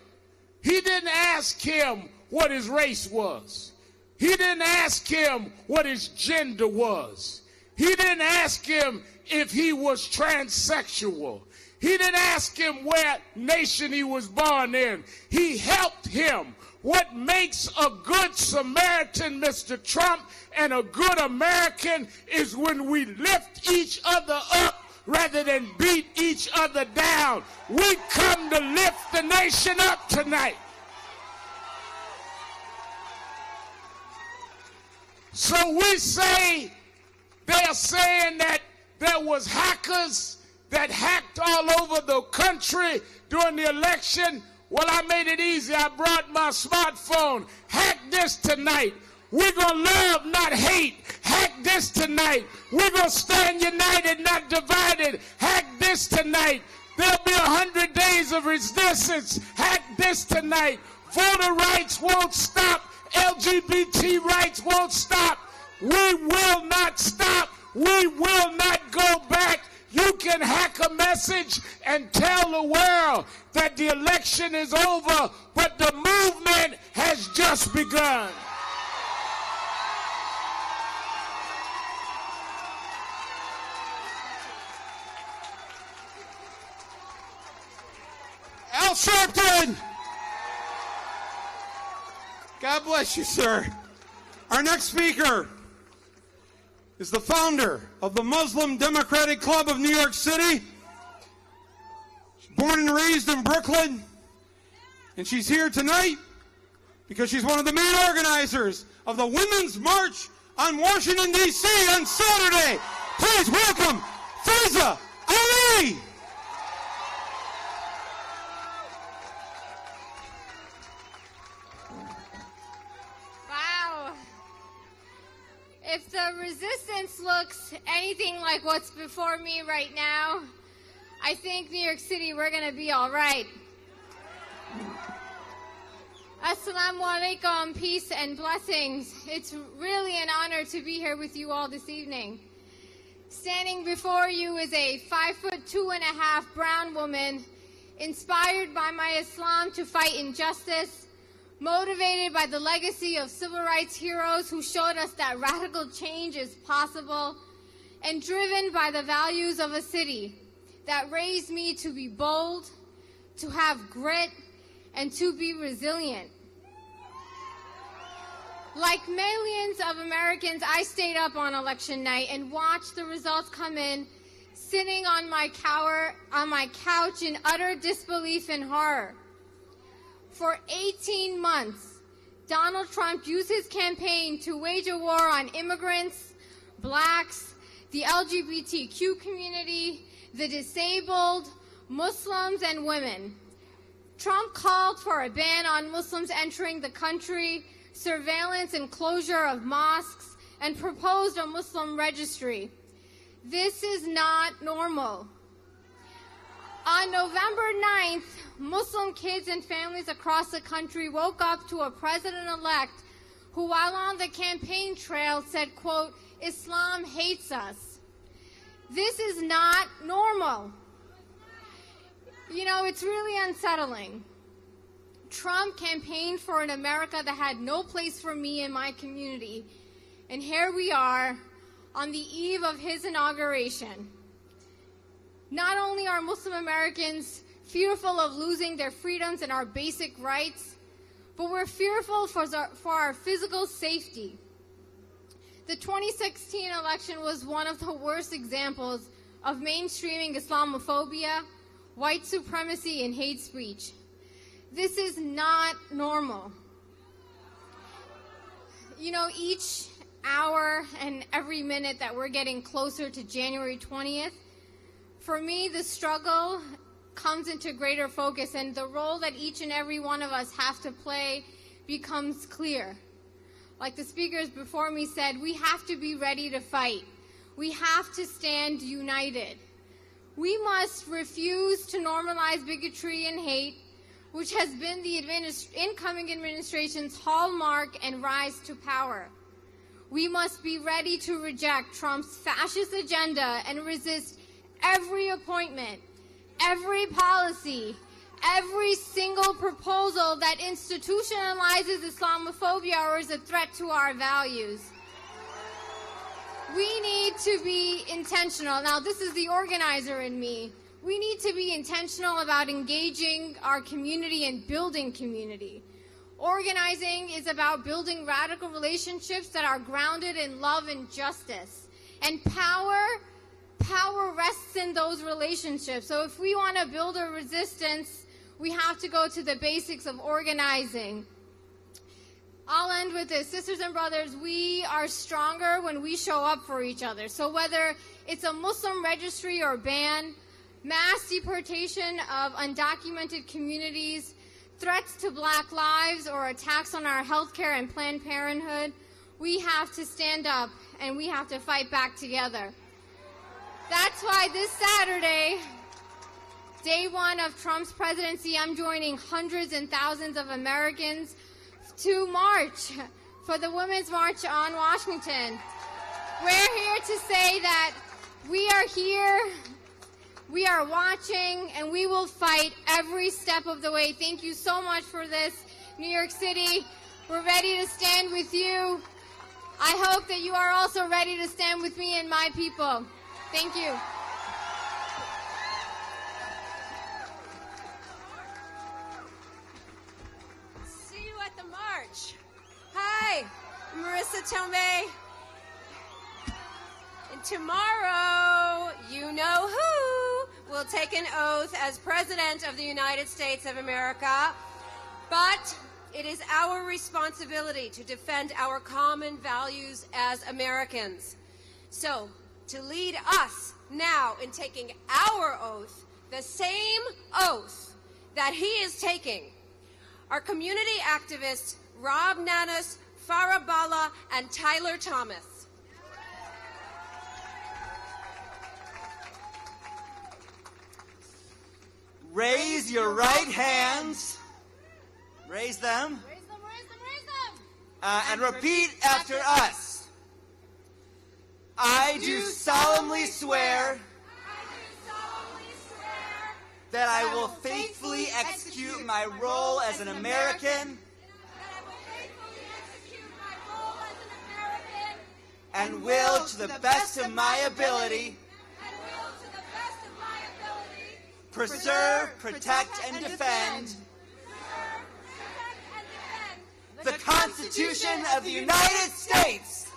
Speaker 20: He didn't ask him what his race was. He didn't ask him what his gender was. He didn't ask him if he was transsexual. He didn't ask him what nation he was born in. He helped him. What makes a good Samaritan, Mr. Trump, and a good American is when we lift each other up rather than beat each other down. We come to lift the nation up tonight. So we say, they're saying that there was hackers that hacked all over the country during the election. Well, I made it easy. I brought my smartphone. Hack this tonight. We're going to love, not hate. Hack this tonight. We're going to stand united, not divided. Hack this tonight. There'll be 100 days of resistance. Hack this tonight. Voter rights won't stop. LGBT rights won't stop. We will not stop. We will not go back. You can hack a message and tell the world that the election is over, but the movement has just begun.
Speaker 4: Al Sharpton! God bless you, sir. Our next speaker is the founder of the Muslim Democratic Club of New York City. She's born and raised in Brooklyn, and she's here tonight because she's one of the main organizers of the Women's March on Washington, D.C. on Saturday. Please welcome Faiza Ali.
Speaker 6: Wow. If the resistance performance looks anything like what's before me right now, I think New York City, we're going to be all right. Assalamu alaikum, peace and blessings. It's really an honor to be here with you all this evening. Standing before you is a 5'2.5" brown woman, inspired by my Islam to fight injustice, motivated by the legacy of civil rights heroes who showed us that radical change is possible, and driven by the values of a city that raised me to be bold, to have grit, and to be resilient. Like millions of Americans, I stayed up on election night and watched the results come in, sitting on my couch in utter disbelief and horror. For 18 months, Donald Trump used his campaign to wage a war on immigrants, blacks, the LGBTQ community, the disabled, Muslims, and women. Trump called for a ban on Muslims entering the country, surveillance and closure of mosques, and proposed a Muslim registry. This is not normal. On November 9th, Muslim kids and families across the country woke up to a president-elect who, while on the campaign trail, said, quote, "Islam hates us." This is not normal. You know, it's really unsettling. Trump campaigned for an America that had no place for me and my community. And here we are on the eve of his inauguration. Not only are Muslim Americans fearful of losing their freedoms and our basic rights, but we're fearful for our physical safety. The 2016 election was one of the worst examples of mainstreaming Islamophobia, white supremacy, and hate speech. This is not normal. You know, each hour and every minute that we're getting closer to January 20th, for me, the struggle comes into greater focus, and the role that each and every one of us have to play becomes clear. Like the speakers before me said, we have to be ready to fight. We have to stand united. We must refuse to normalize bigotry and hate, which has been the incoming administration's hallmark and rise to power. We must be ready to reject Trump's fascist agenda and resist every appointment, every policy, every single proposal that institutionalizes Islamophobia or is a threat to our values. We need to be intentional. Now, this is the organizer in me. We need to be intentional about engaging our community and building community. Organizing is about building radical relationships that are grounded in love and justice. And power rests in those relationships. So if we want to build a resistance, we have to go to the basics of organizing. I'll end with this. Sisters and brothers, we are stronger when we show up for each other. So whether it's a Muslim registry or ban, mass deportation of undocumented communities, threats to black lives, or attacks on our healthcare and Planned Parenthood, we have to stand up and we have to fight back together. That's why this Saturday, day one of Trump's presidency, I'm joining hundreds and thousands of Americans to march for the Women's March on Washington. We're here to say that we are here, we are watching, and we will fight every step of the way. Thank you so much for this, New York City. We're ready to stand with you. I hope that you are also ready to stand with me and my people. Thank you.
Speaker 2: See you at the march. Hi, I'm Marissa Tomei. And tomorrow, you know who will take an oath as President of the United States of America. But it is our responsibility to defend our common values as Americans. So, to lead us now in taking our oath, the same oath that he is taking, are community activists Rob Nanas, Farah Bala, and Tyler Thomas.
Speaker 7: Raise your right hands. Raise them. And repeat after us. I do solemnly swear that I will faithfully execute my role as an American and will, to the best of my ability, preserve, protect, and defend the Constitution of the United States.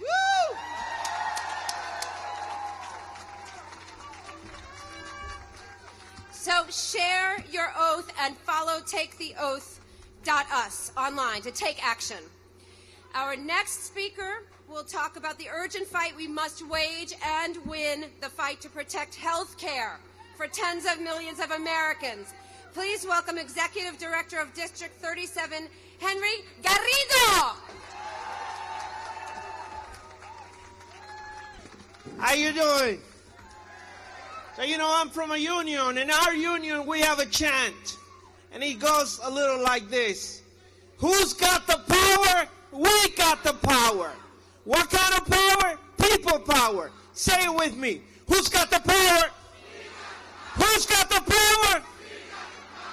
Speaker 7: Woo!
Speaker 13: So share your oath and follow taketheoath.us online to take action. Our next speaker will talk about the urgent fight we must wage and win, the fight to protect health care for tens of millions of Americans. Please welcome Executive Director of District 37, Henry Garrido.
Speaker 20: How you doing? So, you know, I'm from a union. In our union, we have a chant. And it goes a little like this. Who's got the power? We got the power. What kind of power? People power. Say it with me. Who's got the power? Who's got the power?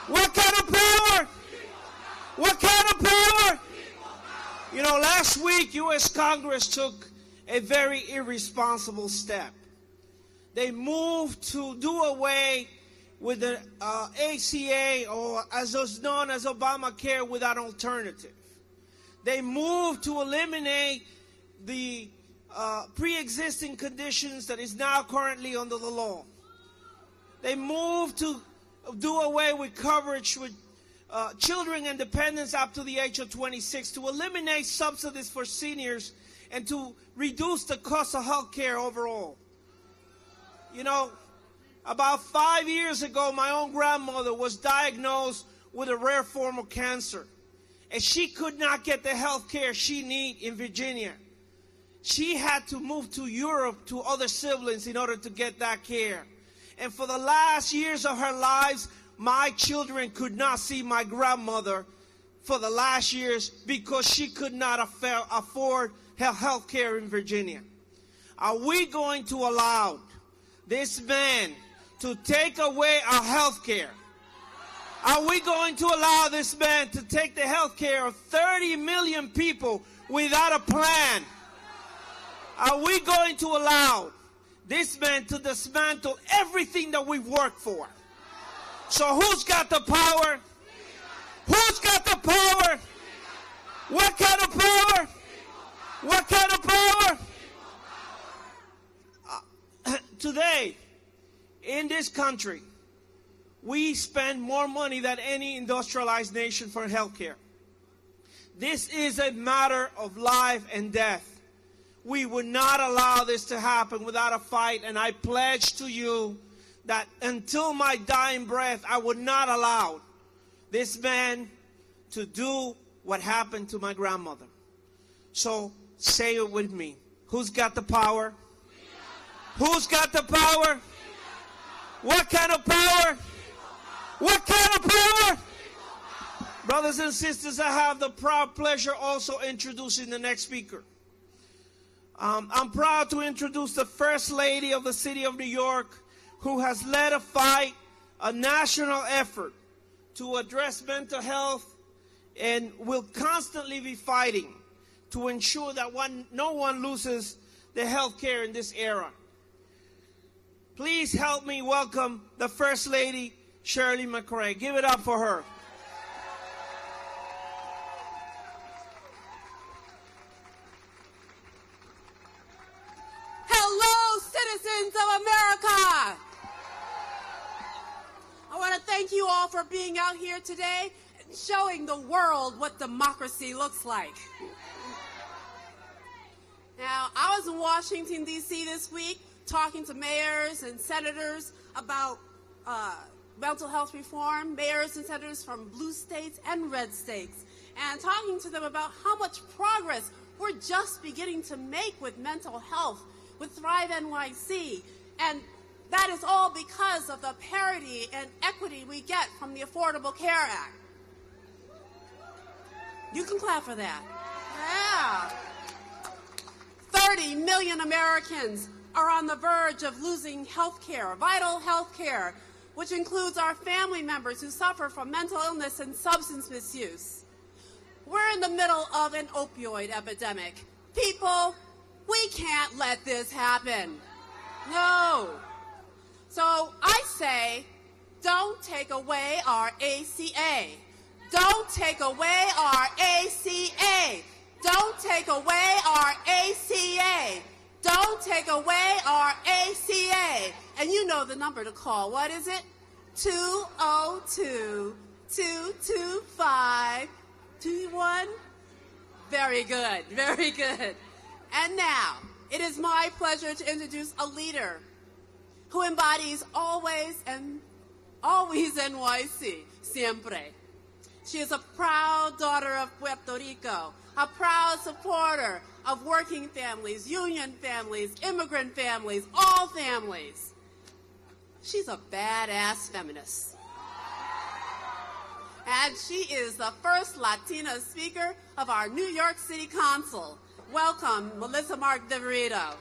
Speaker 20: What kind of power? What kind of power? You know, last week, U.S. Congress took a very irresponsible step. They moved to do away with the ACA, or as is known as Obamacare, without alternative. They moved to eliminate the pre-existing conditions that is now currently under the law. They moved to do away with coverage with children and dependents up to the age of 26, to eliminate subsidies for seniors, and to reduce the cost of health care overall. You know, about 5 years ago, my own grandmother was diagnosed with a rare form of cancer, and she could not get the health care she needed in Virginia. She had to move to Europe to other siblings in order to get that care. And for the last years of her lives, my children could not see my grandmother for the last years because she could not afford health care in Virginia. Are we going to allow this man to take away our health care? Are we going to allow this man to take the health care of 30 million people without a plan? Are we going to allow this man to dismantle everything that we've worked for? So who's got the power? Who's got the power? What kind of power? What kind of power? Today, in this country, we spend more money than any industrialized nation for health care. This is a matter of life and death. We would not allow this to happen without a fight, and I pledge to you that until my dying breath, I would not allow this man to do what happened to my grandmother. So say it with me. Who's got the power? Who's got the power? What kind of power? What kind of power? Brothers and sisters, I have the proud pleasure also introducing the next speaker. I'm proud to introduce the First Lady of the City of New York, who has led a fight, a national effort to address mental health, and will constantly be fighting to ensure that no one loses the health care in this era. Please help me welcome the First Lady, Shirley McRae. Give it up for her.
Speaker 23: Hello, citizens of America. I want to thank you all for being out here today and showing the world what democracy looks like. Now, I was in Washington, D.C. this week talking to mayors and senators about mental health reform, mayors and senators from blue states and red states, and talking to them about how much progress we're just beginning to make with mental health, with Thrive NYC. And That is all because of the parity and equity we get from the Affordable Care Act. You can clap for that. Yeah. 30 million Americans are on the verge of losing health care, vital health care, which includes our family members who suffer from mental illness and substance misuse. We're in the middle of an opioid epidemic. People, we can't let this happen. No. So I say, don't take away our ACA. Don't take away our ACA. Don't take away our ACA. Don't take away our ACA. And you know the number to call. What is it? 202-225-21. Very good. Very good. And now, it is my pleasure to introduce a leader who embodies always NYC, siempre. She is a proud daughter of Puerto Rico, a proud supporter of working families, union families, immigrant families, all families. She's a badass feminist. And she is the first Latina speaker of our New York City Council. Welcome, Melissa Mark DeVito.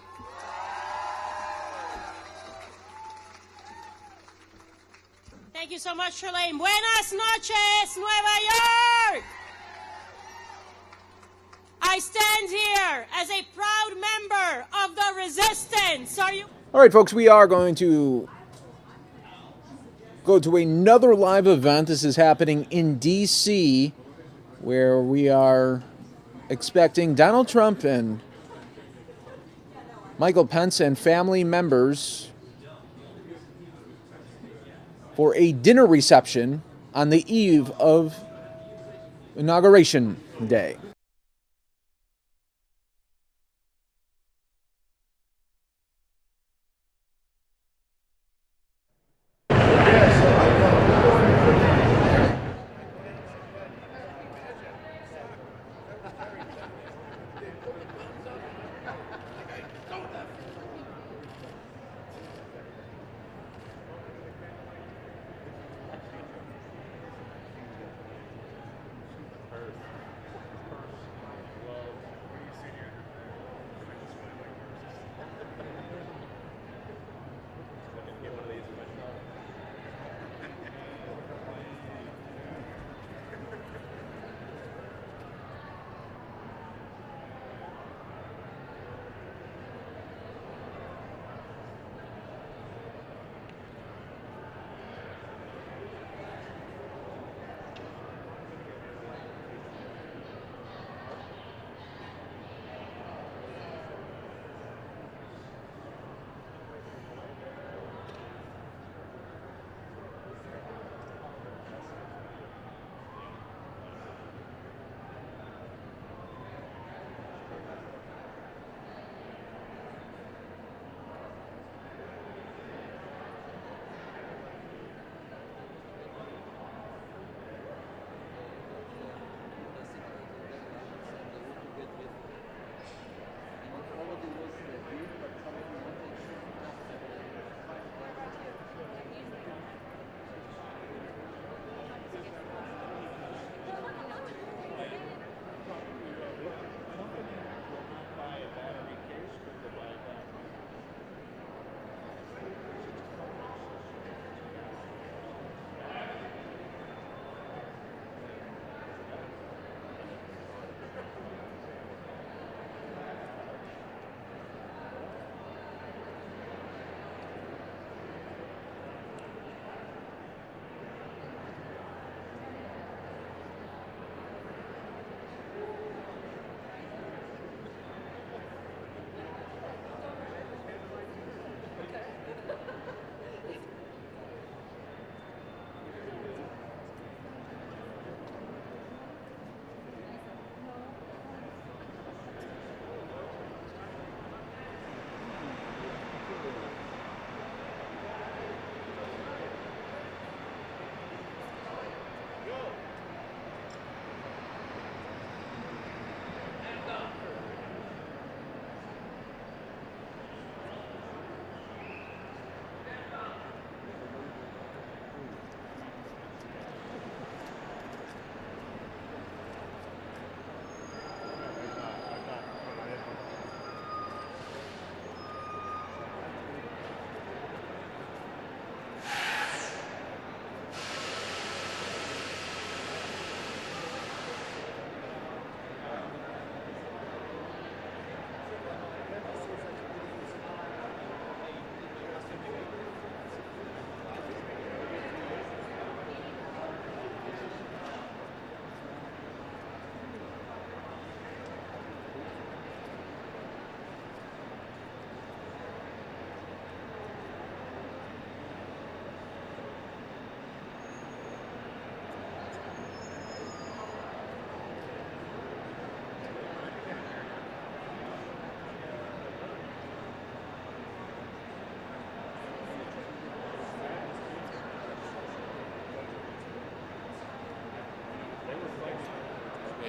Speaker 10: Thank you so much, Charlene. Buenas noches, Nueva York! I stand here as a proud member of the resistance. Are you?
Speaker 11: All right, folks, we are going to go to another live event. This is happening in D.C., where we are expecting Donald Trump and Michael Pence and family members for a dinner reception on the eve of Inauguration Day.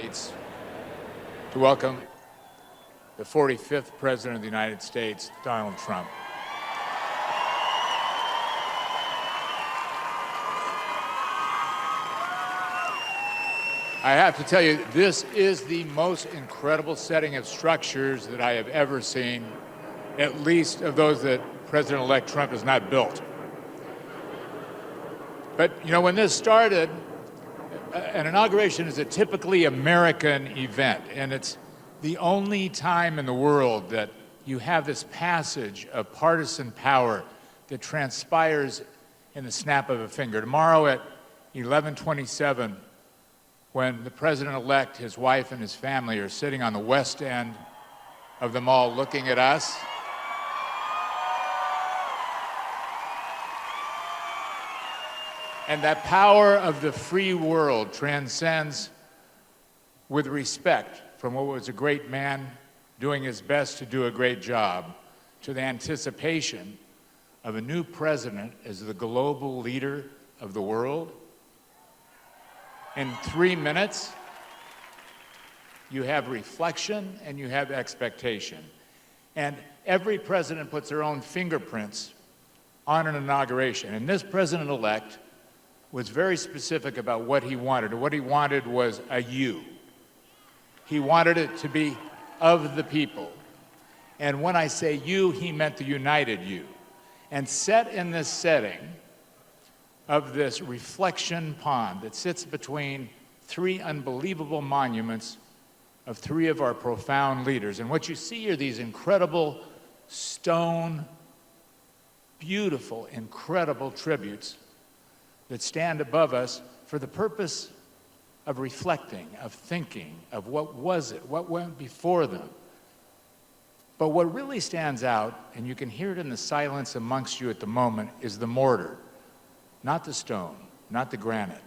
Speaker 1: States to welcome the 45th President of the United States, Donald Trump. I have to tell you, this is the most incredible setting of structures that I have ever seen, at least of those that President-elect Trump has not built. But, you know, when this started, an inauguration is a typically American event, and it's the only time in the world that you have this passage of partisan power that transpires in the snap of a finger. Tomorrow at 11:27, when the president-elect, his wife, and his family are sitting on the west end of the mall looking at us, and that power of the free world transcends with respect from what was a great man doing his best to do a great job to the anticipation of a new president as the global leader of the world. In 3 minutes, you have reflection and you have expectation. And every president puts their own fingerprints on an inauguration. And this president-elect was very specific about what he wanted. And what he wanted was a you. He wanted it to be of the people. And when I say you, he meant the united you. And set in this setting of this reflection pond that sits between three unbelievable monuments of three of our profound leaders. And what you see are these incredible stone, beautiful, incredible tributes that stand above us for the purpose of reflecting, of thinking, of what was it, what went before them. But what really stands out, and you can hear it in the silence amongst you at the moment, is the mortar. Not the stone, not the granite,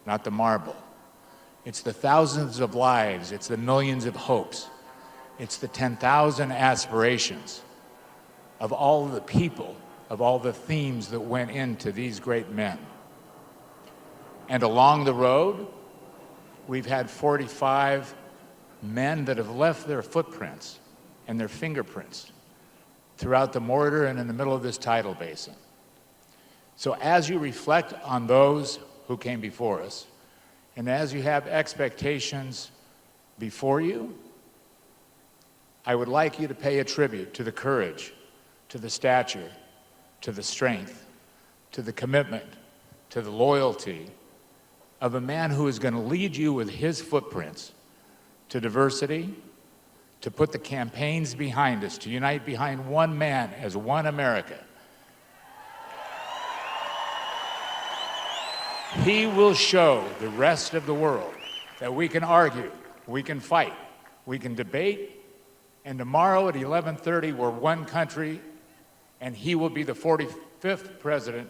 Speaker 1: not the marble. It's the thousands of lives, it's the millions of hopes, it's the 10,000 aspirations of all the people, of all the themes that went into these great men. And along the road, we've had 45 men that have left their footprints and their fingerprints throughout the mortar and in the middle of this tidal basin. So as you reflect on those who came before us, and as you have expectations before you, I would like you to pay a tribute to the courage, to the stature, to the strength, to the commitment, to the loyalty of a man who is going to lead you with his footprints to diversity, to put the campaigns behind us, to unite behind one man as one America. He will show the rest of the world that we can argue, we can fight, we can debate, and tomorrow at 11:30 we're one country, and he will be the 45th President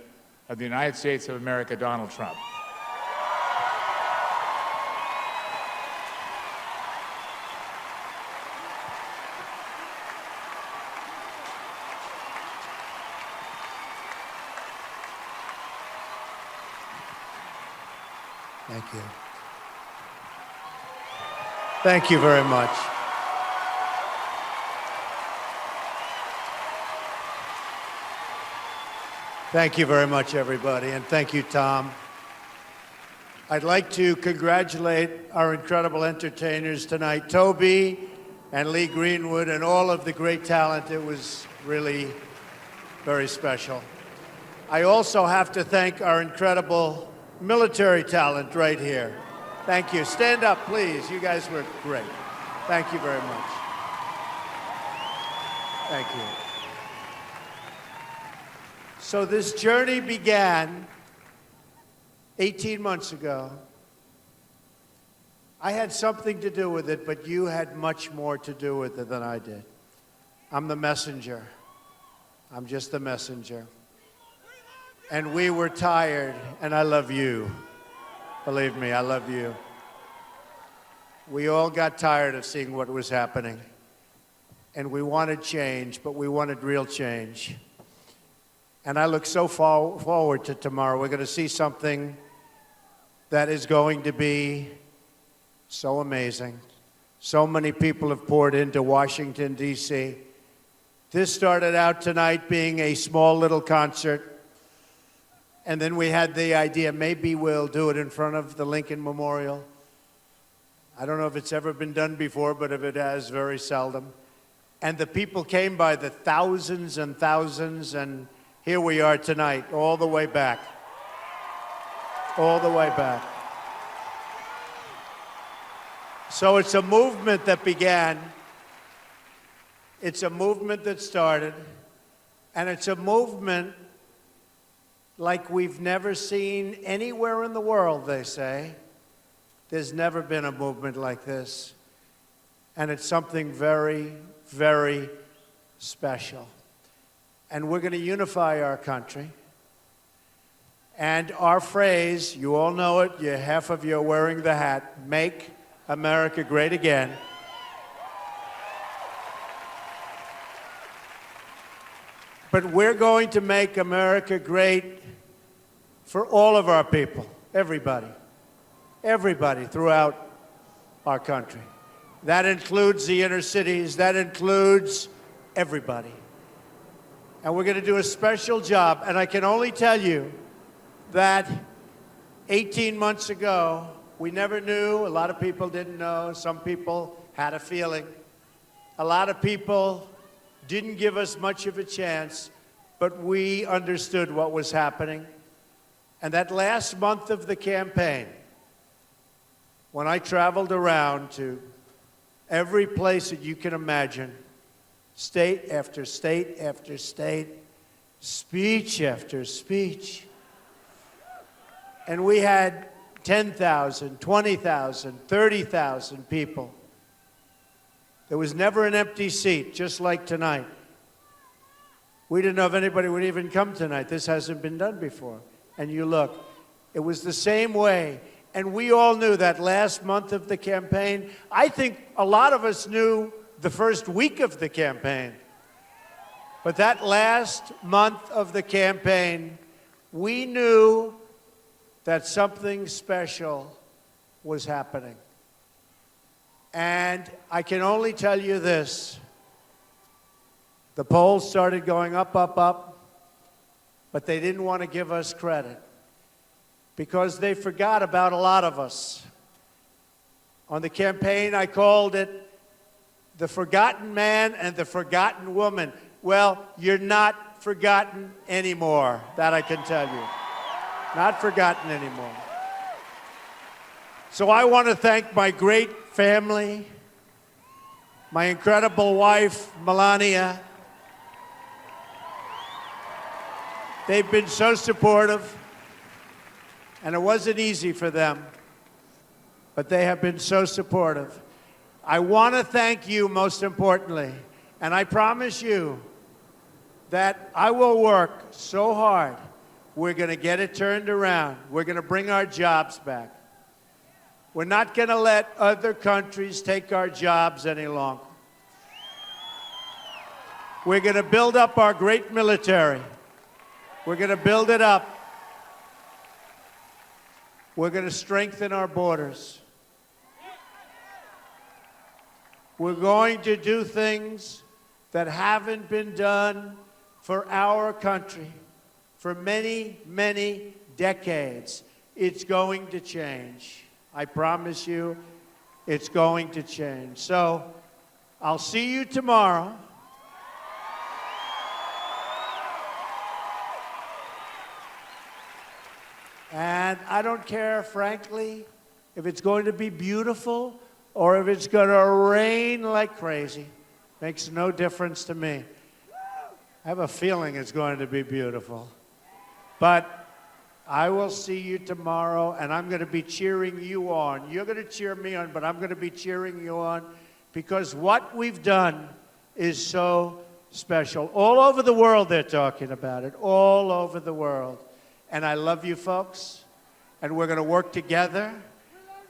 Speaker 1: of the United States of America, Donald Trump.
Speaker 9: Thank you. Thank you very much. Thank you very much, everybody, and thank you, Tom. I'd like to congratulate our incredible entertainers tonight, Toby and Lee Greenwood, and all of the great talent. It was really very special. I also have to thank our incredible military talent right here. Thank you. Stand up, please. You guys were great. Thank you very much. Thank you. So this journey began 18 months ago. I had something to do with it, but you had much more to do with it than I did. I'm the messenger. I'm just the messenger. And we were tired, and I love you. Believe me, I love you. We all got tired of seeing what was happening. And we wanted change, but we wanted real change. And I look so forward to tomorrow. We're going to see something that is going to be so amazing. So many people have poured into Washington, D.C. This started out tonight being a small little concert. And then we had the idea, maybe we'll do it in front of the Lincoln Memorial. I don't know if it's ever been done before, but if it has, very seldom. And the people came by the thousands and thousands, and here we are tonight, all the way back. All the way back. So it's a movement that began. It's a movement that started. And it's a movement like we've never seen anywhere in the world, they say. There's never been a movement like this. And it's something very, very special. And we're going to unify our country. And our phrase, you all know it, half of you are wearing the hat, make America great again. But we're going to make America great for all of our people, everybody throughout our country. That includes the inner cities, that includes everybody. And we're going to do a special job, and I can only tell you that 18 months ago, we never knew, a lot of people didn't know, some people had a feeling. A lot of people didn't give us much of a chance, but we understood what was happening. And that last month of the campaign, when I traveled around to every place that you can imagine, state after state after state, speech after speech, and we had 10,000, 20,000, 30,000 people. There was never an empty seat, just like tonight. We didn't know if anybody would even come tonight. This hasn't been done before. And you look, it was the same way. And we all knew that last month of the campaign. I think a lot of us knew the first week of the campaign. But that last month of the campaign, we knew that something special was happening. And I can only tell you this. The polls started going up, up, up, but they didn't want to give us credit because they forgot about a lot of us. On the campaign, I called it the forgotten man and the forgotten woman. Well, you're not forgotten anymore, that I can tell you. Not forgotten anymore. So I want to thank my great family, my incredible wife, Melania. They've been so supportive, and it wasn't easy for them, but they have been so supportive. I want to thank you most importantly, and I promise you that I will work so hard. We're going to get it turned around. We're going to bring our jobs back. We're not going to let other countries take our jobs any longer. We're going to build up our great military. We're going to build it up. We're going to strengthen our borders. We're going to do things that haven't been done for our country for many, many decades. It's going to change. I promise you, it's going to change. So, I'll see you tomorrow. And I don't care, frankly, if it's going to be beautiful or if it's going to rain like crazy. Makes no difference to me. I have a feeling it's going to be beautiful. But I will see you tomorrow, and I'm going to be cheering you on. You're going to cheer me on, but I'm going to be cheering you on because what we've done is so special. All over the world they're talking about it, all over the world. And I love you folks, and we're going to work together,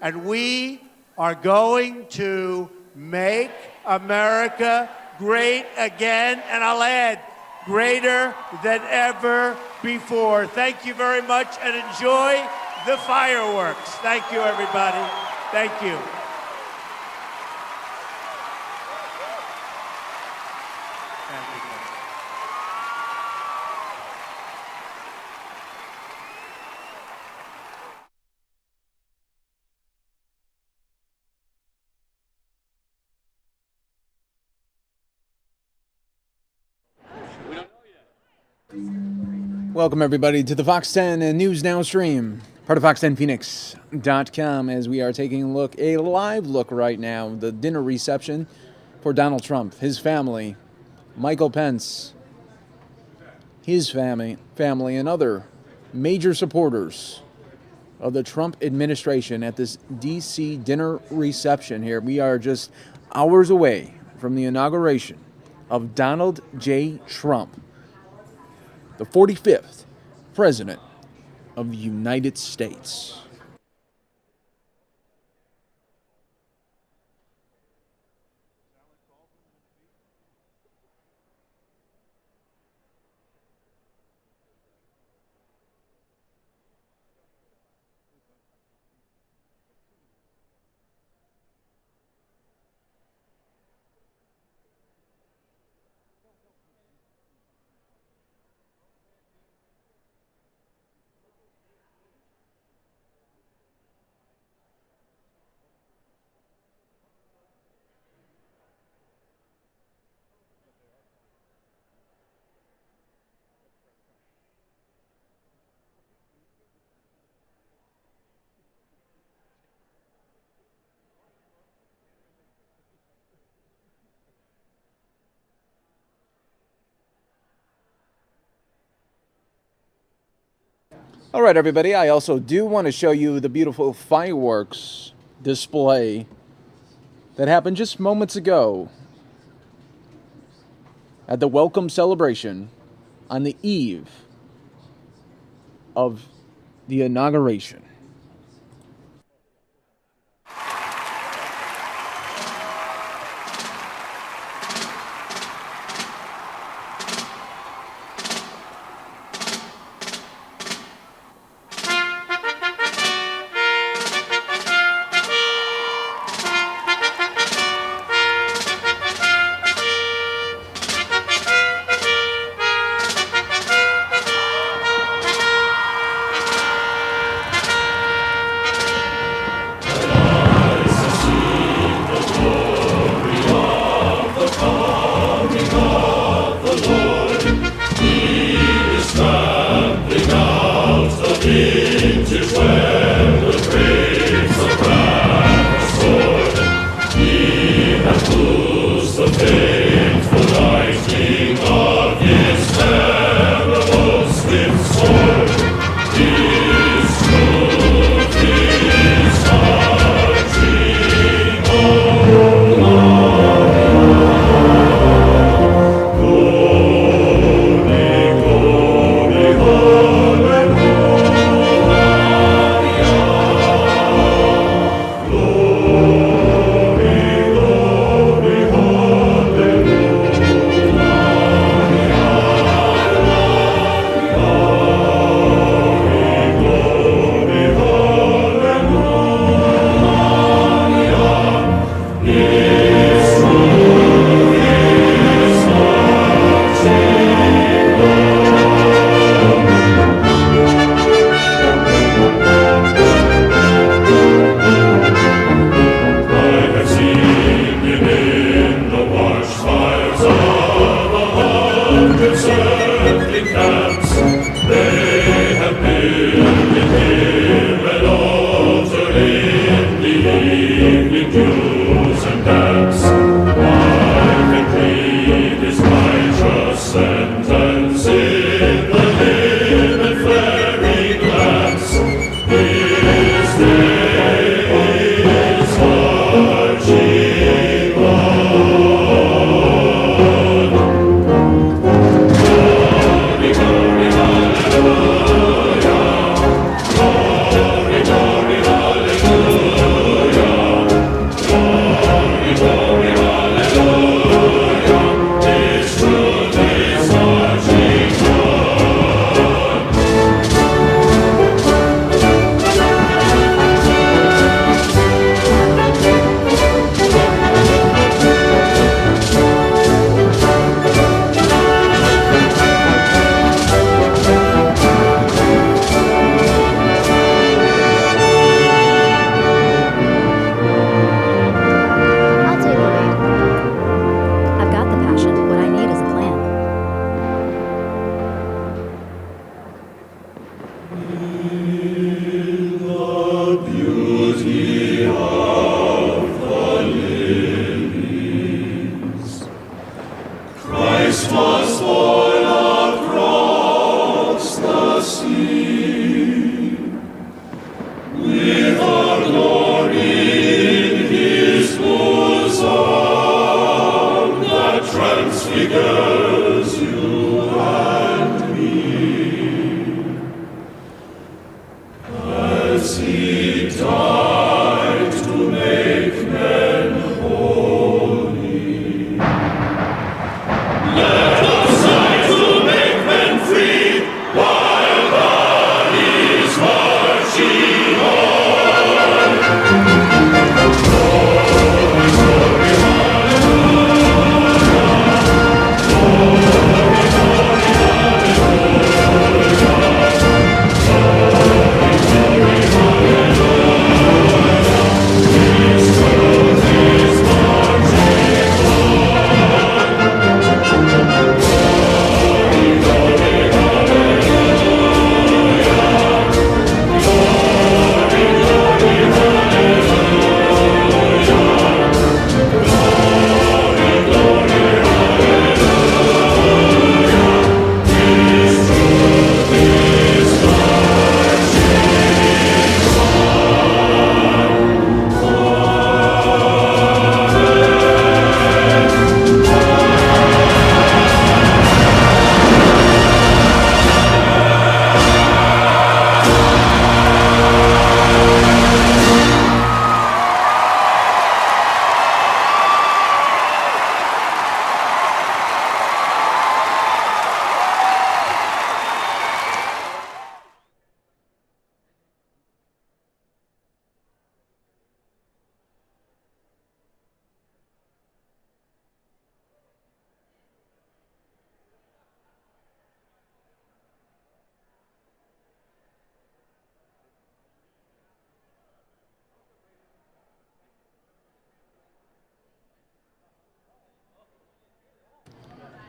Speaker 9: and we are going to make America great again, and I'll add, greater than ever before. Thank you very much, and enjoy the fireworks. Thank you, everybody. Thank you.
Speaker 11: Welcome, everybody, to the Fox 10 and News Now stream, part of fox10phoenix.com, as we are taking a live look right now, the dinner reception for Donald Trump, his family, Michael Pence, his family, and other major supporters of the Trump administration at this D.C. dinner reception here. We are just hours away from the inauguration of Donald J. Trump, the 45th President of the United States. All right, everybody, I also do want to show you the beautiful fireworks display that happened just moments ago at the welcome celebration on the eve of the inauguration.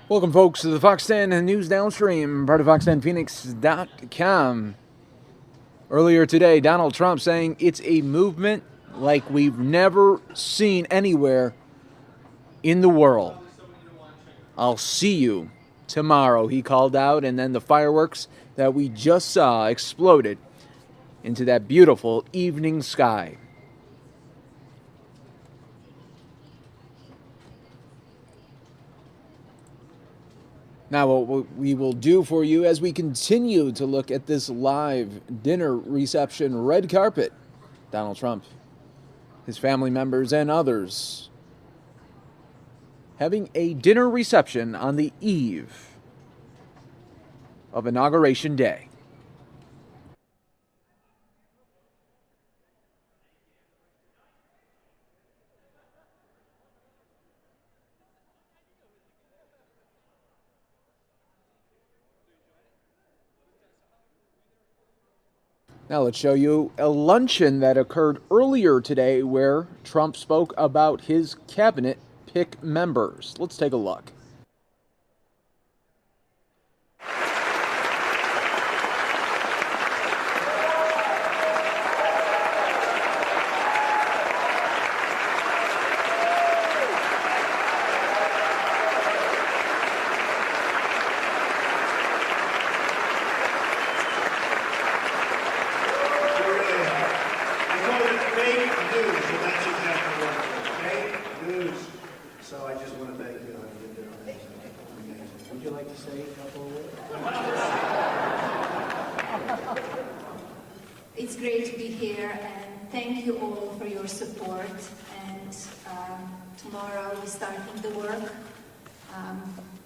Speaker 11: Welcome, folks, to the Fox 10 News Downstream, part of Fox10Phoenix.com. Earlier today, Donald Trump saying it's a movement like we've never seen anywhere in the world. I'll see you tomorrow, he called out, and then the fireworks that we just saw exploded into that beautiful evening sky. Now, what we will do for you as we continue to look at this live dinner reception red carpet, Donald Trump, his family members, and others having a dinner reception on the eve of Inauguration Day. Now let's show you a luncheon that occurred earlier today where Trump spoke about his cabinet pick members. Let's take a look.
Speaker 3: It's great to be here, and thank you all for your support. And tomorrow we're starting the work. I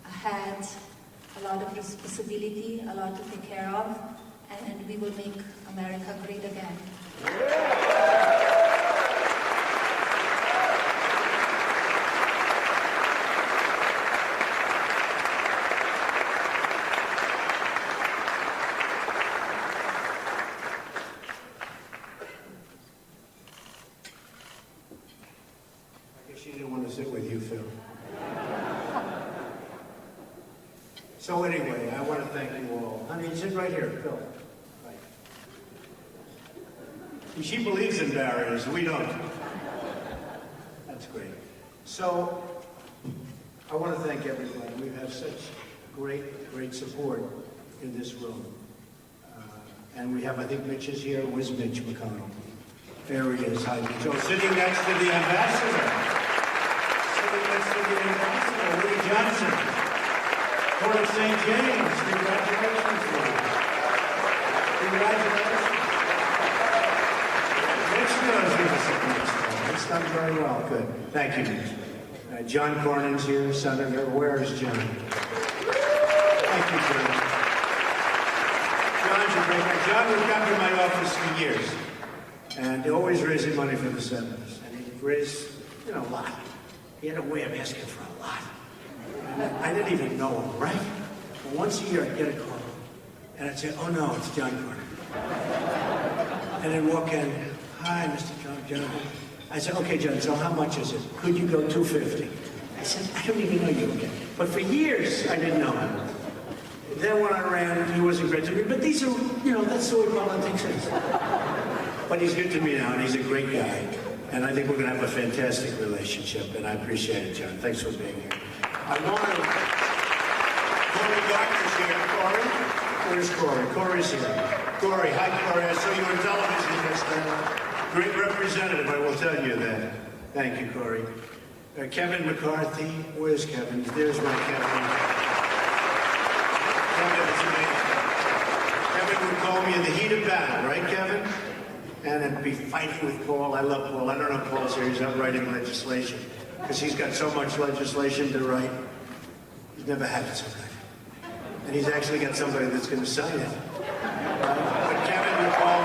Speaker 3: had a lot of responsibility, a lot to take care of, and we will make America great again.
Speaker 9: She didn't want to sit with you, Phil. So anyway, I want to thank you all. Honey, sit right here, Phil. Right. She believes in barriers. We don't. That's great. So I want to thank everybody. We've had such great support in this room. And we have, I think Mitch is here. Where's Mitch McConnell? There he is. Hi, Mitch. Oh, sitting next to the ambassador. Woody Johnson, Port of St. James, congratulations to you. Congratulations. Mitch knows give us a nice one. It's done very well. Good. Thank you, Mitch. John Cornyn's here, Senator. Where is John? Thank you, John. John's a great guy. John would come to my office for years, and always raising money for the senators. And he raised, a lot. He had a way of asking for a lot. And I didn't even know him, right? But once a year I'd get a call. And I'd say, oh no, it's John Cornyn. And I'd walk in, hi, Mr. John. I said, okay, John, so how much is it? Could you go $250? I said, I don't even know you again. But for years, I didn't know him. Then when I ran, he wasn't great to me. But these are, that's the way politics is. But he's good to me now, and he's a great guy. And I think we're going to have a fantastic relationship, and I appreciate it, John. Thanks for being here. I want to... Cory Gardner's here. Cory? Where's Cory? Cory's here. Cory, hi, Cory. I saw you on television yesterday. Great representative, I will tell you that. Thank you, Cory. Kevin McCarthy. Where's Kevin? There's my Kevin. Kevin would call me in the heat of battle, right, Kevin? And I'd be fighting with Paul. I love Paul. I don't know if Paul's here. He's out writing legislation because he's got so much legislation to write. He's never had it so good. And he's actually got somebody that's going to sign it. But Kevin and Paul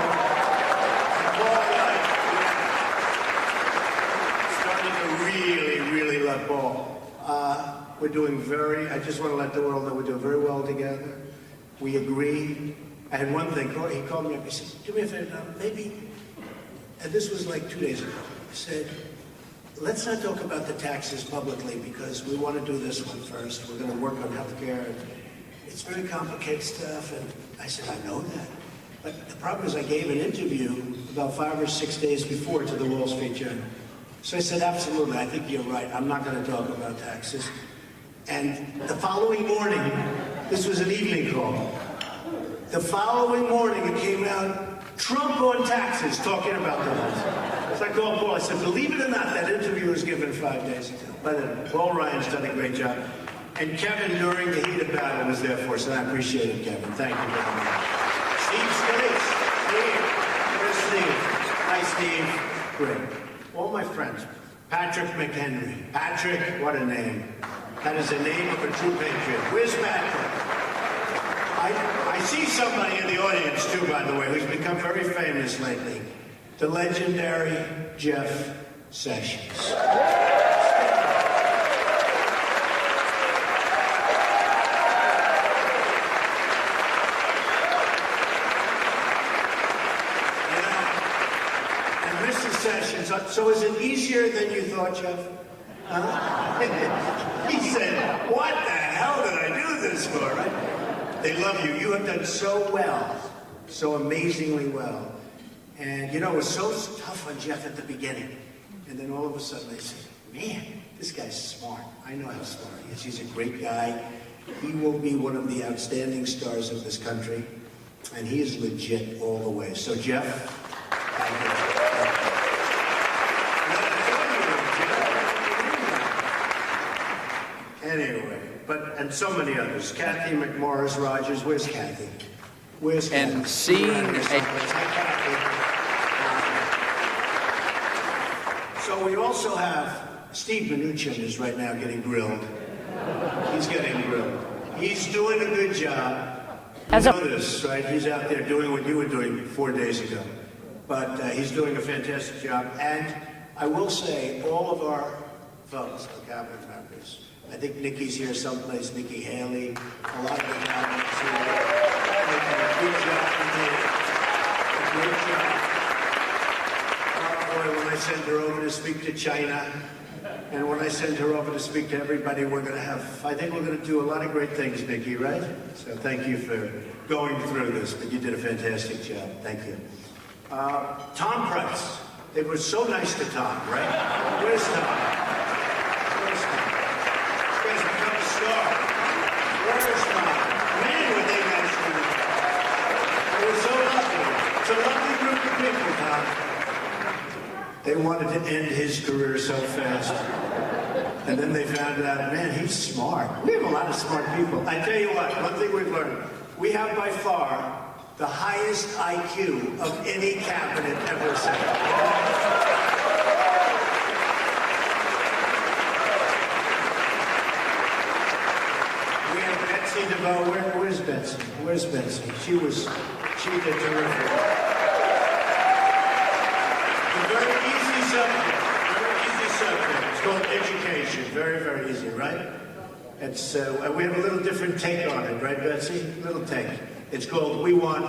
Speaker 9: starting to really love Paul. We're doing I just want to let the world know we're doing very well together. We agree. I had one thing. He called me up. He said, do me a favor, maybe... And this was like 2 days ago. He said, let's not talk about the taxes publicly because we want to do this one first. We're going to work on health care. It's very complicated stuff. And I said, I know that. But the problem is I gave an interview about 5 or 6 days before to the Wall Street Journal. So I said, absolutely, I think you're right. I'm not going to talk about taxes. And the following morning, this was an evening call. The following morning, it came out, Trump on taxes, talking about the house. So I called Paul. I said, believe it or not, that interview was given 5 days ago. But Paul Ryan's done a great job. And Kevin, during the heat of battle, was there for us, and I appreciate it, Kevin. Thank you very much. Steve Scalise. Steve. Where's Steve? Hi, Steve. Great. All my friends. Patrick McHenry. Patrick, what a name. That is the name of a true patriot. Where's Patrick? I see somebody in the audience, too, by the way, who's become very famous lately. The legendary Jeff Sessions. So is it easier than you thought, Jeff? Huh? He said, what the hell did I do this for, right? They love you. You have done so well, so amazingly well. And, you know, it was so tough on Jeff at the beginning. And then all of a sudden they said, man, this guy's smart. I know how smart he is. He's a great guy. He will be one of the outstanding stars of this country. And he is legit all the way. So, Jeff, thank you. Anyway, and so many others. Kathy McMorris Rogers, where's Kathy? Where's Kathy?
Speaker 12: And seeing
Speaker 9: So we also have Steve Mnuchin is right now getting grilled. He's getting grilled. He's doing a good job. You know this, right? He's out there doing what you were doing 4 days ago. But he's doing a fantastic job. And I will say, all of our folks, our cabinet members, I think Nikki's here someplace, Nikki Haley, a lot of the cabinets here, making a good job today. A great job. Oh boy, when I send her over to speak to China, and when I send her over to speak to everybody, I think we're going to do a lot of great things, Nikki, right? So thank you for going through this, but you did a fantastic job. Thank you. Tom Price. They were so nice to Tom, right? Where's Tom? Where's Tom? This guy's become a star. Where's Tom? Man, were they nice to him. They were so lucky. It's a lucky group of people, Tom. They wanted to end his career so fast. And then they found out, man, he's smart. We have a lot of smart people. I tell you what, one thing we've learned, we have by far the highest IQ of any cabinet ever assembled. We have Betsy DeVoe. Where's Betsy? Where's Betsy? She did terrific. A very easy subject. Very easy subject. It's called education. Very, very easy, right? It's we have a little different take on it, right, Betsy? Little take. It's called We Want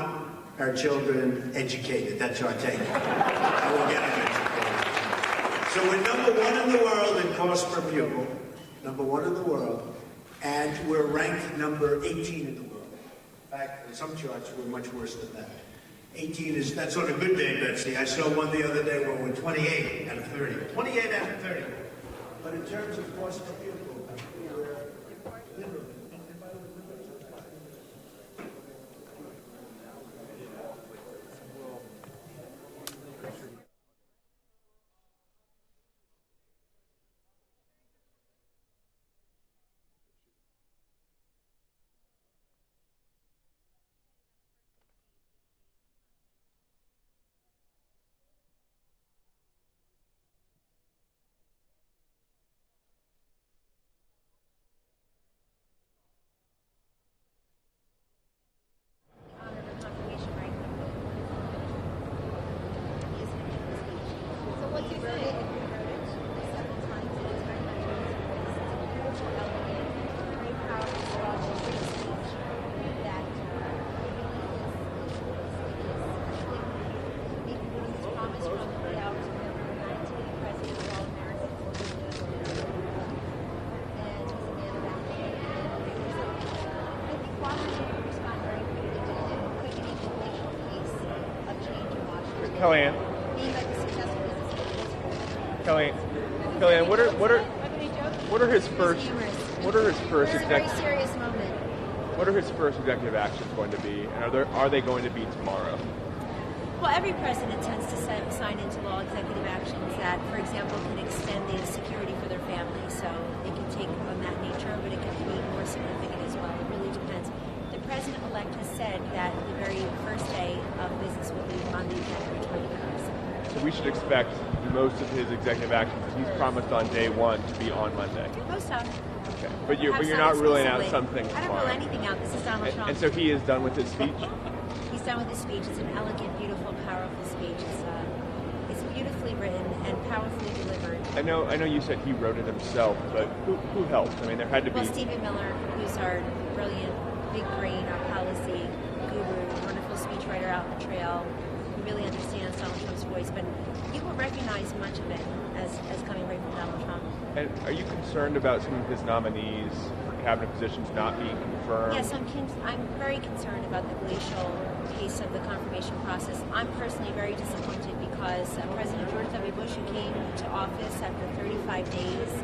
Speaker 9: Our Children Educated. That's our take. And we'll get them educated. So we're #1 in the world in cost per pupil. #1 in the world. And we're ranked number 18 in the world. In fact, in some charts, we're much worse than that. 18 that's on a good day, Betsy. I saw one the other day where we're 28 out of 30. 28 out of 30. But in terms of cost per pupil, we're literally.
Speaker 12: Kellyanne. Kellyanne, what are his first executive actions going to be, and are they going to be tomorrow?
Speaker 16: Well, every president tends to sign into law executive actions that, for example, can extend the security for their family. So it can take on that nature, but it can be more significant as well. It really depends. The president-elect has said that the very first day of business will be Monday, January 21st.
Speaker 12: So we should expect most of his executive actions that he's promised on day one to be on Monday.
Speaker 16: Most of.
Speaker 12: Okay, but you're not ruling out some things
Speaker 16: I don't
Speaker 12: tomorrow.
Speaker 16: rule anything out. This is Donald Trump.
Speaker 12: And so he is done with his speech?
Speaker 16: He's done with his speech. It's an elegant, beautiful, powerful speech. It's beautifully written and powerfully delivered.
Speaker 12: I know you said he wrote it himself, but who helped? I mean, there had to be...
Speaker 16: Well, Stephen Miller, who's our brilliant, big brain, our policy guru, wonderful speechwriter out in the trail, who really understands Donald Trump's voice, but you will recognize much of it as coming right from Donald Trump.
Speaker 12: And are you concerned about some of his nominees for cabinet positions not being confirmed?
Speaker 16: Yes, I'm very concerned about the glacial pace of the confirmation process. I'm personally very disappointed because President George W. Bush, who came to office after 35 days,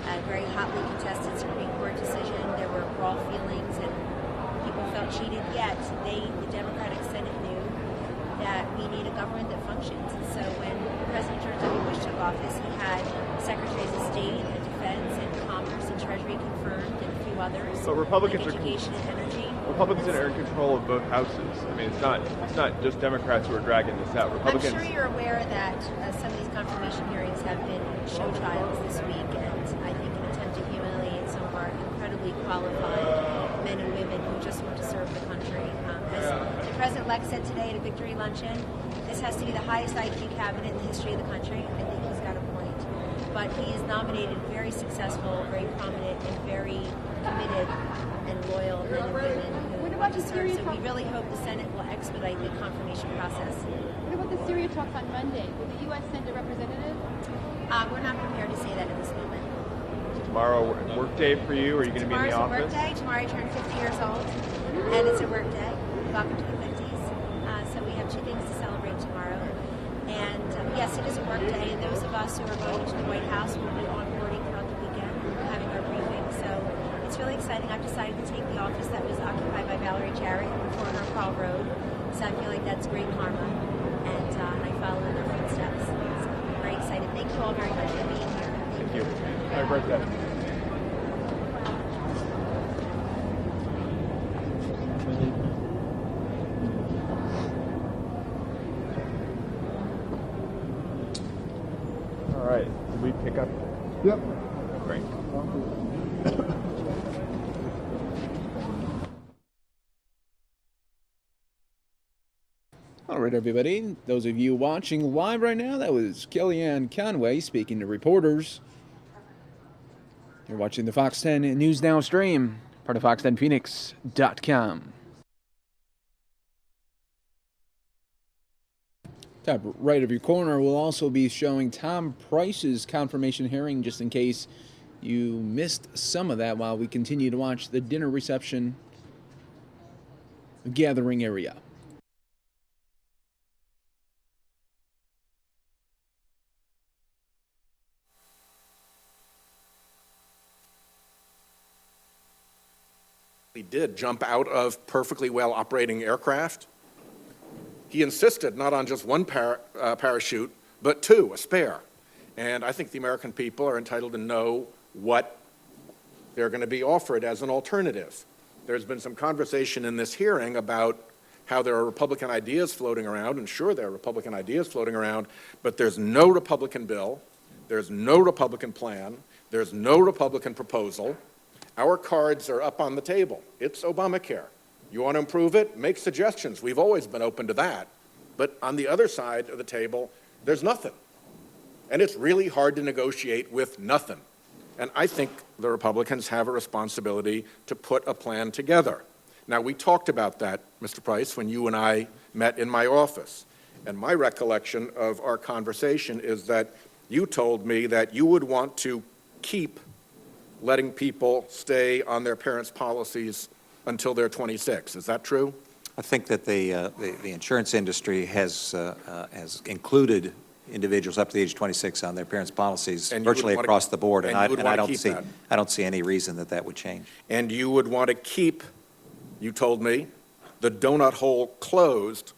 Speaker 16: a very hotly contested Supreme Court decision, there were raw feelings and people felt cheated, yet the Democratic Senate knew that we need a government that functions. And so when President George W. Bush took office, he had Secretaries of State and Defense and Commerce and Treasury confirmed and a few others.
Speaker 12: But Republicans
Speaker 16: Education and Energy.
Speaker 12: Republicans are in control of both houses. I mean, it's not just Democrats who are dragging this out. Republicans.
Speaker 16: I'm sure you're aware that some of these confirmation hearings have been show trials this week, and I think an attempt to humiliate some of our incredibly qualified men and women who just want to serve the country. As the President-elect said today at a victory luncheon, this has to be the highest IQ cabinet in the history of the country. I think he's got a point. But he has nominated very successful, very prominent, and very committed and loyal men and women who want to serve. So we really hope the Senate will expedite the confirmation process.
Speaker 19: What about the Syria talks on Monday? Will the U.S. send a representative?
Speaker 16: We're not prepared to say that at this moment.
Speaker 12: Tomorrow, work day for you? Are you going to be in the office?
Speaker 16: Tomorrow's a work day. Tomorrow I turn 50 years old, and it's a work day. Welcome to the 50s. So we have two things to celebrate tomorrow. And yes, it is a work day, and those of us who are going to the White House will be onboarding throughout the weekend, having our briefing. So it's really exciting. I've decided to take the office that was occupied by Valerie Jarrett before her Paul Road. So I feel like that's great karma, and I follow in their footsteps. So I'm very excited. Thank you all very much for being here.
Speaker 12: Thank you. Happy birthday. All right. Did we pick up?
Speaker 5: Yep.
Speaker 12: Great.
Speaker 11: All right, everybody. Those of you watching live right now, that was Kellyanne Conway speaking to reporters. You're watching the Fox 10 News Now stream, part of fox10phoenix.com. Top right of your corner will also be showing Tom Price's confirmation hearing, just in case you missed some of that while we continue to watch the dinner reception gathering area.
Speaker 24: He did jump out of perfectly well operating aircraft. He insisted not on just one parachute, but two, a spare. And I think the American people are entitled to know what they're going to be offered as an alternative. There's been some conversation in this hearing about how there are Republican ideas floating around, and sure, there are Republican ideas floating around, but there's no Republican bill, there's no Republican plan, there's no Republican proposal. Our cards are up on the table. It's Obamacare. You want to improve it? Make suggestions. We've always been open to that. But on the other side of the table, there's nothing. And it's really hard to negotiate with nothing. And I think the Republicans have a responsibility to put a plan together. Now, we talked about that, Mr. Price, when you and I met in my office. And my recollection of our conversation is that you told me that you would want to keep letting people stay on their parents' policies until they're 26. Is that true?
Speaker 14: I think that the insurance industry has included individuals up to the age of 26 on their parents' policies virtually across the board, and I don't see any reason that would change.
Speaker 24: And you would want to keep, you told me, the donut hole closed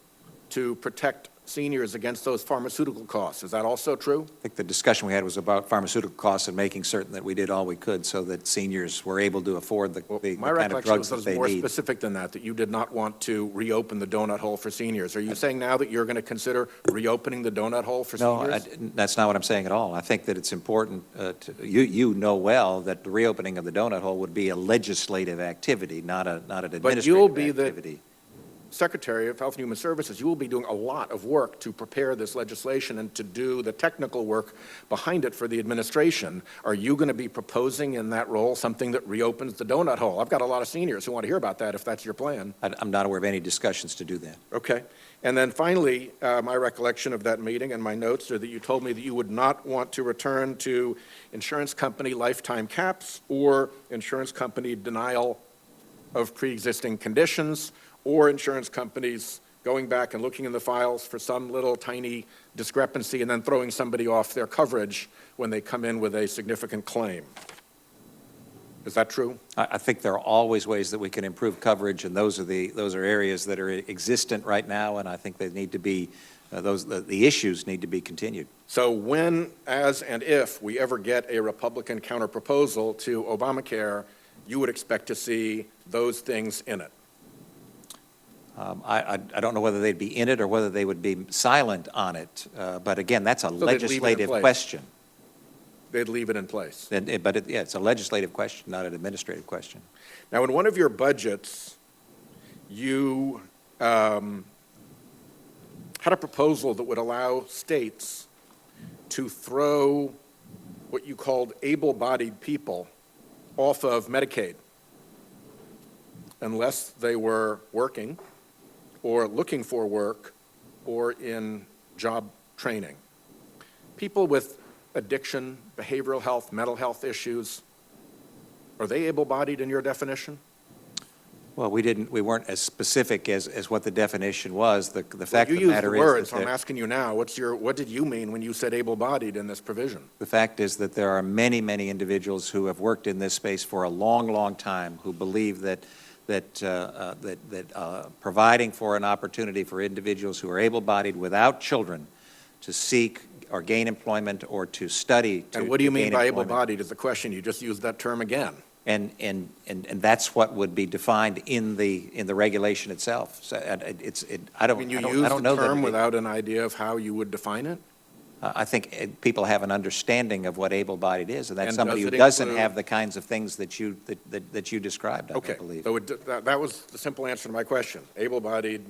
Speaker 24: to protect seniors against those pharmaceutical costs. Is that also true?
Speaker 14: I think the discussion we had was about pharmaceutical costs and making certain that we did all we could so that seniors were able to afford the kind of drugs that they need.
Speaker 24: My recollection was more specific than that you did not want to reopen the donut hole for seniors. Are you saying now that you're going to consider reopening the donut hole for seniors?
Speaker 14: No, that's not what I'm saying at all. I think that it's important, you know well that the reopening of the donut hole would be a legislative activity, not an administrative activity.
Speaker 24: But you'll be the Secretary of Health and Human Services, you will be doing a lot of work to prepare this legislation and to do the technical work behind it for the administration. Are you going to be proposing in that role something that reopens the donut hole? I've got a lot of seniors who want to hear about that if that's your plan.
Speaker 14: I'm not aware of any discussions to do that.
Speaker 24: Okay. And then finally, my recollection of that meeting and my notes are that you told me that you would not want to return to insurance company lifetime caps or insurance company denial of pre-existing conditions, or insurance companies going back and looking in the files for some little tiny discrepancy and then throwing somebody off their coverage when they come in with a significant claim. Is that true?
Speaker 14: I think there are always ways that we can improve coverage, and those are areas that are existent right now, and I think they need to be, the issues need to be continued.
Speaker 24: So when, as, and if we ever get a Republican counterproposal to Obamacare, you would expect to see those things in it?
Speaker 14: I don't know whether they'd be in it or whether they would be silent on it. But again, that's a legislative question.
Speaker 24: They'd leave it in place.
Speaker 14: It's a legislative question, not an administrative question.
Speaker 24: Now, in one of your budgets, you had a proposal that would allow states to throw what you called able-bodied people off of Medicaid unless they were working or looking for work or in job training. People with addiction, behavioral health, mental health issues, are they able-bodied in your definition?
Speaker 14: Well, we weren't as specific as what the definition was. The fact of the matter is,
Speaker 24: you used the words, so I'm asking you now, what did you mean when you said able-bodied in this provision?
Speaker 14: The fact is that there are many, many individuals who have worked in this space for a long, long time who believe that providing for an opportunity for individuals who are able-bodied without children to seek or gain employment or to study.
Speaker 24: And what do you mean by able-bodied is the question? You just used that term again.
Speaker 14: And that's what would be defined in the regulation itself. So I don't know.
Speaker 24: You use the term without an idea of how you would define it?
Speaker 14: I think people have an understanding of what able-bodied is, and that's somebody who doesn't have the kinds of things that you described, I believe.
Speaker 24: So that was the simple answer to my question. Able-bodied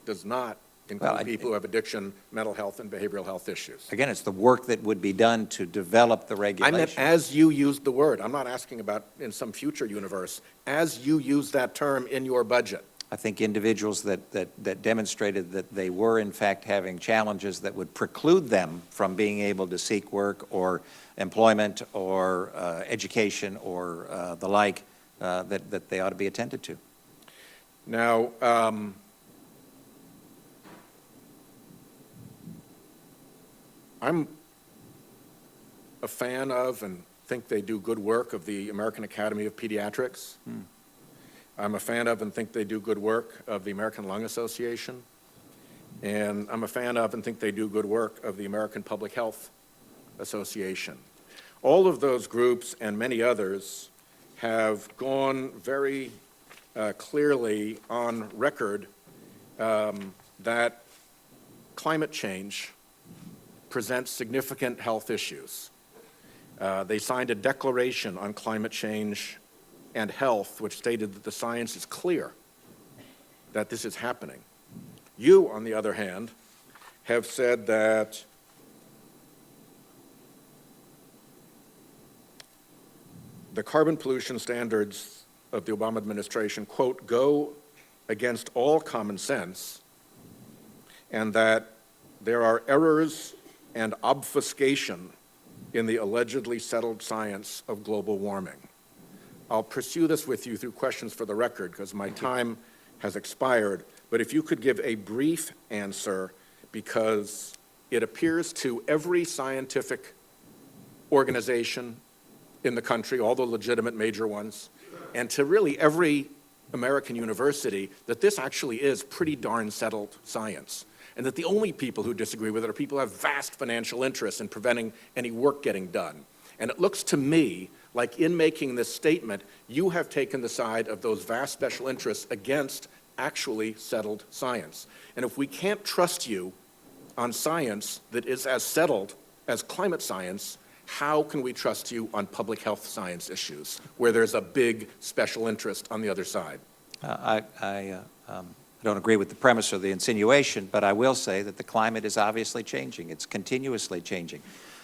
Speaker 24: does not include people who have addiction, mental health, and behavioral health issues.
Speaker 14: Again, it's the work that would be done to develop the regulation.
Speaker 24: I meant as you used the word. I'm not asking about in some future universe. As you use that term in your budget.
Speaker 14: I think individuals that demonstrated that they were in fact having challenges that would preclude them from being able to seek work or employment or education or the like, that they ought to be attended to.
Speaker 24: Now, I'm a fan of and think they do good work of the American Academy of Pediatrics. I'm a fan of and think they do good work of the American Lung Association. And I'm a fan of and think they do good work of the American Public Health Association. All of those groups and many others have gone very clearly on record that climate change presents significant health issues. They signed a declaration on climate change and health, which stated that the science is clear that this is happening. You, on the other hand, have said that the carbon pollution standards of the Obama administration, quote, go against all common sense, and that there are errors and obfuscation in the allegedly settled science of global warming. I'll pursue this with you through questions for the record because my time has expired, but if you could give a brief answer, because it appears to every scientific organization in the country, all the legitimate major ones, and to really every American university, that this actually is pretty darn settled science, and that the only people who disagree with it are people who have vast financial interests in preventing any work getting done. And it looks to me like in making this statement, you have taken the side of those vast special interests against actually settled science. And if we can't trust you on science that is as settled as climate science, how can we trust you on public health science issues where there's a big special interest on the other side?
Speaker 14: I don't agree with the premise or the insinuation, but I will say that the climate is obviously changing. It's continuously changing.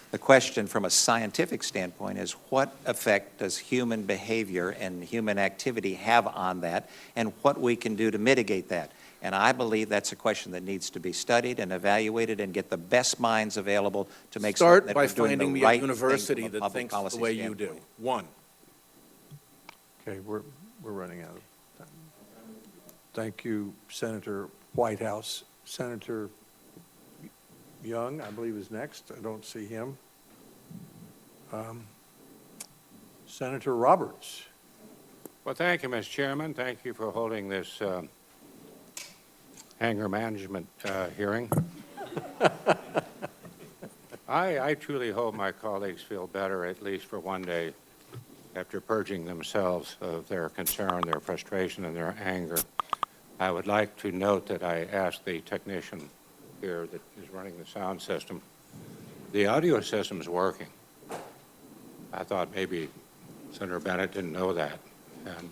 Speaker 14: The question from a scientific standpoint is what effect does human behavior and human activity have on that, and what we can do to mitigate that. And I believe that's a question that needs to be studied and evaluated and get the best minds available to make
Speaker 24: Start
Speaker 14: certain that
Speaker 24: by
Speaker 14: we're doing
Speaker 24: finding
Speaker 14: the
Speaker 24: me
Speaker 14: right
Speaker 24: a university
Speaker 14: thing from a
Speaker 24: that
Speaker 14: public
Speaker 24: thinks the
Speaker 14: policy
Speaker 24: way you
Speaker 14: standpoint.
Speaker 24: do. One.
Speaker 15: Okay, we're running out of time. Thank you, Senator Whitehouse. Senator Young, I believe, is next. I don't see him. Senator Roberts.
Speaker 17: Well, thank you, Mr. Chairman. Thank you for holding this anger management hearing. I truly hope my colleagues feel better, at least for one day, after purging themselves of their concern, their frustration, and their anger. I would like to note that I asked the technician here that is running the sound system. The audio system is working. I thought maybe Senator Bennett didn't know that. And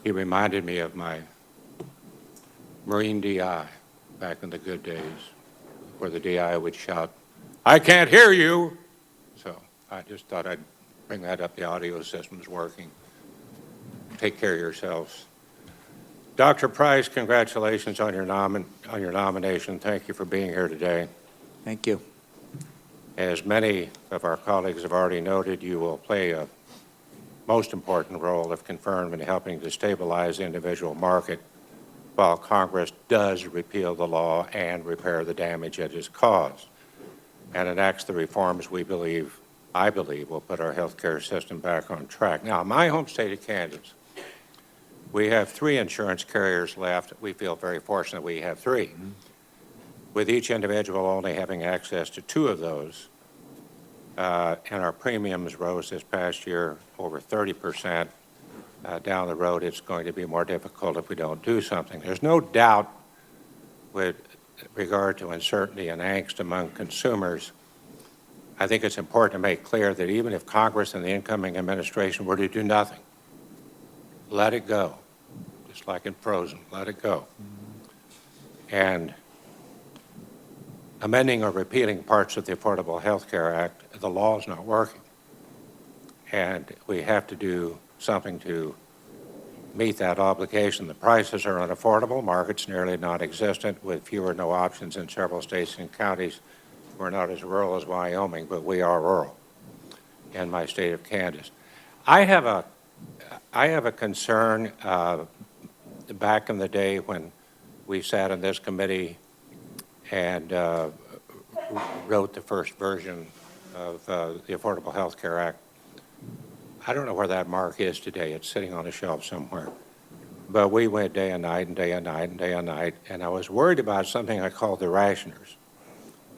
Speaker 17: he reminded me of my Marine DI back in the good days, where the DI would shout, "I can't hear you!" So I just thought I'd bring that up. The audio system is working. Take care of yourselves. Dr. Price, congratulations on your nomination. Thank you for being here today.
Speaker 14: Thank you.
Speaker 17: As many of our colleagues have already noted, you will play a most important role, if confirmed, in helping to stabilize the individual market while Congress does repeal the law and repair the damage it has caused and enacts the reforms I believe, will put our health care system back on track. Now, my home state of Kansas, we have 3 insurance carriers left. We feel very fortunate we have 3, with each individual only having access to 2 of those. And our premiums rose this past year over 30%. Down the road, it's going to be more difficult if we don't do something. There's no doubt with regard to uncertainty and angst among consumers. I think it's important to make clear that even if Congress and the incoming administration were to do nothing, let it go, just like in Frozen, let it go. And amending or repealing parts of the Affordable Health Care Act, the law is not working. And we have to do something to meet that obligation. The prices are unaffordable, markets nearly non-existent, with fewer no options in several states and counties. We're not as rural as Wyoming, but we are rural in my state of Kansas. I have a concern back in the day when we sat in this committee and wrote the first version of the Affordable Health Care Act. I don't know where that mark is today. It's sitting on a shelf somewhere. But we went day and night and day and night and day and night, and I was worried about something I called the rationers.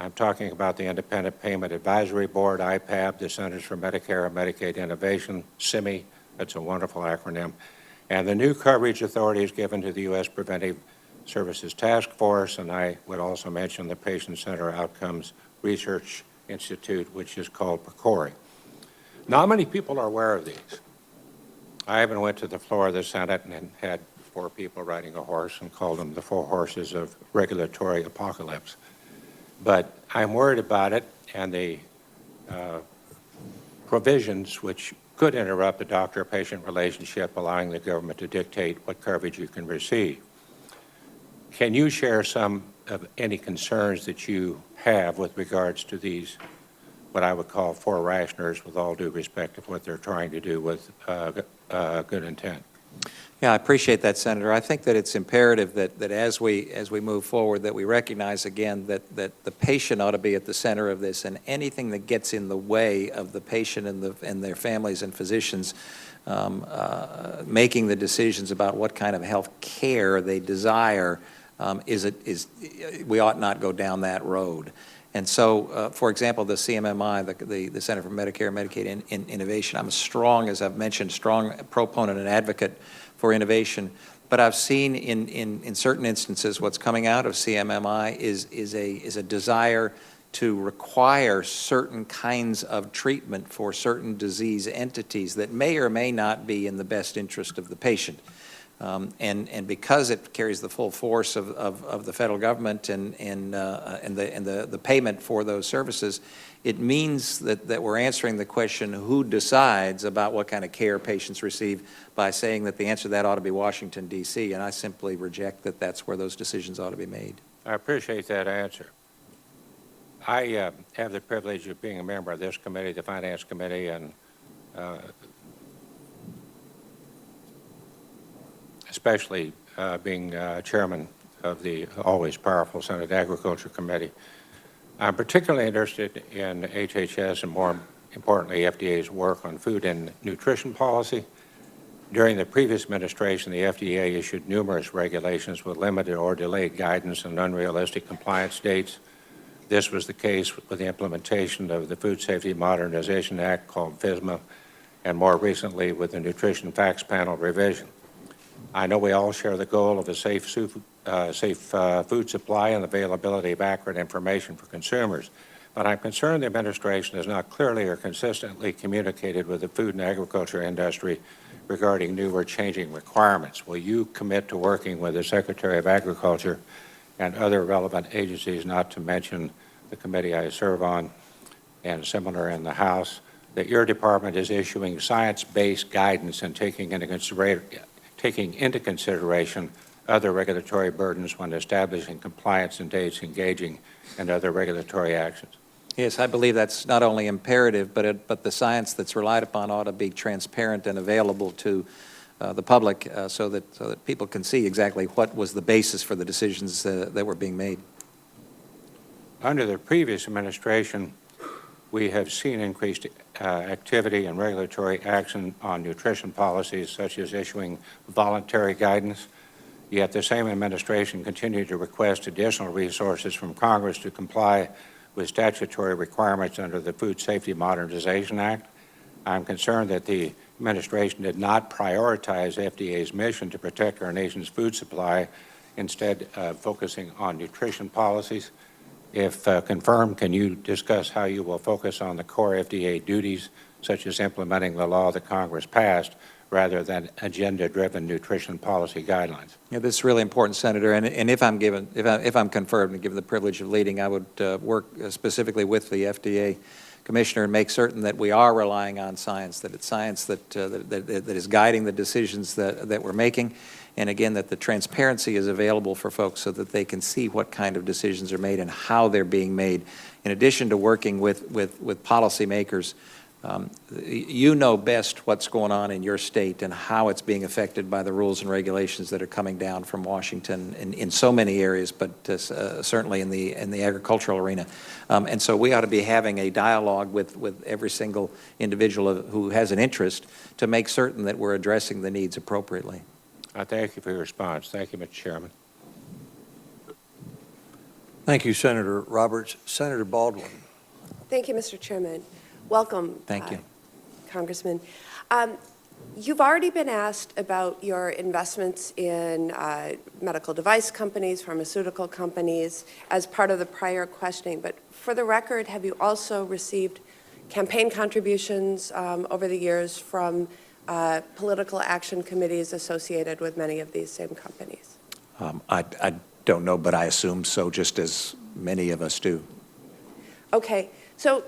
Speaker 17: I'm talking about the Independent Payment Advisory Board, IPAB, the Centers for Medicare and Medicaid Innovation, CIMI, that's a wonderful acronym, and the new coverage authorities given to the U.S. Preventive Services Task Force, and I would also mention the Patient Center Outcomes Research Institute, which is called PCORI. Not many people are aware of these. I even went to the floor of the Senate and had 4 people riding a horse and called them the 4 horses of regulatory apocalypse. But I'm worried about it and the provisions which could interrupt the doctor-patient relationship, allowing the government to dictate what coverage you can receive. Can you share some of any concerns that you have with regards to these, what I would call 4 rationers, with all due respect of what they're trying to do with good intent?
Speaker 14: Yeah, I appreciate that, Senator. I think that it's imperative that as we move forward, that we recognize again that the patient ought to be at the center of this, and anything that gets in the way of the patient and their families and physicians making the decisions about what kind of health care they desire we ought not go down that road. And so, for example, the CMMI, the Center for Medicare and Medicaid Innovation, I'm as I've mentioned, strong proponent and advocate for innovation. But I've seen in certain instances what's coming out of CMMI is a desire to require certain kinds of treatment for certain disease entities that may or may not be in the best interest of the patient. And because it carries the full force of the federal government and the payment for those services, it means that we're answering the question, who decides about what kind of care patients receive, by saying that the answer to that ought to be Washington, D.C., and I simply reject that that's where those decisions ought to be made.
Speaker 17: I appreciate that answer. I have the privilege of being a member of this committee, the Finance Committee, and especially being chairman of the always powerful Senate Agriculture Committee. I'm particularly interested in HHS and, more importantly, FDA's work on food and nutrition policy. During the previous administration, the FDA issued numerous regulations with limited or delayed guidance and unrealistic compliance dates. This was the case with the implementation of the Food Safety Modernization Act, called FSMA, and more recently with the Nutrition Facts Panel revision. I know we all share the goal of a safe food supply and availability of accurate information for consumers, but I'm concerned the administration has not clearly or consistently communicated with the food and agriculture industry regarding new or changing requirements. Will you commit to working with the Secretary of Agriculture and other relevant agencies, not to mention the committee I serve on and similar in the House, that your department is issuing science-based guidance and taking into consideration other regulatory burdens when establishing compliance and dates, engaging in other regulatory actions?
Speaker 14: Yes, I believe that's not only imperative, but the science that's relied upon ought to be transparent and available to the public so that people can see exactly what was the basis for the decisions that were being made.
Speaker 17: Under the previous administration, we have seen increased activity and regulatory action on nutrition policies, such as issuing voluntary guidance. Yet the same administration continued to request additional resources from Congress to comply with statutory requirements under the Food Safety Modernization Act. I'm concerned that the administration did not prioritize FDA's mission to protect our nation's food supply, instead focusing on nutrition policies. If confirmed, can you discuss how you will focus on the core FDA duties, such as implementing the law that Congress passed, rather than agenda-driven nutrition policy guidelines?
Speaker 14: Yeah, this is really important, Senator. And if I'm confirmed and given the privilege of leading, I would work specifically with the FDA Commissioner and make certain that we are relying on science, that it's science that is guiding the decisions that we're making, and again, that the transparency is available for folks so that they can see what kind of decisions are made and how they're being made. In addition to working with policymakers, you know best what's going on in your state and how it's being affected by the rules and regulations that are coming down from Washington in so many areas, but certainly in the agricultural arena. And so we ought to be having a dialogue with every single individual who has an interest to make certain that we're addressing the needs appropriately.
Speaker 17: I thank you for your response. Thank you, Mr. Chairman.
Speaker 15: Thank you, Senator Roberts. Senator Baldwin.
Speaker 8: Thank you, Mr. Chairman. Welcome.
Speaker 14: Thank you.
Speaker 8: Congressman. You've already been asked about your investments in medical device companies, pharmaceutical companies, as part of the prior questioning. But for the record, have you also received campaign contributions over the years from political action committees associated with many of these same companies?
Speaker 14: I don't know, but I assume so, just as many of us do.
Speaker 8: Okay. So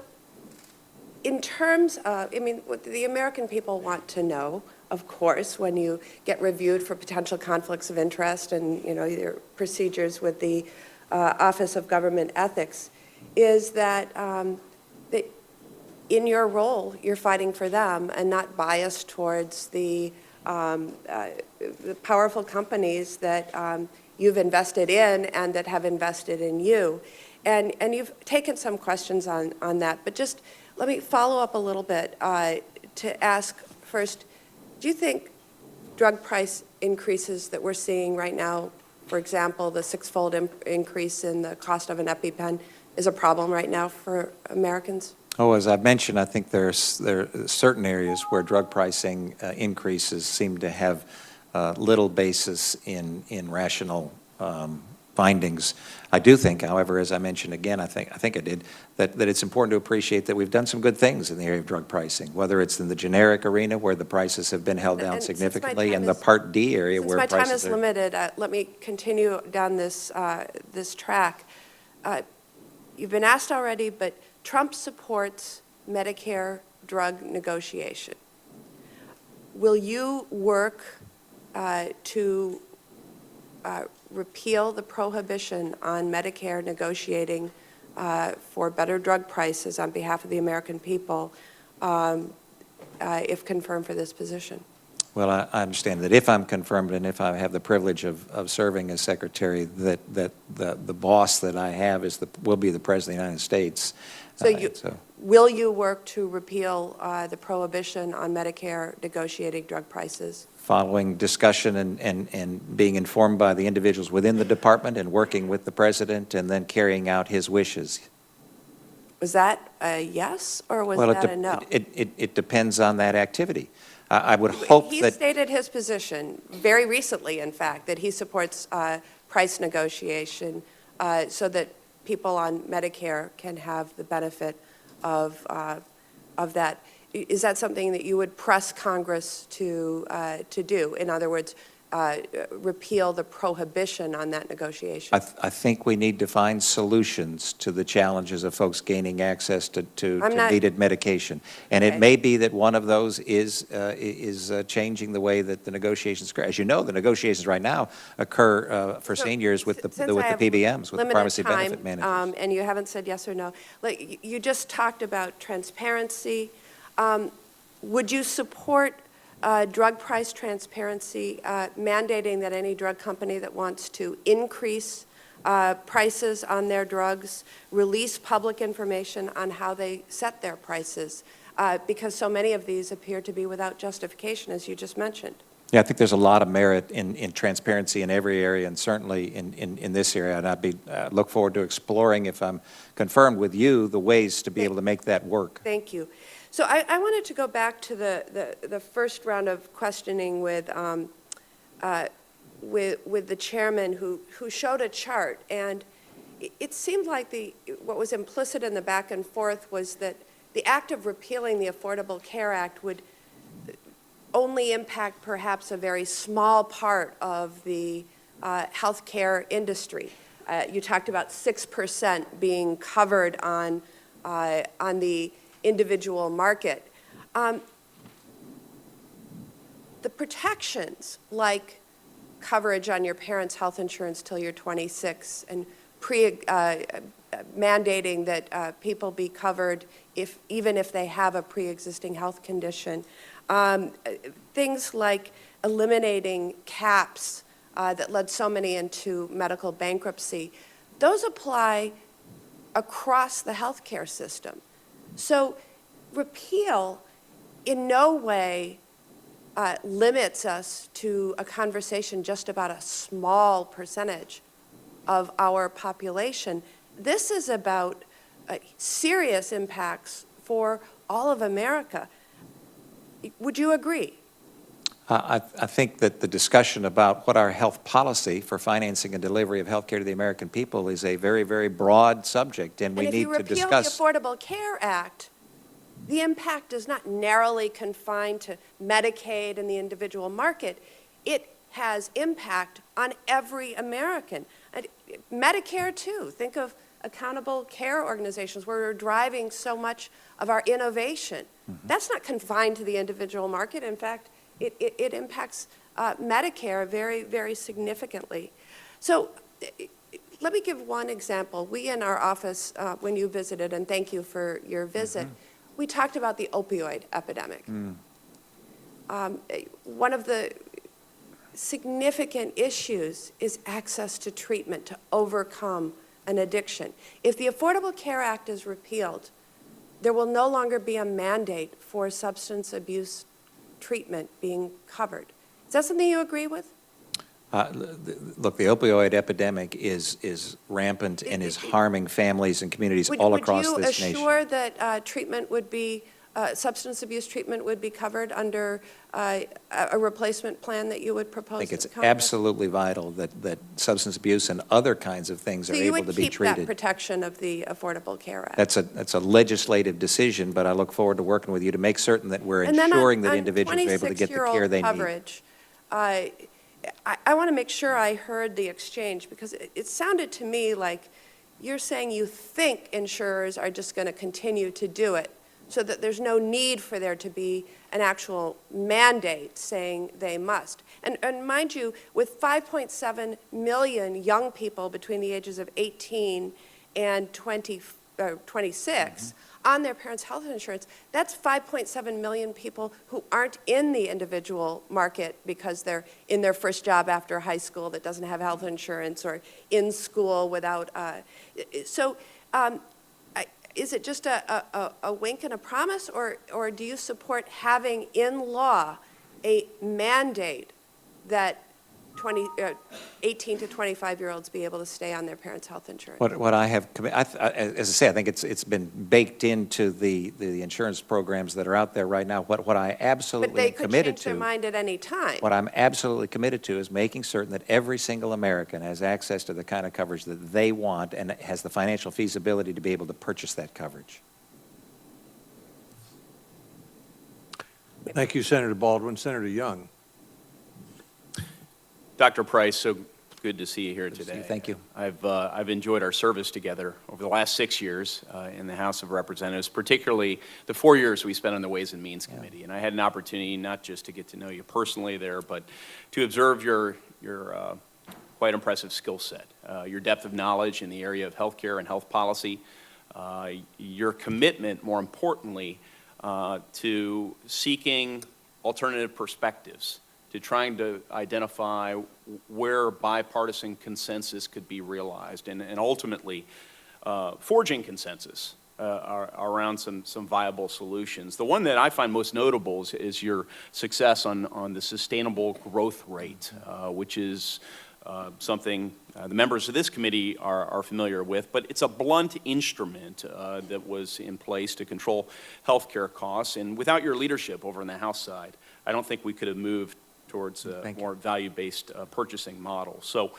Speaker 8: in terms of, I mean, what the American people want to know, of course, when you get reviewed for potential conflicts of interest and, you know, your procedures with the Office of Government Ethics, is that, that in your role, you're fighting for them and not biased towards the the powerful companies that you've invested in and that have invested in you. And you've taken some questions on that, but just let me follow up a little bit to ask first, do you think drug price increases that we're seeing right now, for example, the six-fold increase in the cost of an EpiPen, is a problem right now for Americans?
Speaker 14: Oh, as I've mentioned, I think there are certain areas where drug pricing increases seem to have little basis in rational findings. I do think, however, as I mentioned again, I think I did, that it's important to appreciate that we've done some good things in the area of drug pricing, whether it's in the generic arena where the prices have been held down significantly, and the Part D area where prices are...
Speaker 8: Since my time is limited, let me continue down this track. You've been asked already, but Trump supports Medicare drug negotiation. Will you work to repeal the prohibition on Medicare negotiating for better drug prices on behalf of the American people if confirmed for this position?
Speaker 14: Well, I understand that if I'm confirmed and if I have the privilege of serving as Secretary, that the boss that I have will be the President of the United States.
Speaker 8: So will you work to repeal the prohibition on Medicare negotiating drug prices?
Speaker 14: Following discussion and being informed by the individuals within the department and working with the President and then carrying out his wishes.
Speaker 8: Was that a yes or was that a no?
Speaker 14: It depends on that activity. I would hope
Speaker 8: he
Speaker 14: that...
Speaker 8: He stated his position very recently, in fact, that he supports price negotiation so that people on Medicare can have the benefit of that. Is that something that you would press Congress to do? In other words, repeal the prohibition on that negotiation?
Speaker 14: I think we need to find solutions to the challenges of folks gaining access to needed medication. And it may be that one of those is changing the way that the negotiations occur. As you know, the negotiations right now occur for seniors with the PBMs, with the pharmacy benefit managers.
Speaker 8: And you haven't said yes or no. Like, you just talked about transparency. Would you support drug price transparency, mandating that any drug company that wants to increase prices on their drugs release public information on how they set their prices, because so many of these appear to be without justification, as you just mentioned?
Speaker 14: Yeah, I think there's a lot of merit in transparency in every area, and certainly in this area. And I'd look forward to exploring, if I'm confirmed with you, the ways to be able to make that work.
Speaker 8: Thank you. So I wanted to go back to the first round of questioning with the chairman who showed a chart, and it seemed like what was implicit in the back and forth was that the act of repealing the Affordable Care Act would only impact perhaps a very small part of the health care industry. You talked about 6% being covered on the individual market. The protections, like coverage on your parents' health insurance till you're 26 and mandating that people be covered even if they have a pre-existing health condition, things like eliminating caps that led so many into medical bankruptcy, those apply across the healthcare system. So repeal in no way limits us to a conversation just about a small percentage of our population. This is about serious impacts for all of America. Would you agree?
Speaker 14: I think that the discussion about what our health policy for financing and delivery of health care to the American people is a very, very broad subject, and we need to discuss...
Speaker 8: if you repeal the Affordable Care Act, the impact is not narrowly confined to Medicaid and the individual market. It has impact on every American. And Medicare, too. Think of accountable care organizations where we're driving so much of our innovation. Mm-hmm. That's not confined to the individual market. In fact, it impacts Medicare very, very significantly. So let me give one example. We in our office, when you visited, and thank you for your visit, we talked about the opioid epidemic. one of the significant issues is access to treatment to overcome an addiction. If the Affordable Care Act is repealed, there will no longer be a mandate for substance abuse treatment being covered. Is that something you agree with?
Speaker 14: Look, the opioid epidemic is rampant and is harming families and communities all across this nation.
Speaker 8: Would you assure that treatment would be, substance abuse treatment would be covered under a replacement plan that you would propose?
Speaker 14: I think it's
Speaker 8: to Congress?
Speaker 14: absolutely vital that substance abuse and other kinds of things are able to be
Speaker 8: So you would keep
Speaker 14: treated.
Speaker 8: that protection of the Affordable Care Act?
Speaker 14: That's a legislative decision, but I look forward to working with you to make certain that we're ensuring that individuals are able to get the care they need.
Speaker 8: Coverage, I want to make sure I heard the exchange, because it sounded to me like you're saying you think insurers are just going to continue to do it, so that there's no need for there to be an actual mandate saying they must. And mind you, with 5.7 million young people between the ages of 18 and 26 on their parents' health insurance, that's 5.7 million people who aren't in the individual market because they're in their first job after high school that doesn't have health insurance, or in school without. Is it just a wink and a promise, or do you support having in law a mandate that 18 to 25-year-olds be able to stay on their parents' health insurance?
Speaker 14: What I have, as I say, I think it's been baked into the insurance programs that are out there right now. What I absolutely am committed to.
Speaker 8: But they could change their mind at any time.
Speaker 14: What I'm absolutely committed to is making certain that every single American has access to the kind of coverage that they want and has the financial feasibility to be able to purchase that coverage.
Speaker 15: Thank you, Senator Baldwin. Senator Young.
Speaker 4: Dr. Price, so good to see you here today.
Speaker 14: Thank you.
Speaker 4: I've enjoyed our service together over the last 6 years in the House of Representatives, particularly the 4 years we spent on the Ways and Means Committee. And I had an opportunity not just to get to know you personally there, but to observe your quite impressive skill set, your depth of knowledge in the area of healthcare and health policy, your commitment, more importantly, to seeking alternative perspectives, to trying to identify where bipartisan consensus could be realized, and ultimately forging consensus around some viable solutions. The one that I find most notable is your success on the sustainable growth rate, which is something the members of this committee are familiar with, but it's a blunt instrument that was in place to control health care costs. And without your leadership over on the House side, I don't think we could have moved towards a more value-based purchasing model. So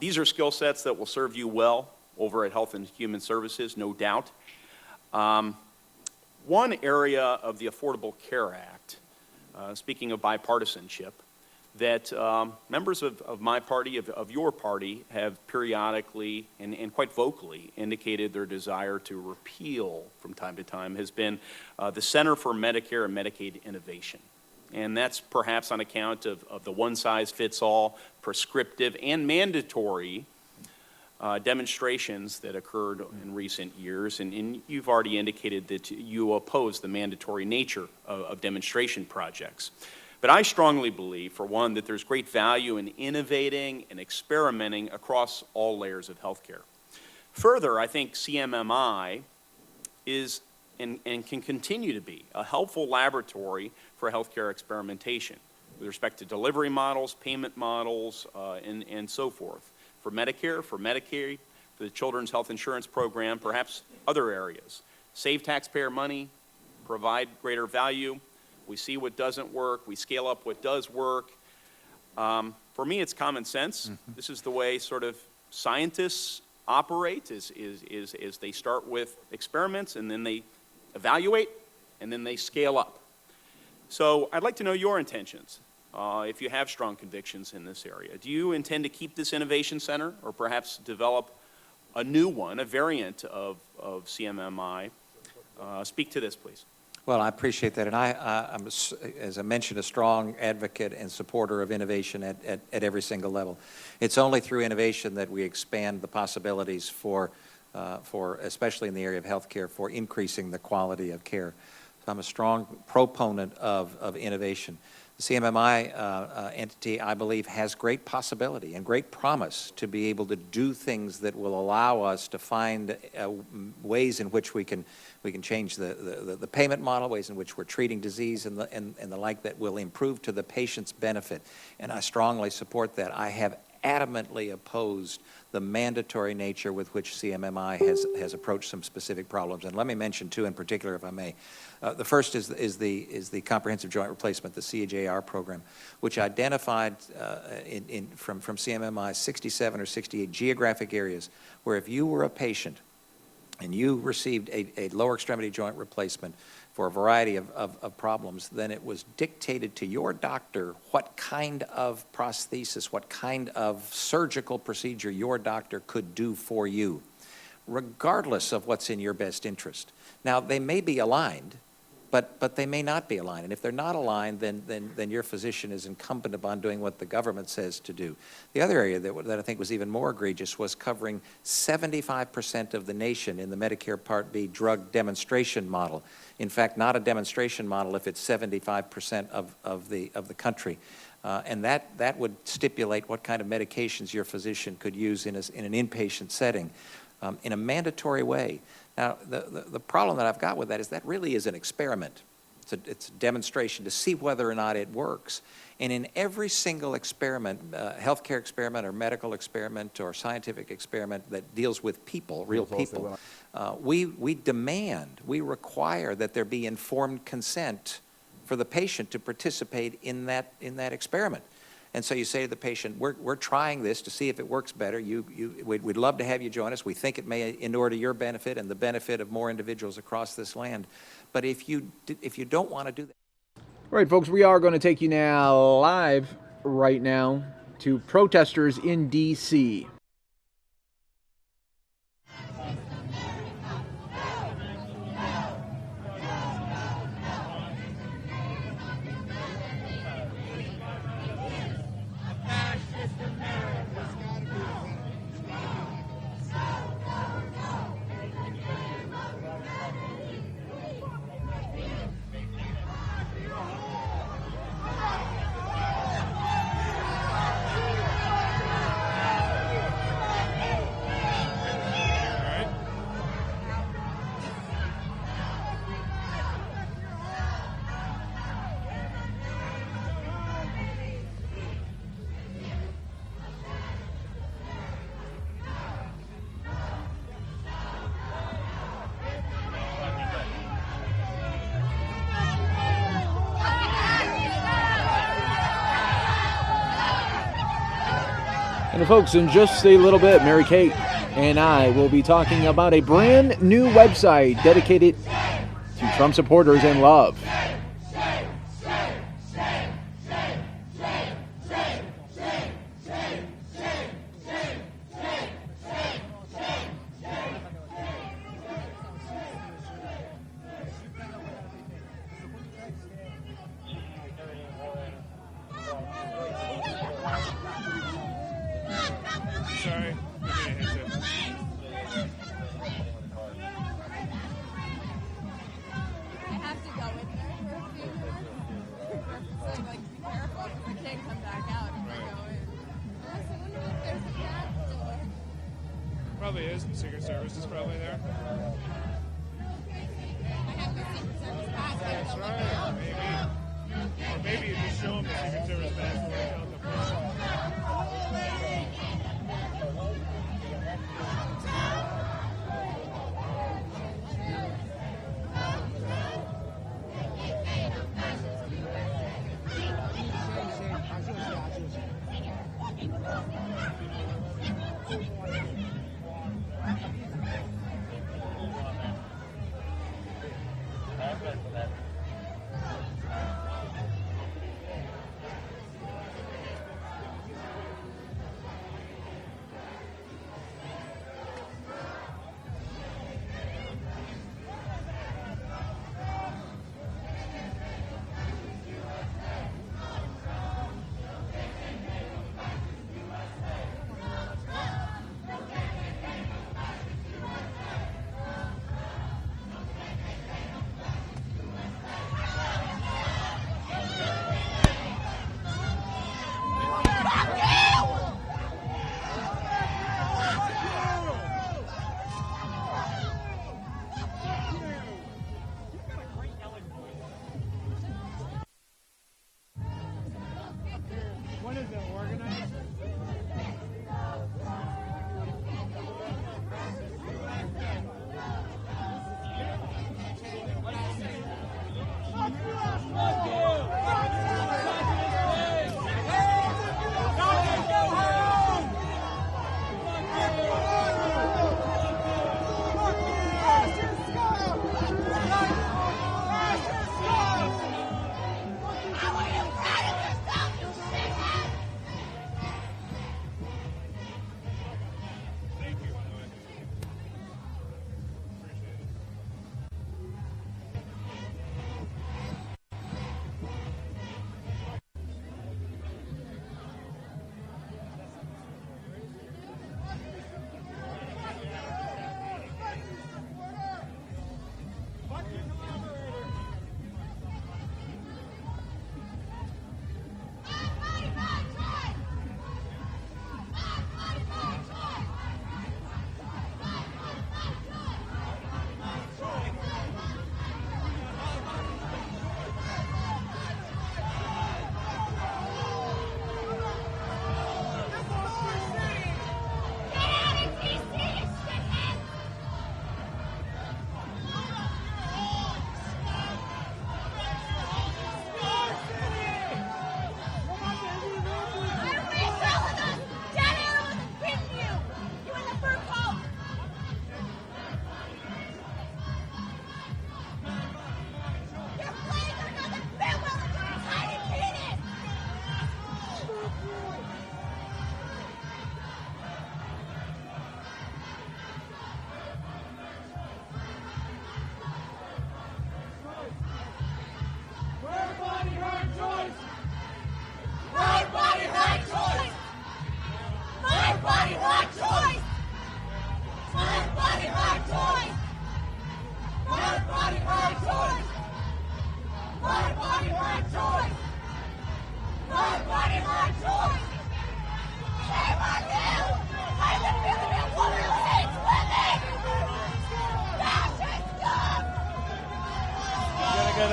Speaker 4: these are skill sets that will serve you well over at Health and Human Services, no doubt. One area of the Affordable Care Act, speaking of bipartisanship, that members of my party, of your party, have periodically and quite vocally indicated their desire to repeal from time to time, has been the Center for Medicare and Medicaid Innovation. And that's perhaps on account of the one-size-fits-all prescriptive and mandatory demonstrations that occurred in recent years. And you've already indicated that you oppose the mandatory nature of demonstration projects. But I strongly believe, for one, that there's great value in innovating and experimenting across all layers of healthcare. Further, I think CMMI is and can continue to be a helpful laboratory for healthcare experimentation with respect to delivery models, payment models, and so forth. For Medicare, for Medicaid, for the Children's Health Insurance Program, perhaps other areas. Save taxpayer money, provide greater value. We see what doesn't work. We scale up what does work. For me, it's common sense. This is the way sort of scientists operate, is they start with experiments, and then they evaluate, and then they scale up. So I'd like to know your intentions, if you have strong convictions in this area. Do you intend to keep this innovation center, or perhaps develop a new one, a variant of CMMI? Speak to this, please.
Speaker 14: Well, I appreciate that, and I'm, as I mentioned, a strong advocate and supporter of innovation at every single level. It's only through innovation that we expand the possibilities for especially in the area of healthcare, for increasing the quality of care. I'm a strong proponent of innovation. The CMMI entity, I believe, has great possibility and great promise to be able to do things that will allow us to find ways in which we can change the payment model, ways in which we're treating disease and the like that will improve to the patient's benefit. And I strongly support that. I have adamantly opposed the mandatory nature with which CMMI has approached some specific problems. And let me mention two in particular, if I may. The first is the comprehensive joint replacement, the CJR program, which identified from CMMI 67 or 68 geographic areas where if you were a patient and you received a lower extremity joint replacement for a variety of problems, then it was dictated to your doctor what kind of prosthesis, what kind of surgical procedure your doctor could do for you, regardless of what's in your best interest. Now, they may be aligned, but they may not be aligned. And if they're not aligned, then your physician is incumbent upon doing what the government says to do. The other area that I think was even more egregious was covering 75% of the nation in the Medicare Part B drug demonstration model. In fact, not a demonstration model if it's 75% of the country. And that would stipulate what kind of medications your physician could use in an inpatient setting in a mandatory way. Now, the problem that I've got with that really is an experiment. It's a demonstration to see whether or not it works. And in every single experiment, healthcare experiment or medical experiment or scientific experiment that deals with people, real people, we demand, we require that there be informed consent for the patient to participate in that experiment. And so you say to the patient, we're trying this to see if it works better. We'd love to have you join us. We think it may inure to your benefit and the benefit of more individuals across this land. But if you don't want to do that.
Speaker 11: All right, folks, we are going to take you now live right now to protesters in D.C. And folks, in just a little bit, Mary Kate and I will be talking about a brand new website dedicated to Trump supporters and love.
Speaker 5: Sorry.
Speaker 19: I have to go in there for a few so like be careful because I can't come back out if I go in. Yes, I wonder if there's a back door.
Speaker 5: Probably is. The Secret Service is probably there.
Speaker 19: I have the Secret Service pass.
Speaker 5: That's right. Maybe. Or maybe you just show them the Secret Service passport and tell them to press it.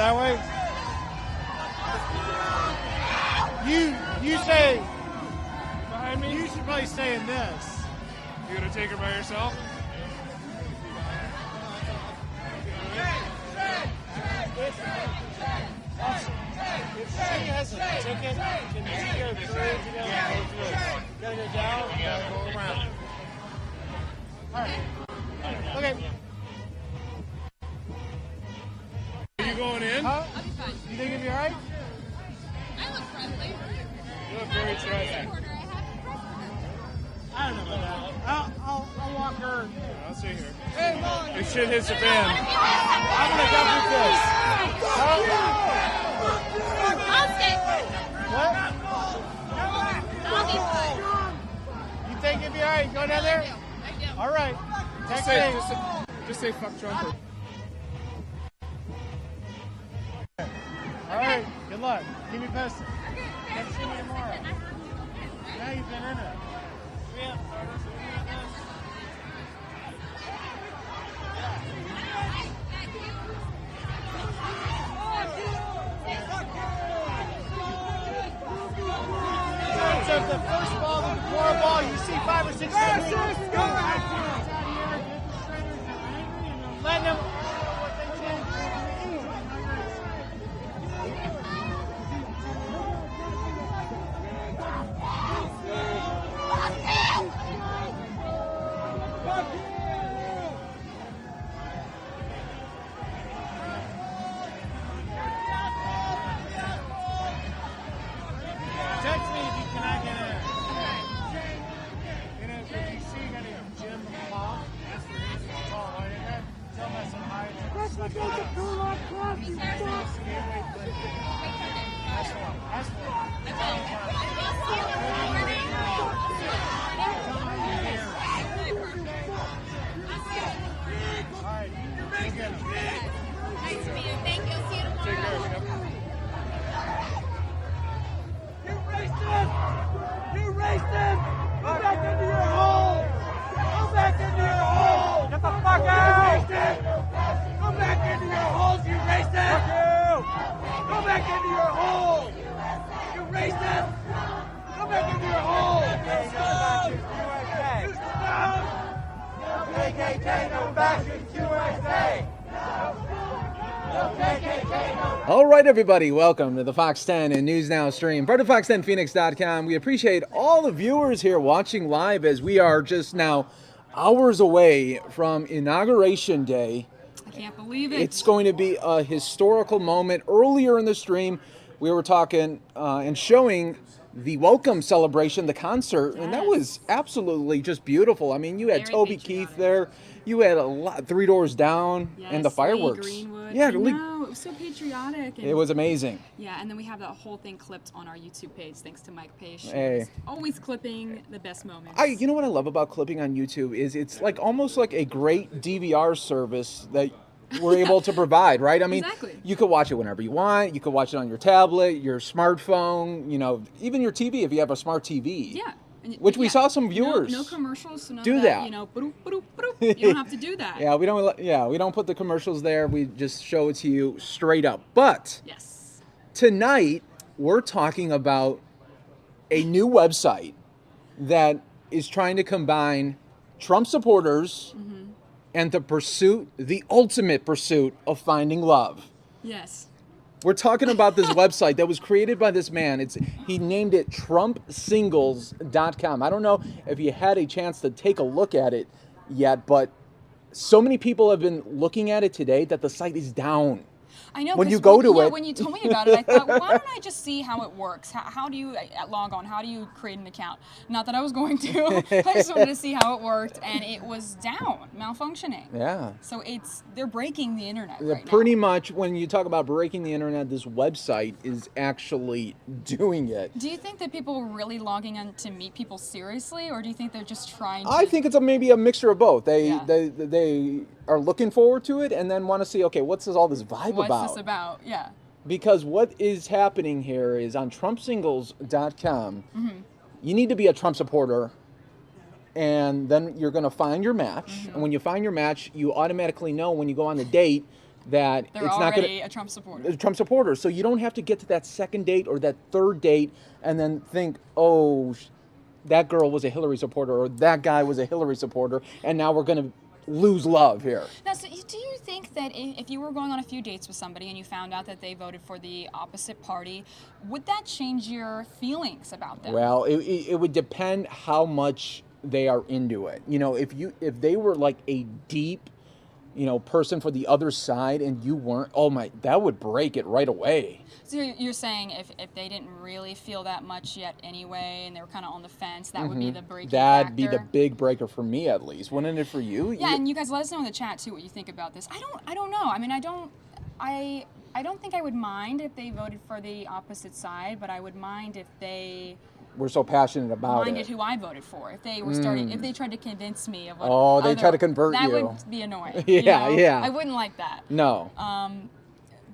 Speaker 5: that way? You say behind me? You should probably stay in this. You gonna take her by yourself? If she has a ticket, can you go through together? You gotta go down, you gotta go around. Alright. Okay. Are you going in? Huh? I'll be fine. You think it'll be alright?
Speaker 19: I look friendly.
Speaker 5: You look very friendly. I don't know about that. I'll walk her. Yeah, I'll stay here. Hey, Mom! If shit hits the fan, I'm gonna go with this.
Speaker 19: I'll stay.
Speaker 5: What?
Speaker 19: I'll be fine.
Speaker 5: You think it'd be alright? Go down there?
Speaker 19: I do.
Speaker 5: Alright. Just say fuck Trump. Alright, good luck. Keep me posted. Catch you tomorrow. Now you've been in it. Yeah. So if the first ball is the floor ball, you see 5 or 6 seconds. Go back out here, get the strangers that are angry, and let them what they chant. Text me if you cannot get in. You know, if you see any Jim Paul, that's the reason it's all right in there. Tell him I said hi. He's next to the gateway, but that's the one. That's the one. All right, go get him.
Speaker 19: Nice to meet you. Thank you. See you tomorrow.
Speaker 5: Take care of him.
Speaker 7: You racist! Go back into your hole! Go back into your hole! Get the fuck out! Go back into your holes, you racist! Fuck you! Go back into your hole! You racist! Go back into your hole! You stop! No KKK, no fascist USA! No KKK, no
Speaker 11: All right, everybody, welcome to the Fox 10 and News Now stream, part of fox10phoenix.com. We appreciate all the viewers here watching live as we are just now hours away from Inauguration Day.
Speaker 6: I can't believe it.
Speaker 11: It's going to be a historical moment. Earlier in the stream, we were talking and showing the welcome celebration, the concert, and that was absolutely just beautiful. I mean, you had Toby Keith there. You had a lot, Three Doors Down, and the fireworks.
Speaker 6: Yeah, no, it was so patriotic. And
Speaker 11: it was amazing.
Speaker 6: Yeah, and then we have that whole thing clipped on our YouTube page, thanks to Mike Page.
Speaker 11: Hey.
Speaker 6: Always clipping the best moments.
Speaker 11: You know what I love about clipping on YouTube is it's like almost like a great DVR service that we're able to provide, right? I mean,
Speaker 6: Exactly.
Speaker 11: you could watch it whenever you want. You could watch it on your tablet, your smartphone, you know, even your TV if you have a smart TV.
Speaker 6: Yeah.
Speaker 11: Which we saw some viewers.
Speaker 6: No commercials, so none
Speaker 11: do
Speaker 6: of
Speaker 11: that.
Speaker 6: You know, boop, boop, boop. You don't have to do that.
Speaker 11: Yeah, we don't put the commercials there. We just show it to you straight up. But
Speaker 6: yes,
Speaker 11: tonight we're talking about a new website that is trying to combine Trump supporters and the ultimate pursuit of finding love.
Speaker 6: Yes.
Speaker 11: We're talking about this website that was created by this man. He named it TrumpSingles.com. I don't know if you had a chance to take a look at it yet, but so many people have been looking at it today that the site is down.
Speaker 6: I know.
Speaker 11: When you go to it.
Speaker 6: When you told me about it, I thought, well, why don't I just see how it works? How do you log on? How do you create an account? Not that I was going to. I just wanted to see how it worked, and it was down, malfunctioning.
Speaker 11: Yeah.
Speaker 6: So they're breaking the internet right now.
Speaker 11: Pretty much, when you talk about breaking the internet, this website is actually doing it.
Speaker 6: Do you think that people are really logging on to meet people seriously, or do you think they're just trying to?
Speaker 11: I think it's maybe a mixture of both. They are looking forward to it and then want to see, okay, what's all this vibe about?
Speaker 6: What's this about? Yeah.
Speaker 11: Because what is happening here is on TrumpSingles.com, you need to be a Trump supporter, and then you're going to find your match. And when you find your match, you automatically know when you go on the date that
Speaker 6: They're
Speaker 11: it's not going
Speaker 6: already a Trump supporter.
Speaker 11: to Trump supporter. So you don't have to get to that second date or that third date and then think, oh, that girl was a Hillary supporter or that guy was a Hillary supporter, and now we're going to lose love here.
Speaker 6: Now, so do you think that if you were going on a few dates with somebody and you found out that they voted for the opposite party, would that change your feelings about them?
Speaker 11: Well, it would depend how much they are into it. You know, if they were like a deep, you know, person for the other side and you weren't, oh my, that would break it right away.
Speaker 6: So you're saying if they didn't really feel that much yet anyway and they were kind of on the fence, that would be the breaking
Speaker 11: That'd
Speaker 6: factor?
Speaker 11: be the big breaker for me, at least. Wouldn't it for you?
Speaker 6: Yeah, and you guys let us know in the chat too what you think about this. I don't know. I mean, I don't think I would mind if they voted for the opposite side, but I would mind if they
Speaker 11: We're so passionate about
Speaker 6: minded
Speaker 11: it.
Speaker 6: who I voted for. If they were starting, if they tried to convince me of what
Speaker 11: Oh, they try to convert
Speaker 6: that
Speaker 11: you.
Speaker 6: That would be annoying.
Speaker 11: Yeah,
Speaker 6: you know?
Speaker 11: yeah.
Speaker 6: I wouldn't like that.
Speaker 11: No.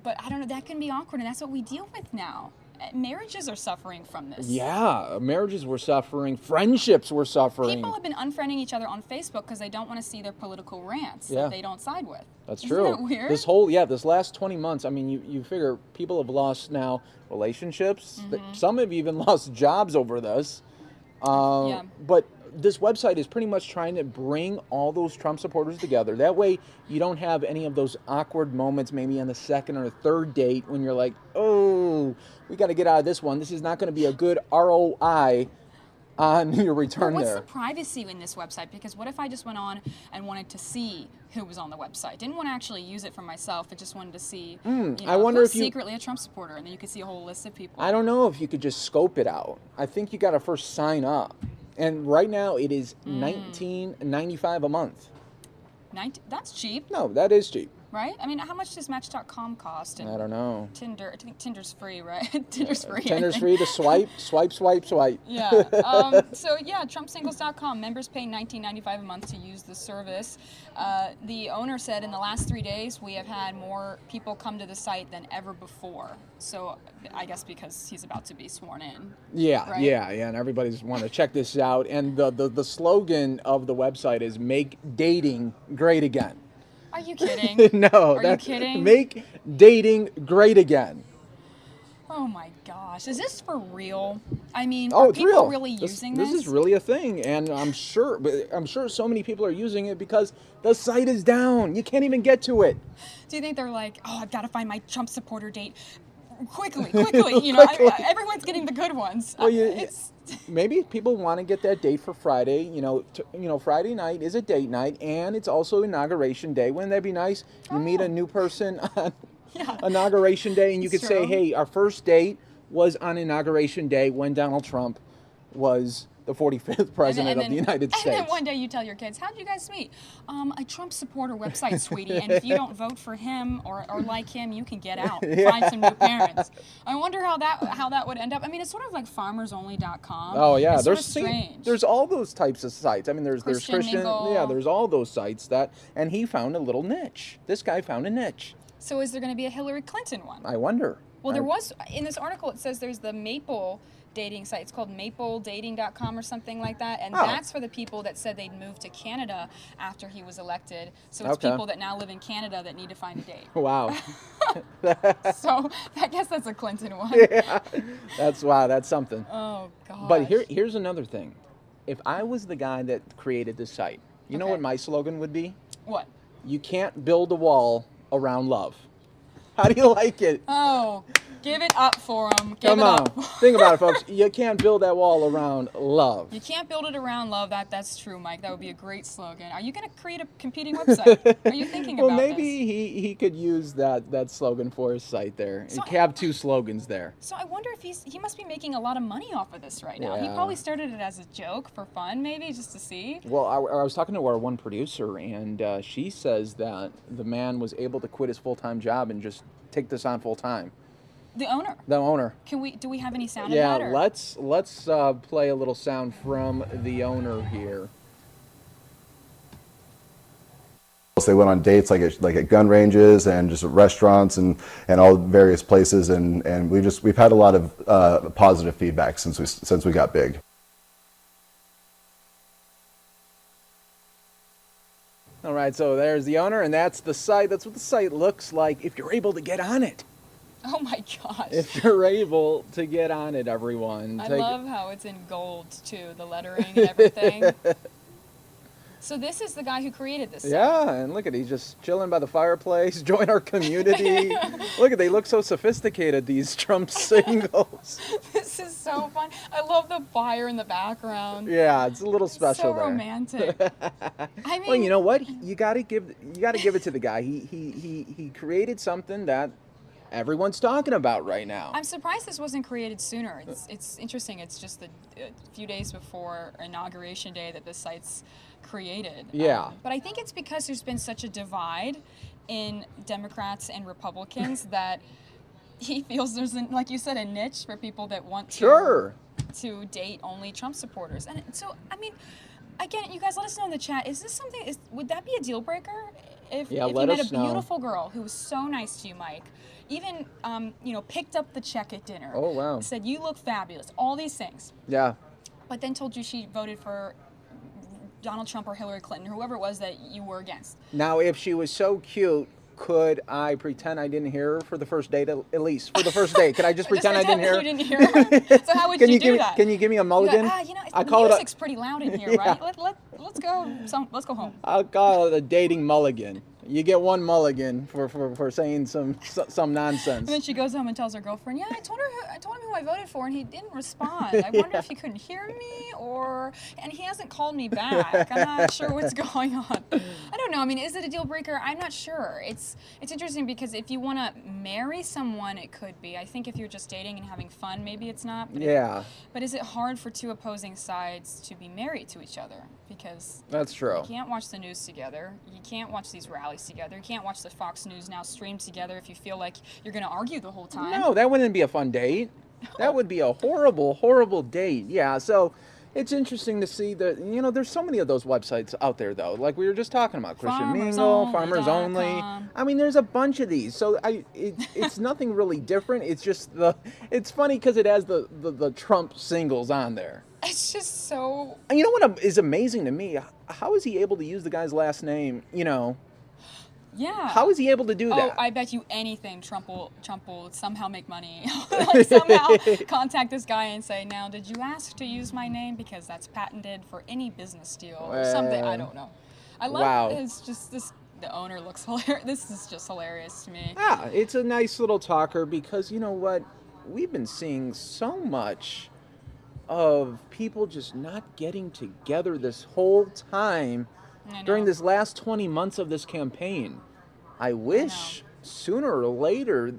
Speaker 6: But I don't know. That can be awkward, and that's what we deal with now. Marriages are suffering from this.
Speaker 11: Yeah, marriages were suffering, friendships were suffering.
Speaker 6: People have been unfriending each other on Facebook because they don't want to see their political rants
Speaker 11: Yeah.
Speaker 6: that they don't side with.
Speaker 11: That's
Speaker 6: Isn't
Speaker 11: true.
Speaker 6: that weird?
Speaker 11: This last 20 months, I mean, you figure people have lost now relationships. Some have even lost jobs over this.
Speaker 6: Yeah.
Speaker 11: But this website is pretty much trying to bring all those Trump supporters together. That way you don't have any of those awkward moments maybe on the second or third date when you're like, oh, we got to get out of this one. This is not going to be a good ROI on your return
Speaker 6: What's
Speaker 11: there.
Speaker 6: the privacy in this website? Because what if I just went on and wanted to see who was on the website? Didn't want to actually use it for myself. I just wanted to see,
Speaker 11: I wonder
Speaker 6: who's
Speaker 11: if you-
Speaker 6: secretly a Trump supporter, and then you could see a whole list of people.
Speaker 11: I don't know if you could just scope it out. I think you got to first sign up. And right now it is $19.95 a month.
Speaker 6: That's cheap,
Speaker 11: No, that is cheap.
Speaker 6: right? I mean, how much does Match.com cost? And
Speaker 11: I don't know.
Speaker 6: Tinder, I think Tinder's free, right? Tinder's free. I
Speaker 11: Tinder's
Speaker 6: think.
Speaker 11: free to swipe.
Speaker 6: Yeah. So yeah, TrumpSingles.com. Members pay $19.95 a month to use the service. The owner said in the last 3 days we have had more people come to the site than ever before. So I guess because he's about to be sworn in.
Speaker 11: Yeah,
Speaker 6: Right?
Speaker 11: yeah, and everybody's want to check this out. And the slogan of the website is "Make dating great again."
Speaker 6: Are you kidding?
Speaker 11: No,
Speaker 6: Are you
Speaker 11: that's
Speaker 6: kidding?
Speaker 11: Make dating great again.
Speaker 6: Oh my gosh, is this for real? I mean,
Speaker 11: Oh,
Speaker 6: are
Speaker 11: it's
Speaker 6: people
Speaker 11: real.
Speaker 6: really using
Speaker 11: This is really a thing, and I'm sure so many people are using it because the site is down. You can't even get to it.
Speaker 6: Do you think they're like, oh, I've got to find my Trump supporter date quickly? You know, everyone's getting the good ones.
Speaker 11: Well, maybe people want to get that date for Friday. Friday night is a date night, and it's also Inauguration Day. Wouldn't that be nice? You meet a new person on Inauguration Day, and you could
Speaker 6: It's
Speaker 11: say,
Speaker 6: true.
Speaker 11: hey, our first date was on Inauguration Day when Donald Trump was the 45th president of the United States.
Speaker 6: And then one day you tell your kids, how did you guys meet? A Trump supporter website, sweetie. And if you don't vote for him or like him, you can get out.
Speaker 11: Yeah.
Speaker 6: Find some new parents. I wonder how that would end up. I mean, it's sort of like farmersonly.com.
Speaker 11: Oh yeah,
Speaker 6: it's sort of strange.
Speaker 11: there's all those types of sites. I mean, there's Christian,
Speaker 6: Mingle.
Speaker 11: yeah, there's all those sites and he found a little niche. This guy found a niche.
Speaker 6: So is there going to be a Hillary Clinton one?
Speaker 11: I wonder.
Speaker 6: Well, there was, in this article, it says there's the Maple dating site. It's called mapledating.com or something like that. And that's for the people that said they'd moved to Canada after he was elected. So it's
Speaker 11: Okay.
Speaker 6: people that now live in Canada that need to find a date.
Speaker 11: Wow.
Speaker 6: So I guess that's a Clinton one.
Speaker 11: Yeah. That's something.
Speaker 6: Oh, God.
Speaker 11: But here's another thing. If I was the guy that created this site, you know
Speaker 6: Okay.
Speaker 11: what my slogan would be?
Speaker 6: What?
Speaker 11: You can't build a wall around love. How do you like it?
Speaker 6: Oh, give it up for him. Give
Speaker 11: Come
Speaker 6: it
Speaker 11: on.
Speaker 6: up.
Speaker 11: Think about it, folks. You can't build that wall around love.
Speaker 6: You can't build it around love. That's true, Mike. That would be a great slogan. Are you going to create a competing website? Are you thinking
Speaker 11: Well,
Speaker 6: about
Speaker 11: maybe
Speaker 6: this?
Speaker 11: he could use that slogan for his site there.
Speaker 6: So-
Speaker 11: He could have two slogans there.
Speaker 6: So I wonder if he must be making a lot of money off of this right now. He
Speaker 11: Yeah.
Speaker 6: probably started it as a joke for fun, maybe, just to see.
Speaker 11: Well, I was talking to our one producer, and she says that the man was able to quit his full-time job and just take this on full-time.
Speaker 6: The owner.
Speaker 11: The owner.
Speaker 6: Do we have any sound
Speaker 11: Yeah,
Speaker 6: of that? Or?
Speaker 11: let's play a little sound from the owner here.
Speaker 2: They went on dates like at gun ranges and just at restaurants and all various places, and we've had a lot of positive feedback since we got big.
Speaker 11: All right, so there's the owner, and that's the site. That's what the site looks like if you're able to get on it.
Speaker 6: Oh my gosh.
Speaker 11: If you're able to get on it, everyone.
Speaker 6: I love how it's in gold too, the lettering and everything. So this is the guy who created this.
Speaker 11: Yeah, and look at, he's just chilling by the fireplace. Join our community. Look at, they look so sophisticated, these Trump singles.
Speaker 6: This is so fun. I love the fire in the background.
Speaker 11: Yeah, it's a little special
Speaker 6: so
Speaker 11: there.
Speaker 6: romantic. I mean,
Speaker 11: well, you know what? You gotta give it to the guy. He created something that everyone's talking about right now.
Speaker 6: I'm surprised this wasn't created sooner. It's interesting. It's just a few days before Inauguration Day that the site's created.
Speaker 11: Yeah.
Speaker 6: But I think it's because there's been such a divide in Democrats and Republicans that he feels there's, like you said, a niche for people that want to date only Trump supporters. And so, I mean, again, you guys let us know in the chat, is this something, would that be a deal breaker? If you met a beautiful girl who was so nice to you, Mike, even, picked up the check at dinner.
Speaker 11: Oh, wow.
Speaker 6: Said, you look fabulous, all these things.
Speaker 11: Yeah.
Speaker 6: But then told you she voted for Donald Trump or Hillary Clinton, whoever it was that you were against.
Speaker 11: Now, if she was so cute, could I pretend I didn't hear her for the first date, at least? For the first date, could I just pretend I didn't hear her?
Speaker 6: You didn't hear her? So how would you do that?
Speaker 11: Can you give me a mulligan?
Speaker 6: The music's pretty loud in here, right? Let's go home.
Speaker 11: I'll call it a dating mulligan. You get one mulligan for saying some nonsense.
Speaker 6: And then she goes home and tells her girlfriend, "Yeah, I told him who I voted for, and he didn't respond. I wonder if he couldn't hear me, and he hasn't called me back. I'm not sure what's going on. I don't know. I mean, is it a deal breaker? I'm not sure. It's interesting because if you want to marry someone, it could be. I think if you're just dating and having fun, maybe it's not. But
Speaker 11: yeah.
Speaker 6: But is it hard for two opposing sides to be married to each other? Because
Speaker 11: that's true.
Speaker 6: You can't watch the news together. You can't watch these rallies together. You can't watch the Fox News Now stream together if you feel like you're going to argue the whole time.
Speaker 11: No, that wouldn't be a fun date. That would be a horrible, horrible date. Yeah, so it's interesting to see that, there's so many of those websites out there, though. Like we were just talking about, Christian Mingle, Farmers Only. I mean, there's a bunch of these. So it's nothing really different. It's just it's funny because it has the Trump singles on there.
Speaker 6: It's just so...
Speaker 11: And you know what is amazing to me? How is he able to use the guy's last name,
Speaker 6: Yeah.
Speaker 11: How is he able to do that?
Speaker 6: Oh, I bet you anything Trump will somehow make money. Somehow contact this guy and say, now, did you ask to use my name? Because that's patented for any business deal or something. I don't know. I love the owner looks hilarious. This is just hilarious to me.
Speaker 11: Yeah, it's a nice little talker because you know what? We've been seeing so much of people just not getting together this whole time during this last 20 months of this campaign. I wish sooner or later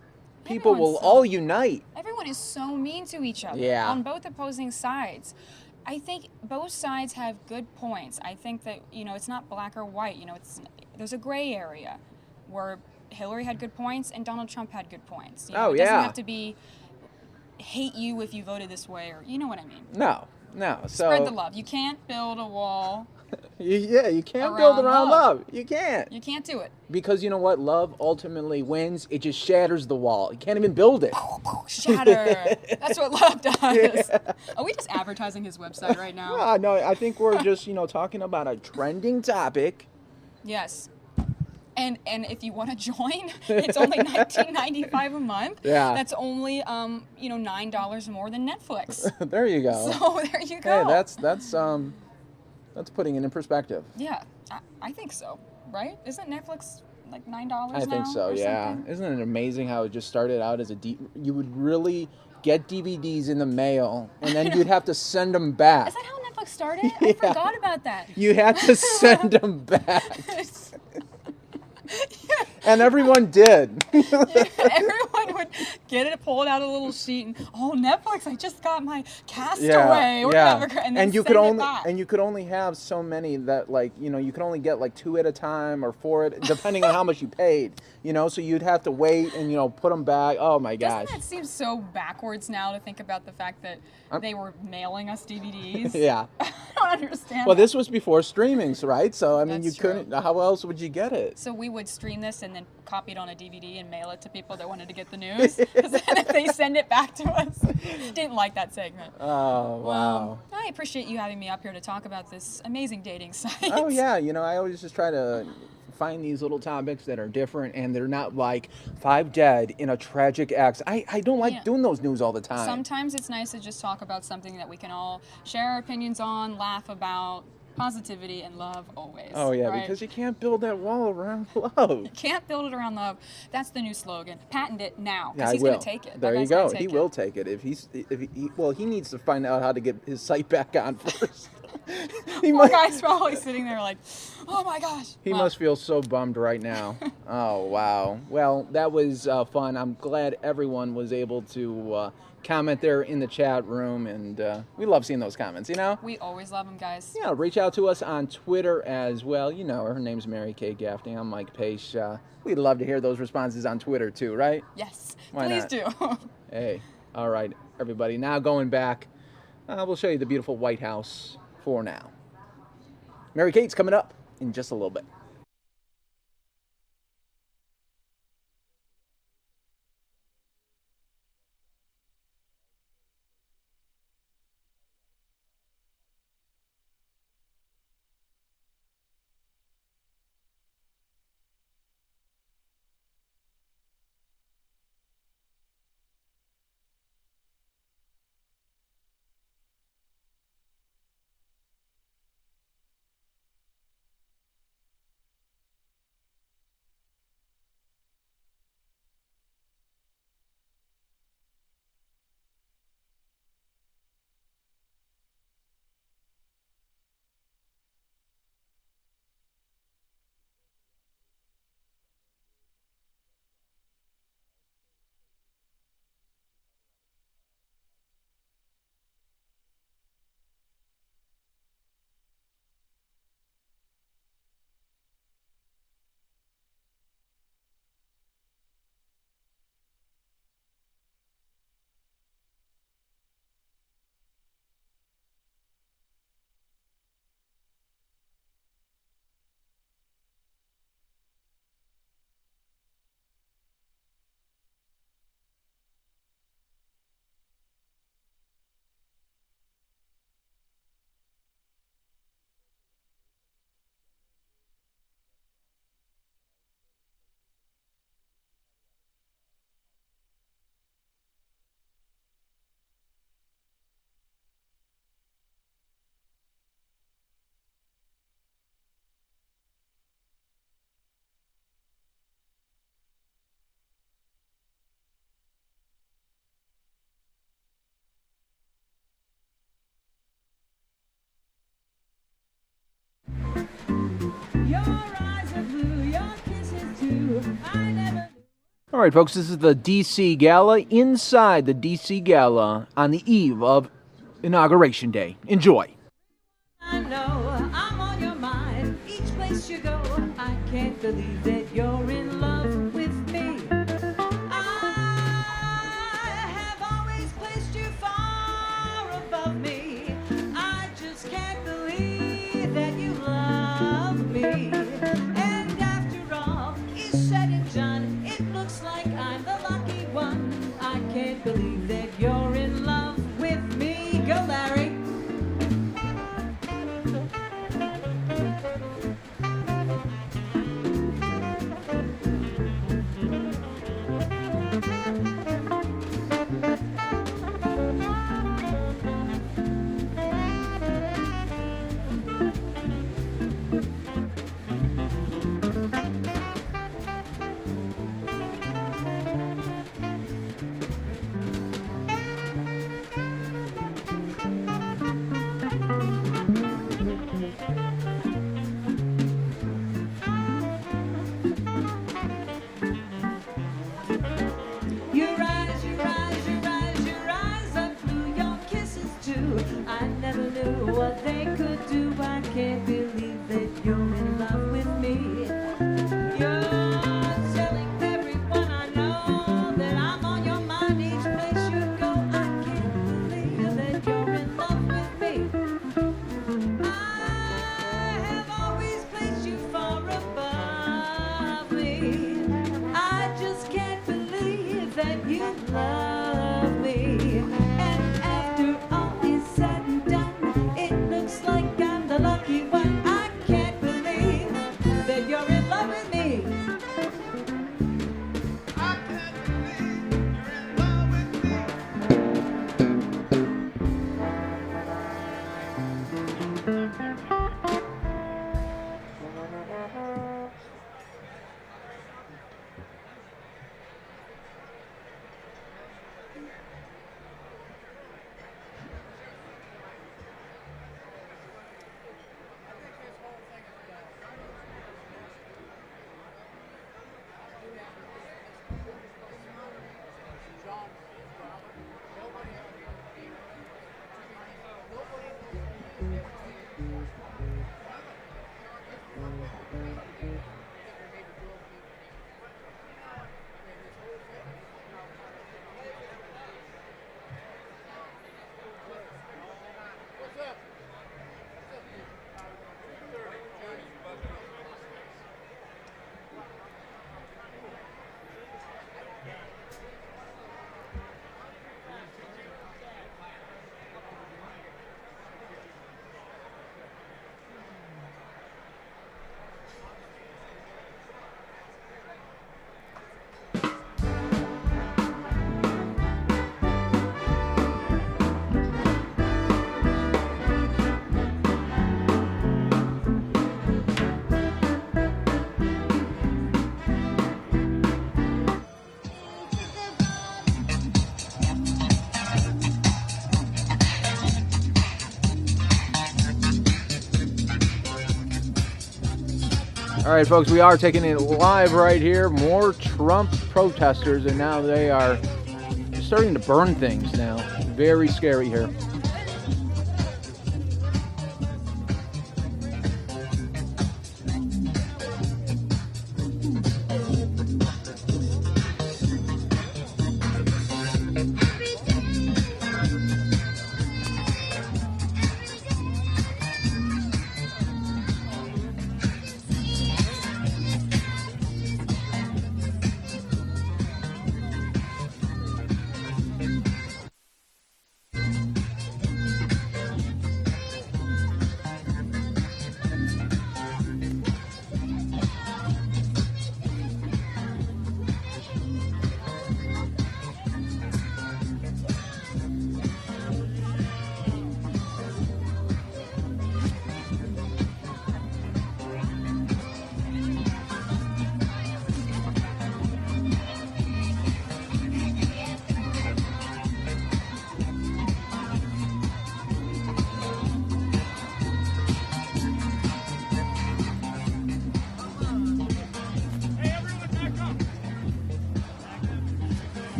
Speaker 11: people will all unite.
Speaker 6: Everyone is so mean to each other on both opposing sides. I think both sides have good points. I think that, it's not black or white. There's a gray area where Hillary had good points and Donald Trump had good points. It doesn't have to be hate you if you voted this way, or you know what I mean.
Speaker 11: No.
Speaker 6: Spread the love. You can't build a wall.
Speaker 11: You can't build around love. You can't.
Speaker 6: You can't do it.
Speaker 11: Because you know what? Love ultimately wins. It just shatters the wall. You can't even build it.
Speaker 6: Shatter. That's what love does. Yeah. Are we just advertising his website right now?
Speaker 11: No, I think we're just, talking about a trending topic.
Speaker 6: Yes. And if you want to join, it's only $19.95 a month.
Speaker 11: Yeah.
Speaker 6: That's only $9 more than Netflix.
Speaker 11: There you go.
Speaker 6: So there you go.
Speaker 11: Hey, that's putting it in perspective.
Speaker 6: Yeah, I think so. Right? Isn't Netflix like $9 now?
Speaker 11: I think so. Yeah.
Speaker 6: Something?
Speaker 11: Isn't it amazing how it just started out as you would really get DVDs in the mail and then you'd have to send them back.
Speaker 6: Is that how Netflix started? I forgot about that.
Speaker 11: You had to send them back. And everyone did.
Speaker 6: Everyone would get it, pull it out of a little sheet, and Netflix! I just got my Castaway or whatever, and then
Speaker 11: you
Speaker 6: send it back.
Speaker 11: And you could only have so many that, you could only get 2 at a time or 4 depending on how much you paid. So you'd have to wait and put them back. Oh my gosh!
Speaker 6: Doesn't that seem so backwards now to think about the fact that they were mailing us DVDs?
Speaker 11: Yeah.
Speaker 6: I don't understand.
Speaker 11: Well,
Speaker 6: that.
Speaker 11: this was before streamings, right? So, I mean,
Speaker 6: That's
Speaker 11: you couldn't, how else would you get it?
Speaker 6: So we would stream this and then copy it on a DVD and mail it to people that wanted to get the news. Because then if they send it back to us, didn't like that segment.
Speaker 11: Oh, wow.
Speaker 6: I appreciate you having me up here to talk about this amazing dating site.
Speaker 11: Oh, yeah. You know, I always just try to find these little topics that are different and they're not like 5 dead in a tragic accident. I don't like doing those news all the time.
Speaker 6: Sometimes it's nice to just talk about something that we can all share our opinions on, laugh about, positivity and love always.
Speaker 11: Oh, yeah,
Speaker 6: right?
Speaker 11: because you can't build that wall around love.
Speaker 6: You can't build it around love. That's the new slogan. Patent it now,
Speaker 11: Yeah,
Speaker 6: because
Speaker 11: I
Speaker 6: he's
Speaker 11: will.
Speaker 6: going to take it.
Speaker 11: There
Speaker 6: That
Speaker 11: you
Speaker 6: guy's gonna
Speaker 11: go.
Speaker 6: take
Speaker 11: He
Speaker 6: it.
Speaker 11: will take it. He needs to find out how to get his site back on first.
Speaker 6: Poor guy's probably sitting there like, oh my gosh.
Speaker 11: He
Speaker 6: Wow.
Speaker 11: must feel so bummed right now. Oh, wow. Well, that was fun. I'm glad everyone was able to comment there in the chat room, and we love seeing those comments, you know?
Speaker 6: We always love him, guys.
Speaker 11: Yeah, reach out to us on Twitter as well. You know her. Her name's Mary Kay Gaffney. I'm Mike Pace. We'd love to hear those responses on Twitter too, right?
Speaker 6: Yes,
Speaker 11: Why
Speaker 6: please
Speaker 11: not?
Speaker 6: do.
Speaker 11: Hey, all right, everybody. Now going back, we'll show you the beautiful White House for now. Mary Kate's coming up in just a little bit. All right, folks, this is the DC Gala, inside the DC Gala on the eve of Inauguration Day. Enjoy.
Speaker 13: I know I'm on your mind each place you go. I can't believe that you're in love with me. I have always placed you far above me. I just can't believe that you love me. And after all is said and done, it looks like I'm the lucky one. I can't believe that you're in love with me. Go, Larry. You rise, you rise, you rise, you rise up through your kisses too. I never knew what they could do. I can't believe that you're in love with me. You're telling everyone I know that I'm on your mind each place you go. I can't believe that you're in love with me.
Speaker 11: All right, folks, we are taking it live right here. More Trump protesters, and now they are starting to burn things now. Very scary here.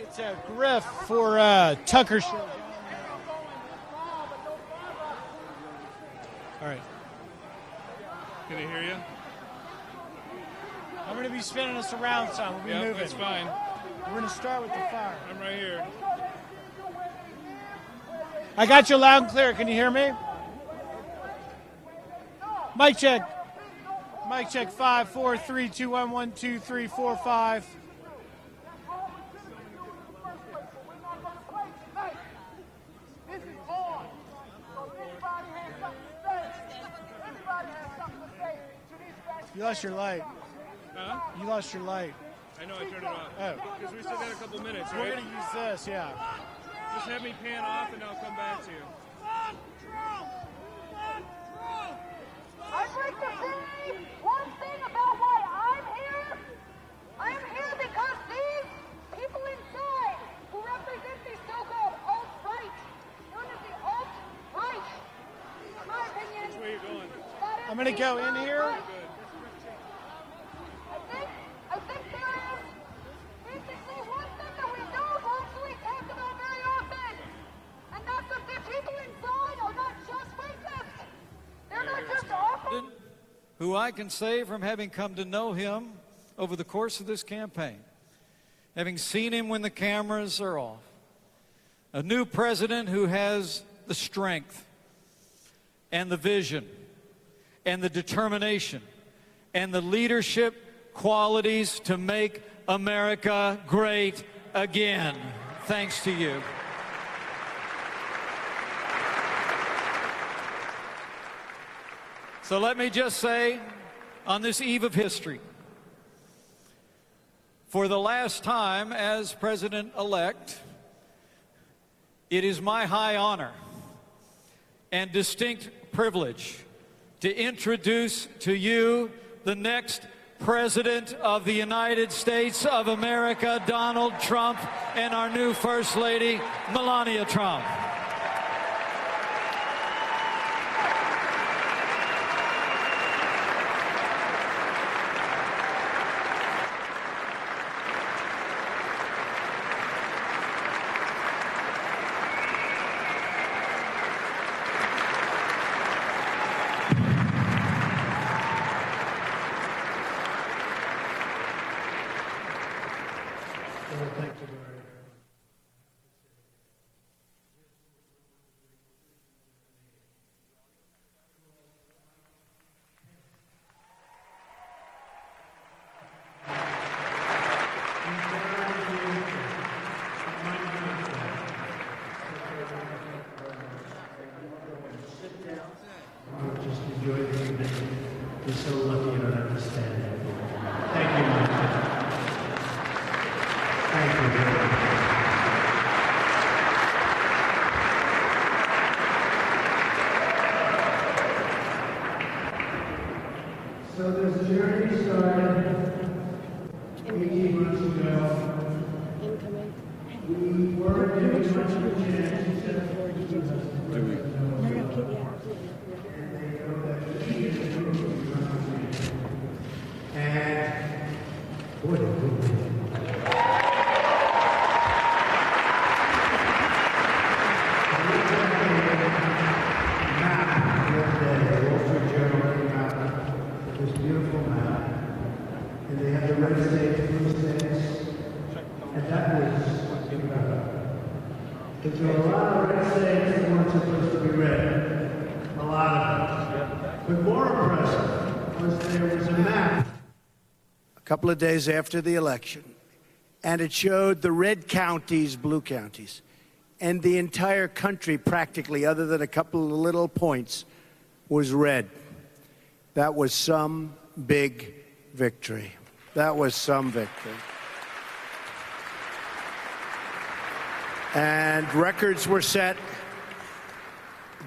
Speaker 5: It's a Griff for Tucker Show. All right. Can I hear you?
Speaker 9: I'm going to be spinning us around some. We'll be moving.
Speaker 5: That's fine.
Speaker 9: We're going to start with the fire.
Speaker 5: I'm right here.
Speaker 9: I got you loud and clear. Can you hear me? Mic check. Mic check. 5, 4, 3, 2, 1, 1, 2, 3, 4, 5. You lost your light.
Speaker 5: Huh?
Speaker 9: You lost your light.
Speaker 5: I know, I turned it off.
Speaker 9: Oh.
Speaker 5: Because we still got a couple minutes, right?
Speaker 9: We're going to use this, yeah.
Speaker 5: Just have me pan off and I'll come back to you.
Speaker 7: I'd like to say one thing about why I'm here. I'm here because these people inside who represent the so-called alt-right, known as the alt-right, in my opinion,
Speaker 5: Which way are you going?
Speaker 9: I'm going to go in here.
Speaker 7: I think there is basically one thing that we don't actually talk about very often, and that's that the people inside are not just racist. They're not just awful.
Speaker 18: Who I can say from having come to know him over the course of this campaign, having seen him when the cameras are off, a new president who has the strength and the vision and the determination and the leadership qualities to make America great again. Thanks to you. So let me just say, on this eve of history, for the last time as president-elect, it is my high honor and distinct privilege to introduce to you the next President of the United States of America, Donald Trump, and our new First Lady, Melania Trump.
Speaker 9: Just enjoy the evening. You're so lucky you don't have to stand there. Thank you, Mike. Thank you very much. So this journey started 18 months ago. We weren't given much of a chance except for this beautiful map, and they had the red states, blue states, and that was incredible. Because there were a lot of red states that weren't supposed to be red, a lot of them. But more impressive was there was a map a couple of days after the election, and it showed the red counties, blue counties, and the entire country practically, other than a couple of little points, was red. That was some big victory. That was some victory. And records were set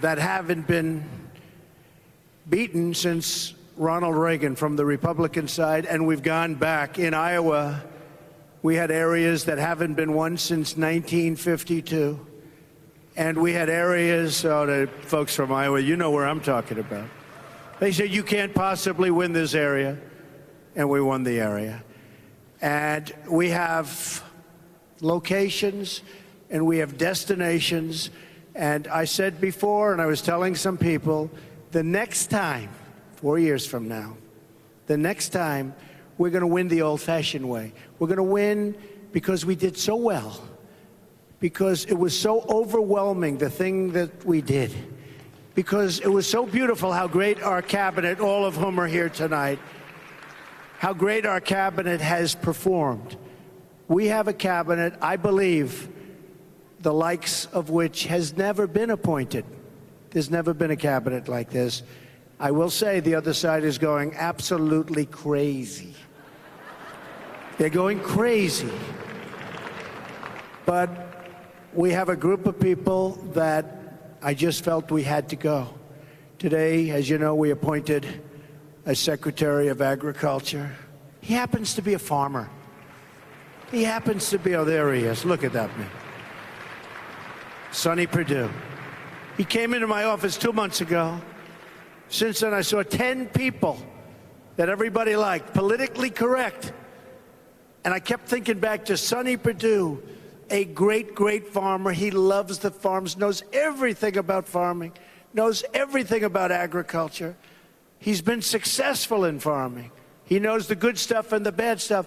Speaker 9: that haven't been beaten since Ronald Reagan from the Republican side, and we've gone back. In Iowa, we had areas that haven't been won since 1952. And we had areas, the folks from Iowa, you know where I'm talking about. They said, you can't possibly win this area, and we won the area. And we have locations, and we have destinations, and I said before, and I was telling some people, the next time 4 years from now, the next time, we're going to win the old-fashioned way. We're going to win because we did so well, because it was so overwhelming, the thing that we did, because it was so beautiful how great our cabinet, all of whom are here tonight, how great our cabinet has performed. We have a cabinet, I believe, the likes of which has never been appointed. There's never been a cabinet like this. I will say the other side is going absolutely crazy. They're going crazy. But we have a group of people that I just felt we had to go. Today, as you know, we appointed a Secretary of Agriculture. He happens to be a farmer. He happens to be, oh, there he is. Look at that man. Sonny Perdue. He came into my office 2 months ago. Since then, I saw 10 people that everybody liked, politically correct. And I kept thinking back to Sonny Perdue, a great, great farmer. He loves the farms, knows everything about farming, knows everything about agriculture. He's been successful in farming. He knows the good stuff and the bad stuff.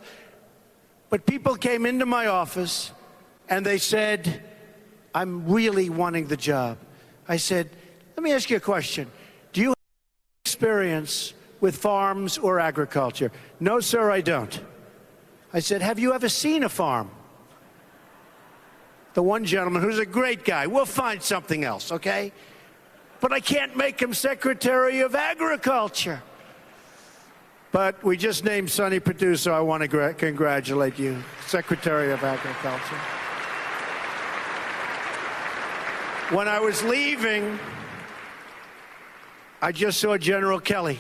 Speaker 9: But people came into my office and they said, I'm really wanting the job. I said, let me ask you a question. Do you have experience with farms or agriculture? No, sir, I don't. I said, have you ever seen a farm? The one gentleman, who's a great guy, we'll find something else, okay? But I can't make him Secretary of Agriculture. But we just named Sonny Perdue, so I want to congratulate you, Secretary of Agriculture. When I was leaving, I just saw General Kelly.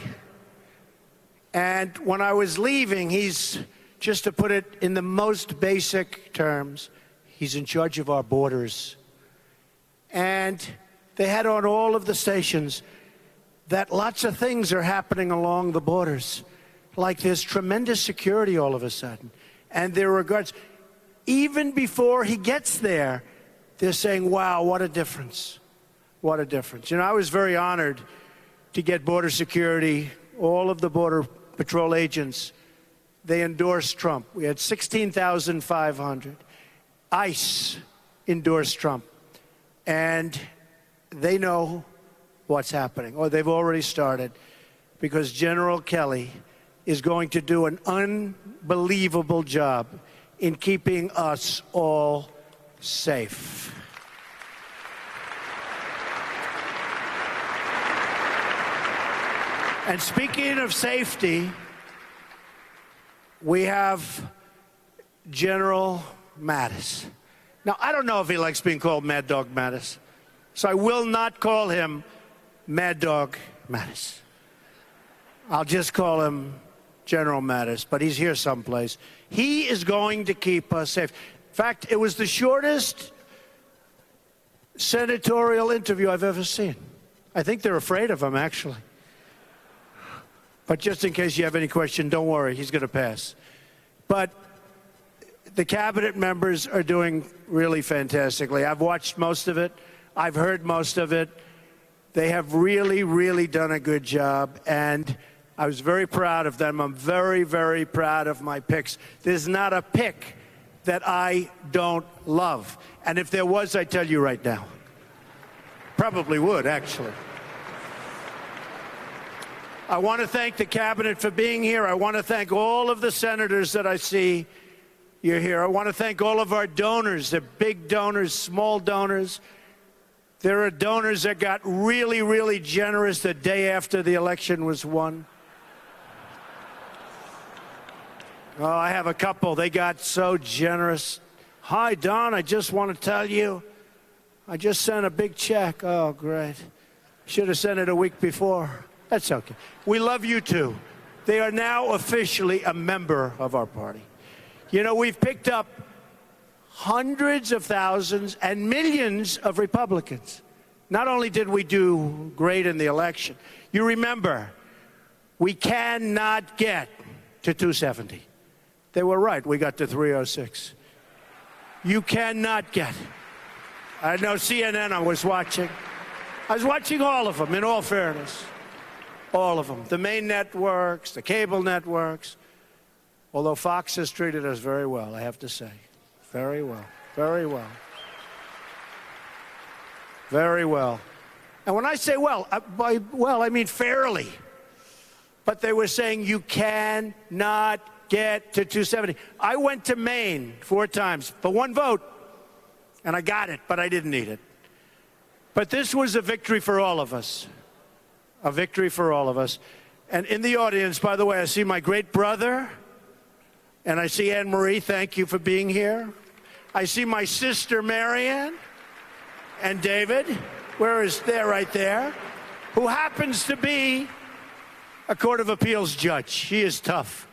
Speaker 9: And when I was leaving, he's, just to put it in the most basic terms, he's in charge of our borders. And they had on all of the stations that lots of things are happening along the borders. Like there's tremendous security all of a sudden. And there are guards. Even before he gets there, they're saying, wow, what a difference. What a difference. You know, I was very honored to get border security, all of the Border Patrol agents, they endorsed Trump. We had 16,500. ICE endorsed Trump. And they know what's happening, or they've already started, because General Kelly is going to do an unbelievable job in keeping us all safe. And speaking of safety, we have General Mattis. Now, I don't know if he likes being called Mad Dog Mattis, so I will not call him Mad Dog Mattis. I'll just call him General Mattis, but he's here someplace. He is going to keep us safe. In fact, it was the shortest senatorial interview I've ever seen. I think they're afraid of him, actually. But just in case you have any question, don't worry, he's going to pass. But the cabinet members are doing really fantastically. I've watched most of it. I've heard most of it. They have really, really done a good job, and I was very proud of them. I'm very, very proud of my picks. There's not a pick that I don't love. And if there was, I'd tell you right now. Probably would, actually. I want to thank the cabinet for being here. I want to thank all of the senators that I see you're here. I want to thank all of our donors. They're big donors, small donors. There are donors that got really, really generous the day after the election was won. Oh, I have a couple. They got so generous. Hi, Don, I just want to tell you, I just sent a big check. Oh, great. Should have sent it a week before. That's okay. We love you, too. They are now officially a member of our party. You know, we've picked up hundreds of thousands and millions of Republicans. Not only did we do great in the election, you remember, we cannot get to 270. They were right. We got to 306. You cannot get. I know CNN I was watching. I was watching all of them, in all fairness. All of them. The main networks, the cable networks. Although Fox has treated us very well, I have to say. Very well. Very well. Very well. And when I say well, by well, I mean fairly. But they were saying you cannot get to 270. I went to Maine 4 times for 1 vote, and I got it, but I didn't need it. But this was a victory for all of us. A victory for all of us. And in the audience, by the way, I see my great brother, and I see Anne Marie. Thank you for being here. I see my sister Marianne and David. Where is there right there? Who happens to be a Court of Appeals judge. She is tough.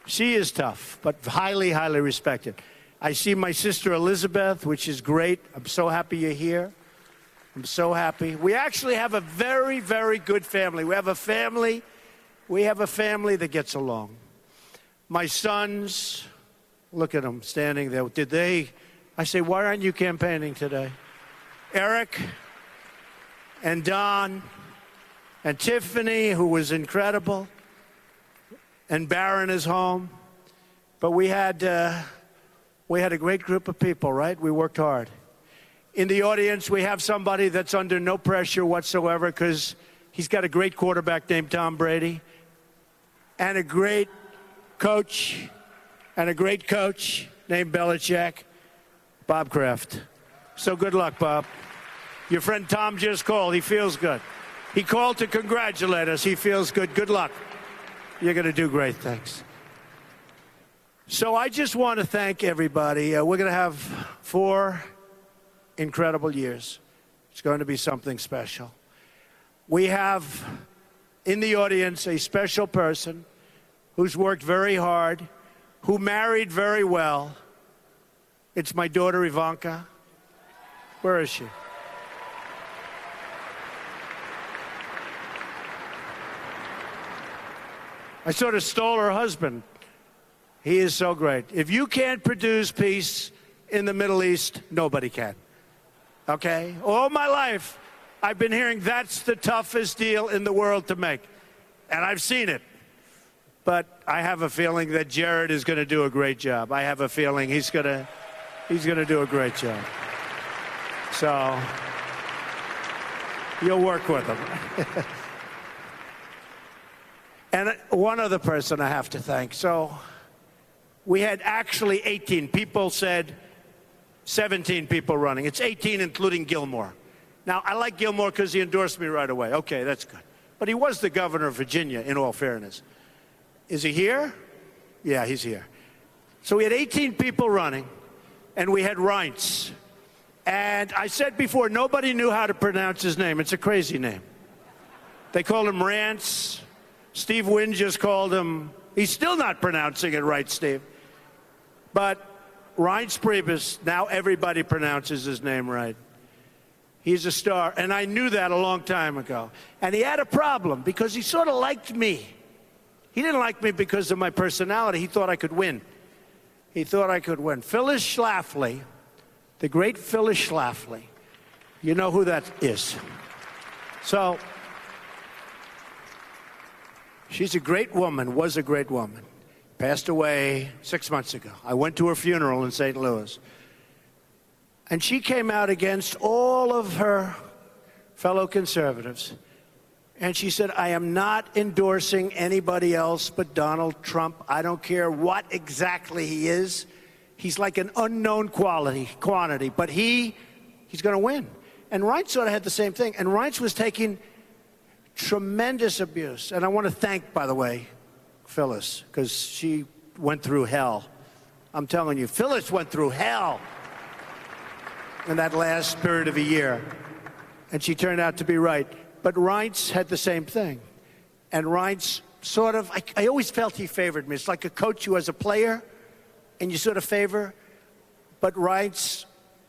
Speaker 9: She is tough, but highly, highly respected. I see my sister Elizabeth, which is great. I'm so happy you're here. I'm so happy. We actually have a very, very good family. We have a family that gets along. My sons, look at them standing there. I say, why aren't you campaigning today? Eric and Don and Tiffany, who was incredible, and Barron is home. But we had a great group of people, right? We worked hard. In the audience, we have somebody that's under no pressure whatsoever because he's got a great quarterback named Tom Brady and a great coach named Belichick, Bob Kraft. So good luck, Bob. Your friend Tom just called. He feels good. He called to congratulate us. He feels good. Good luck. You're going to do great things. So I just want to thank everybody. We're going to have 4 incredible years. It's going to be something special. We have in the audience a special person who's worked very hard, who married very well. It's my daughter Ivanka. Where is she? I sort of stole her husband. He is so great. If you can't produce peace in the Middle East, nobody can. Okay? All my life, I've been hearing that's the toughest deal in the world to make. And I've seen it. But I have a feeling that Jared is going to do a great job. I have a feeling he's going to do a great job. So you'll work with him. And one other person I have to thank. So we had actually 18. People said 17 people running. It's 18, including Gilmore. Now, I like Gilmore because he endorsed me right away. Okay, that's good. But he was the governor of Virginia, in all fairness. Is he here? Yeah, he's here. So we had 18 people running, and we had Reince. And I said before, nobody knew how to pronounce his name. It's a crazy name. They called him Rance. Steve Wynn just called him. He's still not pronouncing it right, Steve. But Reince Priebus, now everybody pronounces his name right. He's a star, and I knew that a long time ago. And he had a problem because he sort of liked me. He didn't like me because of my personality. He thought I could win. He thought I could win. Phyllis Schlafly, the great Phyllis Schlafly, you know who that is. So she's a great woman, was a great woman. Passed away 6 months ago. I went to her funeral in St. Louis. And she came out against all of her fellow conservatives. And she said, I am not endorsing anybody else but Donald Trump. I don't care what exactly he is. He's like an unknown quantity, but he's going to win. And Reince sort of had the same thing. And Reince was taking tremendous abuse. And I want to thank, by the way, Phyllis, because she went through hell. I'm telling you, Phyllis went through hell in that last period of a year. And she turned out to be right. But Reince had the same thing. And Reince sort of, I always felt he favored me. It's like a coach who has a player and you sort of favor. But Reince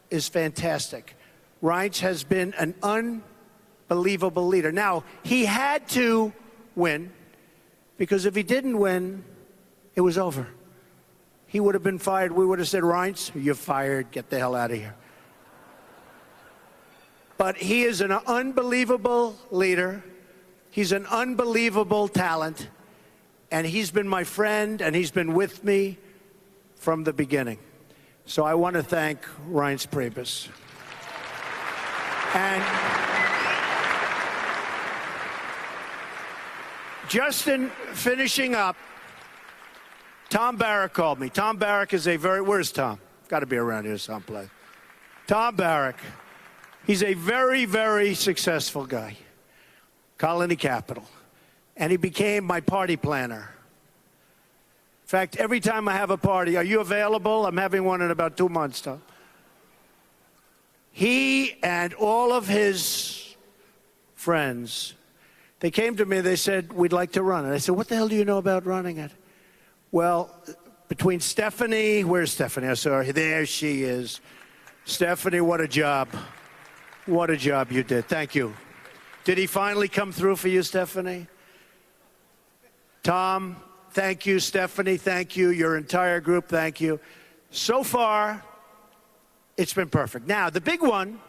Speaker 9: is fantastic. Reince has been an unbelievable leader. Now, he had to win, because if he didn't win, it was over. He would have been fired. We would have said, Reince, you're fired. Get the hell out of here. But he is an unbelievable leader. He's an unbelievable talent, and he's been my friend, and he's been with me from the beginning. So I want to thank Reince Priebus. And just in finishing up, Tom Barrack called me. Tom Barrack is where's Tom? Got to be around here someplace. Tom Barrack, he's a very, very successful guy. Colony Capital. And he became my party planner. In fact, every time I have a party, are you available? I'm having one in about 2 months, Tom. He and all of his friends, they came to me, they said, we'd like to run it. I said, what the hell do you know about running it? Well, between Stephanie, where's Stephanie? I saw her. There she is. Stephanie, what a job. What a job you did. Thank you. Did he finally come through for you, Stephanie? Tom, thank you. Stephanie, thank you. Your entire group, thank you. So far, it's been perfect. Now, the big one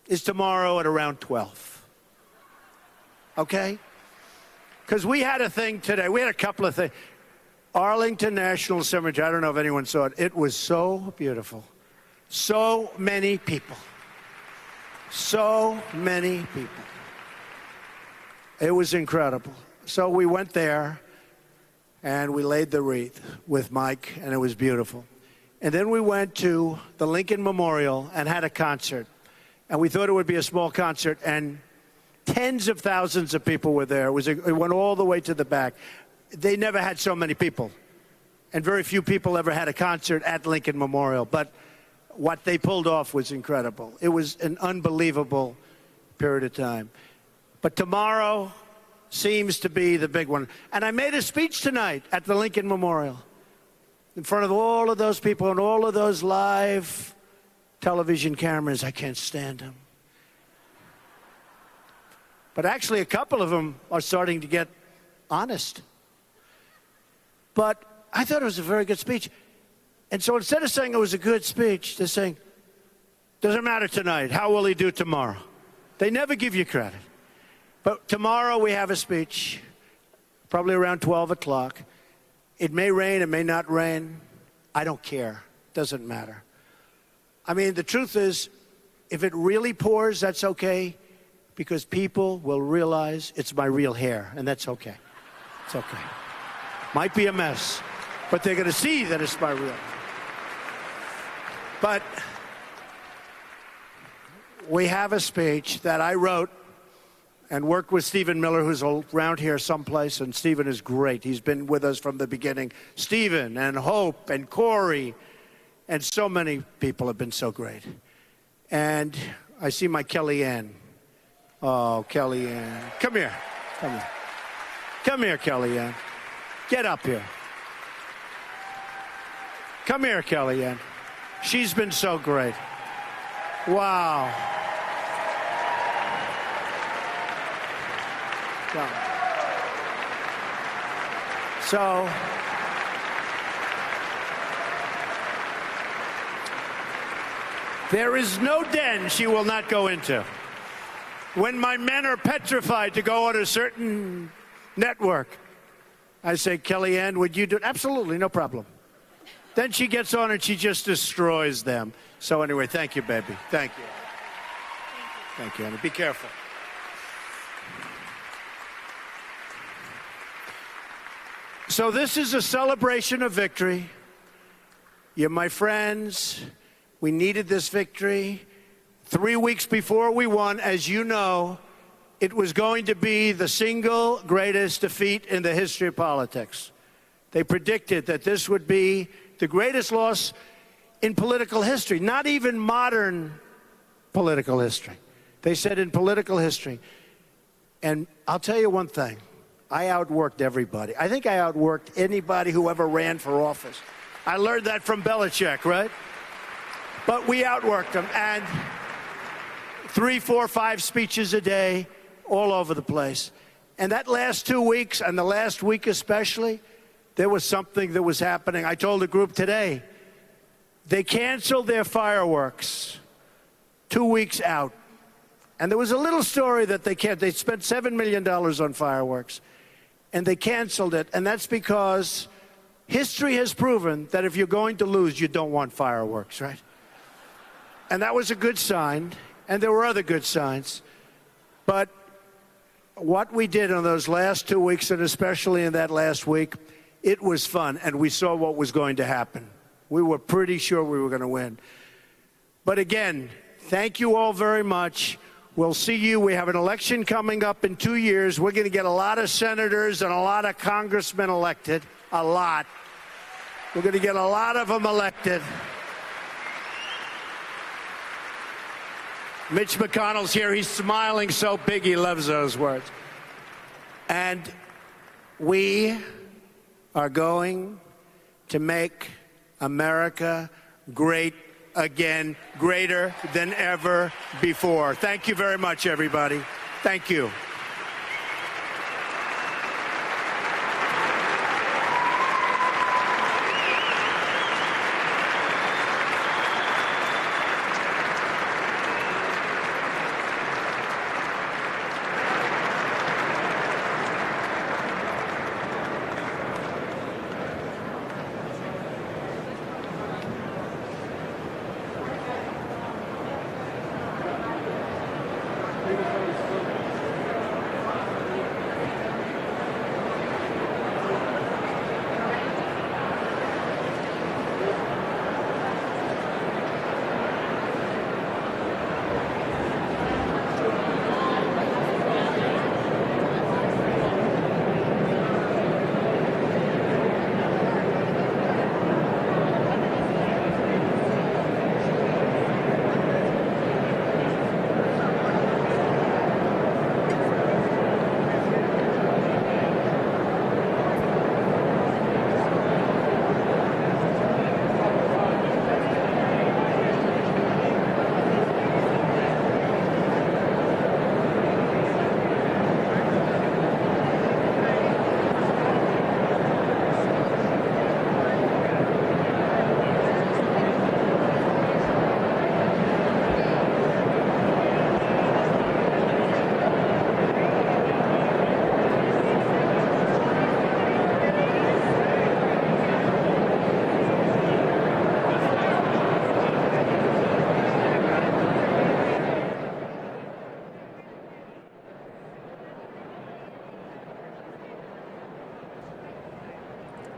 Speaker 9: is tomorrow at around 12. Okay? Because we had a thing today. We had a couple of things. Arlington National Cemetery, I don't know if anyone saw it. It was so beautiful. So many people. So many people. It was incredible. So we went there, and we laid the wreath with Mike, and it was beautiful. And then we went to the Lincoln Memorial and had a concert. And we thought it would be a small concert, and tens of thousands of people were there. It went all the way to the back. They never had so many people, and very few people ever had a concert at Lincoln Memorial. But what they pulled off was incredible. It was an unbelievable period of time. But tomorrow seems to be the big one. And I made a speech tonight at the Lincoln Memorial in front of all of those people and all of those live television cameras. I can't stand them. But actually, a couple of them are starting to get honest. But I thought it was a very good speech. And so instead of saying it was a good speech, they're saying, doesn't matter tonight. How will he do tomorrow? They never give you credit. But tomorrow we have a speech, probably around 12 o'clock. It may rain, it may not rain. I don't care. Doesn't matter. I mean, the truth is, if it really pours, that's okay, because people will realize it's my real hair, and that's okay. It's okay. Might be a mess, but they're going to see that it's my real. But we have a speech that I wrote and worked with Stephen Miller, who's around here someplace, and Stephen is great. He's been with us from the beginning. Stephen and Hope and Corey and so many people have been so great. And I see my Kellyanne. Oh, Kellyanne. Come here. Come here. Come here, Kellyanne. Get up here. Come here, Kellyanne. She's been so great. Wow. So, there is no den she will not go into. When my men are petrified to go on a certain network, I say, Kellyanne, would you do it? Absolutely, no problem. Then she gets on and she just destroys them. So anyway, thank you, baby. Thank you. Thank you, Annie. Be careful. So this is a celebration of victory. You're my friends. We needed this victory. 3 weeks before we won, as you know, it was going to be the single greatest defeat in the history of politics. They predicted that this would be the greatest loss in political history, not even modern political history. They said in political history. And I'll tell you one thing. I outworked everybody. I think I outworked anybody who ever ran for office. I learned that from Belichick, right? But we outworked them. And 3, 4, 5 speeches a day, all over the place. And that last 2 weeks, and the last week especially, there was something that was happening. I told the group today, they canceled their fireworks 2 weeks out. And there was a little story that they spent $7 million on fireworks, and they canceled it. And that's because history has proven that if you're going to lose, you don't want fireworks, right? And that was a good sign, and there were other good signs. But what we did in those last 2 weeks, and especially in that last week, it was fun, and we saw what was going to happen. We were pretty sure we were going to win. But again, thank you all very much. We'll see you. We have an election coming up in 2 years. We're going to get a lot of senators and a lot of congressmen elected. A lot. We're going to get a lot of them elected. Mitch McConnell's here. He's smiling so big he loves those words. And we are going to make America great again, greater than ever before. Thank you very much, everybody. Thank you.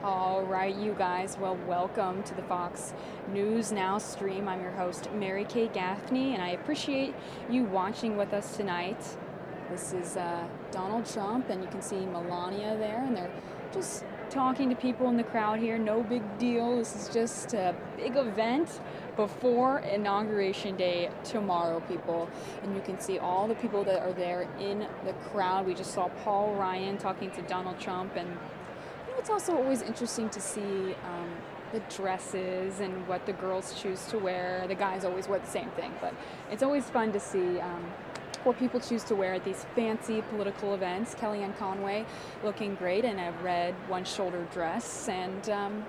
Speaker 6: All right, you guys, well, welcome to the Fox News Now stream. I'm your host, Mary Kay Gaffney, and I appreciate you watching with us tonight. This is Donald Trump, and you can see Melania there, and they're just talking to people in the crowd here. No big deal. This is just a big event before Inauguration Day tomorrow, people. And you can see all the people that are there in the crowd. We just saw Paul Ryan talking to Donald Trump, and it's also always interesting to see the dresses and what the girls choose to wear. The guys always wear the same thing, but it's always fun to see what people choose to wear at these fancy political events. Kellyanne Conway looking great in a red one-shoulder dress, and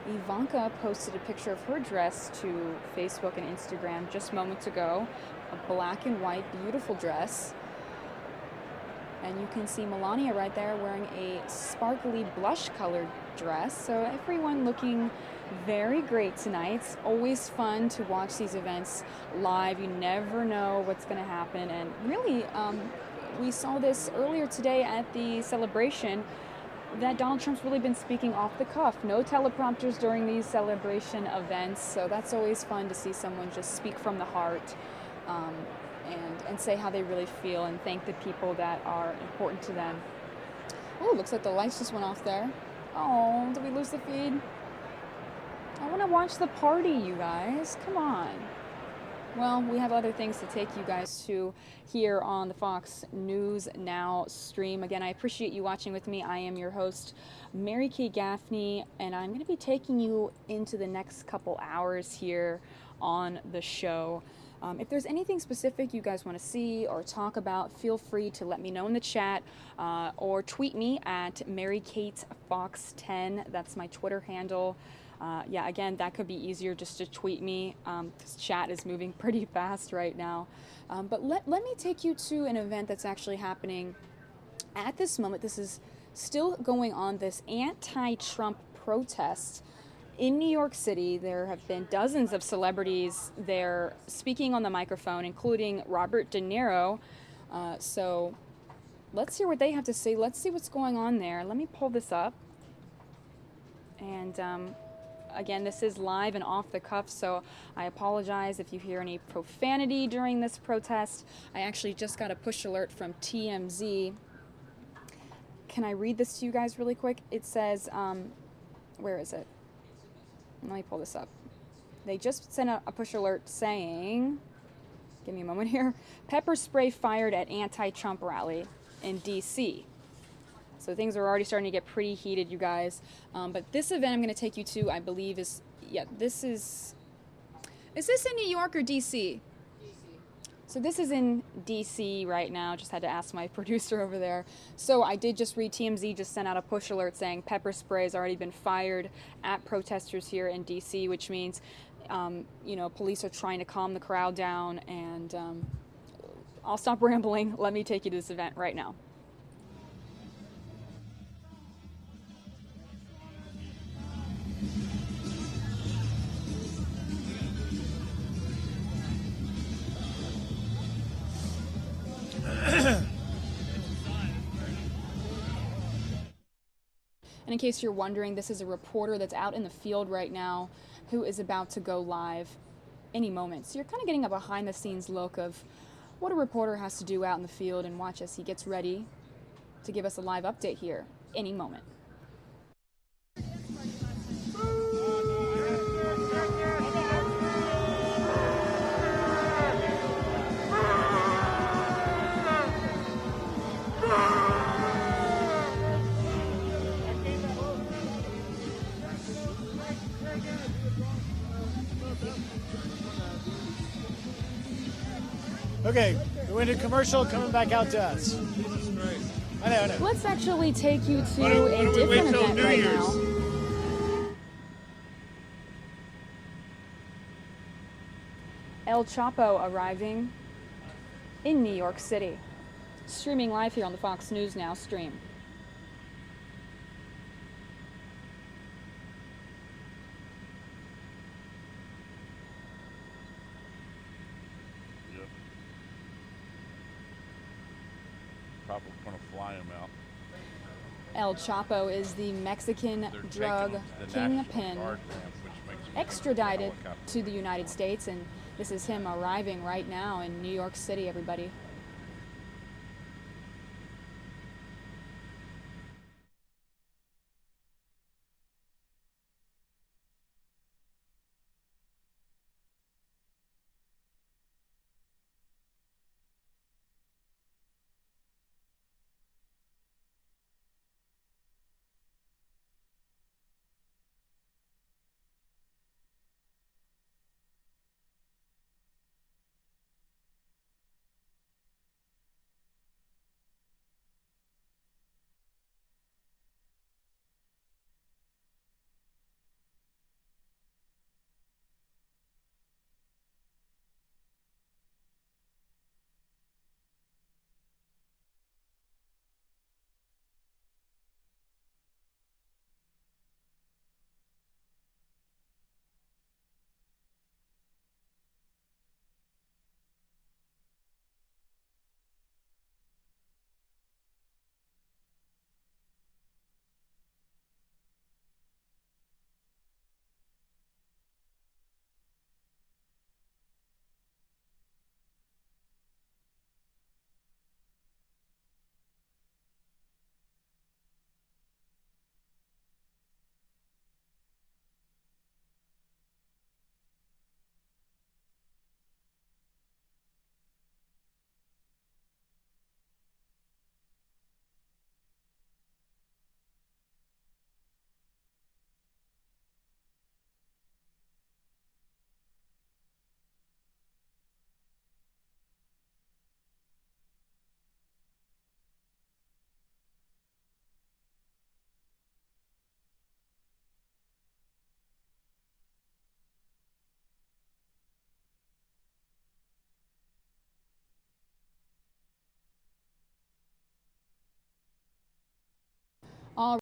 Speaker 6: Ivanka posted a picture of her dress to Facebook and Instagram just moments ago. A black and white, beautiful dress. And you can see Melania right there wearing a sparkly blush-colored dress. So everyone looking very great tonight. It's always fun to watch these events live. You never know what's going to happen. And really, we saw this earlier today at the celebration that Donald Trump's really been speaking off the cuff. No teleprompters during these celebration events. So that's always fun to see someone just speak from the heart. And say how they really feel and thank the people that are important to them. Oh, looks like the lights just went off there. Oh, did we lose the feed? I want to watch the party, you guys. Come on. Well, we have other things to take you guys to here on the Fox News Now stream. Again, I appreciate you watching with me. I am your host, Mary Kay Gaffney, and I'm going to be taking you into the next couple hours here on the show. If there's anything specific you guys want to see or talk about, feel free to let me know in the chat or tweet me at MaryKateFox10. That's my Twitter handle. Yeah, again, that could be easier just to tweet me because chat is moving pretty fast right now. But let me take you to an event that's actually happening at this moment. This is still going on, this anti-Trump protest in New York City. There have been dozens of celebrities there speaking on the microphone, including Robert De Niro. So let's hear what they have to say. Let's see what's going on there. Let me pull this up. And again, this is live and off the cuff, so I apologize if you hear any profanity during this protest. I actually just got a push alert from TMZ. Can I read this to you guys really quick? It says, where is it? Let me pull this up. They just sent a push alert saying, give me a moment here, pepper spray fired at anti-Trump rally in D.C. So things are already starting to get pretty heated, you guys. But this event I'm going to take you to, I believe, is this is this in New York or D.C.? So this is in D.C. right now. Just had to ask my producer over there. So I did just read TMZ just sent out a push alert saying pepper spray has already been fired at protesters here in D.C., which means, you know, police are trying to calm the crowd down. And I'll stop rambling. Let me take you to this event right now. And in case you're wondering, this is a reporter that's out in the field right now who is about to go live any moment. So you're kind of getting a behind the scenes look of what a reporter has to do out in the field, and watch as he gets ready to give us a live update here any moment.
Speaker 5: Okay, we went to commercial, coming back out to us. I know.
Speaker 6: Let's actually take you to a different event right now. El Chapo arriving in New York City. Streaming live here on the Fox News Now stream.
Speaker 20: Probably going to fly him out.
Speaker 6: El Chapo is the Mexican drug kingpin extradited to the United States, and this is him arriving right now in New York City, everybody.